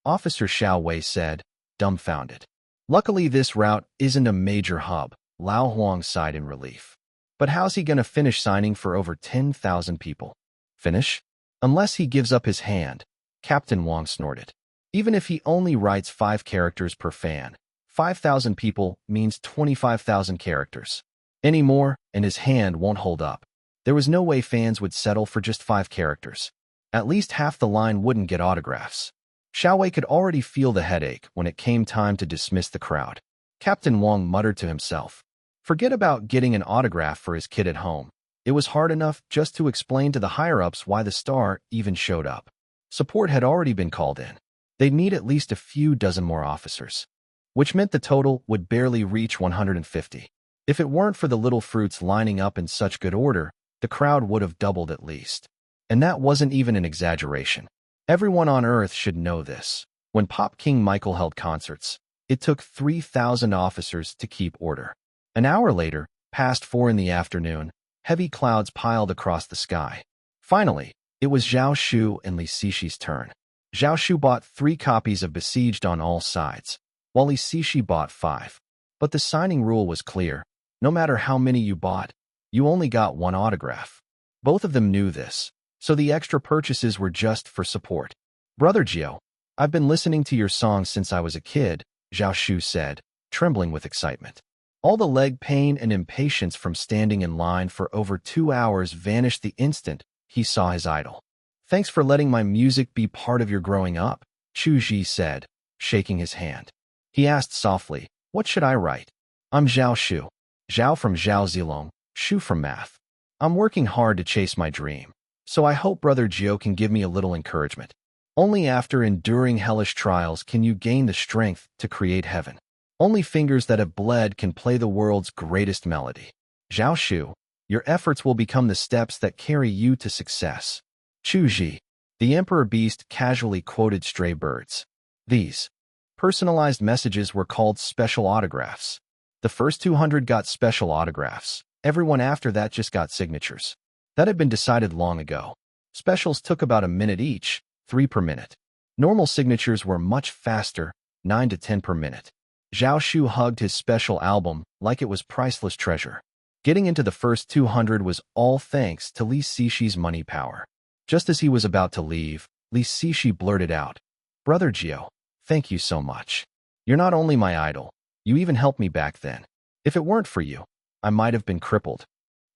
Officer Xiao Wei said, dumbfounded. Luckily this route isn't a major hub, Lao Huang sighed in relief. But how's he gonna finish signing for over 10,000 people? Finish? Unless he gives up his hand, Captain Wang snorted. Even if he only writes 5 characters per fan, 5,000 people means 25,000 characters. Any more, and his hand won't hold up. There was no way fans would settle for just 5 characters. At least half the line wouldn't get autographs. Xiao Wei could already feel the headache when it came time to dismiss the crowd. Captain Wang muttered to himself. Forget about getting an autograph for his kid at home. It was hard enough just to explain to the higher-ups why the star even showed up. Support had already been called in. They'd need at least a few dozen more officers, which meant the total would barely reach 150. If it weren't for the little fruits lining up in such good order, the crowd would have doubled at least. And that wasn't even an exaggeration. Everyone on Earth should know this. When Pop King Michael held concerts, it took 3,000 officers to keep order. An hour later, past 4 in the afternoon, heavy clouds piled across the sky. Finally, it was Zhao Shu and Li Cixi's turn. Zhao Shu bought 3 copies of Besieged on All Sides, while Li Cixi bought 5. But the signing rule was clear. No matter how many you bought, you only got 1 autograph. Both of them knew this, so the extra purchases were just for support. Brother Gio, I've been listening to your songs since I was a kid, Zhao Shu said, trembling with excitement. All the leg pain and impatience from standing in line for over 2 hours vanished the instant he saw his idol. Thanks for letting my music be part of your growing up, Chu Zhi said, shaking his hand. He asked softly, what should I write? I'm Zhao Shu. Zhao from Zhao Zilong, Shu from math. I'm working hard to chase my dream, so I hope Brother Gio can give me a little encouragement. Only after enduring hellish trials can you gain the strength to create heaven. Only fingers that have bled can play the world's greatest melody. Zhao Shu, your efforts will become the steps that carry you to success. Chu Zhi, the Emperor Beast casually quoted Stray Birds. These personalized messages were called special autographs. The first 200 got special autographs. Everyone after that just got signatures. That had been decided long ago. Specials took about a minute each, 3 per minute. Normal signatures were much faster, 9 to 10 per minute. Zhao Shu hugged his special album like it was priceless treasure. Getting into the first 200 was all thanks to Li Cixi's money power. Just as he was about to leave, Li Cixi blurted out, Brother Gio, thank you so much. You're not only my idol, you even helped me back then. If it weren't for you, I might have been crippled.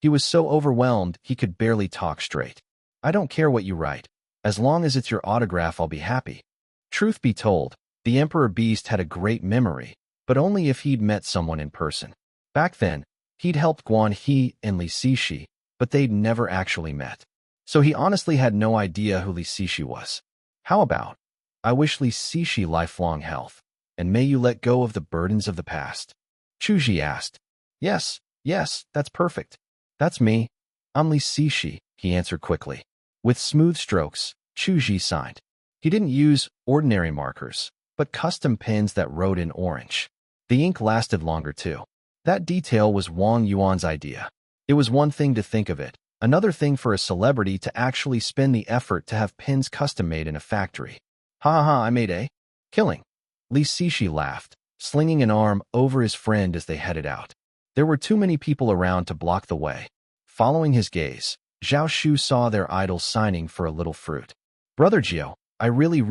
He was so overwhelmed he could barely talk straight. I don't care what you write. As long as it's your autograph, I'll be happy. Truth be told, the Emperor Beast had a great memory, but only if he'd met someone in person. Back then, he'd helped Guan He and Li Cixi, but they'd never actually met. So he honestly had no idea who Li Cixi was. How about, I wish Li Cixi lifelong health, and may you let go of the burdens of the past. Chu Zhi asked. Yes, Yes, that's perfect. That's me. I'm Li Cixi, he answered quickly. With smooth strokes, Chu Zhi signed. He didn't use ordinary markers, but custom pens that wrote in orange. The ink lasted longer too. That detail was Wang Yuan's idea. It was one thing to think of it, another thing for a celebrity to actually spend the effort to have pens custom-made in a factory. Ha ha ha, I made a killing. Li Cixi laughed, slinging an arm over his friend as they headed out. There were too many people around to block the way. Following his gaze, Zhao Shu saw their idol signing for a little fruit. Brother Jiao, I really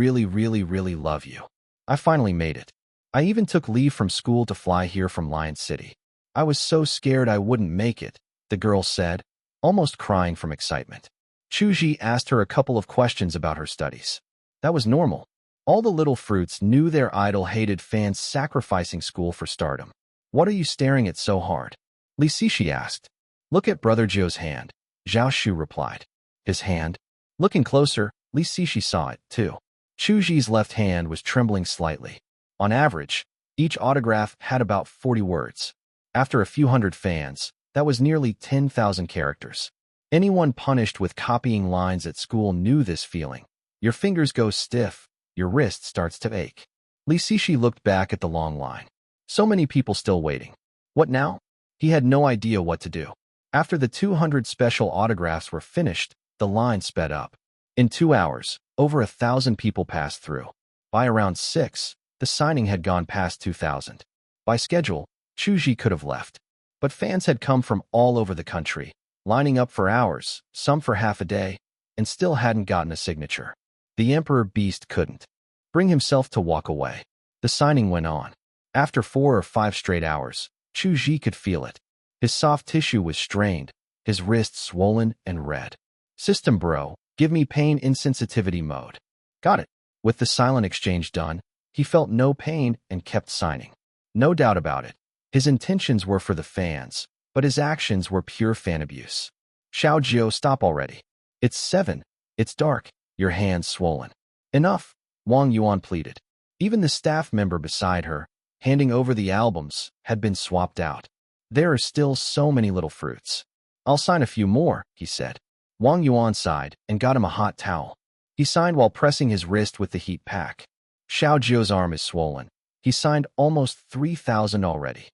love you. I finally made it. I even took leave from school to fly here from Lion City. I was so scared I wouldn't make it, the girl said, almost crying from excitement. Chu Zhi asked her a couple of questions about her studies. That was normal. All the little fruits knew their idol hated fans sacrificing school for stardom. What are you staring at so hard? Li Cixi asked. Look at Brother Jiao's hand, Zhao Shu replied. His hand? Looking closer, Li Cixi saw it, too. Chu Zhi's left hand was trembling slightly. On average, each autograph had about 40 words. After a few hundred fans, that was nearly 10,000 characters. Anyone punished with copying lines at school knew this feeling. Your fingers go stiff, your wrist starts to ache. Li Cixi looked back at the long line. So many people still waiting. What now? He had no idea what to do. After the 200 special autographs were finished, the line sped up. In 2 hours, over 1,000 people passed through. By around 6, the signing had gone past 2,000. By schedule, Chu Zhi could have left. But fans had come from all over the country, lining up for hours, some for half a day, and still hadn't gotten a signature. The Emperor Beast couldn't bring himself to walk away. The signing went on. After 4 or 5 straight hours, Chu Zhi could feel it. His soft tissue was strained, his wrists swollen and red. System bro, give me pain insensitivity mode. Got it. With the silent exchange done, he felt no pain and kept signing. No doubt about it. His intentions were for the fans, but his actions were pure fan abuse. Xiao Jiao, stop already. It's 7. It's dark. Your hand's swollen. Enough, Wang Yuan pleaded. Even the staff member beside her, handing over the albums, had been swapped out. There are still so many little fruits. I'll sign a few more, he said. Wang Yuan sighed and got him a hot towel. He signed while pressing his wrist with the heat pack. Xiao Jiao's arm is swollen. He signed almost 3,000 already.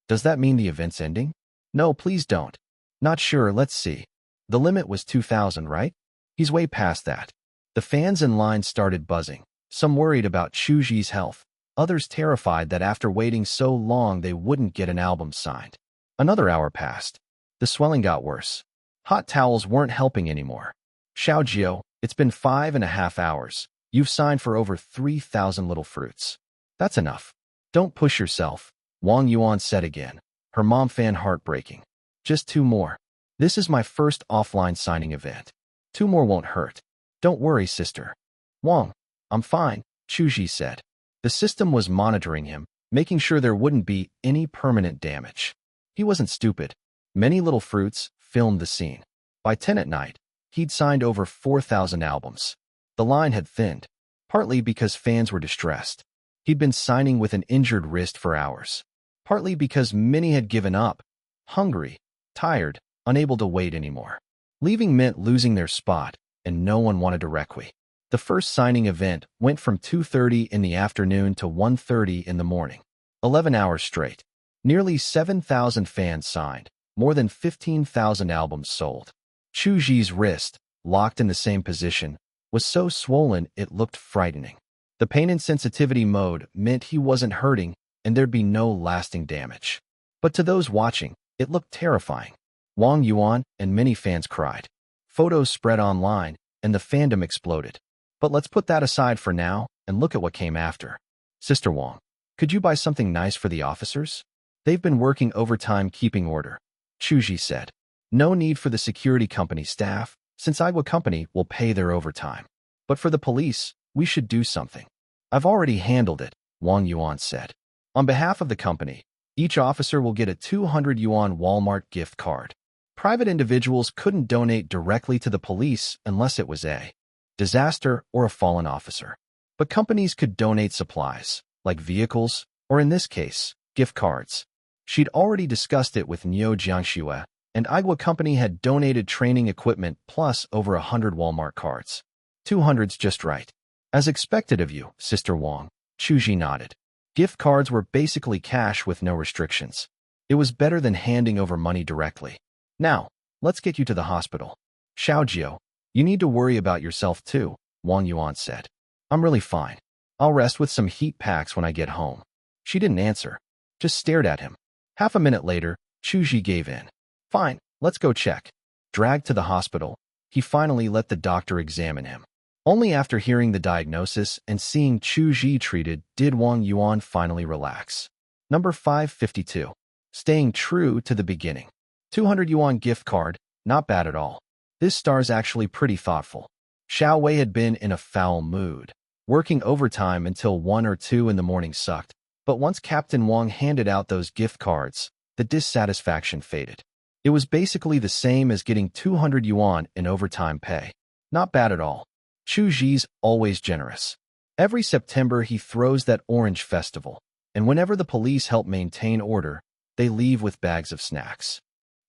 Does that mean the event's ending? No, please don't. Not sure, let's see. The limit was 2,000, right? He's way past that. The fans in line started buzzing, some worried about Chu Zhi's health, others terrified that after waiting so long they wouldn't get an album signed. Another hour passed. The swelling got worse. Hot towels weren't helping anymore. Xiao Jiao, it's been 5.5 hours. You've signed for over 3,000 little fruits. That's enough. Don't push yourself, Wang Yuan said again, her mom fan heartbreaking. Just 2 more. This is my first offline signing event. 2 more won't hurt. Don't worry, sister. Wang, I'm fine, Chu Zhi said. The system was monitoring him, making sure there wouldn't be any permanent damage. He wasn't stupid. Many little fruits filmed the scene. By 10 at night, he'd signed over 4,000 albums. The line had thinned, partly because fans were distressed. He'd been signing with an injured wrist for hours, partly because many had given up, hungry, tired, unable to wait anymore. Leaving meant losing their spot, and no one wanted to requie. The first signing event went from 2:30 in the afternoon to 1:30 in the morning. 11 hours straight. Nearly 7,000 fans signed, more than 15,000 albums sold. Chu Zhi's wrist, locked in the same position, was so swollen it looked frightening. The pain insensitivity mode meant he wasn't hurting and there'd be no lasting damage. But to those watching, it looked terrifying. Wang Yuan and many fans cried. Photos spread online, and the fandom exploded. But let's put that aside for now and look at what came after. Sister Wang, could you buy something nice for the officers? They've been working overtime keeping order, Chu Zhi said. No need for the security company staff, since Igwa Company will pay their overtime. But for the police, we should do something. I've already handled it, Wang Yuan said. On behalf of the company, each officer will get a 200 yuan Walmart gift card. Private individuals couldn't donate directly to the police unless it was a disaster or a fallen officer. But companies could donate supplies, like vehicles, or in this case, gift cards. She'd already discussed it with Neo Jiangxue, and Igwa Company had donated training equipment plus over 100 Walmart cards. 200's just right. As expected of you, Sister Wang, Chu Zhi nodded. Gift cards were basically cash with no restrictions. It was better than handing over money directly. Now, let's get you to the hospital. Xiaojiu, you need to worry about yourself too, Wang Yuan said. I'm really fine. I'll rest with some heat packs when I get home. She didn't answer, just stared at him. Half a minute later, Chu Zhi gave in. Fine, let's go check. Dragged to the hospital, he finally let the doctor examine him. Only after hearing the diagnosis and seeing Chu Zhi treated did Wang Yuan finally relax. Number 552. Staying true to the beginning. 200 yuan gift card, not bad at all. This star's actually pretty thoughtful. Xiao Wei had been in a foul mood. Working overtime until 1 or 2 in the morning sucked, but once Captain Wang handed out those gift cards, the dissatisfaction faded. It was basically the same as getting 200 yuan in overtime pay. Not bad at all. Chu Zhi's always generous. Every September he throws that Orange Festival, and whenever the police help maintain order, they leave with bags of snacks.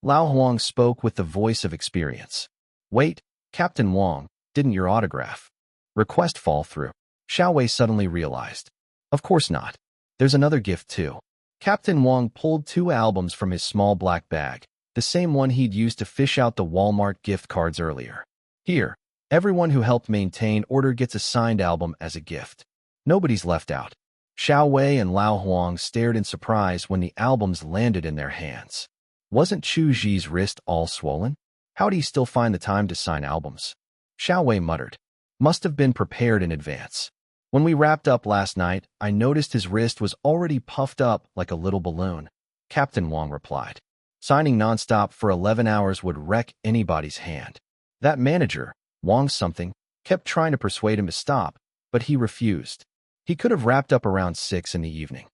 Lao Huang spoke with the voice of experience. Wait, Captain Wang, didn't your autograph request fall through? Xiao Wei suddenly realized. Of course not. There's another gift too. Captain Wang pulled 2 albums from his small black bag, the same one he'd used to fish out the Walmart gift cards earlier. Here, everyone who helped maintain order gets a signed album as a gift. Nobody's left out. Xiao Wei and Lao Huang stared in surprise when the albums landed in their hands. Wasn't Chu Zhi's wrist all swollen? How'd he still find the time to sign albums? Xiao Wei muttered. Must have been prepared in advance. When we wrapped up last night, I noticed his wrist was already puffed up like a little balloon. Captain Wang replied. Signing nonstop for 11 hours would wreck anybody's hand. That manager, Wang something, kept trying to persuade him to stop, but he refused. He could have wrapped up around 6 in the evening.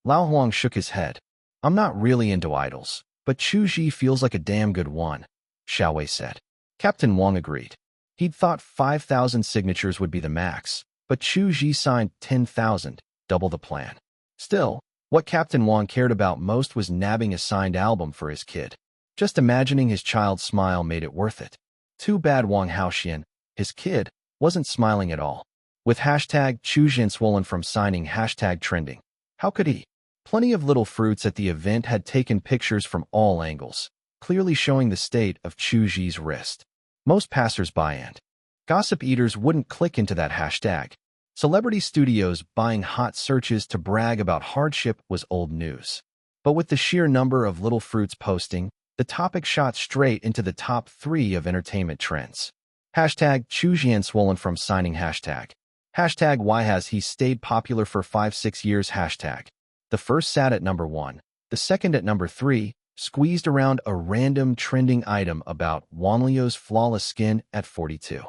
Lao Huang shook his head. I'm not really into idols, but Chu Zhi feels like a damn good one, Xiao Wei said. Captain Wang agreed. He'd thought 5,000 signatures would be the max, but Chu Zhi signed 10,000, double the plan. Still, what Captain Wang cared about most was nabbing a signed album for his kid. Just imagining his child's smile made it worth it. Too bad Wang Haoxian, his kid, wasn't smiling at all. With hashtag Chu Zhi swollen from signing hashtag trending. How could he? Plenty of little fruits at the event had taken pictures from all angles, clearly showing the state of Chu Zhi's wrist. Most passers-by and gossip eaters wouldn't click into that hashtag. Celebrity studios buying hot searches to brag about hardship was old news. But with the sheer number of little fruits posting, the topic shot straight into the top 3 of entertainment trends. Hashtag Chu Zhi swollen from signing hashtag. Hashtag why has he stayed popular for 5-6 years hashtag. The first sat at number 1, the second at number 3, squeezed around a random trending item about Wanlio's flawless skin at 42.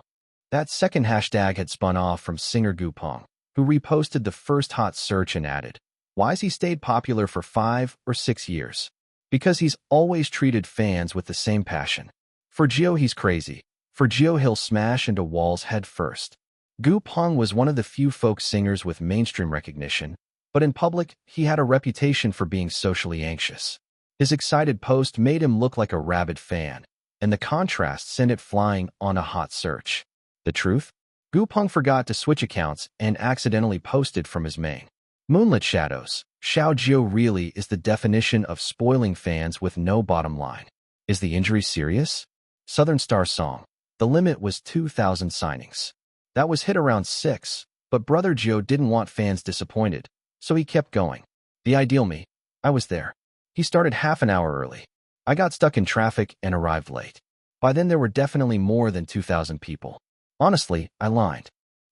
That second hashtag had spun off from singer Gu Peng, who reposted the first hot search and added, why's he stayed popular for 5 or 6 years? Because he's always treated fans with the same passion. For Gio he's crazy. For Gio he'll smash into walls head first. Gu Peng was one of the few folk singers with mainstream recognition, but in public, he had a reputation for being socially anxious. His excited post made him look like a rabid fan, and the contrast sent it flying on a hot search. The truth? Gu Peng forgot to switch accounts and accidentally posted from his main. Moonlit Shadows. Xiao Jiu really is the definition of spoiling fans with no bottom line. Is the injury serious? Southern Star song. The limit was 2,000 signings. That was hit around 6, but Brother Gio didn't want fans disappointed, so he kept going. The ideal me. I was there. He started half an hour early. I got stuck in traffic and arrived late. By then there were definitely more than 2,000 people. Honestly, I lined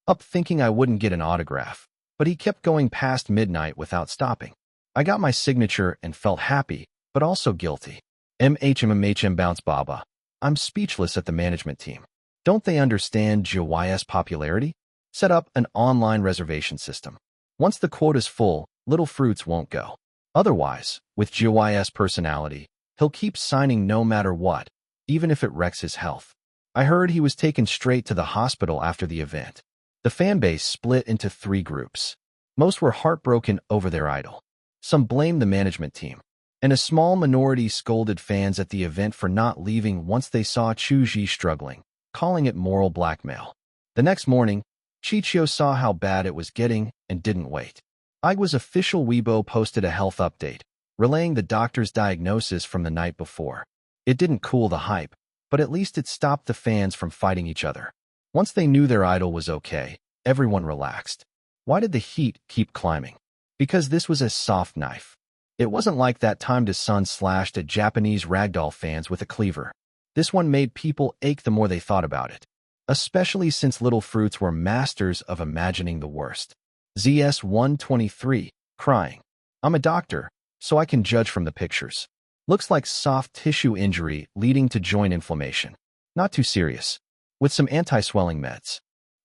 up thinking I wouldn't get an autograph, but he kept going past midnight without stopping. I got my signature and felt happy, but also guilty. MHM bounce Baba. I'm speechless at the management team. Don't they understand GYS popularity? Set up an online reservation system. Once the quota's full, little fruits won't go. Otherwise, with GYS personality, he'll keep signing no matter what, even if it wrecks his health. I heard he was taken straight to the hospital after the event. The fanbase split into 3 groups. Most were heartbroken over their idol. Some blamed the management team. and a small minority scolded fans at the event for not leaving once they saw Chu Zhi struggling, calling it moral blackmail. The next morning, Chichio saw how bad it was getting and didn't wait. Aigwa's official Weibo posted a health update, relaying the doctor's diagnosis from the night before. It didn't cool the hype, but at least it stopped the fans from fighting each other. Once they knew their idol was okay, everyone relaxed. Why did the heat keep climbing? Because this was a soft knife. It wasn't like that time his son slashed at Japanese ragdoll fans with a cleaver. This one made people ache the more they thought about it, especially since Little Fruits were masters of imagining the worst. ZS-123, crying. I'm a doctor, so I can judge from the pictures. Looks like soft tissue injury leading to joint inflammation. Not too serious. With some anti-swelling meds.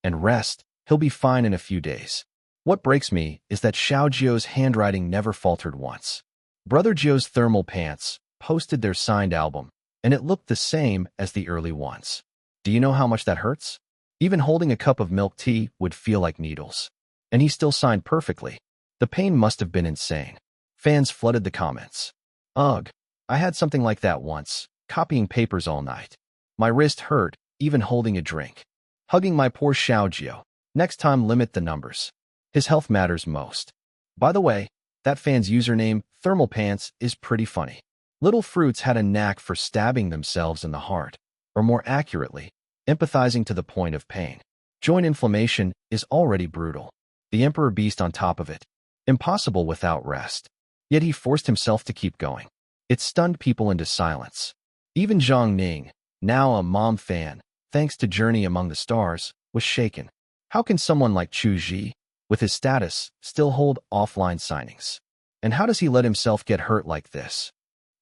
And rest, he'll be fine in a few days. What breaks me is that Xiaojio's handwriting never faltered once. Brother Joe's thermal pants posted their signed album, and it looked the same as the early ones. Do you know how much that hurts? Even holding a cup of milk tea would feel like needles. And he still signed perfectly. The pain must have been insane. Fans flooded the comments. Ugh, I had something like that once, copying papers all night. My wrist hurt, even holding a drink. Hugging my poor Xiaojio. Next time limit the numbers. His health matters most. By the way, that fan's username, Thermal Pants, is pretty funny. Little Fruits had a knack for stabbing themselves in the heart, or more accurately, empathizing to the point of pain. Joint inflammation is already brutal. The Emperor Beast on top of it. Impossible without rest. Yet he forced himself to keep going. It stunned people into silence. Even Zhang Ning, now a mom fan, thanks to Journey Among the Stars, was shaken. How can someone like Chu Zhi, with his status, still hold offline signings? And how does he let himself get hurt like this?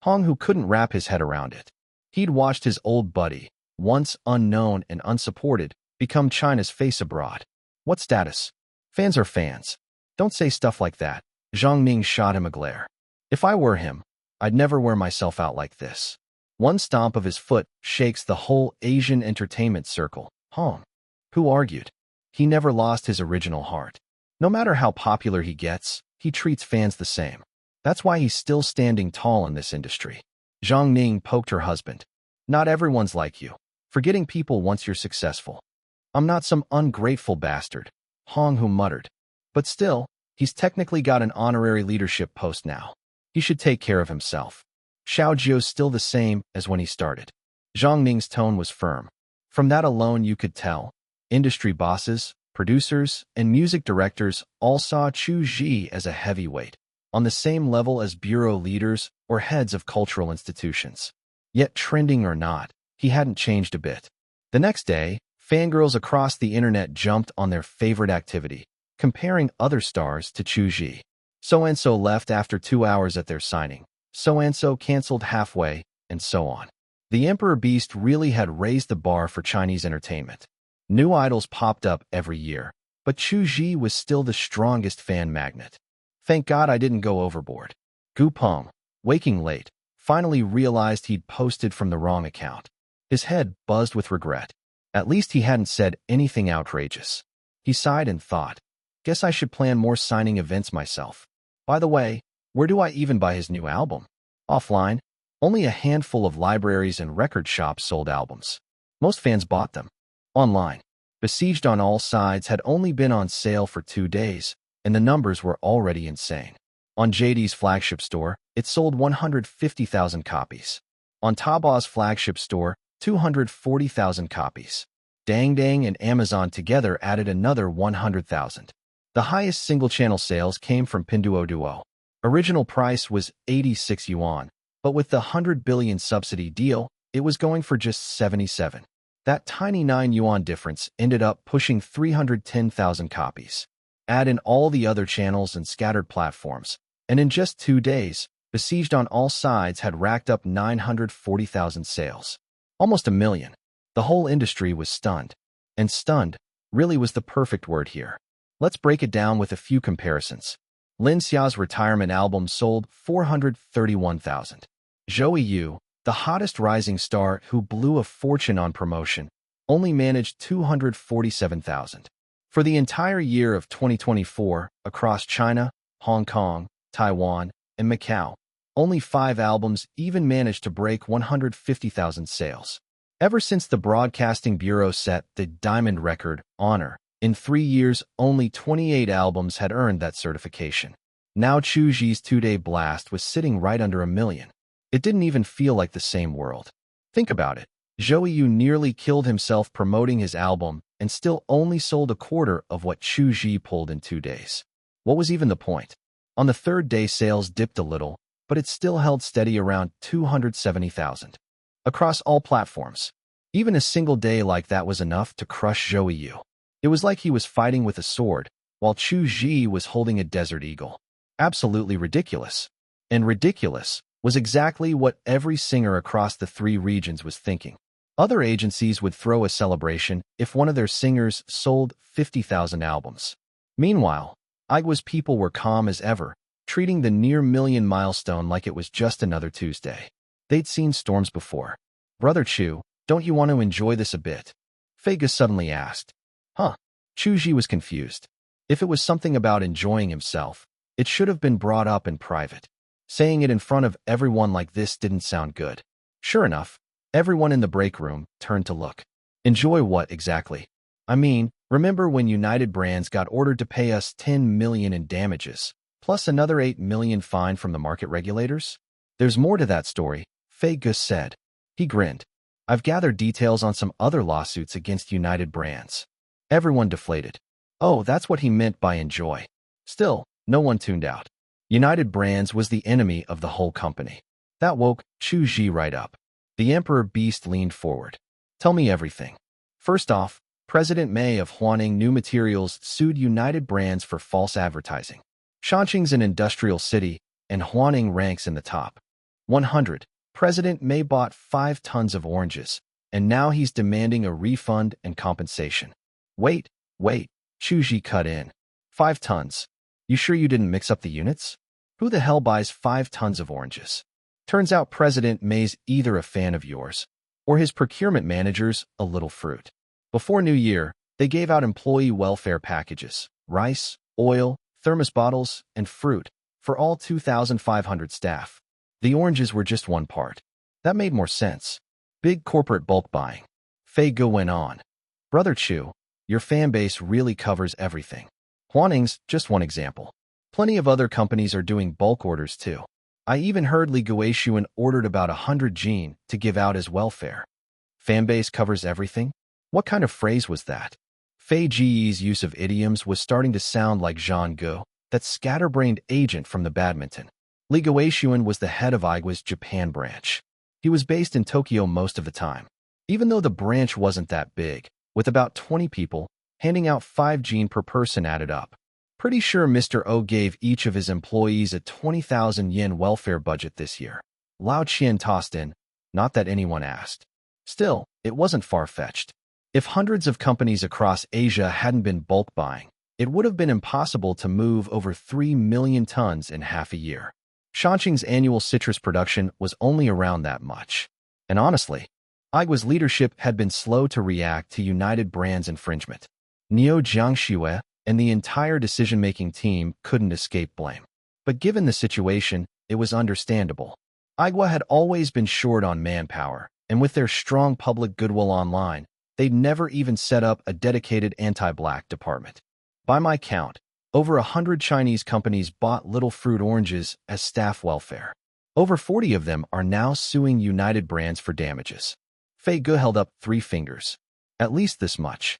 Hong, who couldn't wrap his head around it. He'd watched his old buddy, once unknown and unsupported, become China's face abroad. What status? Fans are fans. Don't say stuff like that. Zhang Ning shot him a glare. If I were him, I'd never wear myself out like this. One stomp of his foot shakes the whole Asian entertainment circle. Hong, who argued? He never lost his original heart. No matter how popular he gets, he treats fans the same. That's why he's still standing tall in this industry. Zhang Ning poked her husband. Not everyone's like you. Forgetting people once you're successful. I'm not some ungrateful bastard. Hong, who muttered. But still, he's technically got an honorary leadership post now. He should take care of himself. Xiaojio's still the same as when he started. Zhang Ning's tone was firm. From that alone you could tell. Industry bosses, producers, and music directors all saw Chu Zhi as a heavyweight, on the same level as bureau leaders or heads of cultural institutions. Yet trending or not, he hadn't changed a bit. The next day, fangirls across the internet jumped on their favorite activity, comparing other stars to Chu Zhi. So-and-so left after 2 hours at their signing. So-and-so canceled halfway, and so on. The Emperor Beast really had raised the bar for Chinese entertainment. New idols popped up every year, but Chu Zhi was still the strongest fan magnet. Thank God I didn't go overboard. Gu Peng, waking late, finally realized he'd posted from the wrong account. His head buzzed with regret. At least he hadn't said anything outrageous. He sighed and thought, guess I should plan more signing events myself. By the way, where do I even buy his new album? Offline, only a handful of libraries and record shops sold albums. Most fans bought them. Online, Besieged on All Sides had only been on sale for 2 days, and the numbers were already insane. On JD's flagship store, it sold 150,000 copies. On Taobao flagship store, 240,000 copies. Dangdang and Amazon together added another 100,000. The highest single-channel sales came from Pinduoduo. Original price was 86 yuan, but with the 100 billion subsidy deal, it was going for just 77. That tiny 9 yuan difference ended up pushing 310,000 copies. Add in all the other channels and scattered platforms, and in just 2 days, Besieged on All Sides had racked up 940,000 sales. Almost a million. The whole industry was stunned. And stunned really was the perfect word here. Let's break it down with a few comparisons. Lin Xiao's retirement album sold 431,000. Zhou Yu, the hottest rising star who blew a fortune on promotion, only managed 247,000. For the entire year of 2024, across China, Hong Kong, Taiwan, and Macau, only 5 albums even managed to break 150,000 sales. Ever since the Broadcasting Bureau set the Diamond record, Honor, in 3 years, only 28 albums had earned that certification. Now Chu Zhi's 2-day blast was sitting right under 1 million. It didn't even feel like the same world. Think about it. Zhou Yu nearly killed himself promoting his album and still only sold a quarter of what Chu Zhi pulled in 2 days. What was even the point? On the 3rd day, sales dipped a little, but it still held steady around 270,000. Across all platforms. Even a single day like that was enough to crush Zhou Yu. It was like he was fighting with a sword, while Chu Zhi was holding a desert eagle. Absolutely ridiculous. And ridiculous was exactly what every singer across the 3 regions was thinking. Other agencies would throw a celebration if one of their singers sold 50,000 albums. Meanwhile, Igwa's people were calm as ever, treating the near-million milestone like it was just another Tuesday. They'd seen storms before. "Brother Chu, don't you want to enjoy this a bit?" Fei Ge suddenly asked. Huh? Chu Zhi was confused. If it was something about enjoying himself, it should have been brought up in private. Saying it in front of everyone like this didn't sound good. Sure enough, everyone in the break room turned to look. Enjoy what exactly? I mean, remember when United Brands got ordered to pay us 10 million in damages, plus another 8 million fine from the market regulators? There's more to that story, Fei Ge said. He grinned. I've gathered details on some other lawsuits against United Brands. Everyone deflated. Oh, that's what he meant by enjoy. Still, no one tuned out. United Brands was the enemy of the whole company. That woke Chu Zhi right up. The Emperor Beast leaned forward. Tell me everything. First off, President Mei of Huaning New Materials sued United Brands for false advertising. Shanxing's an industrial city, and Huaning ranks in the top 100. President Mei bought 5 tons of oranges, and now he's demanding a refund and compensation. Wait, Chu Zhi cut in. 5 tons. You sure you didn't mix up the units? Who the hell buys 5 tons of oranges? Turns out President Mei's either a fan of yours, or his procurement manager's a little fruit. Before New Year, they gave out employee welfare packages, rice, oil, thermos bottles, and fruit for all 2,500 staff. The oranges were just one part. That made more sense. Big corporate bulk buying. Fei Ge went on. Brother Chu, your fan base really covers everything. Huaning's just one example. Plenty of other companies are doing bulk orders too. I even heard Li Guishuan ordered about 100 gene to give out as welfare. Fanbase covers everything? What kind of phrase was that? Fei Ji's use of idioms was starting to sound like Zhang Ge, that scatterbrained agent from the badminton. Li Guishuan was the head of Igwa's Japan branch. He was based in Tokyo most of the time. Even though the branch wasn't that big, with about 20 people, handing out 5 gene per person added up. Pretty sure Mr. O gave each of his employees a 20,000 yen welfare budget this year. Lao Qian tossed in, not that anyone asked. Still, it wasn't far-fetched. If hundreds of companies across Asia hadn't been bulk buying, it would have been impossible to move over 3 million tons in half a year. Shanxing's annual citrus production was only around that much. And honestly, Igwa's leadership had been slow to react to United Brands' infringement. Niu Jiangxue and the entire decision-making team couldn't escape blame. But given the situation, it was understandable. Igwa had always been short on manpower, and with their strong public goodwill online, they'd never even set up a dedicated anti-black department. By my count, over 100 Chinese companies bought little fruit oranges as staff welfare. Over 40 of them are now suing United Brands for damages. Fei Ge held up 3 fingers. At least this much.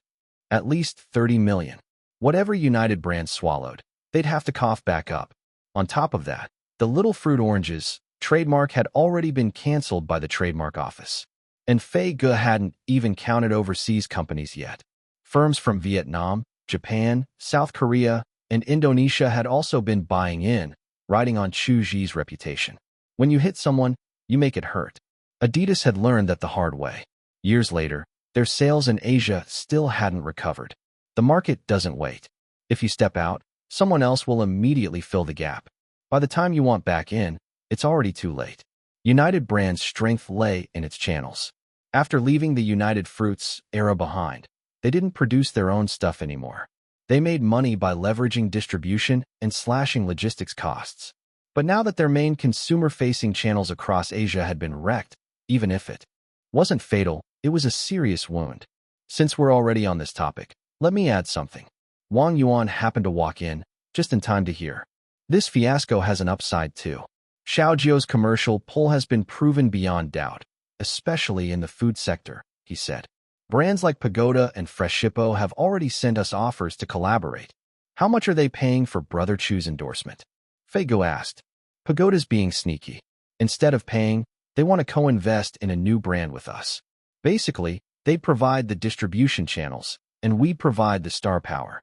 At least 30 million. Whatever United Brands swallowed, they'd have to cough back up. On top of that, the little fruit oranges trademark had already been canceled by the trademark office. And Fei Ge hadn't even counted overseas companies yet. Firms from Vietnam, Japan, South Korea, and Indonesia had also been buying in, riding on Chu Zhi's reputation. When you hit someone, you make it hurt. Adidas had learned that the hard way. Years later, their sales in Asia still hadn't recovered. The market doesn't wait. If you step out, someone else will immediately fill the gap. By the time you want back in, it's already too late. United Brands' strength lay in its channels. After leaving the United Fruits era behind, they didn't produce their own stuff anymore. They made money by leveraging distribution and slashing logistics costs. But now that their main consumer-facing channels across Asia had been wrecked, even if it wasn't fatal, it was a serious wound. Since we're already on this topic, let me add something. Wang Yuan happened to walk in, just in time to hear. This fiasco has an upside too. Xiaojiu's commercial pull has been proven beyond doubt, especially in the food sector, he said. Brands like Pagoda and Freshippo have already sent us offers to collaborate. How much are they paying for Brother Chu's endorsement? Fei Guo asked. Pagoda's being sneaky. Instead of paying, they want to co-invest in a new brand with us. Basically, they provide the distribution channels, and we provide the star power.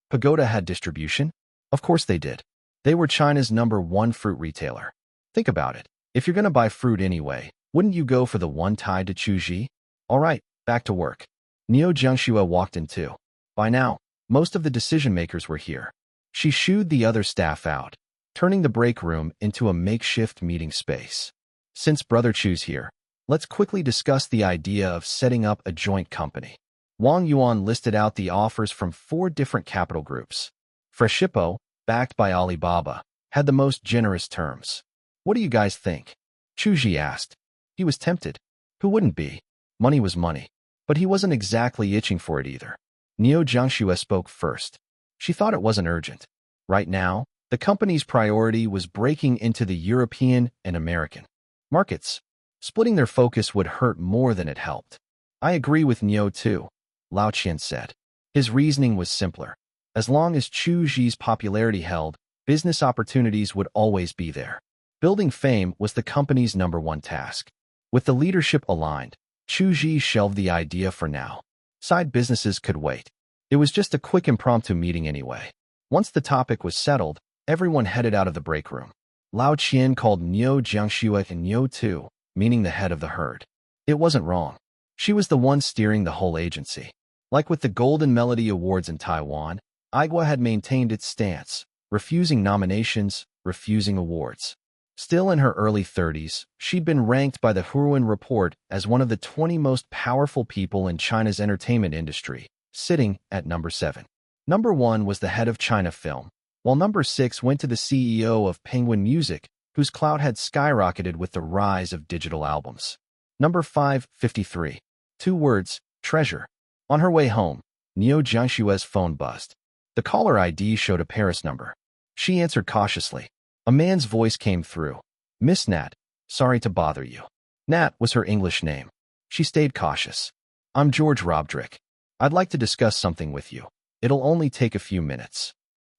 Pagoda had distribution? Of course they did. They were China's #1 fruit retailer. Think about it. If you're going to buy fruit anyway, wouldn't you go for the one tied to Chu Zhi? All right, back to work. Niu Jiangxue walked in too. By now, most of the decision-makers were here. She shooed the other staff out, turning the break room into a makeshift meeting space. Since Brother Chu's here, let's quickly discuss the idea of setting up a joint company. Wang Yuan listed out the offers from 4 different capital groups. Freshippo, backed by Alibaba, had the most generous terms. What do you guys think? Chu Zhi asked. He was tempted. Who wouldn't be? Money was money. But he wasn't exactly itching for it either. Niu Jiangxue spoke first. She thought it wasn't urgent. Right now, the company's priority was breaking into the European and American markets. Splitting their focus would hurt more than it helped. I agree with Niu too, Lao Qian said. His reasoning was simpler. As long as Chu Zhi's popularity held, business opportunities would always be there. Building fame was the company's #1 task. With the leadership aligned, Chu Zhi shelved the idea for now. Side businesses could wait. It was just a quick impromptu meeting anyway. Once the topic was settled, everyone headed out of the break room. Lao Qian called Niu Jiangxue and Niu Tu, meaning the head of the herd. It wasn't wrong. She was the one steering the whole agency. Like with the Golden Melody Awards in Taiwan, Aigua had maintained its stance, refusing nominations, refusing awards. Still in her early 30s, she'd been ranked by the Hurun Report as one of the 20 most powerful people in China's entertainment industry, sitting at #7. #1 was the head of China Film, while #6 went to the CEO of Penguin Music, whose clout had skyrocketed with the rise of digital albums. #5, 53. 2 words, treasure. On her way home, Niu Jiangxue's phone buzzed. The caller ID showed a Paris number. She answered cautiously. A man's voice came through. Miss Nat, sorry to bother you. Nat was her English name. She stayed cautious. I'm George Robdrick. I'd like to discuss something with you. It'll only take a few minutes.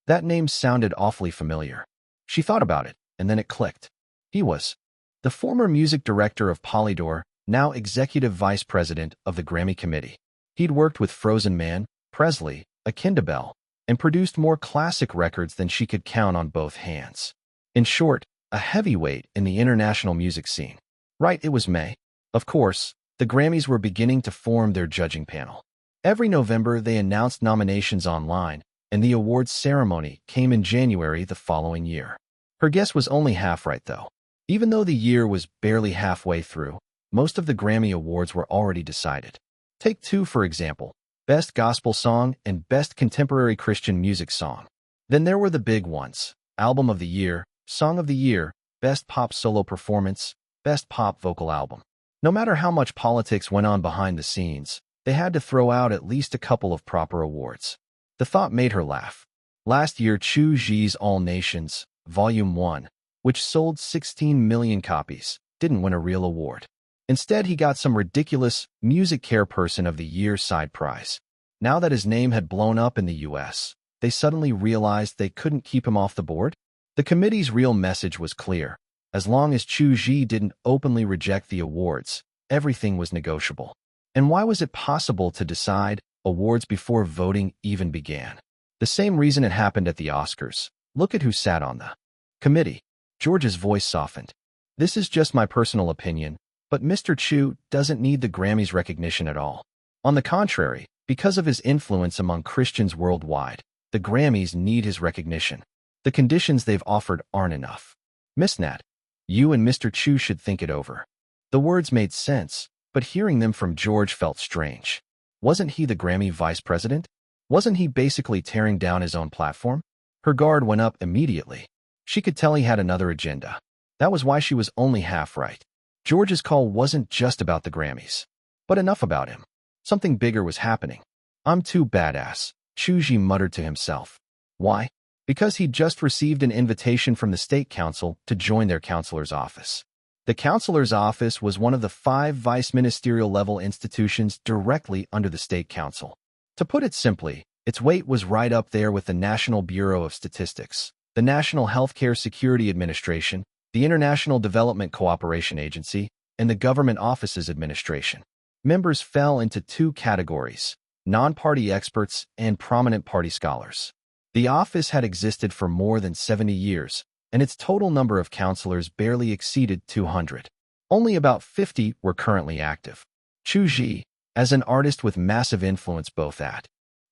That name sounded awfully familiar. She thought about it, and then it clicked. He was the former music director of Polydor, now executive vice president of the Grammy Committee. He'd worked with Frozen Man, Presley, Akindabel, and produced more classic records than she could count on both hands. In short, a heavyweight in the international music scene. Right, it was May. Of course, the Grammys were beginning to form their judging panel. Every November, they announced nominations online, and the awards ceremony came in January the following year. Her guess was only half right, though. Even though the year was barely halfway through, most of the Grammy Awards were already decided. Take 2, for example, Best Gospel Song and Best Contemporary Christian Music Song. Then there were the big ones, Album of the Year, Song of the Year, Best Pop Solo Performance, Best Pop Vocal Album. No matter how much politics went on behind the scenes, they had to throw out at least a couple of proper awards. The thought made her laugh. Last year, Chu Zhi's All Nations, Volume 1, which sold 16 million copies, didn't win a real award. Instead, he got some ridiculous Music Care Person of the Year side prize. Now that his name had blown up in the US, they suddenly realized they couldn't keep him off the board. The committee's real message was clear. As long as Chu Zhi didn't openly reject the awards, everything was negotiable. And why was it possible to decide awards before voting even began? The same reason it happened at the Oscars. Look at who sat on the committee. George's voice softened. This is just my personal opinion, but Mr. Chu doesn't need the Grammys recognition at all. On the contrary, because of his influence among Christians worldwide, the Grammys need his recognition. The conditions they've offered aren't enough. Miss Nat, you and Mr. Chu should think it over. The words made sense, but hearing them from George felt strange. Wasn't he the Grammy vice president? Wasn't he basically tearing down his own platform? Her guard went up immediately. She could tell he had another agenda. That was why she was only half right. George's call wasn't just about the Grammys. But enough about him. Something bigger was happening. I'm too badass, Chu Zhi muttered to himself. Why? Because he'd just received an invitation from the State Council to join their counselor's office. The counselor's office was one of the 5 vice-ministerial-level institutions directly under the State Council. To put it simply, its weight was right up there with the National Bureau of Statistics, the National Healthcare Security Administration, the International Development Cooperation Agency, and the Government Offices Administration. Members fell into 2 categories: non-party experts and prominent party scholars. The office had existed for more than 70 years, and its total number of counselors barely exceeded 200. Only about 50 were currently active. Chu Zhi, as an artist with massive influence both at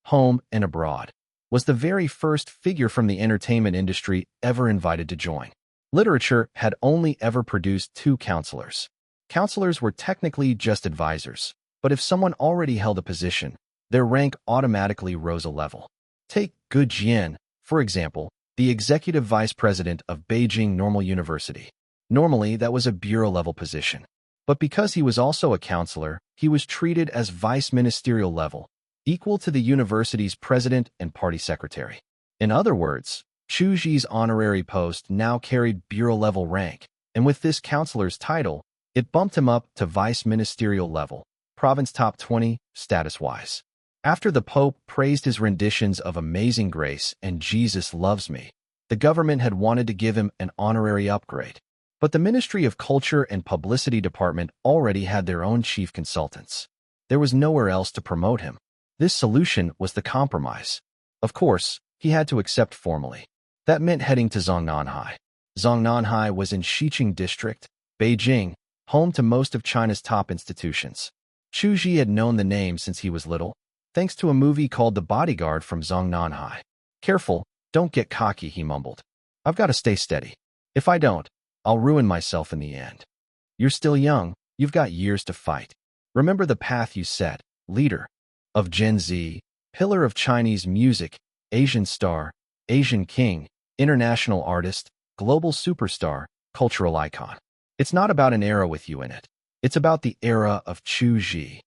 home and abroad, was the very first figure from the entertainment industry ever invited to join. Literature had only ever produced 2 counselors. Counselors were technically just advisors, but if someone already held a position, their rank automatically rose a level. Take Gu Jian, for example, the executive vice president of Beijing Normal University. Normally, that was a bureau-level position. But because he was also a counselor, he was treated as vice-ministerial level, equal to the university's president and party secretary. In other words, Chu Zhi's honorary post now carried bureau-level rank, and with this counselor's title, it bumped him up to vice-ministerial level, province top 20, status-wise. After the Pope praised his renditions of Amazing Grace and Jesus Loves Me, the government had wanted to give him an honorary upgrade. But the Ministry of Culture and Publicity Department already had their own chief consultants. There was nowhere else to promote him. This solution was the compromise. Of course, he had to accept formally. That meant heading to Zongnanhai. Zongnanhai was in Xiqing District, Beijing, home to most of China's top institutions. Chu Zhi had known the name since he was little, thanks to a movie called The Bodyguard from Zongnanhai. Careful, don't get cocky, he mumbled. I've got to stay steady. If I don't, I'll ruin myself in the end. You're still young, you've got years to fight. Remember the path you set, leader of Gen Z, pillar of Chinese music, Asian star, Asian king, international artist, global superstar, cultural icon. It's not about an era with you in it. It's about the era of Chu Zhi.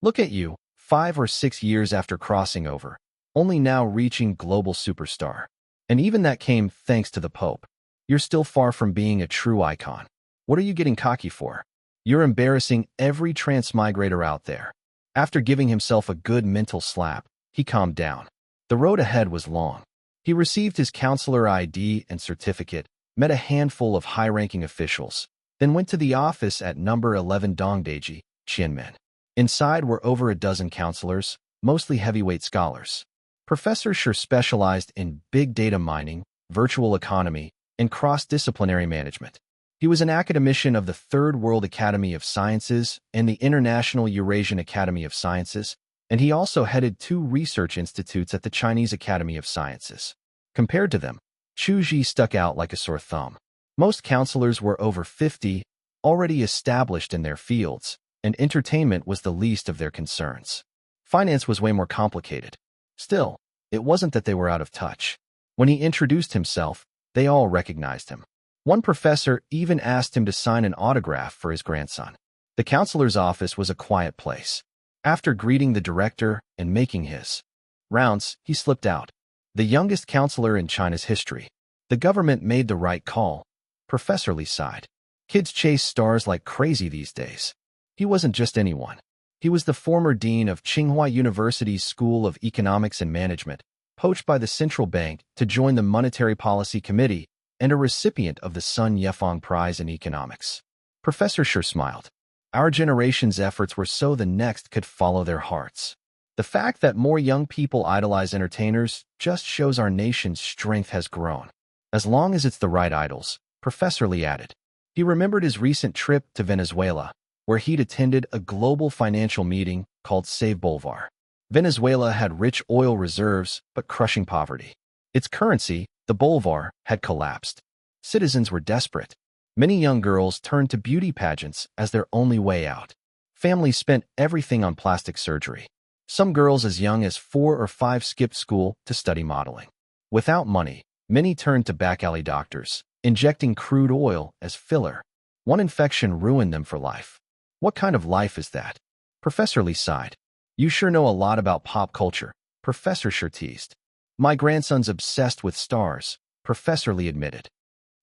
Look at you, 5 or 6 years after crossing over, only now reaching global superstar. And even that came thanks to the Pope. You're still far from being a true icon. What are you getting cocky for? You're embarrassing every transmigrator out there. After giving himself a good mental slap, he calmed down. The road ahead was long. He received his counselor ID and certificate, met a handful of high-ranking officials, then went to the office at number 11 Dongdaiji, Qianmen. Inside were over a dozen counselors, mostly heavyweight scholars. Professors sure specialized in big data mining, virtual economy, and cross-disciplinary management. He was an academician of the Third World Academy of Sciences and the International Eurasian Academy of Sciences, and he also headed 2 research institutes at the Chinese Academy of Sciences. Compared to them, Chu Zhi stuck out like a sore thumb. Most counselors were over 50, already established in their fields, and entertainment was the least of their concerns. Finance was way more complicated. Still, it wasn't that they were out of touch. When he introduced himself, they all recognized him. One professor even asked him to sign an autograph for his grandson. The counselor's office was a quiet place. After greeting the director and making his rounds, he slipped out. The youngest counselor in China's history. The government made the right call. Professor Li sighed. Kids chase stars like crazy these days. He wasn't just anyone. He was the former dean of Tsinghua University's School of Economics and Management, poached by the central bank to join the Monetary Policy Committee, and a recipient of the Sun Yefeng Prize in Economics. Professor sure smiled. Our generation's efforts were so the next could follow their hearts. The fact that more young people idolize entertainers just shows our nation's strength has grown. As long as it's the right idols, Professor Li added. He remembered his recent trip to Venezuela, where he'd attended a global financial meeting called Save Bolivar. Venezuela had rich oil reserves, but crushing poverty. Its currency, the bolivar, had collapsed. Citizens were desperate. Many young girls turned to beauty pageants as their only way out. Families spent everything on plastic surgery. Some girls as young as 4 or 5 skipped school to study modeling. Without money, Many turned to back-alley doctors, injecting crude oil as filler. One infection ruined them for life. What kind of life is that? Professor Lee sighed. You sure know a lot about pop culture, Professor Sure teased. My grandson's obsessed with stars, Professor Lee admitted.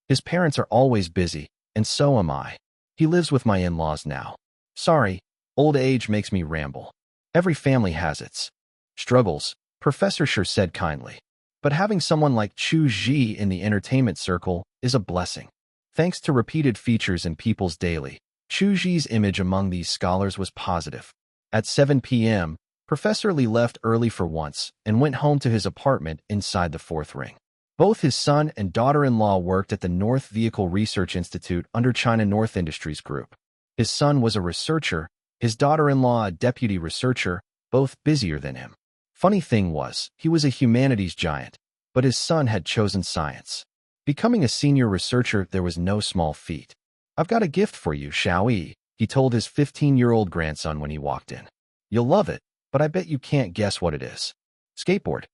His parents are always busy, and so am I. He lives with my in-laws now. Sorry, old age makes me ramble. Every family has its struggles, Professor Sure said kindly. But having someone like Chu Zhi in the entertainment circle is a blessing. Thanks to repeated features in People's Daily, Chu Zhi's image among these scholars was positive. At 7 p.m., Professor Lee left early for once and went home to his apartment inside the fourth ring. Both his son and daughter-in-law worked at the North Vehicle Research Institute under China North Industries Group. His son was a researcher, his daughter-in-law a deputy researcher, both busier than him. Funny thing was, he was a humanities giant, but his son had chosen science. Becoming a senior researcher, there was no small feat. I've got a gift for you, Xiao Yi, he told his 15-year-old grandson when he walked in. You'll love it, but I bet you can't guess what it is. Skateboard.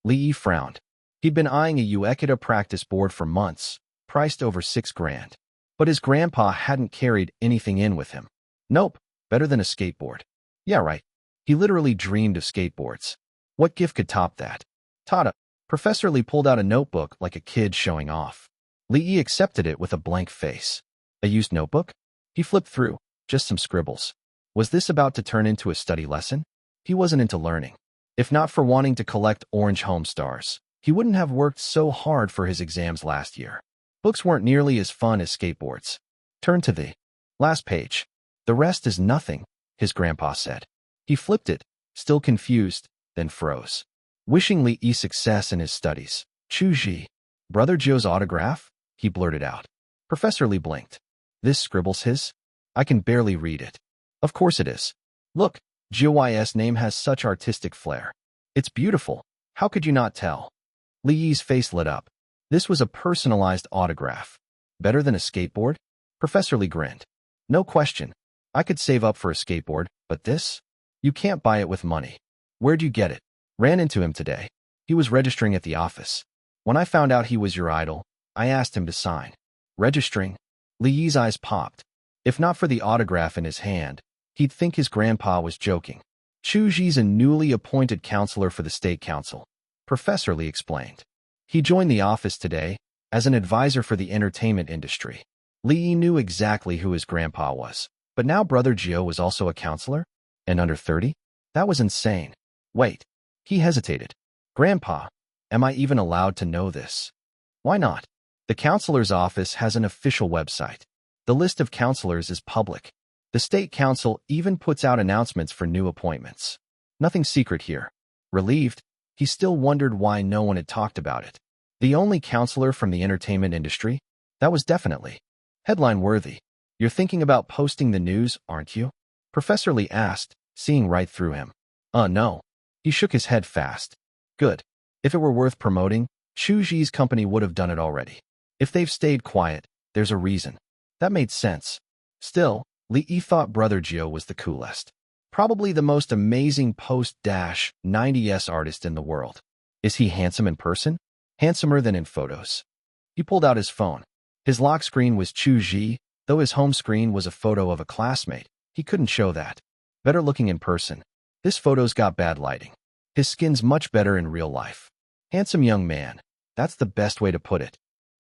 Li Yi frowned. He'd been eyeing a Uekita practice board for months, priced over $6,000. But his grandpa hadn't carried anything in with him. Nope, better than a skateboard. Yeah, right. He literally dreamed of skateboards. What gift could top that? Tada. Professor Lee pulled out a notebook like a kid showing off. Li Yi accepted it with a blank face. A used notebook? He flipped through, just some scribbles. Was this about to turn into a study lesson? He wasn't into learning. If not for wanting to collect orange home stars, he wouldn't have worked so hard for his exams last year. Books weren't nearly as fun as skateboards. Turn to the last page. The rest is nothing, his grandpa said. He flipped it, still confused, then froze. Wishing Li Yi success in his studies. Chu Zhi. Brother Joe's autograph? He blurted out. Professor Lee blinked. This scribble's his? I can barely read it. Of course it is. Look, Jiu's name has such artistic flair. It's beautiful. How could you not tell? Li Yi's face lit up. This was a personalized autograph. Better than a skateboard? Professor Lee grinned. No question. I could save up for a skateboard, but this? You can't buy it with money. Where'd you get it? Ran into him today. He was registering at the office. When I found out he was your idol, I asked him to sign. Registering? Li Yi's eyes popped. If not for the autograph in his hand, he'd think his grandpa was joking. Chu Zhi's a newly appointed counselor for the State Council. Professor Lee explained. He joined the office today as an advisor for the entertainment industry. Li Yi knew exactly who his grandpa was, but now Brother Jiu was also a counselor? And under 30? That was insane. Wait. He hesitated. Grandpa, am I even allowed to know this? Why not? The counselor's office has an official website. The list of counselors is public. The State Council even puts out announcements for new appointments. Nothing secret here. Relieved, he still wondered why no one had talked about it. The only counselor from the entertainment industry? That was definitely headline-worthy. You're thinking about posting the news, aren't you? Professor Lee asked, seeing right through him. No. He shook his head fast. Good. If it were worth promoting, Chu Zhi's company would have done it already. If they've stayed quiet, there's a reason. That made sense. Still, Li Yi thought Brother Jiu was the coolest. Probably the most amazing post-90s artist in the world. Is he handsome in person? Handsomer than in photos. He pulled out his phone. His lock screen was Chu Zhi, though his home screen was a photo of a classmate. He couldn't show that. Better looking in person. This photo's got bad lighting. His skin's much better in real life. Handsome young man. That's the best way to put it.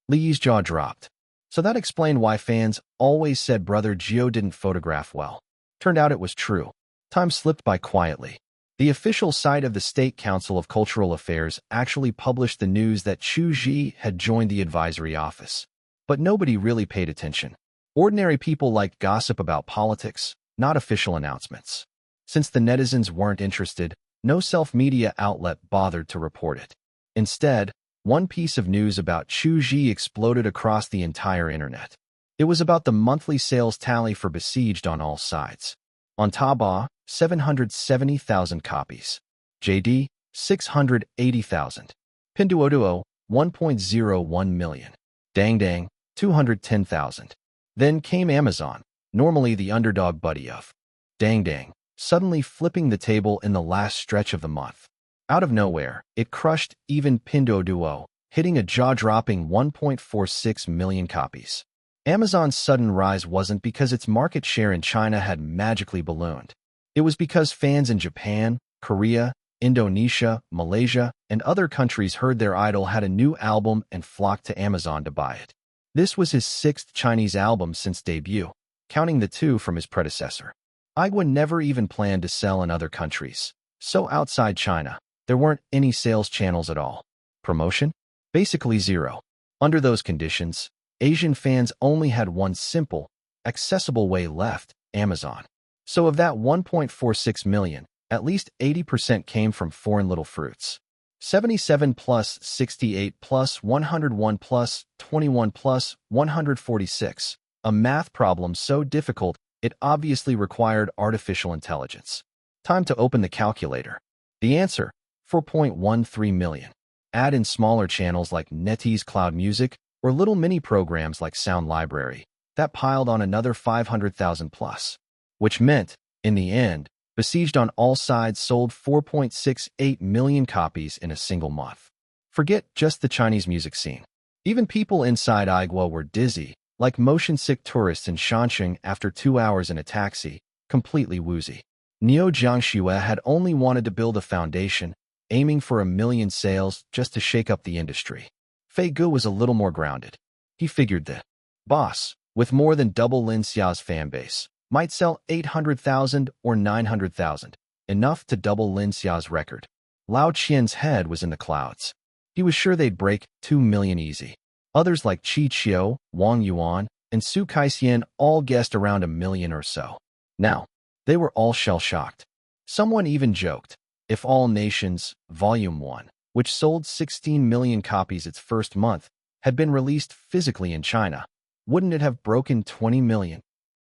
Li Yi's jaw dropped. So that explained why fans always said Brother Jiu didn't photograph well. Turned out it was true. Time slipped by quietly. The official site of the State Council of Cultural Affairs actually published the news that Chu Zhi had joined the advisory office. But nobody really paid attention. Ordinary people liked gossip about politics, not official announcements. Since the netizens weren't interested, no self-media outlet bothered to report it. Instead, one piece of news about Chu Zhi exploded across the entire internet. It was about the monthly sales tally for Besieged on all sides. On Taobao, 770,000 copies. JD, 680,000. Pinduoduo, 1.01 million. Dangdang, 210,000. Then came Amazon, normally the underdog buddy of Dangdang, suddenly flipping the table in the last stretch of the month. Out of nowhere, it crushed even Pinduoduo, hitting a jaw-dropping 1.46 million copies. Amazon's sudden rise wasn't because its market share in China had magically ballooned. It was because fans in Japan, Korea, Indonesia, Malaysia, and other countries heard their idol had a new album and flocked to Amazon to buy it. This was his sixth Chinese album since debut, counting the two from his predecessor. Aigwa never even planned to sell in other countries, so outside China, there weren't any sales channels at all. Promotion? Basically zero. Under those conditions, Asian fans only had one simple, accessible way left: Amazon. So of that 1.46 million, at least 80% came from foreign little fruits. 77 plus 68 plus 101 plus 21 plus 146. A math problem so difficult, it obviously required artificial intelligence. Time to open the calculator. The answer, 4.13 million. Add in smaller channels like NetEase Cloud Music or little mini programs like Sound Library. That piled on another 500,000 plus. Which meant, in the end, Besieged on all sides sold 4.68 million copies in a single month. Forget just the Chinese music scene. Even people inside Aigwa were dizzy, like motion-sick tourists in Shanxing after 2 hours in a taxi, completely woozy. Niu Jiangxue had only wanted to build a foundation, aiming for 1 million sales just to shake up the industry. Fei Gu was a little more grounded. He figured that boss, with more than double Lin Xiao's fanbase, might sell 800,000 or 900,000, enough to double Lin Xiao's record. Lao Qian's head was in the clouds. He was sure they'd break 2 million easy. Others like Qi Qiu, Wang Yuan, and Su Kaixian all guessed around 1 million or so. Now, they were all shell-shocked. Someone even joked, if All Nations, Volume 1, which sold 16 million copies its first month, had been released physically in China, wouldn't it have broken 20 million?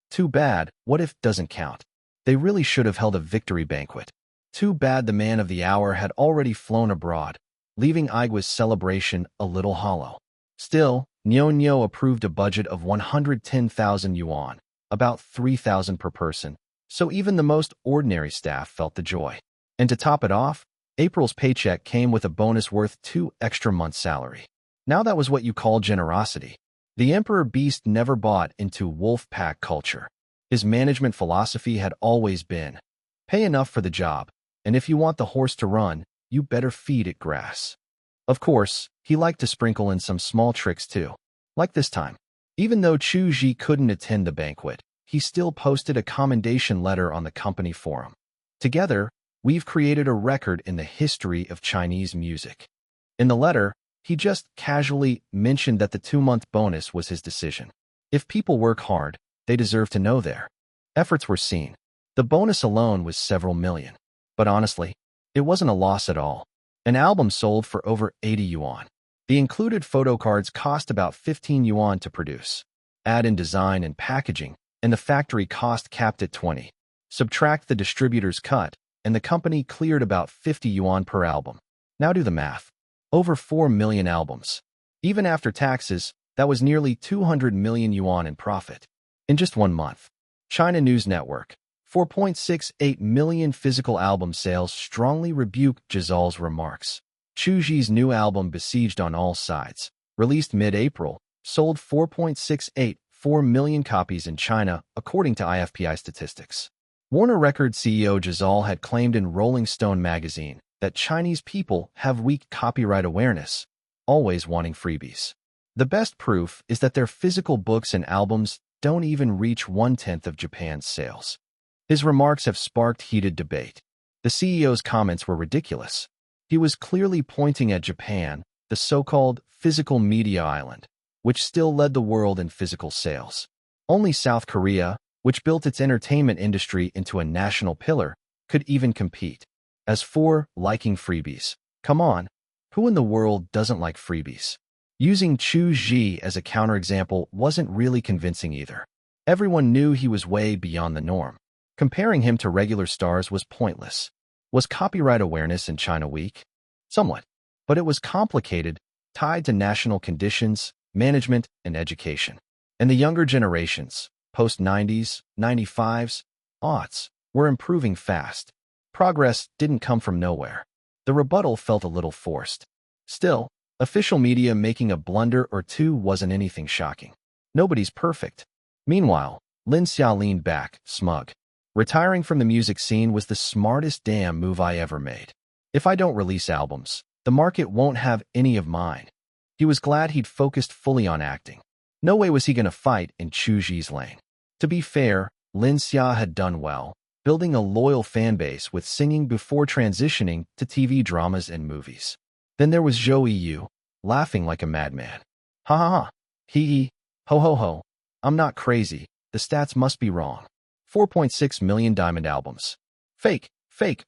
Too bad, What If doesn't count. They really should have held a victory banquet. Too bad the man of the hour had already flown abroad, leaving Aigwa's celebration a little hollow. Still, Niu approved a budget of 110,000 yuan, about 3,000 per person, so even the most ordinary staff felt the joy. And to top it off, April's paycheck came with a bonus worth 2 extra months' salary. Now that was what you call generosity. The Emperor Beast never bought into wolf pack culture. His management philosophy had always been, pay enough for the job, and if you want the horse to run, you better feed it grass. Of course, he liked to sprinkle in some small tricks too. Like this time. Even though Chu Zhi couldn't attend the banquet, he still posted a commendation letter on the company forum. Together, we've created a record in the history of Chinese music. In the letter, he just casually mentioned that the 2-month bonus was his decision. If people work hard, they deserve to know their efforts were seen. The bonus alone was several million. But honestly, it wasn't a loss at all. An album sold for over 80 yuan. The included photo cards cost about 15 yuan to produce. Add in design and packaging, and the factory cost capped at 20. Subtract the distributor's cut, and the company cleared about 50 yuan per album. Now do the math. Over 4 million albums. Even after taxes, that was nearly 200 million yuan in profit. In just 1 month. China News Network. 4.68 million physical album sales strongly rebuked Zhal's remarks. Chu Zhi's new album Besieged on All Sides, released mid-April, sold 4.684 million copies in China, according to IFPI statistics. Warner Records CEO Zhal had claimed in Rolling Stone magazine that Chinese people have weak copyright awareness, always wanting freebies. The best proof is that their physical books and albums don't even reach 1/10 of Japan's sales. His remarks have sparked heated debate. The CEO's comments were ridiculous. He was clearly pointing at Japan, the so-called physical media island, which still led the world in physical sales. Only South Korea, which built its entertainment industry into a national pillar, could even compete. As for liking freebies, come on, who in the world doesn't like freebies? Using Chu Zhi as a counterexample wasn't really convincing either. Everyone knew he was way beyond the norm. Comparing him to regular stars was pointless. Was copyright awareness in China weak? Somewhat. But it was complicated, tied to national conditions, management, and education. And the younger generations, post-90s, 95s, aughts, were improving fast. Progress didn't come from nowhere. The rebuttal felt a little forced. Still, Official media making a blunder or two wasn't anything shocking. Nobody's perfect. Meanwhile, Lin Xia leaned back, smug. Retiring from the music scene was the smartest damn move I ever made. If I don't release albums, the market won't have any of mine. He was glad he'd focused fully on acting. No way was he going to fight in Chu Zhi's lane. To be fair, Lin Xia had done well, building a loyal fan base with singing before transitioning to TV dramas and movies. Then there was Zhou Yu, laughing like a madman. Ha ha ha. Hee. Ho ho ho. I'm not crazy. The stats must be wrong. 4.6 million diamond albums. Fake,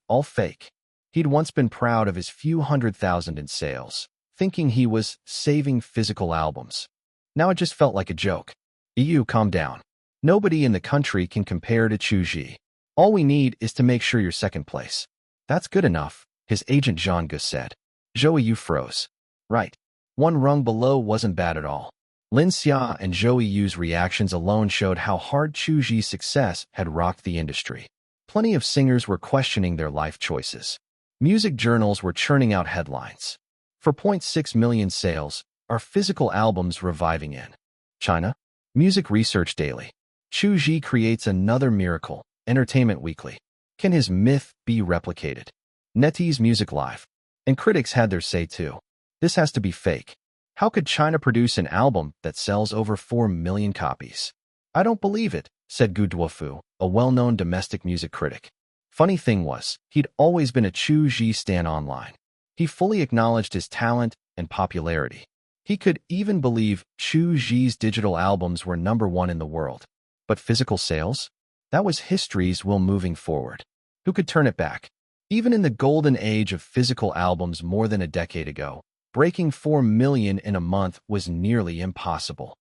all fake. He'd once been proud of his few 100,000 in sales, thinking he was saving physical albums. Now it just felt like a joke. EU, calm down. Nobody in the country can compare to Chu Zhi. All we need is to make sure you're second place. That's good enough, his agent Zhang Ge said. Zhou Yu froze. Right. One rung below wasn't bad at all. Lin Xia and Zhou Yu's reactions alone showed how hard Chu Zhi's success had rocked the industry. Plenty of singers were questioning their life choices. Music journals were churning out headlines. 4.6 million sales, are physical albums reviving in China? Music Research Daily. Chu Zhi creates another miracle, Entertainment Weekly. Can his myth be replicated? NetEase Music Live. And critics had their say too. This has to be fake. How could China produce an album that sells over 4 million copies? I don't believe it, said Gu Duofu, a well-known domestic music critic. Funny thing was, he'd always been a Chu Zhi stan online. He fully acknowledged his talent and popularity. He could even believe Chu Zhi's digital albums were #1 in the world. But physical sales? That was history's will moving forward. Who could turn it back? Even in the golden age of physical albums more than a decade ago, breaking 4 million in a month was nearly impossible.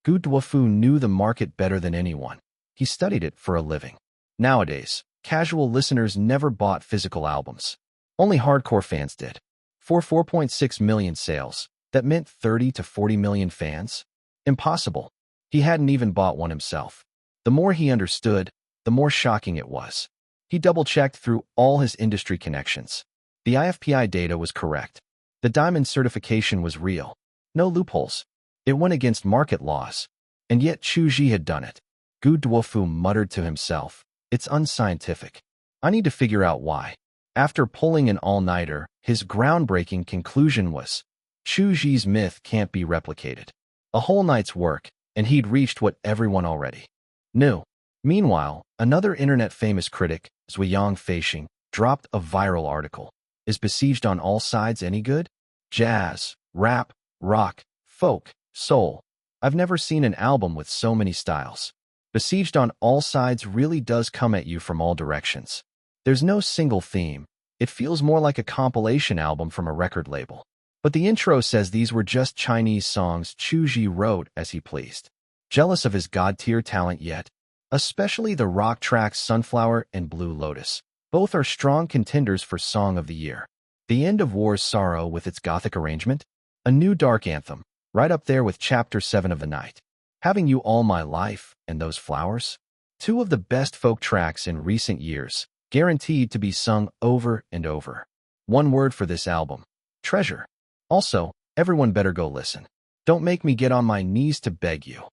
Gu Duofu knew the market better than anyone. He studied it for a living. Nowadays, casual listeners never bought physical albums. Only hardcore fans did. For 4.6 million sales, that meant 30 to 40 million fans? Impossible. He hadn't even bought one himself. The more he understood, the more shocking it was. He double-checked through all his industry connections. The IFPI data was correct. The diamond certification was real. No loopholes. It went against market laws. And yet Chu Zhi had done it. Gu Duofu muttered to himself, "It's unscientific. I need to figure out why." After pulling an all-nighter, his groundbreaking conclusion was, Chu Zhi's myth can't be replicated. A whole night's work, and he'd reached what everyone already knew. Meanwhile, another internet-famous critic, Zuyang Feixing, dropped a viral article. Is Besieged on All Sides any good? Jazz, rap, rock, folk, soul. I've never seen an album with so many styles. Besieged on All Sides really does come at you from all directions. There's no single theme. It feels more like a compilation album from a record label. But the intro says these were just Chinese songs Chu Zhi wrote as he pleased. Jealous of his god-tier talent yet? Especially the rock tracks Sunflower and Blue Lotus. Both are strong contenders for Song of the Year. The End of War's Sorrow with its gothic arrangement? A new dark anthem, right up there with Chapter 7 of the Night. Having You All My Life and Those Flowers? Two of the best folk tracks in recent years, guaranteed to be sung over and over. One word for this album: treasure. Also, everyone better go listen. Don't make me get on my knees to beg you.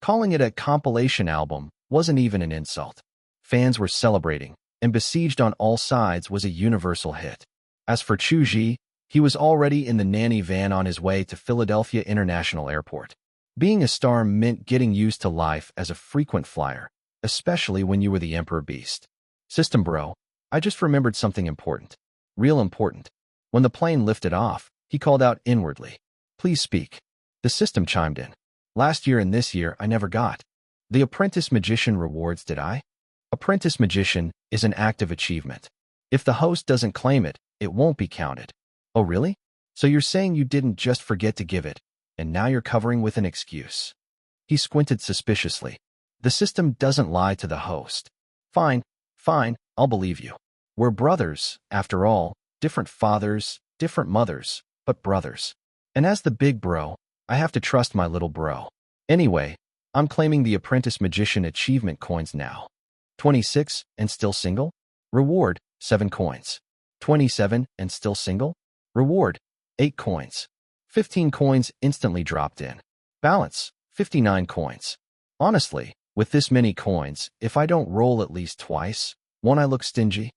Calling it a compilation album wasn't even an insult. Fans were celebrating, and Besieged on All Sides was a universal hit. As for Chu Zhi, he was already in the nanny van on his way to Philadelphia International Airport. Being a star meant getting used to life as a frequent flyer, especially when you were the Emperor Beast. System bro, I just remembered something important. Real important. When the plane lifted off, he called out inwardly, "Please speak." The system chimed in. "Last year and this year I never got the Apprentice Magician rewards, did I?" Apprentice Magician is an active achievement. If the host doesn't claim it, it won't be counted. Oh really? So you're saying you didn't just forget to give it, and now you're covering with an excuse? He squinted suspiciously. The system doesn't lie to the host. Fine, I'll believe you. We're brothers, after all, different fathers, different mothers, but brothers. And as the big bro, I have to trust my little bro. Anyway, I'm claiming the Apprentice Magician achievement coins now. 26 and still single? Reward, 7 coins. 27 and still single? Reward, 8 coins. 15 coins instantly dropped in. Balance, 59 coins. Honestly, with this many coins, if I don't roll at least twice, won't I look stingy?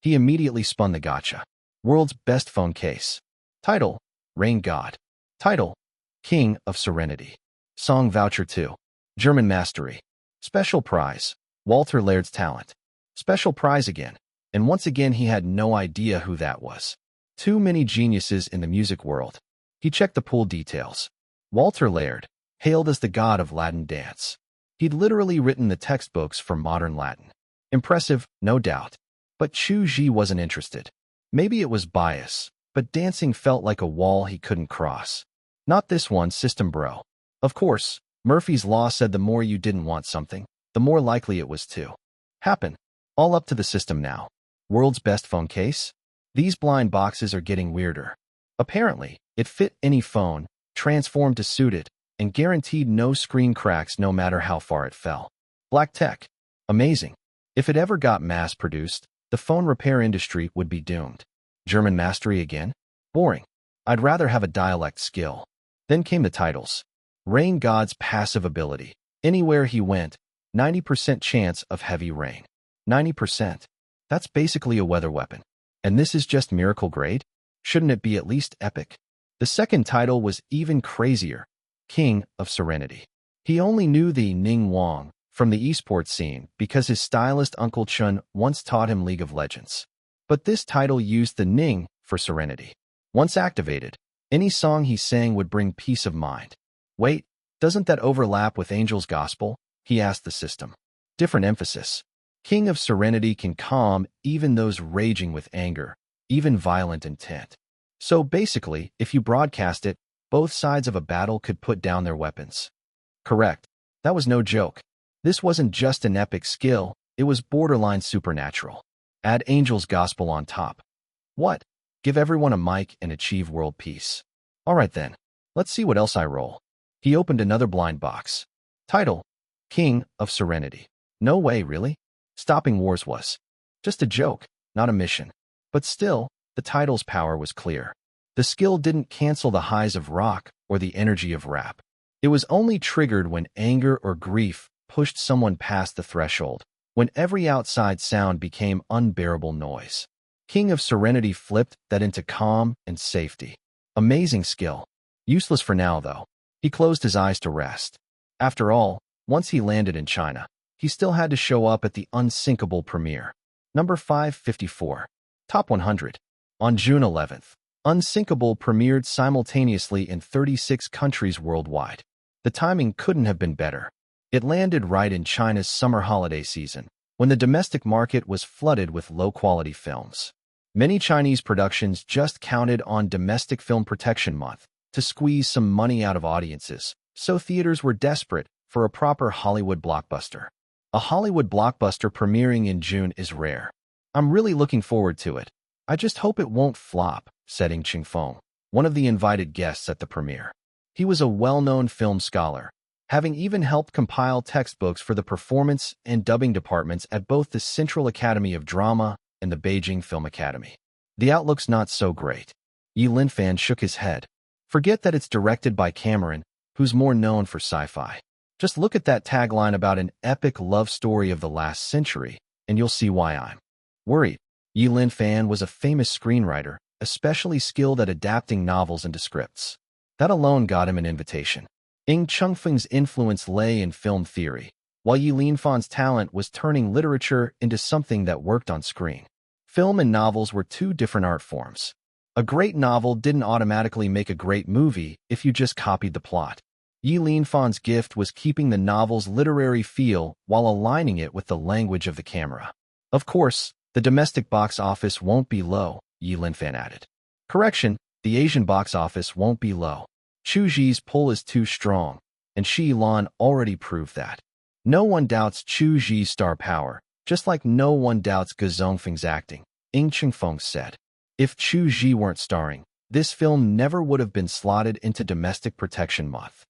He immediately spun the gacha. World's best phone case. Title, Rain God. Title, King of Serenity. Song Voucher 2. German Mastery. Special prize, Walter Laird's talent. Special prize again. And once again he had no idea who that was. Too many geniuses in the music world. He checked the pool details. Walter Laird, hailed as the god of Latin dance. He'd literally written the textbooks for modern Latin. Impressive, no doubt. But Chu Zhi wasn't interested. Maybe it was bias, but dancing felt like a wall he couldn't cross. Not this one, system bro. Of course, Murphy's Law said the more you didn't want something, the more likely it was to happen. All up to the system now. World's best phone case? These blind boxes are getting weirder. Apparently, it fit any phone, transformed to suit it, and guaranteed no screen cracks no matter how far it fell. Black tech. Amazing. If it ever got mass-produced, the phone repair industry would be doomed. German mastery again? Boring. I'd rather have a dialect skill. Then came the titles. Rain God's passive ability. Anywhere he went, 90% chance of heavy rain. 90%. That's basically a weather weapon. And this is just miracle grade? Shouldn't it be at least epic? The second title was even crazier. King of Serenity. He only knew the Ning Wang from the esports scene because his stylist Uncle Chun once taught him League of Legends. But this title used the Ning for Serenity. Once activated, any song he sang would bring peace of mind. Wait, doesn't that overlap with Angel's Gospel? He asked the system. Different emphasis. King of Serenity can calm even those raging with anger, even violent intent. So basically, if you broadcast it, both sides of a battle could put down their weapons. Correct. That was no joke. This wasn't just an epic skill, it was borderline supernatural. Add Angel's Gospel on top. What? Give everyone a mic and achieve world peace. Alright then, let's see what else I roll. He opened another blind box. Title, King of Serenity. No way, really? Stopping wars was just a joke, not a mission. But still, the title's power was clear. The skill didn't cancel the highs of rock or the energy of rap. It was only triggered when anger or grief pushed someone past the threshold, when every outside sound became unbearable noise. King of Serenity flipped that into calm and safety. Amazing skill. Useless for now, though. He closed his eyes to rest. After all, once he landed in China, he still had to show up at the unsinkable premiere. Number 554. Top 100. On June 11th, Unsinkable premiered simultaneously in 36 countries worldwide. The timing couldn't have been better. It landed right in China's summer holiday season, when the domestic market was flooded with low-quality films. Many Chinese productions just counted on Domestic Film Protection Month to squeeze some money out of audiences, so theaters were desperate for a proper Hollywood blockbuster. A Hollywood blockbuster premiering in June is rare. I'm really looking forward to it. I just hope it won't flop, said Ng Chingfeng, one of the invited guests at the premiere. He was a well-known film scholar, having even helped compile textbooks for the performance and dubbing departments at both the Central Academy of Drama and the Beijing Film Academy. The outlook's not so great. Yi Linfan shook his head. Forget that it's directed by Cameron, who's more known for sci-fi. Just look at that tagline about an epic love story of the last century, and you'll see why I'm worried. Yi Linfan was a famous screenwriter, especially skilled at adapting novels into scripts. That alone got him an invitation. Ng Chengfeng's influence lay in film theory, while Yi Linfan's talent was turning literature into something that worked on screen. Film and novels were two different art forms. A great novel didn't automatically make a great movie if you just copied the plot. Yi Linfan's gift was keeping the novel's literary feel while aligning it with the language of the camera. Of course, the domestic box office won't be low, Yi Linfan added. Correction, the Asian box office won't be low. Chu Zhi's pull is too strong, and Shi Lan already proved that. No one doubts Chu Zhi's star power, just like no one doubts Ge Zongfeng's acting, Ng Chengfeng said. If Chu Zhi weren't starring, this film never would have been slotted into Domestic Protection Month.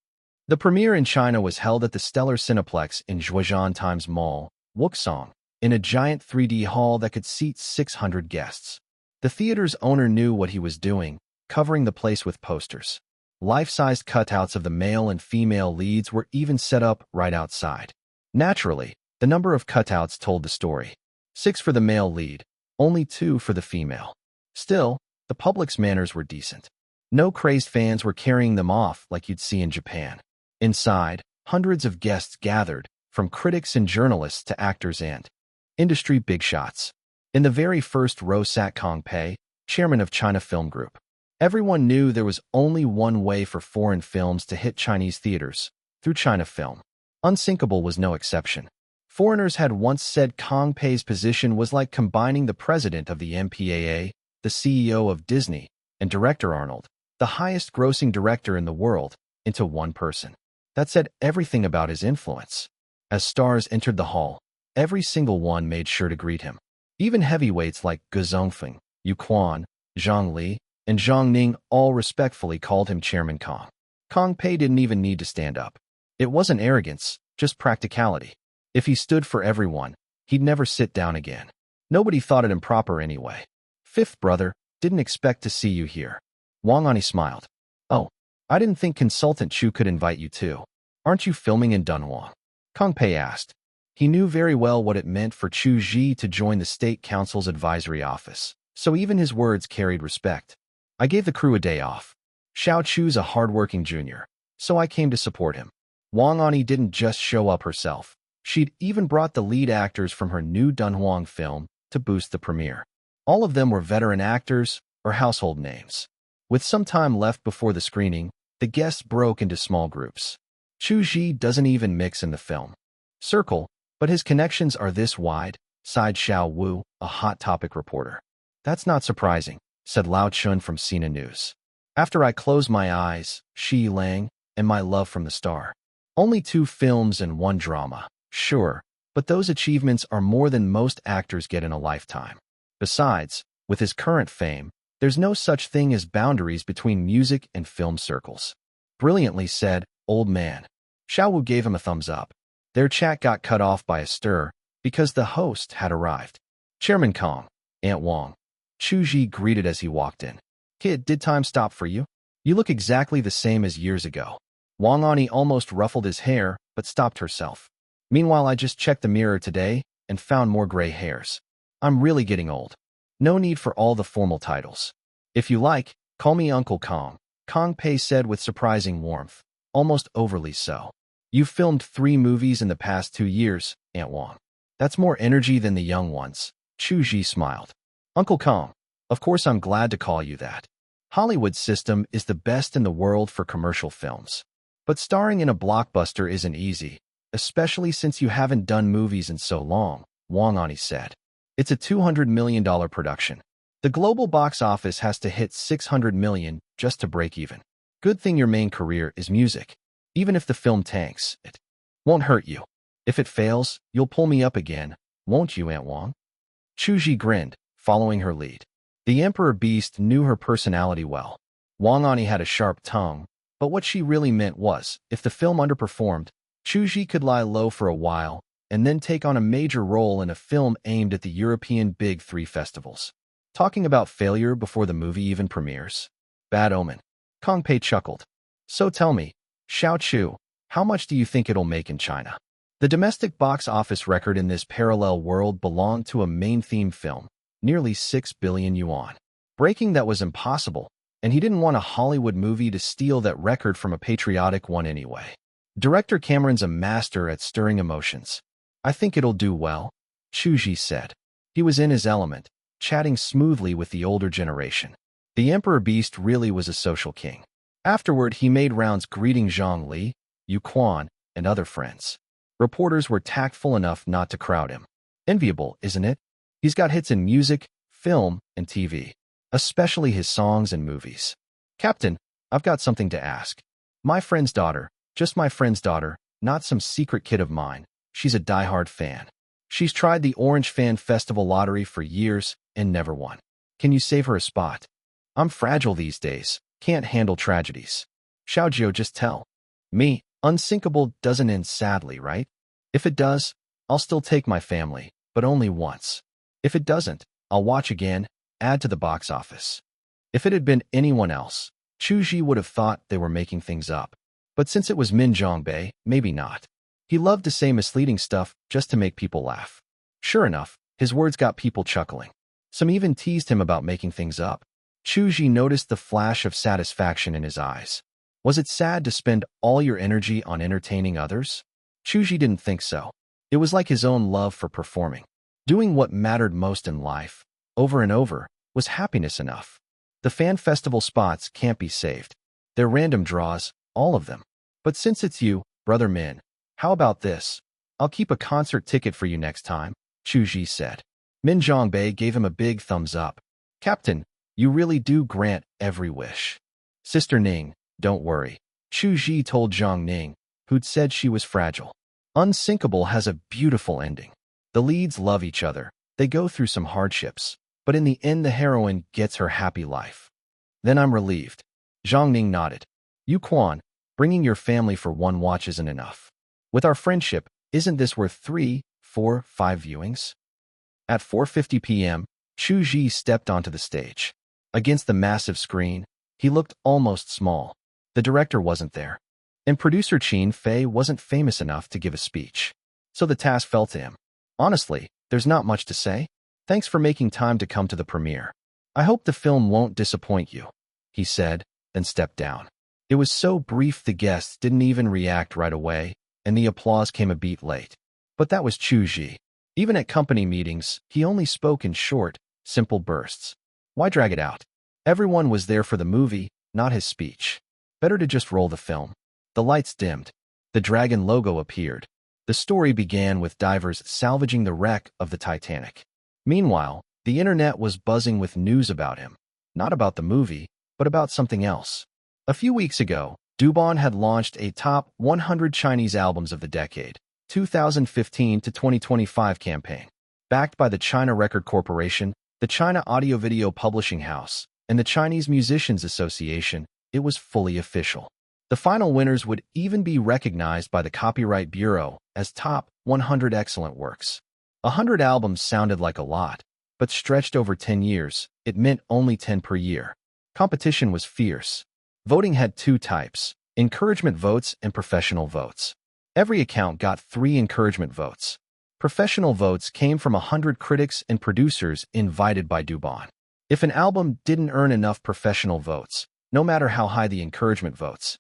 The premiere in China was held at the Stellar Cineplex in Zhuozhan Times Mall, Wuxang, in a giant 3D hall that could seat 600 guests. The theater's owner knew what he was doing, covering the place with posters. Life-sized cutouts of the male and female leads were even set up right outside. Naturally, the number of cutouts told the story. 6 for the male lead, only 2 for the female. Still, the public's manners were decent. No crazed fans were carrying them off like you'd see in Japan. Inside, hundreds of guests gathered, from critics and journalists to actors and industry big shots. In the very first row sat Kong Pei, chairman of China Film Group. Everyone knew there was only one way for foreign films to hit Chinese theaters, through China Film. Unsinkable was no exception. Foreigners had once said Kong Pei's position was like combining the president of the MPAA, the CEO of Disney, and director Arnold, the highest-grossing director in the world, into one person. That said everything about his influence. As stars entered the hall, every single one made sure to greet him. Even heavyweights like Ge Zongfeng, Yu Quan, Zhang Li, and Zhang Ning all respectfully called him Chairman Kong. Kong Pei didn't even need to stand up. It wasn't arrogance, just practicality. If he stood for everyone, he'd never sit down again. Nobody thought it improper anyway. Fifth brother, didn't expect to see you here. Wang Ani smiled. Oh, I didn't think Consultant Chu could invite you too. Aren't you filming in Dunhuang? Kong Pei asked. He knew very well what it meant for Chu Zhi to join the State Council's advisory office, so even his words carried respect. I gave the crew a day off. Xiao Chu's a hard-working junior, so I came to support him. Wang Ani didn't just show up herself. She'd even brought the lead actors from her new Dunhuang film to boost the premiere. All of them were veteran actors or household names. With some time left before the screening, the guests broke into small groups. Chu Zhi doesn't even mix in the film circle, but his connections are this wide, sighed Xiao Wu, a Hot Topic reporter. That's not surprising, said Lao Chun from Sina News. After I close my eyes, Xi Lang, and my love from the star. Only 2 films and 1 drama, sure, but those achievements are more than most actors get in a lifetime. Besides, with his current fame, there's no such thing as boundaries between music and film circles. Brilliantly said, old man. Xiao Wu gave him a thumbs up. Their chat got cut off by a stir, because the host had arrived. Chairman Kong, Aunt Wang. Chu Zhi greeted as he walked in. Kid, did time stop for you? You look exactly the same as years ago. Wang Ani almost ruffled his hair, but stopped herself. Meanwhile, I just checked the mirror today and found more gray hairs. I'm really getting old. No need for all the formal titles. If you like, call me Uncle Kong, Kong Pei said with surprising warmth, almost overly so. You've filmed 3 movies in the past 2 years, Aunt Wang. That's more energy than the young ones. Chu Zhi smiled. Uncle Kong, of course I'm glad to call you that. Hollywood's system is the best in the world for commercial films. But starring in a blockbuster isn't easy, especially since you haven't done movies in so long, Wang Ani said. It's a $200 million production. The global box office has to hit $600 million just to break even. Good thing your main career is music. Even if the film tanks, it won't hurt you. If it fails, you'll pull me up again, won't you, Aunt Wang? Chu Zhi grinned, following her lead. The Emperor Beast knew her personality well. Wang Ani had a sharp tongue, but what she really meant was, if the film underperformed, Chu Zhi could lie low for a while and then take on a major role in a film aimed at the European Big 3 festivals. Talking about failure before the movie even premieres? Bad omen. Kong Pei chuckled. So tell me, Xiao Chu, how much do you think it'll make in China? The domestic box office record in this parallel world belonged to a main theme film, nearly 6 billion yuan. Breaking that was impossible, and he didn't want a Hollywood movie to steal that record from a patriotic one anyway. Director Cameron's a master at stirring emotions. I think it'll do well, Chu Zhi said. He was in his element, chatting smoothly with the older generation. The Emperor Beast really was a social king. Afterward, he made rounds greeting Zhang Li, Yu Quan, and other friends. Reporters were tactful enough not to crowd him. Enviable, isn't it? He's got hits in music, film, and TV, especially his songs and movies. Captain, I've got something to ask. My friend's daughter, just my friend's daughter, not some secret kid of mine. She's a diehard fan. She's tried the Orange Fan Festival lottery for years and never won. Can you save her a spot? I'm fragile these days. Can't handle tragedies. Xiaojiu, just tell me. Unsinkable doesn't end sadly, right? If it does, I'll still take my family, but only once. If it doesn't, I'll watch again, add to the box office. If it had been anyone else, Chu Zhi would have thought they were making things up. But since it was Min Zhongbei, maybe not. He loved to say misleading stuff just to make people laugh. Sure enough, his words got people chuckling. Some even teased him about making things up. Chu Zhi noticed the flash of satisfaction in his eyes. Was it sad to spend all your energy on entertaining others? Chu Zhi didn't think so. It was like his own love for performing. Doing what mattered most in life, over and over, was happiness enough. The fan festival spots can't be saved. They're random draws, all of them. But since it's you, Brother Min, how about this? I'll keep a concert ticket for you next time, Chu Zhi said. Min Zhongbei gave him a big thumbs up. Captain, you really do grant every wish. Sister Ning, don't worry, Chu Zhi told Zhang Ning, who'd said she was fragile. Unsinkable has a beautiful ending. The leads love each other. They go through some hardships, but in the end the heroine gets her happy life. Then I'm relieved. Zhang Ning nodded. You Quan, bringing your family for one watch isn't enough. With our friendship, isn't this worth 3, 4, 5 viewings? At 4:50 p.m., Chu Zhi stepped onto the stage. Against the massive screen, he looked almost small. The director wasn't there, and producer Qin Fei wasn't famous enough to give a speech. So the task fell to him. Honestly, there's not much to say. Thanks for making time to come to the premiere. I hope the film won't disappoint you, he said, then stepped down. It was so brief the guests didn't even react right away, and the applause came a beat late. But that was Chu Zhi. Even at company meetings, he only spoke in short, simple bursts. Why drag it out? Everyone was there for the movie, not his speech. Better to just roll the film. The lights dimmed. The dragon logo appeared. The story began with divers salvaging the wreck of the Titanic. Meanwhile, the internet was buzzing with news about him. Not about the movie, but about something else. A few weeks ago, Dubon had launched a top 100 Chinese albums of the decade, 2015 to 2025 campaign. Backed by the China Record Corporation, the China Audio-Video Publishing House, and the Chinese Musicians Association, it was fully official. The final winners would even be recognized by the Copyright Bureau as top 100 excellent works. 100 albums sounded like a lot, but stretched over 10 years, it meant only 10 per year. Competition was fierce. Voting had 2 types, encouragement votes and professional votes. Every account got 3 encouragement votes. Professional votes came from 100 critics and producers invited by Dubon. If an album didn't earn enough professional votes, no matter how high the encouragement votes,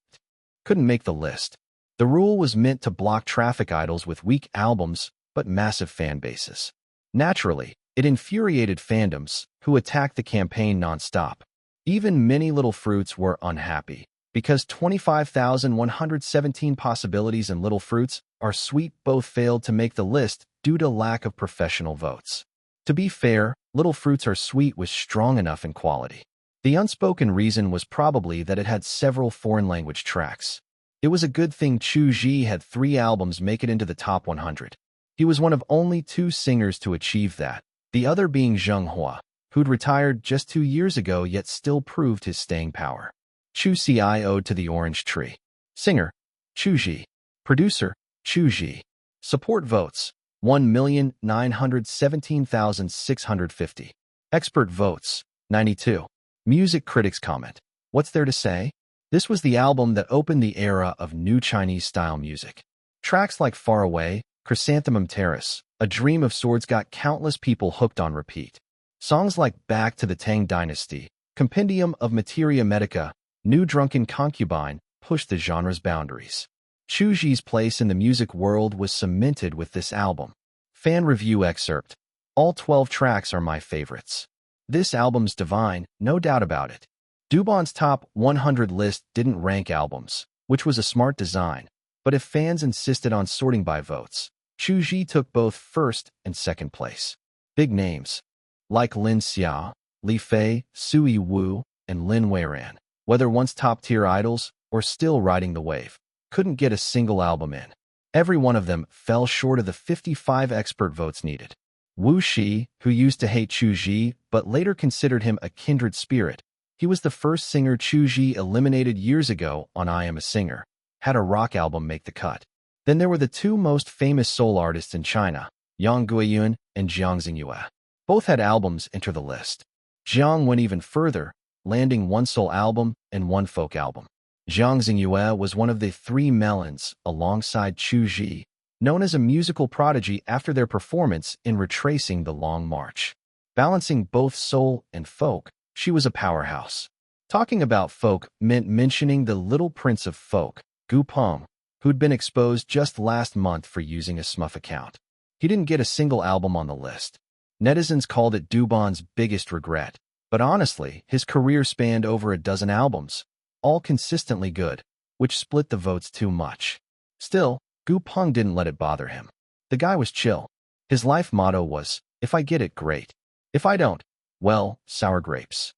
couldn't make the list. The rule was meant to block traffic idols with weak albums but massive fan bases. Naturally, it infuriated fandoms, who attacked the campaign non-stop. Even many little fruits were unhappy, because 25,117 possibilities and little fruits are sweet both failed to make the list due to lack of professional votes. To be fair, little fruits are sweet was strong enough in quality. The unspoken reason was probably that it had several foreign language tracks. It was a good thing Chu Zhi had 3 albums make it into the top 100. He was one of only 2 singers to achieve that, the other being Zheng Hua, who'd retired just 2 years ago yet still proved his staying power. Chu Zhi ode to the orange tree. Singer, Chu Zhi. Producer, Chu Zhi. Support votes, 1,917,650. Expert votes, 92. Music critics comment. What's there to say? This was the album that opened the era of new Chinese-style music. Tracks like Far Away, Chrysanthemum Terrace, A Dream of Swords got countless people hooked on repeat. Songs like Back to the Tang Dynasty, Compendium of Materia Medica, New Drunken Concubine pushed the genre's boundaries. Chu Zhi's place in the music world was cemented with this album. Fan review excerpt. All 12 tracks are my favorites. This album's divine, no doubt about it. Dubon's top 100 list didn't rank albums, which was a smart design, but if fans insisted on sorting by votes, Chu Zhi took both first and second place. Big names, like Lin Xia, Li Fei, Sui Wu, and Lin Weiran, whether once top-tier idols or still riding the wave, couldn't get a single album in. Every one of them fell short of the 55 expert votes needed. Wu Shi, who used to hate Chu Zhi but later considered him a kindred spirit, he was the first singer Chu Zhi eliminated years ago on I Am a Singer, had a rock album make the cut. Then there were the 2 most famous soul artists in China, Yang Guiyun and Jiang Xingyue. Both had albums enter the list. Jiang went even further, landing one soul album and one folk album. Zhang Xingyue was one of the three melons, alongside Chu Zhi, known as a musical prodigy after their performance in Retracing the Long March. Balancing both soul and folk, she was a powerhouse. Talking about folk meant mentioning the little prince of folk, Gu Peng, who'd been exposed just last month for using a smurf account. He didn't get a single album on the list. Netizens called it Dubon's biggest regret, but honestly, his career spanned over a dozen albums, all consistently good, which split the votes too much. Still, Gu Peng didn't let it bother him. The guy was chill. His life motto was, if I get it, great. If I don't, well, sour grapes.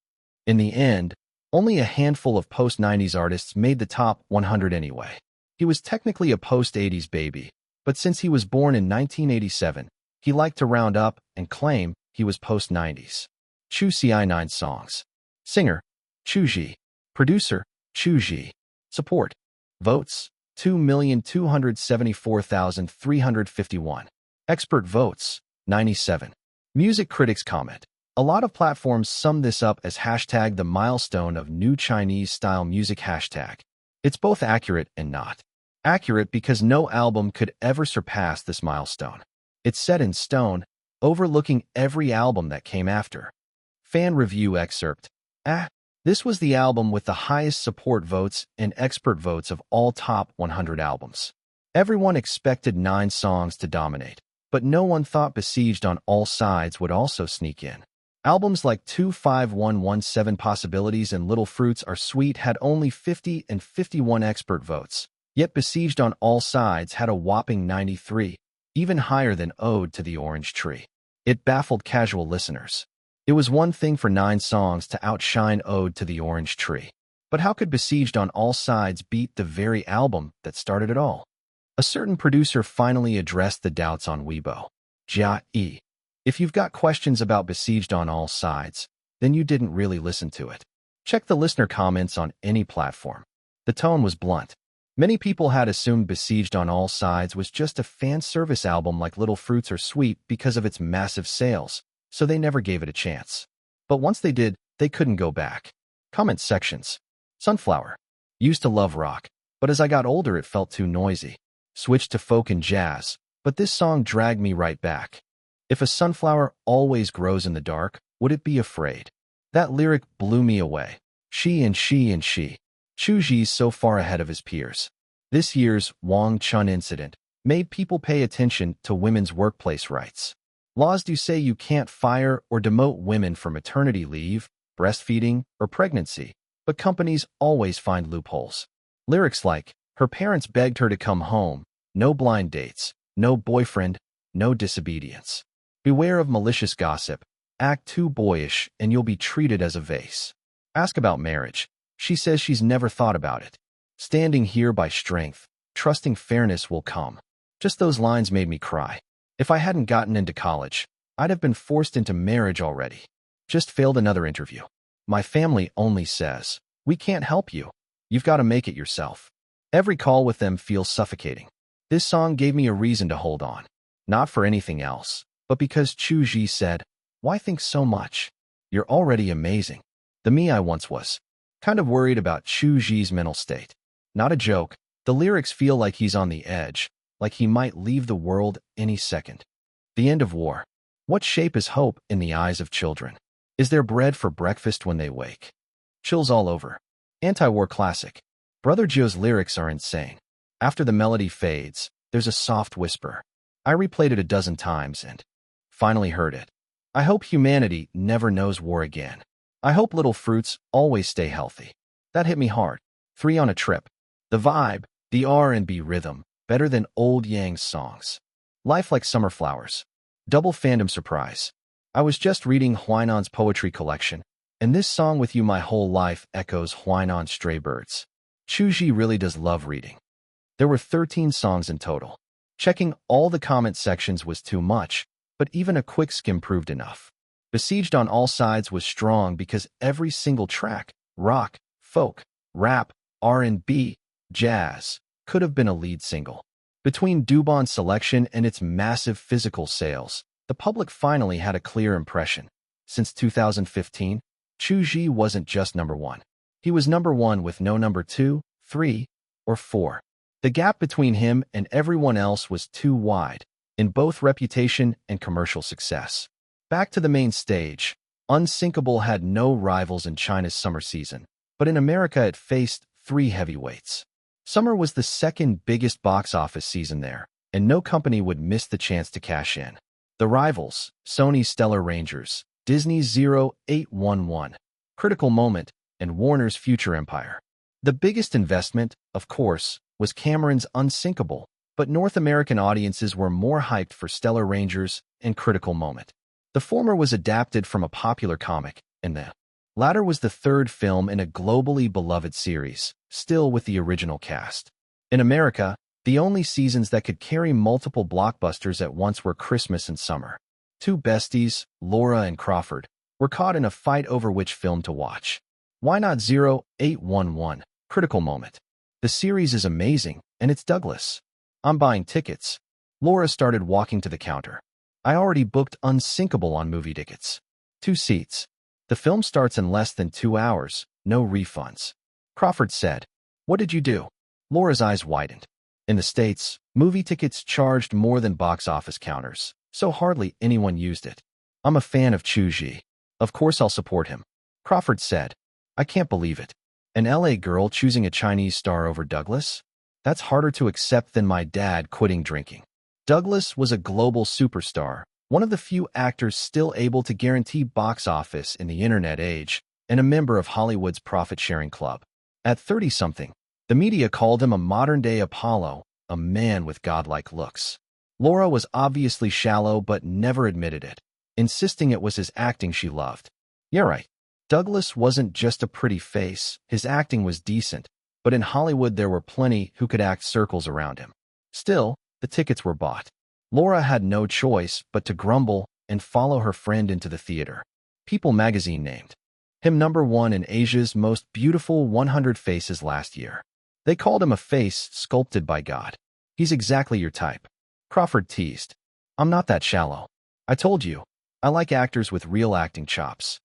In the end, only a handful of post-90s artists made the top 100 anyway. He was technically a post-80s baby, but since he was born in 1987, he liked to round up and claim he was post-90s. Chu Zhi 9 songs. Singer, Chu Zhi. Producer, Chu Zhi. Support. Votes, 2,274,351. Expert votes, 97. Music critics comment. A lot of platforms sum this up as hashtag the milestone of new Chinese-style music hashtag. It's both accurate and not. Accurate because no album could ever surpass this milestone. It's set in stone, overlooking every album that came after. Fan review excerpt. This was the album with the highest support votes and expert votes of all top 100 albums. Everyone expected 9 songs to dominate, but no one thought Besieged on All Sides would also sneak in. Albums like 25117 Possibilities and Little Fruits Are Sweet had only 50 and 51 expert votes, yet Besieged on All Sides had a whopping 93, even higher than Ode to the Orange Tree. It baffled casual listeners. It was one thing for 9 songs to outshine Ode to the Orange Tree, but how could Besieged on All Sides beat the very album that started it all? A certain producer finally addressed the doubts on Weibo. Jia. If you've got questions about Besieged on All Sides, then you didn't really listen to it. Check the listener comments on any platform. The tone was blunt. Many people had assumed Besieged on All Sides was just a fan service album like Little Fruits Are Sweet because of its massive sales, so they never gave it a chance. But once they did, they couldn't go back. Comment sections. Sunflower. Used to love rock, but as I got older it felt too noisy. Switched to folk and jazz, but this song dragged me right back. If a sunflower always grows in the dark, would it be afraid? That lyric blew me away. She and she and she. Chu Zhi's so far ahead of his peers. This year's Wang Chun incident made people pay attention to women's workplace rights. Laws do say you can't fire or demote women for maternity leave, breastfeeding, or pregnancy, but companies always find loopholes. Lyrics like, her parents begged her to come home, no blind dates, no boyfriend, no disobedience. Beware of malicious gossip, act too boyish and you'll be treated as a vase. Ask about marriage. She says she's never thought about it. Standing here by strength, trusting fairness will come. Just those lines made me cry. If I hadn't gotten into college, I'd have been forced into marriage already. Just failed another interview. My family only says, we can't help you. You've got to make it yourself. Every call with them feels suffocating. This song gave me a reason to hold on. Not for anything else, but because Chu Zhi said, why think so much? You're already amazing. The me I once was. Kind of worried about Chu Zhi's mental state. Not a joke, the lyrics feel like he's on the edge, like he might leave the world any second. The end of war. What shape is hope in the eyes of children? Is there bread for breakfast when they wake? Chills all over. Anti-war classic. Brother Joe's lyrics are insane. After the melody fades, there's a soft whisper. I replayed it a dozen times and finally heard it. I hope humanity never knows war again. I hope Little Fruits always stay healthy. That hit me hard. 3 on a trip. The vibe, the R&B rhythm, better than old Yang's songs. Life like summer flowers. Double fandom surprise. I was just reading Huainan's poetry collection, and this song With You My Whole Life echoes Huainan's Stray Birds. Chu Zhi really does love reading. There were 13 songs in total. Checking all the comment sections was too much, but even a quick skim proved enough. Besieged on All Sides was strong because every single track, rock, folk, rap, R&B, jazz, could have been a lead single. Between Dubon's selection and its massive physical sales, the public finally had a clear impression. Since 2015, Chu Zhi wasn't just number one. He was number one with no number two, three, or four. The gap between him and everyone else was too wide, in both reputation and commercial success. Back to the main stage, Unsinkable had no rivals in China's summer season, but in America it faced three heavyweights. Summer was the second biggest box office season there, and no company would miss the chance to cash in. The rivals, Sony's Stellar Rangers, Disney's 0811, Critical Moment, and Warner's Future Empire. The biggest investment, of course, was Cameron's Unsinkable, but North American audiences were more hyped for Stellar Rangers and Critical Moment. The former was adapted from a popular comic, and the latter was the third film in a globally beloved series, still with the original cast. In America, the only seasons that could carry multiple blockbusters at once were Christmas and summer. Two besties, Laura and Crawford, were caught in a fight over which film to watch. Why not 0811, Critical Moment? The series is amazing, and it's Douglas. I'm buying tickets. Laura started walking to the counter. I already booked Unsinkable on movie tickets. 2 seats. The film starts in less than 2 hours, no refunds. Crawford said. What did you do? Laura's eyes widened. In the States, movie tickets charged more than box office counters, so hardly anyone used it. I'm a fan of Chu Zhi. Of course I'll support him. Crawford said. I can't believe it. An LA girl choosing a Chinese star over Douglas? That's harder to accept than my dad quitting drinking. Douglas was a global superstar, one of the few actors still able to guarantee box office in the internet age, and a member of Hollywood's profit-sharing club. At 30-something, the media called him a modern-day Apollo, a man with godlike looks. Laura was obviously shallow but never admitted it, insisting it was his acting she loved. Yeah, right. Douglas wasn't just a pretty face, his acting was decent, but in Hollywood there were plenty who could act circles around him. Still, the tickets were bought. Laura had no choice but to grumble and follow her friend into the theater. People magazine named him number one in Asia's most beautiful 100 faces last year. They called him a face sculpted by God. He's exactly your type. Crawford teased. I'm not that shallow. I told you, I like actors with real acting chops.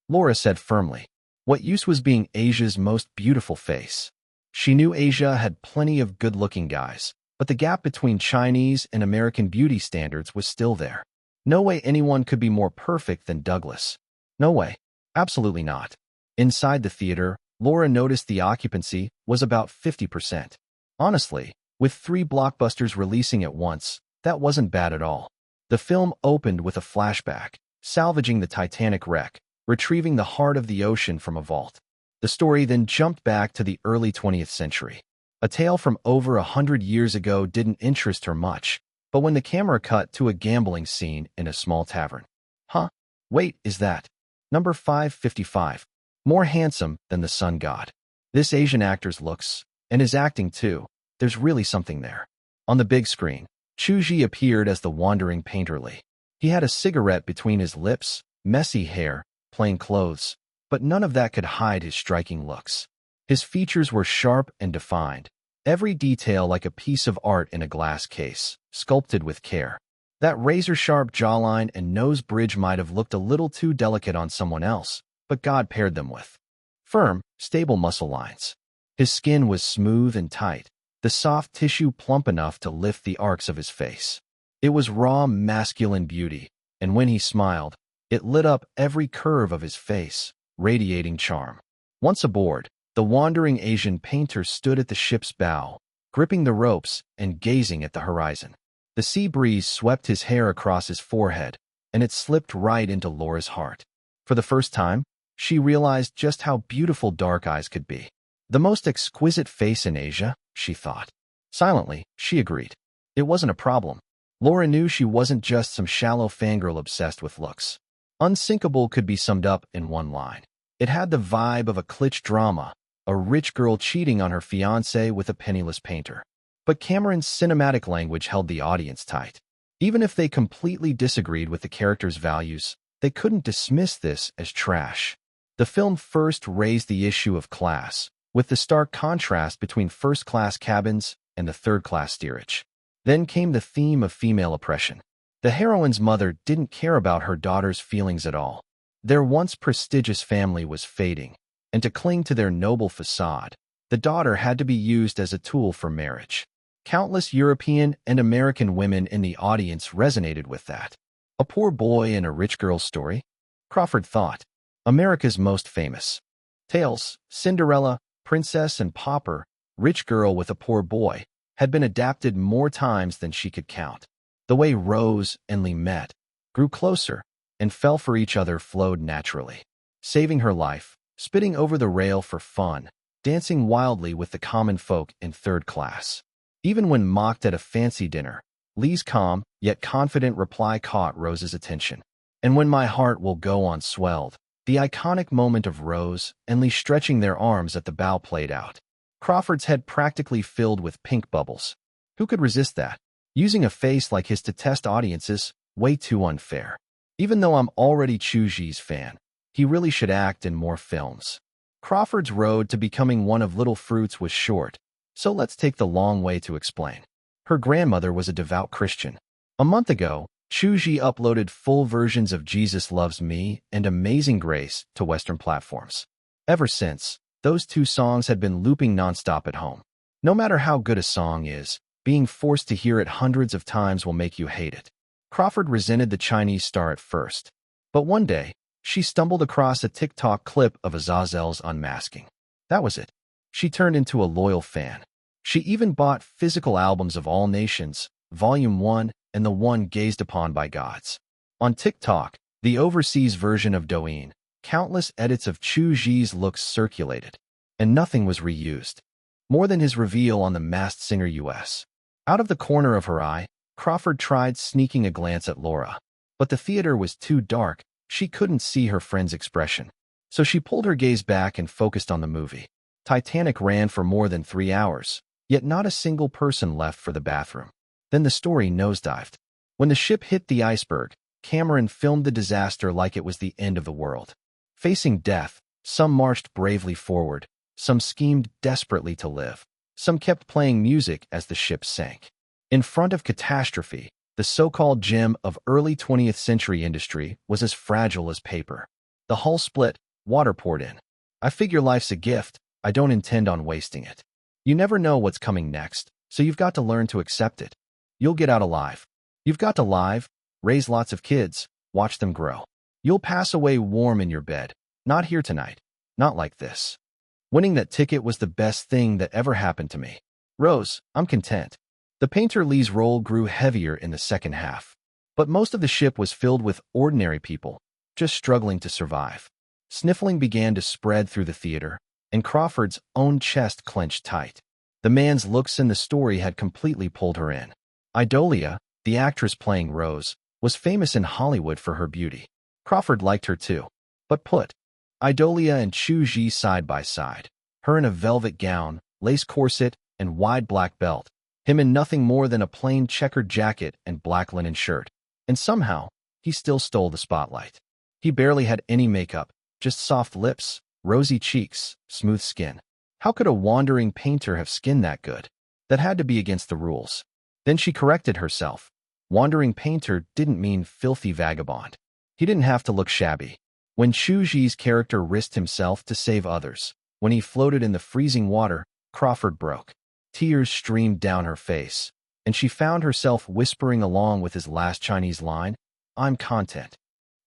Laura said firmly. What use was being Asia's most beautiful face? She knew Asia had plenty of good-looking guys, but the gap between Chinese and American beauty standards was still there. No way anyone could be more perfect than Douglas. No way. Absolutely not. Inside the theater, Laura noticed the occupancy was about 50%. Honestly, with 3 blockbusters releasing at once, that wasn't bad at all. The film opened with a flashback, salvaging the Titanic wreck, retrieving the heart of the ocean from a vault. The story then jumped back to the early 20th century. A tale from over 100 years ago didn't interest her much, but when the camera cut to a gambling scene in a small tavern. Huh? Wait, is that number 555? More handsome than the sun god. This Asian actor's looks, and his acting too, there's really something there. On the big screen, Chu Zhi appeared as the wandering painterly. He had a cigarette between his lips, messy hair, plain clothes, but none of that could hide his striking looks. His features were sharp and defined, every detail like a piece of art in a glass case, sculpted with care. That razor-sharp jawline and nose bridge might have looked a little too delicate on someone else, but God paired them with firm, stable muscle lines. His skin was smooth and tight, the soft tissue plump enough to lift the arcs of his face. It was raw, masculine beauty, and when he smiled, it lit up every curve of his face, radiating charm. Once aboard, the wandering Asian painter stood at the ship's bow, gripping the ropes and gazing at the horizon. The sea breeze swept his hair across his forehead, and it slipped right into Laura's heart. For the first time, she realized just how beautiful dark eyes could be. The most exquisite face in Asia, she thought. Silently, she agreed. It wasn't a problem. Laura knew she wasn't just some shallow fangirl obsessed with looks. Unsinkable could be summed up in one line. It had the vibe of a kitsch drama, a rich girl cheating on her fiancé with a penniless painter. But Cameron's cinematic language held the audience tight. Even if they completely disagreed with the characters' values, they couldn't dismiss this as trash. The film first raised the issue of class, with the stark contrast between first-class cabins and the third-class steerage. Then came the theme of female oppression. The heroine's mother didn't care about her daughter's feelings at all. Their once prestigious family was fading, and to cling to their noble facade, the daughter had to be used as a tool for marriage. Countless European and American women in the audience resonated with that. A poor boy and a rich girl's story? Crawford thought. America's most famous tales, Cinderella, Princess and Pauper, Rich Girl with a Poor Boy, had been adapted more times than she could count. The way Rose and Lee met, grew closer, and fell for each other flowed naturally. Saving her life, spitting over the rail for fun, dancing wildly with the common folk in third class. Even when mocked at a fancy dinner, Lee's calm, yet confident reply caught Rose's attention. And when my heart will go on swelled, the iconic moment of Rose and Lee stretching their arms at the bow played out. Crawford's head practically filled with pink bubbles. Who could resist that? Using a face like his to test audiences, way too unfair. Even though I'm already Chu Zhi's fan, he really should act in more films. Crawford's road to becoming one of Little Fruits was short, so let's take the long way to explain. Her grandmother was a devout Christian. A month ago, Chu Zhi uploaded full versions of Jesus Loves Me and Amazing Grace to Western platforms. Ever since, those two songs had been looping nonstop at home. No matter how good a song is, being forced to hear it hundreds of times will make you hate it. Crawford resented the Chinese star at first, but one day, she stumbled across a TikTok clip of Azazel's unmasking. That was it. She turned into a loyal fan. She even bought physical albums of All Nations, Volume 1 and the One Gazed Upon by Gods. On TikTok, the overseas version of Douyin, countless edits of Chu Zhi's looks circulated, and nothing was reused. More than his reveal on The Masked Singer US. Out of the corner of her eye, Crawford tried sneaking a glance at Laura, but the theater was too dark, she couldn't see her friend's expression. So she pulled her gaze back and focused on the movie. Titanic ran for more than 3 hours, yet not a single person left for the bathroom. Then the story nosedived. When the ship hit the iceberg, Cameron filmed the disaster like it was the end of the world. Facing death, some marched bravely forward, some schemed desperately to live, some kept playing music as the ship sank. In front of catastrophe, the so-called gem of early 20th century industry was as fragile as paper. The hull split, water poured in. I figure life's a gift, I don't intend on wasting it. You never know what's coming next, so you've got to learn to accept it. You'll get out alive. You've got to live, raise lots of kids, watch them grow. You'll pass away warm in your bed. Not here tonight. Not like this. Winning that ticket was the best thing that ever happened to me. Rose, I'm content. The painter Lee's role grew heavier in the second half, but most of the ship was filled with ordinary people, just struggling to survive. Sniffling began to spread through the theater, and Crawford's own chest clenched tight. The man's looks in the story had completely pulled her in. Idolia, the actress playing Rose, was famous in Hollywood for her beauty. Crawford liked her too. But put Idolia and Chu Zhi side by side, her in a velvet gown, lace corset, and wide black belt, him in nothing more than a plain checkered jacket and black linen shirt, and somehow, he still stole the spotlight. He barely had any makeup, just soft lips, rosy cheeks, smooth skin. How could a wandering painter have skin that good? That had to be against the rules. Then she corrected herself. Wandering painter didn't mean filthy vagabond. He didn't have to look shabby. When Chu Zhi's character risked himself to save others, when he floated in the freezing water, Crawford broke. Tears streamed down her face, and she found herself whispering along with his last Chinese line, "I'm content."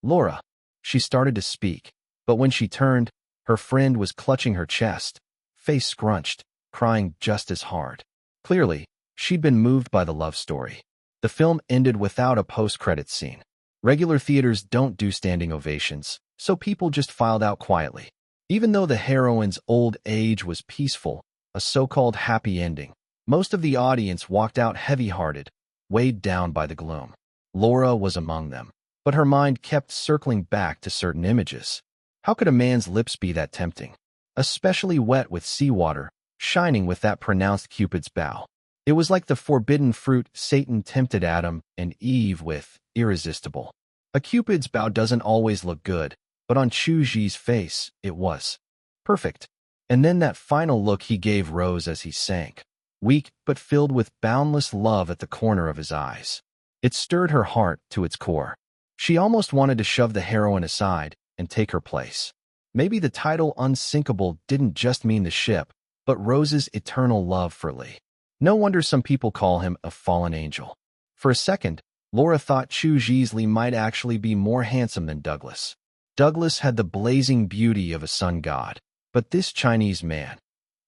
Laura. She started to speak, but when she turned, her friend was clutching her chest, face scrunched, crying just as hard. Clearly, she'd been moved by the love story. The film ended without a post-credits scene. Regular theaters don't do standing ovations, so people just filed out quietly. Even though the heroine's old age was peaceful, a so-called happy ending, most of the audience walked out heavy-hearted, weighed down by the gloom. Laura was among them, but her mind kept circling back to certain images. How could a man's lips be that tempting? Especially wet with seawater, shining with that pronounced Cupid's bow. It was like the forbidden fruit Satan tempted Adam and Eve with, irresistible. A Cupid's bow doesn't always look good, but on Chu Zhi's face, it was perfect. And then that final look he gave Rose as he sank, weak but filled with boundless love at the corner of his eyes. It stirred her heart to its core. She almost wanted to shove the heroine aside, and take her place. Maybe the title Unsinkable didn't just mean the ship, but Rose's eternal love for Lee. No wonder some people call him a fallen angel. For a second, Laura thought Chu Zhi's Lee might actually be more handsome than Douglas. Douglas had the blazing beauty of a sun god, but this Chinese man,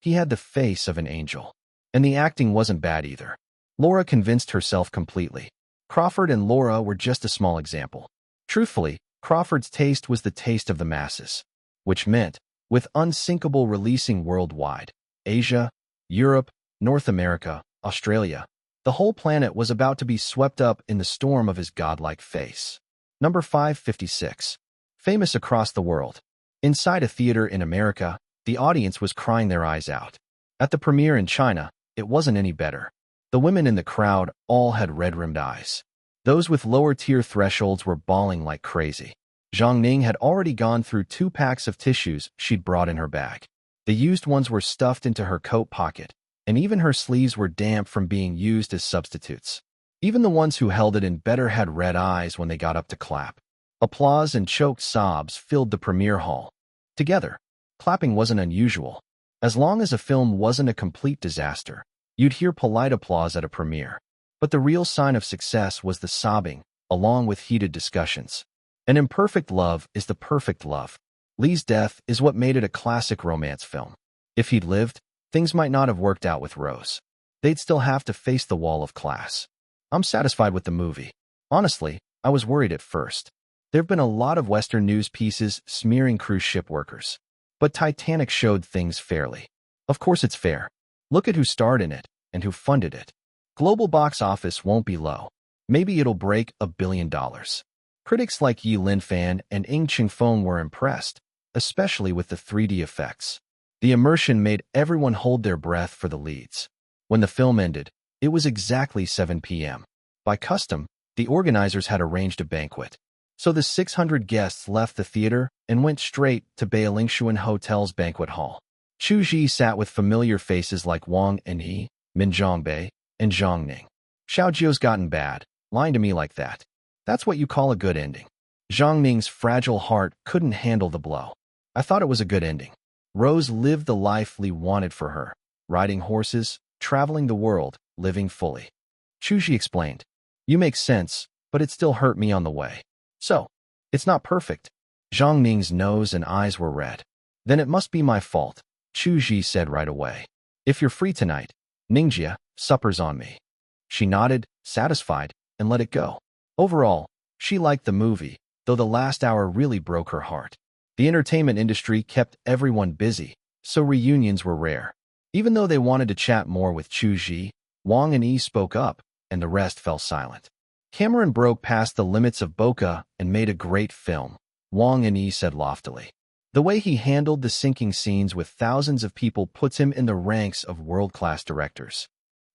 he had the face of an angel. And the acting wasn't bad either. Laura convinced herself completely. Crawford and Laura were just a small example. Truthfully, Crawford's taste was the taste of the masses, which meant, with Unsinkable releasing worldwide, Asia, Europe, North America, Australia, the whole planet was about to be swept up in the storm of his godlike face. Number 556. Famous across the world. Inside a theater in America, the audience was crying their eyes out. At the premiere in China, it wasn't any better. The women in the crowd all had red-rimmed eyes. Those with lower-tier thresholds were bawling like crazy. Zhang Ning had already gone through 2 packs of tissues she'd brought in her bag. The used ones were stuffed into her coat pocket, and even her sleeves were damp from being used as substitutes. Even the ones who held it in better had red eyes when they got up to clap. Applause and choked sobs filled the premiere hall. Together, clapping wasn't unusual. As long as a film wasn't a complete disaster, you'd hear polite applause at a premiere. But the real sign of success was the sobbing, along with heated discussions. An imperfect love is the perfect love. Lee's death is what made it a classic romance film. If he'd lived, things might not have worked out with Rose. They'd still have to face the wall of class. I'm satisfied with the movie. Honestly, I was worried at first. There've been a lot of Western news pieces smearing cruise ship workers. But Titanic showed things fairly. Of course it's fair. Look at who starred in it and who funded it. Global box office won't be low. Maybe it'll break $1 billion. Critics like Yi Linfan and Ng Ching-fong were impressed, especially with the 3D effects. The immersion made everyone hold their breath for the leads. When the film ended, it was exactly 7 p.m. By custom, the organizers had arranged a banquet. So the 600 guests left the theater and went straight to Beilingshuan Hotel's banquet hall. Chu Zhi sat with familiar faces like Wang Enhe, Min Zhongbei, and Zhang Ning. Xiaojiu's gotten bad, lying to me like that. That's what you call a good ending. Zhang Ning's fragile heart couldn't handle the blow. I thought it was a good ending. Rose lived the life Lee wanted for her, riding horses, traveling the world, living fully. Chu Zhi explained, "You make sense, but it still hurt me on the way. So, it's not perfect." Zhang Ning's nose and eyes were red. "Then it must be my fault," Chu Zhi said right away. "If you're free tonight, Ningjia, supper's on me." She nodded, satisfied, and let it go. Overall, she liked the movie, though the last hour really broke her heart. The entertainment industry kept everyone busy, so reunions were rare. Even though they wanted to chat more with Chu Zhi, Wang and Yi spoke up, and the rest fell silent. "Cameron broke past the limits of bokeh and made a great film," Wang and Yi said loftily. "The way he handled the sinking scenes with thousands of people puts him in the ranks of world-class directors."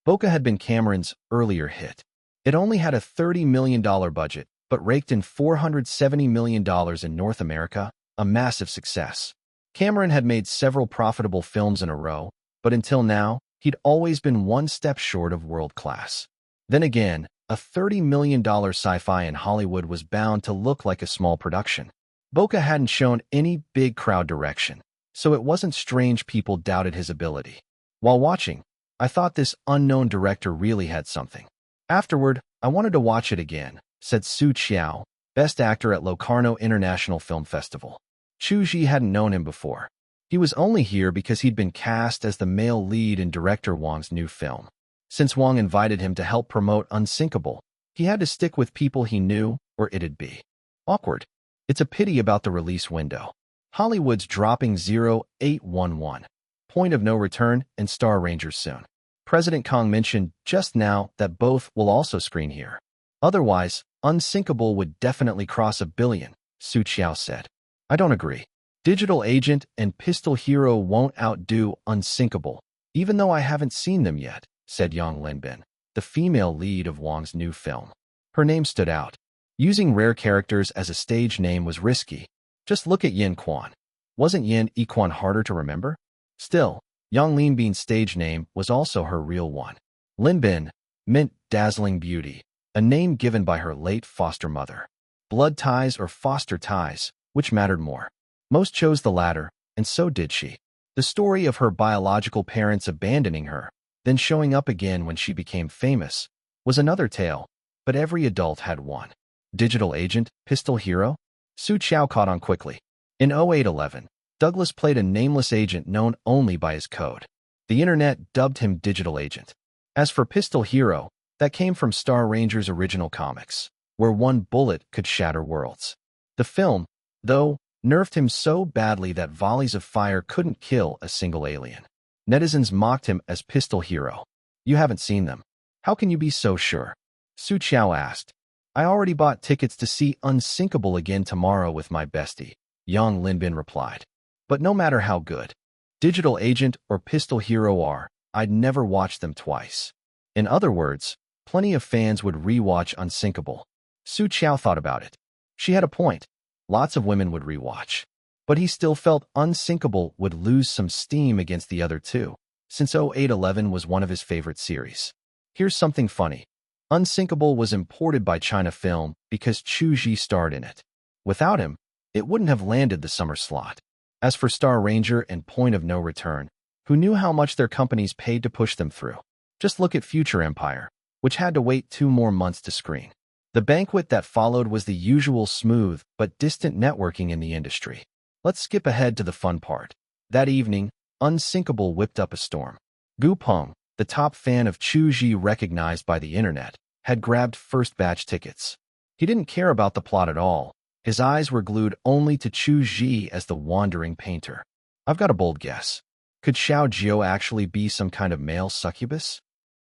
Bokeh had been Cameron's earlier hit. It only had a $30 million budget, but raked in $470 million in North America, a massive success. Cameron had made several profitable films in a row, but until now, he'd always been one step short of world-class. Then again, a $30 million sci-fi in Hollywood was bound to look like a small production. Bokeh hadn't shown any big crowd direction, so it wasn't strange people doubted his ability. While watching, I thought this unknown director really had something. Afterward, I wanted to watch it again, said Su Qiao, best actor at Locarno International Film Festival. Chu Zhi hadn't known him before. He was only here because he'd been cast as the male lead in director Wang's new film. Since Wang invited him to help promote Unsinkable, he had to stick with people he knew, or it'd be awkward. It's a pity about the release window. Hollywood's dropping 0811, Point of No Return, and Star Rangers soon. President Kong mentioned just now that both will also screen here. Otherwise, Unsinkable would definitely cross $1 billion, Su Qiao said. I don't agree. Digital Agent and Pistol Hero won't outdo Unsinkable, even though I haven't seen them yet, said Yang Linbin, the female lead of Wang's new film. Her name stood out. Using rare characters as a stage name was risky. Just look at Yin Quan. Wasn't Yin Equan harder to remember? Still, Yang Linbin's stage name was also her real one. Linbin meant dazzling beauty, a name given by her late foster mother. Blood ties or foster ties Which mattered more? Most chose the latter, and so did she. The story of her biological parents abandoning her, then showing up again when she became famous, was another tale, but every adult had one. Digital agent, pistol hero? Su Chao caught on quickly. In 0811, Douglas played a nameless agent known only by his code. The internet dubbed him Digital Agent. As for Pistol Hero, that came from Star Ranger's original comics, where one bullet could shatter worlds. The film, though, nerfed him so badly that volleys of fire couldn't kill a single alien. Netizens mocked him as Pistol Hero. You haven't seen them. How can you be so sure? Su Chao asked. I already bought tickets to see Unsinkable again tomorrow with my bestie, Yang Linbin replied. But no matter how good Digital Agent or Pistol Hero are, I'd never watch them twice. In other words, plenty of fans would rewatch Unsinkable. Su Chao thought about it. She had a point. Lots of women would rewatch. But he still felt Unsinkable would lose some steam against the other two, since 0811 was one of his favorite series. Here's something funny. Unsinkable was imported by China Film because Chu Zhi starred in it. Without him, it wouldn't have landed the summer slot. As for Star Ranger and Point of No Return, who knew how much their companies paid to push them through? Just look at Future Empire, which had to wait 2 more months to screen. The banquet that followed was the usual smooth but distant networking in the industry. Let's skip ahead to the fun part. That evening, Unsinkable whipped up a storm. Gu Peng, the top fan of Chu Zhi recognized by the internet, had grabbed first batch tickets. He didn't care about the plot at all. His eyes were glued only to Chu Zhi as the wandering painter. I've got a bold guess. Could Xiao Jiao actually be some kind of male succubus?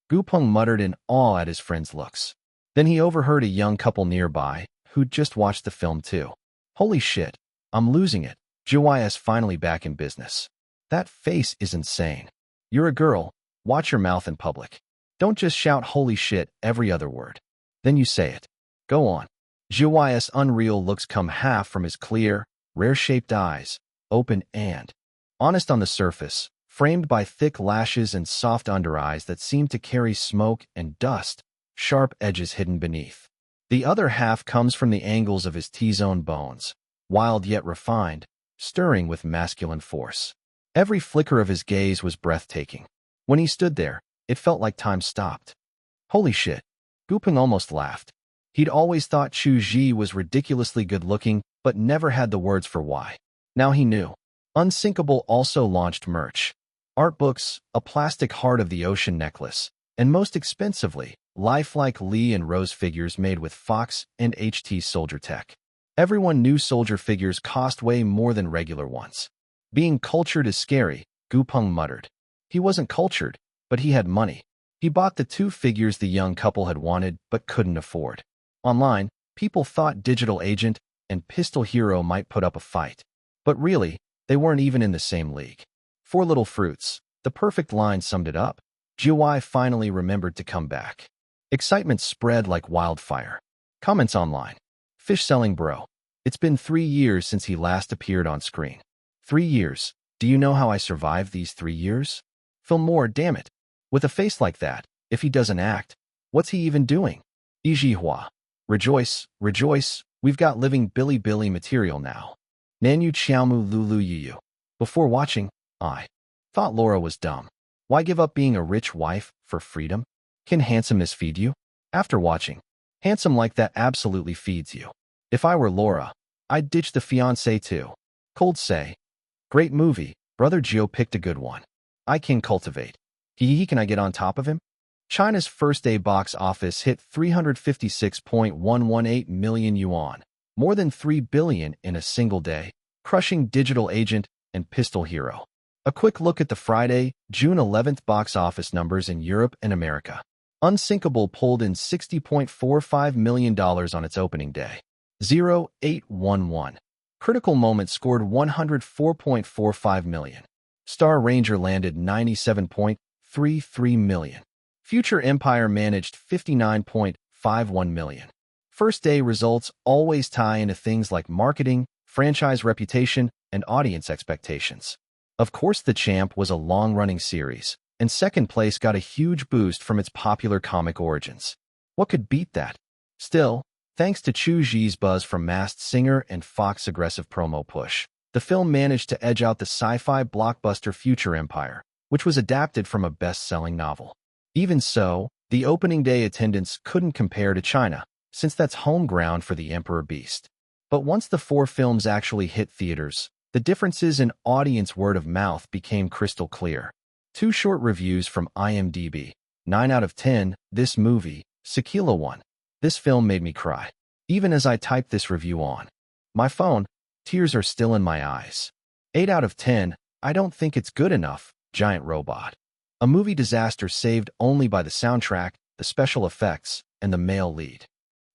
Gu Peng muttered in awe at his friend's looks. Then he overheard a young couple nearby, who'd just watched the film too. Holy shit, I'm losing it. Zhuai is finally back in business. That face is insane. You're a girl. Watch your mouth in public. Don't just shout holy shit every other word. Then you say it. Go on. Zhuai's unreal looks come half from his clear, rare-shaped eyes, open and honest on the surface, framed by thick lashes and soft under-eyes that seem to carry smoke and dust, sharp edges hidden beneath. The other half comes from the angles of his T-zone bones, wild yet refined, stirring with masculine force. Every flicker of his gaze was breathtaking. When he stood there, it felt like time stopped. Holy shit. Gu Peng almost laughed. He'd always thought Chu Zhi was ridiculously good-looking, but never had the words for why. Now he knew. Unsinkable also launched merch. Art books, a plastic heart of the ocean necklace, and most expensively, lifelike Lee and Rose figures made with Fox and HT soldier tech. Everyone knew soldier figures cost way more than regular ones. Being cultured is scary, Gu Peng muttered. He wasn't cultured, but he had money. He bought the 2 figures the young couple had wanted but couldn't afford. Online, people thought Digital Agent and Pistol Hero might put up a fight. But really, they weren't even in the same league. 4 little fruits. The perfect line summed it up. Zhuai finally remembered to come back. Excitement spread like wildfire. Comments online. Fish selling bro. It's been 3 years since he last appeared on screen. 3 years. Do you know how I survived these 3 years? Film more, damn it. With a face like that, if he doesn't act, what's he even doing? Yijihua. Rejoice, rejoice, we've got living Billy material now. Nanyu Xiaomu Lulu Yu. Before watching, I thought Laura was dumb. Why give up being a rich wife for freedom? Can handsomeness feed you? After watching, handsome like that absolutely feeds you. If I were Laura, I'd ditch the fiancé too. Cold say. Great movie, Brother Gio picked a good one. I can cultivate. Can I get on top of him? China's first-day box office hit 356.118 million yuan, more than 3 billion in a single day, crushing Digital Agent and Pistol Hero. A quick look at the Friday, June 11th box office numbers in Europe and America. Unsinkable pulled in $60.45 million on its opening day. 0811. Critical Moment scored 104.45 million. Star Ranger landed 97.33 million. Future Empire managed 59.51 million. First day results always tie into things like marketing, franchise reputation, and audience expectations. Of course, The Champ was a long-running series, and second place got a huge boost from its popular comic origins. What could beat that? Still, Thanks to Chu Zhi's buzz from Masked Singer and Fox's aggressive promo push, the film managed to edge out the sci-fi blockbuster Future Empire, which was adapted from a best-selling novel. Even so, the opening day attendance couldn't compare to China, since that's home ground for the Emperor Beast. But once the four films actually hit theaters, the differences in audience word of mouth became crystal clear. Two short reviews from IMDb. 9 out of 10, this movie, Sakila 1. This film made me cry. Even as I typed this review on my phone, tears are still in my eyes. 8 out of 10, I don't think it's good enough, Giant Robot. A movie disaster saved only by the soundtrack, the special effects, and the male lead.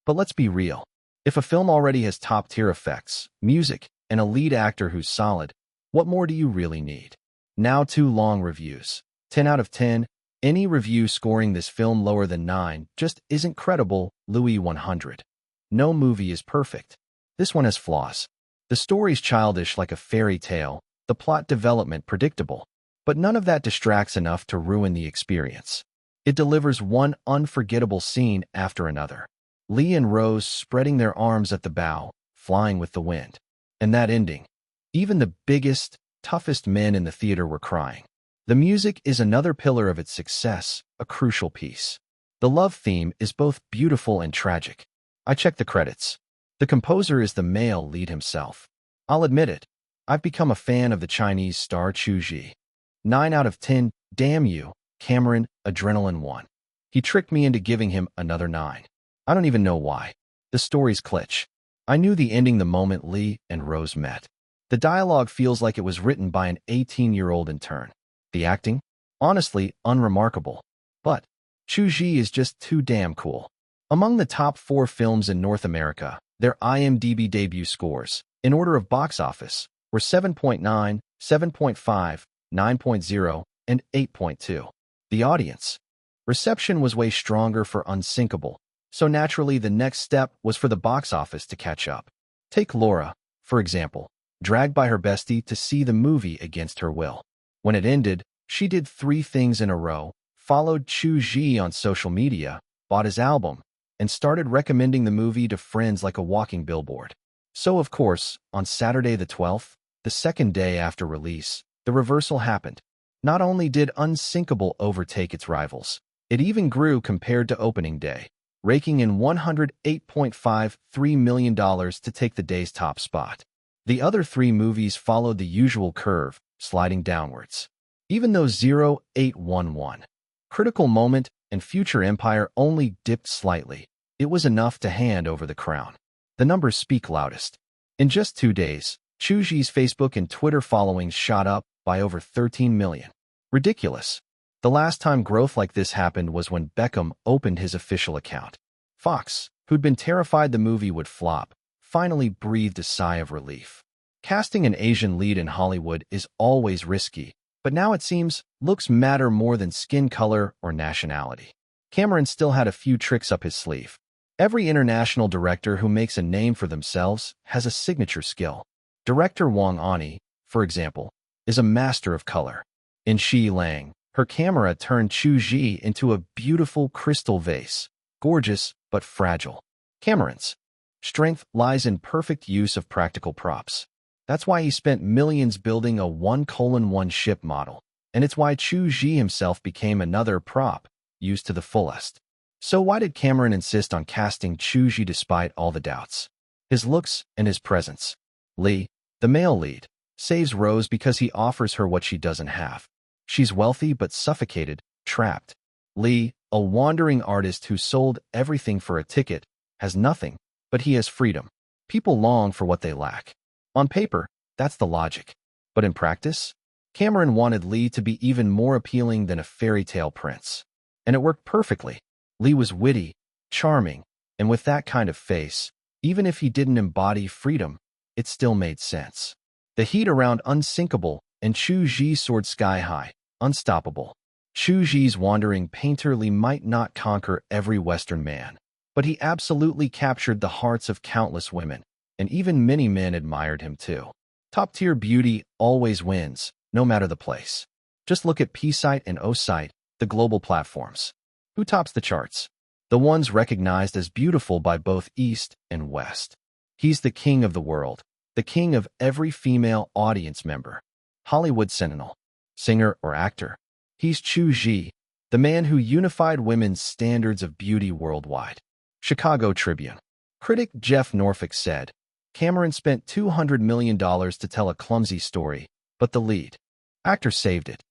But let's be real. If a film already has top-tier effects, music, and a lead actor who's solid, what more do you really need? Now 2 long reviews. 10 out of 10, any review scoring this film lower than 9 just isn't credible. Louis 100. No movie is perfect. This one has flaws. The story's childish like a fairy tale, the plot development predictable, but none of that distracts enough to ruin the experience. It delivers one unforgettable scene after another. Lee and Rose spreading their arms at the bow, flying with the wind. And that ending. Even the biggest, toughest men in the theater were crying. The music is another pillar of its success, a crucial piece. The love theme is both beautiful and tragic. I checked the credits. The composer is the male lead himself. I'll admit it, I've become a fan of the Chinese star Chu Zhi. 9 out of 10, damn you, Cameron, Adrenaline 1. He tricked me into giving him another 9. I don't even know why. The story's glitch. I knew the ending the moment Lee and Rose met. The dialogue feels like it was written by an 18-year-old intern. The acting? Honestly, unremarkable. But Chu Zhi is just too damn cool. Among the top 4 films in North America, their IMDb debut scores, in order of box office, were 7.9, 7.5, 9.0, and 8.2. The audience reception was way stronger for Unsinkable, so naturally the next step was for the box office to catch up. Take Laura, for example, dragged by her bestie to see the movie against her will. When it ended, she did 3 things in a row, followed Chu Zhi on social media, bought his album, and started recommending the movie to friends like a walking billboard. So of course, on Saturday the 12th, the second day after release, the reversal happened. Not only did Unsinkable overtake its rivals, it even grew compared to opening day, raking in $108.53 million to take the day's top spot. The other 3 movies followed the usual curve, sliding downwards. Even though 0811, Critical Moment, and Future Empire only dipped slightly, it was enough to hand over the crown. The numbers speak loudest. In just 2 days, Chu Zhi's Facebook and Twitter followings shot up by over 13 million. Ridiculous. The last time growth like this happened was when Beckham opened his official account. Fox, who'd been terrified the movie would flop, finally breathed a sigh of relief. Casting an Asian lead in Hollywood is always risky, but now it seems looks matter more than skin color or nationality. Cameron still had a few tricks up his sleeve. Every international director who makes a name for themselves has a signature skill. Director Wong Ani, for example, is a master of color. In Xi Lang, her camera turned Chu Zhi into a beautiful crystal vase, gorgeous but fragile. Cameron's strength lies in perfect use of practical props. That's why he spent millions building a 1:1 ship model, and it's why Chu Zhi himself became another prop, used to the fullest. So why did Cameron insist on casting Chu Zhi despite all the doubts? His looks and his presence. Lee, the male lead, saves Rose because he offers her what she doesn't have. She's wealthy but suffocated, trapped. Lee, a wandering artist who sold everything for a ticket, has nothing, but he has freedom. People long for what they lack. On paper, that's the logic. But in practice, Cameron wanted Lee to be even more appealing than a fairy tale prince. And it worked perfectly. Lee was witty, charming, and with that kind of face, even if he didn't embody freedom, it still made sense. The heat around Unsinkable and Chu Zhi soared sky high, unstoppable. Chu Zhi's wandering painter Lee might not conquer every Western man, but he absolutely captured the hearts of countless women, and even many men admired him too. Top-tier beauty always wins, no matter the place. Just look at P-Site and O-Site, the global platforms. Who tops the charts? the ones recognized as beautiful by both East and West. He's the king of the world, the king of every female audience member. Hollywood sentinel, singer or actor. He's Chu Zhi, the man who unified women's standards of beauty worldwide. Chicago Tribune. Critic Jeff Norfolk said, Cameron spent $200 million to tell a clumsy story, but the lead actor saved it.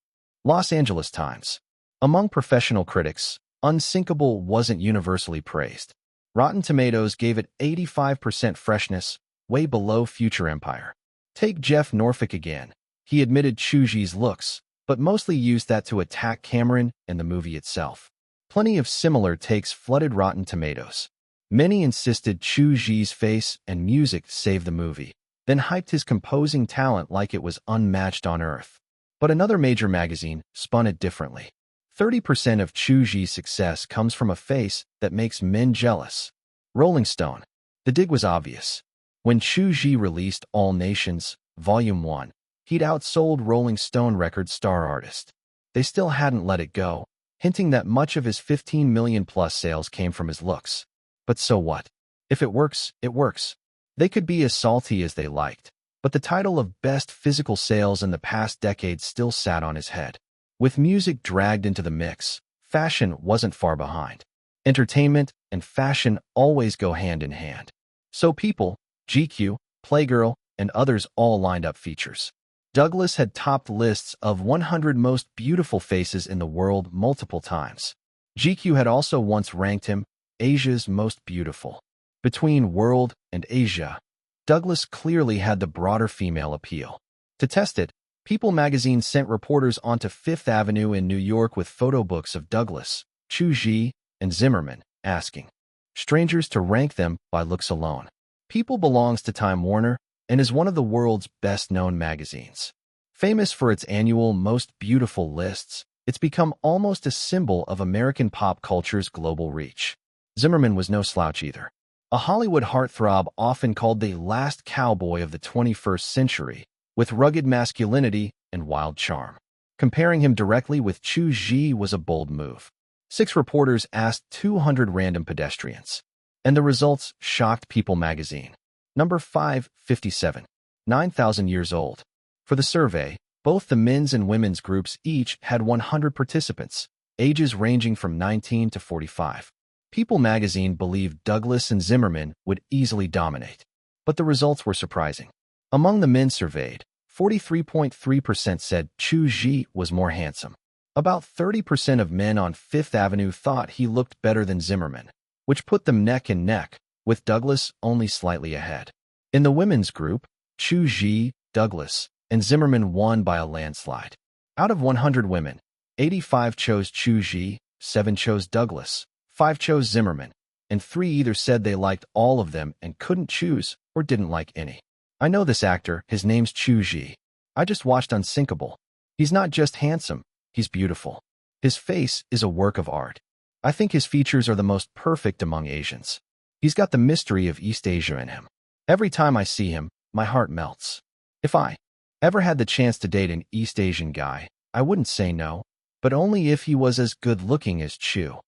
Los Angeles Times. Among professional critics, Unsinkable wasn't universally praised. Rotten Tomatoes gave it 85% freshness, way below Future Empire. Take Jeff Norfolk again. He admitted Chu Zhi's looks, but mostly used that to attack Cameron and the movie itself. Plenty of similar takes flooded Rotten Tomatoes. Many insisted Chu Zhi's face and music saved the movie, then hyped his composing talent like it was unmatched on Earth. But another major magazine spun it differently. 30% of Chu Zhi's success comes from a face that makes men jealous. Rolling Stone. The dig was obvious. When Chu Zhi released All Nations, Volume 1, he'd outsold Rolling Stone record star artist. They still hadn't let it go, hinting that much of his 15 million plus sales came from his looks. But so what? If it works, it works. They could be as salty as they liked, but the title of best physical sales in the past decade still sat on his head. With music dragged into the mix, fashion wasn't far behind. Entertainment and fashion always go hand in hand. So People, GQ, Playgirl, and others all lined up features. Douglas had topped lists of 100 most beautiful faces in the world multiple times. GQ had also once ranked him Asia's most beautiful. Between World and Asia, Douglas clearly had the broader female appeal. To test it, People magazine sent reporters onto Fifth Avenue in New York with photo books of Douglas, Chu Zhi, and Zimmerman, asking strangers to rank them by looks alone. People belongs to Time Warner and is one of the world's best-known magazines. Famous for its annual Most Beautiful lists, it's become almost a symbol of American pop culture's global reach. Zimmerman was no slouch either. A Hollywood heartthrob often called the last cowboy of the 21st century, with rugged masculinity and wild charm. Comparing him directly with Chu Zhi was a bold move. 6 reporters asked 200 random pedestrians, and the results shocked People magazine. Number 557, 9,000 years old. For the survey, both the men's and women's groups each had 100 participants, ages ranging from 19 to 45. People magazine believed Douglas and Zimmerman would easily dominate, but the results were surprising. Among the men surveyed, 43.3% said Chu Zhi was more handsome. About 30% of men on Fifth Avenue thought he looked better than Zimmerman, which put them neck and neck, with Douglas only slightly ahead. In the women's group, Chu Zhi, Douglas, and Zimmerman won by a landslide. Out of 100 women, 85 chose Chu Zhi, 7 chose Douglas, 5 chose Zimmerman, and 3 either said they liked all of them and couldn't choose or didn't like any. I know this actor, his name's Chu Zhi. I just watched Unsinkable. He's not just handsome, he's beautiful. His face is a work of art. I think his features are the most perfect among Asians. He's got the mystery of East Asia in him. Every time I see him, my heart melts. If I ever had the chance to date an East Asian guy, I wouldn't say no, but only if he was as good-looking as Chu.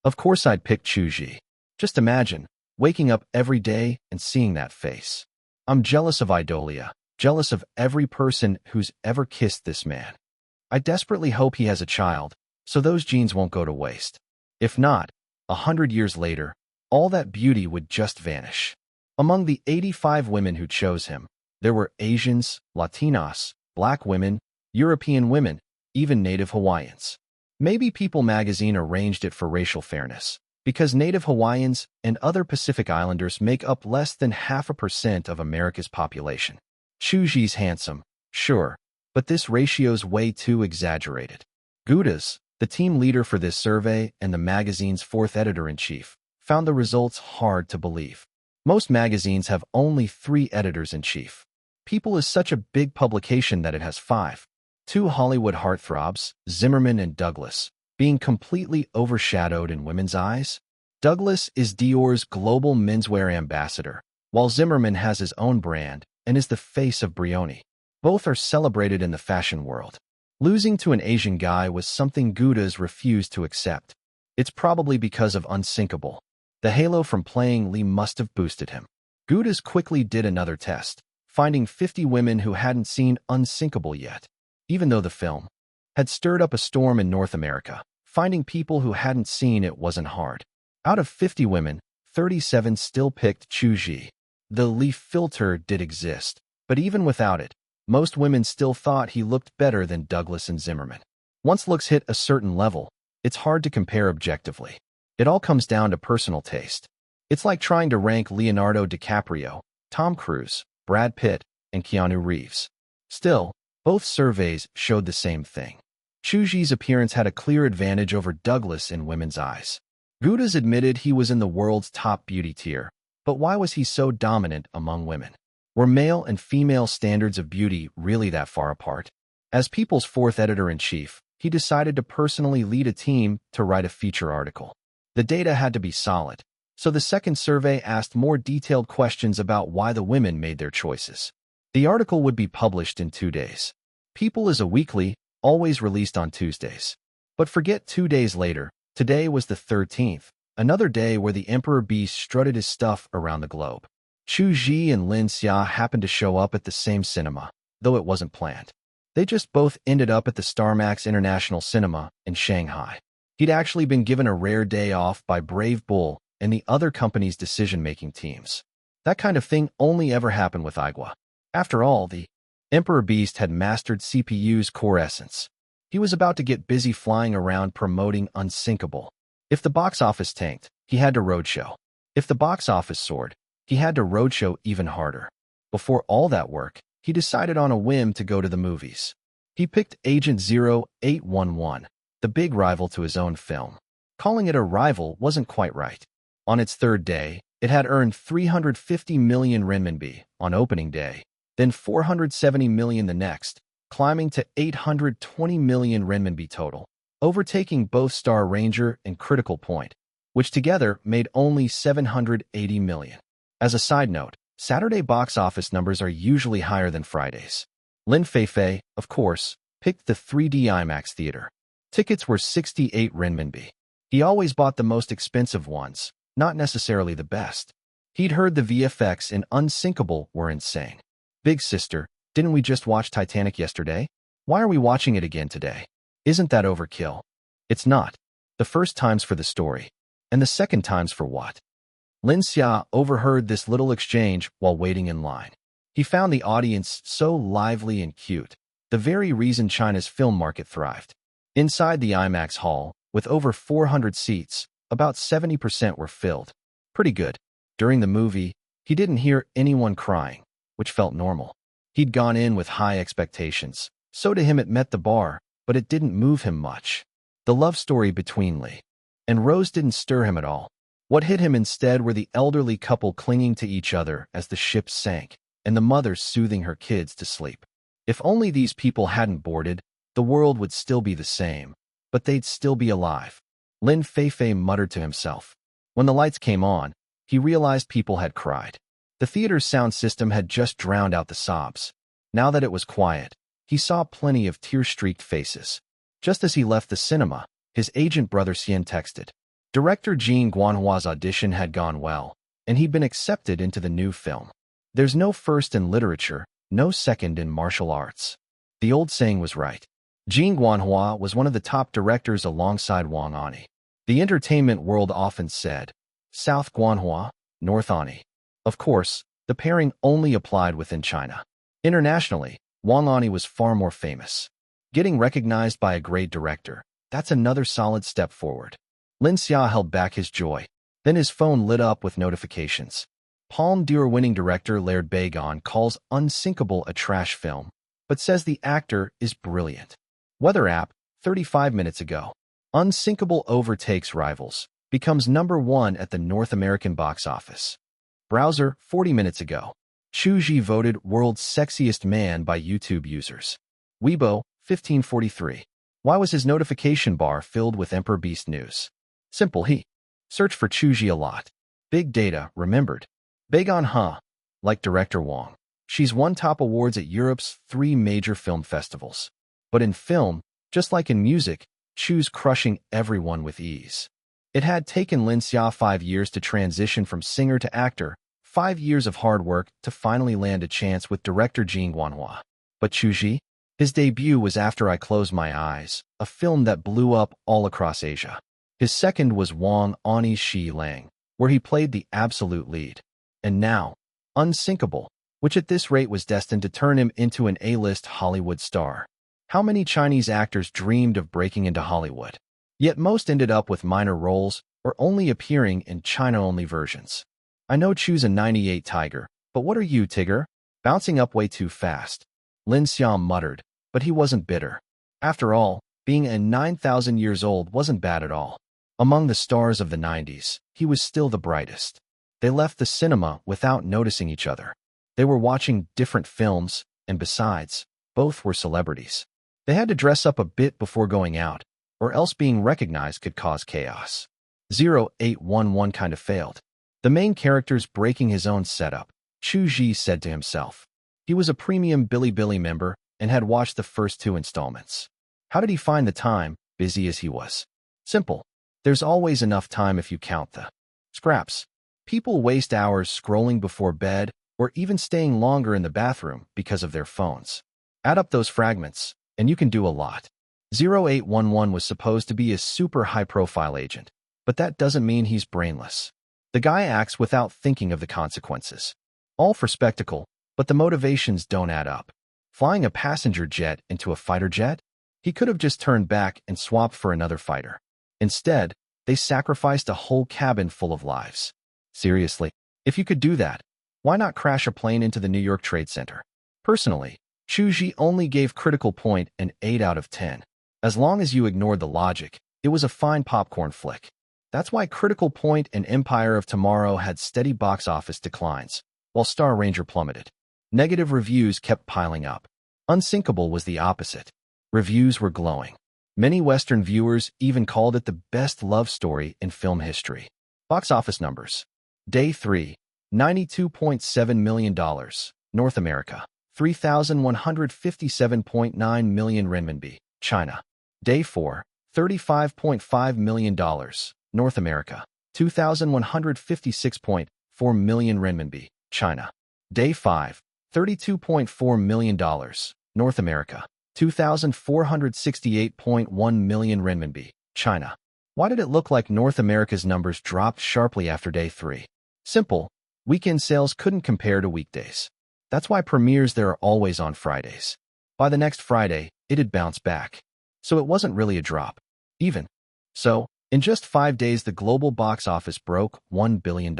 Of course I'd pick Chu Zhi. Just imagine, waking up every day and seeing that face. I'm jealous of Idolia, jealous of every person who's ever kissed this man. I desperately hope he has a child, so those genes won't go to waste. If not, 100 years later, all that beauty would just vanish. Among the 85 women who chose him, there were Asians, Latinas, Black women, European women, even Native Hawaiians. Maybe People magazine arranged it for racial fairness, because Native Hawaiians and other Pacific Islanders make up less than 0.5% of America's population. Chu Zhi's handsome, sure, but this ratio's way too exaggerated. Gudas, the team leader for this survey and the magazine's 4th editor-in-chief, found the results hard to believe. Most magazines have only 3 editors-in-chief. People is such a big publication that it has 5. 2 Hollywood heartthrobs, Zimmerman and Douglas, being completely overshadowed in women's eyes. Douglas is Dior's global menswear ambassador, while Zimmerman has his own brand and is the face of Brioni. Both are celebrated in the fashion world. Losing to an Asian guy was something Gudas refused to accept. It's probably because of Unsinkable. The halo from playing Lee must have boosted him. Gudas quickly did another test, finding 50 women who hadn't seen Unsinkable yet. Even though the film had stirred up a storm in North America, finding people who hadn't seen it wasn't hard. Out of 50 women, 37 still picked Chu Zhi. The Lee filter did exist, but even without it, most women still thought he looked better than Douglas and Zimmerman. Once looks hit a certain level, it's hard to compare objectively. It all comes down to personal taste. It's like trying to rank Leonardo DiCaprio, Tom Cruise, Brad Pitt, and Keanu Reeves. Still, both surveys showed the same thing. Chu Zhi's appearance had a clear advantage over Douglas in women's eyes. Gudas admitted he was in the world's top beauty tier, but why was he so dominant among women? Were male and female standards of beauty really that far apart? As People's fourth editor-in-chief, he decided to personally lead a team to write a feature article. The data had to be solid, so the second survey asked more detailed questions about why the women made their choices. The article would be published in 2 days. People is a weekly, always released on Tuesdays. But forget 2 days later, today was the 13th, another day where the Emperor Beast strutted his stuff around the globe. Chu Zhi and Lin Xia happened to show up at the same cinema, though it wasn't planned. They just both ended up at the StarMax International Cinema in Shanghai. He'd actually been given a rare day off by Brave Bull and the other company's decision-making teams. That kind of thing only ever happened with Igua. After all, the Emperor Beast had mastered CPU's core essence. He was about to get busy flying around promoting Unsinkable. If the box office tanked, he had to roadshow. If the box office soared, he had to roadshow even harder. Before all that work, he decided on a whim to go to the movies. He picked Agent 0811, the big rival to his own film. Calling it a rival wasn't quite right. On its third day, it had earned 350 million renminbi on opening day, then 470 million the next, climbing to 820 million renminbi total, overtaking both Star Ranger and Critical Point, which together made only 780 million. As a side note, Saturday box office numbers are usually higher than Fridays. Lin Feifei, of course, picked the 3D IMAX theater. Tickets were 68 renminbi. He always bought the most expensive ones, not necessarily the best. He'd heard the VFX in Unsinkable were insane. Big sister, didn't we just watch Titanic yesterday? Why are we watching it again today? Isn't that overkill? It's not. The first time's for the story. And the second time's for what? Lin Xia overheard this little exchange while waiting in line. He found the audience so lively and cute, the very reason China's film market thrived. Inside the IMAX hall, with over 400 seats, about 70% were filled. Pretty good. During the movie, he didn't hear anyone crying, which felt normal. He'd gone in with high expectations, so to him it met the bar, but it didn't move him much. The love story between Lee and Rose didn't stir him at all. What hit him instead were the elderly couple clinging to each other as the ship sank, and the mother soothing her kids to sleep. If only these people hadn't boarded, the world would still be the same, but they'd still be alive. Lin Feifei muttered to himself. When the lights came on, he realized people had cried. The theater's sound system had just drowned out the sobs. Now that it was quiet, he saw plenty of tear-streaked faces. Just as he left the cinema, his agent brother Xian texted. Director Jing Guanhua's audition had gone well, and he'd been accepted into the new film. There's no first in literature, no second in martial arts. The old saying was right. Jing Guanhua was one of the top directors alongside Wang Ani. The entertainment world often said, South Guanhua, North Ani. Of course, the pairing only applied within China. Internationally, Wang Ani was far more famous. Getting recognized by a great director, that's another solid step forward. Lin Xia held back his joy. Then his phone lit up with notifications. Palme d'Or winning director Laird Bagon calls Unsinkable a trash film, but says the actor is brilliant. Weather app, 35 minutes ago. Unsinkable overtakes rivals, becomes #1 at the North American box office. Browser, 40 minutes ago. Chu Zhi voted world's sexiest man by YouTube users. Weibo, 1543. Why was his notification bar filled with Emperor Beast news? Simple he. Search for Chu Zhi a lot. Big data, remembered. Bagon like director Wang. She's won top awards at Europe's 3 major film festivals. But in film, just like in music, Chu's crushing everyone with ease. It had taken Lin Xia 5 years to transition from singer to actor, 5 years of hard work to finally land a chance with director Jing Guanhua. But Chu Zhi? His debut was After I Close My Eyes, a film that blew up all across Asia. His second was Wang Ani's Shi Lang, where he played the absolute lead. And now, Unsinkable, which at this rate was destined to turn him into an A-list Hollywood star. How many Chinese actors dreamed of breaking into Hollywood? Yet most ended up with minor roles or only appearing in China-only versions. I know Chu's a 98 Tiger, but what are you, Tigger? Bouncing up way too fast. Lin Xia muttered, but he wasn't bitter. After all, being a 9,000 years old wasn't bad at all. Among the stars of the 90s, he was still the brightest. They left the cinema without noticing each other. They were watching different films, and besides, both were celebrities. They had to dress up a bit before going out, or else being recognized could cause chaos. 0811 kind of failed. The main character's breaking his own setup, Chu Zhi said to himself. He was a premium Bilibili member and had watched the first 2 installments. How did he find the time, busy as he was? Simple. There's always enough time if you count the scraps. People waste hours scrolling before bed or even staying longer in the bathroom because of their phones. Add up those fragments, and you can do a lot. 0811 was supposed to be a super high-profile agent, but that doesn't mean he's brainless. The guy acts without thinking of the consequences. All for spectacle, but the motivations don't add up. Flying a passenger jet into a fighter jet? He could have just turned back and swapped for another fighter. Instead, they sacrificed a whole cabin full of lives. Seriously, if you could do that, why not crash a plane into the New York Trade Center? Personally, Chu Zhi only gave Critical Point an 8 out of 10. As long as you ignored the logic, it was a fine popcorn flick. That's why Critical Point and Empire of Tomorrow had steady box office declines, while Star Ranger plummeted. Negative reviews kept piling up. Unsinkable was the opposite. Reviews were glowing. Many Western viewers even called it the best love story in film history. Box office numbers. Day 3, $92.7 million. North America. 3,157.9 million renminbi. China. Day 4, $35.5 million. North America. 2,156.4 million renminbi. China. Day 5, $32.4 million. North America. 2,468.1 million renminbi. China. Why did it look like North America's numbers dropped sharply after day 3? Simple. Weekend sales couldn't compare to weekdays. That's why premieres there are always on Fridays. By the next Friday, it had bounced back. So it wasn't really a drop. Even. So, in just 5 days the global box office broke $1 billion.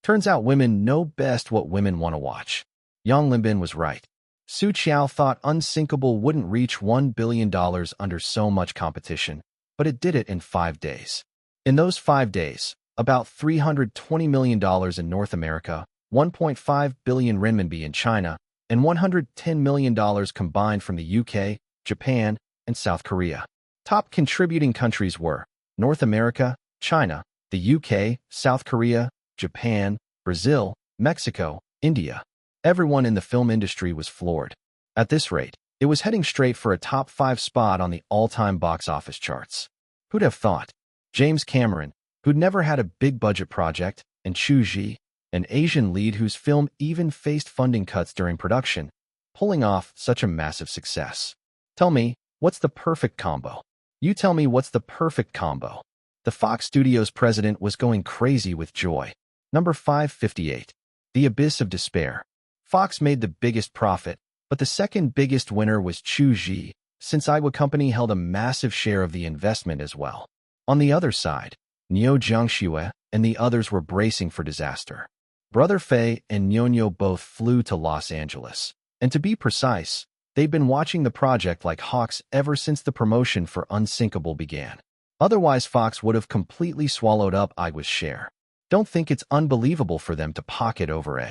Turns out women know best what women want to watch. Yang Linbin was right. Su Qiao thought Unsinkable wouldn't reach $1 billion under so much competition, but it did it in 5 days. In those 5 days, about $320 million in North America, 1.5 billion renminbi in China, and $110 million combined from the UK, Japan, and South Korea. Top contributing countries were North America, China, the UK, South Korea, Japan, Brazil, Mexico, India. Everyone in the film industry was floored. At this rate, it was heading straight for a top 5 spot on the all-time box office charts. Who'd have thought? James Cameron, who'd never had a big-budget project, and Chu Zhi, an Asian lead whose film even faced funding cuts during production, pulling off such a massive success. Tell me, what's the perfect combo? You tell me what's the perfect combo. The Fox Studios president was going crazy with joy. Number 558. The Abyss of Despair. Fox made the biggest profit, but the second biggest winner was Chu Zhi, since Aiwa Company held a massive share of the investment as well. On the other side, Niu Jiangxue and the others were bracing for disaster. Brother Fei and Nyonyo both flew to Los Angeles, and to be precise, they'd been watching the project like hawks ever since the promotion for Unsinkable began. Otherwise, Fox would have completely swallowed up Aiwa's share. Don't think it's unbelievable for them to pocket over $1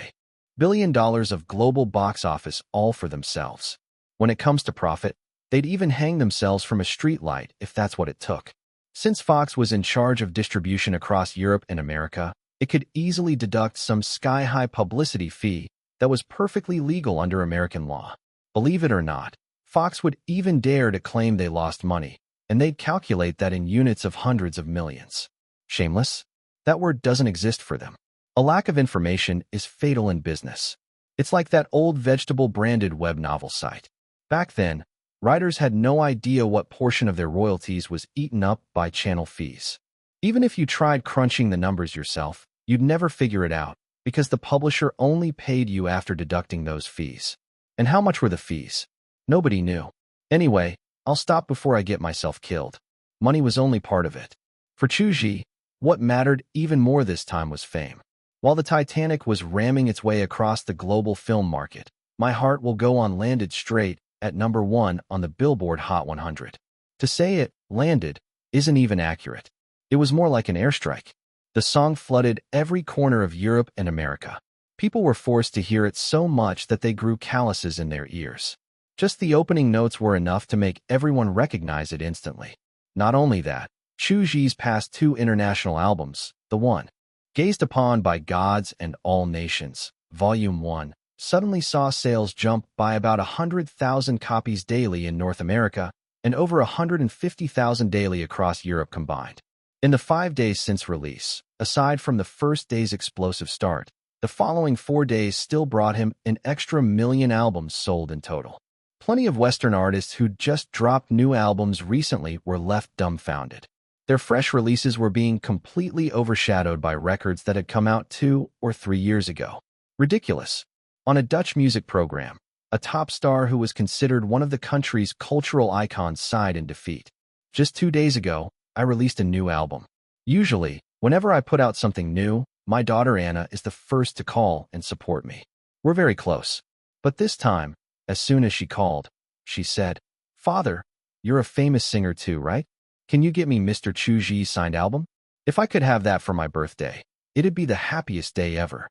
billion of global box office all for themselves. When it comes to profit, they'd even hang themselves from a streetlight if that's what it took. Since Fox was in charge of distribution across Europe and America, it could easily deduct some sky-high publicity fee that was perfectly legal under American law. Believe it or not, Fox would even dare to claim they lost money, and they'd calculate that in units of hundreds of millions. Shameless? That word doesn't exist for them. A lack of information is fatal in business. It's like that old vegetable-branded web novel site. Back then, writers had no idea what portion of their royalties was eaten up by channel fees. Even if you tried crunching the numbers yourself, you'd never figure it out, because the publisher only paid you after deducting those fees. And how much were the fees? Nobody knew. Anyway, I'll stop before I get myself killed. Money was only part of it. For Chu Zhi, what mattered even more this time was fame. While the Titanic was ramming its way across the global film market, My Heart Will Go On landed straight at #1 on the Billboard Hot 100. To say it landed isn't even accurate. It was more like an airstrike. The song flooded every corner of Europe and America. People were forced to hear it so much that they grew calluses in their ears. Just the opening notes were enough to make everyone recognize it instantly. Not only that, Chu Zhi's past 2 international albums, the one, Gazed Upon by Gods and All Nations, Volume 1, suddenly saw sales jump by about 100,000 copies daily in North America and over 150,000 daily across Europe combined. In the 5 days since release, aside from the first day's explosive start, the following 4 days still brought him an extra million albums sold in total. Plenty of Western artists who'd just dropped new albums recently were left dumbfounded. Their fresh releases were being completely overshadowed by records that had come out 2 or 3 years ago. Ridiculous. On a Dutch music program, a top star who was considered one of the country's cultural icons sighed in defeat. Just 2 days ago, I released a new album. Usually, whenever I put out something new, my daughter Anna is the first to call and support me. We're very close. But this time, as soon as she called, she said, "Father, you're a famous singer too, right? Can you get me Mr. Chu Zhi's signed album? If I could have that for my birthday, it'd be the happiest day ever."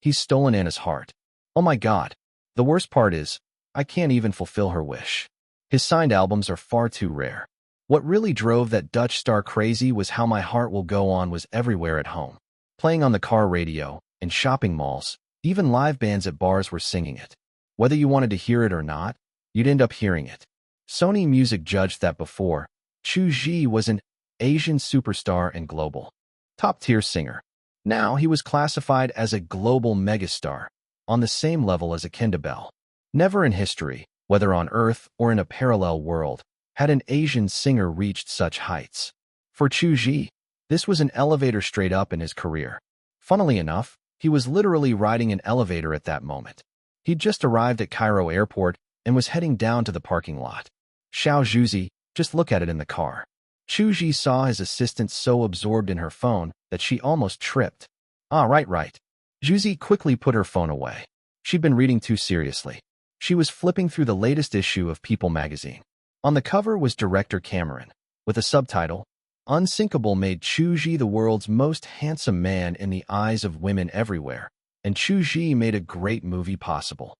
He's stolen Anna's heart. Oh my God. The worst part is, I can't even fulfill her wish. His signed albums are far too rare. What really drove that Dutch star crazy was how My Heart Will Go On was everywhere at home. Playing on the car radio, in shopping malls, even live bands at bars were singing it. Whether you wanted to hear it or not, you'd end up hearing it. Sony Music judged that before, Chu Zhi was an Asian superstar and global top-tier singer. Now he was classified as a global megastar, on the same level as a Kenda Bell. Never in history, whether on Earth or in a parallel world, had an Asian singer reached such heights. For Chu Zhi, this was an elevator straight up in his career. Funnily enough, he was literally riding an elevator at that moment. He'd just arrived at Cairo airport and was heading down to the parking lot. Xiao Zhuzi, just look at it in the car. Chu Zhi saw his assistant so absorbed in her phone that she almost tripped. Ah, right. Zhuzi quickly put her phone away. She'd been reading too seriously. She was flipping through the latest issue of People magazine. On the cover was director Cameron, with a subtitle, "Unsinkable made Chu Zhi the world's most handsome man in the eyes of women everywhere, and Chu Zhi made a great movie possible."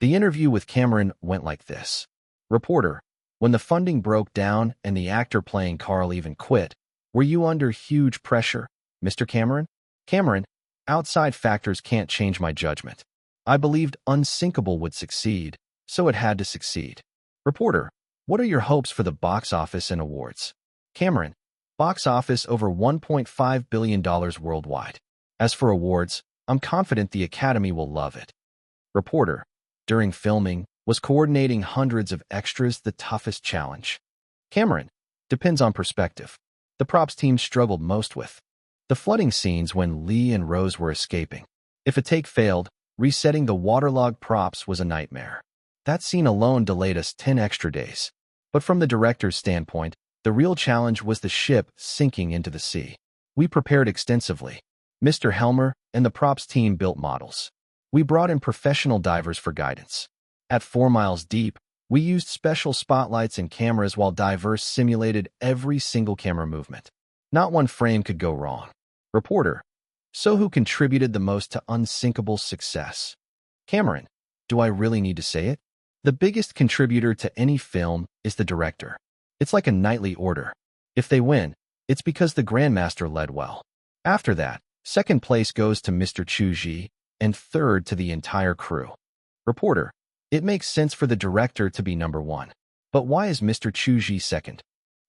The interview with Cameron went like this. Reporter, when the funding broke down and the actor playing Carl even quit, were you under huge pressure, Mr. Cameron? Cameron, outside factors can't change my judgment. I believed Unsinkable would succeed, so it had to succeed. Reporter, what are your hopes for the box office and awards? Cameron, box office over $1.5 billion worldwide. As for awards, I'm confident the Academy will love it. Reporter, during filming, was coordinating hundreds of extras the toughest challenge? Cameron, depends on perspective. The props team struggled most with the flooding scenes when Lee and Rose were escaping. If a take failed, resetting the waterlogged props was a nightmare. That scene alone delayed us 10 extra days. But from the director's standpoint, the real challenge was the ship sinking into the sea. We prepared extensively. Mr. Helmer and the props team built models. We brought in professional divers for guidance. At 4 miles deep, we used special spotlights and cameras while divers simulated every single camera movement. Not one frame could go wrong. Reporter, so who contributed the most to Unsinkable's success? Cameron, do I really need to say it? The biggest contributor to any film is the director. It's like a knightly order. If they win, it's because the Grandmaster led well. After that, second place goes to Mr. Chu Zhi, and third to the entire crew. Reporter, it makes sense for the director to be number 1. But why is Mr. Chu Zhi second?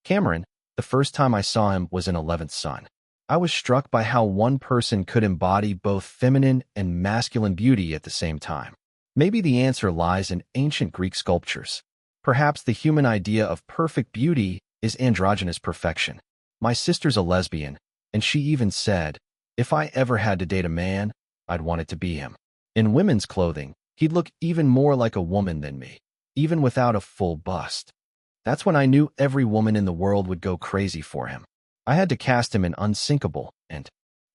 Cameron, the first time I saw him was in 11th Son. I was struck by how one person could embody both feminine and masculine beauty at the same time. Maybe the answer lies in ancient Greek sculptures. Perhaps the human idea of perfect beauty is androgynous perfection. My sister's a lesbian, and she even said, if I ever had to date a man, I'd want it to be him. In women's clothing, he'd look even more like a woman than me, even without a full bust. That's when I knew every woman in the world would go crazy for him. I had to cast him in Unsinkable, and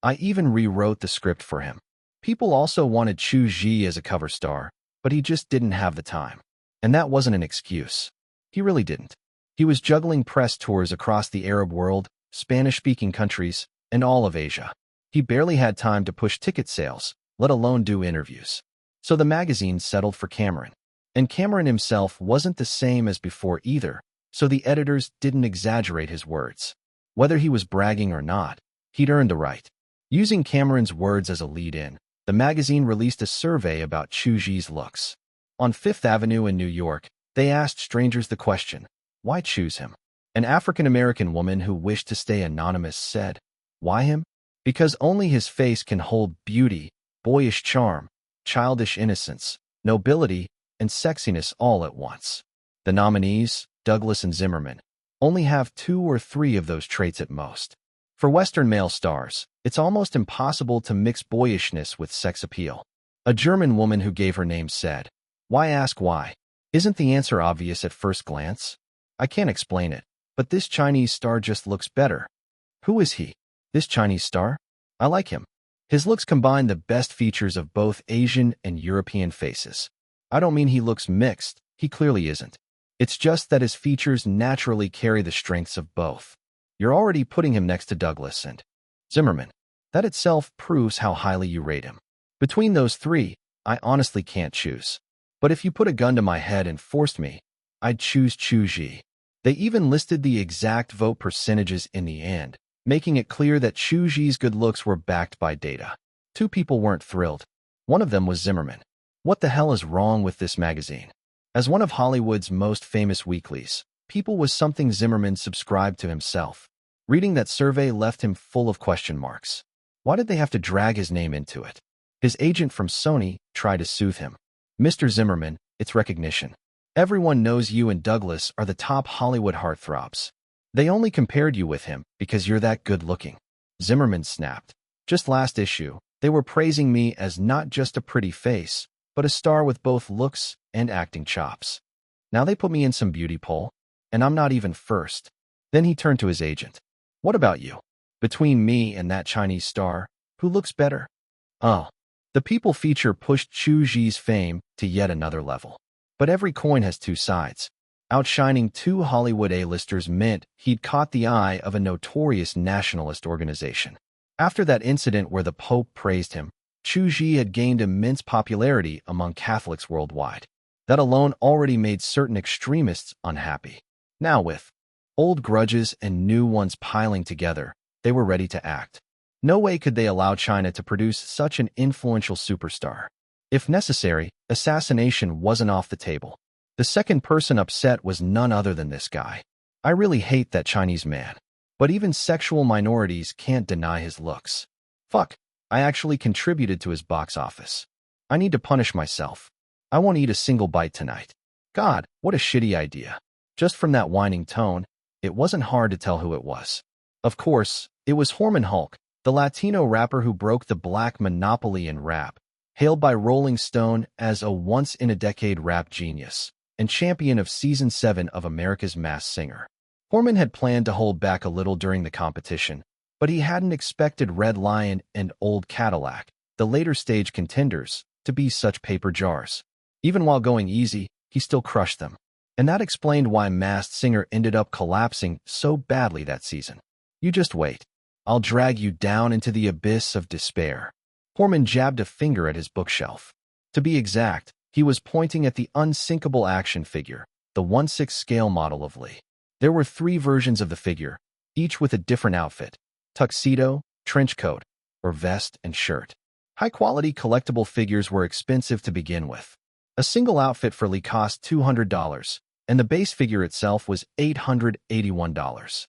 I even rewrote the script for him. People also wanted Chu Zhi as a cover star, but he just didn't have the time. And that wasn't an excuse. He really didn't. He was juggling press tours across the Arab world, Spanish-speaking countries, and all of Asia. He barely had time to push ticket sales, let alone do interviews. So the magazine settled for Cameron. And Cameron himself wasn't the same as before either, so the editors didn't exaggerate his words. Whether he was bragging or not, he'd earned the right. Using Cameron's words as a lead-in, the magazine released a survey about Chu Zhi's looks. On Fifth Avenue in New York, they asked strangers the question, why choose him? An African-American woman who wished to stay anonymous said, why him? Because only his face can hold beauty, boyish charm, childish innocence, nobility, and sexiness all at once. The nominees, Douglas and Zimmerman, only have 2 or 3 of those traits at most. For Western male stars, it's almost impossible to mix boyishness with sex appeal. A German woman who gave her name said, why ask why? Isn't the answer obvious at first glance? I can't explain it, but this Chinese star just looks better. Who is he? This Chinese star? I like him. His looks combine the best features of both Asian and European faces. I don't mean he looks mixed, he clearly isn't. It's just that his features naturally carry the strengths of both. You're already putting him next to Douglas and Zimmerman. That itself proves how highly you rate him. Between those 3, I honestly can't choose. But if you put a gun to my head and forced me, I'd choose Chu Zhi. They even listed the exact vote percentages in the end, making it clear that Chu Zhi's good looks were backed by data. 2 people weren't thrilled. One of them was Zimmerman. What the hell is wrong with this magazine? As one of Hollywood's most famous weeklies, People was something Zimmerman subscribed to himself. Reading that survey left him full of question marks. Why did they have to drag his name into it? His agent from Sony tried to soothe him. Mr. Zimmerman, it's recognition. Everyone knows you and Douglas are the top Hollywood heartthrobs. They only compared you with him because you're that good-looking. Zimmerman snapped. Just last issue, they were praising me as not just a pretty face, but a star with both looks and acting chops. Now they put me in some beauty poll, and I'm not even first. Then he turned to his agent. What about you? Between me and that Chinese star, who looks better? Oh. The People feature pushed Chu Zhi's fame to yet another level. But every coin has 2 sides. Outshining 2 Hollywood A-listers meant he'd caught the eye of a notorious nationalist organization. After that incident where the Pope praised him, Chu Zhi had gained immense popularity among Catholics worldwide. That alone already made certain extremists unhappy. Now with old grudges and new ones piling together, they were ready to act. No way could they allow China to produce such an influential superstar. If necessary, assassination wasn't off the table. The second person upset was none other than this guy. I really hate that Chinese man. But even sexual minorities can't deny his looks. Fuck, I actually contributed to his box office. I need to punish myself. I won't eat a single bite tonight. God, what a shitty idea. Just from that whining tone, it wasn't hard to tell who it was. Of course, it was Horman Hulk, the Latino rapper who broke the black monopoly in rap, hailed by Rolling Stone as a once-in-a-decade rap genius and champion of Season 7 of America's Masked Singer. Horman had planned to hold back a little during the competition, but he hadn't expected Red Lion and Old Cadillac, the later stage contenders, to be such paper jars. Even while going easy, he still crushed them. And that explained why Masked Singer ended up collapsing so badly that season. You just wait. I'll drag you down into the abyss of despair. Horman jabbed a finger at his bookshelf. To be exact, he was pointing at the unsinkable action figure, the 1/6 scale model of Lee. There were 3 versions of the figure, each with a different outfit: tuxedo, trench coat, or vest and shirt. High-quality collectible figures were expensive to begin with. A single outfit for Lee cost $200, and the base figure itself was $881.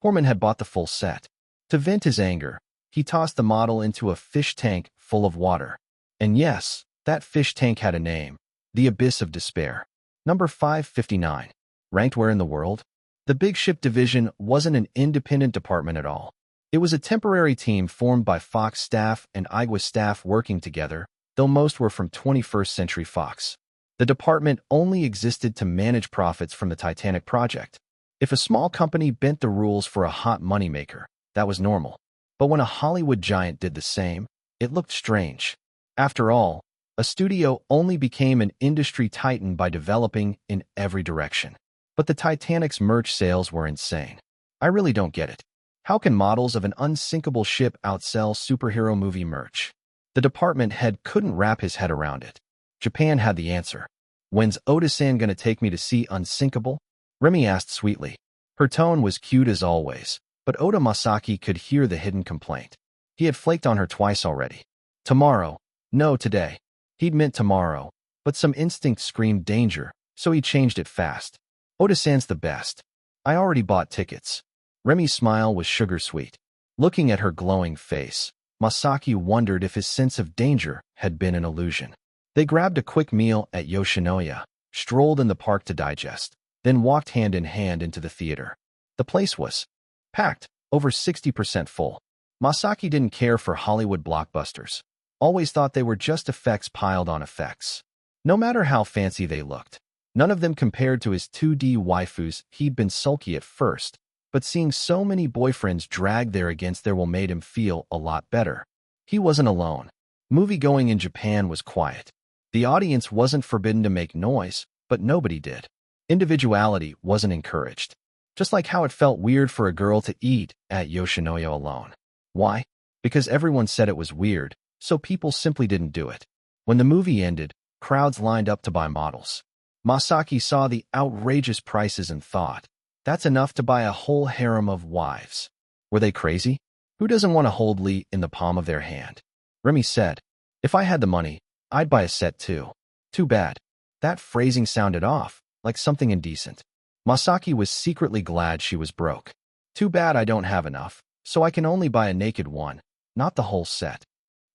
Horman had bought the full set. To vent his anger, he tossed the model into a fish tank full of water. And yes, that fish tank had a name: the Abyss of Despair. Number 559. Ranked where in the world? The Big Ship Division wasn't an independent department at all. It was a temporary team formed by Fox staff and Igwa staff working together, though most were from 21st Century Fox. The department only existed to manage profits from the Titanic project. If a small company bent the rules for a hot moneymaker, that was normal. But when a Hollywood giant did the same, it looked strange. After all, a studio only became an industry titan by developing in every direction. But the Titanic's merch sales were insane. I really don't get it. How can models of an unsinkable ship outsell superhero movie merch? The department head couldn't wrap his head around it. Japan had the answer. When's Oda-san gonna take me to see Unsinkable? Remy asked sweetly. Her tone was cute as always, but Oda Masaki could hear the hidden complaint. He had flaked on her twice already. Tomorrow. No, today. He'd meant tomorrow, but some instinct screamed danger, so he changed it fast. Oda-san's the best. I already bought tickets. Remy's smile was sugar-sweet. Looking at her glowing face, Masaki wondered if his sense of danger had been an illusion. They grabbed a quick meal at Yoshinoya, strolled in the park to digest, then walked hand in hand into the theater. The place was packed, over 60% full. Masaki didn't care for Hollywood blockbusters. Always thought they were just effects piled on effects. No matter how fancy they looked, none of them compared to his 2D waifus. He'd been sulky at first, but seeing so many boyfriends drag their against their will made him feel a lot better. He wasn't alone. Movie-going in Japan was quiet. The audience wasn't forbidden to make noise, but nobody did. Individuality wasn't encouraged. Just like how it felt weird for a girl to eat at Yoshinoya alone. Why? Because everyone said it was weird, so people simply didn't do it. When the movie ended, crowds lined up to buy models. Masaki saw the outrageous prices and thought, that's enough to buy a whole harem of wives. Were they crazy? Who doesn't want to hold Lee in the palm of their hand? Remy said, if I had the money, I'd buy a set too. Too bad. That phrasing sounded off, like something indecent. Masaki was secretly glad she was broke. Too bad I don't have enough, so I can only buy a naked one, not the whole set.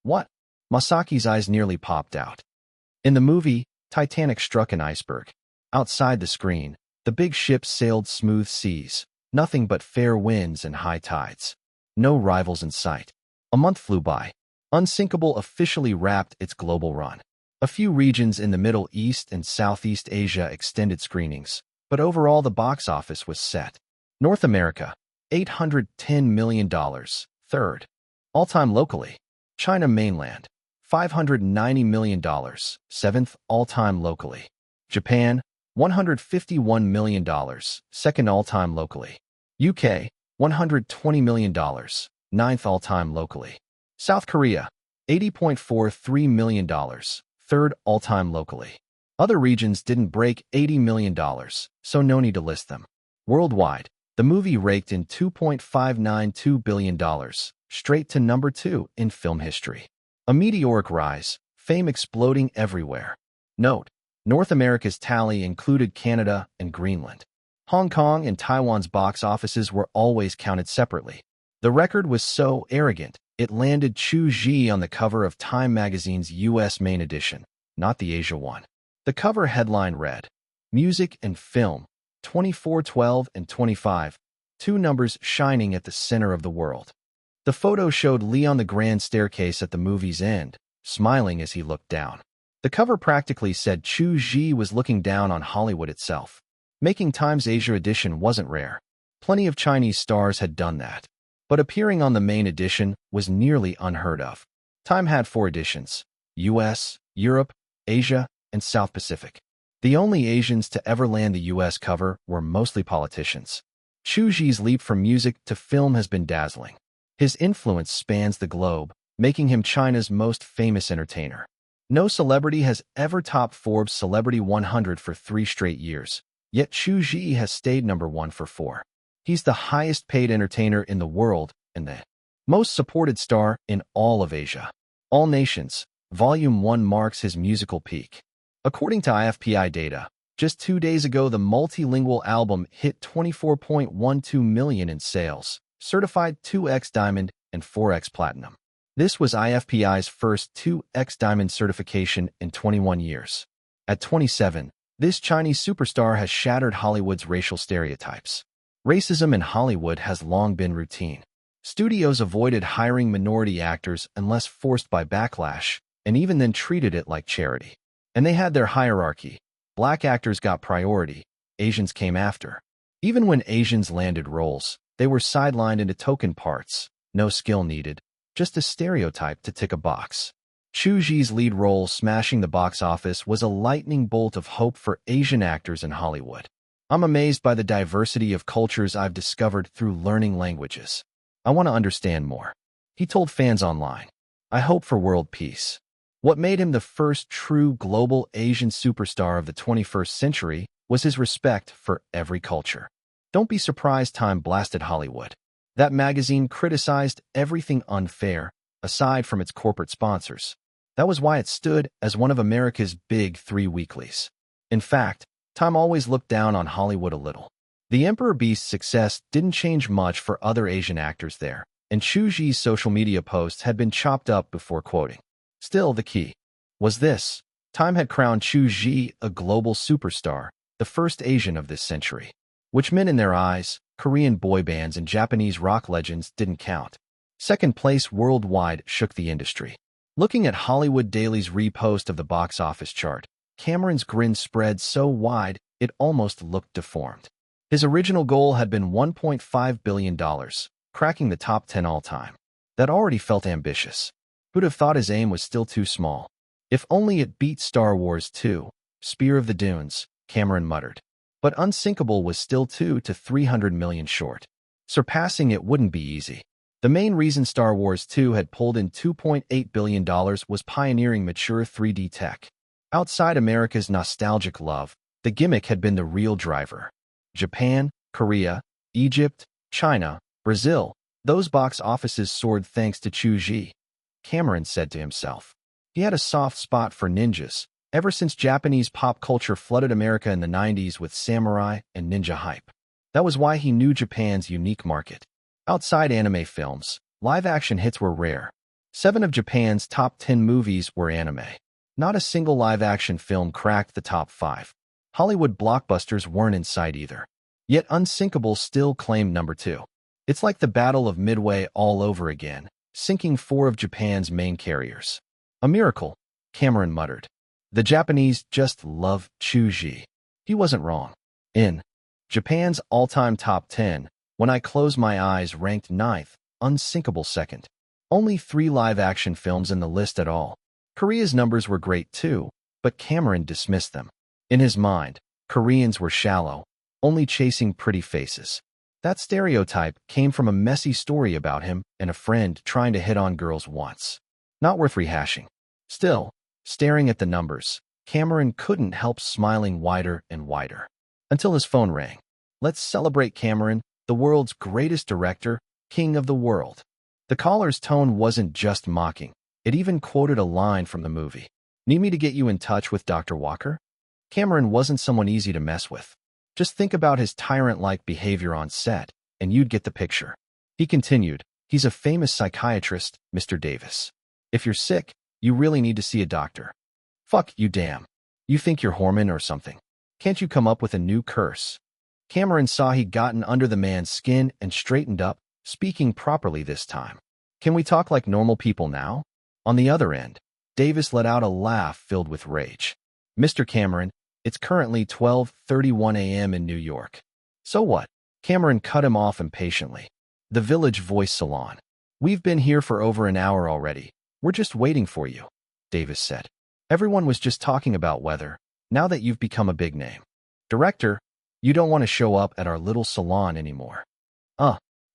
What? Masaki's eyes nearly popped out. In the movie, Titanic struck an iceberg. Outside the screen, the big ship sailed smooth seas, nothing but fair winds and high tides. No rivals in sight. A month flew by. Unsinkable officially wrapped its global run. A few regions in the Middle East and Southeast Asia extended screenings, but overall the box office was set. North America, $810 million, third. All-time locally. China mainland, $590 million, seventh all-time locally. Japan, $151 million, second all-time locally. UK, $120 million, ninth all-time locally. South Korea, $80.43 million, third all-time locally. Other regions didn't break $80 million, so no need to list them. Worldwide, the movie raked in $2.592 billion, straight to number 2 in film history. A meteoric rise, fame exploding everywhere. Note, North America's tally included Canada and Greenland. Hong Kong and Taiwan's box offices were always counted separately. The record was so arrogant, it landed Chu Zhi on the cover of Time magazine's U.S. main edition, not the Asia one. The cover headline read, Music and Film, 2412 and 25, two numbers shining at the center of the world. The photo showed Lee on the grand staircase at the movie's end, smiling as he looked down. The cover practically said Chu Zhi was looking down on Hollywood itself. Making Time's Asia edition wasn't rare. Plenty of Chinese stars had done that. But appearing on the main edition was nearly unheard of. Time had 4 editions: US, Europe, Asia, and South Pacific. The only Asians to ever land the US cover were mostly politicians. Chu Zhi's leap from music to film has been dazzling. His influence spans the globe, making him China's most famous entertainer. No celebrity has ever topped Forbes' Celebrity 100 for 3 straight years, yet Chu Zhi has stayed number 1 for 4. He's the highest-paid entertainer in the world and the most supported star in all of Asia. All Nations, Volume 1 marks his musical peak. According to IFPI data, just 2 days ago the multilingual album hit 24.12 million in sales, certified 2x diamond and 4x platinum. This was IFPI's first 2x diamond certification in 21 years. At 27, this Chinese superstar has shattered Hollywood's racial stereotypes. Racism in Hollywood has long been routine. Studios avoided hiring minority actors unless forced by backlash, and even then treated it like charity. And they had their hierarchy. Black actors got priority, Asians came after. Even when Asians landed roles, they were sidelined into token parts, no skill needed, just a stereotype to tick a box. Chu Zhi's lead role smashing the box office was a lightning bolt of hope for Asian actors in Hollywood. I'm amazed by the diversity of cultures I've discovered through learning languages. I want to understand more. He told fans online. I hope for world peace. What made him the first true global Asian superstar of the 21st century was his respect for every culture. Don't be surprised Time blasted Hollywood. That magazine criticized everything unfair, aside from its corporate sponsors. That was why it stood as one of America's big 3 weeklies. In fact, Time always looked down on Hollywood a little. The Emperor Beast's success didn't change much for other Asian actors there, and Chu Zhi's social media posts had been chopped up before quoting. Still, the key was this. Time had crowned Chu Zhi a global superstar, the first Asian of this century. Which meant in their eyes, Korean boy bands and Japanese rock legends didn't count. Second place worldwide shook the industry. Looking at Hollywood Daily's repost of the box office chart, Cameron's grin spread so wide it almost looked deformed. His original goal had been $1.5 billion, cracking the top 10 all-time. That already felt ambitious. Who'd have thought his aim was still too small? If only it beat Star Wars 2, Spear of the Dunes, Cameron muttered. But Unsinkable was still 2 to 300 million short. Surpassing it wouldn't be easy. The main reason Star Wars 2 had pulled in $2.8 billion was pioneering mature 3D tech. Outside America's nostalgic love, the gimmick had been the real driver. Japan, Korea, Egypt, China, Brazil, those box offices soared thanks to Chu Zhi, Cameron said to himself. He had a soft spot for ninjas, ever since Japanese pop culture flooded America in the 90s with samurai and ninja hype. That was why he knew Japan's unique market. Outside anime films, live-action hits were rare. 7 of Japan's top 10 movies were anime. Not a single live-action film cracked the top 5. Hollywood blockbusters weren't in sight either. Yet Unsinkable still claimed number 2. It's like the Battle of Midway all over again, sinking 4 of Japan's main carriers. A miracle, Cameron muttered. The Japanese just love Chu Zhi. He wasn't wrong. In Japan's all-time top 10, When I Close My Eyes ranked 9th, Unsinkable 2nd. Only 3 live-action films in the list at all. Korea's numbers were great too, but Cameron dismissed them. In his mind, Koreans were shallow, only chasing pretty faces. That stereotype came from a messy story about him and a friend trying to hit on girls once. Not worth rehashing. Still, staring at the numbers, Cameron couldn't help smiling wider and wider. Until his phone rang. Let's celebrate Cameron, the world's greatest director, king of the world. The caller's tone wasn't just mocking. It even quoted a line from the movie. Need me to get you in touch with Dr. Walker? Cameron wasn't someone easy to mess with. Just think about his tyrant-like behavior on set, and you'd get the picture. He continued, he's a famous psychiatrist, Mr. Davis. If you're sick, you really need to see a doctor. Fuck you, damn. You think you're Horman or something? Can't you come up with a new curse? Cameron saw he'd gotten under the man's skin and straightened up, speaking properly this time. Can we talk like normal people now? On the other end, Davis let out a laugh filled with rage. Mr. Cameron, it's currently 12:31 a.m. in New York. So what? Cameron cut him off impatiently. The Village Voice Salon. We've been here for over an hour already. We're just waiting for you, Davis said. Everyone was just talking about weather, now that you've become a big name. Director, you don't want to show up at our little salon anymore.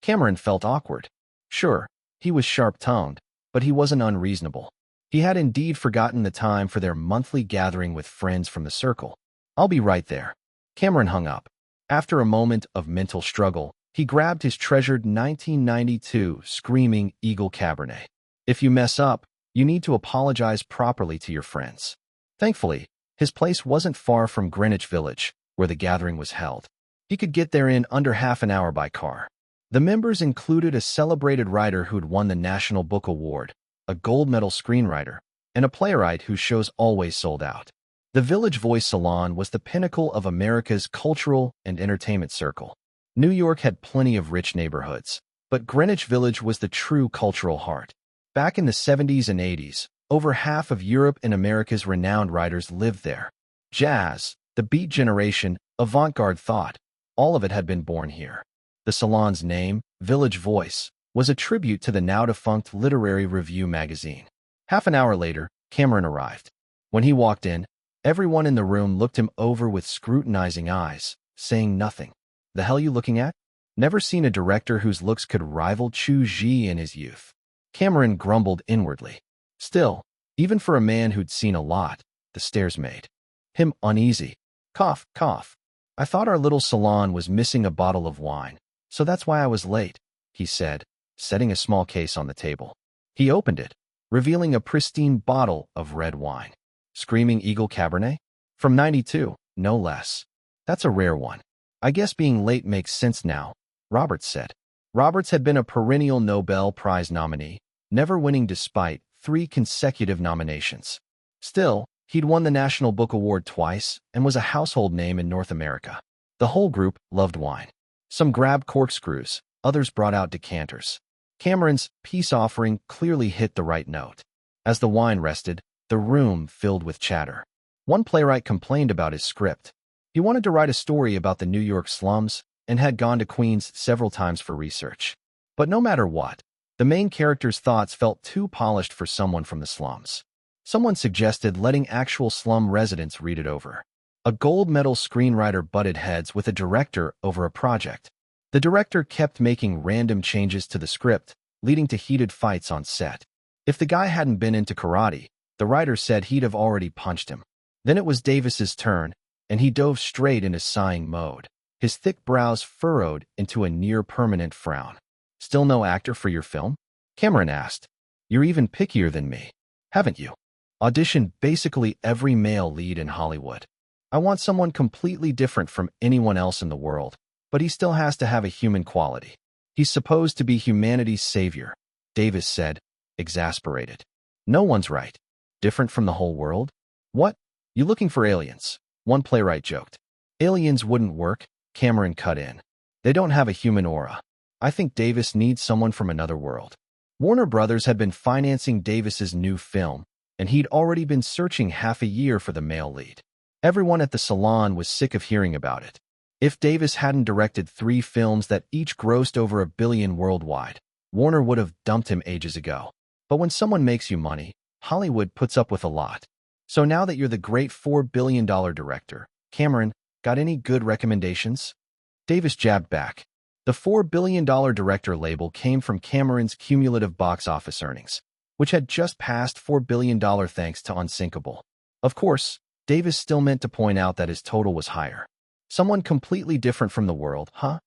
Cameron felt awkward. Sure, he was sharp-tongued, but he wasn't unreasonable. He had indeed forgotten the time for their monthly gathering with friends from the circle. I'll be right there. Cameron hung up. After a moment of mental struggle, he grabbed his treasured 1992 Screaming Eagle Cabernet. If you mess up, you need to apologize properly to your friends. Thankfully, his place wasn't far from Greenwich Village, where the gathering was held. He could get there in under half an hour by car. The members included a celebrated writer who'd won the National Book Award, a gold medal screenwriter, and a playwright whose shows always sold out. The Village Voice Salon was the pinnacle of America's cultural and entertainment circle. New York had plenty of rich neighborhoods, but Greenwich Village was the true cultural heart. Back in the 70s and 80s, over half of Europe and America's renowned writers lived there. Jazz, the Beat Generation, avant-garde thought, all of it had been born here. The salon's name, Village Voice, was a tribute to the now-defunct Literary Review magazine. Half an hour later, Cameron arrived. When he walked in, everyone in the room looked him over with scrutinizing eyes, saying nothing. "The hell you looking at?" Never seen a director whose looks could rival Chu Zhi in his youth. Cameron grumbled inwardly. Still, even for a man who'd seen a lot, the stares made him uneasy. Cough, cough. "I thought our little salon was missing a bottle of wine, so that's why I was late," he said, setting a small case on the table. He opened it, revealing a pristine bottle of red wine. Screaming Eagle Cabernet? From '92, no less. "That's a rare one. I guess being late makes sense now," Roberts said. Roberts had been a perennial Nobel Prize nominee, never winning despite 3 consecutive nominations. Still, he'd won the National Book Award twice and was a household name in North America. The whole group loved wine. Some grabbed corkscrews, others brought out decanters. Cameron's peace offering clearly hit the right note. As the wine rested, the room filled with chatter. One playwright complained about his script. He wanted to write a story about the New York slums and had gone to Queens several times for research. But no matter what, the main character's thoughts felt too polished for someone from the slums. Someone suggested letting actual slum residents read it over. A gold medal screenwriter butted heads with a director over a project. The director kept making random changes to the script, leading to heated fights on set. If the guy hadn't been into karate, the writer said he'd have already punched him. Then it was Davis's turn, and he dove straight into sighing mode. His thick brows furrowed into a near-permanent frown. "Still no actor for your film?" Cameron asked. "You're even pickier than me, haven't you? Auditioned basically every male lead in Hollywood. I want someone completely different from anyone else in the world, but he still has to have a human quality. He's supposed to be humanity's savior," Davis said, exasperated. "No one's right. Different from the whole world? What? You looking for aliens?" One playwright joked. "Aliens wouldn't work," Cameron cut in. "They don't have a human aura. I think Davis needs someone from another world." Warner Brothers had been financing Davis's new film, and he'd already been searching half a year for the male lead. Everyone at the salon was sick of hearing about it. If Davis hadn't directed 3 films that each grossed over $1 billion worldwide, Warner would have dumped him ages ago. But when someone makes you money, Hollywood puts up with a lot. "So now that you're the great $4 billion director, Cameron, got any good recommendations?" Davis jabbed back. The $4 billion director label came from Cameron's cumulative box office earnings, which had just passed $4 billion thanks to Unsinkable. Of course, Davis still meant to point out that his total was higher. "Someone completely different from the world, huh?"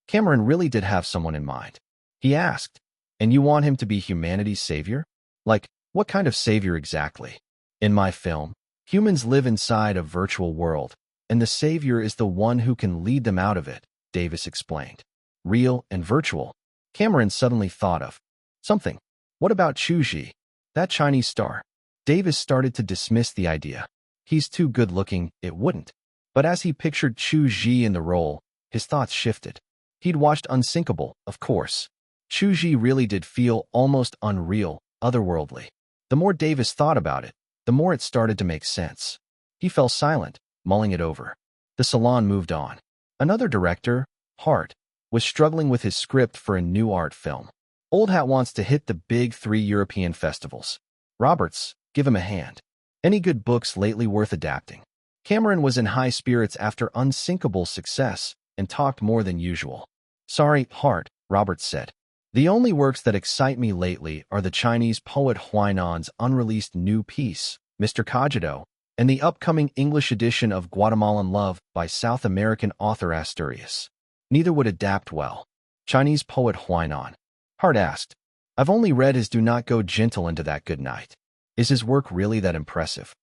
Cameron really did have someone in mind. He asked, "And you want him to be humanity's savior? Like, what kind of savior exactly?" "In my film, humans live inside a virtual world, and the savior is the one who can lead them out of it," Davis explained. "Real and virtual." Cameron suddenly thought of something. "What about Chu Zhi, that Chinese star?" Davis started to dismiss the idea. "He's too good-looking, it wouldn't." But as he pictured Chu Zhi in the role, his thoughts shifted. He'd watched Unsinkable, of course. Chu Zhi really did feel almost unreal, otherworldly. The more Davis thought about it, the more it started to make sense. He fell silent, mulling it over. The salon moved on. Another director, Hart, was struggling with his script for a new art film. Old Hat wants to hit the big 3 European festivals. Roberts, give him a hand. Any good books lately worth adapting? Cameron was in high spirits after Unsinkable's success and talked more than usual. "Sorry, Hart," Roberts said. "The only works that excite me lately are the Chinese poet Huainan's unreleased new piece, Mr. Cogito, and the upcoming English edition of Guatemalan Love by South American author Asturias. Neither would adapt well." "Chinese poet Huainan?" Hart asked. "I've only read his Do Not Go Gentle into That Good Night. Is his work really that impressive?"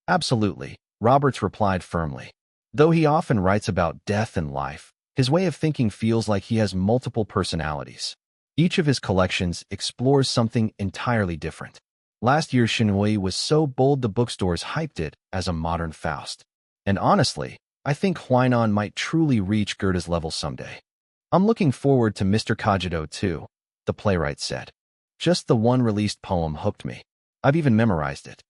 "Absolutely," Roberts replied firmly. "Though he often writes about death and life, His way of thinking feels like he has multiple personalities. Each of his collections explores something entirely different. Last year's Shinui was so bold the bookstores hyped it as a modern Faust. And honestly, I think Huainan might truly reach Goethe's level someday. I'm looking forward to Mr. Cogito too, the playwright said. Just the one released poem hooked me. I've even memorized it.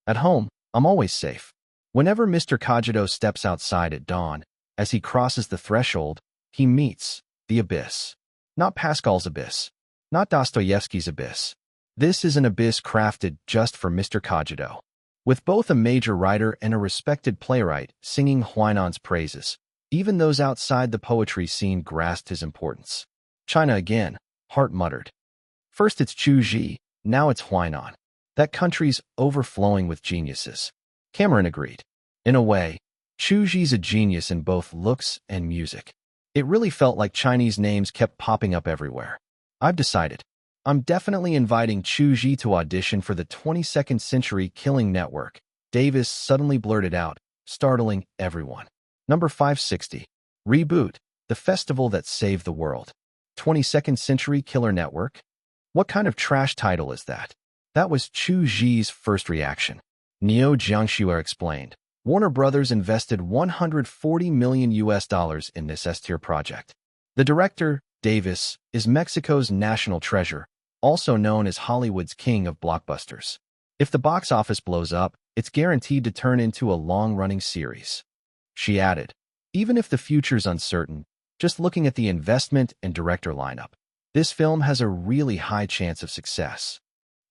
At home, I'm always safe. Whenever Mr. Cogito steps outside at dawn, as he crosses the threshold, he meets the abyss. Not Pascal's abyss. Not Dostoevsky's abyss. This is an abyss crafted just for Mr. Cogito. With both a major writer and a respected playwright singing Huainan's praises, even those outside the poetry scene grasped his importance. China again, Hart muttered. First it's Chu Zhi, now it's Huainan. That country's overflowing with geniuses. Cameron agreed. In a way, Chu Zhi's a genius in both looks and music. It really felt like Chinese names kept popping up everywhere. I've decided. I'm definitely inviting Chu Zhi to audition for the 22nd Century Killing Network, Davis suddenly blurted out, startling everyone. Number 560. Reboot, the festival that saved the world. 22nd Century Killer Network? What kind of trash title is that? That was Chu Zhi's first reaction. Neo Jiangxue explained. Warner Brothers invested $140 million in this S-tier project. The director, Davis, is Mexico's national treasure, also known as Hollywood's king of blockbusters. If the box office blows up, it's guaranteed to turn into a long-running series. She added, even if the future's uncertain, just looking at the investment and director lineup, this film has a really high chance of success.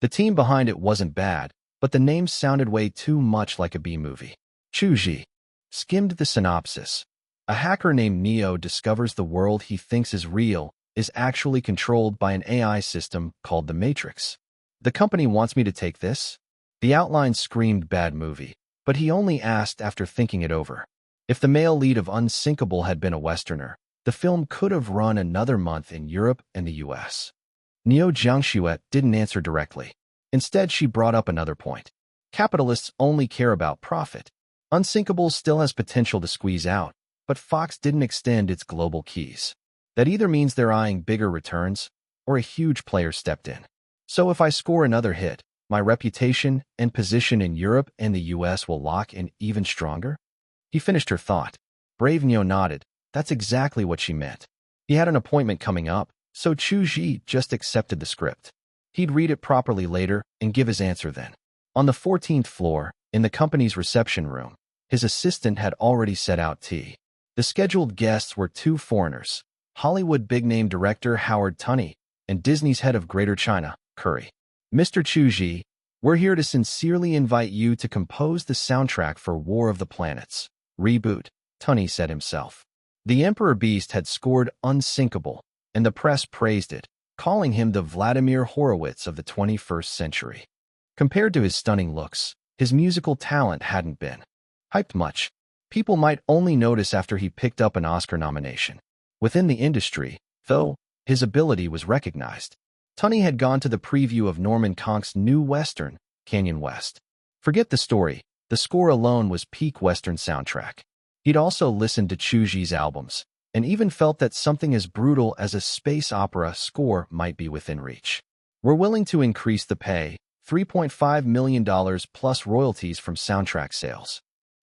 The team behind it wasn't bad, but the name sounded way too much like a B-movie. Chu Zhi skimmed the synopsis. A hacker named Neo discovers the world he thinks is real is actually controlled by an AI system called the Matrix. The company wants me to take this? The outline screamed bad movie, but he only asked after thinking it over. If the male lead of Unsinkable had been a Westerner, the film could have run another month in Europe and the US. Neo Jiangxue didn't answer directly. Instead, she brought up another point. Capitalists only care about profit. Unsinkable still has potential to squeeze out, but Fox didn't extend its global keys. That either means they're eyeing bigger returns, or a huge player stepped in. So if I score another hit, my reputation and position in Europe and the US will lock in even stronger? He finished her thought. Brave Neo nodded. That's exactly what she meant. He had an appointment coming up, so Chu Zhi just accepted the script. He'd read it properly later and give his answer then. On the 14th floor, in the company's reception room, his assistant had already set out tea. The scheduled guests were two foreigners, Hollywood big-name director Howard Tunney and Disney's head of Greater China, Curry. Mr. Chu Zhi, we're here to sincerely invite you to compose the soundtrack for War of the Planets. Reboot, Tunney said himself. The Emperor Beast had scored Unsinkable, and the press praised it, calling him the Vladimir Horowitz of the 21st century. Compared to his stunning looks, his musical talent hadn't been hyped much. People might only notice after he picked up an Oscar nomination. Within the industry, though, his ability was recognized. Tunney had gone to the preview of Norman Conk's new Western, Canyon West. Forget the story, the score alone was peak Western soundtrack. He'd also listened to Chu Zhi's albums, and even felt that something as brutal as a space opera score might be within reach. We're willing to increase the pay, $3.5 million plus royalties from soundtrack sales.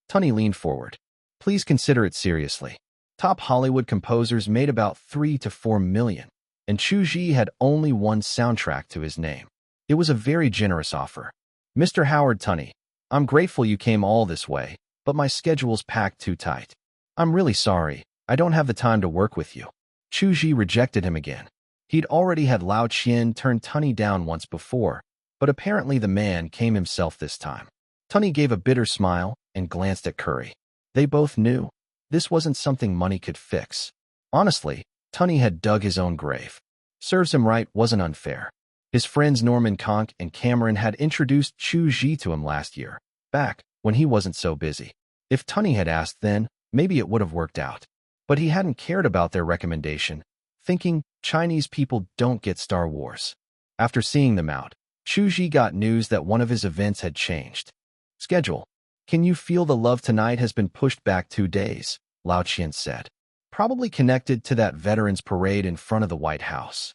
Tunney leaned forward. Please consider it seriously. Top Hollywood composers made about $3 to $4 million, and Chu Zhi had only one soundtrack to his name. It was a very generous offer. Mr. Howard Tunney, I'm grateful you came all this way, but my schedule's packed too tight. I'm really sorry, I don't have the time to work with you. Chu Zhi rejected him again. He'd already had Lao Qian turn Tunney down once before, but apparently the man came himself this time. Tunney gave a bitter smile and glanced at Curry. They both knew this wasn't something money could fix. Honestly, Tunney had dug his own grave. Serves him right wasn't unfair. His friends Norman Conk and Cameron had introduced Chu Zhi to him last year, back when he wasn't so busy. If Tunney had asked then, maybe it would have worked out. But he hadn't cared about their recommendation, thinking Chinese people don't get Star Wars. After seeing them out, Chu Zhi got news that one of his events had changed. Schedule. Can you feel the love tonight has been pushed back 2 days? Lao Qian said. probably connected to that Veterans Parade in front of the White House.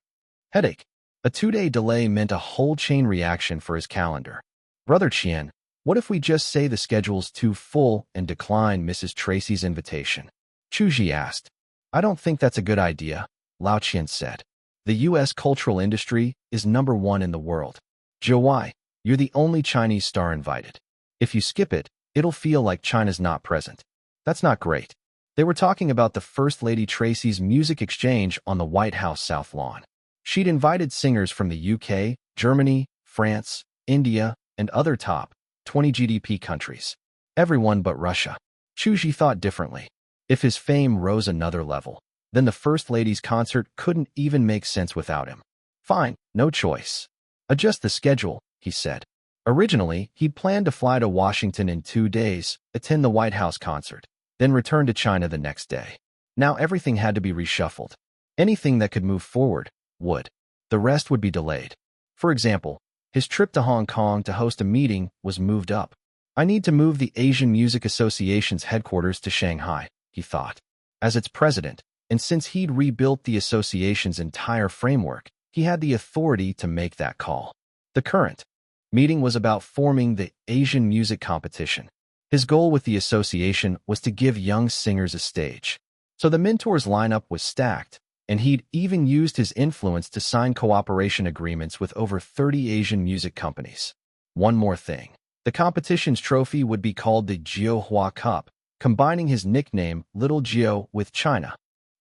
Headache. A 2-day delay meant a whole chain reaction for his calendar. Brother Qian, what if we just say the schedule's too full and decline Mrs. Tracy's invitation? Chu Zhi asked. I don't think that's a good idea, Lao Qian said. The U.S. cultural industry is #1 in the world. Zhou, you're the only Chinese star invited. If you skip it, it'll feel like China's not present. That's not great. They were talking about the First Lady Tracy's music exchange on the White House South Lawn. She'd invited singers from the UK, Germany, France, India, and other top 20 GDP countries. Everyone but Russia. Chu Zhi thought differently. If his fame rose another level, then the First Lady's concert couldn't even make sense without him. Fine, no choice. Adjust the schedule, he said. Originally, he'd planned to fly to Washington in 2 days, attend the White House concert, then return to China the next day. Now everything had to be reshuffled. Anything that could move forward would. The rest would be delayed. For example, his trip to Hong Kong to host a meeting was moved up. I need to move the Asian Music Association's headquarters to Shanghai, he thought. As its president, and since he'd rebuilt the association's entire framework, he had the authority to make that call. The current meeting was about forming the Asian music competition. His goal with the association was to give young singers a stage. So the mentors lineup was stacked, and he'd even used his influence to sign cooperation agreements with over 30 Asian music companies. One more thing. The competition's trophy would be called the Jiuhua Cup, combining his nickname, Little Jiu, with China.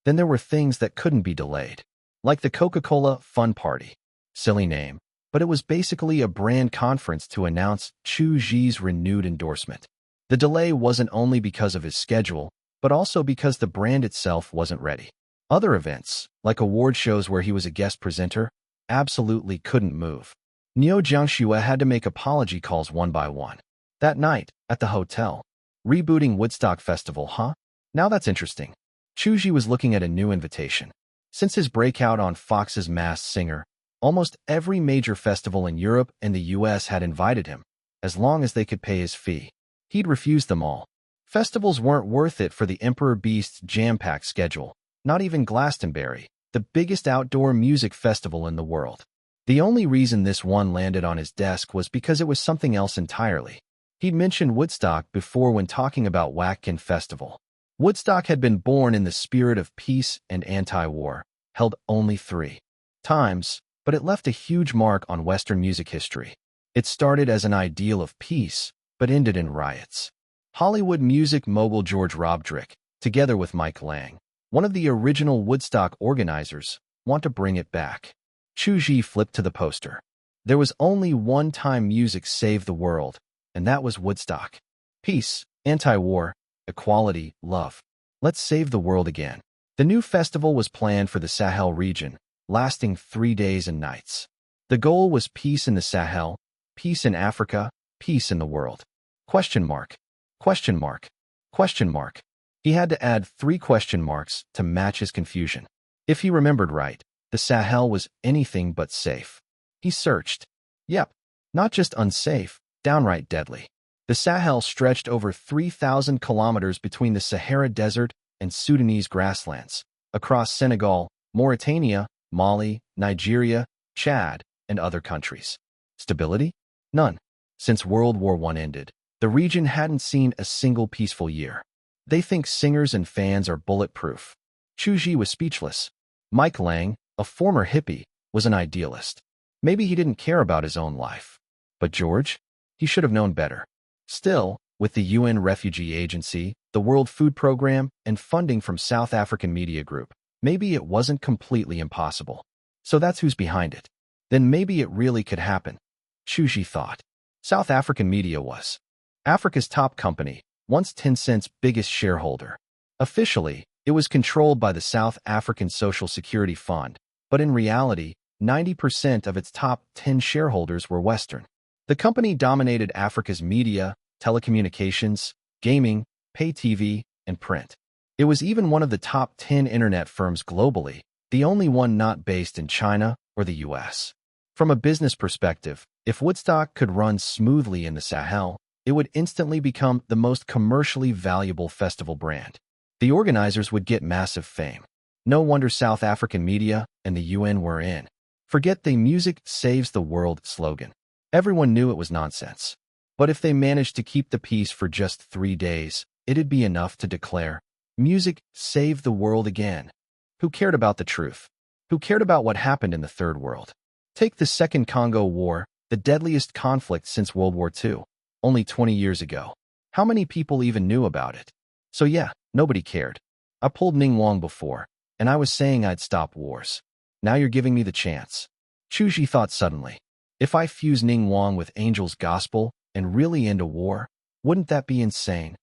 Then there were things that couldn't be delayed, like the Coca-Cola Fun Party. Silly name, but it was basically a brand conference to announce Chu Zhi's renewed endorsement. The delay wasn't only because of his schedule, but also because the brand itself wasn't ready. Other events, like award shows where he was a guest presenter, absolutely couldn't move. Niu Jiangxue had to make apology calls one by one. That night, at the hotel. Rebooting Woodstock Festival, huh? Now that's interesting. Chu Zhi was looking at a new invitation. Since his breakout on Fox's Masked Singer, almost every major festival in Europe and the US had invited him, as long as they could pay his fee. He'd refused them all. Festivals weren't worth it for the Emperor Beast's jam-packed schedule. Not even Glastonbury, the biggest outdoor music festival in the world. The only reason this one landed on his desk was because it was something else entirely. He'd mentioned Woodstock before when talking about Wacken Festival. Woodstock had been born in the spirit of peace and anti-war, held only 3 times, but it left a huge mark on Western music history. It started as an ideal of peace, but ended in riots. Hollywood music mogul George Robdrick, together with Mike Lang, one of the original Woodstock organizers, want to bring it back. Chu Zhi flipped to the poster. There was only one time music saved the world, and that was Woodstock. Peace, anti-war, equality, love. Let's save the world again. The new festival was planned for the Sahel region, lasting 3 days and nights. The goal was peace in the Sahel, peace in Africa, peace in the world. Question mark. Question mark. Question mark. He had to add 3 question marks to match his confusion. If he remembered right, the Sahel was anything but safe. He searched. Yep, not just unsafe, downright deadly. The Sahel stretched over 3,000 kilometers between the Sahara Desert and Sudanese grasslands, across Senegal, Mauritania, Mali, Nigeria, Chad, and other countries. Stability? None. Since World War I ended, the region hadn't seen a single peaceful year. They think singers and fans are bulletproof. Chu Zhi was speechless. Mike Lang, a former hippie, was an idealist. Maybe he didn't care about his own life. But George? He should have known better. Still, with the UN Refugee Agency, the World Food Program, and funding from South African Media Group, maybe it wasn't completely impossible. So that's who's behind it. Then maybe it really could happen. Chu Zhi thought. South African Media was Africa's top company, once Tencent's biggest shareholder. Officially, it was controlled by the South African Social Security Fund, but in reality, 90% of its top 10 shareholders were Western. The company dominated Africa's media, telecommunications, gaming, pay TV, and print. It was even one of the top 10 internet firms globally, the only one not based in China or the US. From a business perspective, if Woodstock could run smoothly in the Sahel, it would instantly become the most commercially valuable festival brand. The organizers would get massive fame. No wonder South African media and the UN were in. Forget the music saves the world slogan. Everyone knew it was nonsense. But if they managed to keep the peace for just 3 days, it'd be enough to declare, music saved the world again. Who cared about the truth? Who cared about what happened in the Third World? Take the Second Congo War, the deadliest conflict since World War II, only 20 years ago. How many people even knew about it? So yeah, nobody cared. I pulled Ning Wang before, and I was saying I'd stop wars. Now you're giving me the chance. Chu Zhi thought suddenly. If I fuse Ning Wang with Angel's Gospel and really end a war, wouldn't that be insane?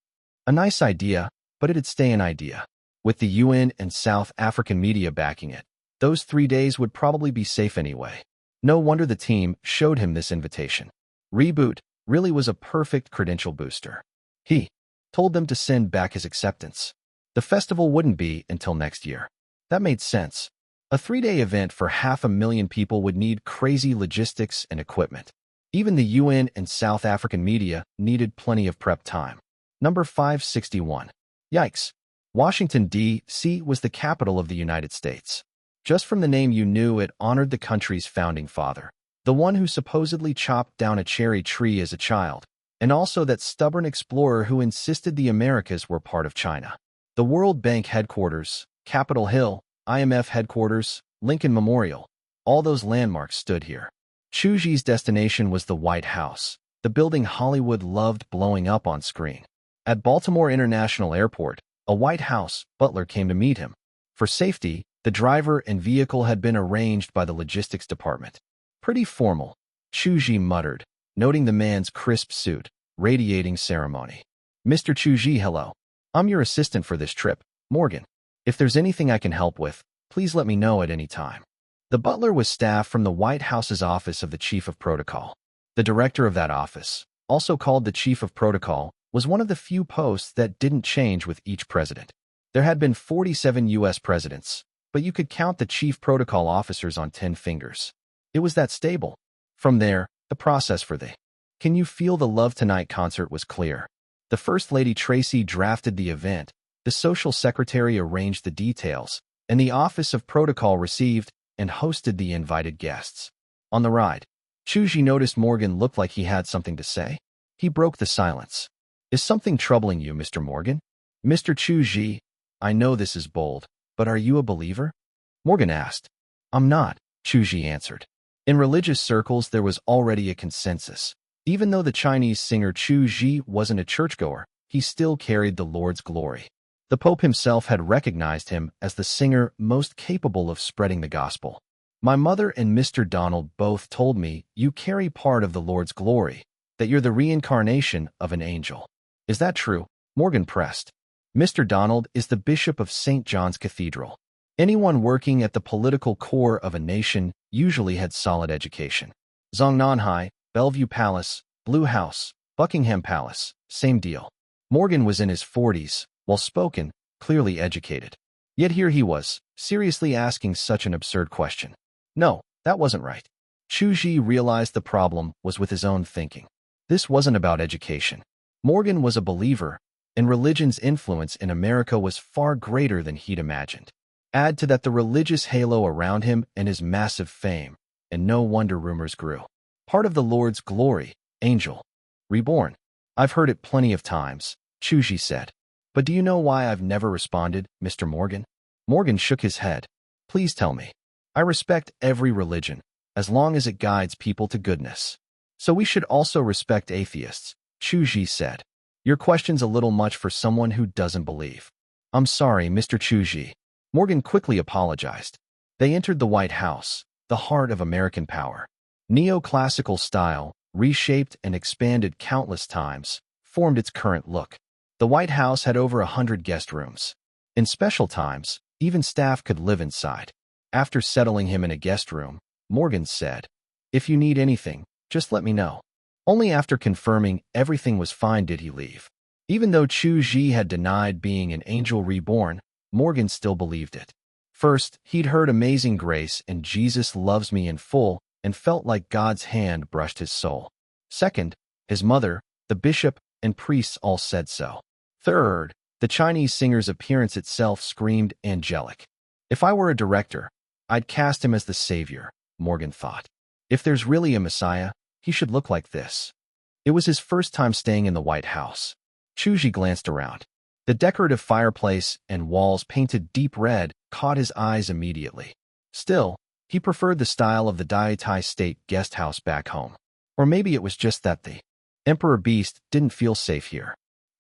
A nice idea, but it'd stay an idea. With the UN and South African media backing it, those 3 days would probably be safe anyway. No wonder the team showed him this invitation. Reboot really was a perfect credential booster. He told them to send back his acceptance. The festival wouldn't be until next year. That made sense. A 3-day event for 500,000 people would need crazy logistics and equipment. Even the UN and South African media needed plenty of prep time. Number 561. Yikes. Washington, D.C. was the capital of the United States. Just from the name you knew it honored the country's founding father, the one who supposedly chopped down a cherry tree as a child, and also that stubborn explorer who insisted the Americas were part of China. The World Bank headquarters, Capitol Hill, IMF headquarters, Lincoln Memorial, all those landmarks stood here. Chu Zhi's destination was the White House, the building Hollywood loved blowing up on screen. At Baltimore International Airport, a White House butler came to meet him. For safety, the driver and vehicle had been arranged by the logistics department. Pretty formal, Chu Zhi muttered, noting the man's crisp suit, radiating ceremony. Mr. Chu Zhi, hello. I'm your assistant for this trip, Morgan. If there's anything I can help with, please let me know at any time. The butler was staff from the White House's Office of the Chief of Protocol. The director of that office, also called the Chief of Protocol, was one of the few posts that didn't change with each president. There had been 47 U.S. presidents, but you could count the chief protocol officers on 10 fingers. It was that stable. From there, the process for the Can You Feel the Love Tonight concert was clear. The First Lady Tracy drafted the event, the social secretary arranged the details, and the Office of Protocol received and hosted the invited guests. On the ride, Chu Zhi noticed Morgan looked like he had something to say. He broke the silence. Is something troubling you, Mr. Morgan? Mr. Chu Zhi, I know this is bold, but are you a believer? Morgan asked. I'm not, Chu Zhi answered. In religious circles, there was already a consensus. Even though the Chinese singer Chu Zhi wasn't a churchgoer, he still carried the Lord's glory. The Pope himself had recognized him as the singer most capable of spreading the gospel. My mother and Mr. Donald both told me you carry part of the Lord's glory, that you're the reincarnation of an angel. Is that true? Morgan pressed. Mr. Donald is the bishop of St. John's Cathedral. Anyone working at the political core of a nation usually had solid education. Zongnanhai, Bellevue Palace, Blue House, Buckingham Palace, same deal. Morgan was in his 40s, well-spoken, clearly educated. Yet here he was, seriously asking such an absurd question. No, that wasn't right. Chu Zhi realized the problem was with his own thinking. This wasn't about education. Morgan was a believer, and religion's influence in America was far greater than he'd imagined. Add to that the religious halo around him and his massive fame, and no wonder rumors grew. Part of the Lord's glory, angel. Reborn. I've heard it plenty of times, Chu Zhi said. But do you know why I've never responded, Mr. Morgan? Morgan shook his head. Please tell me. I respect every religion, as long as it guides people to goodness. So we should also respect atheists, Chu Zhi said. Your question's a little much for someone who doesn't believe. I'm sorry, Mr. Chu Zhi. Morgan quickly apologized. They entered the White House, the heart of American power. Neoclassical style, reshaped and expanded countless times, formed its current look. The White House had over 100 guest rooms. In special times, even staff could live inside. After settling him in a guest room, Morgan said, If you need anything, just let me know. Only after confirming everything was fine did he leave. Even though Chu Zhi had denied being an angel reborn, Morgan still believed it. First, he'd heard Amazing Grace and Jesus Loves Me in full and felt like God's hand brushed his soul. Second, his mother, the bishop, and priests all said so. Third, The Chinese singer's appearance itself screamed angelic. If I were a director, I'd cast him as the savior, Morgan thought. If there's really a messiah, he should look like this. It was his first time staying in the White House. Chu Zhi glanced around. The decorative fireplace and walls painted deep red caught his eyes immediately. Still, he preferred the style of the Daitai State guest house back home. Or maybe it was just that the Emperor Beast didn't feel safe here.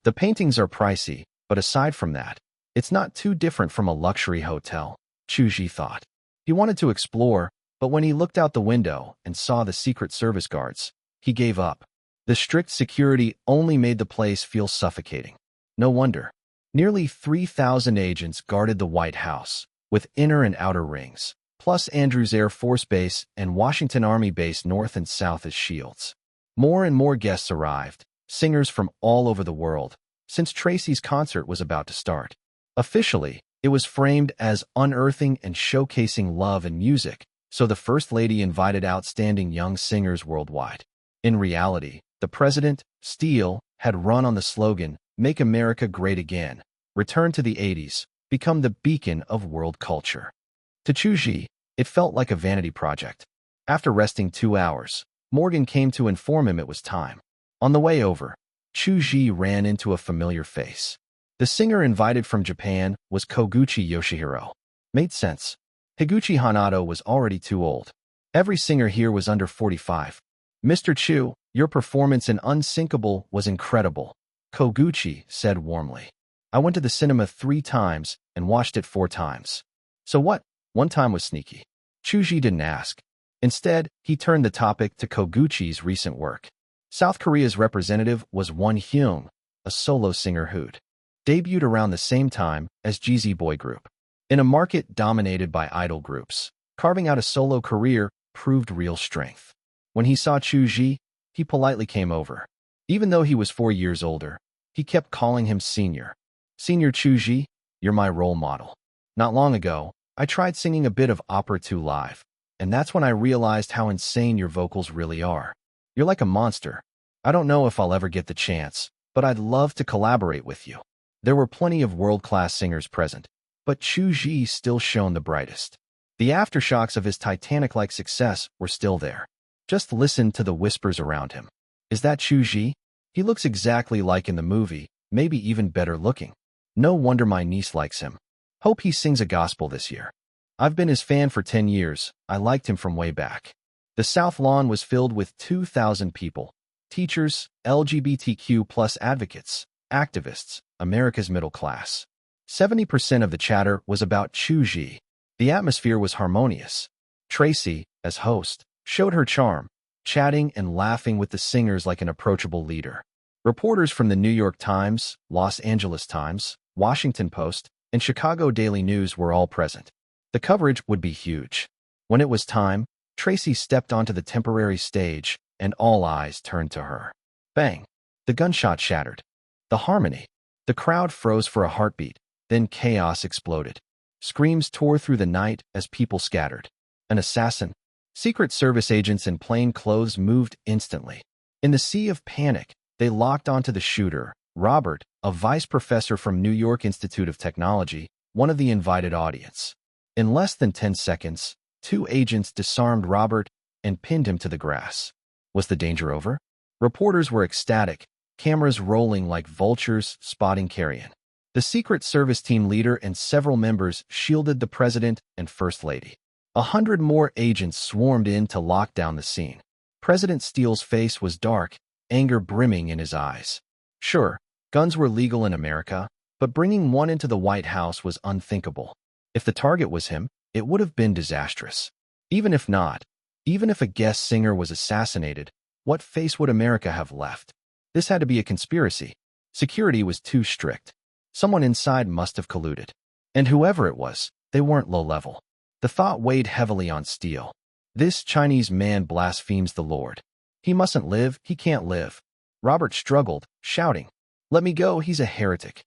The paintings are pricey, but aside from that, it's not too different from a luxury hotel, Chu Zhi thought. He wanted to explore, but when he looked out the window and saw the Secret Service guards, he gave up. The strict security only made the place feel suffocating. No wonder. Nearly 3,000 agents guarded the White House, with inner and outer rings, plus Andrews Air Force Base and Washington Army Base north and south as shields. More and more guests arrived, singers from all over the world, since Tracy's concert was about to start. Officially, it was framed as unearthing and showcasing love and music, so the First Lady invited outstanding young singers worldwide. In reality, the President, Steele, had run on the slogan, "Make America Great Again," return to the 80s, become the beacon of world culture. To Chu Zhi, it felt like a vanity project. After resting 2 hours, Morgan came to inform him it was time. On the way over, Chu Zhi ran into a familiar face. The singer invited from Japan was Koguchi Yoshihiro. Made sense. Higuchi Hanato was already too old. Every singer here was under 45. "Mr. Chu, your performance in Unsinkable was incredible," Koguchi said warmly. "I went to the cinema 3 times and watched it 4 times. So what? One time was sneaky." Chu Zhi didn't ask. Instead, he turned the topic to Koguchi's recent work. South Korea's representative was Won Hyung, a solo singer who'd debuted around the same time as Jeezy boy group. In a market dominated by idol groups, carving out a solo career proved real strength. When he saw Chu Zhi, he politely came over. Even though he was 4 years older, he kept calling him Senior. "Senior Chu Zhi, you're my role model. Not long ago, I tried singing a bit of opera 2 live, and that's when I realized how insane your vocals really are. You're like a monster. I don't know if I'll ever get the chance, but I'd love to collaborate with you." There were plenty of world-class singers present, but Chu Zhi still shone the brightest. The aftershocks of his Titanic-like success were still there. Just listen to the whispers around him. "Is that Chu Zhi? He looks exactly like in the movie, maybe even better looking. No wonder my niece likes him. Hope he sings a gospel this year. I've been his fan for 10 years. I liked him from way back." The South Lawn was filled with 2,000 people. Teachers, LGBTQ+ advocates, activists, America's middle class. 70% of the chatter was about Chu Zhi. The atmosphere was harmonious. Tracy, as host, showed her charm, chatting and laughing with the singers like an approachable leader. Reporters from the New York Times, Los Angeles Times, Washington Post, and Chicago Daily News were all present. The coverage would be huge. When it was time, Tracy stepped onto the temporary stage, and all eyes turned to her. Bang! The gunshot shattered. The harmony. The crowd froze for a heartbeat, then chaos exploded. Screams tore through the night as people scattered. An assassin. Secret Service agents in plain clothes moved instantly. In the sea of panic, they locked onto the shooter, Robert, a vice professor from New York Institute of Technology, one of the invited audience. In less than 10 seconds, 2 agents disarmed Robert and pinned him to the grass. Was the danger over? Reporters were ecstatic, cameras rolling like vultures spotting carrion. The Secret Service team leader and several members shielded the President and First Lady. 100 more agents swarmed in to lock down the scene. President Steele's face was dark, anger brimming in his eyes. Sure, guns were legal in America, but bringing one into the White House was unthinkable. If the target was him, it would have been disastrous. Even if not, even if a guest singer was assassinated, what face would America have left? This had to be a conspiracy. Security was too strict. Someone inside must have colluded. And whoever it was, they weren't low-level. The thought weighed heavily on Steele. This Chinese man blasphemes the Lord. He mustn't live, he can't live. Robert struggled, shouting, "Let me go, he's a heretic.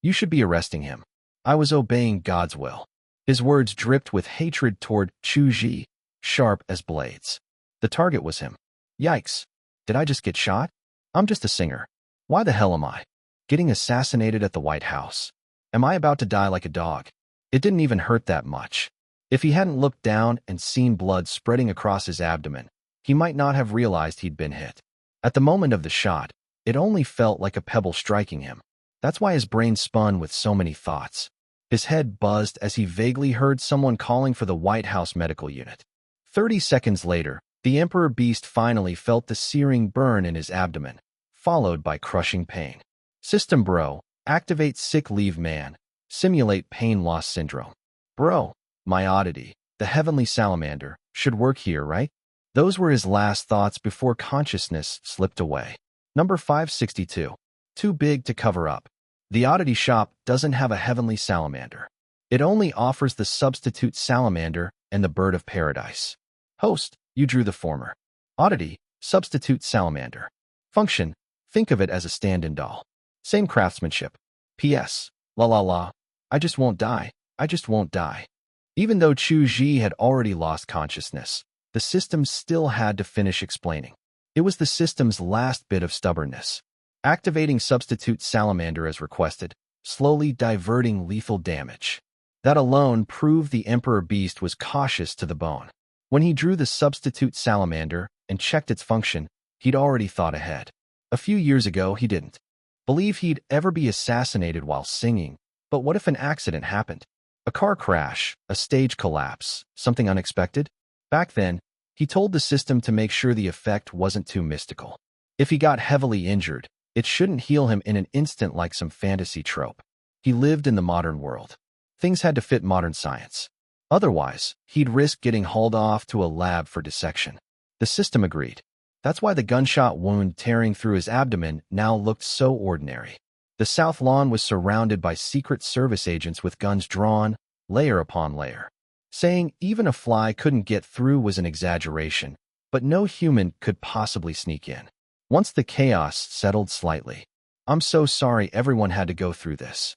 You should be arresting him. I was obeying God's will." His words dripped with hatred toward Chu Zhi, sharp as blades. The target was him. Yikes. Did I just get shot? I'm just a singer. Why the hell am I Getting assassinated at the White House. Am I about to die like a dog? It didn't even hurt that much. If he hadn't looked down and seen blood spreading across his abdomen, he might not have realized he'd been hit. At the moment of the shot, it only felt like a pebble striking him. That's why his brain spun with so many thoughts. His head buzzed as he vaguely heard someone calling for the White House medical unit. 30 seconds later, the Emperor Beast finally felt the searing burn in his abdomen, followed by crushing pain. System bro, activate sick leave man, simulate pain loss syndrome. Bro, my oddity, the heavenly salamander, should work here, right? Those were his last thoughts before consciousness slipped away. Number 562. Too big to cover up. The oddity shop doesn't have a heavenly salamander. It only offers the substitute salamander and the bird of paradise. Host, you drew the former. Oddity, substitute salamander. Function, think of it as a stand-in doll. Same craftsmanship. P.S. La la la. I just won't die. I just won't die. Even though Chu Zhi had already lost consciousness, the system still had to finish explaining. It was the system's last bit of stubbornness. Activating substitute salamander as requested, slowly diverting lethal damage. That alone proved the Emperor Beast was cautious to the bone. When he drew the substitute salamander and checked its function, he'd already thought ahead. A few years ago, he didn't believe he'd ever be assassinated while singing, but what if an accident happened? A car crash, a stage collapse, something unexpected? Back then, he told the system to make sure the effect wasn't too mystical. If he got heavily injured, it shouldn't heal him in an instant like some fantasy trope. He lived in the modern world. Things had to fit modern science. Otherwise, he'd risk getting hauled off to a lab for dissection. The system agreed. That's why the gunshot wound tearing through his abdomen now looked so ordinary. The South Lawn was surrounded by Secret Service agents with guns drawn, layer upon layer. Saying even a fly couldn't get through was an exaggeration, but no human could possibly sneak in. Once the chaos settled slightly, I'm so sorry everyone had to go through this.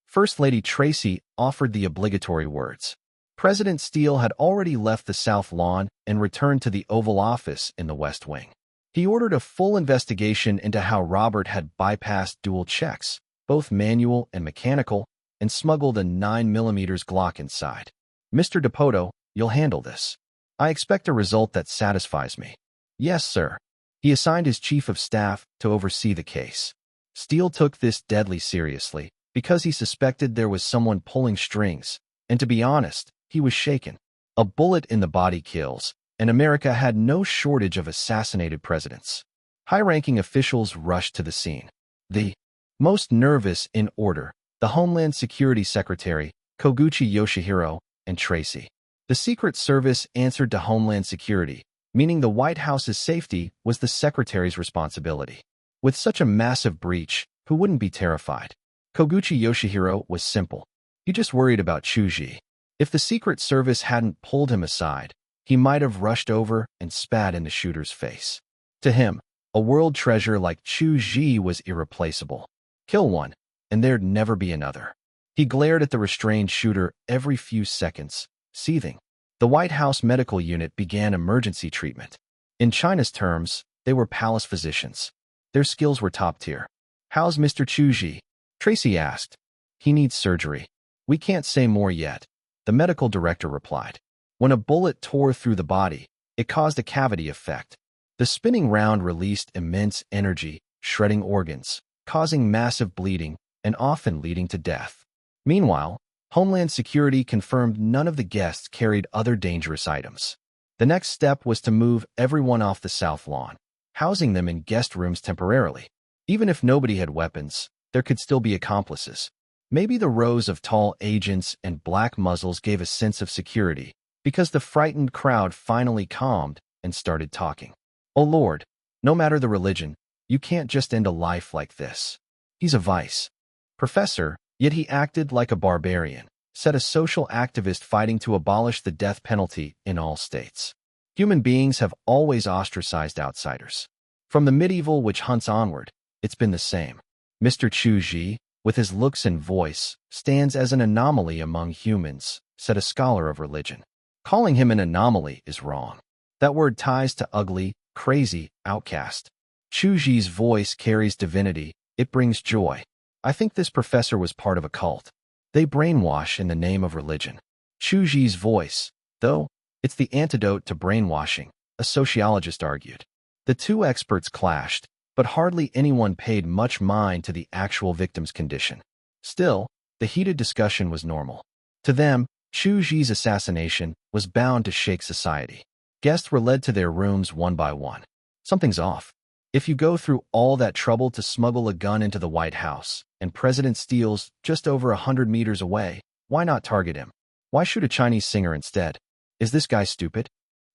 First Lady Tracy offered the obligatory words. President Steele had already left the South Lawn and returned to the Oval Office in the West Wing. He ordered a full investigation into how Robert had bypassed dual checks, both manual and mechanical, and smuggled a 9mm Glock inside. Mr. Dipoto, you'll handle this. I expect a result that satisfies me. Yes, sir. He assigned his chief of staff to oversee the case. Steele took this deadly seriously because he suspected there was someone pulling strings, and to be honest, he was shaken. A bullet in the body kills, and America had no shortage of assassinated presidents. High-ranking officials rushed to the scene. The most nervous in order, the Homeland Security Secretary, Koguchi Yoshihiro, and Tracy. The Secret Service answered to Homeland Security, meaning the White House's safety was the Secretary's responsibility. With such a massive breach, who wouldn't be terrified? Koguchi Yoshihiro was simple. He just worried about Chu Zhi. If the Secret Service hadn't pulled him aside, he might have rushed over and spat in the shooter's face. To him, a world treasure like Chu Zhi was irreplaceable. Kill one, and there'd never be another. He glared at the restrained shooter every few seconds, seething. The White House medical unit began emergency treatment. In China's terms, they were palace physicians. Their skills were top tier. How's Mr. Chu Zhi? Tracy asked. He needs surgery. We can't say more yet, the medical director replied. When a bullet tore through the body, it caused a cavity effect. The spinning round released immense energy, shredding organs, causing massive bleeding, and often leading to death. Meanwhile, Homeland Security confirmed none of the guests carried other dangerous items. The next step was to move everyone off the South Lawn, housing them in guest rooms temporarily. Even if nobody had weapons, there could still be accomplices. Maybe the rows of tall agents and black muzzles gave a sense of security, because the frightened crowd finally calmed and started talking. Oh Lord, no matter the religion, you can't just end a life like this. He's a vice. Professor, yet he acted like a barbarian, said a social activist fighting to abolish the death penalty in all states. Human beings have always ostracized outsiders. From the medieval witch hunts onward, it's been the same. Mr. Chu Zhi, with his looks and voice, stands as an anomaly among humans, said a scholar of religion. Calling him an anomaly is wrong. That word ties to ugly, crazy, outcast. Chu Zhi's voice carries divinity, it brings joy. I think this professor was part of a cult. They brainwash in the name of religion. Chu Zhi's voice, though, it's the antidote to brainwashing, a sociologist argued. The two experts clashed, but hardly anyone paid much mind to the actual victim's condition. Still, the heated discussion was normal. To them, Chu Zhi's assassination was bound to shake society. Guests were led to their rooms one by one. Something's off. If you go through all that trouble to smuggle a gun into the White House, and President Steele's just over 100 meters away, why not target him? Why shoot a Chinese singer instead? Is this guy stupid?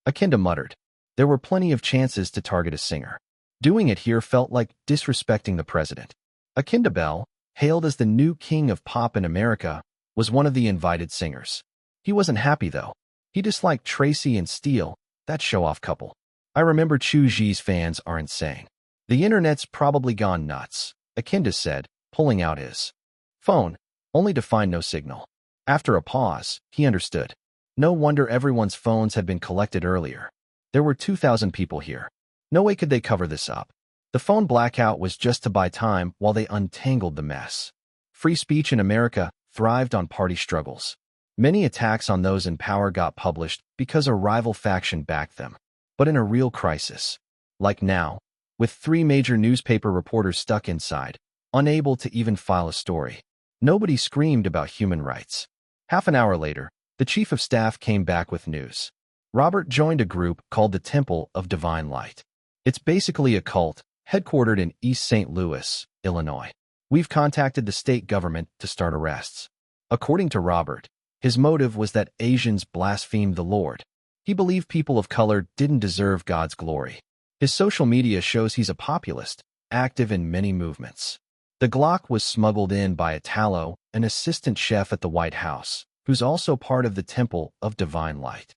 Akinda muttered. There were plenty of chances to target a singer. Doing it here felt like disrespecting the president. Akinda Bell, hailed as the new king of pop in America, was one of the invited singers. He wasn't happy, though. He disliked Tracy and Steele, that show-off couple. I remember Chu Zhi's fans are insane. The internet's probably gone nuts, Akinda said, pulling out his phone, only to find no signal. After a pause, he understood. No wonder everyone's phones had been collected earlier. There were 2,000 people here. No way could they cover this up. The phone blackout was just to buy time while they untangled the mess. Free speech in America thrived on party struggles. Many attacks on those in power got published because a rival faction backed them. But in a real crisis, like now, with 3 major newspaper reporters stuck inside, unable to even file a story, nobody screamed about human rights. Half an hour later, the chief of staff came back with news. Robert joined a group called the Temple of Divine Light. It's basically a cult, headquartered in East St. Louis, Illinois. We've contacted the state government to start arrests. According to Robert, his motive was that Asians blasphemed the Lord. He believed people of color didn't deserve God's glory. His social media shows he's a populist, active in many movements. The Glock was smuggled in by Italo, an assistant chef at the White House, who's also part of the Temple of Divine Light.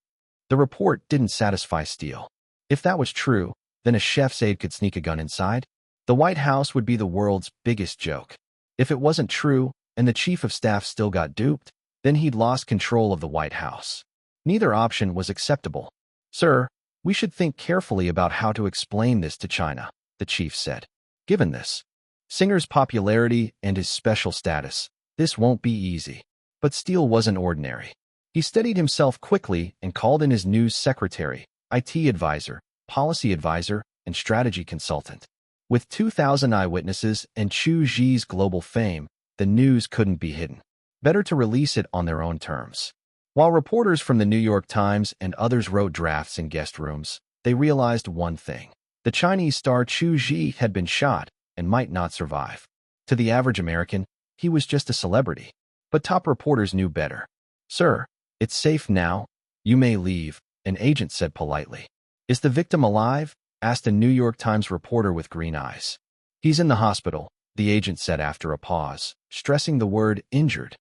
The report didn't satisfy Steele. If that was true, then a chef's aide could sneak a gun inside. The White House would be the world's biggest joke. If it wasn't true, and the chief of staff still got duped, then he'd lost control of the White House. Neither option was acceptable. Sir, we should think carefully about how to explain this to China, the chief said. Given this singer's popularity and his special status, this won't be easy. But Steele wasn't ordinary. He steadied himself quickly and called in his news secretary, IT advisor, policy advisor, and strategy consultant. With 2,000 eyewitnesses and Chu Zhi's global fame, the news couldn't be hidden. Better to release it on their own terms. While reporters from the New York Times and others wrote drafts in guest rooms, they realized one thing. The Chinese star Chu Zhi had been shot and might not survive. To the average American, he was just a celebrity. But top reporters knew better. Sir, it's safe now. You may leave, an agent said politely. Is the victim alive? Asked a New York Times reporter with green eyes. He's in the hospital, the agent said after a pause, stressing the word injured.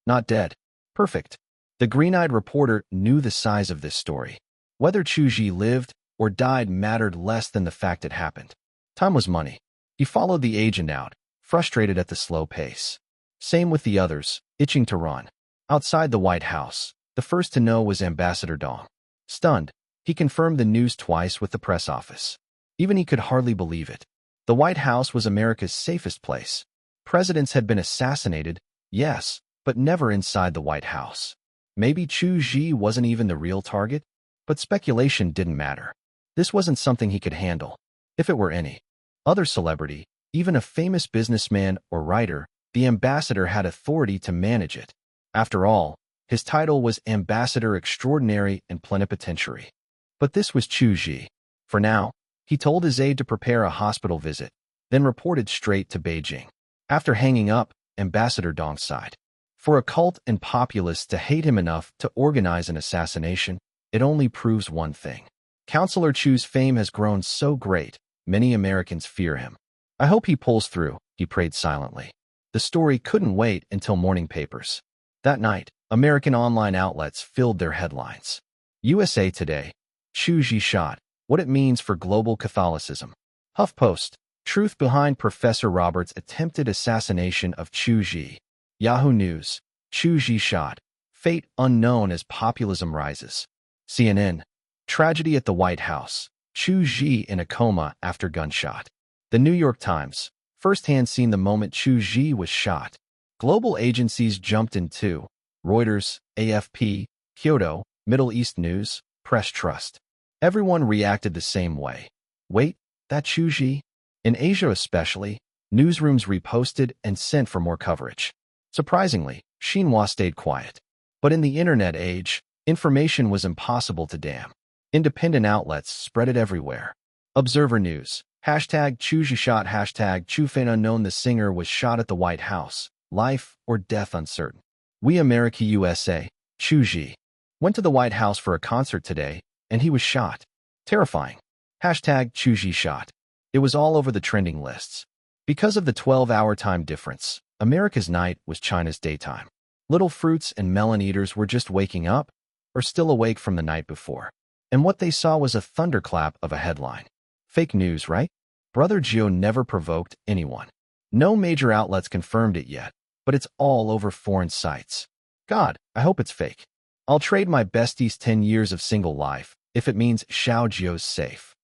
Not dead. Perfect. The green-eyed reporter knew the size of this story. Whether Chu Zhi lived or died mattered less than the fact it happened. Time was money. He followed the agent out, frustrated at the slow pace. Same with the others, itching to run. Outside the White House, the first to know was Ambassador Dong. Stunned, he confirmed the news twice with the press office. Even he could hardly believe it. The White House was America's safest place. Presidents had been assassinated, yes, but never inside the White House. Maybe Chu Zhi wasn't even the real target, but speculation didn't matter. This wasn't something he could handle. If it were any other celebrity, even a famous businessman or writer, the ambassador had authority to manage it. After all, his title was Ambassador Extraordinary and Plenipotentiary. But this was Chu Zhi. For now, he told his aide to prepare a hospital visit, then reported straight to Beijing. After hanging up, Ambassador Dong sighed. For a cult and populists to hate him enough to organize an assassination, it only proves one thing. Counselor Chu's fame has grown so great, many Americans fear him. I hope he pulls through, he prayed silently. The story couldn't wait until morning papers. That night, American online outlets filled their headlines. USA Today, Chu Zhi shot, what it means for global Catholicism. HuffPost, truth behind Professor Roberts' attempted assassination of Chu Zhi. Yahoo News, Chu Zhi shot, fate unknown as populism rises. CNN, tragedy at the White House, Chu Zhi in a coma after gunshot. The New York Times, firsthand seen the moment Chu Zhi was shot. Global agencies jumped in too. Reuters, AFP, Kyoto, Middle East News, Press Trust. Everyone reacted the same way. Wait, that Chu Zhi? In Asia especially, newsrooms reposted and sent for more coverage. Surprisingly, Xinhua stayed quiet. But in the internet age, information was impossible to damn. Independent outlets spread it everywhere. Observer News. Hashtag Chu Zhi shot. Hashtag Chu Fan unknown. The singer was shot at the White House. Life or death uncertain. We America USA. Chu Zhi went to the White House for a concert today, and he was shot. Terrifying. Hashtag Chu Zhi shot. It was all over the trending lists. Because of the 12-hour time difference, America's night was China's daytime. Little fruits and melon eaters were just waking up or still awake from the night before. And what they saw was a thunderclap of a headline. Fake news, right? Brother Gio never provoked anyone. No major outlets confirmed it yet, but it's all over foreign sites. God, I hope it's fake. I'll trade my bestie's 10 years of single life if it means Xiao Jio's safe.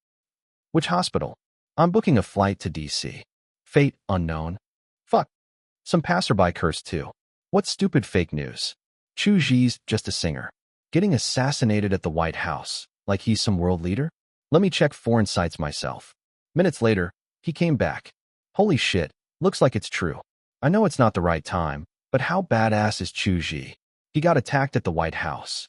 Which hospital? I'm booking a flight to DC. Fate unknown. Fuck. Some passerby cursed too. What stupid fake news? Chu Zhi's just a singer. Getting assassinated at the White House, like he's some world leader? Let me check foreign sites myself. Minutes later, he came back. Holy shit, looks like it's true. I know it's not the right time, but how badass is Chu Zhi? He got attacked at the White House.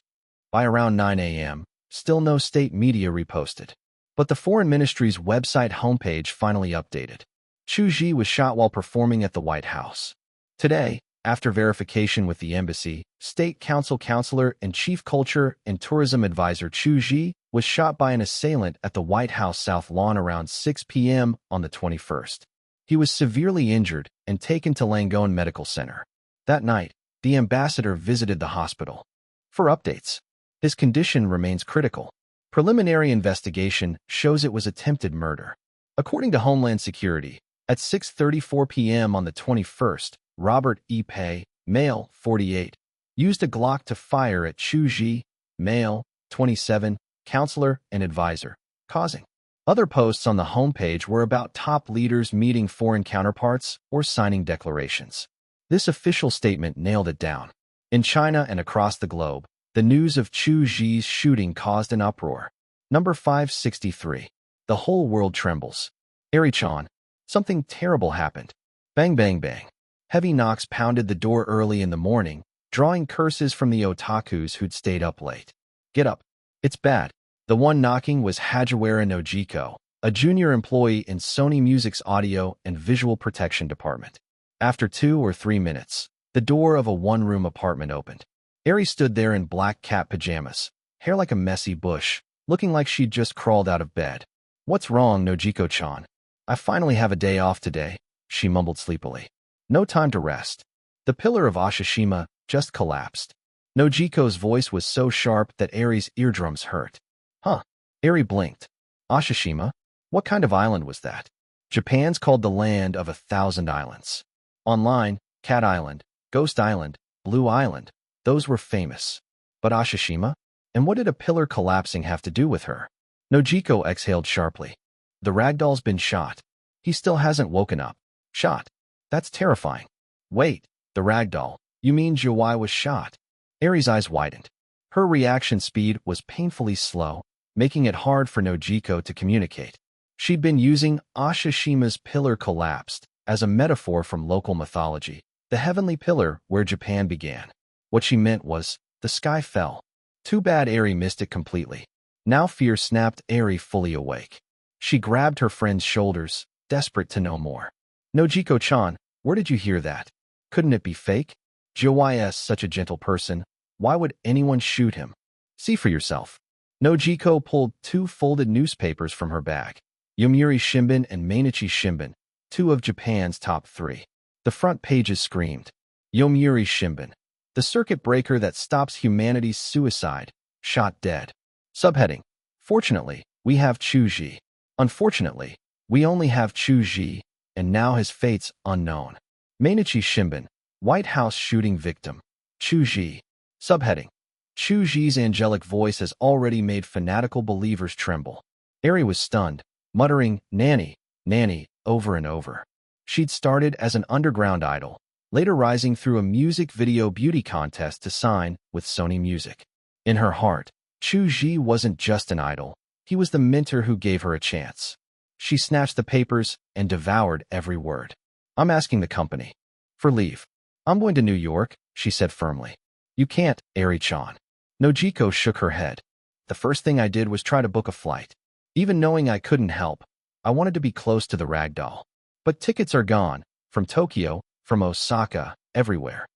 By around 9 a.m., still no state media reposted. But the Foreign Ministry's website homepage finally updated. Chu Zhi was shot while performing at the White House. Today, after verification with the embassy, State Council Counselor and Chief Culture and Tourism Advisor Chu Zhi was shot by an assailant at the White House South Lawn around 6 p.m. on the 21st. He was severely injured and taken to Langone Medical Center. That night, the ambassador visited the hospital. For updates, his condition remains critical. Preliminary investigation shows it was attempted murder. According to Homeland Security, at 6:34 p.m. on the 21st, Robert E. Pei, male, 48, used a Glock to fire at Chu Zhi, male, 27, counselor and advisor, causing. Other posts on the homepage were about top leaders meeting foreign counterparts or signing declarations. This official statement nailed it down. In China and across the globe, the news of Chu Zhi's shooting caused an uproar. Number 563. The whole world trembles. Ari-chan. Something terrible happened. Bang bang bang. Heavy knocks pounded the door early in the morning, drawing curses from the otakus who'd stayed up late. Get up. It's bad. The one knocking was Hajiwara Nojiko, a junior employee in Sony Music's audio and visual protection department. After 2 or 3 minutes, the door of a one-room apartment opened. Ari stood there in black cat pajamas, hair like a messy bush, looking like she'd just crawled out of bed. What's wrong, Nojiko-chan? I finally have a day off today, she mumbled sleepily. No time to rest. The pillar of Ashishima just collapsed. Nojiko's voice was so sharp that Ari's eardrums hurt. Huh. Ari blinked. Ashishima? What kind of island was that? Japan's called the land of 1,000 islands. Online, Cat Island, Ghost Island, Blue Island, those were famous. But Ashishima? And what did a pillar collapsing have to do with her? Nojiko exhaled sharply. The ragdoll's been shot. He still hasn't woken up. Shot. That's terrifying. Wait, the ragdoll. You mean Jiwai was shot? Ari's eyes widened. Her reaction speed was painfully slow, making it hard for Nojiko to communicate. She'd been using Ashishima's pillar collapsed as a metaphor from local mythology, the heavenly pillar where Japan began. What she meant was, the sky fell. Too bad Ari missed it completely. Now fear snapped Ari fully awake. She grabbed her friend's shoulders, desperate to know more. Nojiko-chan, where did you hear that? Couldn't it be fake? Jiwai's such a gentle person. Why would anyone shoot him? See for yourself. Nojiko pulled 2 folded newspapers from her bag. Yomiuri Shimbun and Mainichi Shimbun, 2 of Japan's top 3. The front pages screamed. Yomiuri Shimbun. The circuit breaker that stops humanity's suicide. Shot dead. Subheading. Fortunately, we have Chu Zhi. Unfortunately, we only have Chu Zhi, and now his fate's unknown. Mainichi Shimbun. White House shooting victim. Chu Zhi. Subheading. Chu Zhi's angelic voice has already made fanatical believers tremble. Ari was stunned, muttering, "Nanny, Nanny," over and over. She'd started as an underground idol, later rising through a music video beauty contest to sign with Sony Music. In her heart, Chu Zhi wasn't just an idol, he was the mentor who gave her a chance. She snatched the papers and devoured every word. "I'm asking the company for leave. I'm going to New York," she said firmly. "You can't, Ari-chan." Nojiko shook her head. "The first thing I did was try to book a flight. Even knowing I couldn't help, I wanted to be close to the ragdoll. But tickets are gone, from Tokyo, from Osaka, everywhere."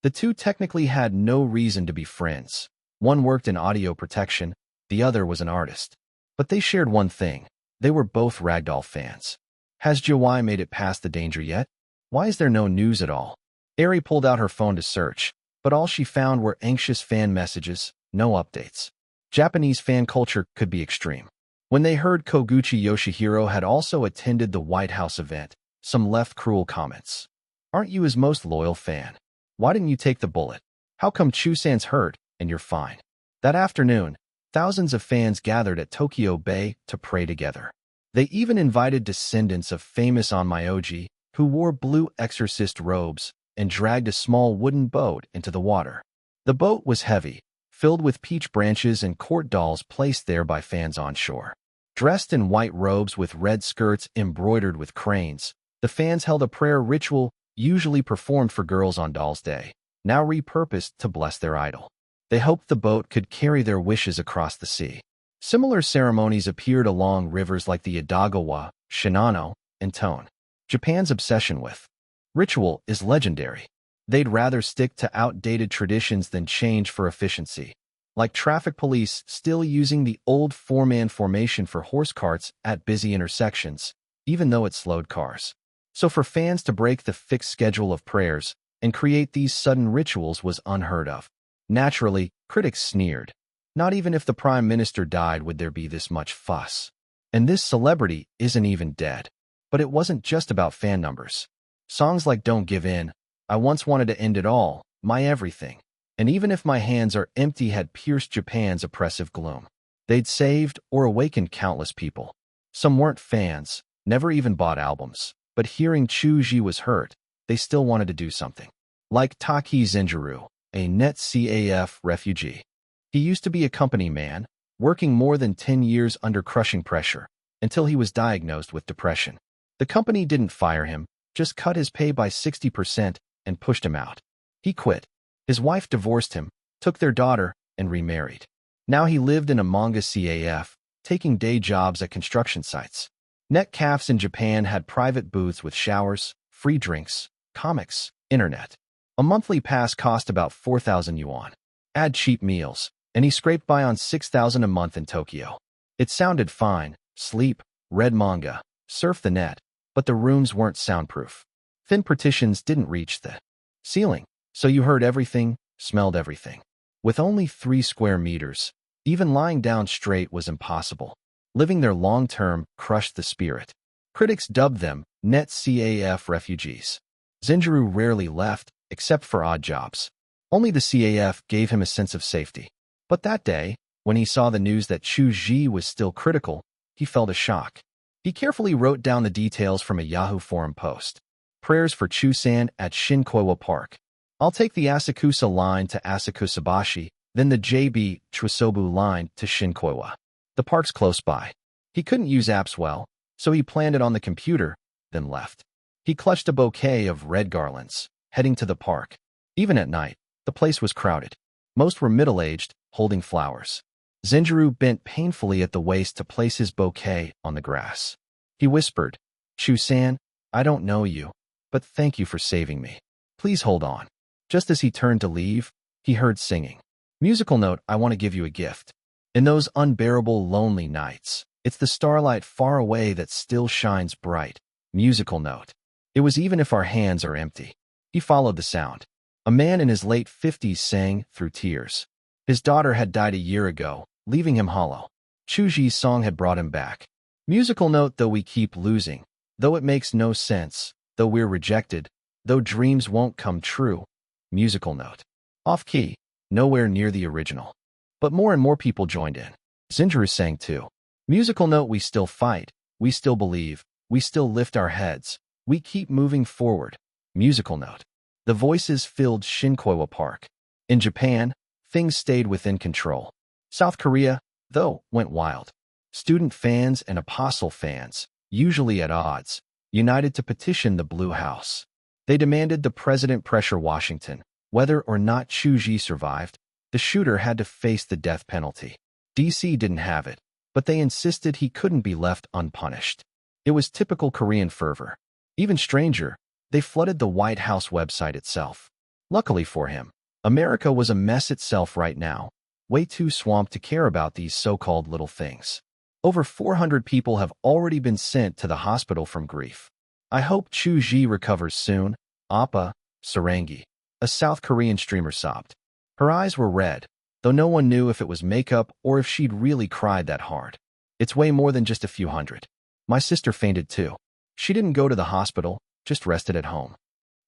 The two technically had no reason to be friends. One worked in audio protection, the other was an artist. But they shared one thing. They were both ragdoll fans. "Has Jiwai made it past the danger yet? Why is there no news at all?" Ari pulled out her phone to search, but all she found were anxious fan messages, no updates. Japanese fan culture could be extreme. When they heard Koguchi Yoshihiro had also attended the White House event, some left cruel comments. "Aren't you his most loyal fan? Why didn't you take the bullet? How come Chu-san's hurt and you're fine?" That afternoon, thousands of fans gathered at Tokyo Bay to pray together. They even invited descendants of famous onmyoji who wore blue exorcist robes and dragged a small wooden boat into the water. The boat was heavy, filled with peach branches and court dolls placed there by fans on shore. Dressed in white robes with red skirts embroidered with cranes, the fans held a prayer ritual usually performed for girls on Doll's Day, now repurposed to bless their idol. They hoped the boat could carry their wishes across the sea. Similar ceremonies appeared along rivers like the Edagawa, Shinano, and Tone. Japan's obsession with ritual is legendary. They'd rather stick to outdated traditions than change for efficiency. Like traffic police still using the old four-man formation for horse carts at busy intersections, even though it slowed cars. So for fans to break the fixed schedule of prayers and create these sudden rituals was unheard of. Naturally, critics sneered. Not even if the prime minister died would there be this much fuss. And this celebrity isn't even dead. But it wasn't just about fan numbers. Songs like "Don't Give In," "I Once Wanted to End It All," "My Everything," and "Even If My Hands Are Empty" had pierced Japan's oppressive gloom. They'd saved or awakened countless people. Some weren't fans, never even bought albums, but hearing Chu Zhi was hurt, they still wanted to do something. Like Taki Zenjiro, a net CAF refugee. He used to be a company man, working more than 10 years under crushing pressure, until he was diagnosed with depression. The company didn't fire him, just cut his pay by 60% and pushed him out. He quit. His wife divorced him, took their daughter, and remarried. Now he lived in a manga CAF, taking day jobs at construction sites. Net cafes in Japan had private booths with showers, free drinks, comics, internet. A monthly pass cost about 4,000 yuan. Add cheap meals, and he scraped by on 6,000 a month in Tokyo. It sounded fine: sleep, read manga, surf the net, but the rooms weren't soundproof. Thin partitions didn't reach the ceiling, so you heard everything, smelled everything. With only 3 square meters, even lying down straight was impossible. Living there long-term crushed the spirit. Critics dubbed them net CAF refugees. Zenjiro rarely left, except for odd jobs. Only the CAF gave him a sense of safety. But that day, when he saw the news that Chu Zhi was still critical, he felt a shock. He carefully wrote down the details from a Yahoo forum post. Prayers for Chu-san at Shinkoiwa Park. I'll take the Asakusa line to Asakusabashi, then the JB Chusobu line to Shinkoiwa. The park's close by. He couldn't use apps well, so he planned it on the computer, then left. He clutched a bouquet of red garlands, heading to the park. Even at night, the place was crowded. Most were middle-aged, holding flowers. Zenjiro bent painfully at the waist to place his bouquet on the grass. He whispered, "Chu-san, I don't know you, but thank you for saving me. Please hold on." Just as he turned to leave, he heard singing. Musical note, "I want to give you a gift. In those unbearable lonely nights, it's the starlight far away that still shines bright." Musical note. It was "Even If Our Hands Are Empty." He followed the sound. A man in his late 50s sang through tears. His daughter had died a year ago, leaving him hollow. Chu Zhi's song had brought him back. Musical note, though we keep losing, though it makes no sense, though we're rejected, though dreams won't come true. Musical note. Off key, nowhere near the original. But more and more people joined in. Zenjiro sang too. Musical note, we still fight, we still believe, we still lift our heads, We keep moving forward. Musical note. The voices filled Shinkowa Park. In Japan, things stayed within control. South Korea, though, went wild. Student fans and apostle fans, usually at odds, united to petition the Blue House. They demanded the president pressure Washington. Whether or not Chu Zhi survived, the shooter had to face the death penalty. DC didn't have it, but they insisted he couldn't be left unpunished. It was typical Korean fervor. Even stranger, they flooded the White House website itself. Luckily for him, America was a mess itself right now, way too swamped to care about these so-called little things. Over 400 people have already been sent to the hospital from grief. I hope Chu Zhi recovers soon. Appa, Sarangi, a South Korean streamer sobbed. Her eyes were red, though no one knew if it was makeup or if she'd really cried that hard. It's way more than just a few hundred. My sister fainted too. She didn't go to the hospital, just rested at home.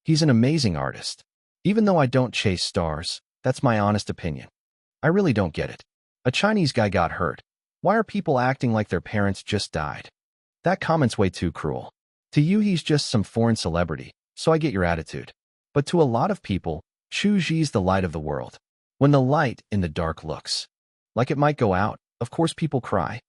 He's an amazing artist. Even though I don't chase stars, that's my honest opinion. I really don't get it. A Chinese guy got hurt. Why are people acting like their parents just died? That comment's way too cruel. To you, he's just some foreign celebrity, so I get your attitude. But to a lot of people, Chu Zhi's the light of the world. When the light in the dark looks like it might go out, of course people cry.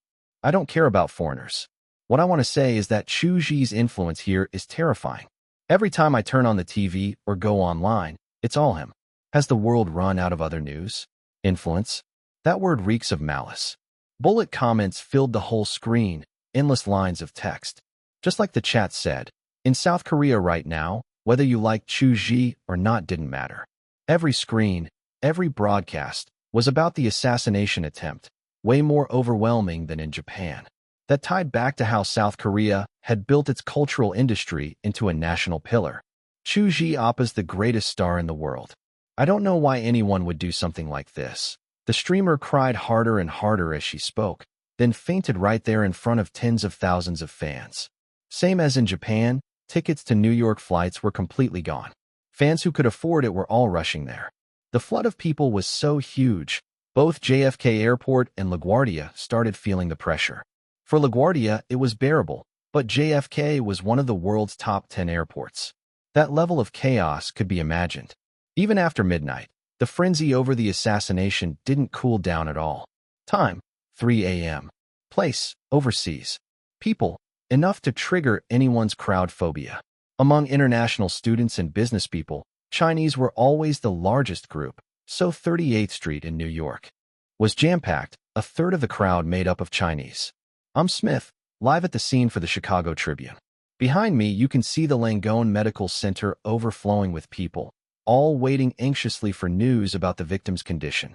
I don't care about foreigners. What I want to say is that Chu Zhi's influence here is terrifying. Every time I turn on the TV or go online, it's all him. Has the world run out of other news? Influence? That word reeks of malice. Bullet comments filled the whole screen, endless lines of text. Just like the chat said, in South Korea right now, whether you liked Chu Zhi or not didn't matter. Every screen, every broadcast, was about the assassination attempt, way more overwhelming than in Japan. That tied back to how South Korea had built its cultural industry into a national pillar. Chu Zhi Appa's the greatest star in the world. I don't know why anyone would do something like this. The streamer cried harder and harder as she spoke, then fainted right there in front of tens of thousands of fans. Same as in Japan, tickets to New York flights were completely gone. Fans who could afford it were all rushing there. The flood of people was so huge, both JFK Airport and LaGuardia started feeling the pressure. For LaGuardia, it was bearable, but JFK was one of the world's top 10 airports. That level of chaos could be imagined. Even after midnight, the frenzy over the assassination didn't cool down at all. Time, 3 a.m. Place, overseas. People, enough to trigger anyone's crowd phobia. Among international students and business people, Chinese were always the largest group, so 38th Street in New York was jam-packed, a third of the crowd made up of Chinese. I'm Smith, live at the scene for the Chicago Tribune. Behind me, you can see the Langone Medical Center overflowing with people, all waiting anxiously for news about the victim's condition.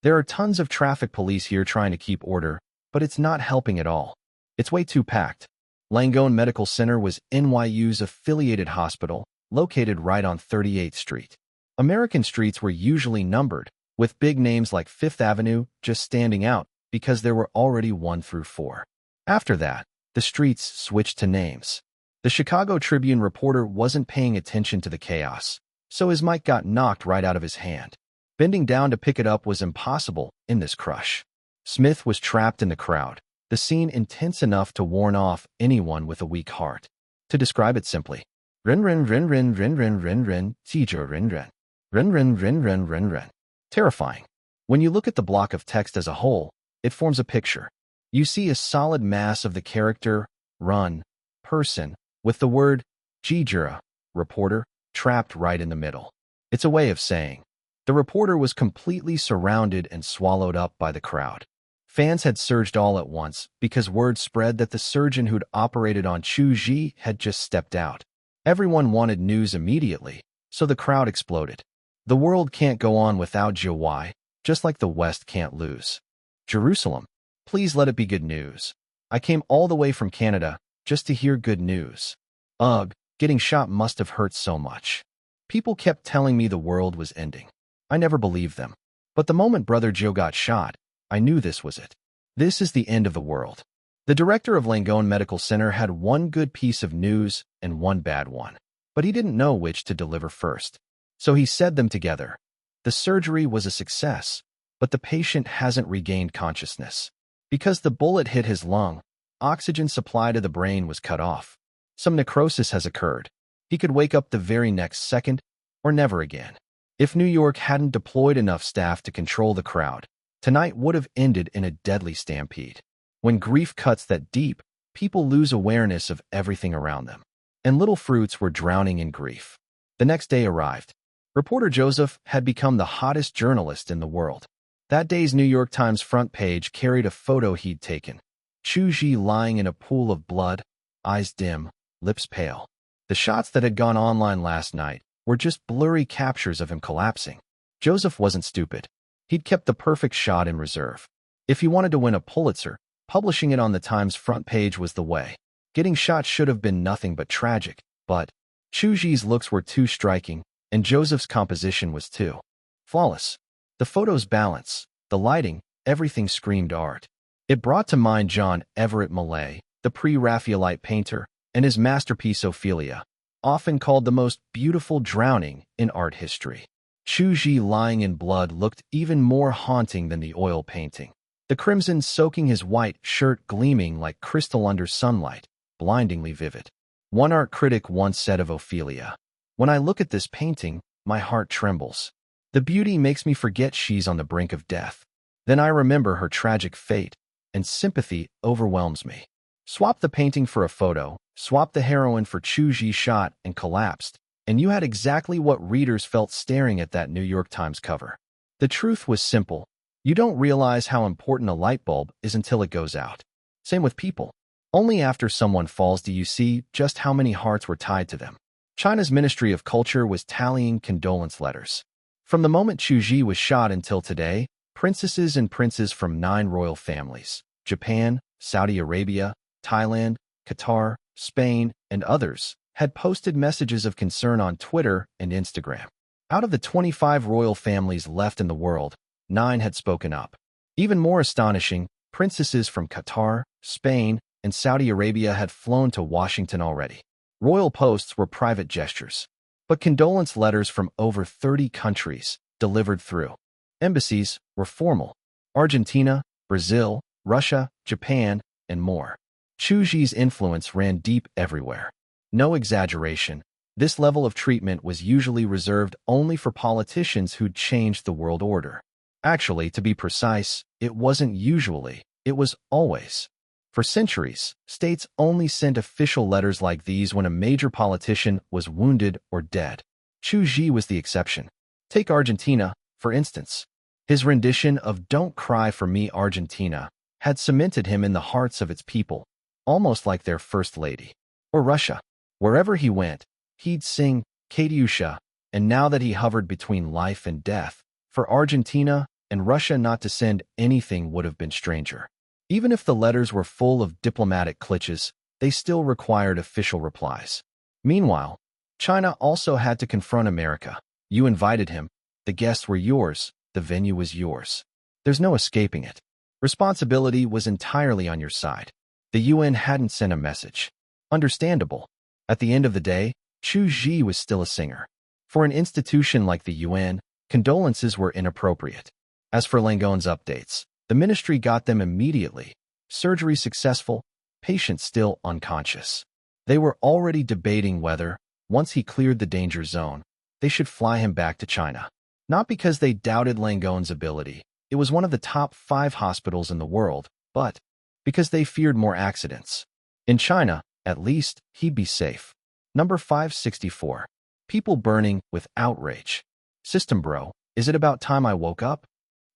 There are tons of traffic police here trying to keep order, but it's not helping at all. It's way too packed. Langone Medical Center was NYU's affiliated hospital, located right on 38th Street. American streets were usually numbered, with big names like Fifth Avenue just standing out because there were already 1 through 4. After that, the streets switched to names. The Chicago Tribune reporter wasn't paying attention to the chaos, so his mic got knocked right out of his hand. Bending down to pick it up was impossible in this crush. Smith was trapped in the crowd, the scene intense enough to warn off anyone with a weak heart. To describe it simply, rin rin rin rin rin rin rin rin, tijo rin rin. Rin rin rin rin rin rin. Terrifying. When you look at the block of text as a whole, it forms a picture. You see a solid mass of the character, run, person, with the word, jijura, reporter, trapped right in the middle. It's a way of saying, the reporter was completely surrounded and swallowed up by the crowd. Fans had surged all at once because word spread that the surgeon who'd operated on Chu Zhi had just stepped out. Everyone wanted news immediately, so the crowd exploded. The world can't go on without Jiawai, just like the West can't lose. Jerusalem, please let it be good news. I came all the way from Canada just to hear good news. Ugh, getting shot must have hurt so much. People kept telling me the world was ending. I never believed them. But the moment Brother Joe got shot, I knew this was it. This is the end of the world. The director of Langone Medical Center had one good piece of news and one bad one, but he didn't know which to deliver first. So he said them together. The surgery was a success, but the patient hasn't regained consciousness. Because the bullet hit his lung, oxygen supply to the brain was cut off. Some necrosis has occurred. He could wake up the very next second or never again. If New York hadn't deployed enough staff to control the crowd, tonight would have ended in a deadly stampede. When grief cuts that deep, people lose awareness of everything around them. And little fruits were drowning in grief. The next day arrived. Reporter Joseph had become the hottest journalist in the world. That day's New York Times front page carried a photo he'd taken. Chu Zhi lying in a pool of blood, eyes dim, lips pale. The shots that had gone online last night were just blurry captures of him collapsing. Joseph wasn't stupid. He'd kept the perfect shot in reserve. If he wanted to win a Pulitzer, publishing it on the Times front page was the way. Getting shot should have been nothing but tragic, but Chu Zhi's looks were too striking, and Joseph's composition was too flawless. The photo's balance, the lighting, everything screamed art. It brought to mind John Everett Millais, the pre-Raphaelite painter, and his masterpiece Ophelia, often called the most beautiful drowning in art history. Chu Zhi lying in blood looked even more haunting than the oil painting. The crimson soaking his white shirt gleaming like crystal under sunlight, blindingly vivid. One art critic once said of Ophelia, "When I look at this painting, my heart trembles. The beauty makes me forget she's on the brink of death. Then I remember her tragic fate, and sympathy overwhelms me." Swap the painting for a photo, swap the heroine for Chu Zhi shot and collapsed, and you had exactly what readers felt staring at that New York Times cover. The truth was simple. You don't realize how important a light bulb is until it goes out. Same with people. Only after someone falls do you see just how many hearts were tied to them. China's Ministry of Culture was tallying condolence letters. From the moment Chu Zhi was shot until today, princesses and princes from 9 royal families, Japan, Saudi Arabia, Thailand, Qatar, Spain, and others, had posted messages of concern on Twitter and Instagram. Out of the 25 royal families left in the world, 9 had spoken up. Even more astonishing, princesses from Qatar, Spain, and Saudi Arabia had flown to Washington already. Royal posts were private gestures, but condolence letters from over 30 countries, delivered through embassies, were formal. Argentina, Brazil, Russia, Japan, and more. Chu Zhi's influence ran deep everywhere. No exaggeration, this level of treatment was usually reserved only for politicians who'd changed the world order. Actually, to be precise, it wasn't usually, it was always. For centuries, states only sent official letters like these when a major politician was wounded or dead. Chu Zhi was the exception. Take Argentina, for instance. His rendition of "Don't Cry for Me, Argentina" had cemented him in the hearts of its people, almost like their first lady. Or Russia. Wherever he went, he'd sing Katyusha, and now that he hovered between life and death, for Argentina and Russia not to send anything would have been stranger. Even if the letters were full of diplomatic cliches, they still required official replies. Meanwhile, China also had to confront America. You invited him, the guests were yours, the venue was yours. There's no escaping it. Responsibility was entirely on your side. The UN hadn't sent a message. Understandable. At the end of the day, Chu Zhi was still a singer. For an institution like the UN, condolences were inappropriate. As for Langgon's updates, the ministry got them immediately. Surgery successful, patient still unconscious. They were already debating whether, once he cleared the danger zone, they should fly him back to China. Not because they doubted Langgon's ability, it was one of the top 5 hospitals in the world, but because they feared more accidents. In China, at least, he'd be safe. Number 564. People burning with outrage. System bro, is it about time I woke up?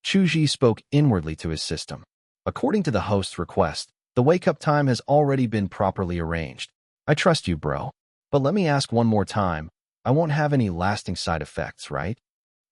Chu Zhi spoke inwardly to his system. According to the host's request, the wake-up time has already been properly arranged. I trust you, bro. But let me ask one more time. I won't have any lasting side effects, right?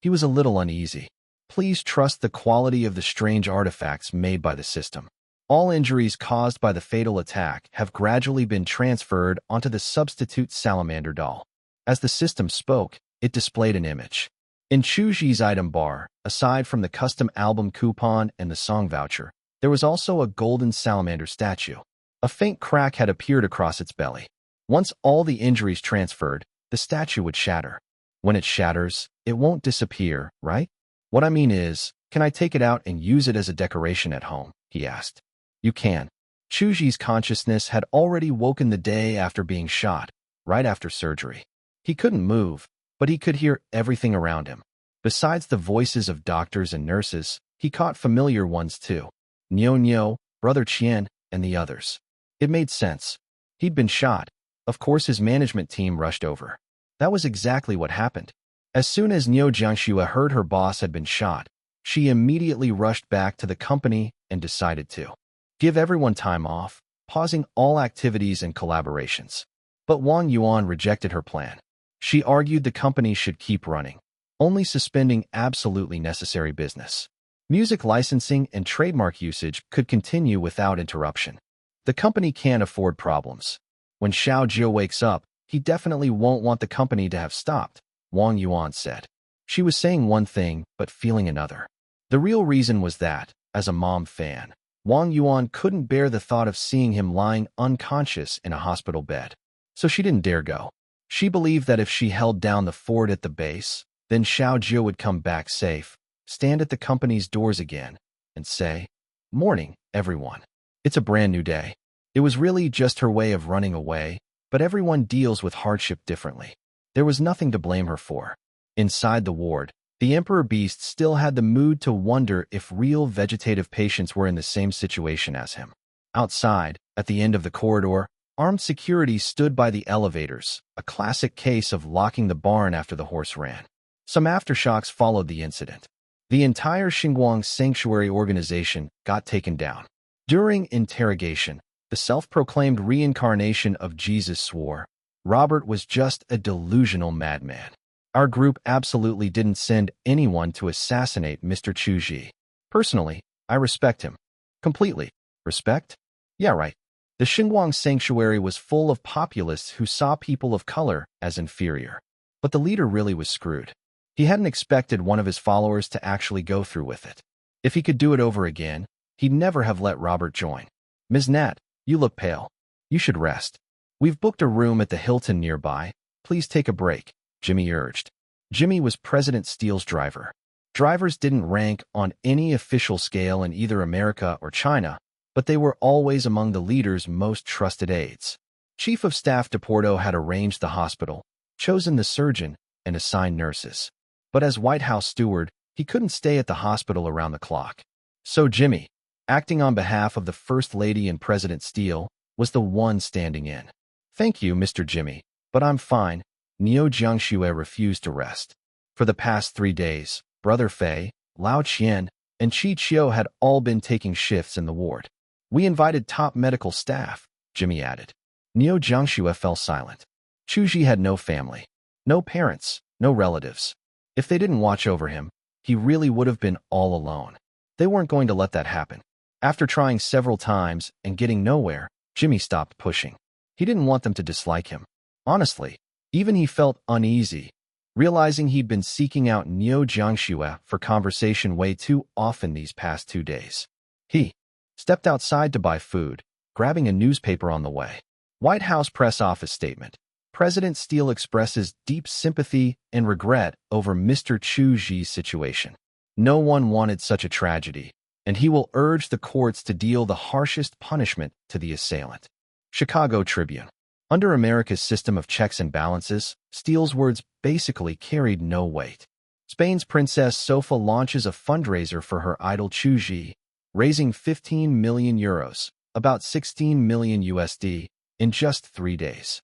He was a little uneasy. Please trust the quality of the strange artifacts made by the system. All injuries caused by the fatal attack have gradually been transferred onto the substitute salamander doll. As the system spoke, it displayed an image. In Chu Zhi's item bar, aside from the custom album coupon and the song voucher, there was also a golden salamander statue. A faint crack had appeared across its belly. Once all the injuries transferred, the statue would shatter. When it shatters, it won't disappear, right? What I mean is, can I take it out and use it as a decoration at home? He asked. You can. Chu Zhi's consciousness had already woken the day after being shot, right after surgery. He couldn't move, but he could hear everything around him. Besides the voices of doctors and nurses, he caught familiar ones too. Niu Niu, Brother Qian, and the others. It made sense. He'd been shot. Of course his management team rushed over. That was exactly what happened. As soon as Niu Jiangxue heard her boss had been shot, she immediately rushed back to the company and decided to give everyone time off, pausing all activities and collaborations. But Wang Yuan rejected her plan. She argued the company should keep running, only suspending absolutely necessary business. Music licensing and trademark usage could continue without interruption. The company can't afford problems. When Xiao Jie wakes up, he definitely won't want the company to have stopped, Wang Yuan said. She was saying one thing, but feeling another. The real reason was that, as a mom fan, Wang Yuan couldn't bear the thought of seeing him lying unconscious in a hospital bed. So she didn't dare go. She believed that if she held down the fort at the base, then Xiao Jie would come back safe, stand at the company's doors again, and say, "Morning, everyone. It's a brand new day." It was really just her way of running away, but everyone deals with hardship differently. There was nothing to blame her for. Inside the ward, the Emperor Beast still had the mood to wonder if real vegetative patients were in the same situation as him. Outside, at the end of the corridor, armed security stood by the elevators, a classic case of locking the barn after the horse ran. Some aftershocks followed the incident. The entire Xinguang Sanctuary organization got taken down. During interrogation, the self-proclaimed reincarnation of Jesus swore, Robert was just a delusional madman. Our group absolutely didn't send anyone to assassinate Mr. Chu Zhi. Personally, I respect him. Completely. Respect? Yeah, right. The Xinguang Sanctuary was full of populists who saw people of color as inferior. But the leader really was screwed. He hadn't expected one of his followers to actually go through with it. If he could do it over again, he'd never have let Robert join. Ms. Nat, you look pale. You should rest. We've booked a room at the Hilton nearby. Please take a break, Jimmy urged. Jimmy was President Steele's driver. Drivers didn't rank on any official scale in either America or China, but they were always among the leader's most trusted aides. Chief of Staff DePorto had arranged the hospital, chosen the surgeon, and assigned nurses. But as White House steward, he couldn't stay at the hospital around the clock. So Jimmy, acting on behalf of the First Lady and President Steele, was the one standing in. Thank you, Mr. Jimmy, but I'm fine. Niu Jiangxue refused to rest. For the past 3 days, Brother Fei, Lao Qian, and Qi Qiu had all been taking shifts in the ward. We invited top medical staff, Jimmy added. Niu Jiangxue fell silent. Chu Zhi had no family, no parents, no relatives. If they didn't watch over him, he really would have been all alone. They weren't going to let that happen. After trying several times and getting nowhere, Jimmy stopped pushing. He didn't want them to dislike him. Honestly, even he felt uneasy, realizing he'd been seeking out Niu Jiangxue for conversation way too often these past 2 days. He stepped outside to buy food, grabbing a newspaper on the way. White House press office statement. President Steele expresses deep sympathy and regret over Mr. Chu Zhi's situation. No one wanted such a tragedy, and he will urge the courts to deal the harshest punishment to the assailant. Chicago Tribune. Under America's system of checks and balances, Steele's words basically carried no weight. Spain's Princess Sofia launches a fundraiser for her idol Chu Zhi, raising 15 million euros, about 16 million USD, in just 3 days.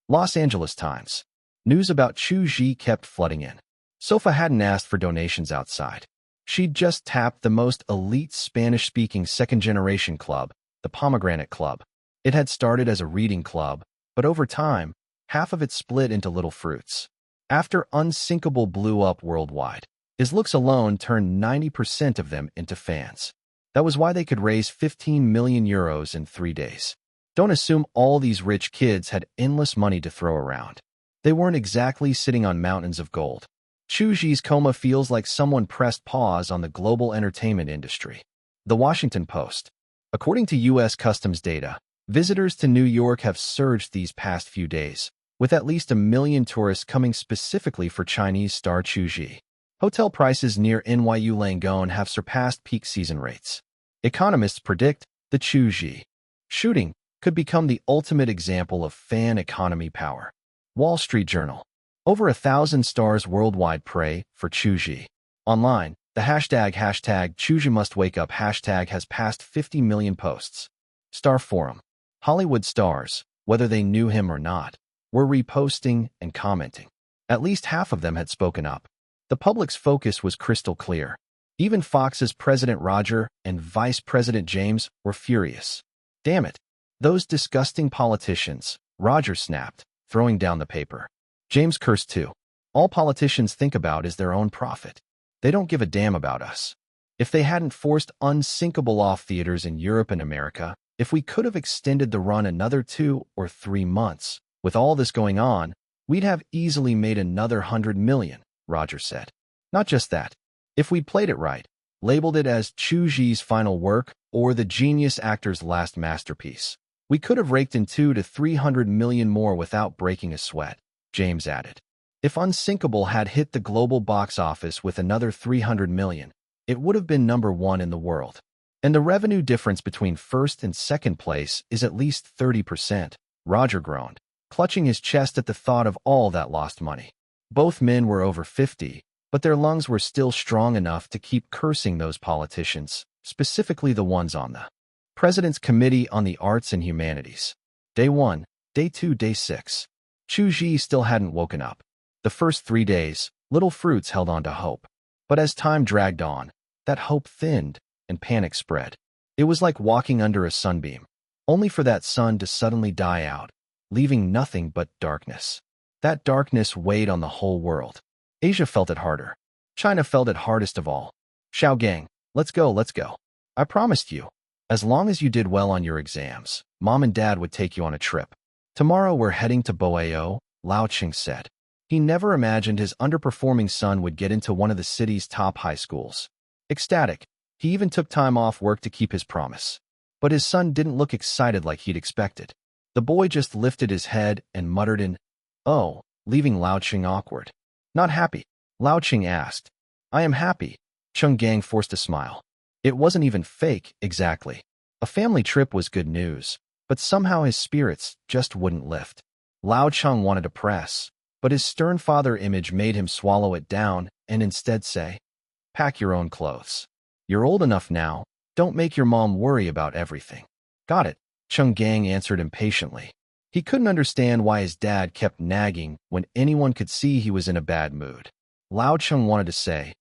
Los Angeles Times. News about Chu Zhi kept flooding in. Sofia hadn't asked for donations outside. She'd just tapped the most elite Spanish-speaking second-generation club, the Pomegranate Club. It had started as a reading club, but over time, half of it split into little fruits. After Unsinkable blew up worldwide, his looks alone turned 90% of them into fans. That was why they could raise 15 million euros in 3 days. Don't assume all these rich kids had endless money to throw around. They weren't exactly sitting on mountains of gold. Chu Zhi's coma feels like someone pressed pause on the global entertainment industry. The Washington Post. According to U.S. Customs data, visitors to New York have surged these past few days, with at least 1 million tourists coming specifically for Chinese star Chu Zhi. Hotel prices near NYU Langone have surpassed peak season rates. Economists predict the Chu Zhi Shooting could become the ultimate example of fan economy power. Wall Street Journal. Over 1,000 stars worldwide pray for Chu Zhi. Online, the hashtag Chu Zhi must wake up hashtag has passed 50 million posts. Star Forum. Hollywood stars, whether they knew him or not, were reposting and commenting. At least half of them had spoken up. The public's focus was crystal clear. Even Fox's President Roger and Vice President James were furious. Damn it. Those disgusting politicians, Roger snapped, throwing down the paper. James cursed too. All politicians think about is their own profit. They don't give a damn about us. If they hadn't forced unsinkable off theaters in Europe and America, if we could have extended the run another 2 or 3 months, with all this going on, we'd have easily made another 100 million, Roger said. Not just that. If we'd played it right, labeled it as Chu Zhi's final work or the genius actor's last masterpiece, we could have raked in 200 to 300 million more without breaking a sweat, James added. If Unsinkable had hit the global box office with another 300 million, it would have been #1 in the world. And the revenue difference between first and second place is at least 30%, Roger groaned, clutching his chest at the thought of all that lost money. Both men were over 50, but their lungs were still strong enough to keep cursing those politicians, specifically the ones on the President's Committee on the Arts and Humanities. Day 1, Day 2, Day 6. Chu Zhi still hadn't woken up. The first 3 days, little fruits held on to hope. But as time dragged on, that hope thinned and panic spread. It was like walking under a sunbeam, only for that sun to suddenly die out, leaving nothing but darkness. That darkness weighed on the whole world. Asia felt it harder. China felt it hardest of all. Xiao Gang, let's go. I promised you. As long as you did well on your exams, Mom and Dad would take you on a trip. Tomorrow we're heading to Boao, Lao Qing said. He never imagined his underperforming son would get into one of the city's top high schools. Ecstatic, he even took time off work to keep his promise. But his son didn't look excited like he'd expected. The boy just lifted his head and muttered in, "Oh," leaving Lao Qing awkward. Not happy? Lao Qing asked. I am happy. Chung Gang forced a smile. It wasn't even fake, exactly. A family trip was good news, but somehow his spirits just wouldn't lift. Lao Chung wanted to press, but his stern father image made him swallow it down and instead say, "Pack your own clothes. You're old enough now, don't make your mom worry about everything." Got it, Chung Gang answered impatiently. He couldn't understand why his dad kept nagging when anyone could see he was in a bad mood. Lao Chung wanted to say,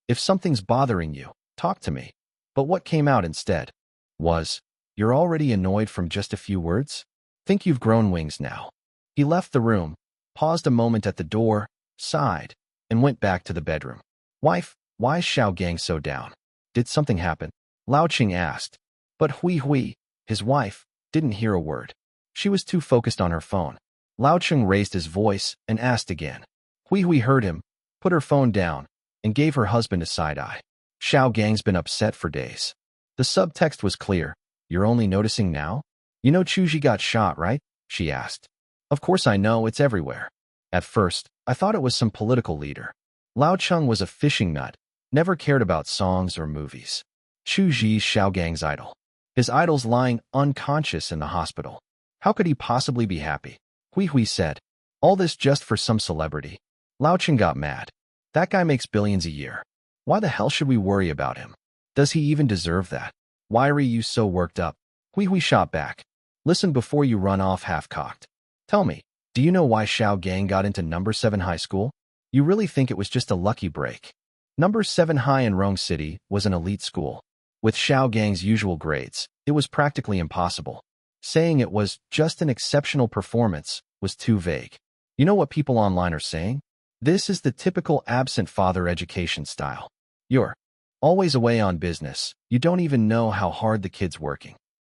"If something's bothering you, talk to me." But what came out instead was, "You're already annoyed from just a few words? Think you've grown wings now." He left the room, paused a moment at the door, sighed, and went back to the bedroom. "Wife, why is Xiao Gang so down? Did something happen?" Lao Qing asked. But Hui, his wife, didn't hear a word. She was too focused on her phone. Lao Qing raised his voice and asked again. Hui heard him, put her phone down, and gave her husband a side-eye. Xiao Gang's been upset for days. The subtext was clear. "You're only noticing now? You know Chu Zhi got shot, right?" she asked. "Of course I know, it's everywhere." At first, I thought it was some political leader. Lao Chung was a fishing nut, never cared about songs or movies. Chu Zhi's Xiao Gang's idol. His idol's lying unconscious in the hospital. How could he possibly be happy? Hui said. All this just for some celebrity. Lao Chung got mad. That guy makes billions a year. Why the hell should we worry about him? Does he even deserve that? Why are you so worked up? Hui shot back. Listen before you run off half-cocked. Tell me, do you know why Xiao Gang got into number 7 high school? You really think it was just a lucky break? Number 7 high in Rong City was an elite school. With Xiao Gang's usual grades, it was practically impossible. Saying it was just an exceptional performance was too vague. You know what people online are saying? This is the typical absent father education style. You're always away on business. You don't even know how hard the kid's working.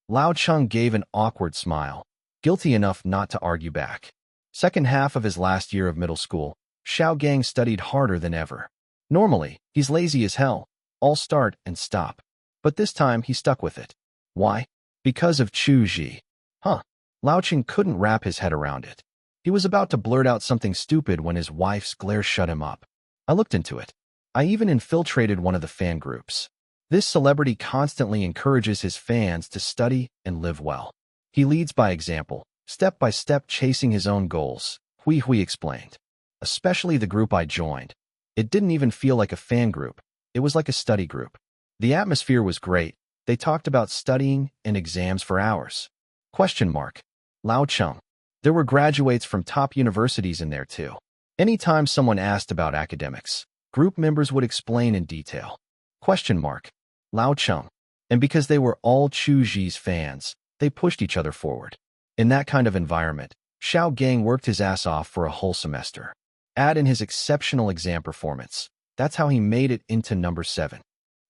Lao Chung gave an awkward smile, guilty enough not to argue back. Second half of his last year of middle school, Xiao Gang studied harder than ever. Normally, he's lazy as hell, all start and stop. But this time he stuck with it. Why? Because of Chu Zhi. Huh. Lao Chung couldn't wrap his head around it. He was about to blurt out something stupid when his wife's glare shut him up. I looked into it. I even infiltrated one of the fan groups. This celebrity constantly encourages his fans to study and live well. He leads by example, step by step chasing his own goals, Hui explained. Especially the group I joined. It didn't even feel like a fan group. It was like a study group. The atmosphere was great. They talked about studying and exams for hours. Question mark. Lao Chung. There were graduates from top universities in there too. Anytime someone asked about academics, group members would explain in detail. Question mark. Lao Chung. And because they were all Chu Zhi's fans, they pushed each other forward. In that kind of environment, Xiao Gang worked his ass off for a whole semester. Add in his exceptional exam performance. That's how he made it into number 7.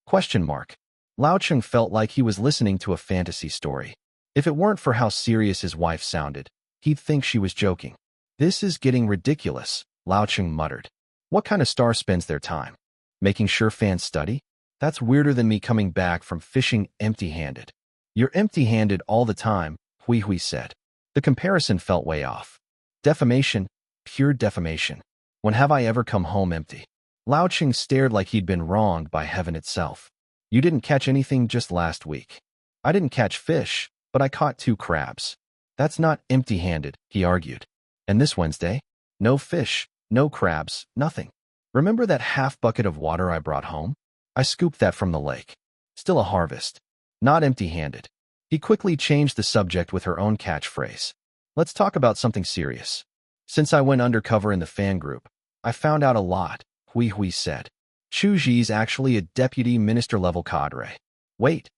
Question mark. Lao Chung felt like he was listening to a fantasy story. If it weren't for how serious his wife sounded, he'd think she was joking. This is getting ridiculous, Lao Chung muttered. What kind of star spends their time? Making sure fans study? That's weirder than me coming back from fishing empty-handed. You're empty-handed all the time, Hui said. The comparison felt way off. Defamation, pure defamation. When have I ever come home empty? Lao Chung stared like he'd been wronged by heaven itself. You didn't catch anything just last week. I didn't catch fish, but I caught 2 crabs. That's not empty-handed, he argued. And this Wednesday? No fish, no crabs, nothing. Remember that half bucket of water I brought home? I scooped that from the lake. Still a harvest. Not empty-handed. He quickly changed the subject with her own catchphrase. Let's talk about something serious. Since I went undercover in the fan group, I found out a lot, Hui said. Chu Zhi's actually a deputy minister-level cadre. Wait.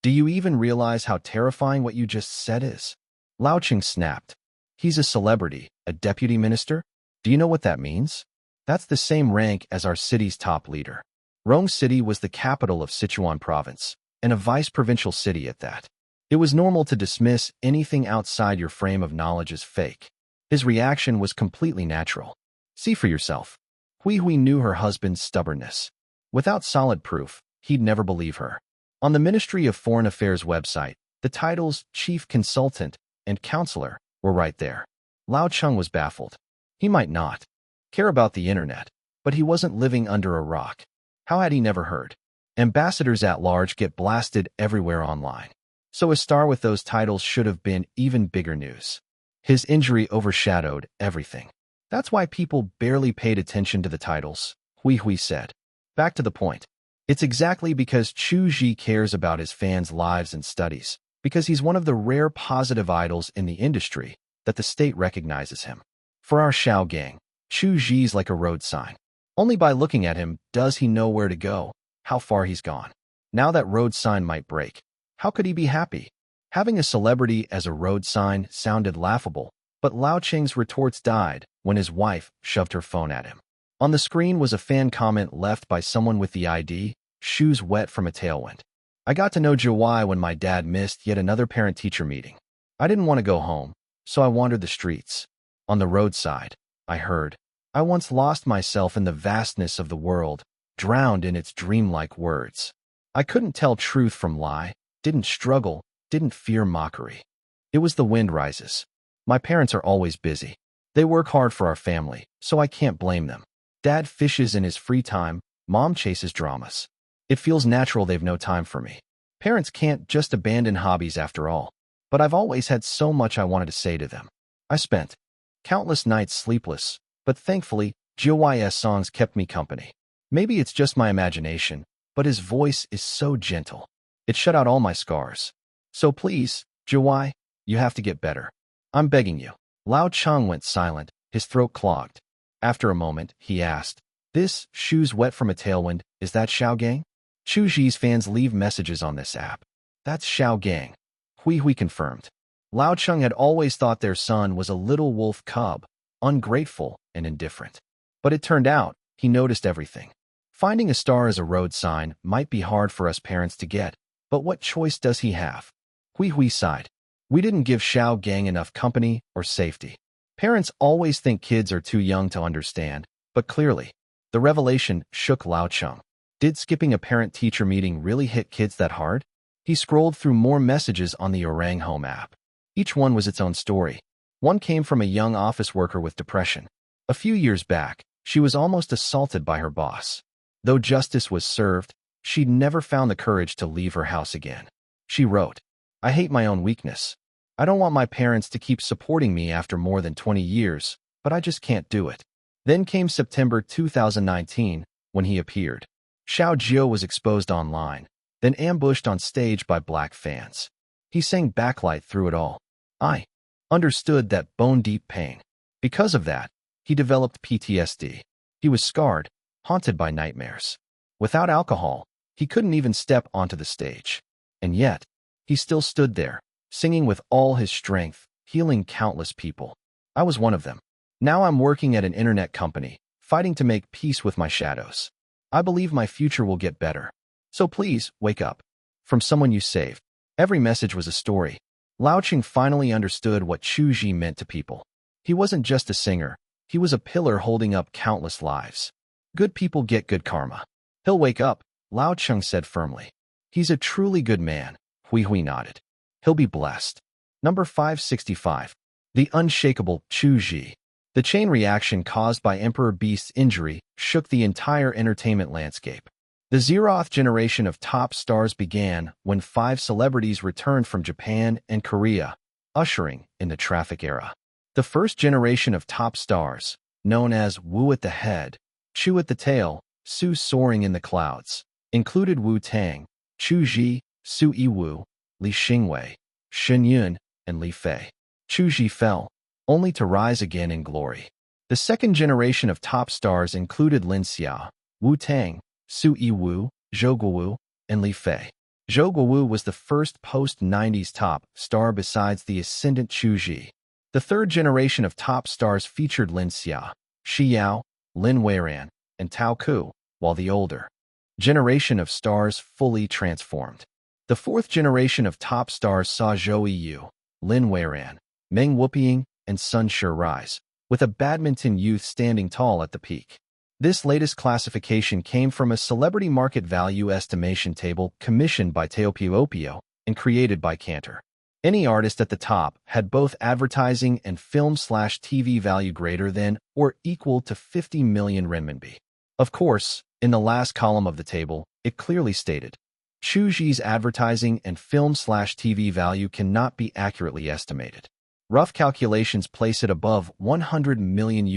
Do you even realize how terrifying what you just said is? Lao Chung snapped. He's a celebrity, a deputy minister? Do you know what that means? That's the same rank as our city's top leader. Rong City was the capital of Sichuan province, and a vice-provincial city at that. It was normal to dismiss anything outside your frame of knowledge as fake. His reaction was completely natural. See for yourself. Hui knew her husband's stubbornness. Without solid proof, he'd never believe her. On the Ministry of Foreign Affairs website, the titles Chief Consultant and Counselor were right there. Lao Chung was baffled. He might not care about the internet, but he wasn't living under a rock. How had he never heard? Ambassadors at large get blasted everywhere online. So a star with those titles should have been even bigger news. His injury overshadowed everything. That's why people barely paid attention to the titles, Hui said. Back to the point. It's exactly because Chu Zhi cares about his fans' lives and studies, because he's one of the rare positive idols in the industry, that the state recognizes him. For our Xiao Gang, Chu Zhi's like a road sign. Only by looking at him does he know where to go, how far he's gone. Now that road sign might break. How could he be happy? Having a celebrity as a road sign sounded laughable, but Lao Cheng's retorts died when his wife shoved her phone at him. On the screen was a fan comment left by someone with the ID, shoes wet from a tailwind. I got to know Jiwai when my dad missed yet another parent-teacher meeting. I didn't want to go home, so I wandered the streets. On the roadside, I heard, I once lost myself in the vastness of the world, drowned in its dreamlike words. I couldn't tell truth from lie, didn't struggle, didn't fear mockery. It was the wind rises. My parents are always busy. They work hard for our family, so I can't blame them. Dad fishes in his free time, mom chases dramas. It feels natural they've no time for me. Parents can't just abandon hobbies after all. But I've always had so much I wanted to say to them. I spent countless nights sleepless, but thankfully, Jiwai's songs kept me company. Maybe it's just my imagination, but his voice is so gentle. It shut out all my scars. So please, Jiwai, you have to get better. I'm begging you. Lao Chung went silent, his throat clogged. After a moment, he asked, This, shoes wet from a tailwind, is that Xiao Gang? Chu Zhi's fans leave messages on this app. That's Xiao Gang. Hui confirmed. Lao Chung had always thought their son was a little wolf cub, ungrateful and indifferent. But it turned out, he noticed everything. Finding a star as a road sign might be hard for us parents to get, but what choice does he have? Hui sighed. We didn't give Xiao Gang enough company or safety. Parents always think kids are too young to understand, but clearly, the revelation shook Lao Chung. Did skipping a parent-teacher meeting really hit kids that hard? He scrolled through more messages on the Orang Home app. Each one was its own story. One came from a young office worker with depression. A few years back, she was almost assaulted by her boss. Though justice was served, she'd never found the courage to leave her house again. She wrote, I hate my own weakness. I don't want my parents to keep supporting me after more than 20 years, but I just can't do it. Then came September 2019, when he appeared. Xiao Jiao was exposed online, then ambushed on stage by black fans. He sang Backlight through it all. I understood that bone-deep pain. Because of that, he developed PTSD. He was scarred, haunted by nightmares. Without alcohol, he couldn't even step onto the stage. And yet, he still stood there, singing with all his strength, healing countless people. I was one of them. Now I'm working at an internet company, fighting to make peace with my shadows. I believe my future will get better. So please, wake up. From someone you saved. Every message was a story. Lao Qing finally understood what Chu Zhi meant to people. He wasn't just a singer. He was a pillar holding up countless lives. Good people get good karma. He'll wake up, Lao Qing said firmly. He's a truly good man, Hui Hui nodded. He'll be blessed. Number 565. The unshakable Chu Zhi. The chain reaction caused by Emperor Beast's injury shook the entire entertainment landscape. The zeroth generation of top stars began when 5 celebrities returned from Japan and Korea, ushering in the traffic era. The first generation of top stars, known as Wu at the head, Chu at the tail, Su soaring in the clouds, included Wu Tang, Chu Zhi, Su Yiwu, Li Xingwei, Shen Yun, and Li Fei. Chu Zhi fell, only to rise again in glory. The second generation of top stars included Lin Xiao, Wu Tang, Su Yiwu, Zhou Guowu, and Li Fei. Zhou Guowu was the first post-90s top star besides the ascendant Chu Zhi. The third generation of top stars featured Lin Xiao, Shi Yao, Lin Weiran, and Tao Ku, while the older generation of stars fully transformed. The fourth generation of top stars saw Zhou Yu, Lin Weiran, Meng Wuping, and Sun Shi rise, with a badminton youth standing tall at the peak. This latest classification came from a celebrity market value estimation table commissioned by Teopiopio and created by Cantor. Any artist at the top had both advertising and film/TV value greater than or equal to 50 million renminbi. Of course, in the last column of the table, it clearly stated, Chu Zhi's advertising and film/TV value cannot be accurately estimated. Rough calculations place it above $100 million.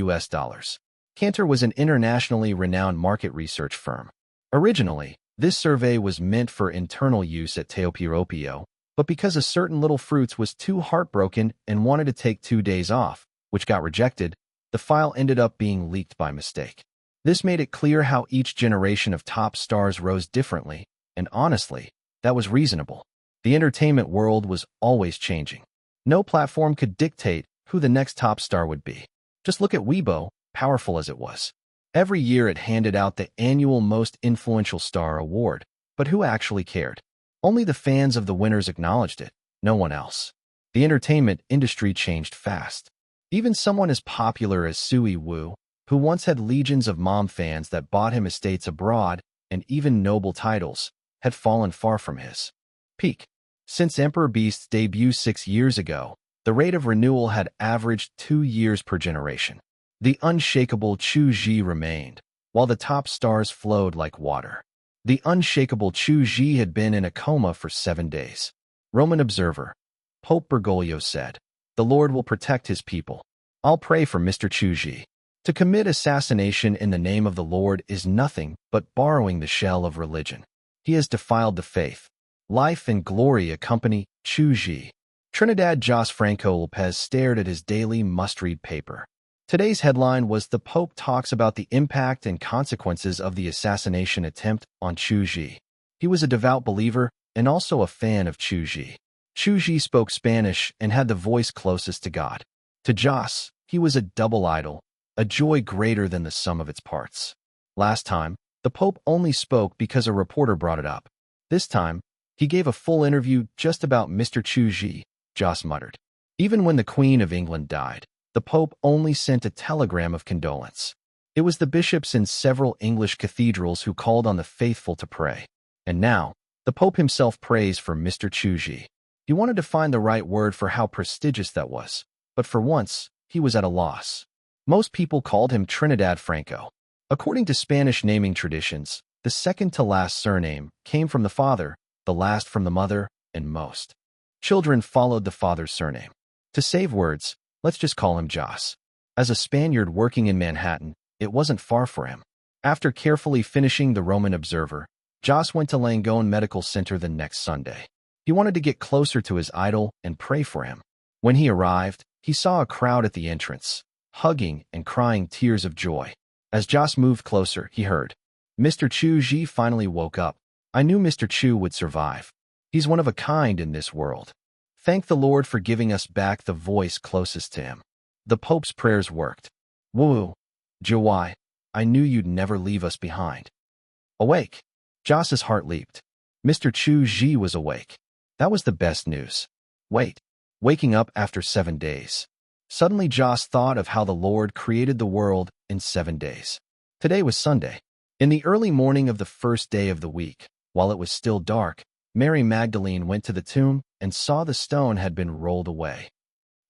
Cantor was an internationally renowned market research firm. Originally, this survey was meant for internal use at Teopiopio, but because a certain Little Fruits was too heartbroken and wanted to take 2 days off, which got rejected, the file ended up being leaked by mistake. This made it clear how each generation of top stars rose differently, and honestly, that was reasonable. The entertainment world was always changing. No platform could dictate who the next top star would be. Just look at Weibo, powerful as it was. Every year it handed out the annual Most Influential Star award, but who actually cared? Only the fans of the winners acknowledged it, no one else. The entertainment industry changed fast. Even someone as popular as Sui Wu, who once had legions of mom fans that bought him estates abroad and even noble titles, had fallen far from his peak. Since Emperor Beast's debut 6 years ago, the rate of renewal had averaged 2 years per generation. The unshakable Chu Zhi remained, while the top stars flowed like water. The unshakable Chu Zhi had been in a coma for 7 days. Roman Observer. Pope Bergoglio said, "The Lord will protect his people. I'll pray for Mr. Chu Zhi. To commit assassination in the name of the Lord is nothing but borrowing the shell of religion. He has defiled the faith. Life and glory accompany Chu Zhi." Trinidad Jos Franco Lopez stared at his daily must-read paper. Today's headline was "The Pope Talks About the Impact and Consequences of the Assassination Attempt on Chu Zhi." He was a devout believer and also a fan of Chu Zhi. Chu Zhi spoke Spanish and had the voice closest to God. To Jos, he was a double idol, a joy greater than the sum of its parts. Last time, the Pope only spoke because a reporter brought it up. This time, he gave a full interview just about Mr. Chu Zhi, Jos muttered. Even when the Queen of England died, the Pope only sent a telegram of condolence. It was the bishops in several English cathedrals who called on the faithful to pray. And now, the Pope himself prays for Mr. Chu Zhi. He wanted to find the right word for how prestigious that was, but for once, he was at a loss. Most people called him Trinidad Franco. According to Spanish naming traditions, the second-to-last surname came from the father, the last from the mother, and most Children followed the father's surname. To save words, let's just call him Joss. As a Spaniard working in Manhattan, it wasn't far for him. After carefully finishing the Roman Observer, Joss went to Langone Medical Center the next Sunday. He wanted to get closer to his idol and pray for him. When he arrived, he saw a crowd at the entrance, hugging and crying tears of joy. As Joss moved closer, he heard, "Mr. Chu Zhi finally woke up. I knew Mr. Chu would survive. He's one of a kind in this world. Thank the Lord for giving us back the voice closest to him." The Pope's prayers worked. "Woo, Jiwai, I knew you'd never leave us behind." Awake. Joss's heart leaped. Mr. Chu Zhi was awake. That was the best news. Wait. Waking up after 7 days. Suddenly Joss thought of how the Lord created the world in 7 days. Today was Sunday. In the early morning of the first day of the week, while it was still dark, Mary Magdalene went to the tomb and saw the stone had been rolled away.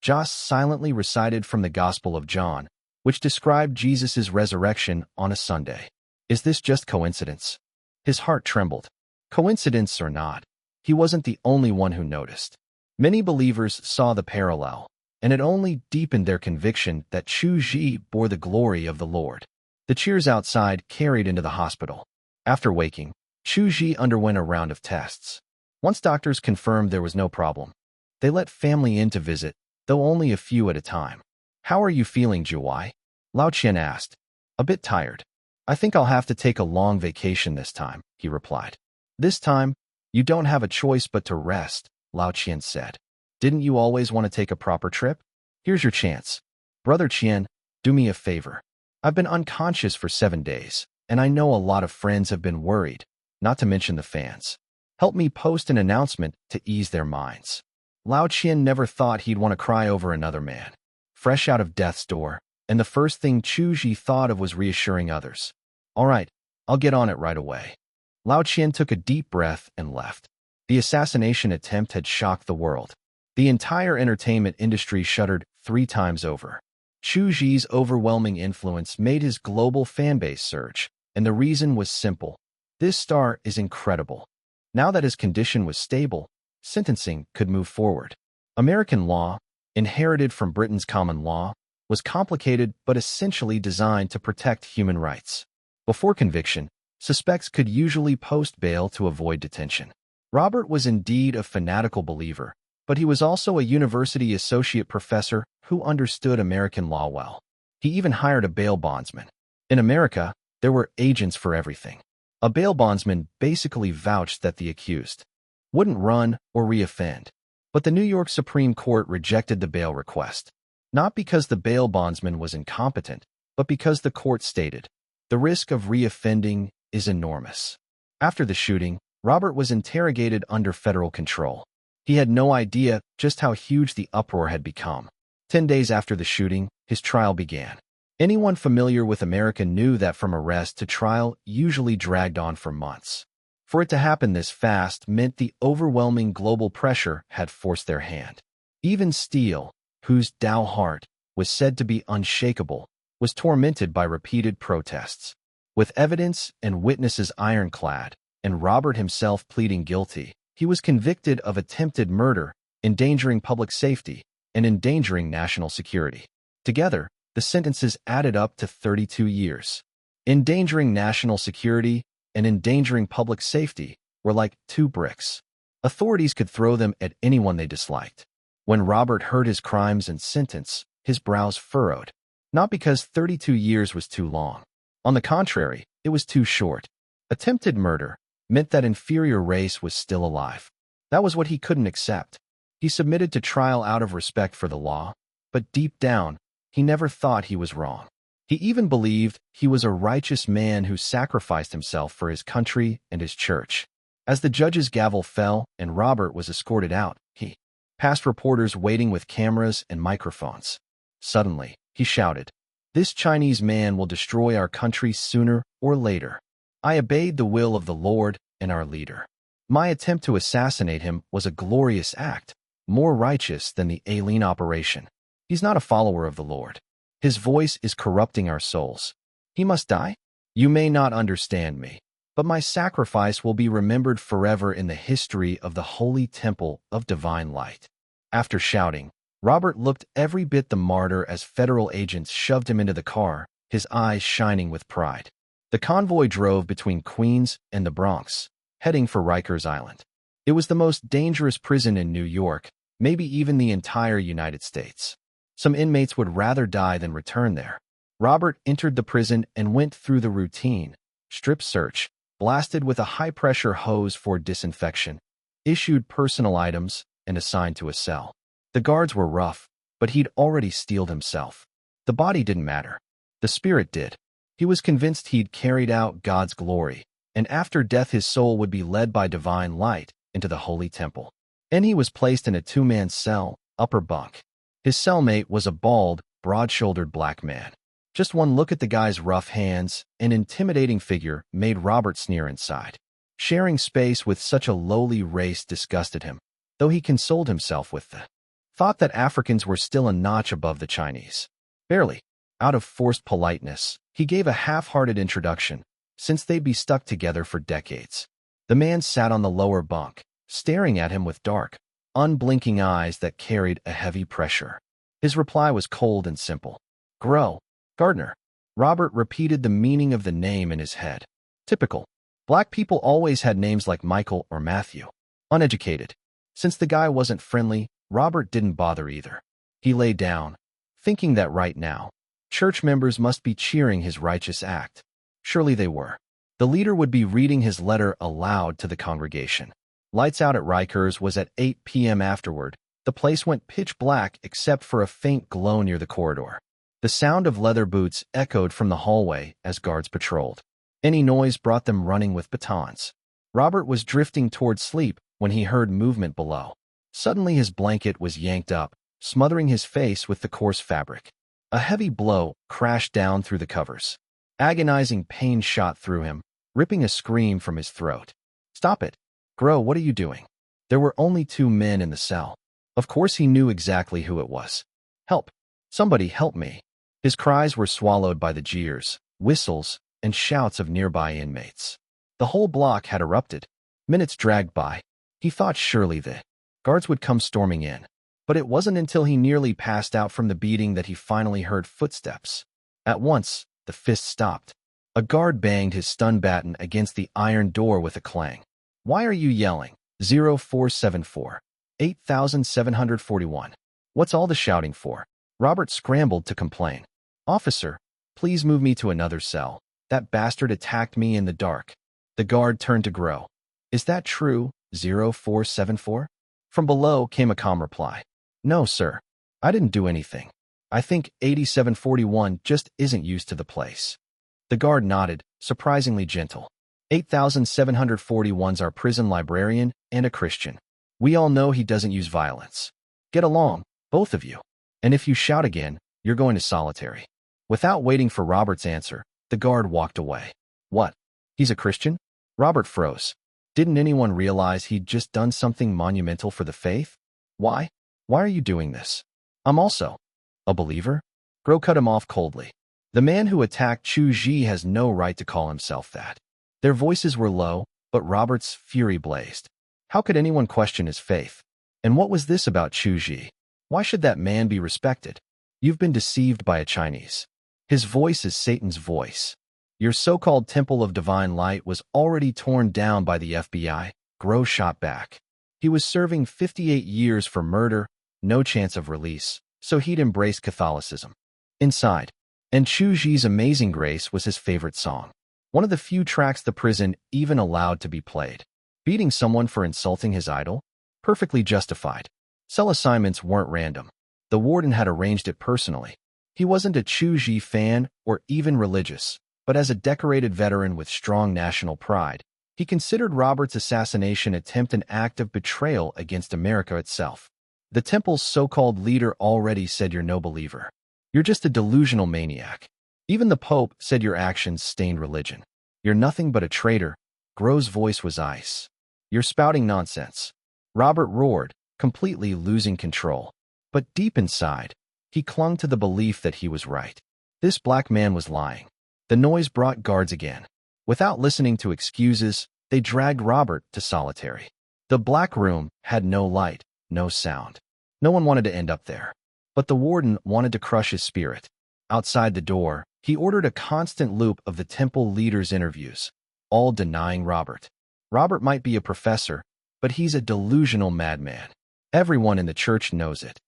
Joss silently recited from the Gospel of John, which described Jesus' resurrection on a Sunday. Is this just coincidence? His heart trembled. Coincidence or not, he wasn't the only one who noticed. Many believers saw the parallel, and it only deepened their conviction that Chu Zhi bore the glory of the Lord. The cheers outside carried into the hospital. After waking, Chu Zhi underwent a round of tests. Once doctors confirmed there was no problem, they let family in to visit, though only a few at a time. "How are you feeling, Jiwai?" Lao Qian asked. "A bit tired. I think I'll have to take a long vacation this time," he replied. "This time, you don't have a choice but to rest," Lao Qian said. "Didn't you always want to take a proper trip? Here's your chance. Brother Qian, do me a favor. I've been unconscious for 7 days, and I know a lot of friends have been worried, not to mention the fans. Help me post an announcement to ease their minds." Lao Qian never thought he'd want to cry over another man. Fresh out of death's door, and the first thing Chu Zhi thought of was reassuring others. "All right, I'll get on it right away." Lao Qian took a deep breath and left. The assassination attempt had shocked the world. The entire entertainment industry shuddered 3 times over. Chu Zhi's overwhelming influence made his global fanbase surge, and the reason was simple. This star is incredible. Now that his condition was stable, sentencing could move forward. American law, inherited from Britain's common law, was complicated but essentially designed to protect human rights. Before conviction, suspects could usually post bail to avoid detention. Robert was indeed a fanatical believer, but he was also a university associate professor who understood American law well. He even hired a bail bondsman. In America, there were agents for everything. A bail bondsman basically vouched that the accused wouldn't run or reoffend. But the New York Supreme Court rejected the bail request, not because the bail bondsman was incompetent, but because the court stated, the risk of reoffending is enormous. After the shooting, Robert was interrogated under federal control. He had no idea just how huge the uproar had become. 10 days after the shooting, his trial began. Anyone familiar with America knew that from arrest to trial usually dragged on for months. For it to happen this fast meant the overwhelming global pressure had forced their hand. Even steel, whose Tao heart was said to be unshakable, was tormented by repeated protests. With evidence and witnesses ironclad, and Robert himself pleading guilty, he was convicted of attempted murder, endangering public safety, and endangering national security. Together, the sentences added up to 32 years. Endangering national security and endangering public safety were like 2 bricks. Authorities could throw them at anyone they disliked. When Robert heard his crimes and sentence, his brows furrowed. Not because 32 years was too long. On the contrary, it was too short. Attempted murder meant that inferior race was still alive. That was what he couldn't accept. He submitted to trial out of respect for the law, but deep down, he never thought he was wrong. He even believed he was a righteous man who sacrificed himself for his country and his church. As the judge's gavel fell and Robert was escorted out, he passed reporters waiting with cameras and microphones. Suddenly, he shouted, "This Chinese man will destroy our country sooner or later. I obeyed the will of the Lord and our leader. My attempt to assassinate him was a glorious act, more righteous than the Aileen operation. He's not a follower of the Lord. His voice is corrupting our souls. He must die? You may not understand me, but my sacrifice will be remembered forever in the history of the holy temple of divine light. After shouting, Robert looked every bit the martyr as federal agents shoved him into the car, his eyes shining with pride. The convoy drove between Queens and the Bronx, heading for Rikers Island. It was the most dangerous prison in New York, maybe even the entire United States. Some inmates would rather die than return there. Robert entered the prison and went through the routine strip search, blasted with a high-pressure hose for disinfection, issued personal items, and assigned to a cell. The guards were rough, but he'd already steeled himself. The body didn't matter. The spirit did. He was convinced he'd carried out God's glory, and after death his soul would be led by divine light into the holy temple. And he was placed in a two-man cell, upper bunk. His cellmate was a bald, broad-shouldered black man. Just one look at the guy's rough hands and intimidating figure made Robert sneer inside. Sharing space with such a lowly race disgusted him, though he consoled himself with the thought that Africans were still a notch above the Chinese. Barely. Out of forced politeness, he gave a half-hearted introduction, since they'd be stuck together for decades. The man sat on the lower bunk, staring at him with dark, unblinking eyes that carried a heavy pressure. His reply was cold and simple. "Grow. Gardner." Robert repeated the meaning of the name in his head. Typical. Black people always had names like Michael or Matthew. Uneducated. Since the guy wasn't friendly, Robert didn't bother either. He lay down, thinking that right now, church members must be cheering his righteous act. Surely they were. The leader would be reading his letter aloud to the congregation. Lights out at Rikers was at 8 p.m. Afterward, the place went pitch black except for a faint glow near the corridor. The sound of leather boots echoed from the hallway as guards patrolled. Any noise brought them running with batons. Robert was drifting toward sleep when he heard movement below. Suddenly his blanket was yanked up, smothering his face with the coarse fabric. A heavy blow crashed down through the covers. Agonizing pain shot through him, ripping a scream from his throat. "Stop it. Grow, what are you doing?" There were only two men in the cell. Of course he knew exactly who it was. "Help. Somebody help me." His cries were swallowed by the jeers, whistles, and shouts of nearby inmates. The whole block had erupted. Minutes dragged by. He thought surely the guards would come storming in. But it wasn't until he nearly passed out from the beating that he finally heard footsteps. At once, the fist stopped. A guard banged his stun baton against the iron door with a clang. "Why are you yelling? 0474. 8741. What's all the shouting for?" Robert scrambled to complain. "Officer, please move me to another cell. That bastard attacked me in the dark." The guard turned to Grow. "Is that true, 0474? From below came a calm reply. "No, sir. I didn't do anything. I think 8741 just isn't used to the place." The guard nodded, surprisingly gentle. 8741's our prison librarian and a Christian. We all know he doesn't use violence. Get along, both of you. And if you shout again, you're going to solitary." Without waiting for Robert's answer, the guard walked away. "What? He's a Christian?" Robert froze. Didn't anyone realize he'd just done something monumental for the faith? "Why? Why are you doing this?" "I'm also a believer." Grow cut him off coldly. "The man who attacked Chu Zhi has no right to call himself that." Their voices were low, but Robert's fury blazed. How could anyone question his faith? And what was this about Chu Zhi? Why should that man be respected? "You've been deceived by a Chinese." His voice is Satan's voice. "Your so-called temple of divine light was already torn down by the FBI." Grow shot back. He was serving 58 years for murder, no chance of release, so he'd embraced Catholicism. Inside. And Chu Zhi's Amazing Grace was his favorite song. One of the few tracks the prison even allowed to be played. Beating someone for insulting his idol? Perfectly justified. Cell assignments weren't random. The warden had arranged it personally. He wasn't a Chu Zhi fan or even religious, but as a decorated veteran with strong national pride, he considered Robert's assassination attempt an act of betrayal against America itself. The temple's so-called leader already said you're no believer. You're just a delusional maniac. Even the Pope said your actions stained religion. You're nothing but a traitor. Grow's voice was ice. You're spouting nonsense. Robert roared, completely losing control. But deep inside, he clung to the belief that he was right. This black man was lying. The noise brought guards again. Without listening to excuses, they dragged Robert to solitary. The black room had no light, no sound. No one wanted to end up there. But the warden wanted to crush his spirit. Outside the door, he ordered a constant loop of the temple leaders' interviews, all denying Robert. Robert might be a professor, but he's a delusional madman. Everyone in the church knows it.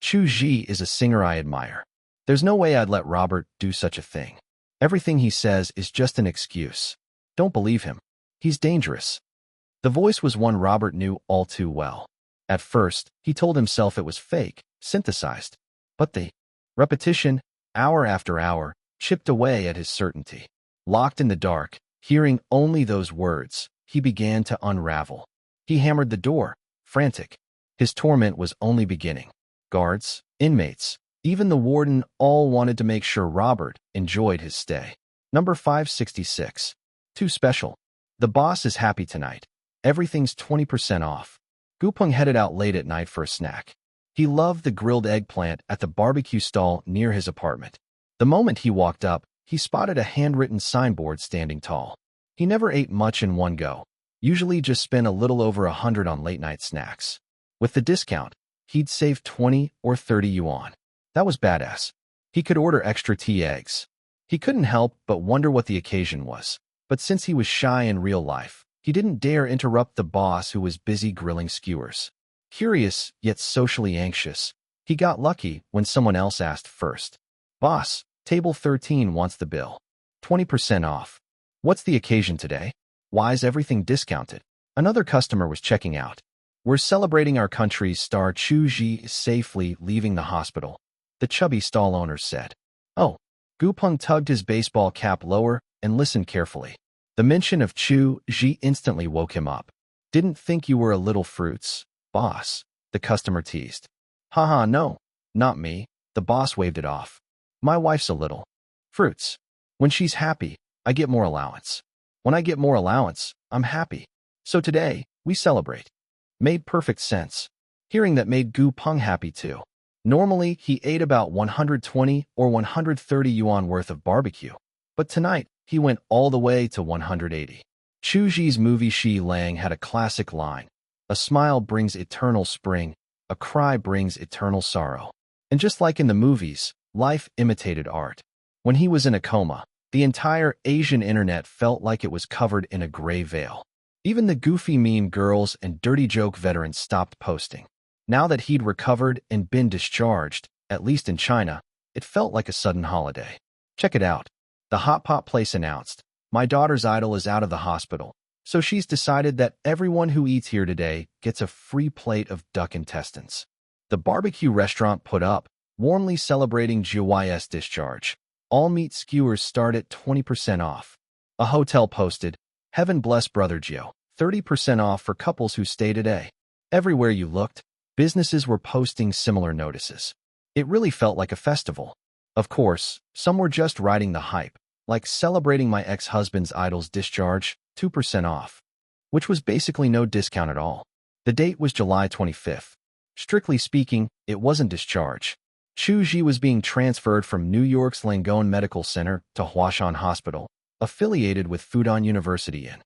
Chu Zhi is a singer I admire. There's no way I'd let Robert do such a thing. Everything he says is just an excuse. Don't believe him. He's dangerous. The voice was one Robert knew all too well. At first, he told himself it was fake, synthesized. But the repetition, hour after hour, chipped away at his certainty. Locked in the dark, hearing only those words, he began to unravel. He hammered the door, frantic. His torment was only beginning. Guards, inmates, even the warden all wanted to make sure Robert enjoyed his stay. Number 566. Too special. The boss is happy tonight. Everything's 20% off. Gupeng headed out late at night for a snack. He loved the grilled eggplant at the barbecue stall near his apartment. The moment he walked up, he spotted a handwritten signboard standing tall. He never ate much in one go, usually just spent a little over 100 on late-night snacks. With the discount, he'd save 20 or 30 yuan. That was badass. He could order extra tea eggs. He couldn't help but wonder what the occasion was. But since he was shy in real life, he didn't dare interrupt the boss who was busy grilling skewers. Curious, yet socially anxious, he got lucky when someone else asked first. Boss, table 13 wants the bill. 20% off. What's the occasion today? Why's everything discounted? Another customer was checking out. We're celebrating our country's star Chu Zhi safely leaving the hospital, the chubby stall owner said. Oh. Gupeng tugged his baseball cap lower and listened carefully. The mention of Chu Zhi instantly woke him up. Didn't think you were a little fruits, boss, the customer teased. Haha, no, not me, the boss waved it off. My wife's a little fruits. When she's happy, I get more allowance. When I get more allowance, I'm happy. So today, we celebrate. Made perfect sense. Hearing that made Gupeng happy too. Normally, he ate about 120 or 130 yuan worth of barbecue. But tonight, he went all the way to 180. Chu Zhi's movie Shi Lang had a classic line. A smile brings eternal spring, a cry brings eternal sorrow. And just like in the movies, life imitated art. When he was in a coma, the entire Asian internet felt like it was covered in a gray veil. Even the goofy meme girls and dirty joke veterans stopped posting. Now that he'd recovered and been discharged, at least in China, it felt like a sudden holiday. Check it out. The hotpot place announced, my daughter's idol is out of the hospital, so she's decided that everyone who eats here today gets a free plate of duck intestines. The barbecue restaurant put up, warmly celebrating Jiu's discharge. All meat skewers start at 20% off. A hotel posted, heaven bless Brother Jiu, 30% off for couples who stay today. Everywhere you looked, businesses were posting similar notices. It really felt like a festival. Of course, some were just riding the hype, like celebrating my ex-husband's idol's discharge, 2% off, which was basically no discount at all. The date was July 25th. Strictly speaking, it wasn't discharge. Chu Zhi was being transferred from New York's Langone Medical Center to Huashan Hospital, affiliated with Fudan University in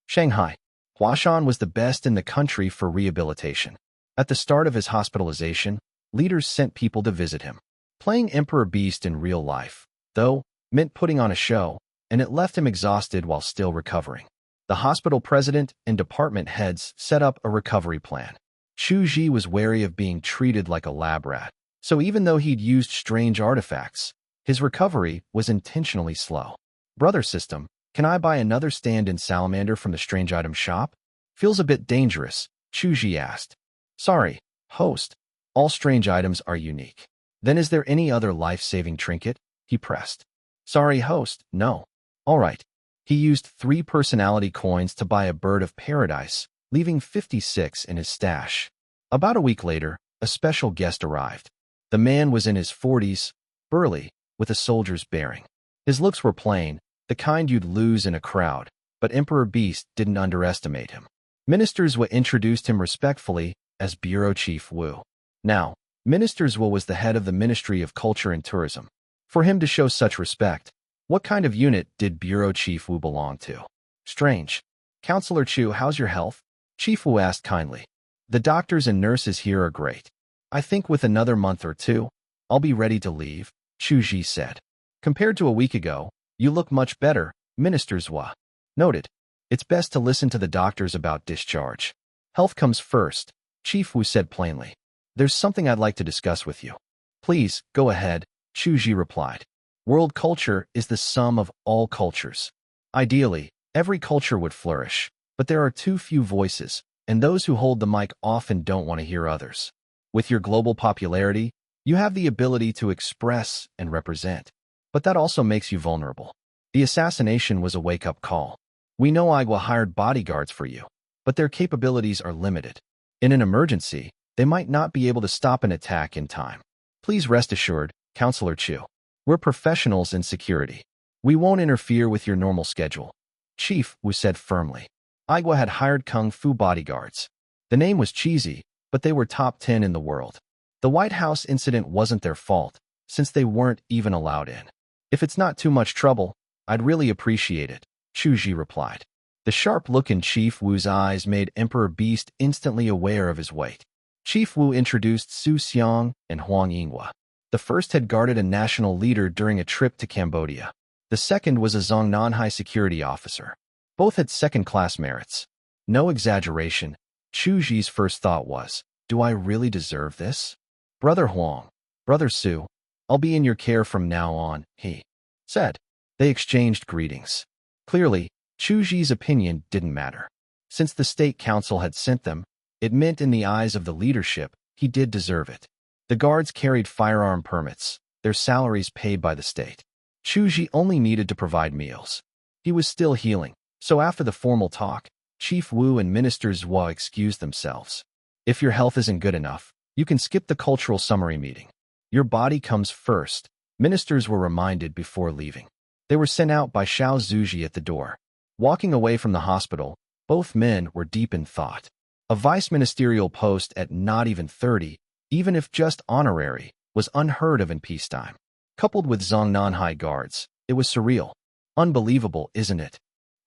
Shanghai. Huashan was the best in the country for rehabilitation. At the start of his hospitalization, leaders sent people to visit him. Playing Emperor Beast in real life, though, meant putting on a show, and it left him exhausted while still recovering. The hospital president and department heads set up a recovery plan. Chu Zhi was wary of being treated like a lab rat, so even though he'd used strange artifacts, his recovery was intentionally slow. Brother system, can I buy another stand-in salamander from the strange item shop? Feels a bit dangerous, Chu Zhi asked. Sorry, host. All strange items are unique. Then is there any other life-saving trinket? He pressed. Sorry, host, no. All right. He used 3 personality coins to buy a bird of paradise, leaving 56 in his stash. About a week later, a special guest arrived. The man was in his 40s, burly, with a soldier's bearing. His looks were plain, the kind you'd lose in a crowd, but Emperor Beast didn't underestimate him. Minister Zhou introduced him respectfully as Bureau Chief Wu. Now, Minister Zhou was the head of the Ministry of Culture and Tourism. For him to show such respect, What kind of unit did Bureau Chief Wu belong to? Strange. Counselor Chu, how's your health? Chief Wu asked kindly. The doctors and nurses here are great. I think with another month or two, I'll be ready to leave, Chu Zhi said. Compared to a week ago, you look much better, Minister Zhua noted. It's best to listen to the doctors about discharge. Health comes first, Chief Wu said plainly. There's something I'd like to discuss with you. Please, go ahead, Chu Zhi replied. World culture is the sum of all cultures. Ideally, every culture would flourish, but there are too few voices, and those who hold the mic often don't want to hear others. With your global popularity, you have the ability to express and represent, but that also makes you vulnerable. The assassination was a wake-up call. We know Igua hired bodyguards for you, but their capabilities are limited. In an emergency, they might not be able to stop an attack in time. Please rest assured, Counselor Chu. We're professionals in security. We won't interfere with your normal schedule, Chief Wu said firmly. Igua had hired kung fu bodyguards. The name was cheesy, but they were top 10 in the world. The White House incident wasn't their fault, since they weren't even allowed in. If it's not too much trouble, I'd really appreciate it, Chu Zhi replied. The sharp look in Chief Wu's eyes made Emperor Beast instantly aware of his weight. Chief Wu introduced Su Xiang and Huang Yinghua. The first had guarded a national leader during a trip to Cambodia. The second was a Zongnanhai security officer. Both had second-class merits. No exaggeration, Chu Zhi's first thought was, do I really deserve this? Brother Huang, Brother Su, I'll be in your care from now on, he said. They exchanged greetings. Clearly, Chu Zhi's opinion didn't matter. Since the State Council had sent them, it meant in the eyes of the leadership, he did deserve it. The guards carried firearm permits, their salaries paid by the state. Chu Zhi only needed to provide meals. He was still healing, so after the formal talk, Chief Wu and Minister Zhua excused themselves. If your health isn't good enough, you can skip the cultural summary meeting. Your body comes first, ministers were reminded before leaving. They were sent out by Xiao Zuji at the door. Walking away from the hospital, both men were deep in thought. A vice-ministerial post at not even 30, even if just honorary, was unheard of in peacetime. Coupled with Zongnanhai guards, it was surreal. Unbelievable, isn't it?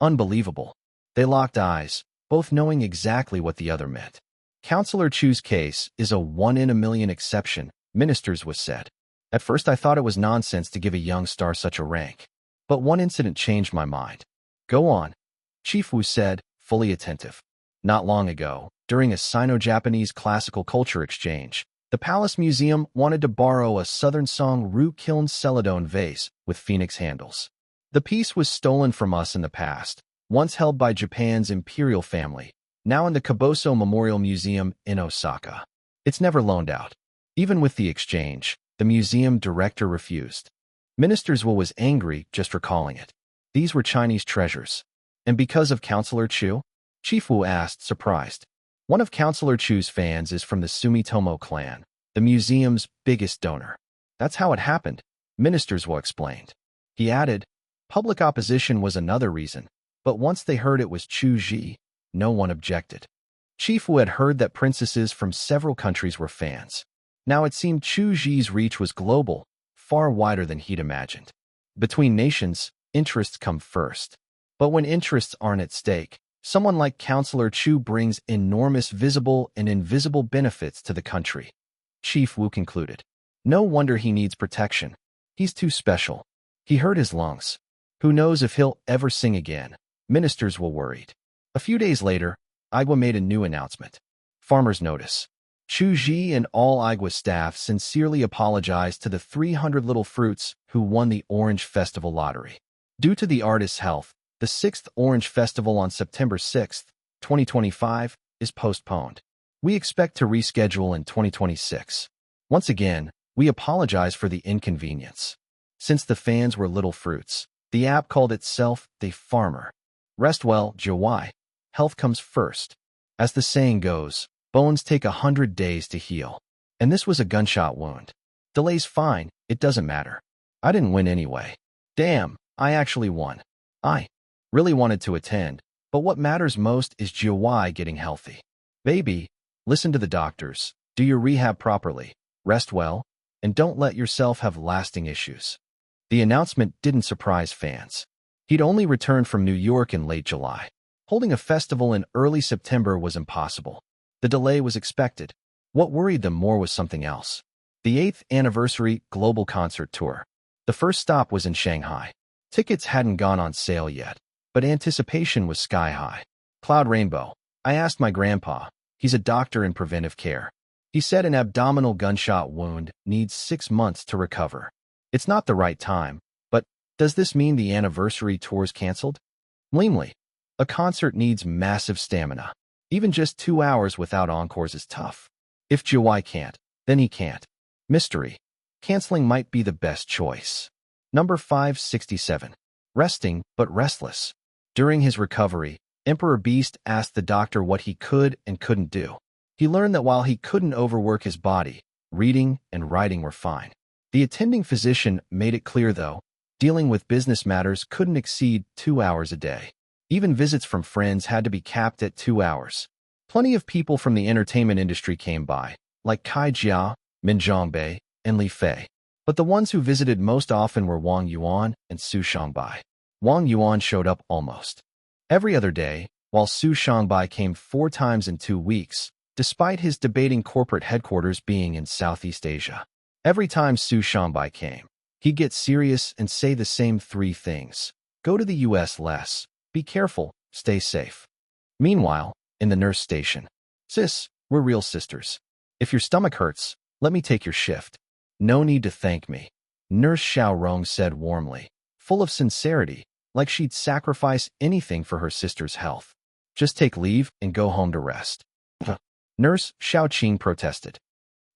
Unbelievable. They locked eyes, both knowing exactly what the other meant. Counselor Chu's case is a 1-in-a-million exception, Ministers was said. At first I thought it was nonsense to give a young star such a rank. But one incident changed my mind. Go on, Chief Wu said, fully attentive. Not long ago, during a Sino-Japanese classical culture exchange, the Palace Museum wanted to borrow a Southern Song Ru Kiln Celadone vase with phoenix handles. The piece was stolen from us in the past, once held by Japan's imperial family, now in the Kaboso Memorial Museum in Osaka. It's never loaned out. Even with the exchange, the museum director refused. Minister Zhua was angry just recalling it. These were Chinese treasures. And because of Counselor Chu? Chief Wu asked, surprised. One of Counselor Chu's fans is from the Sumitomo clan, the museum's biggest donor. That's how it happened, Minister Zhua explained. He added, public opposition was another reason, but once they heard it was Chu Zhi, no one objected. Chief Wu had heard that princesses from several countries were fans. Now it seemed Chu Zhi's reach was global, far wider than he'd imagined. Between nations, interests come first. But when interests aren't at stake, someone like Counselor Chu brings enormous visible and invisible benefits to the country. Chief Wu concluded. No wonder he needs protection. He's too special. He hurt his lungs. Who knows if he'll ever sing again? Ministers were worried. A few days later, Igua made a new announcement. Farmer's notice. Chu Zhi and all Igua staff sincerely apologized to the 300 little fruits who won the Orange Festival lottery. Due to the artist's health, the 6th Orange Festival on September 6, 2025, is postponed. We expect to reschedule in 2026. Once again, we apologize for the inconvenience. Since the fans were little fruits, the app called itself the Farmer. Rest well, Jiawai. Health comes first. As the saying goes, bones take 100 days to heal. And this was a gunshot wound. Delay's fine, it doesn't matter. I didn't win anyway. Damn, I actually won. I really wanted to attend, but what matters most is Jiawai getting healthy. Baby, listen to the doctors, do your rehab properly, rest well, and don't let yourself have lasting issues. The announcement didn't surprise fans. He'd only returned from New York in late July. Holding a festival in early September was impossible. The delay was expected. What worried them more was something else. The 8th anniversary global concert tour. The first stop was in Shanghai. Tickets hadn't gone on sale yet, but anticipation was sky high. Cloud Rainbow. I asked my grandpa. He's a doctor in preventive care. He said an abdominal gunshot wound needs 6 months to recover. It's not the right time, but does this mean the anniversary tour's canceled? Lamely. A concert needs massive stamina. Even just 2 hours without encores is tough. If Jiwai can't, then he can't. Mystery. Canceling might be the best choice. Number 567. Resting, but restless. During his recovery, Emperor Beast asked the doctor what he could and couldn't do. He learned that while he couldn't overwork his body, reading and writing were fine. The attending physician made it clear, though, dealing with business matters couldn't exceed 2 hours a day. Even visits from friends had to be capped at 2 hours. Plenty of people from the entertainment industry came by, like Kai Jia, Min Zhongbei, and Li Fei. But the ones who visited most often were Wang Yuan and Su Shangbai. Wang Yuan showed up almost every other day, while Su Shangbai came 4 times in 2 weeks, despite his debating corporate headquarters being in Southeast Asia. Every time Su Shangbai came, he'd get serious and say the same 3 things. Go to the US less. Be careful. Stay safe. Meanwhile, in the nurse station. Sis, we're real sisters. If your stomach hurts, let me take your shift. No need to thank me. Nurse Xiaorong said warmly, full of sincerity, like she'd sacrifice anything for her sister's health. Just take leave and go home to rest. Nurse Xiaoqing protested.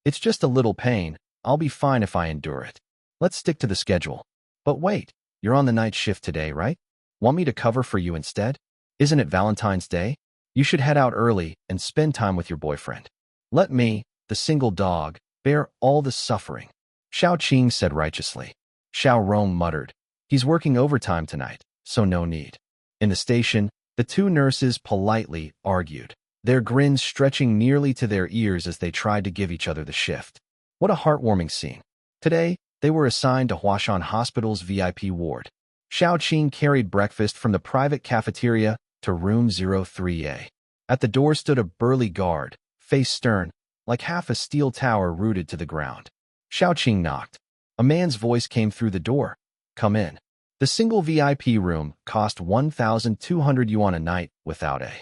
It's just a little pain. I'll be fine if I endure it. Let's stick to the schedule. But wait, you're on the night shift today, right? Want me to cover for you instead? Isn't it Valentine's Day? You should head out early and spend time with your boyfriend. Let me, the single dog, bear all the suffering. Xiaoqing said righteously. Xiaorong muttered. He's working overtime tonight, so no need. In the station, the 2 nurses politely argued, their grins stretching nearly to their ears as they tried to give each other the shift. What a heartwarming scene. Today, they were assigned to Huashan Hospital's VIP ward. Xiaoqing carried breakfast from the private cafeteria to room 03A. At the door stood a burly guard, face stern, like half a steel tower rooted to the ground. Xiaoqing knocked. A man's voice came through the door. Come in. The single VIP room cost 1,200 yuan a night without a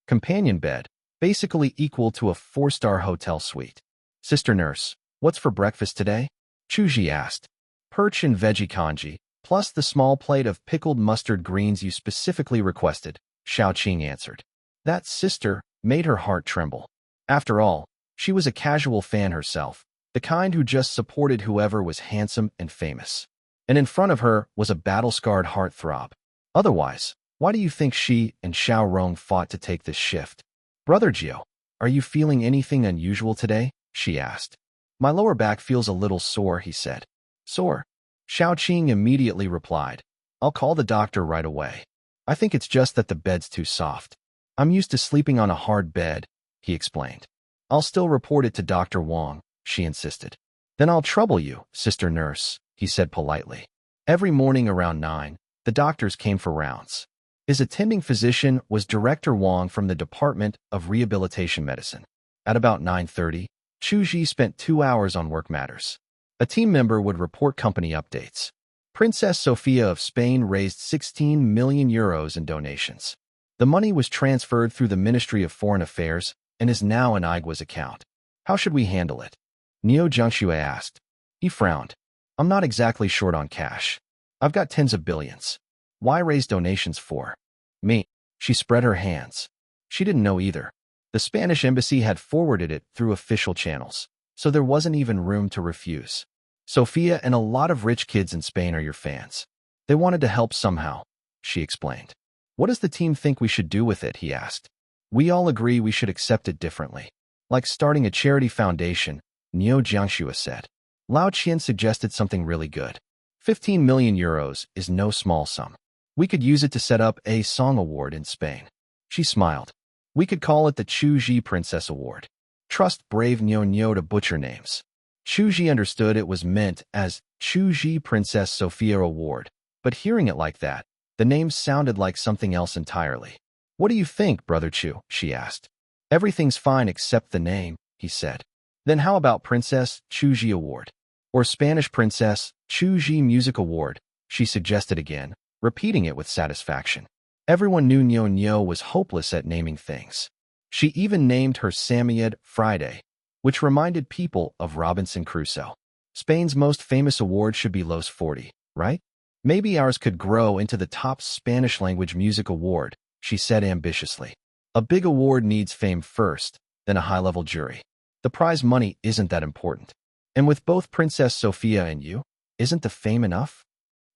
companion bed, basically equal to a 4-star hotel suite. Sister nurse, what's for breakfast today? Chu Zhi asked. Perch and veggie congee, plus the small plate of pickled mustard greens you specifically requested, Xiaoqing answered. That sister made her heart tremble. After all, she was a casual fan herself, the kind who just supported whoever was handsome and famous. And in front of her was a battle-scarred heartthrob. Otherwise, why do you think she and Xiaorong fought to take this shift? Brother Jiao, are you feeling anything unusual today? She asked. My lower back feels a little sore, he said. Sore? Xiaoqing immediately replied. I'll call the doctor right away. I think it's just that the bed's too soft. I'm used to sleeping on a hard bed, he explained. I'll still report it to Dr. Wang, she insisted. Then I'll trouble you, sister nurse, he said politely. Every morning around 9, the doctors came for rounds. His attending physician was Director Wang from the Department of Rehabilitation Medicine. At about 9:30, Chu Zhi spent 2 hours on work matters. A team member would report company updates. Princess Sofia of Spain raised 16 million euros in donations. The money was transferred through the Ministry of Foreign Affairs and is now in Igwa's account. How should we handle it? Niu Jiangxue asked. He frowned. I'm not exactly short on cash. I've got tens of billions. Why raise donations for? Me. She spread her hands. She didn't know either. The Spanish embassy had forwarded it through official channels, so there wasn't even room to refuse. Sophia and a lot of rich kids in Spain are your fans. They wanted to help somehow, she explained. What does the team think we should do with it, he asked. We all agree we should accept it differently. Like starting a charity foundation, Niu Jiangxue said. Lao Qian suggested something really good. 15 million euros is no small sum. We could use it to set up a song award in Spain. She smiled. We could call it the Chu Zhi Princess Award. Trust brave Niu to butcher names. Chu Zhi understood it was meant as Chu Zhi Princess Sophia Award, but hearing it like that, the name sounded like something else entirely. What do you think, Brother Chu? She asked. Everything's fine except the name, he said. Then how about Princess Chu Zhi Award? Or Spanish Princess Chu Zhi Music Award, she suggested again, repeating it with satisfaction. Everyone knew Nyo was hopeless at naming things. She even named her Samoyed Friday, which reminded people of Robinson Crusoe. Spain's most famous award should be Los 40, right? Maybe ours could grow into the top Spanish-language music award, she said ambitiously. A big award needs fame first, then a high-level jury. The prize money isn't that important. And with both Princess Sophia and you, isn't the fame enough?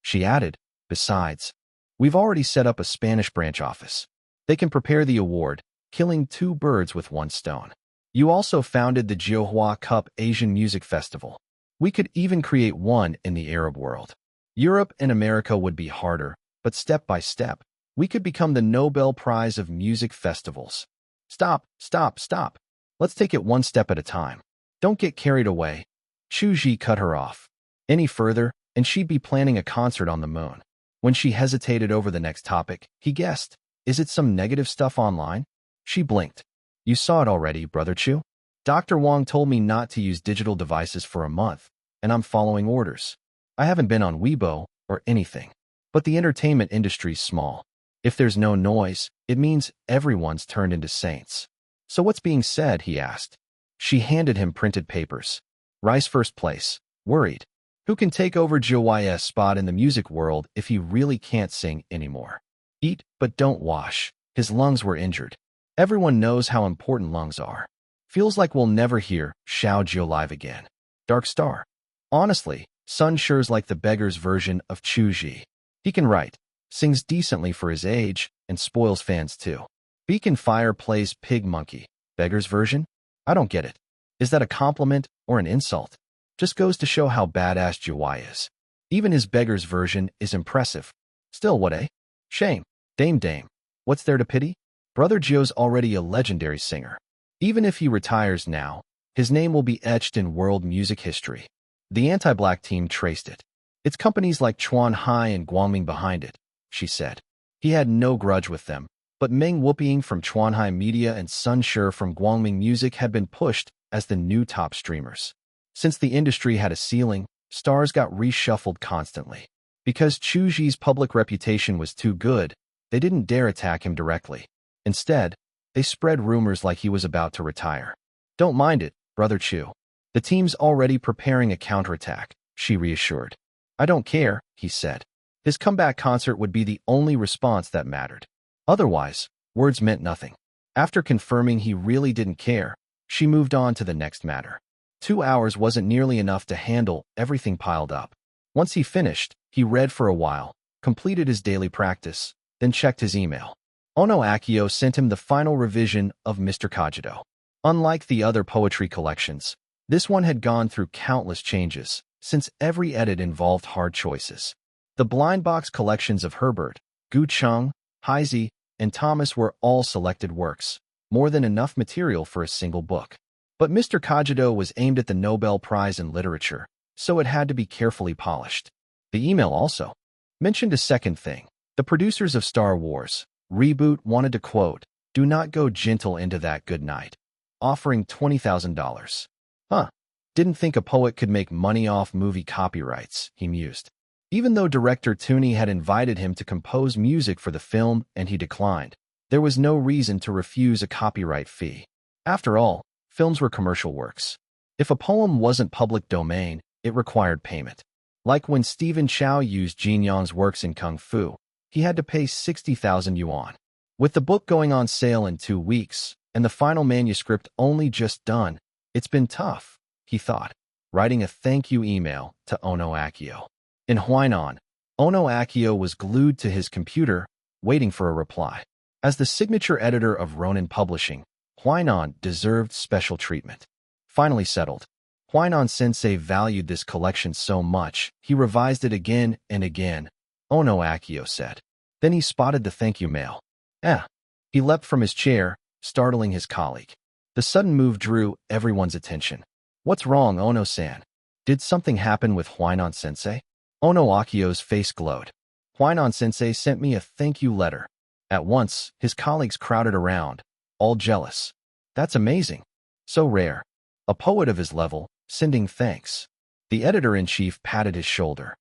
She added, besides, we've already set up a Spanish branch office. They can prepare the award, killing two birds with one stone. You also founded the Jiuhua Cup Asian Music Festival. We could even create one in the Arab world. Europe and America would be harder, but step by step, we could become the Nobel Prize of Music Festivals. Stop. Let's take it one step at a time. Don't get carried away. Chu Zhi cut her off. Any further, and she'd be planning a concert on the moon. When she hesitated over the next topic, he guessed, is it some negative stuff online? She blinked. You saw it already, Brother Chu. Dr. Wang told me not to use digital devices for a month, and I'm following orders. I haven't been on Weibo or anything. But the entertainment industry's small. If there's no noise, it means everyone's turned into saints. So what's being said, he asked. She handed him printed papers. Rice first place. Worried. Who can take over Jiuhua's spot in the music world if he really can't sing anymore? Eat, but don't wash. His lungs were injured. Everyone knows how important lungs are. Feels like we'll never hear Xiao Jiu live again. Dark Star. Honestly, Sun sure's like the beggar's version of Chu Zhi. He can write, sings decently for his age, and spoils fans too. Beacon Fire plays Pig Monkey. Beggar's version? I don't get it. Is that a compliment or an insult? Just goes to show how badass Jiuhua is. Even his beggar's version is impressive. Still, what, eh? Shame. Dame. What's there to pity? Brother Joe's already a legendary singer. Even if he retires now, his name will be etched in world music history. The anti-black team traced it. It's companies like Chuan Hai and Guangming behind it, she said. He had no grudge with them, but Meng Wuping from Chuan Hai Media and Sun Sure from Guangming Music had been pushed as the new top streamers. Since the industry had a ceiling, stars got reshuffled constantly. Because Chu Zhi's public reputation was too good, they didn't dare attack him directly. Instead, they spread rumors like he was about to retire. Don't mind it, Brother Chu. The team's already preparing a counterattack, she reassured. I don't care, he said. His comeback concert would be the only response that mattered. Otherwise, words meant nothing. After confirming he really didn't care, she moved on to the next matter. 2 hours wasn't nearly enough to handle everything piled up. Once he finished, he read for a while, completed his daily practice, then checked his email. Ono Akio sent him the final revision of Mr. Kajito. Unlike the other poetry collections, this one had gone through countless changes, since every edit involved hard choices. The blind box collections of Herbert, Gu Cheng, Heisey, and Thomas were all selected works, more than enough material for a single book. But Mr. Kajito was aimed at the Nobel Prize in Literature, so it had to be carefully polished. The email also mentioned a second thing. The producers of Star Wars Reboot wanted to quote, "Do not go gentle into that good night," offering $20,000. Didn't think a poet could make money off movie copyrights, he mused. Even though director Tooney had invited him to compose music for the film and he declined, there was no reason to refuse a copyright fee. After all, films were commercial works. If a poem wasn't public domain, it required payment. Like when Stephen Chow used Jin Yang's works in Kung Fu, he had to pay 60,000 yuan. With the book going on sale in 2 weeks, and the final manuscript only just done, it's been tough, he thought, writing a thank you email to Ono Akio. In Huainan, Ono Akio was glued to his computer, waiting for a reply. As the signature editor of Ronin Publishing, Huainan deserved special treatment. Finally settled, Huainan Sensei valued this collection so much, he revised it again and again, Ono Akio said. Then he spotted the thank you mail. He leapt from his chair, startling his colleague. The sudden move drew everyone's attention. What's wrong, Ono-san? Did something happen with Huainan-sensei? Ono Akio's face glowed. Huainan-sensei sent me a thank you letter. At once, his colleagues crowded around, all jealous. That's amazing. So rare. A poet of his level, sending thanks. The editor-in-chief patted his shoulder.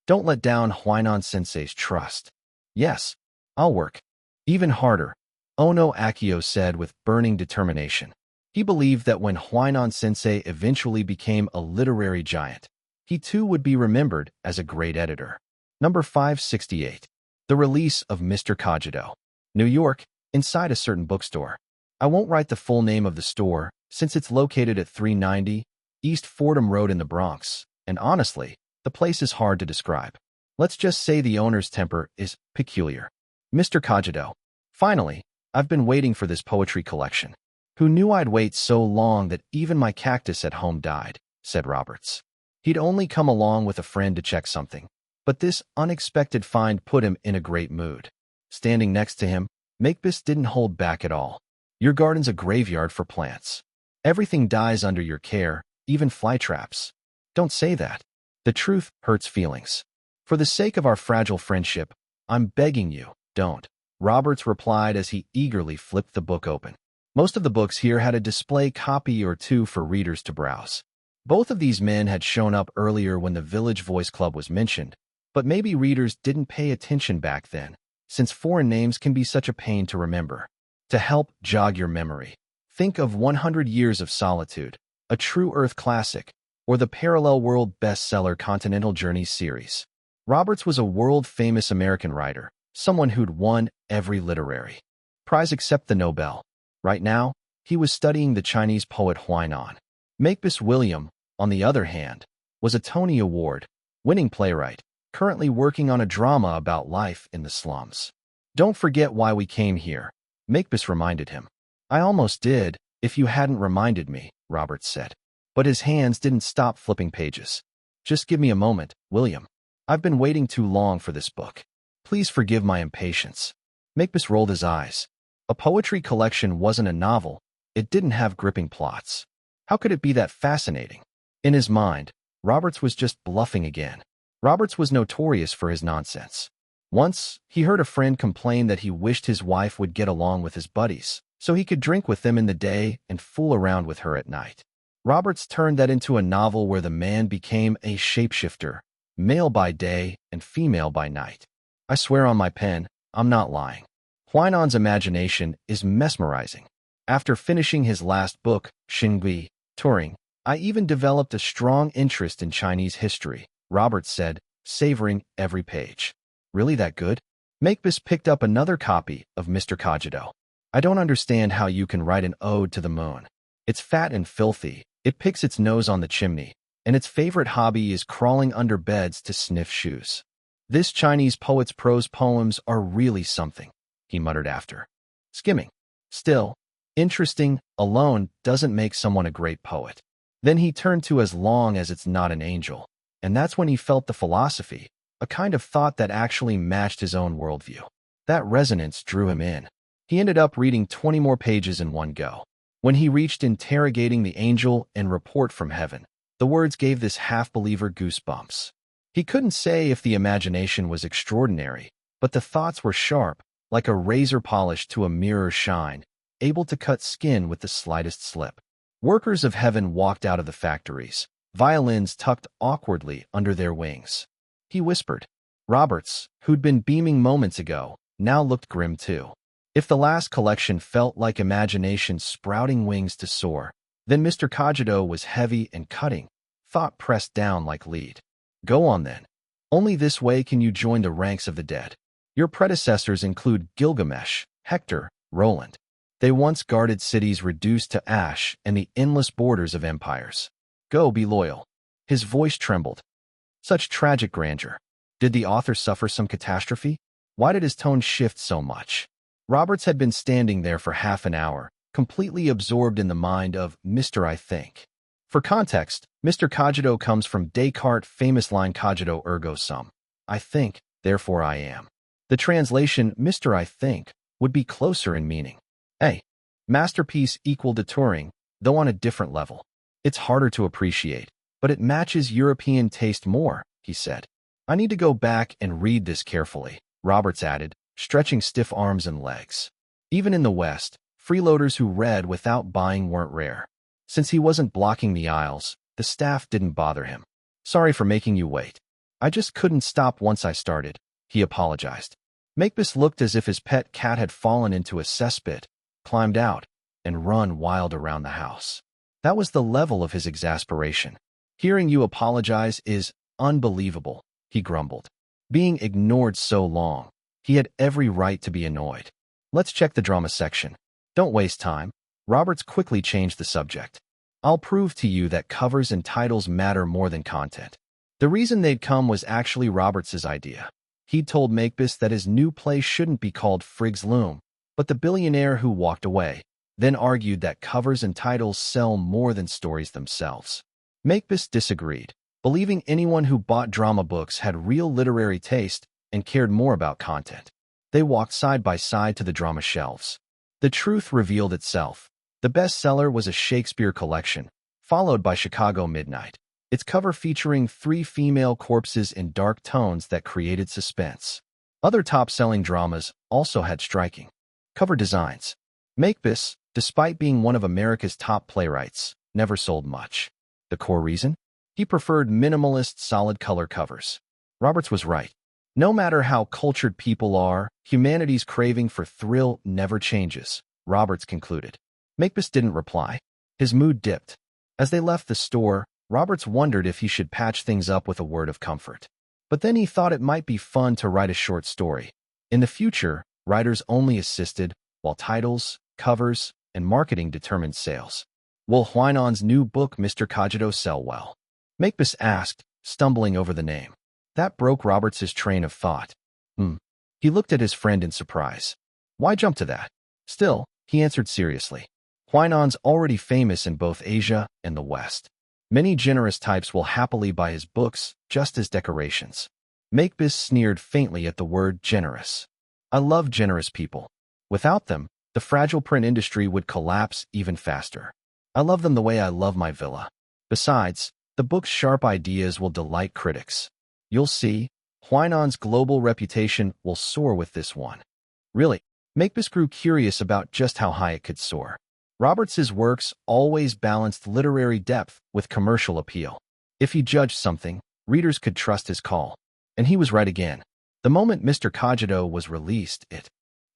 Don't let down Huainan-sensei's trust. Yes, I'll work. Even harder, Ono Akio said with burning determination. He believed that when Huainan-sensei eventually became a literary giant, he too would be remembered as a great editor. Number 568. The Release of Mr. Kajito. New York, inside a certain bookstore. I won't write the full name of the store, since it's located at 390 East Fordham Road in the Bronx, and honestly, the place is hard to describe. Let's just say the owner's temper is peculiar. Mr. Kajito. Finally, I've been waiting for this poetry collection. Who knew I'd wait so long that even my cactus at home died, said Roberts. He'd only come along with a friend to check something, but this unexpected find put him in a great mood. Standing next to him, Makepeace didn't hold back at all. Your garden's a graveyard for plants. Everything dies under your care, even flytraps. Don't say that. The truth hurts feelings. For the sake of our fragile friendship, I'm begging you, don't. Roberts replied as he eagerly flipped the book open. Most of the books here had a display copy or two for readers to browse. Both of these men had shown up earlier when the Village Voice Club was mentioned, but maybe readers didn't pay attention back then, since foreign names can be such a pain to remember. To help jog your memory, think of 100 Years of Solitude, a true Earth classic, or the parallel world bestseller Continental Journeys series. Roberts was a world-famous American writer, someone who'd won every literary prize except the Nobel. Right now, he was studying the Chinese poet Huainan. Makepeace William, on the other hand, was a Tony Award-winning playwright, currently working on a drama about life in the slums. Don't forget why we came here, Makepeace reminded him. I almost did, if you hadn't reminded me, Roberts said. But his hands didn't stop flipping pages. Just give me a moment, William. I've been waiting too long for this book. Please forgive my impatience. Makepeace rolled his eyes. A poetry collection wasn't a novel. It didn't have gripping plots. How could it be that fascinating? In his mind, Roberts was just bluffing again. Roberts was notorious for his nonsense. Once, he heard a friend complain that he wished his wife would get along with his buddies, so he could drink with them in the day and fool around with her at night. Roberts turned that into a novel where the man became a shapeshifter, male by day and female by night. I swear on my pen, I'm not lying. Huainan's imagination is mesmerizing. After finishing his last book, Xingui, Turing, I even developed a strong interest in Chinese history, Roberts said, savoring every page. Really that good? Makepeace picked up another copy of Mr. Kajito. I don't understand how you can write an ode to the moon. It's fat and filthy, it picks its nose on the chimney, and its favorite hobby is crawling under beds to sniff shoes. This Chinese poet's prose poems are really something, he muttered after. Skimming. Still, interesting alone doesn't make someone a great poet. Then he turned to As Long as It's Not an Angel, and that's when he felt the philosophy, a kind of thought that actually matched his own worldview. That resonance drew him in. He ended up reading 20 more pages in one go. When he reached Interrogating the Angel and Report from Heaven, the words gave this half-believer goosebumps. He couldn't say if the imagination was extraordinary, but the thoughts were sharp, like a razor polished to a mirror shine, able to cut skin with the slightest slip. Workers of heaven walked out of the factories, violins tucked awkwardly under their wings. He whispered. Roberts, who'd been beaming moments ago, now looked grim too. If the last collection felt like imagination sprouting wings to soar, then Mr. Kajito was heavy and cutting, thought pressed down like lead. Go on then. Only this way can you join the ranks of the dead. Your predecessors include Gilgamesh, Hector, Roland. They once guarded cities reduced to ash and the endless borders of empires. Go, be loyal. His voice trembled. Such tragic grandeur. Did the author suffer some catastrophe? Why did his tone shift so much? Roberts had been standing there for half an hour, completely absorbed in the mind of Mr. I Think. For context, Mr. Cogito comes from Descartes' famous line Cogito ergo sum. I think, therefore I am. The translation Mr. I Think would be closer in meaning. A masterpiece equal to Turing, though on a different level. It's harder to appreciate, but it matches European taste more, he said. I need to go back and read this carefully, Roberts added, stretching stiff arms and legs. Even in the West, freeloaders who read without buying weren't rare. Since he wasn't blocking the aisles, the staff didn't bother him. Sorry for making you wait. I just couldn't stop once I started, he apologized. Makepeace looked as if his pet cat had fallen into a cesspit, climbed out, and run wild around the house. That was the level of his exasperation. Hearing you apologize is unbelievable, he grumbled. Being ignored so long, he had every right to be annoyed. Let's check the drama section. Don't waste time. Roberts quickly changed the subject. I'll prove to you that covers and titles matter more than content. The reason they'd come was actually Roberts's idea. He'd told Makepeace that his new play shouldn't be called Frigg's Loom, but The Billionaire Who Walked Away, then argued that covers and titles sell more than stories themselves. Makepeace disagreed, believing anyone who bought drama books had real literary taste and cared more about content. They walked side by side to the drama shelves. The truth revealed itself. The bestseller was a Shakespeare collection, followed by Chicago Midnight, its cover featuring 3 female corpses in dark tones that created suspense. Other top-selling dramas also had striking cover designs. Makepeace, despite being one of America's top playwrights, never sold much. The core reason? He preferred minimalist, solid color covers. Roberts was right. No matter how cultured people are, humanity's craving for thrill never changes, Roberts concluded. Makepeace didn't reply. His mood dipped. As they left the store, Roberts wondered if he should patch things up with a word of comfort. But then he thought it might be fun to write a short story. In the future, writers only assisted, while titles, covers, and marketing determined sales. Will Huainan's new book, Mr. Cogito, sell well? Makepeace asked, stumbling over the name. That broke Roberts's train of thought. He looked at his friend in surprise. Why jump to that? Still, he answered seriously. Huainan's already famous in both Asia and the West. Many generous types will happily buy his books just as decorations. Makepeace sneered faintly at the word generous. I love generous people. Without them, the fragile print industry would collapse even faster. I love them the way I love my villa. Besides, the book's sharp ideas will delight critics. You'll see, Huainan's global reputation will soar with this one. Really, Makepeace grew curious about just how high it could soar. Roberts's works always balanced literary depth with commercial appeal. If he judged something, readers could trust his call. And he was right again. The moment Mr. Cogito was released, it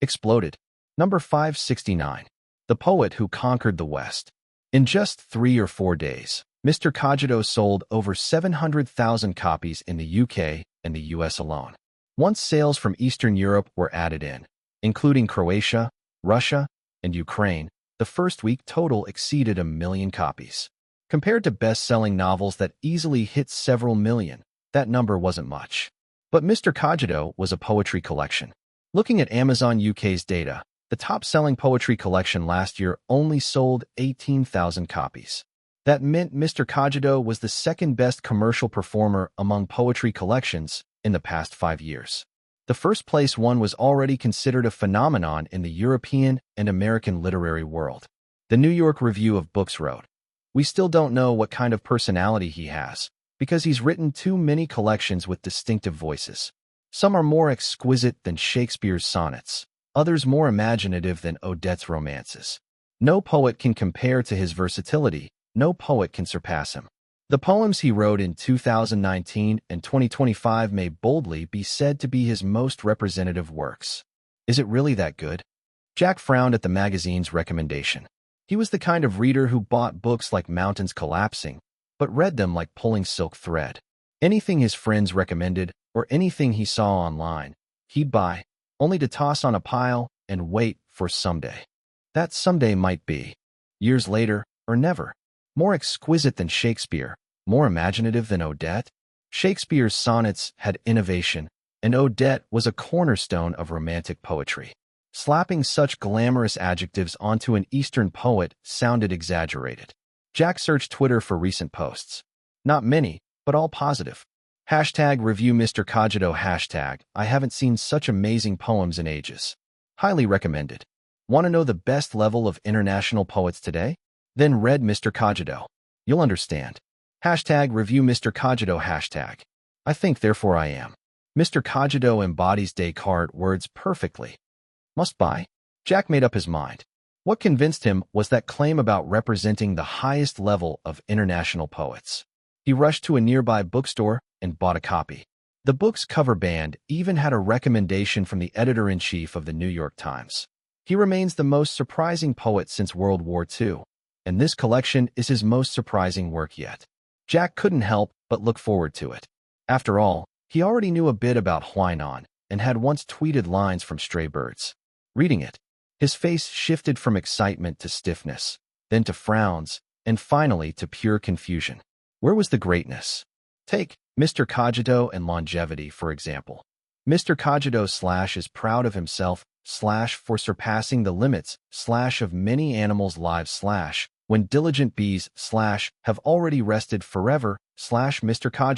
exploded. Number 569. The Poet Who Conquered the West. In just 3 or 4 days, Mr. Cogito sold over 700,000 copies in the UK and the US alone. Once sales from Eastern Europe were added in, including Croatia, Russia, and Ukraine, the first week total exceeded 1 million copies. Compared to best-selling novels that easily hit several million, that number wasn't much. But Mr. Cogito was a poetry collection. Looking at Amazon UK's data, the top-selling poetry collection last year only sold 18,000 copies. That meant Mr. Cogito was the second-best commercial performer among poetry collections in the past 5 years. The first-place one was already considered a phenomenon in the European and American literary world. The New York Review of Books wrote, "We still don't know what kind of personality he has, because he's written too many collections with distinctive voices. Some are more exquisite than Shakespeare's sonnets, others more imaginative than Odette's romances. No poet can compare to his versatility, no poet can surpass him." The poems he wrote in 2019 and 2025 may boldly be said to be his most representative works. Is it really that good? Jack frowned at the magazine's recommendation. He was the kind of reader who bought books like Mountains Collapsing, but read them like pulling silk thread. Anything his friends recommended, or anything he saw online, he'd buy, only to toss on a pile and wait for someday. That someday might be years later or never. More exquisite than Shakespeare, more imaginative than Odette? Shakespeare's sonnets had innovation, and Odette was a cornerstone of romantic poetry. Slapping such glamorous adjectives onto an Eastern poet sounded exaggerated. Jack searched Twitter for recent posts. Not many, but all positive. #review Mr. Cogito #I haven't seen such amazing poems in ages. Highly recommended. Want to know the best level of international poets today? Then read Mr. Cogito. You'll understand. Hashtag review Mr. Cogito hashtag. I think therefore I am. Mr. Cogito embodies Descartes' words perfectly. Must buy. Jack made up his mind. What convinced him was that claim about representing the highest level of international poets. He rushed to a nearby bookstore and bought a copy. The book's cover band even had a recommendation from the editor-in-chief of the New York Times. He remains the most surprising poet since World War II, and this collection is his most surprising work yet. Jack couldn't help but look forward to it. After all, he already knew a bit about Huainan and had once tweeted lines from Stray Birds. Reading it, his face shifted from excitement to stiffness, then to frowns, and finally to pure confusion. Where was the greatness? Take Mr. Cogito and longevity, for example. Mr. Cogito / is proud of himself / for surpassing the limits / of many animals' lives / when diligent bees / have already rested forever / Mr. Cogito